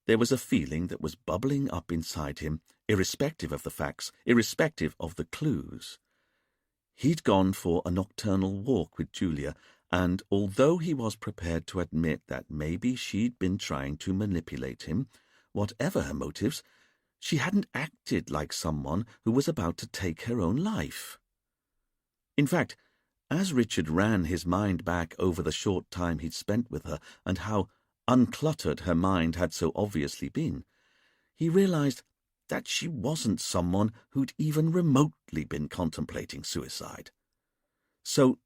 Speaker 1: there was a feeling that was bubbling up inside him, irrespective of the facts, irrespective of the clues. He'd gone for a nocturnal walk with Julia, and although he was prepared to admit that maybe she'd been trying to manipulate him, whatever her motives, she hadn't acted like someone who was about to take her own life. In fact, as Richard ran his mind back over the short time he'd spent with her and how uncluttered her mind had so obviously been, he realized that she wasn't someone who'd even remotely been contemplating suicide. So,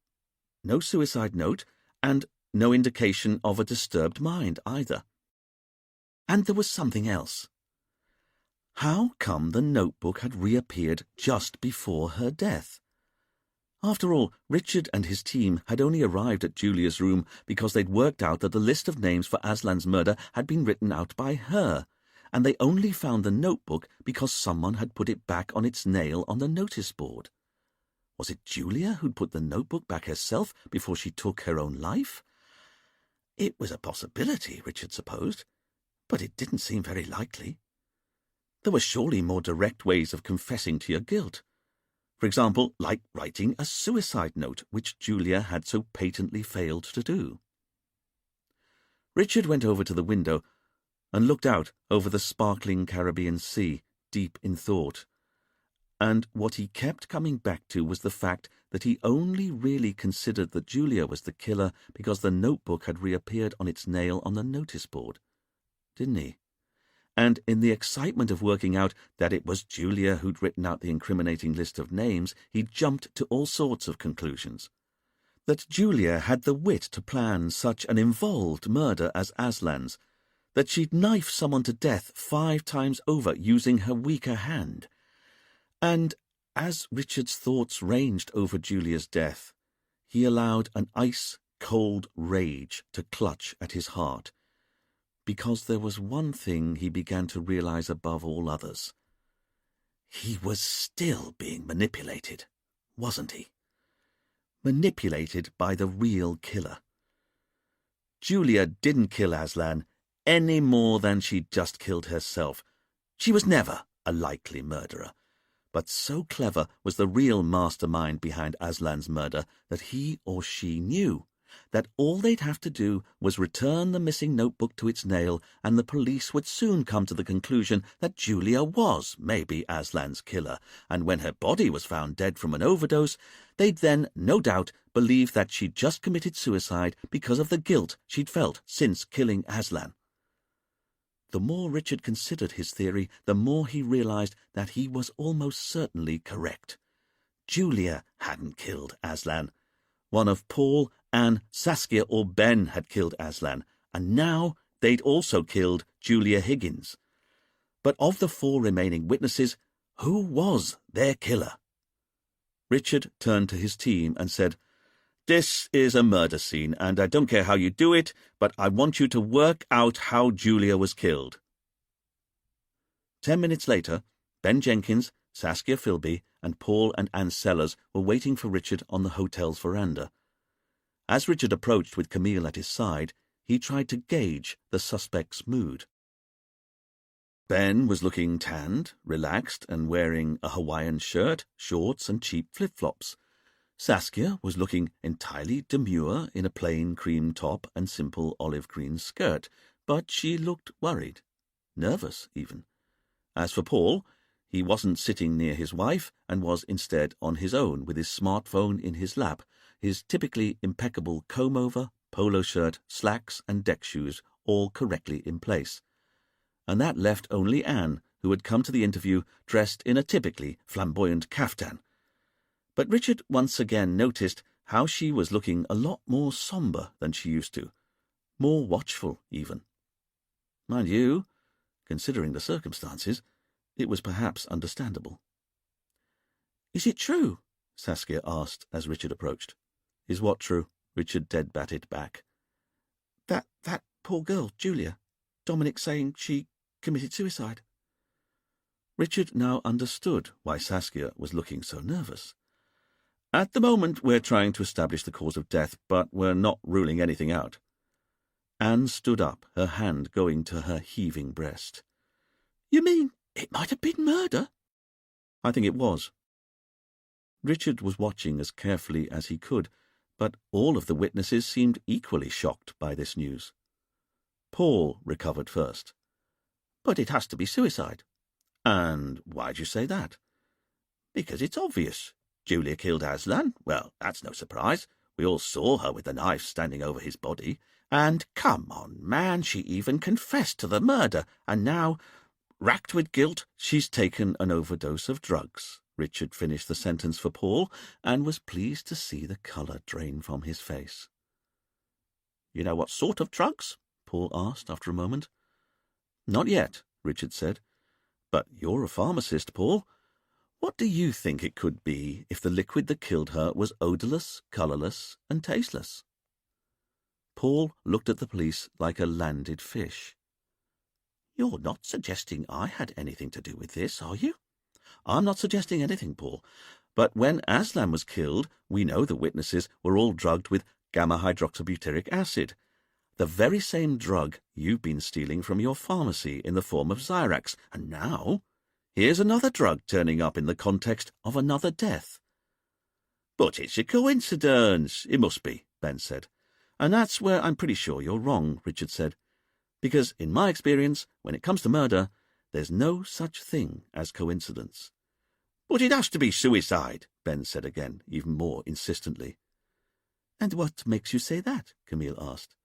Speaker 1: no suicide note, and no indication of a disturbed mind either. And there was something else. How come the notebook had reappeared just before her death? After all, Richard and his team had only arrived at Julia's room because they'd worked out that the list of names for Aslan's murder had been written out by her, and they only found the notebook because someone had put it back on its nail on the notice board. Was it Julia who'd put the notebook back herself before she took her own life? It was a possibility, Richard supposed, but it didn't seem very likely. There were surely more direct ways of confessing to your guilt. For example, like writing a suicide note, which Julia had so patently failed to do. Richard went over to the window and looked out over the sparkling Caribbean Sea, deep in thought. And what he kept coming back to was the fact that he only really considered that Julia was the killer because the notebook had reappeared on its nail on the notice board. Didn't he? And in the excitement of working out that it was Julia who'd written out the incriminating list of names, he jumped to all sorts of conclusions. That Julia had the wit to plan such an involved murder as Aslan's, that she'd knife someone to death 5 times over using her weaker hand, and As Richard's thoughts ranged over Julia's death, he allowed an ice-cold rage to clutch at his heart, because there was one thing he began to realize above all others. He was still being manipulated, wasn't he? Manipulated by the real killer. Julia didn't kill Aslan any more than she'd just killed herself. She was never a likely murderer. But so clever was the real mastermind behind Aslan's murder that he or she knew that all they'd have to do was return the missing notebook to its nail, and the police would soon come to the conclusion that Julia was maybe Aslan's killer, and when her body was found dead from an overdose, they'd then, no doubt, believe that she'd just committed suicide because of the guilt she'd felt since killing Aslan. The more Richard considered his theory, the more he realized that he was almost certainly correct. Julia hadn't killed Aslan. One of Paul, Anne, Saskia, or Ben had killed Aslan, and now they'd also killed Julia Higgins. But of the 4 remaining witnesses, who was their killer? Richard turned to his team and said, "This is a murder scene, and I don't care how you do it, but I want you to work out how Julia was killed." 10 minutes later, Ben Jenkins, Saskia Philby, and Paul and Anne Sellers were waiting for Richard on the hotel's veranda. As Richard approached with Camille at his side, he tried to gauge the suspect's mood. Ben was looking tanned, relaxed, and wearing a Hawaiian shirt, shorts, and cheap flip-flops. Saskia was looking entirely demure in a plain cream top and simple olive green skirt, but she looked worried, nervous even. As for Paul, he wasn't sitting near his wife and was instead on his own with his smartphone in his lap, his typically impeccable comb-over, polo shirt, slacks, and deck shoes all correctly in place. And that left only Anne, who had come to the interview dressed in a typically flamboyant kaftan. But Richard once again noticed how she was looking a lot more sombre than she used to, more watchful even. Mind you, considering the circumstances, it was perhaps understandable. "Is it true?" Saskia asked as Richard approached. "Is what true?" Richard dead-batted back. That poor girl, Julia. Dominic saying she committed suicide." Richard now understood why Saskia was looking so nervous. "At the moment, we're trying to establish the cause of death, but we're not ruling anything out." Anne stood up, her hand going to her heaving breast. "You mean it might have been murder?" "I think it was." Richard was watching as carefully as he could, but all of the witnesses seemed equally shocked by this news. Paul recovered first. "But it has to be suicide." "And why'd you say that?" "Because it's obvious. Julia killed Aslan. Well, that's no surprise. We all saw her with the knife standing over his body. And, come on, man, she even confessed to the murder, and now, racked with guilt, she's taken an overdose of drugs." Richard finished the sentence for Paul, and was pleased to see the colour drain from his face. "You know what sort of drugs?" Paul asked after a moment. "Not yet," Richard said. "But you're a pharmacist, Paul. What do you think it could be if the liquid that killed her was odourless, colourless, and tasteless?" Paul looked at the police like a landed fish. "You're not suggesting I had anything to do with this, are you?" "I'm not suggesting anything, Paul. But when Aslan was killed, we know the witnesses were all drugged with gamma-hydroxybutyric acid, the very same drug you've been stealing from your pharmacy in the form of Xyrax, and now here's another drug turning up in the context of another death." "But it's a coincidence. It must be," Ben said. "And that's where I'm pretty sure you're wrong," Richard said. "Because in my experience, when it comes to murder, there's no such thing as coincidence." "But it has to be suicide," Ben said again, even more insistently. "And what makes you say that?" Camille asked.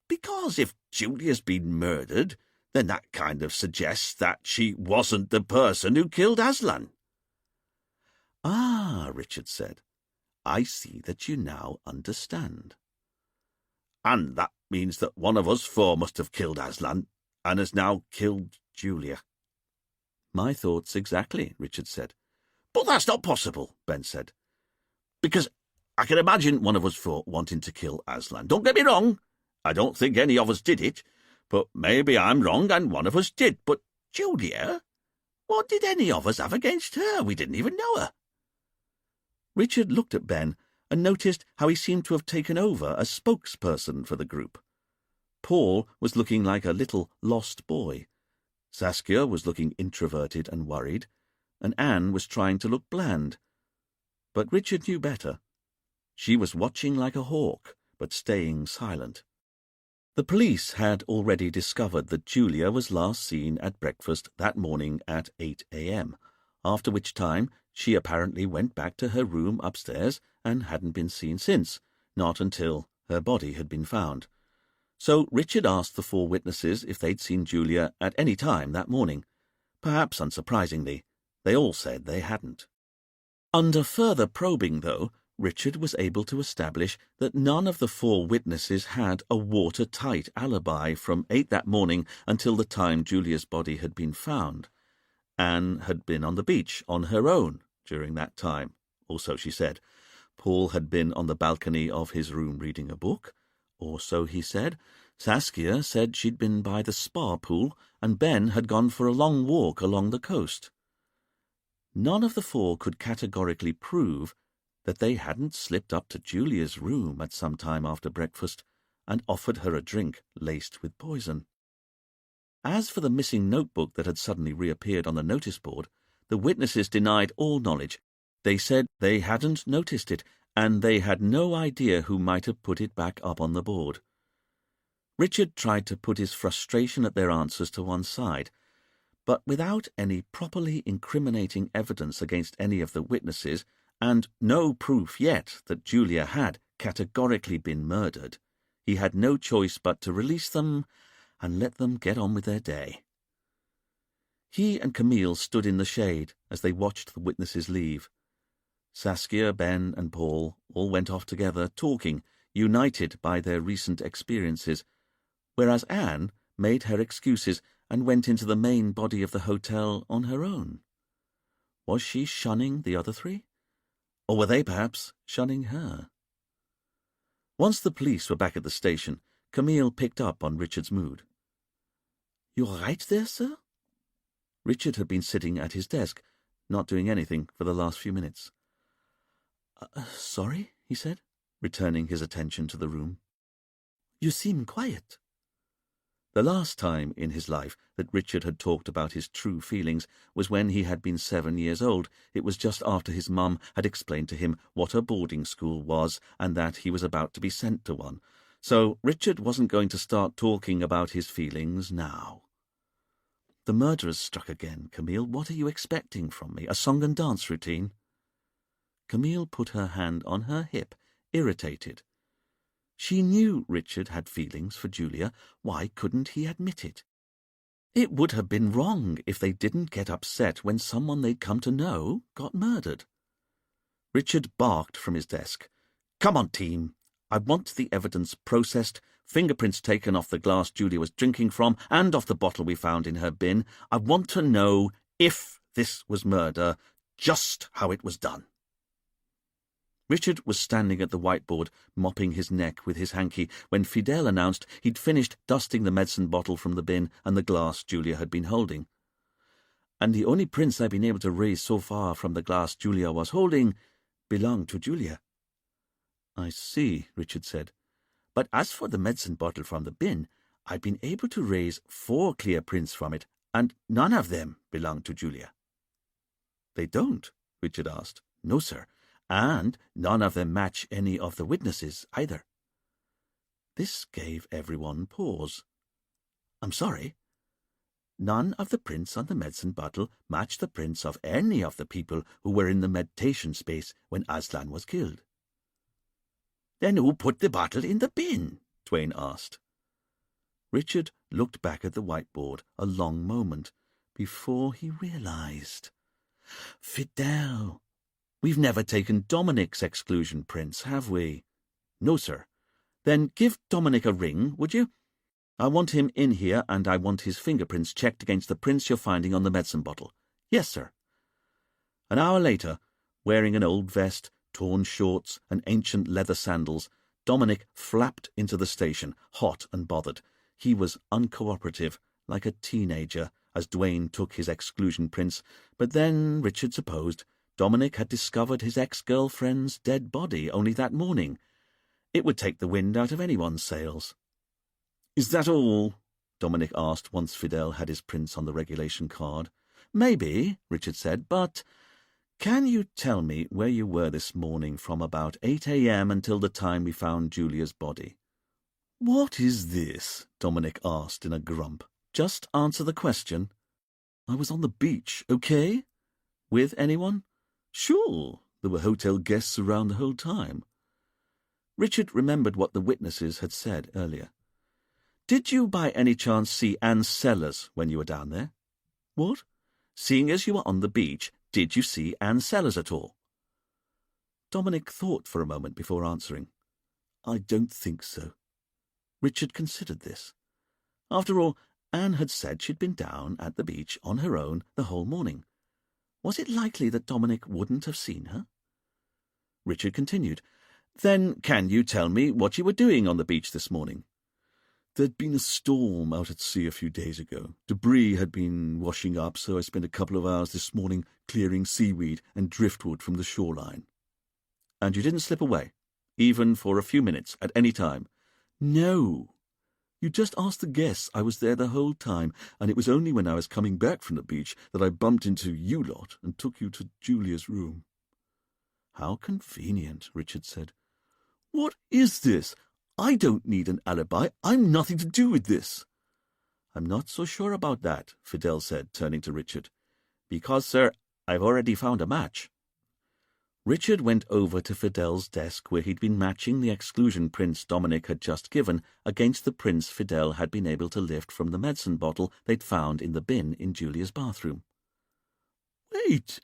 Speaker 1: "Because if Julia's been murdered, then that kind of suggests that she wasn't the person who killed Aslan." "Ah," Richard said, "I see that you now understand." "And that means that one of us 4 must have killed Aslan, and has now killed Julia." "My thoughts exactly," Richard said. But that's not possible, Ben said. Because I can imagine one of us four wanting to kill Aslan. Don't get me wrong. I don't think any of us did it. But maybe I'm wrong and one of us did. But Julia? What did any of us have against her? We didn't even know her.
Speaker 2: Richard looked at Ben and noticed how he seemed to have taken over as spokesperson for the group. Paul was looking like a little lost boy. Saskia was looking introverted and worried, and Anne was trying to look bland. But Richard knew better. She was watching like a hawk, but staying silent. The police had already discovered that Julia was last seen at breakfast that morning at 8 a.m., after which time she apparently went back to her room upstairs and hadn't been seen since, not until her body had been found. So Richard asked the four witnesses if they'd seen Julia at any time that morning. Perhaps unsurprisingly, they all said they hadn't. Under further probing, though, Richard was able to establish that none of the four witnesses had a watertight alibi from 8 that morning until the time Julia's body had been found. Anne had been on the beach on her own during that time, or so she said. Paul had been on the balcony of his room reading a book, or so he said. Saskia said she'd been by the spa pool, and Ben had gone for a long walk along the coast. None of the four could categorically prove that they hadn't slipped up to Julia's room at some time after breakfast and offered her a drink laced with poison. As for the missing notebook that had suddenly reappeared on the notice board, the witnesses denied all knowledge. They said they hadn't noticed it, and they had no idea who might have put it back up on the board. Richard tried to put his frustration at their answers to one side, but without any properly incriminating evidence against any of the witnesses, and no proof yet that Julia had categorically been murdered, he had no choice but to release them and let them get on with their day. He and Camille stood in the shade as they watched the witnesses leave. Saskia, Ben, and Paul all went off together, talking, united by their recent experiences, whereas Anne made her excuses and went into the main body of the hotel on her own. Was she shunning the other three? Or were they perhaps shunning her? Once the police were back at the station, Camille picked up on Richard's mood. "You all right there, sir?" Richard had been sitting at his desk, not doing anything for the last few minutes. Sorry," he said, returning his attention to the room. "You seem quiet." The last time in his life that Richard had talked about his true feelings was when he had been 7 years old. It was just after his mum had explained to him what a boarding school was and that he was about to be sent to one. So Richard wasn't going to start talking about his feelings now. "The murderers struck again, Camille. What are you expecting from me? A song and dance routine?" Camille put her hand on her hip, irritated. She knew Richard had feelings for Julia. Why couldn't he admit it? It would have been wrong if they didn't get upset when someone they'd come to know got murdered. Richard barked from his desk. "Come on, team. I want the evidence processed, fingerprints taken off the glass Julia was drinking from and off the bottle we found in her bin. I want to know, if this was murder, just how it was done." Richard was standing at the whiteboard, mopping his neck with his hanky, when Fidel announced he'd finished dusting the medicine bottle from the bin and the glass Julia had been holding. "And the only prints I've been able to raise so far from the glass Julia was holding belonged to Julia." "I see," Richard said. "But as for the medicine bottle from the bin, I've been able to raise 4 clear prints from it, and none of them belong to Julia." "They don't?" Richard asked. "No, sir. And none of them match any of the witnesses either." This gave everyone pause. "I'm sorry?" "None of the prints on the medicine bottle match the prints of any of the people who were in the meditation space when Aslan was killed." "Then who put the bottle in the bin?" Twain asked. Richard looked back at the whiteboard a long moment before he realized. "Fidel! We've never taken Dominic's exclusion prints, have we?" "No, sir." "Then give Dominic a ring, would you? I want him in here, and I want his fingerprints checked against the prints you're finding on the medicine bottle." "Yes, sir."
Speaker 1: An hour later, wearing an old vest, torn shorts, and ancient leather sandals, Dominic flapped into the station, hot and bothered. He was uncooperative, like a teenager, as Duane took his exclusion prints, but then, Richard supposed, Dominic had discovered his ex-girlfriend's dead body only that morning. It would take the wind out of anyone's sails. "Is that all?" Dominic asked once Fidel had his prints on the regulation card. "Maybe," Richard said, "but can you tell me where you were this morning from about 8 a.m. until the time we found Julia's body?" "What is this?" Dominic asked in a grump. "Just answer the question." "I was on the beach, okay?" "With anyone?" "Sure. There were hotel guests around the whole time." Richard remembered what the witnesses had said earlier. "Did you by any chance see Anne Sellers when you were down there?" "What?" "Seeing as you were on the beach, did you see Anne Sellers at all?" Dominic thought for a moment before answering. "I don't think so." Richard considered this. After all, Anne had said she'd been down at the beach on her own the whole morning. Was it likely that Dominic wouldn't have seen her? Richard continued. "Then can you tell me what you were doing on the beach this morning?" "There'd been a storm out at sea a few days ago. Debris had been washing up, so I spent a couple of hours this morning clearing seaweed and driftwood from the shoreline." "And you didn't slip away, even for a few minutes, at any time?" "No. You just asked the guests. I was there the whole time, and it was only when I was coming back from the beach that I bumped into you lot and took you to Julia's room." "How convenient," Richard said. "What is this? I don't need an alibi. I'm nothing to do with this." "I'm not so sure about that," Fidel said, turning to Richard. "Because, sir, I've already found a match." Richard went over to Fidel's desk where he'd been matching the exclusion prints Dominic had just given against the prints Fidel had been able to lift from the medicine bottle they'd found in the bin in Julia's bathroom. "Wait!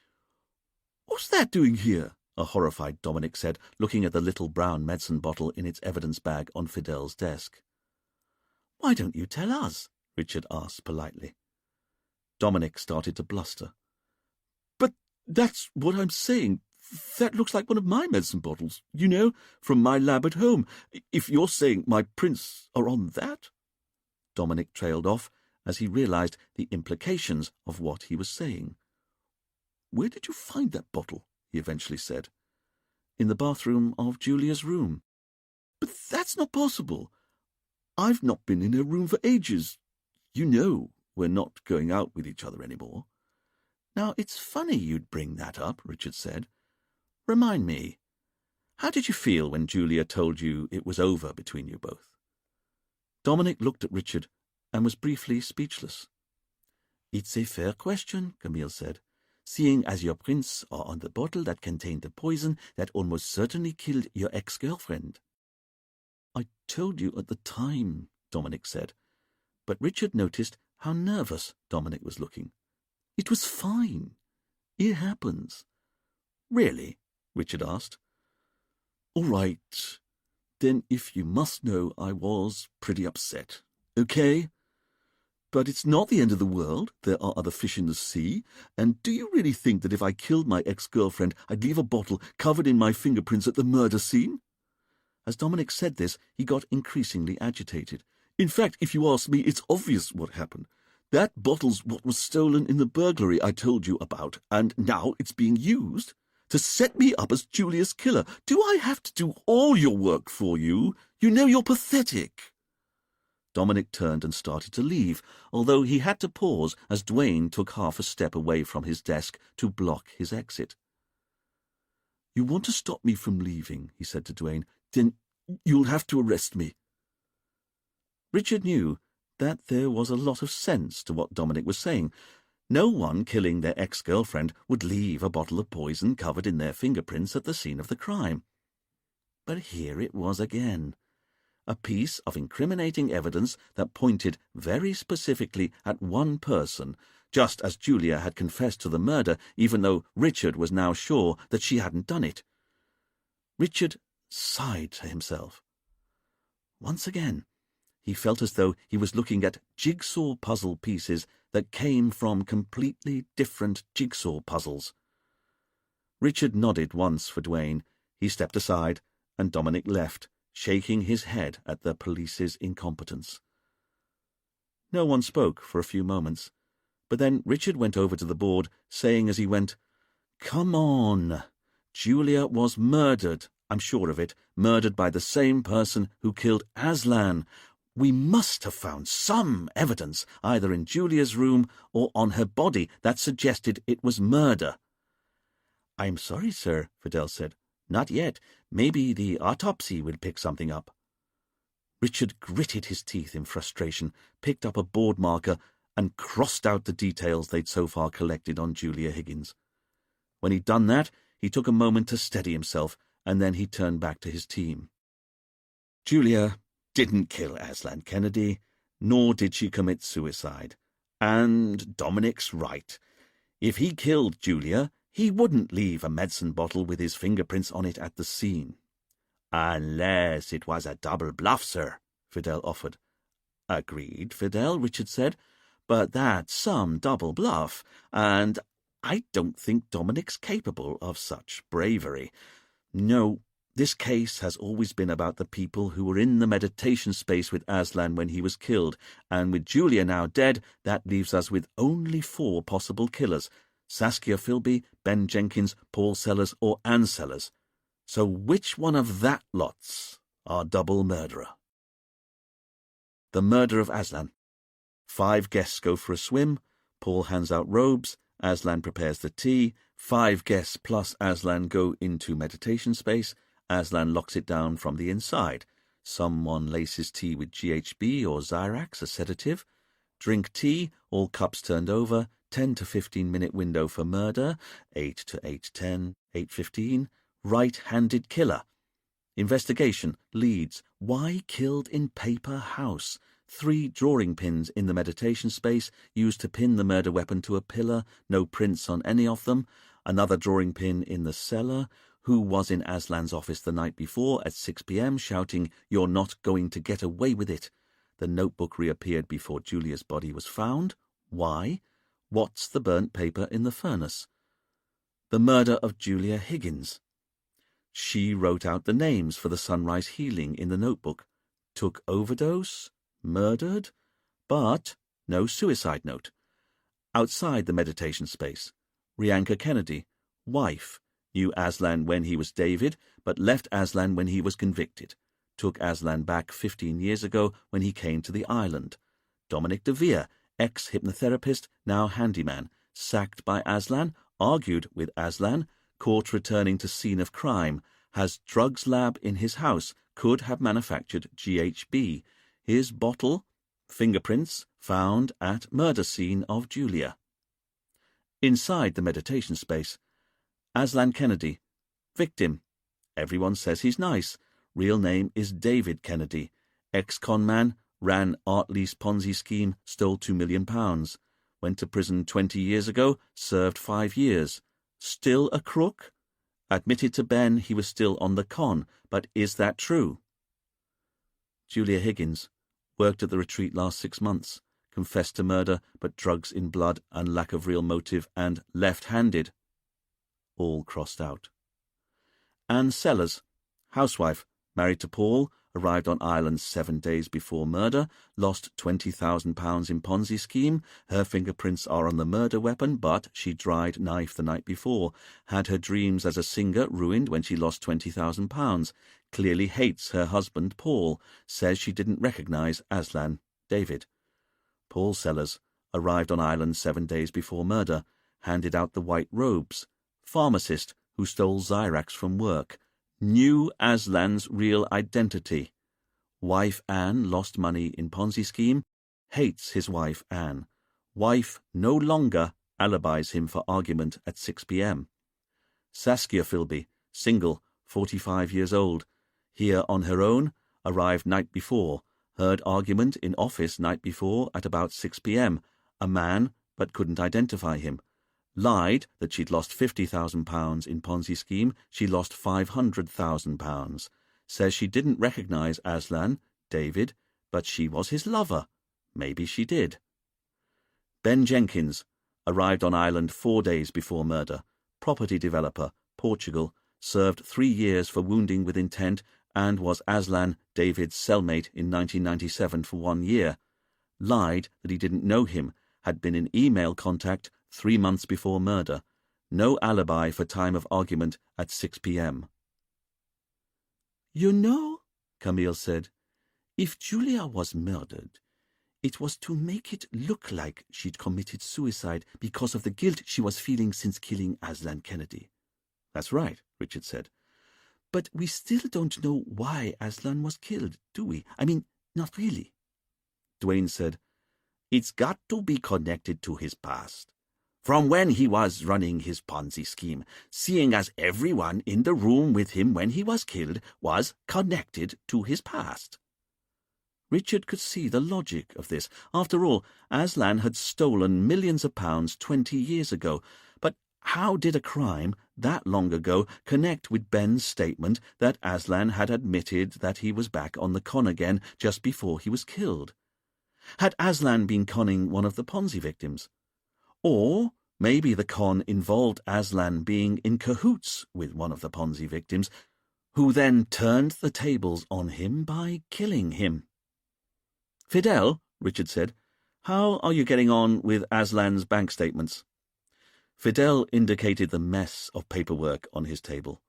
Speaker 1: What's that doing here?" a horrified Dominic said, looking at the little brown medicine bottle in its evidence bag on Fidel's desk. "Why don't you tell us?" Richard asked politely. Dominic started to bluster. "But that's what I'm saying. That looks like one of my medicine bottles, you know, from my lab at home. If you're saying my prints are on that—" Dominic trailed off as he realized the implications of what he was saying. "Where did you find that bottle?" he eventually said. "In the bathroom of Julia's room." "But that's not possible. I've not been in her room for ages. You know we're not going out with each other anymore." "Now, it's funny you'd bring that up," Richard said. "Remind me, how did you feel when Julia told you it was over between you both?" Dominic looked at Richard and was briefly speechless. "It's a fair question," Camille said, "seeing as your prints are on the bottle that contained the poison that almost certainly killed your ex-girlfriend." "I told you at the time," Dominic said, but Richard noticed how nervous Dominic was looking. "It was fine. It happens." "Really?" Richard asked. "All right. Then if you must know, I was pretty upset. Okay? But it's not the end of the world. There are other fish in the sea. And do you really think that if I killed my ex-girlfriend, I'd leave a bottle covered in my fingerprints at the murder scene?" As Dominic said this, he got increasingly agitated. "In fact, if you ask me, it's obvious what happened. That bottle's what was stolen in the burglary I told you about, and now it's being used to set me up as Julia's killer. Do I have to do all your work for you? You know you're pathetic." Dominic turned and started to leave, although he had to pause as Duane took half a step away from his desk to block his exit. "You want to stop me from leaving," he said to Duane. "Then you'll have to arrest me." Richard knew that there was a lot of sense to what Dominic was saying. No one killing their ex-girlfriend would leave a bottle of poison covered in their fingerprints at the scene of the crime. But here it was again. A piece of incriminating evidence that pointed very specifically at one person, just as Julia had confessed to the murder, even though Richard was now sure that she hadn't done it. Richard sighed to himself. Once again, he felt as though he was looking at jigsaw puzzle pieces that came from completely different jigsaw puzzles. Richard nodded once for Duane. He stepped aside, and Dominic left, shaking his head at the police's incompetence. No one spoke for a few moments, but then Richard went over to the board, saying as he went, "Come on. Julia was murdered, I'm sure of it, murdered by the same person who killed Aslan. We must have found some evidence, either in Julia's room or on her body, that suggested it was murder." "I'm sorry, sir," Fidel said. "Not yet. Maybe the autopsy will pick something up." Richard gritted his teeth in frustration, picked up a board marker, and crossed out the details they'd so far collected on Julia Higgins. When he'd done that, he took a moment to steady himself, and then he turned back to his team. Julia didn't kill Aslan Kennedy, nor did she commit suicide. And Dominic's right. If he killed Julia, he wouldn't leave a medicine bottle with his fingerprints on it at the scene. "Unless it was a double bluff, sir," Fidel offered. "Agreed, Fidel," Richard said. "But that's some double bluff, and I don't think Dominic's capable of such bravery. No, this case has always been about the people who were in the meditation space with Aslan when he was killed, and with Julia now dead, that leaves us with only 4 possible killers: Saskia Philby, Ben Jenkins, Paul Sellers, or Anne Sellers. So which one of that lot's our double murderer?" The murder of Aslan. 5 guests go for a swim. Paul hands out robes. Aslan prepares the tea. 5 guests plus Aslan go into meditation space. Aslan locks it down from the inside. Someone laces tea with GHB or Zyrax, a sedative. Drink tea, all cups turned over. 10 to 15-minute window for murder. 8 to 8:10, 8:15. Right-handed killer. Investigation. Leads. Why killed in paper house? 3 drawing pins in the meditation space, used to pin the murder weapon to a pillar. No prints on any of them. Another drawing pin in the cellar. Who was in Aslan's office the night before at 6 p.m. shouting, "You're not going to get away with it"? The notebook reappeared before Julia's body was found. Why? What's the burnt paper in the furnace? The murder of Julia Higgins. She wrote out the names for the sunrise healing in the notebook. Took overdose? Murdered? But no suicide note. Outside the meditation space. Rianka Kennedy, wife, knew Aslan when he was David, but left Aslan when he was convicted. Took Aslan back 15 years ago when he came to the island. Dominic DeVere, ex-hypnotherapist, now handyman, sacked by Aslan, argued with Aslan, caught returning to scene of crime, has drugs lab in his house, could have manufactured GHB. His bottle, fingerprints found at murder scene of Julia. Inside the meditation space. Aslan Kennedy, victim. Everyone says he's nice. Real name is David Kennedy. Ex-con man, ran art lease Ponzi scheme, stole £2 million. Went to prison 20 years ago, served 5 years. Still a crook? Admitted to Ben he was still on the con, but is that true? Julia Higgins, worked at the retreat last 6 months, confessed to murder, but drugs in blood and lack of real motive, and left-handed. All crossed out. Anne Sellers, housewife, married to Paul, arrived on Ireland 7 days before murder, lost £20,000 in Ponzi scheme. Her fingerprints are on the murder weapon, but she dried knife the night before. Had her dreams as a singer ruined when she lost £20,000. Clearly hates her husband, Paul. Says she didn't recognise Aslan, David. Paul Sellers, arrived on Ireland 7 days before murder. Handed out the white robes. Pharmacist who stole Zyrax from work. Knew Aslan's real identity. Wife Anne lost money in Ponzi scheme. Hates his wife Anne. Wife no longer alibis him for argument at 6 p.m. Saskia Philby, single, 45 years old. Here on her own, arrived night before. Heard argument in office night before at about 6 p.m. A man, but couldn't identify him. Lied that she'd lost £50,000 in Ponzi scheme. She lost £500,000. Says she didn't recognise Aslan, David, but she was his lover. Maybe she did. Ben Jenkins, arrived on Ireland 4 days before murder. Property developer, Portugal, served 3 years for wounding with intent, and was Aslan David's cellmate in 1997 for 1 year, lied that he didn't know him, had been in email contact 3 months before murder, no alibi for time of argument at 6 p.m.
Speaker 3: "You know," Camille said, "if Julia was murdered, it was to make it look like she'd committed suicide because of the guilt she was feeling since killing Aslan Kennedy."
Speaker 1: "That's right," Richard said.
Speaker 3: "But we still don't know why Aslan was killed, do we? I mean, not really."
Speaker 1: Duane said, "It's got to be connected to his past. From when he was running his Ponzi scheme, seeing as everyone in the room with him when he was killed was connected to his past."
Speaker 3: Richard could see the logic of this. After all, Aslan had stolen millions of pounds 20 years ago. But how did a crime that long ago connect with Ben's statement that Aslan had admitted that he was back on the con again just before he was killed? Had Aslan been conning one of the Ponzi victims? Or maybe the con involved Aslan being in cahoots with one of the Ponzi victims, who then turned the tables on him by killing him.
Speaker 1: "Fidel," Richard said, "how are you getting on with Aslan's bank statements?" Fidel indicated the mess of paperwork on his table.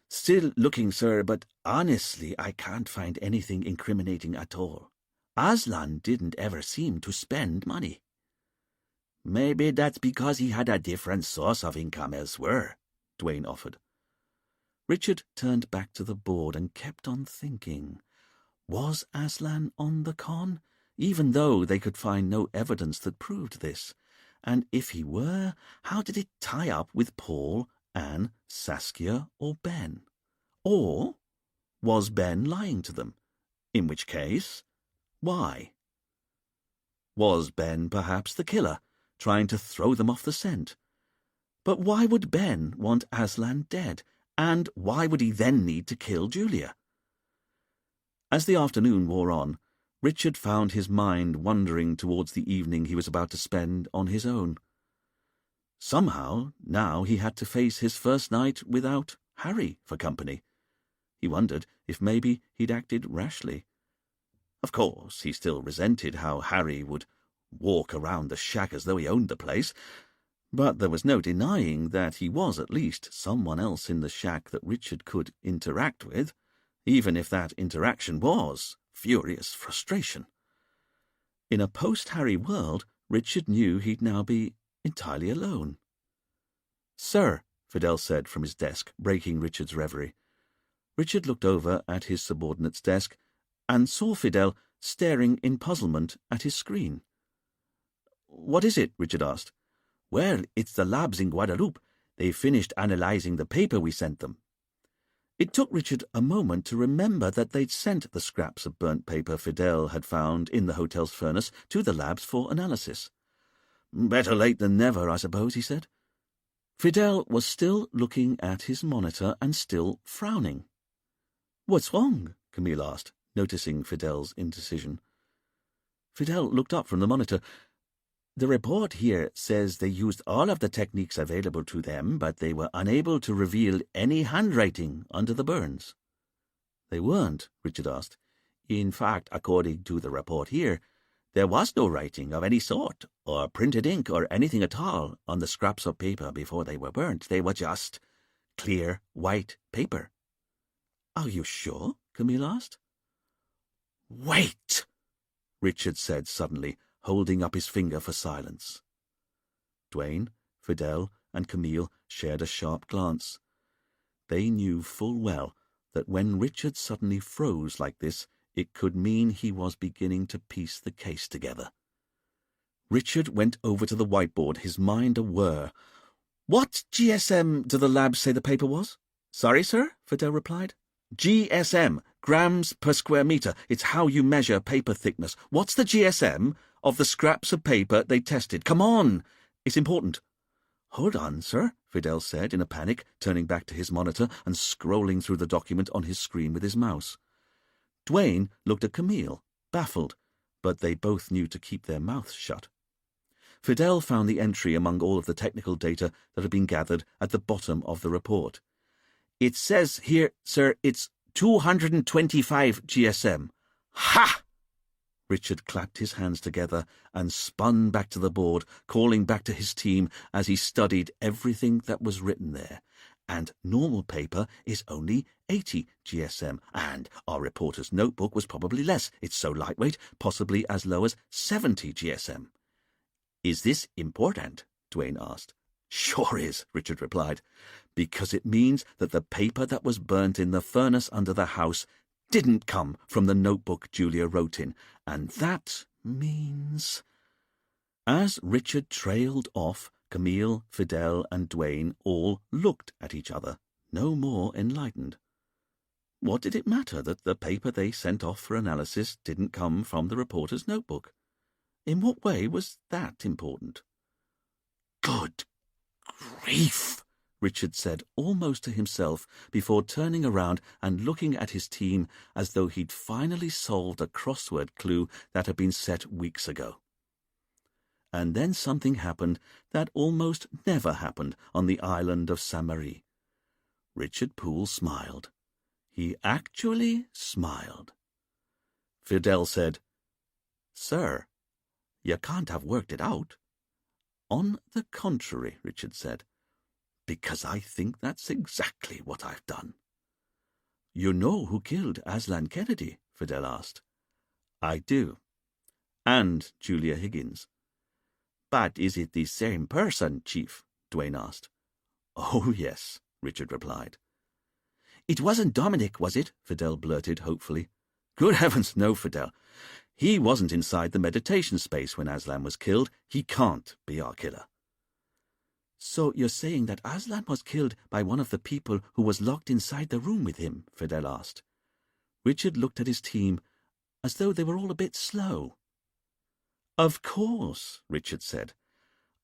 Speaker 2: "Still looking, sir, but honestly I can't find anything incriminating at all. Aslan didn't ever seem to spend money." "Maybe that's because he had a different source of income elsewhere," Duane offered.
Speaker 3: Richard turned back to the board and kept on thinking. Was Aslan on the con, even though they could find no evidence that proved this? And if he were, how did it tie up with Paul, Anne, Saskia, or Ben? Or was Ben lying to them? In which case, why? Was Ben perhaps the killer, trying to throw them off the scent? But why would Ben want Aslan dead? And why would he then need to kill Julia? As the afternoon wore on, Richard found his mind wandering towards the evening he was about to spend on his own. Somehow, now he had to face his first night without Harry for company. He wondered if maybe he'd acted rashly. Of course, he still resented how Harry would walk around the shack as though he owned the place, but there was no denying that he was at least someone else in the shack that Richard could interact with, even if that interaction was furious frustration. In a post-Harry world, Richard knew he'd now be entirely alone. "Sir," Fidel said from his desk, breaking Richard's reverie. Richard looked over at his subordinate's desk and saw Fidel staring in puzzlement at his screen. "What is it?" Richard asked.
Speaker 2: "Well, it's the labs in Guadeloupe. They finished analyzing the paper we sent them."
Speaker 3: It took Richard a moment to remember that they'd sent the scraps of burnt paper Fidel had found in the hotel's furnace to the labs for analysis.
Speaker 2: "Better late than never, I suppose," he said.
Speaker 3: Fidel was still looking at his monitor and still frowning. "What's wrong?" Camille asked, noticing Fidel's indecision.
Speaker 2: Fidel looked up from the monitor. "The report here says they used all of the techniques available to them, but they were unable to reveal any handwriting under the burns."
Speaker 3: "They weren't?" Richard asked.
Speaker 2: "In fact, according to the report here, there was no writing of any sort, or printed ink, or anything at all on the scraps of paper before they were burnt. They were just clear white paper."
Speaker 3: "Are you sure?" Camille asked.
Speaker 2: "Wait!" Richard said suddenly, holding up his finger for silence.
Speaker 3: Duane, Fidel, and Camille shared a sharp glance. They knew full well that when Richard suddenly froze like this, it could mean he was beginning to piece the case together. Richard went over to the whiteboard, his mind a whir. "What GSM do the labs say the paper was?" "Sorry, sir?" Fidel replied. "GSM, grams per square meter. It's how you measure paper thickness. What's the GSM of the scraps of paper they tested? Come on! It's important." "Hold on, sir," Fidel said in a panic, turning back to his monitor and scrolling through the document on his screen with his mouse. Duane looked at Camille, baffled, but they both knew to keep their mouths shut. Fidel found the entry among all of the technical data that had been gathered at the bottom of the report.
Speaker 2: It says here, sir, it's 225 GSM. Ha! Richard clapped his hands together and spun back to the board, calling back to his team as he studied everything that was written there. And normal paper is only 80 GSM, and our reporter's notebook was probably less. It's so lightweight, possibly as low as 70 GSM. Is this important? Dwayne asked. Sure is, Richard replied, because it means that the paper that was burnt in the furnace under the house didn't come from the notebook Julia wrote in, and that means... As Richard trailed off, Camille, Fidel, and Dwayne all looked at each other, no more enlightened. What did it matter that the paper they sent off for analysis didn't come from the reporter's notebook? In what way was that important? Good grief! Richard said almost to himself before turning around and looking at his team as though he'd finally solved a crossword clue that had been set weeks ago. And then something happened that almost never happened on the island of Saint-Marie. Richard Poole smiled. He actually smiled. Fidel said, Sir, you can't have worked it out. On the contrary, Richard said, because I think that's exactly what I've done. You know who killed Aslan Kennedy? Fidel asked. I do. And Julia Higgins. But is it the same person, Chief? Dwayne asked. Oh, yes, Richard replied. It wasn't Dominic, was it? Fidel blurted hopefully. Good heavens, no, Fidel. He wasn't inside the meditation space when Aslan was killed. He can't be our killer. So you're saying that Aslan was killed by one of the people who was locked inside the room with him? Fidel asked. Richard looked at his team as though they were all a bit slow. Of course, Richard said.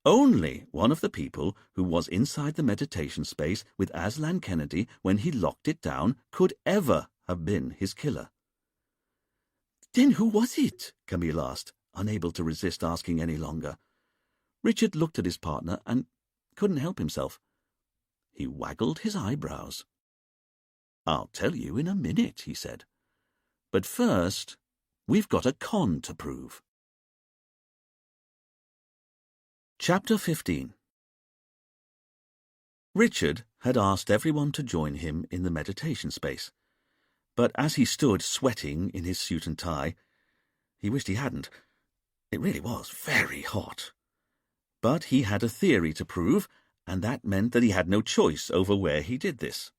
Speaker 2: Only one of the people who was inside the meditation space with Aslan Kennedy when he locked it down could ever have been his killer. Then who was it? Camille asked, unable to resist asking any longer. Richard looked at his partner and couldn't help himself. He waggled his eyebrows. I'll tell you in a minute, he said. But first, we've got a con to prove. Chapter 15. Richard had asked everyone to join him in the meditation space, but as he stood sweating in his suit and tie, he wished he hadn't. It really was very hot. But he had a theory to prove, and that meant that he had no choice over where he did this.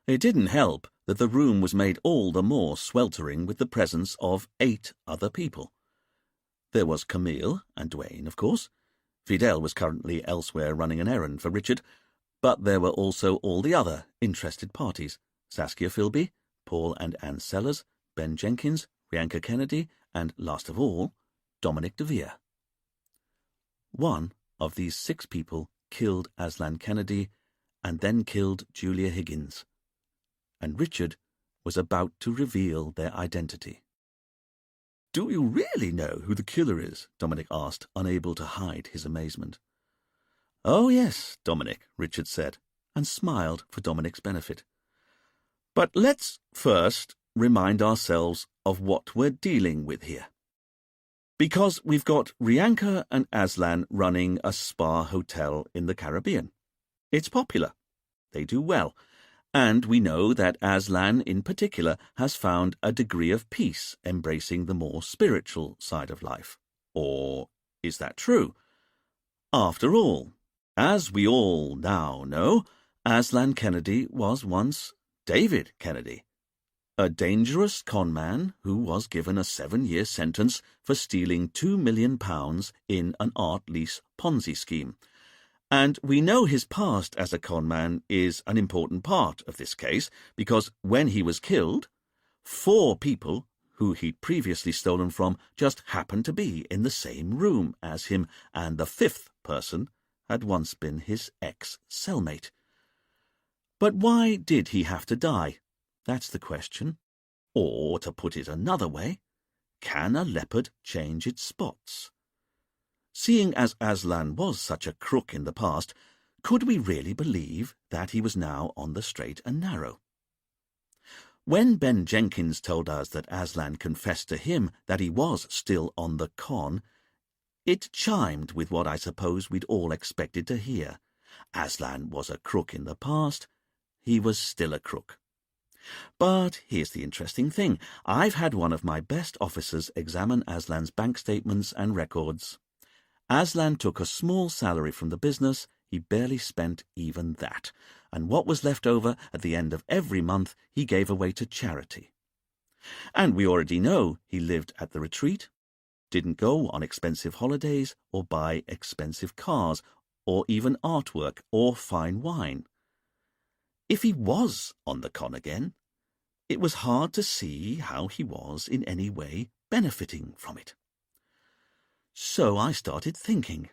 Speaker 2: It didn't help that the room was made all the more sweltering with the presence of 8 other people. There was Camille and Dwayne, of course. Fidel was currently elsewhere running an errand for Richard, but there were also all the other interested parties: Saskia Philby, Paul and Anne Sellers, Ben Jenkins, Rianka Kennedy, and, last of all, Dominic DeVere. One of these 6 people killed Aslan Kennedy and then killed Julia Higgins, and Richard was about to reveal their identity. Do you really know who the killer is? Dominic asked, unable to hide his amazement. Oh, yes, Dominic, Richard said, and smiled for Dominic's benefit. But let's first remind ourselves of what we're dealing with here. Because we've got Rianka and Aslan running a spa hotel in the Caribbean. It's popular. They do well. And we know that Aslan in particular has found a degree of peace embracing the more spiritual side of life. Or is that true? After all, as we all now know, Aslan Kennedy was once David Kennedy, a dangerous conman who was given a 7-year sentence for stealing £2 million in an art lease Ponzi scheme. And we know his past as a conman is an important part of this case, because when he was killed, 4 people who he'd previously stolen from just happened to be in the same room as him, and the 5th person had once been his ex-cellmate. But why did he have to die? That's the question. Or, to put it another way, can a leopard change its spots? Seeing as Aslan was such a crook in the past,
Speaker 1: Could we really believe that he was now on the straight and narrow? When Ben Jenkins told us that Aslan confessed to him that he was still on the con, it chimed with what I suppose we'd all expected to hear. Aslan was a crook in the past. He was still a crook. But here's the interesting thing. I've had one of my best officers examine Aslan's bank statements and records. Aslan took a small salary from the business. He barely spent even that, and what was left over at the end of every month he gave away to charity. And we already know he lived at the retreat, didn't go on expensive holidays or buy expensive cars or even artwork or fine wine. If he was on the con again, it was hard to see how he was in any way benefiting from it. So I started thinking.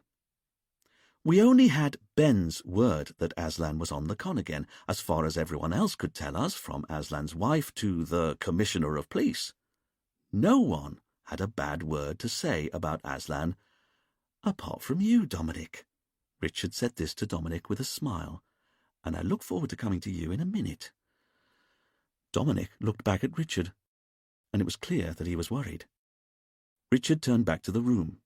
Speaker 1: We only had Ben's word that Aslan was on the con again, as far as everyone else could tell us, from Aslan's wife to the Commissioner of Police. No one had a bad word to say about Aslan, apart from you, Dominic. Richard said this to Dominic with a smile, and I look forward to coming to you in a minute. Dominic looked back at Richard, and it was clear that he was worried. Richard turned back to the room.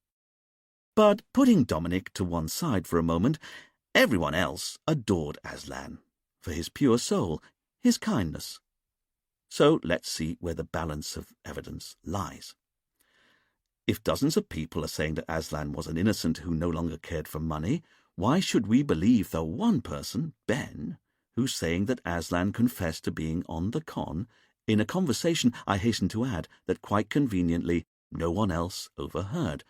Speaker 1: But putting Dominic to one side for a moment, everyone else adored Aslan for his pure soul, his kindness. So let's see where the balance of evidence lies. If dozens of people are saying that Aslan was an innocent who no longer cared for money, why should we believe the one person, Ben, who's saying that Aslan confessed to being on the con in a conversation, I hasten to add, that quite conveniently no one else overheard,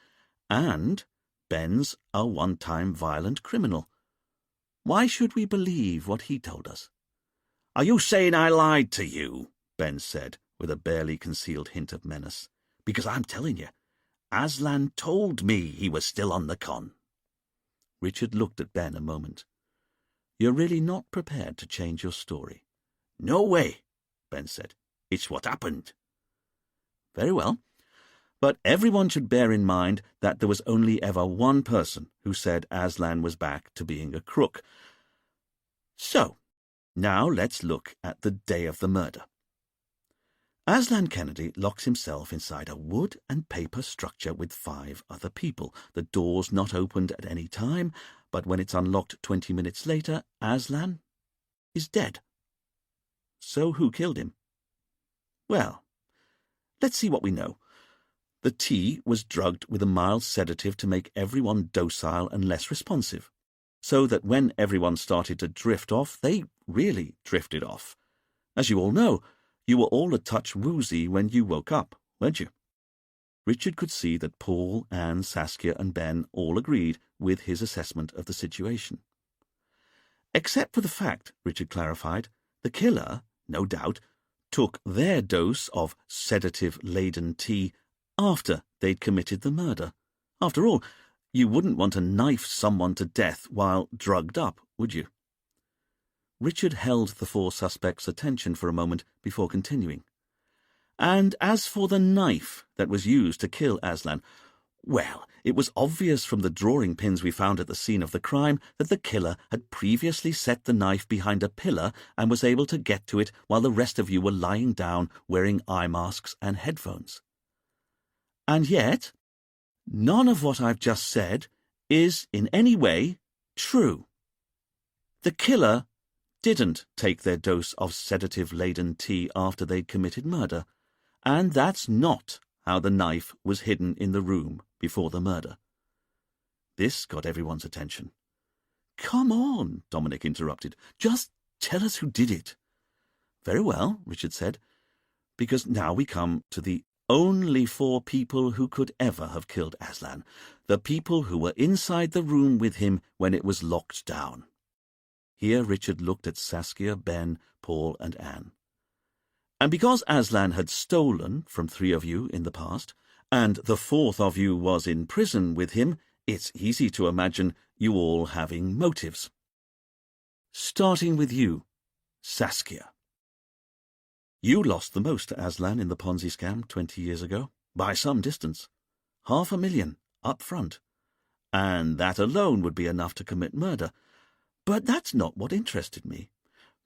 Speaker 1: and Ben's a one-time violent criminal? Why should we believe what he told us? "Are you saying I lied to you?" Ben said, with a barely concealed hint of menace. "Because I'm telling you, Aslan told me he was still on the con." Richard looked at Ben a moment. "You're really not prepared to change your story?" "No way," Ben said. "It's what happened." "Very well. But everyone should bear in mind that there was only ever one person who said Aslan was back to being a crook. So, now let's look at the day of the murder. Aslan Kennedy locks himself inside a wood and paper structure with 5 other people. The door's not opened at any time, but when it's unlocked 20 minutes later, Aslan is dead. So who killed him? Well, let's see what we know. The tea was drugged with a mild sedative to make everyone docile and less responsive, so that when everyone started to drift off, they really drifted off. As you all know, you were all a touch woozy when you woke up, weren't you? Richard could see that Paul, Anne, Saskia and Ben all agreed with his assessment of the situation. Except for the fact, Richard clarified, the killer, no doubt, took their dose of sedative-laden tea after they'd committed the murder. After all, you wouldn't want to knife someone to death while drugged up, would you? Richard held the 4 suspects' attention for a moment before continuing. And as for the knife that was used to kill Aslan, well, it was obvious from the drawing pins we found at the scene of the crime that the killer had previously set the knife behind a pillar and was able to get to it while the rest of you were lying down wearing eye masks and headphones. And yet, none of what I've just said is in any way true. The killer didn't take their dose of sedative-laden tea after they'd committed murder, and that's not how the knife was hidden in the room before the murder. This got everyone's attention. "Come on," Dominic interrupted. "Just tell us who did it." "Very well," Richard said, "because now we come to the only 4 people who could ever have killed Aslan, the people who were inside the room with him when it was locked down." Here Richard looked at Saskia, Ben, Paul and Anne. "And because Aslan had stolen from 3 of you in the past, and the 4th of you was in prison with him, it's easy to imagine you all having motives. Starting with you, Saskia. You lost the most to Aslan in the Ponzi scam 20 years ago, by some distance. $500,000 up front. And that alone would be enough to commit murder.
Speaker 2: But that's not what interested me,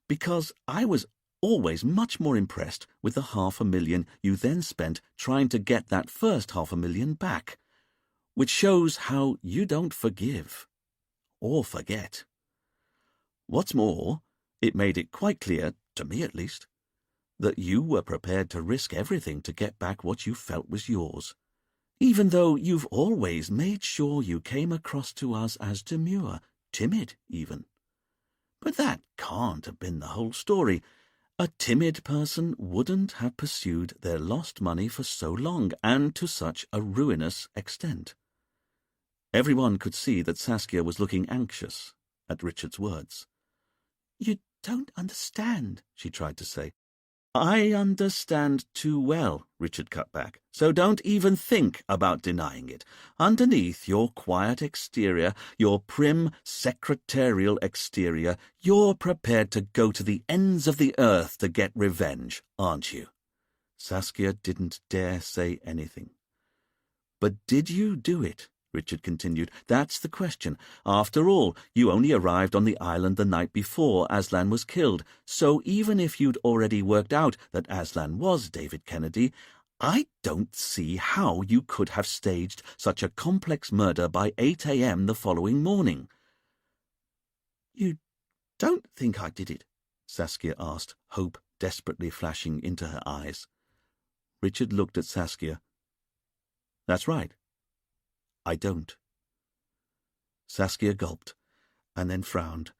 Speaker 2: because I was always much more impressed with the $500,000 you then spent trying to get that first $500,000 back, which shows how you don't forgive or forget. What's more, it made it quite clear, to me at least, that you were prepared to risk everything to get back what you felt was yours, even though you've always made sure you came across to us as demure, timid even. But that can't have been the whole story. A timid person wouldn't have pursued their lost money for so long and to such a ruinous extent. Everyone could see that Saskia was looking anxious at Richard's words.
Speaker 3: You don't understand, she tried to say.
Speaker 2: I understand too well, Richard cut back, so don't even think about denying it. Underneath your quiet exterior, your prim secretarial exterior, you're prepared to go to the ends of the earth to get revenge, aren't you? Saskia didn't dare say anything. But did you do it? Richard continued. That's the question. After all, you only arrived on the island the night before Aslan was killed, so even if you'd already worked out that Aslan was David Kennedy, I don't see how you could have staged such a complex murder by 8 a.m. the following morning.
Speaker 3: You don't think I did it?
Speaker 2: Saskia asked, hope desperately flashing into her eyes. Richard looked at Saskia. That's right. I don't. Saskia gulped, and then frowned,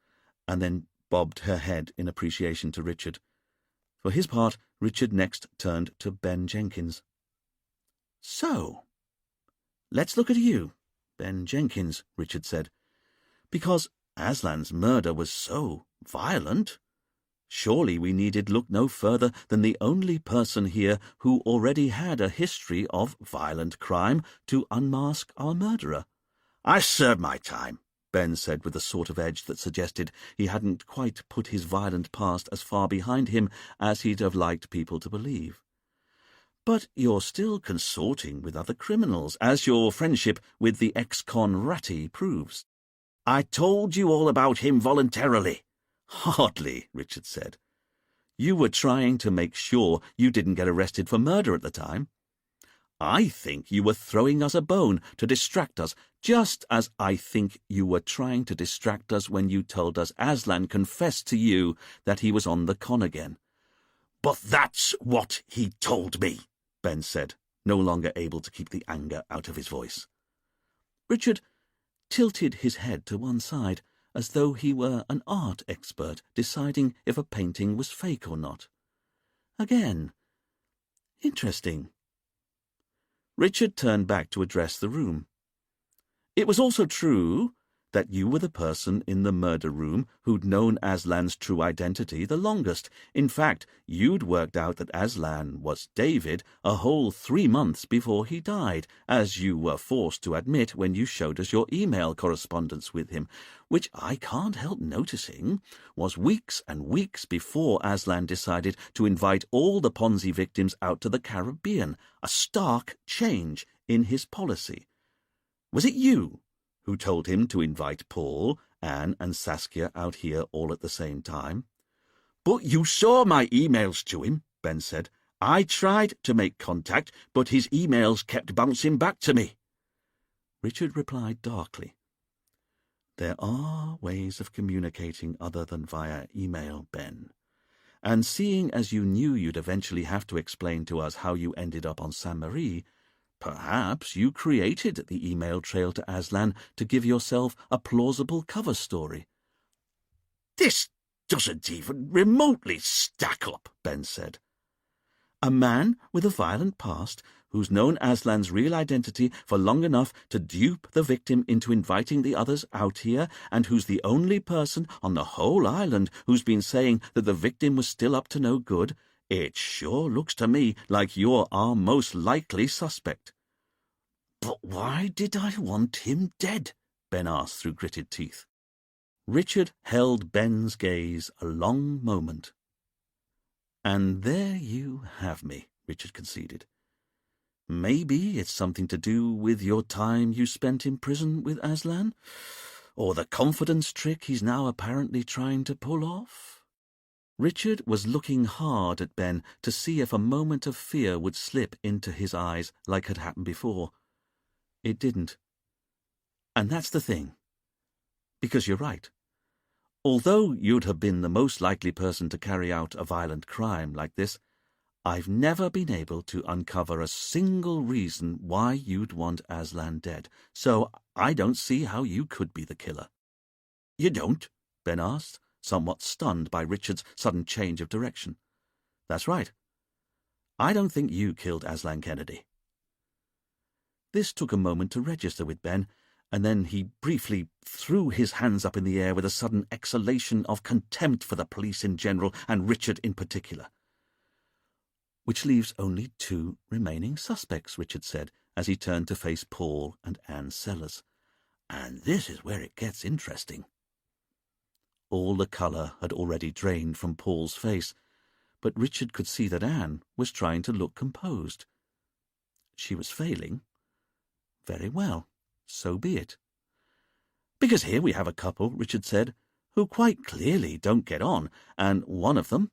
Speaker 2: and then bobbed her head in appreciation to Richard. For his part, Richard next turned to Ben Jenkins. So, let's look at you, Ben Jenkins, Richard said. Because Aslan's murder was so violent, surely we needed look no further than the only person here who already had a history of violent crime to unmask our murderer. I served my time, Ben said with a sort of edge that suggested he hadn't quite put his violent past as far behind him as he'd have liked people to believe. But you're still consorting with other criminals, as your friendship with the ex-con Ratty proves. I told you all about him voluntarily. Hardly, Richard said. You were trying to make sure you didn't get arrested for murder at the time. I think you were throwing us a bone to distract us, just as I think you were trying to distract us when you told us Aslan confessed to you that he was on the con again. But that's what he told me, Ben said, no longer able to keep the anger out of his voice. Richard tilted his head to one side, as though he were an art expert deciding if a painting was fake or not. Again, interesting. Richard turned back to address the room. It was also true that you were the person in the murder room who'd known Aslan's true identity the longest. In fact, you'd worked out that Aslan was David a whole 3 months before he died, as you were forced to admit when you showed us your email correspondence with him, which I can't help noticing was weeks and weeks before Aslan decided to invite all the Ponzi victims out to the Caribbean, a stark change in his policy. Was it you who told him to invite Paul, Anne, and Saskia out here all at the same time? But you saw my emails to him, Ben said. I tried to make contact, but his emails kept bouncing back to me. Richard replied darkly. There are ways of communicating other than via email, Ben. And seeing as you knew you'd eventually have to explain to us how you ended up on Sainte-Marie, perhaps you created the email trail to Aslan to give yourself a plausible cover story. This doesn't even remotely stack up, Ben said. A man with a violent past who's known Aslan's real identity for long enough to dupe the victim into inviting the others out here, and who's the only person on the whole island who's been saying that the victim was still up to no good, it sure looks to me like you're our most likely suspect. But why did I want him dead? Ben asked through gritted teeth. Richard held Ben's gaze a long moment. And there you have me, Richard conceded. Maybe it's something to do with your time you spent in prison with Aslan. or the confidence trick he's now apparently trying to pull off? Richard was looking hard at Ben to see if a moment of fear would slip into his eyes like had happened before. It didn't. And that's the thing. Because you're right. Although you'd have been the most likely person to carry out a violent crime like this, I've never been able to uncover a single reason why you'd want Aslan dead, so I don't see how you could be the killer. You don't? Ben asked, somewhat stunned by Richard's sudden change of direction. That's right. I don't think you killed Aslan Kennedy. This took a moment to register with Ben, and then he briefly threw his hands up in the air with a sudden exhalation of contempt for the police in general and Richard in particular. Which leaves only 2 remaining suspects, Richard said, as he turned to face Paul and Anne Sellers. And this is where it gets interesting. All the colour had already drained from Paul's face, but Richard could see that Anne was trying to look composed. She was failing. Very well, so be it. Because here we have a couple, Richard said, who quite clearly don't get on, and one of them,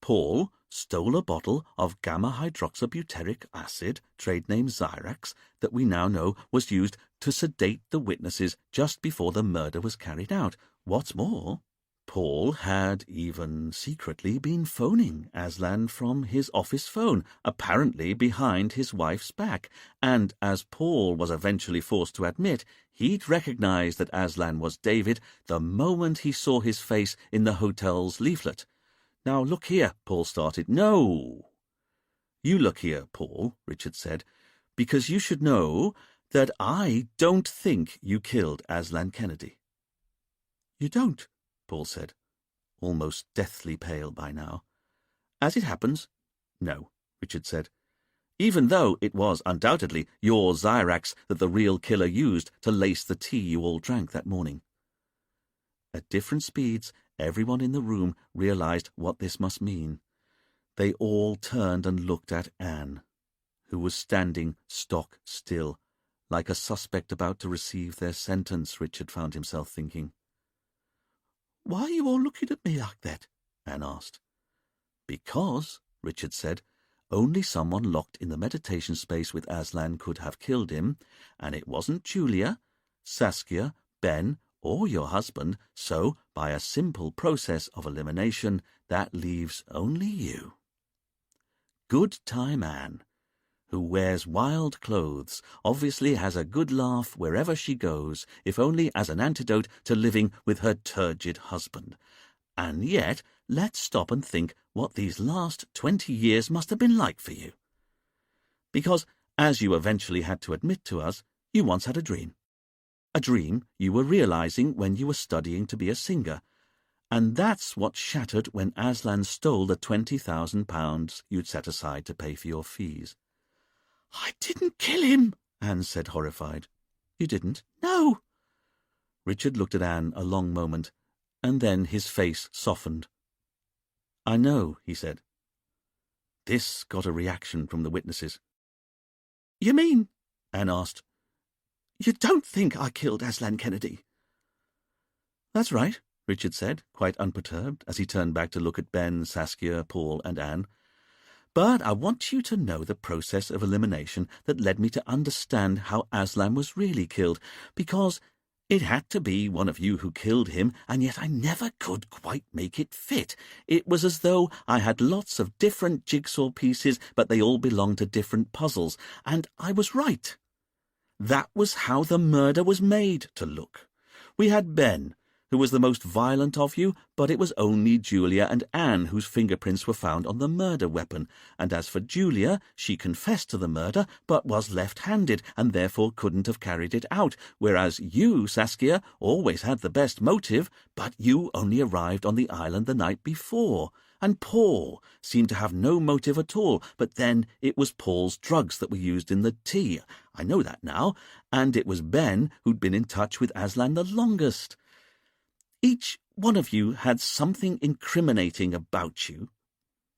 Speaker 2: Paul, stole a bottle of gamma-hydroxybutyric acid, trade name Xyrax, that we now know was used to sedate the witnesses just before the murder was carried out. What's more, Paul had even secretly been phoning Aslan from his office phone, apparently behind his wife's back, and as Paul was eventually forced to admit, he'd recognized that Aslan was David the moment he saw his face in the hotel's leaflet. Now, look here, Paul started. No. You look here, Paul, Richard said, because you should know that I don't think you killed Aslan Kennedy. You don't, Paul said, almost deathly pale by now. As it happens, no, Richard said, even though it was undoubtedly your Xyrax that the real killer used to lace the tea you all drank that morning. At different speeds, everyone in the room realized what this must mean. They all turned and looked at Anne, who was standing stock still, like a suspect about to receive their sentence, Richard found himself thinking. Why are you all looking at me like that? Anne asked. Because, Richard said, only someone locked in the meditation space with Aslan could have killed him, and it wasn't Julia, Saskia, Ben, or your husband, so, by a simple process of elimination, that leaves only you. Good time Anne, who wears wild clothes, obviously has a good laugh wherever she goes, if only as an antidote to living with her turgid husband. And yet, let's stop and think what these last 20 years must have been like for you. Because, as you eventually had to admit to us, you once had a dream. A dream you were realizing when you were studying to be a singer, and that's what shattered when Aslan stole the £20,000 you'd set aside to pay for your fees. I didn't kill him, Anne said, horrified. You didn't? No. Richard looked at Anne a long moment, and then his face softened. I know, he said. This got a reaction from the witnesses. You mean, Anne asked, you don't think I killed Aslan Kennedy? That's right, Richard said, quite unperturbed, as he turned back to look at Ben, Saskia, Paul, and Anne. But I want you to know the process of elimination that led me to understand how Aslan was really killed, because it had to be one of you who killed him, and yet I never could quite make it fit. It was as though I had lots of different jigsaw pieces, but they all belonged to different puzzles, and I was right. That was how the murder was made to look. We had Ben, who was the most violent of you, but it was only Julia and Anne whose fingerprints were found on the murder weapon, and as for Julia, she confessed to the murder, but was left-handed, and therefore couldn't have carried it out, whereas you, Saskia, always had the best motive, but you only arrived on the island the night before, and Paul seemed to have no motive at all, but then it was Paul's drugs that were used in the tea. I know that now, and it was Ben who'd been in touch with Aslan the longest. Each one of you had something incriminating about you,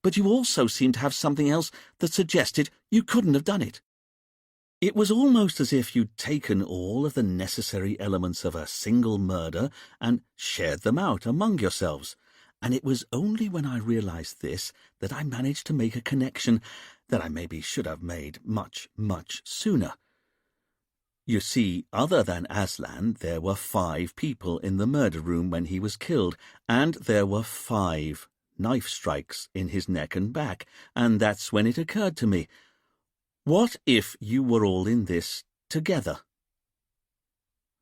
Speaker 2: but you also seemed to have something else that suggested you couldn't have done it.
Speaker 1: It was almost as if you'd taken all of the necessary elements of a single murder and shared them out among yourselves, and it was only when I realized this that I managed to make a connection that I maybe should have made much, much sooner. You see, other than Aslan, there were 5 people in the murder room when he was killed, and there were 5 knife strikes in his neck and back, and that's when it occurred to me. What if you were all in this together?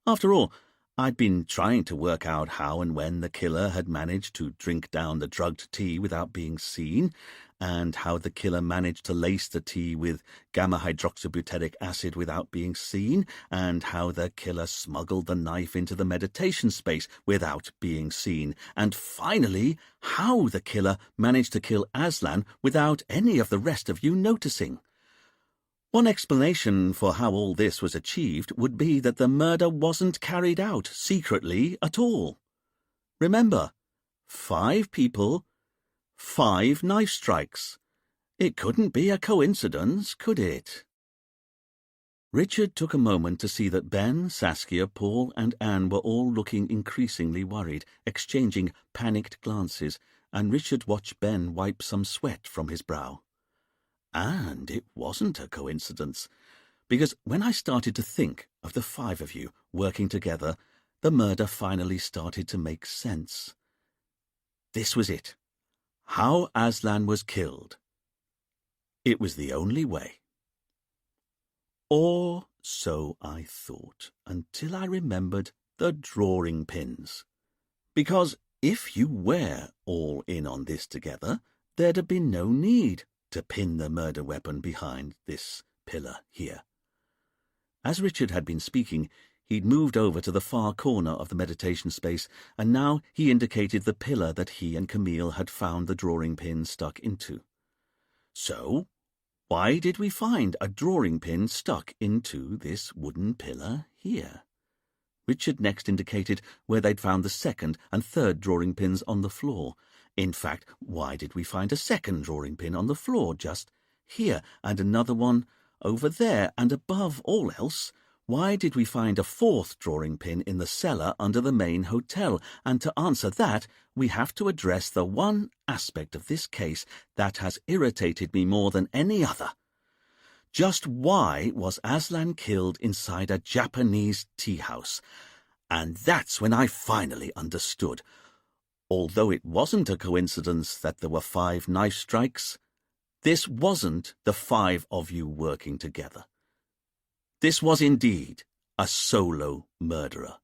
Speaker 1: After all, I'd been trying to work out how and when the killer had managed to drink down the drugged tea without being seen, and how the killer managed to lace the tea with gamma-hydroxybutyric acid without being seen, and how the killer smuggled the knife into the meditation space without being seen, and finally, how the killer managed to kill Aslan without any of the rest of you noticing. One explanation for how all this was achieved would be that the murder wasn't carried out secretly at all. Remember, 5 people, 5 knife strikes. It couldn't be a coincidence, could it? Richard took a moment to see that Ben, Saskia, Paul, and Anne were all looking increasingly worried, exchanging panicked glances, and Richard watched Ben wipe some sweat from his brow. And it wasn't a coincidence, because when I started to think of the 5 of you working together, the murder finally started to make sense. This was it. How Aslan was killed. It was the only way. Or so I thought, until I remembered the drawing pins. Because if you were all in on this together, there'd have been no need to pin the murder weapon behind this pillar here. As Richard had been speaking, he'd moved over to the far corner of the meditation space, and now he indicated the pillar that he and Camille had found the drawing pin stuck into. So, why did we find a drawing pin stuck into this wooden pillar here? Richard next indicated where they'd found the second and third drawing pins on the floor. In fact, why did we find a second drawing pin on the floor just here, and another one over there, and above all else, why did we find a 4th drawing pin in the cellar under the main hotel? And to answer that, we have to address the one aspect of this case that has irritated me more than any other. Just why was Aslan killed inside a Japanese tea house? And that's when I finally understood. Although it wasn't a coincidence that there were 5 knife strikes, this wasn't the 5 of you working together. This was indeed a solo murderer.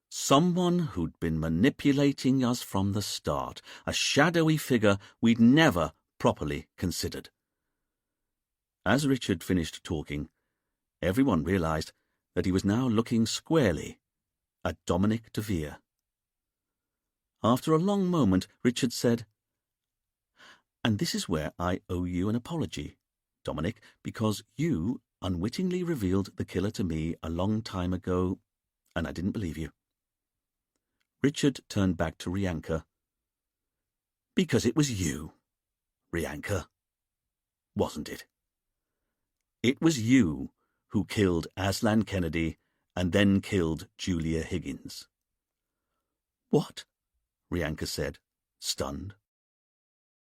Speaker 1: Someone who'd been manipulating us from the start, a shadowy figure we'd never properly considered. As Richard finished talking, everyone realized that he was now looking squarely at Dominic de Vere. After a long moment, Richard said, "And this is where I owe you an apology, Dominic, because you unwittingly revealed the killer to me a long time ago, and I didn't believe you." Richard turned back to Rianka. "Because it was you, Rianka, wasn't it? It was you who killed Aslan Kennedy and then killed Julia Higgins." "What?" Rianka said, stunned.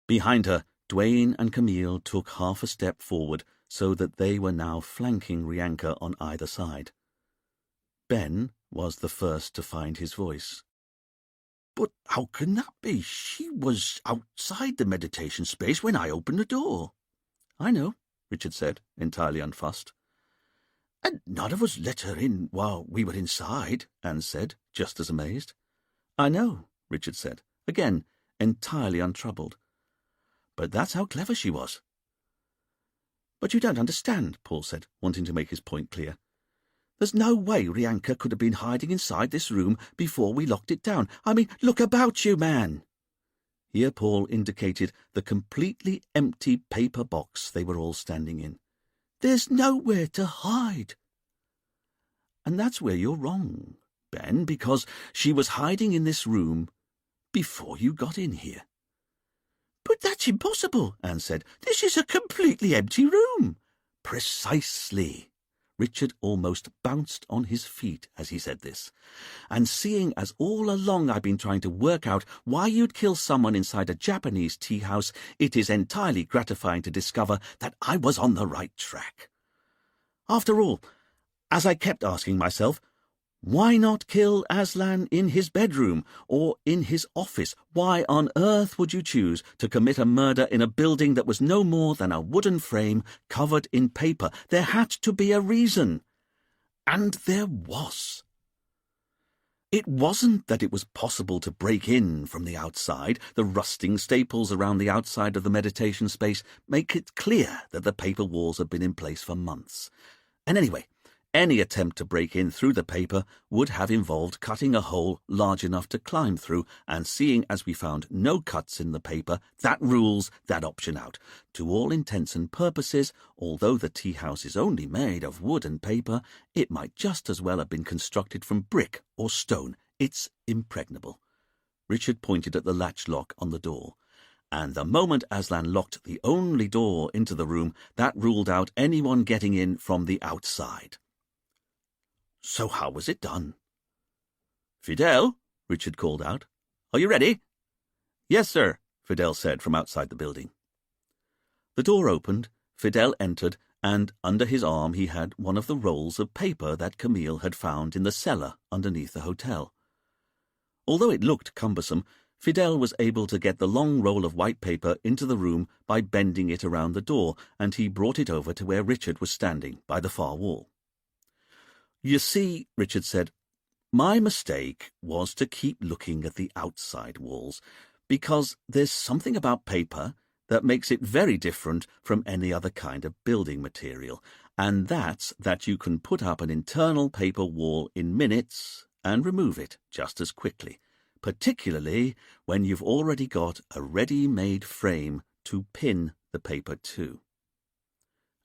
Speaker 1: Behind her, Dwayne and Camille took half a step forward so that they were now flanking Rianka on either side. Ben was the first to find his voice. "But how can that be? She was outside the meditation space when I opened the door." "I know," Richard said, entirely unfussed. "And none of us let her in while we were inside," Anne said, just as amazed. "I know," Richard said, again, entirely untroubled. "But that's how clever she was." "But you don't understand," Paul said, wanting to make his point clear. "There's no way Rianka could have been hiding inside this room before we locked it down. I mean, look about you, man." Here Paul indicated the completely empty paper box they were all standing in. "There's nowhere to hide." "And that's where you're wrong, Ben, because she was hiding in this room before you got in here." "But that's impossible," Anne said. "This is a completely empty room." "Precisely," Richard almost bounced on his feet as he said this. "And seeing as all along I've been trying to work out why you'd kill someone inside a Japanese tea house, it is entirely gratifying to discover that I was on the right track. After all, as I kept asking myself, why not kill Aslan in his bedroom or in his office? Why on earth would you choose to commit a murder in a building that was no more than a wooden frame covered in paper? There had to be a reason. And there was. It wasn't that it was possible to break in from the outside. The rusting staples around the outside of the meditation space make it clear that the paper walls had been in place for months. And anyway, any attempt to break in through the paper would have involved cutting a hole large enough to climb through, and seeing as we found no cuts in the paper, that rules that option out. To all intents and purposes, although the tea house is only made of wood and paper, it might just as well have been constructed from brick or stone. It's impregnable." Richard pointed at the latch lock on the door. "And the moment Aslan locked the only door into the room, that ruled out anyone getting in from the outside." "So how was it done?" "Fidel," Richard called out, "are you ready?" "Yes, sir," Fidel said from outside the building. The door opened, Fidel entered, and under his arm he had one of the rolls of paper that Camille had found in the cellar underneath the hotel. Although it looked cumbersome, Fidel was able to get the long roll of white paper into the room by bending it around the door, and he brought it over to where Richard was standing by the far wall. "You see," Richard said, "my mistake was to keep looking at the outside walls, because there's something about paper that makes it very different from any other kind of building material, and that's that you can put up an internal paper wall in minutes and remove it just as quickly, particularly when you've already got a ready-made frame to pin the paper to."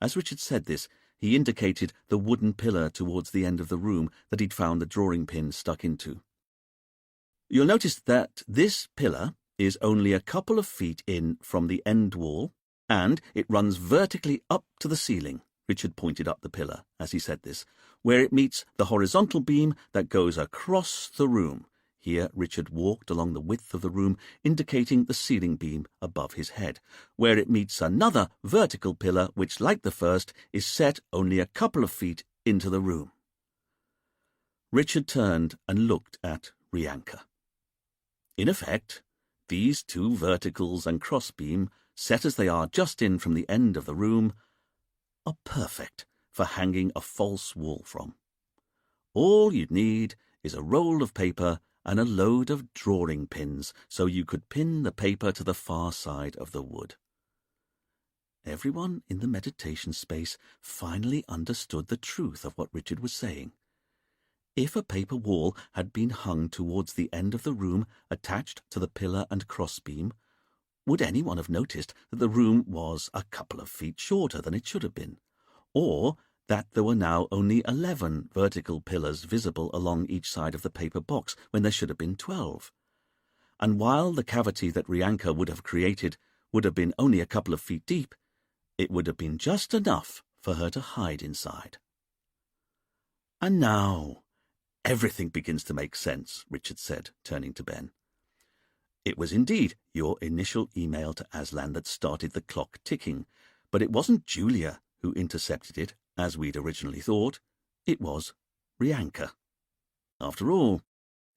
Speaker 1: As Richard said this, he indicated the wooden pillar towards the end of the room that he'd found the drawing pin stuck into. "You'll notice that this pillar is only a couple of feet in from the end wall, and it runs vertically up to the ceiling." Richard pointed up the pillar as he said this, "where it meets the horizontal beam that goes across the room." Here Richard walked along the width of the room, indicating the ceiling beam above his head, "where it meets another vertical pillar which, like the first, is set only a couple of feet into the room." Richard turned and looked at Rianka. In effect, these two verticals and crossbeam, set as they are just in from the end of the room, are perfect for hanging a false wall from. All you'd need is a roll of paper and a load of drawing pins, so you could pin the paper to the far side of the wood. Everyone in the meditation space finally understood the truth of what Richard was saying. If a paper wall had been hung towards the end of the room attached to the pillar and crossbeam, would anyone have noticed that the room was a couple of feet shorter than it should have been, or that there were now only 11 vertical pillars visible along each side of the paper box when there should have been 12? And while the cavity that Rianka would have created would have been only a couple of feet deep, it would have been just enough for her to hide inside. "And now everything begins to make sense," Richard said, turning to Ben. "It was indeed your initial email to Aslan that started the clock ticking, but it wasn't Julia who intercepted it, as we'd originally thought. It was Rianka. After all,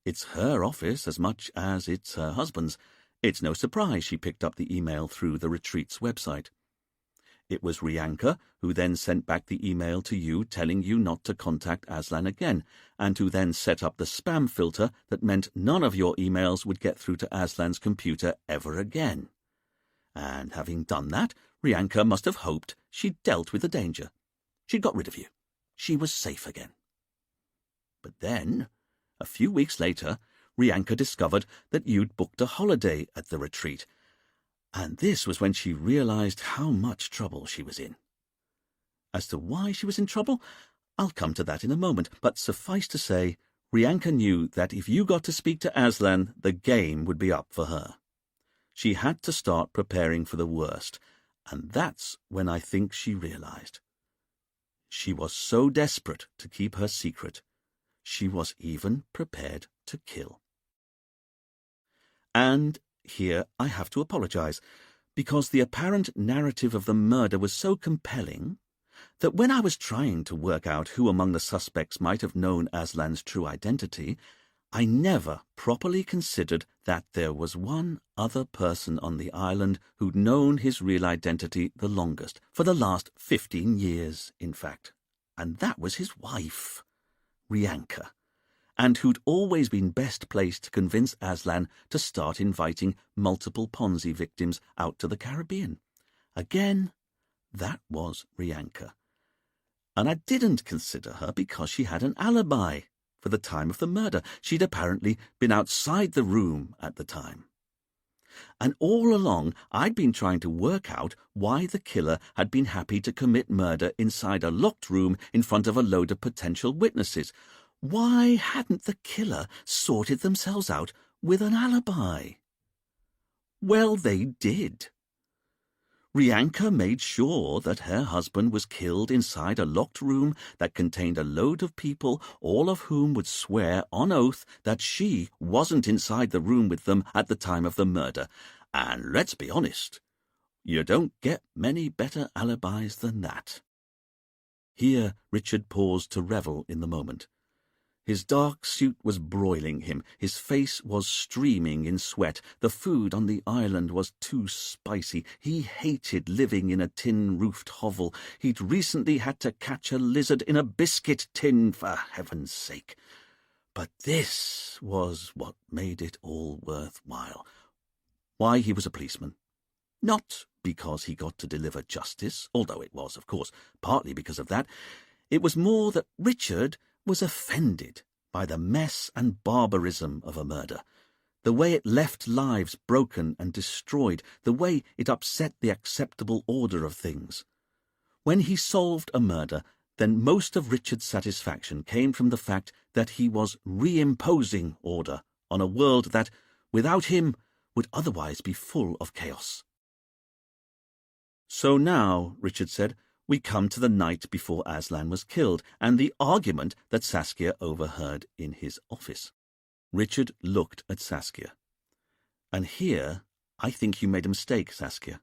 Speaker 1: it's her office as much as it's her husband's. It's no surprise she picked up the email through the retreat's website. It was Rianka who then sent back the email to you telling you not to contact Aslan again, and who then set up the spam filter that meant none of your emails would get through to Aslan's computer ever again. And having done that, Rianka must have hoped she'd dealt with the danger. She'd got rid of you. She was safe again. But then, a few weeks later, Rianka discovered that you'd booked a holiday at the retreat, and this was when she realized how much trouble she was in. As to why she was in trouble, I'll come to that in a moment, but suffice to say, Rianka knew that if you got to speak to Aslan, the game would be up for her. She had to start preparing for the worst, and that's when I think she realized. She was so desperate to keep her secret, she was even prepared to kill. And here I have to apologize, because the apparent narrative of the murder was so compelling that when I was trying to work out who among the suspects might have known Aslan's true identity, I never properly considered that there was one other person on the island who'd known his real identity the longest, for the last 15 years, in fact, and that was his wife, Rianka, and who'd always been best placed to convince Aslan to start inviting multiple Ponzi victims out to the Caribbean. Again, that was Rianka. And I didn't consider her because she had an alibi. For the time of the murder, she'd apparently been outside the room at the time. And all along, I'd been trying to work out why the killer had been happy to commit murder inside a locked room in front of a load of potential witnesses. Why hadn't the killer sorted themselves out with an alibi? Well, they did. Rianka made sure that her husband was killed inside a locked room that contained a load of people, all of whom would swear on oath that she wasn't inside the room with them at the time of the murder. And let's be honest, you don't get many better alibis than that. Here Richard paused to revel in the moment. His dark suit was broiling him, his face was streaming in sweat, the food on the island was too spicy, he hated living in a tin-roofed hovel, he'd recently had to catch a lizard in a biscuit tin, for heaven's sake. But this was what made it all worthwhile. Why he was a policeman. Not because he got to deliver justice, although it was, of course, partly because of that. It was more that Richard was offended by the mess and barbarism of a murder, the way it left lives broken and destroyed, the way it upset the acceptable order of things. When he solved a murder, then most of Richard's satisfaction came from the fact that he was reimposing order on a world that, without him, would otherwise be full of chaos. So now, Richard said, we come to the night before Aslan was killed, and the argument that Saskia overheard in his office. Richard looked at Saskia. And here I think you made a mistake, Saskia.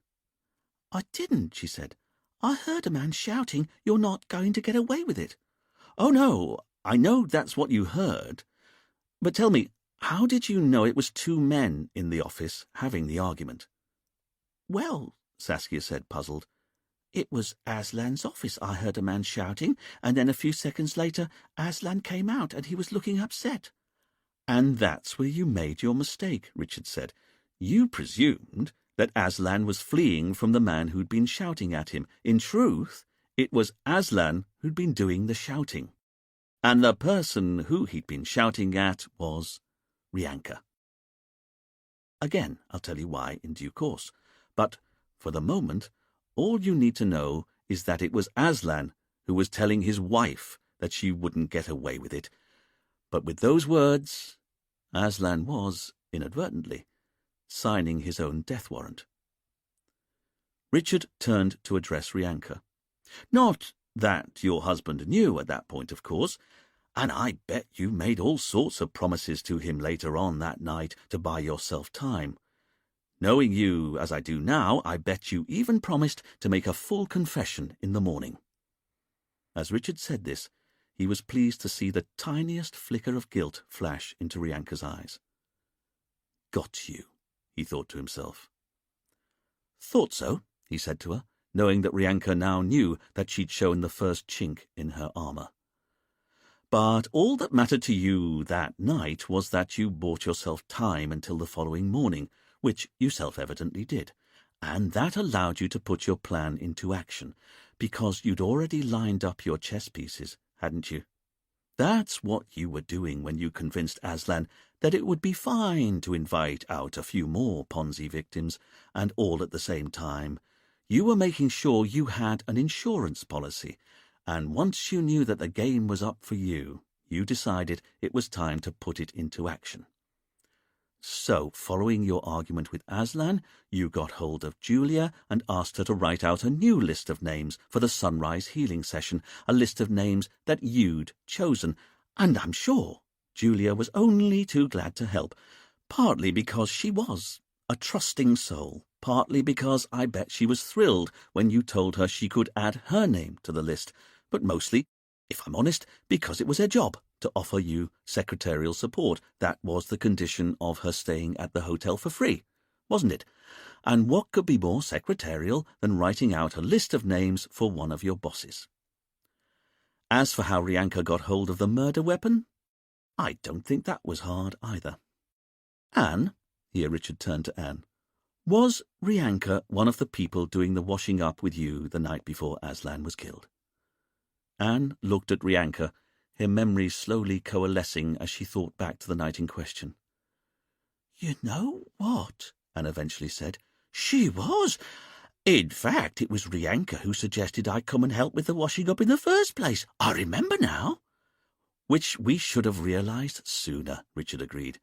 Speaker 3: I didn't, she said. I heard a man shouting, "You're not going to get away with it."
Speaker 1: Oh, no, I know that's what you heard. But tell me, how did you know it was two men in the office having the argument?
Speaker 3: Well, Saskia said, puzzled, it was Aslan's office. I heard a man shouting, and then a few seconds later Aslan came out, and he was looking upset.
Speaker 1: And that's where you made your mistake, Richard said. You presumed that Aslan was fleeing from the man who'd been shouting at him. In truth, it was Aslan who'd been doing the shouting. And the person who he'd been shouting at was Rianka. Again, I'll tell you why in due course. But for the moment, all you need to know is that it was Aslan who was telling his wife that she wouldn't get away with it. But with those words, Aslan was, inadvertently, signing his own death warrant. Richard turned to address Rianka. Not that your husband knew at that point, of course, and I bet you made all sorts of promises to him later on that night to buy yourself time. Knowing you as I do now, I bet you even promised to make a full confession in the morning. As Richard said this, he was pleased to see the tiniest flicker of guilt flash into Rianka's eyes. Got you, he thought to himself. Thought so, he said to her, knowing that Rianka now knew that she'd shown the first chink in her armour. But all that mattered to you that night was that you bought yourself time until the following morning, which you self-evidently did, and that allowed you to put your plan into action, because you'd already lined up your chess pieces, hadn't you? That's what you were doing when you convinced Aslan that it would be fine to invite out a few more Ponzi victims, and all at the same time. You were making sure you had an insurance policy, and once you knew that the game was up for you, you decided it was time to put it into action. So, following your argument with Aslan, you got hold of Julia and asked her to write out a new list of names for the sunrise healing session, a list of names that you'd chosen. And I'm sure Julia was only too glad to help, partly because she was a trusting soul, partly because I bet she was thrilled when you told her she could add her name to the list, but mostly, if I'm honest, because it was her job to offer you secretarial support. That was the condition of her staying at the hotel for free, wasn't it? And what could be more secretarial than writing out a list of names for one of your bosses? As for how Rianka got hold of the murder weapon, I don't think that was hard either. Anne, here Richard turned to Anne, was Rianka one of the people doing the washing up with you the night before Aslan was killed? Anne looked at Rianka, her memories slowly coalescing as she thought back to the night in question. "You know what?" Anne eventually said. "She was. In fact, it was Rianka who suggested I come and help with the washing up in the first place. I remember now." "Which we should have realized sooner," Richard agreed.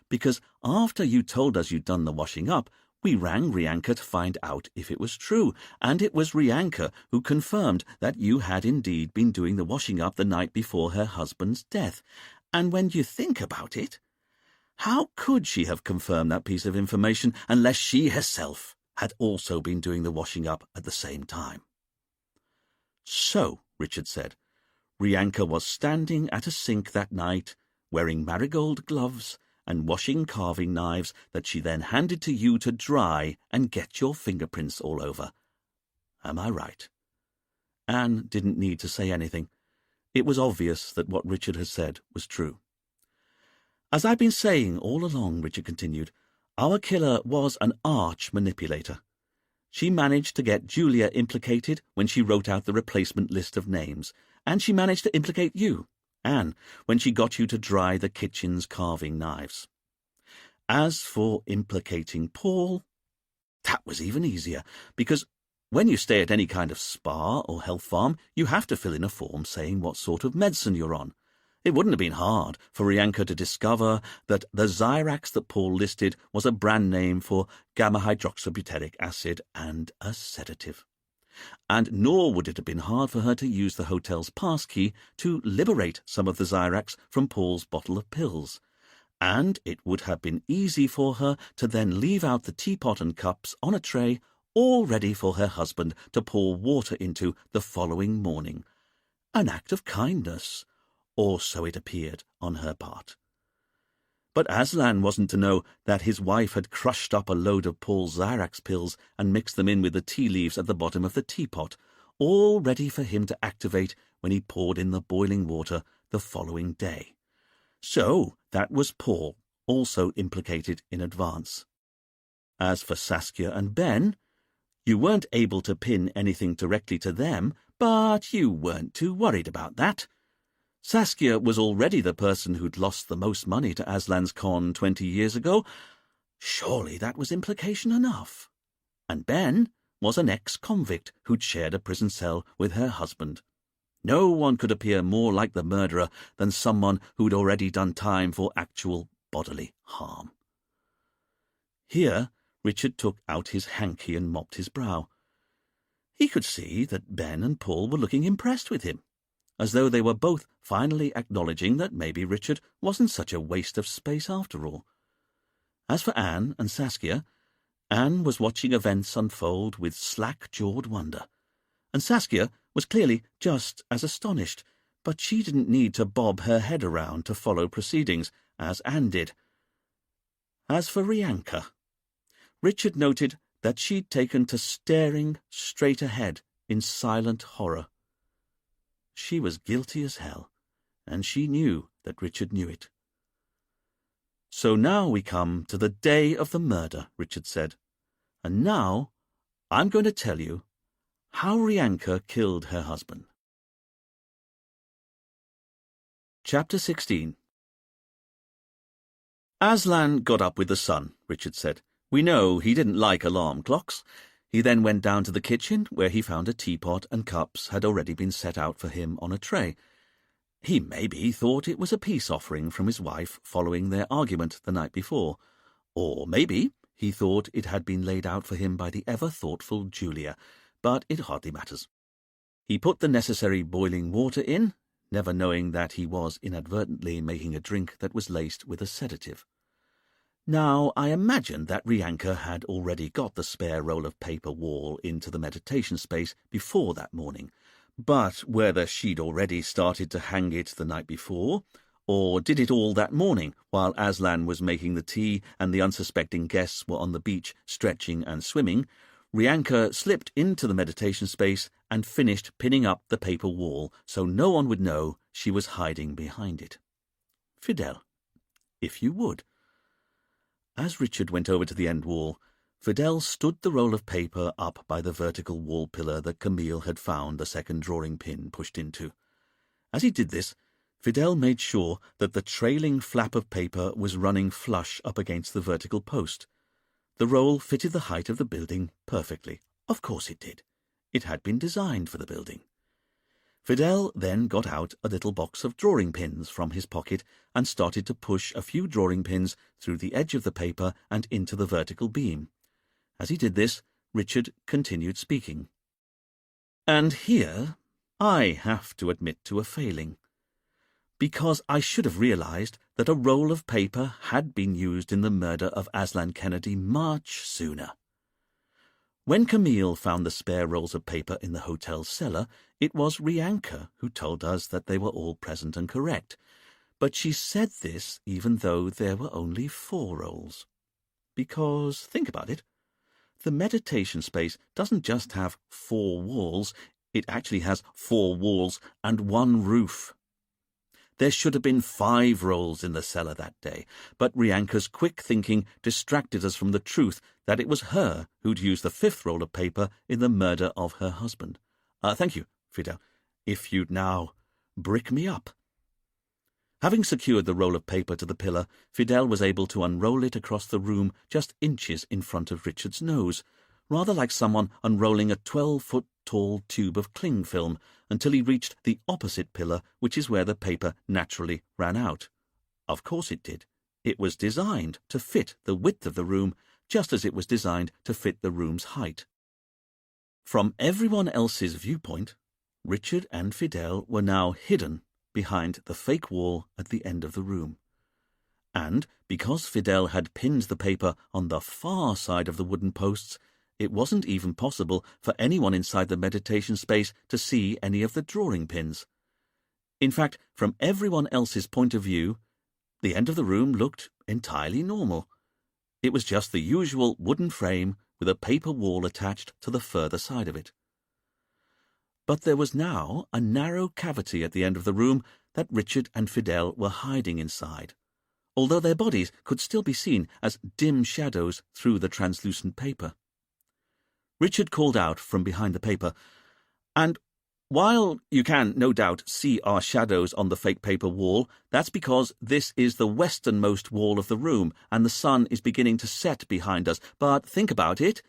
Speaker 1: "Because after you told us you'd done the washing up, we rang Rianka to find out if it was true, and it was Rianka who confirmed that you had indeed been doing the washing up the night before her husband's death. And when you think about it, how could she have confirmed that piece of information unless she herself had also been doing the washing up at the same time?" "So," Richard said, "Rianka was standing at a sink that night, wearing marigold gloves and washing carving knives that she then handed to you to dry and get your fingerprints all over. Am I right?" Anne didn't need to say anything. It was obvious that what Richard had said was true. "As I've been saying all along," Richard continued, "our killer was an arch manipulator. She managed to get Julia implicated when she wrote out the replacement list of names, and she managed to implicate you, Anne, when she got you to dry the kitchen's carving knives. As for implicating Paul, that was even easier, because when you stay at any kind of spa or health farm, you have to fill in a form saying what sort of medicine you're on. It wouldn't have been hard for Rianka to discover that the Zyrax that Paul listed was a brand name for gamma-hydroxybutyric acid and a sedative. And nor would it have been hard for her to use the hotel's passkey to liberate some of the Zyrax from Paul's bottle of pills. And it would have been easy for her to then leave out the teapot and cups on a tray, all ready for her husband to pour water into the following morning. An act of kindness, or so it appeared on her part. But Aslan wasn't to know that his wife had crushed up a load of Paul's Zyrax pills and mixed them in with the tea leaves at the bottom of the teapot, all ready for him to activate when he poured in the boiling water the following day. So that was Paul, also implicated in advance. As for Saskia and Ben, you weren't able to pin anything directly to them, but you weren't too worried about that. Saskia was already the person who'd lost the most money to Aslan's con 20 years ago. Surely that was implication enough. And Ben was an ex-convict who'd shared a prison cell with her husband. No one could appear more like the murderer than someone who'd already done time for actual bodily harm. Here Richard took out his hanky and mopped his brow. He could see that Ben and Paul were looking impressed with him, as though they were both finally acknowledging that maybe Richard wasn't such a waste of space after all. As for Anne and Saskia, Anne was watching events unfold with slack-jawed wonder, and Saskia was clearly just as astonished, but she didn't need to bob her head around to follow proceedings, as Anne did. As for Rianka, Richard noted that she'd taken to staring straight ahead in silent horror. She was guilty as hell, and she knew that Richard knew it. "So now we come to the day of the murder," Richard said. "And now I'm going to tell you how Rianka killed her husband." Chapter 16. Aslan got up with the sun, Richard said. "We know he didn't like alarm clocks." He then went down to the kitchen, where he found a teapot and cups had already been set out for him on a tray. He maybe thought it was a peace offering from his wife following their argument the night before, Or maybe he thought it had been laid out for him by the ever-thoughtful Julia, but it hardly matters. He put the necessary boiling water in, never knowing that he was inadvertently making a drink that was laced with a sedative. Now, I imagine that Rianka had already got the spare roll of paper wall into the meditation space before that morning, but whether she'd already started to hang it the night before, or did it all that morning while Aslan was making the tea and the unsuspecting guests were on the beach stretching and swimming, Rianka slipped into the meditation space and finished pinning up the paper wall so no one would know she was hiding behind it. Fidel, if you would. As Richard went over to the end wall, Fidel stood the roll of paper up by the vertical wall pillar that Camille had found the second drawing pin pushed into. As he did this, Fidel made sure that the trailing flap of paper was running flush up against the vertical post. The roll fitted the height of the building perfectly. Of course it did. It had been designed for the building. Fidel then got out a little box of drawing pins from his pocket and started to push a few drawing pins through the edge of the paper and into the vertical beam. As he did this, Richard continued speaking. And here I have to admit to a failing, because I should have realized that a roll of paper had been used in the murder of Aslan Kennedy much sooner. When Camille found the spare rolls of paper in the hotel cellar, it was Rianka who told us that they were all present and correct, but she said this even though there were only 4 rolls. Because, think about it, the meditation space doesn't just have 4 walls, it actually has 4 walls and 1 roof. There should have been 5 rolls in the cellar that day, but Rianka's quick thinking distracted us from the truth that it was her who'd used the 5th roll of paper in the murder of her husband. Thank you, Fidel. If you'd now brick me up. Having secured the roll of paper to the pillar, Fidel was able to unroll it across the room just inches in front of Richard's nose, rather like someone unrolling a 12-foot-tall tube of cling film, until he reached the opposite pillar, which is where the paper naturally ran out. Of course it did. It was designed to fit the width of the room, just as it was designed to fit the room's height. From everyone else's viewpoint, Richard and Fidel were now hidden behind the fake wall at the end of the room. And because Fidel had pinned the paper on the far side of the wooden posts, it wasn't even possible for anyone inside the meditation space to see any of the drawing pins. In fact, from everyone else's point of view, the end of the room looked entirely normal. It was just the usual wooden frame with a paper wall attached to the further side of it. But there was now a narrow cavity at the end of the room that Richard and Fidel were hiding inside, although their bodies could still be seen as dim shadows through the translucent paper. Richard called out from behind the paper, "And while you can, no doubt, see our shadows on the fake paper wall, that's because this is the westernmost wall of the room, and the sun is beginning to set behind us. But think about it.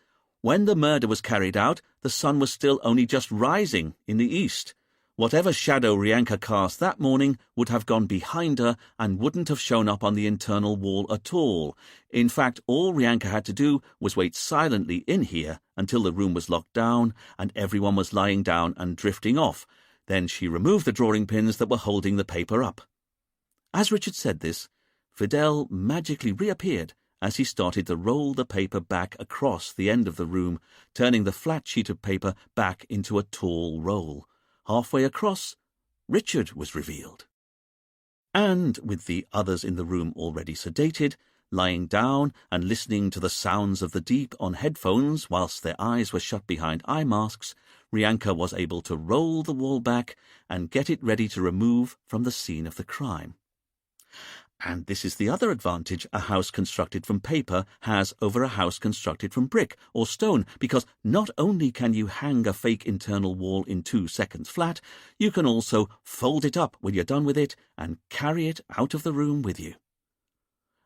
Speaker 1: When the murder was carried out, the sun was still only just rising in the east. Whatever shadow Rianka cast that morning would have gone behind her and wouldn't have shown up on the internal wall at all. In fact, all Rianka had to do was wait silently in here until the room was locked down and everyone was lying down and drifting off. Then she removed the drawing pins that were holding the paper up." As Richard said this, Fidel magically reappeared as he started to roll the paper back across the end of the room, turning the flat sheet of paper back into a tall roll. Halfway across, Richard was revealed. And with the others in the room already sedated, lying down and listening to the sounds of the deep on headphones whilst their eyes were shut behind eye masks, Rianka was able to roll the wall back and get it ready to remove from the scene of the crime. And this is the other advantage a house constructed from paper has over a house constructed from brick or stone, because not only can you hang a fake internal wall in 2 seconds flat, you can also fold it up when you're done with it and carry it out of the room with you.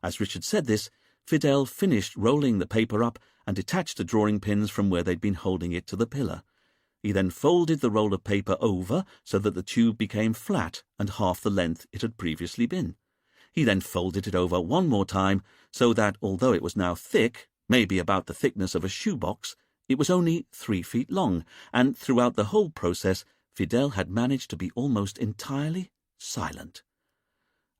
Speaker 1: As Richard said this, Fidel finished rolling the paper up and detached the drawing pins from where they'd been holding it to the pillar. He then folded the roll of paper over so that the tube became flat and half the length it had previously been. He then folded it over one more time, so that although it was now thick, maybe about the thickness of a shoebox, it was only 3 feet long, and throughout the whole process Fidel had managed to be almost entirely silent.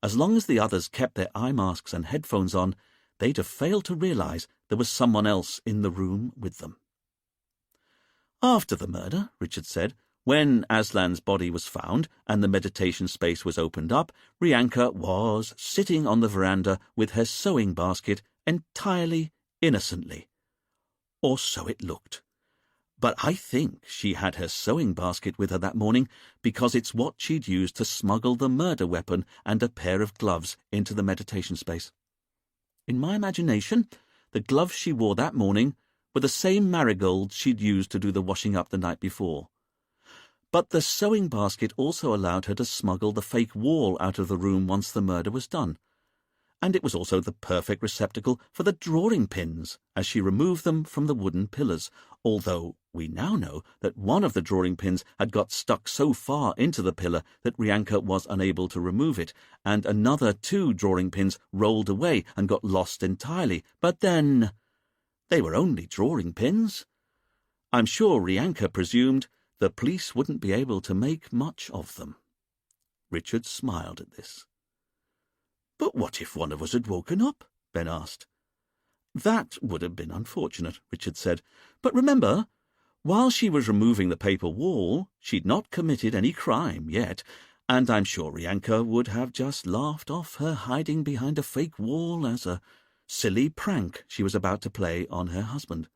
Speaker 1: As long as the others kept their eye masks and headphones on, they'd have failed to realize there was someone else in the room with them. After the murder, Richard said, when Aslan's body was found and the meditation space was opened up, Rianka was sitting on the veranda with her sewing basket entirely innocently. Or so it looked. But I think she had her sewing basket with her that morning because it's what she'd used to smuggle the murder weapon and a pair of gloves into the meditation space. In my imagination, the gloves she wore that morning were the same marigolds she'd used to do the washing up the night before. But the sewing basket also allowed her to smuggle the fake wall out of the room once the murder was done. And it was also the perfect receptacle for the drawing pins as she removed them from the wooden pillars, although we now know that one of the drawing pins had got stuck so far into the pillar that Rianka was unable to remove it, and another 2 drawing pins rolled away and got lost entirely. But then, they were only drawing pins. I'm sure Rianka presumed the police wouldn't be able to make much of them. Richard smiled at this. "But what if one of us had woken up?" Ben asked. "That would have been unfortunate," Richard said. "But remember, while she was removing the paper wall, she'd not committed any crime yet, and I'm sure Rianka would have just laughed off her hiding behind a fake wall as a silly prank she was about to play on her husband.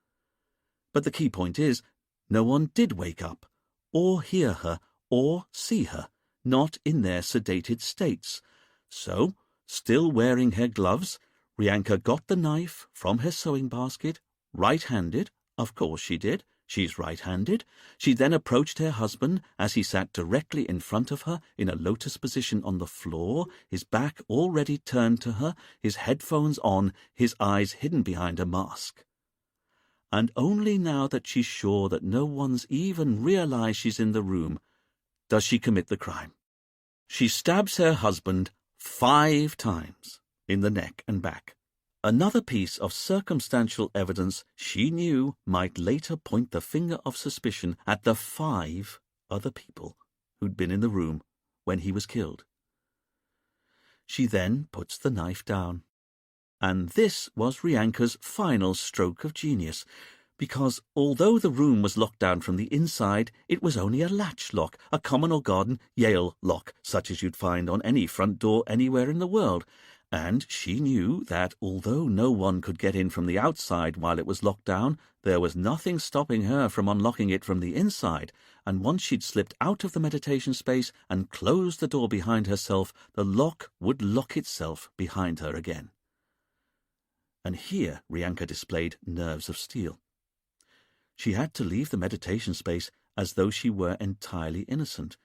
Speaker 1: But the key point is, no one did wake up, or hear her, or see her, not in their sedated states. So, still wearing her gloves, Rianka got the knife from her sewing basket, right-handed, of course she did, she's right-handed. She then approached her husband as he sat directly in front of her in a lotus position on the floor, his back already turned to her, his headphones on, his eyes hidden behind a mask. And only now that she's sure that no one's even realized she's in the room does she commit the crime. She stabs her husband 5 times in the neck and back. Another piece of circumstantial evidence she knew might later point the finger of suspicion at the 5 other people who'd been in the room when he was killed. She then puts the knife down. And this was Rianka's final stroke of genius, because although the room was locked down from the inside, it was only a latch lock, a common or garden Yale lock, such as you'd find on any front door anywhere in the world. And she knew that although no one could get in from the outside while it was locked down, there was nothing stopping her from unlocking it from the inside, and once she'd slipped out of the meditation space and closed the door behind herself, the lock would lock itself behind her again. And here Rianka displayed nerves of steel. She had to leave the meditation space as though she were entirely innocent.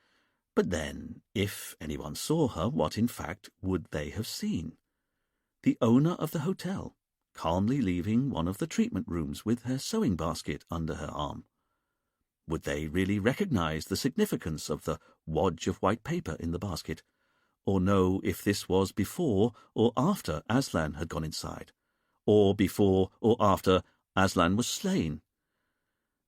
Speaker 1: But then, if anyone saw her, what in fact would they have seen? The owner of the hotel, calmly leaving one of the treatment rooms with her sewing basket under her arm. Would they really recognize the significance of the wad of white paper in the basket, or know if this was before or after Aslan had gone inside? Or before or after Aslan was slain?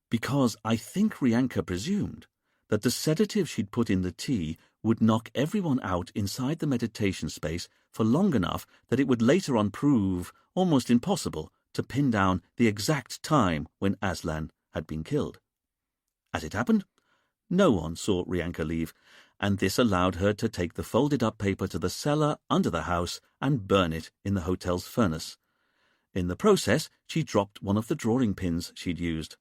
Speaker 1: Because I think Rianka presumed that the sedative she'd put in the tea would knock everyone out inside the meditation space for long enough that it would later on prove almost impossible to pin down the exact time when Aslan had been killed. As it happened, no one saw Rianka leave, and this allowed her to take the folded-up paper to the cellar under the house and burn it in the hotel's furnace. In the process, she dropped one of the drawing pins she'd used.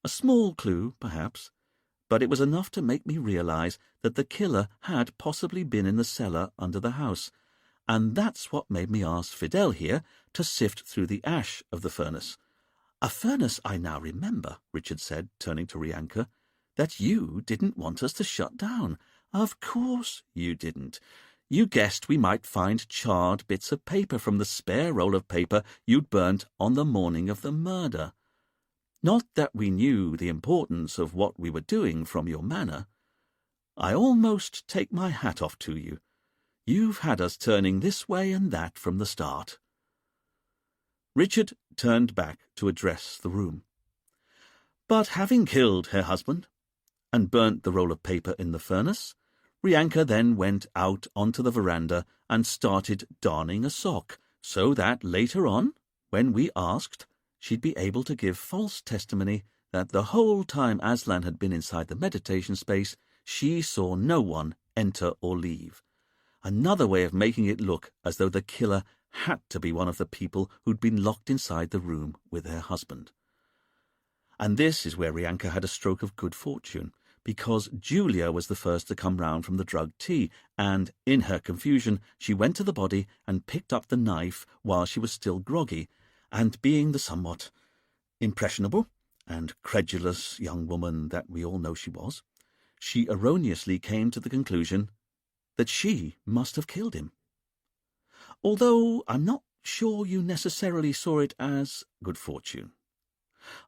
Speaker 1: A small clue, perhaps, but it was enough to make me realize that the killer had possibly been in the cellar under the house, and that's what made me ask Fidel here to sift through the ash of the furnace. A furnace I now remember, Richard said, turning to Rianka, that you didn't want us to shut down. Of course you didn't. You guessed we might find charred bits of paper from the spare roll of paper you'd burnt on the morning of the murder. Not that we knew the importance of what we were doing from your manner. I almost take my hat off to you. You've had us turning this way and that from the start." Richard turned back to address the room. But having killed her husband and burnt the roll of paper in the furnace, Rianka then went out onto the veranda and started darning a sock, so that later on, when we asked, she'd be able to give false testimony that the whole time Aslan had been inside the meditation space, she saw no one enter or leave. Another way of making it look as though the killer had to be one of the people who'd been locked inside the room with her husband. And this is where Rianka had a stroke of good fortune, because Julia was the first to come round from the drugged tea, and, in her confusion, she went to the body and picked up the knife while she was still groggy, and being the somewhat impressionable and credulous young woman that we all know she was, she erroneously came to the conclusion that she must have killed him. Although I'm not sure you necessarily saw it as good fortune.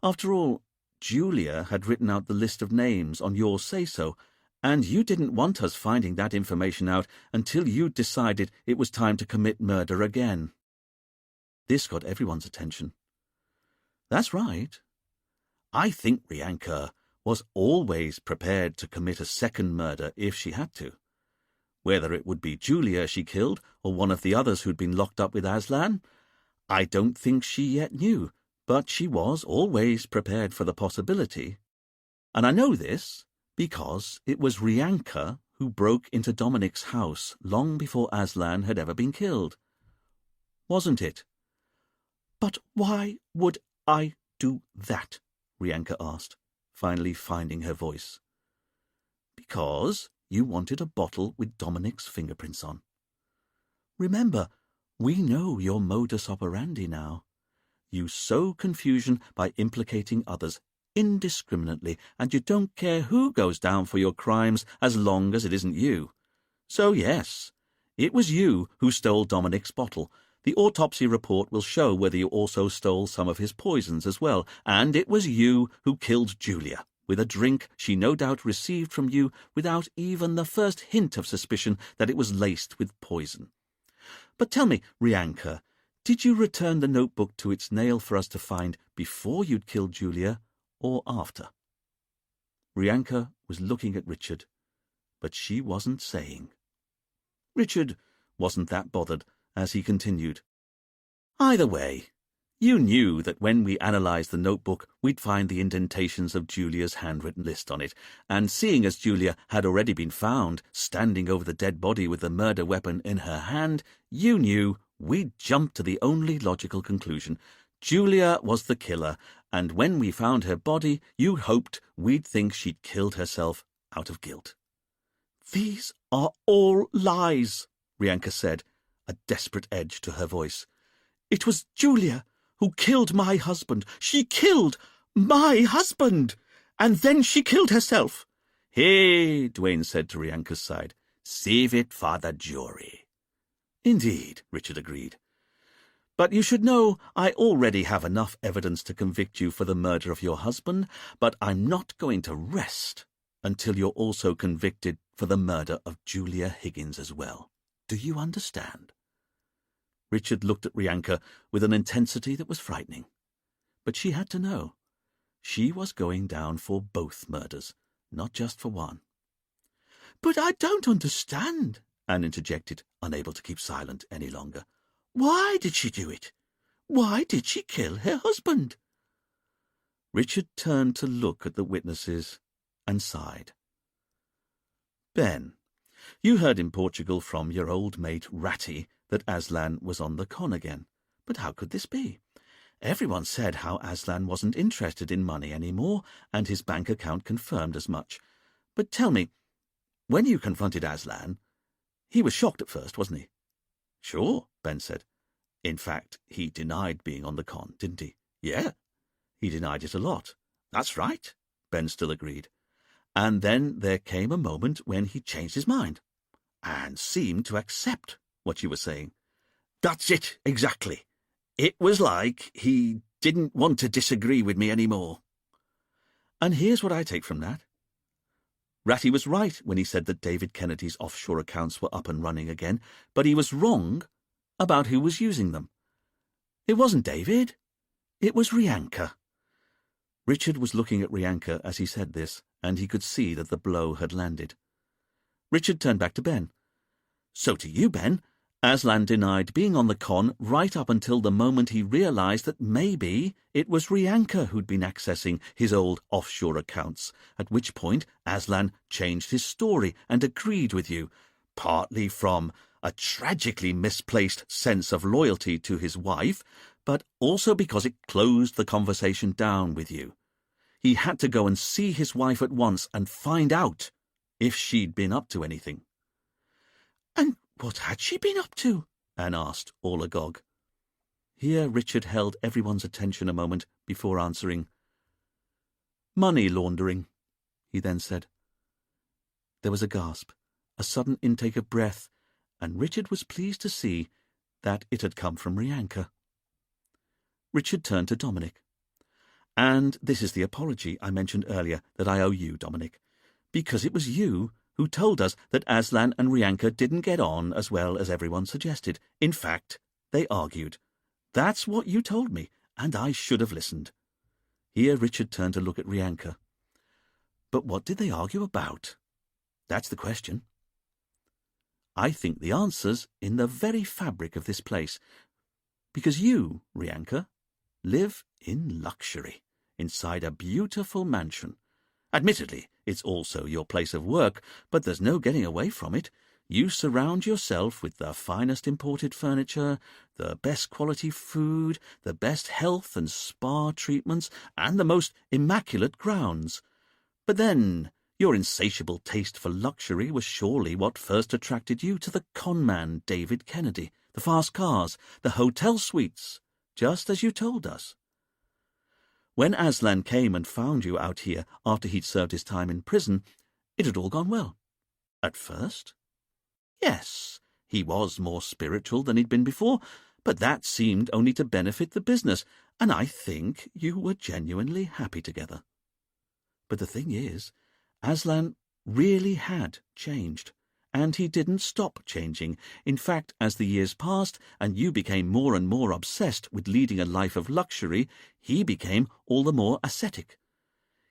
Speaker 1: After all, Julia had written out the list of names on your say-so, and you didn't want us finding that information out until you decided it was time to commit murder again. This got everyone's attention. That's right. I think Rianka was always prepared to commit a second murder if she had to. Whether it would be Julia she killed or one of the others who'd been locked up with Aslan, I don't think she yet knew, but she was always prepared for the possibility. And I know this because it was Rianka who broke into Dominic's house long before Aslan had ever been killed. Wasn't it? But why would I do that? Rianka asked, finally finding her voice. Because you wanted a bottle with Dominic's fingerprints on. Remember, we know your modus operandi now. You sow confusion by implicating others indiscriminately, and you don't care who goes down for your crimes as long as it isn't you. So yes, it was you who stole Dominic's bottle. The autopsy report will show whether you also stole some of his poisons as well, and it was you who killed Julia with a drink she no doubt received from you without even the first hint of suspicion that it was laced with poison. But tell me, Rianka, did you return the notebook to its nail for us to find before you'd killed Julia, or after? Rianka was looking at Richard, but she wasn't saying. Richard wasn't that bothered as he continued. Either way, you knew that when we analysed the notebook, we'd find the indentations of Julia's handwritten list on it, and seeing as Julia had already been found standing over the dead body with the murder weapon in her hand, you knew we'd jumped to the only logical conclusion. Julia was the killer, and when we found her body, you hoped we'd think she'd killed herself out of guilt. These are all lies, Rianka said, a desperate edge to her voice. It was Julia who killed my husband. She killed my husband, and then she killed herself. Hey, Dwayne said to Rianka's side, save it for the jury. Indeed, Richard agreed. But you should know I already have enough evidence to convict you for the murder of your husband, but I'm not going to rest until you're also convicted for the murder of Julia Higgins as well. Do you understand? Richard looked at Rianka with an intensity that was frightening. But she had to know. She was going down for both murders, not just for one. But I don't understand, Anne interjected, unable to keep silent any longer. Why did she do it? Why did she kill her husband? Richard turned to look at the witnesses and sighed. Ben, you heard in Portugal from your old mate Ratty that Aslan was on the con again. But how could this be? Everyone said how Aslan wasn't interested in money anymore, and his bank account confirmed as much. But tell me, when you confronted Aslan, he was shocked at first, wasn't he? Sure, Ben said. In fact, he denied being on the con, didn't he? Yeah, he denied it a lot. That's right, Ben still agreed. And then there came a moment when he changed his mind and seemed to accept what you were saying. That's it, exactly. It was like he didn't want to disagree with me anymore. And here's what I take from that. Ratty was right when he said that David Kennedy's offshore accounts were up and running again, but he was wrong about who was using them. It wasn't David. It was Rianka. Richard was looking at Rianka as he said this, and he could see that the blow had landed. Richard turned back to Ben. So to you, Ben, Aslan denied being on the con right up until the moment he realized that maybe it was Rianka who'd been accessing his old offshore accounts, at which point Aslan changed his story and agreed with you, partly from a tragically misplaced sense of loyalty to his wife, but also because it closed the conversation down with you. He had to go and see his wife at once and find out if she'd been up to anything.
Speaker 3: And what had she been up to?
Speaker 1: Anne asked, all agog. Here Richard held everyone's attention a moment before answering. Money laundering, he then said. There was a gasp, a sudden intake of breath, and Richard was pleased to see that it had come from Rianka. Richard turned to Dominic. And this is the apology I mentioned earlier that I owe you, Dominic, because it was you who told us that Aslan and Rianka didn't get on as well as everyone suggested. In fact, they argued. That's what you told me, and I should have listened. Here Richard turned to look at Rianka. But what did they argue about? That's the question. I think the answer's in the very fabric of this place, because you, Rianka, live in luxury, inside a beautiful mansion. Admittedly, it's also your place of work, but there's no getting away from it. You surround yourself with the finest imported furniture, the best quality food, the best health and spa treatments, and the most immaculate grounds. But then, your insatiable taste for luxury was surely what first attracted you to the conman David Kennedy, the fast cars, the hotel suites, just as you told us. When Aslan came and found you out here after he'd served his time in prison, it had all gone well. At first? Yes, he was more spiritual than he'd been before, but that seemed only to benefit the business, and I think you were genuinely happy together. But the thing is, Aslan really had changed, and he didn't stop changing. In fact, as the years passed and you became more and more obsessed with leading a life of luxury, he became all the more ascetic.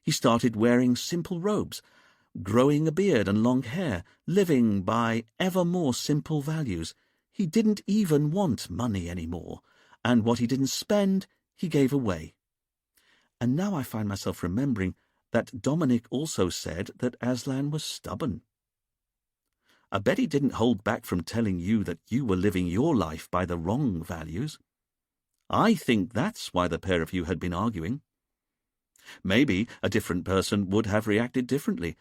Speaker 1: He started wearing simple robes, growing a beard and long hair, living by ever more simple values. He didn't even want money anymore, and what he didn't spend, he gave away. And now I find myself remembering that Dominic also said that Aslan was stubborn. I bet he didn't hold back from telling you that you were living your life by the wrong values. I think that's why the pair of you had been arguing. Maybe a different person would have reacted differently,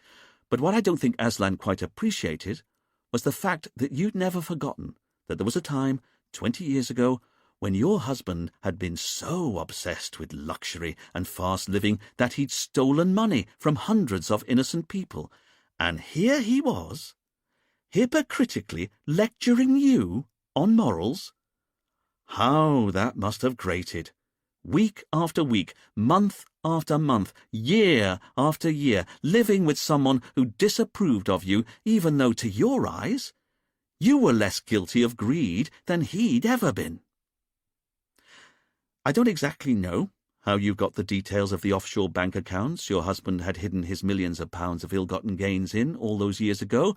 Speaker 1: but what I don't think Aslan quite appreciated was the fact that you'd never forgotten that there was a time, 20 years ago, when your husband had been so obsessed with luxury and fast living that he'd stolen money from hundreds of innocent people. And here he was, hypocritically lecturing you on morals. How that must have grated. Week after week, month after month, year after year, living with someone who disapproved of you, even though to your eyes you were less guilty of greed than he'd ever been. I don't exactly know how you got the details of the offshore bank accounts your husband had hidden his millions of pounds of ill-gotten gains in all those years ago,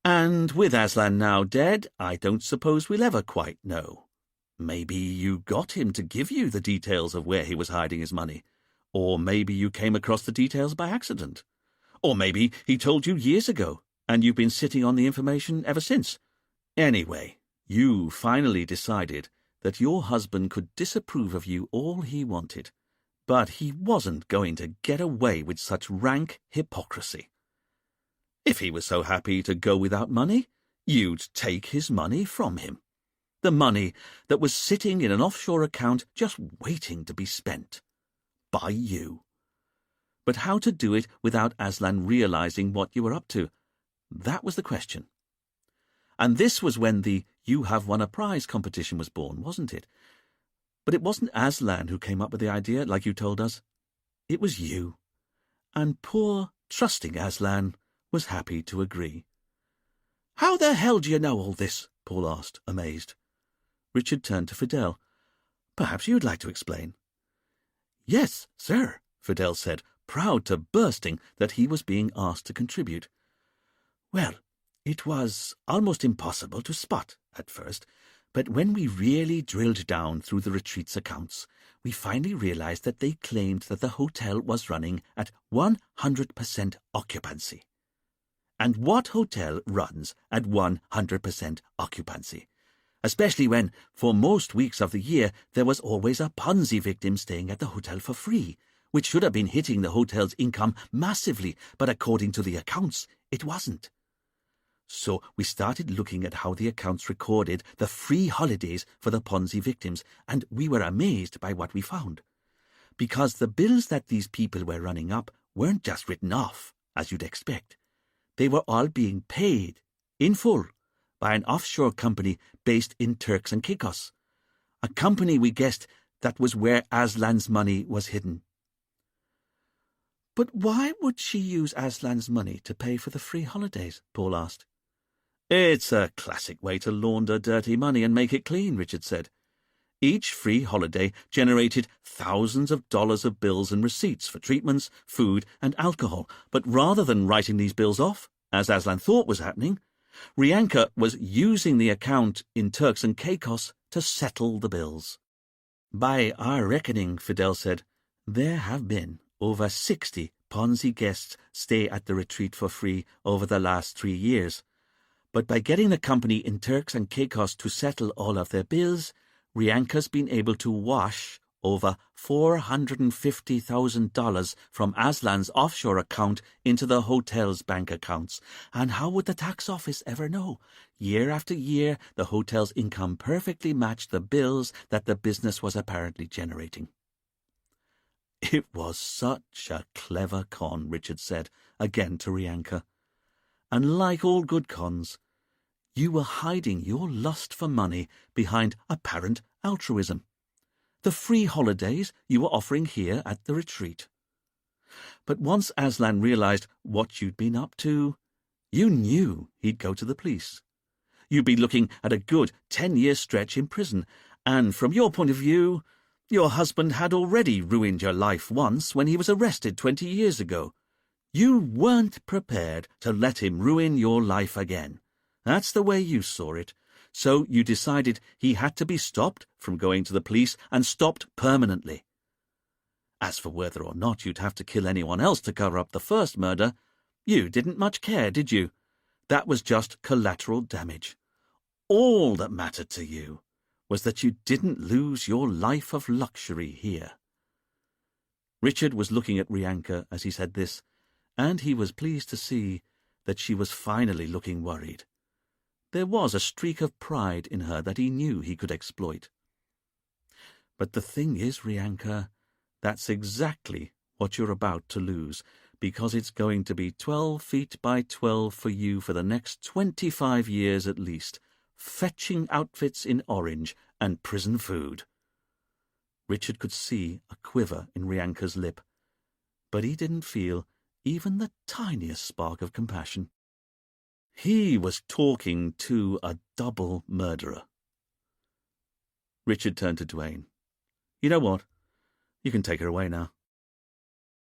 Speaker 1: and with Aslan now dead, I don't suppose we'll ever quite know. Maybe you got him to give you the details of where he was hiding his money, or maybe you came across the details by accident, or maybe he told you years ago, and you've been sitting on the information ever since. Anyway, you finally decided that your husband could disapprove of you all he wanted, but he wasn't going to get away with such rank hypocrisy. If he was so happy to go without money, you'd take his money from him. The money that was sitting in an offshore account just waiting to be spent. By you. But how to do it without Aslan realizing what you were up to? That was the question. And this was when the You Have Won a Prize competition was born, wasn't it? But it wasn't Aslan who came up with the idea, like you told us. It was you. And poor, trusting Aslan was happy to agree.
Speaker 2: "How the hell do you know all this?" Paul asked, amazed.
Speaker 1: Richard turned to Fidel. "Perhaps you'd like to explain."
Speaker 2: "Yes, sir,"
Speaker 1: Fidel said, proud to bursting that he was being asked to contribute.
Speaker 2: "Well, it was almost impossible to spot at first, but when we really drilled down through the retreat's accounts, we finally realized that they claimed that the hotel was running at 100% occupancy. And what hotel runs at 100% occupancy? Especially when, for most weeks of the year, there was always a Ponzi victim staying at the hotel for free, which should have been hitting the hotel's income massively, but according to the accounts, it wasn't. So we started looking at how the accounts recorded the free holidays for the Ponzi victims, and we were amazed by what we found. Because the bills that these people were running up weren't just written off, as you'd expect. They were all being paid, in full, by an offshore company based in Turks and Caicos, a company we guessed that was where Aslan's money was hidden.
Speaker 1: "But why would she use Aslan's money to pay for the free holidays?" Paul asked.
Speaker 2: "It's a classic way to launder dirty money and make it clean," Richard said. "Each free holiday generated thousands of dollars of bills and receipts for treatments, food, and alcohol. But rather than writing these bills off, as Aslan thought was happening, Rianka was using the account in Turks and Caicos to settle the bills."
Speaker 1: "By our reckoning," Fidel said, "there have been over 60 Ponzi guests stay at the retreat for free over the last 3 years. But by getting the company in Turks and Caicos to settle all of their bills, Rianka's been able to wash over $450,000 from Aslan's offshore account into the hotel's bank accounts. And how would the tax office ever know? Year after year, the hotel's income perfectly matched the bills that the business was apparently generating."
Speaker 2: "It was such a clever con," Richard said, again to Rianka. "And like all good cons, you were hiding your lust for money behind apparent altruism. The free holidays you were offering here at the retreat. But once Aslan realized what you'd been up to, you knew he'd go to the police. You'd be looking at a good 10-year stretch in prison, and from your point of view, your husband had already ruined your life once when he was arrested 20 years ago. You weren't prepared to let him ruin your life again. That's the way you saw it. So you decided he had to be stopped from going to the police and stopped permanently. As for whether or not you'd have to kill anyone else to cover up the first murder, you didn't much care, did you? That was just collateral damage. All that mattered to you was that you didn't lose your life of luxury here." Richard was looking at Rianka as he said this, and he was pleased to see that she was finally looking worried. There was a streak of pride in her that he knew he could exploit. "But the thing is, Rianka, that's exactly what you're about to lose, because it's going to be 12 feet by 12 for you for the next 25 years at least, fetching outfits in orange and prison food." Richard could see a quiver in Rianka's lip, but he didn't feel even the tiniest spark of compassion. He was talking to a double murderer. Richard turned to Dwayne. "You know what? You can take her away now."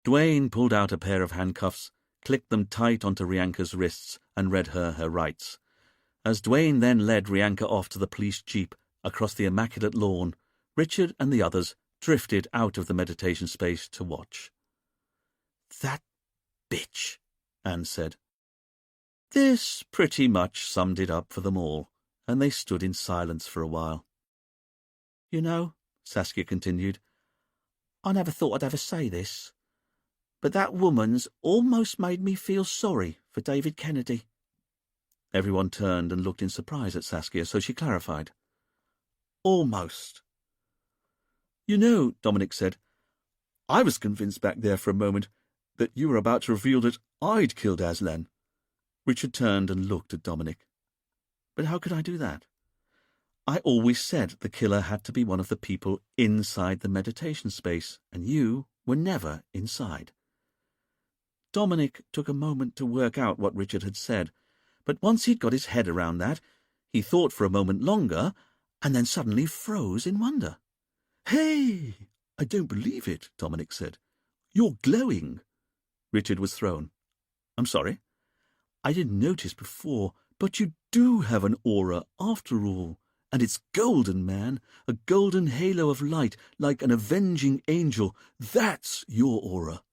Speaker 2: Dwayne pulled out a pair of handcuffs, clicked them tight onto Rianka's wrists, and read her rights. As Dwayne then led Rianka off to the police jeep across the immaculate lawn, Richard and the others drifted out of the meditation space to watch. "That bitch," Anne said. This pretty much summed it up for them all, and they stood in silence for a while. "You know," Saskia continued, "I never thought I'd ever say this, but that woman's almost made me feel sorry for David Kennedy." Everyone turned and looked in surprise at Saskia, so she clarified. "Almost." "You know," Dominic said, "I was convinced back there for a moment that you were about to reveal that I'd killed Aslan." Richard turned and looked at Dominic. "But how could I do that? I always said the killer had to be one of the people inside the meditation space, and you were never inside."
Speaker 1: Dominic took a moment to work out what Richard had said, but once he'd got his head around that, he thought for a moment longer, and then suddenly froze in wonder. "Hey! I don't believe it," Dominic said. "You're glowing." Richard was thrown. "I'm sorry. I didn't notice before, but you do have an aura after all. And it's golden, man, a golden halo of light, like an avenging angel. That's your aura."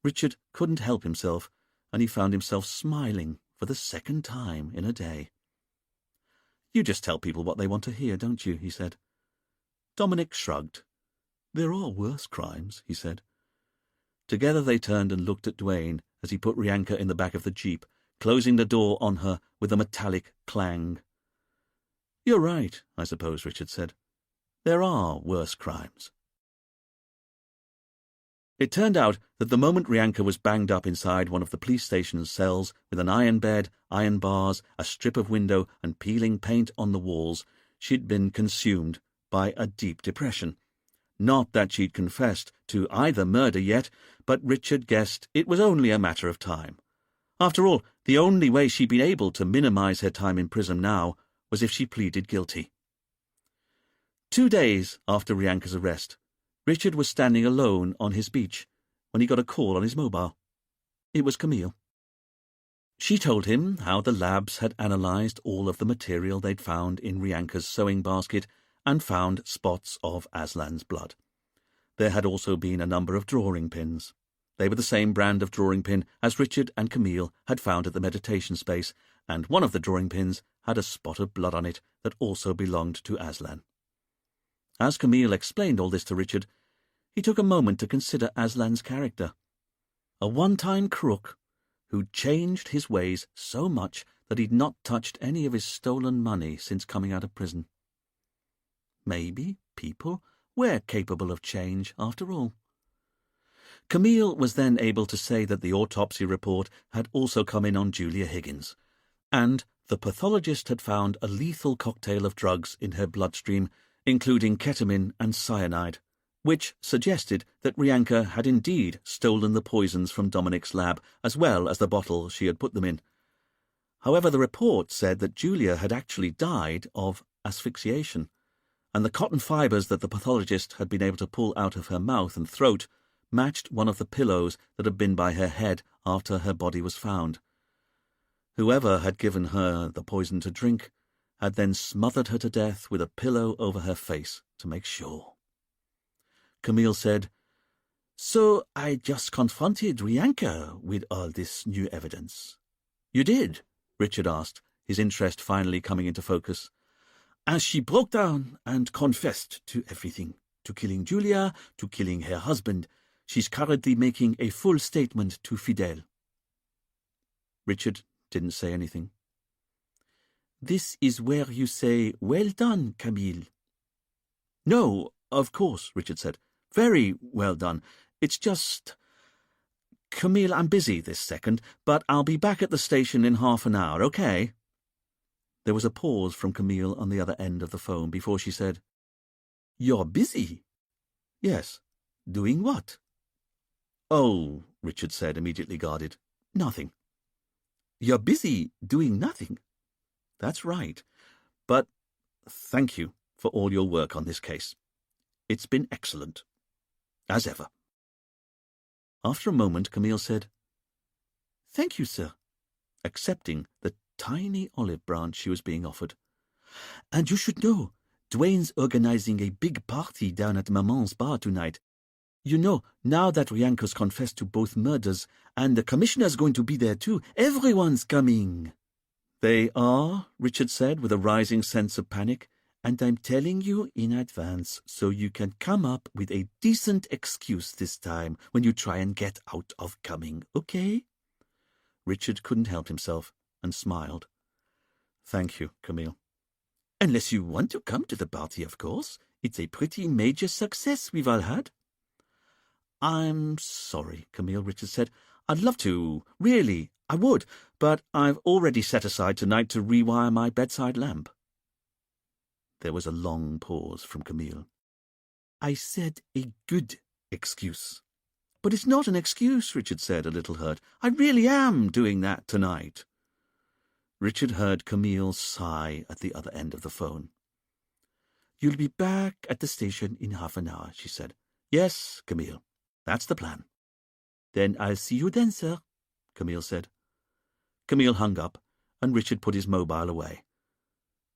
Speaker 1: Richard couldn't help himself, and he found himself smiling for the second time in a day. "You just tell people what they want to hear, don't you?" he said. Dominic shrugged. "There are worse crimes," he said. Together they turned and looked at Duane as he put Rianka in the back of the jeep, closing the door on her with a metallic clang. "You're right, I suppose," Richard said. "There are worse crimes." It turned out that the moment Rianka was banged up inside one of the police station's cells with an iron bed, iron bars, a strip of window, and peeling paint on the walls, she'd been consumed by a deep depression. Not that she'd confessed to either murder yet, but Richard guessed it was only a matter of time. After all, the only way she'd been able to minimize her time in prison now was if she pleaded guilty. 2 days after Rianka's arrest, Richard was standing alone on his beach when he got a call on his mobile. It was Camille. She told him how the labs had analysed all of the material they'd found in Rianka's sewing basket and found spots of Aslan's blood. There had also been a number of drawing pins. They were the same brand of drawing pin as Richard and Camille had found at the meditation space, and one of the drawing pins had a spot of blood on it that also belonged to Aslan. As Camille explained all this to Richard, he took a moment to consider Aslan's character. A one-time crook who'd changed his ways so much that he'd not touched any of his stolen money since coming out of prison. Maybe people were capable of change after all. Camille was then able to say that the autopsy report had also come in on Julia Higgins, and the pathologist had found a lethal cocktail of drugs in her bloodstream, including ketamine and cyanide, which suggested that Rianka had indeed stolen the poisons from Dominic's lab, as well as the bottle she had put them in. However, the report said that Julia had actually died of asphyxiation, and the cotton fibres that the pathologist had been able to pull out of her mouth and throat matched one of the pillows that had been by her head after her body was found. Whoever had given her the poison to drink had then smothered her to death with a pillow over her face to make sure. Camille said, "So I just confronted Rianka with all this new evidence." "You did?" Richard asked, his interest finally coming into focus. "And she broke down and confessed to everything, to killing Julia, to killing her husband. She's currently making a full statement to Fidel." Richard didn't say anything. "This is where you say, 'Well done, Camille.'" "No, of course," Richard said. "Very well done. It's just... Camille, I'm busy this second, but I'll be back at the station in half an hour, okay?" There was a pause from Camille on the other end of the phone before she said, "You're busy?" "Yes. Doing what?" "Oh," Richard said, immediately guarded. "Nothing." "You're busy doing nothing?" "That's right. But thank you for all your work on this case. It's been excellent. As ever." After a moment, Camille said, "Thank you, sir," accepting the tiny olive branch she was being offered. "And you should know, Duane's organizing a big party down at Maman's bar tonight. You know, now that Rianka's confessed to both murders, and the commissioner's going to be there too, everyone's coming." "They are," Richard said, with a rising sense of panic, "and I'm telling you in advance so you can come up with a decent excuse this time when you try and get out of coming, okay?" Richard couldn't help himself and smiled. "Thank you, Camille." "Unless you want to come to the party, of course. It's a pretty major success we've all had." "I'm sorry, Camille," Richard said. "I'd love to, really, I would, but I've already set aside tonight to rewire my bedside lamp." There was a long pause from Camille. "I said a good excuse.
Speaker 2: "But it's not an excuse," Richard said, a little hurt. "I really am doing that tonight." Richard heard Camille sigh at the other end of the phone. "You'll be back at the station in half an hour," she said. "Yes, Camille, that's the plan." "Then I'll see you then, sir," Camille said. Camille hung up, and Richard put his mobile away.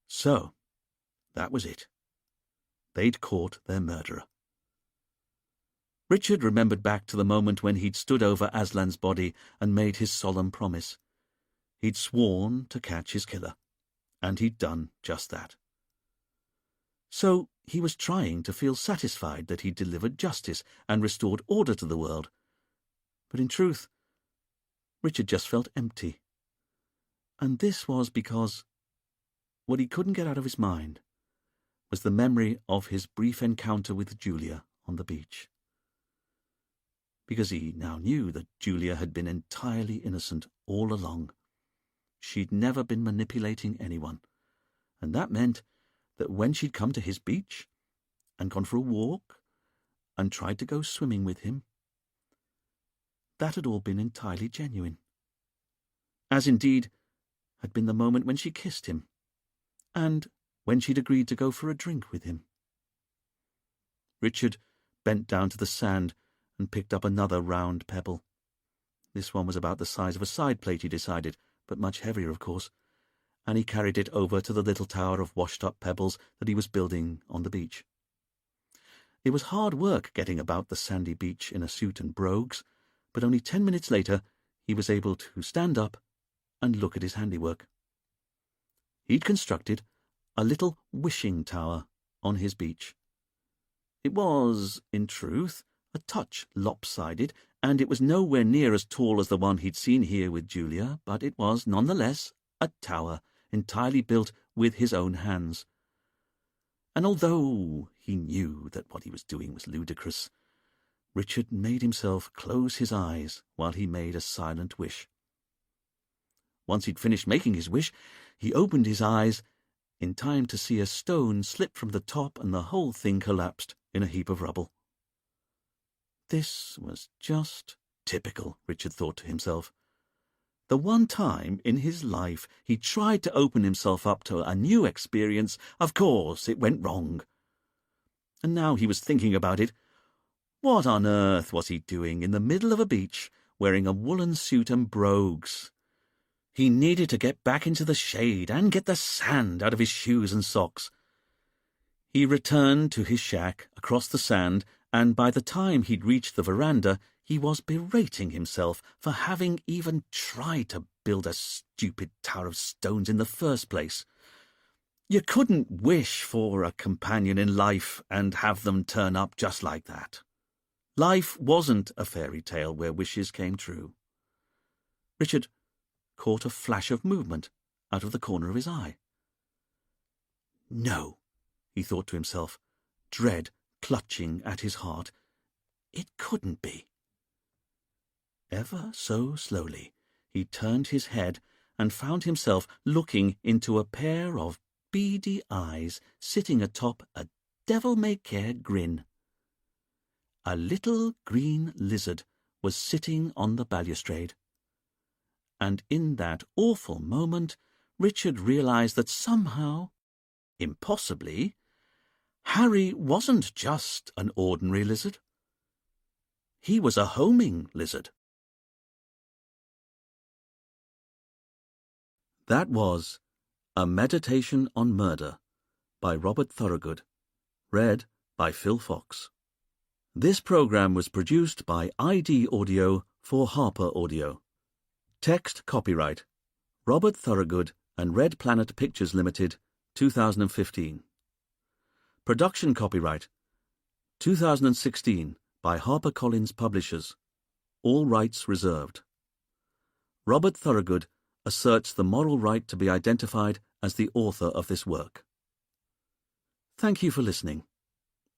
Speaker 2: So, that was it. They'd caught their murderer. Richard remembered back to the moment when he'd stood over Aslan's body and made his solemn promise. He'd sworn to catch his killer, and he'd done just that. So he was trying to feel satisfied that he'd delivered justice and restored order to the world. But in truth, Richard just felt empty. And this was because what he couldn't get out of his mind was the memory of his brief encounter with Julia on the beach. Because he now knew that Julia had been entirely innocent all along. She'd never been manipulating anyone, and that meant that when she'd come to his beach and gone for a walk and tried to go swimming with him, that had all been entirely genuine. As indeed had been the moment when she kissed him, and when she'd agreed to go for a drink with him. Richard bent down to the sand and picked up another round pebble. This one was about the size of a side plate, he decided, but much heavier, of course, and he carried it over to the little tower of washed-up pebbles that he was building on the beach. It was hard work getting about the sandy beach in a suit and brogues, but only 10 minutes later he was able to stand up and look at his handiwork. He'd constructed a little wishing tower on his beach. It was, in truth, a touch lopsided, and it was nowhere near as tall as the one he'd seen here with Julia, but it was, nonetheless, a tower entirely built with his own hands. And although he knew that what he was doing was ludicrous, Richard made himself close his eyes while he made a silent wish. Once he'd finished making his wish, he opened his eyes in time to see a stone slip from the top and the whole thing collapsed in a heap of rubble. This was just typical, Richard thought to himself. The one time in his life he tried to open himself up to a new experience, of course it went wrong. And now he was thinking about it. What on earth was he doing in the middle of a beach, wearing a woolen suit and brogues? He needed to get back into the shade and get the sand out of his shoes and socks. He returned to his shack across the sand, and by the time he'd reached the veranda, he was berating himself for having even tried to build a stupid tower of stones in the first place. You couldn't wish for a companion in life and have them turn up just like that. Life wasn't a fairy tale where wishes came true. Richard caught a flash of movement out of the corner of his eye. No, he thought to himself, dread clutching at his heart. It couldn't be. Ever so slowly, he turned his head and found himself looking into a pair of beady eyes sitting atop a devil-may-care grin. A little green lizard was sitting on the balustrade. And in that awful moment, Richard realized that somehow, impossibly, Harry wasn't just an ordinary lizard. He was a homing lizard. That was A Meditation on Murder by Robert Thorogood, read by Phil Fox. This program was produced by ID Audio for Harper Audio. Text copyright Robert Thorogood and Red Planet Pictures Limited, 2015. Production copyright 2016 by HarperCollins Publishers. All rights reserved. Robert Thorogood asserts the moral right to be identified as the author of this work. Thank you for listening.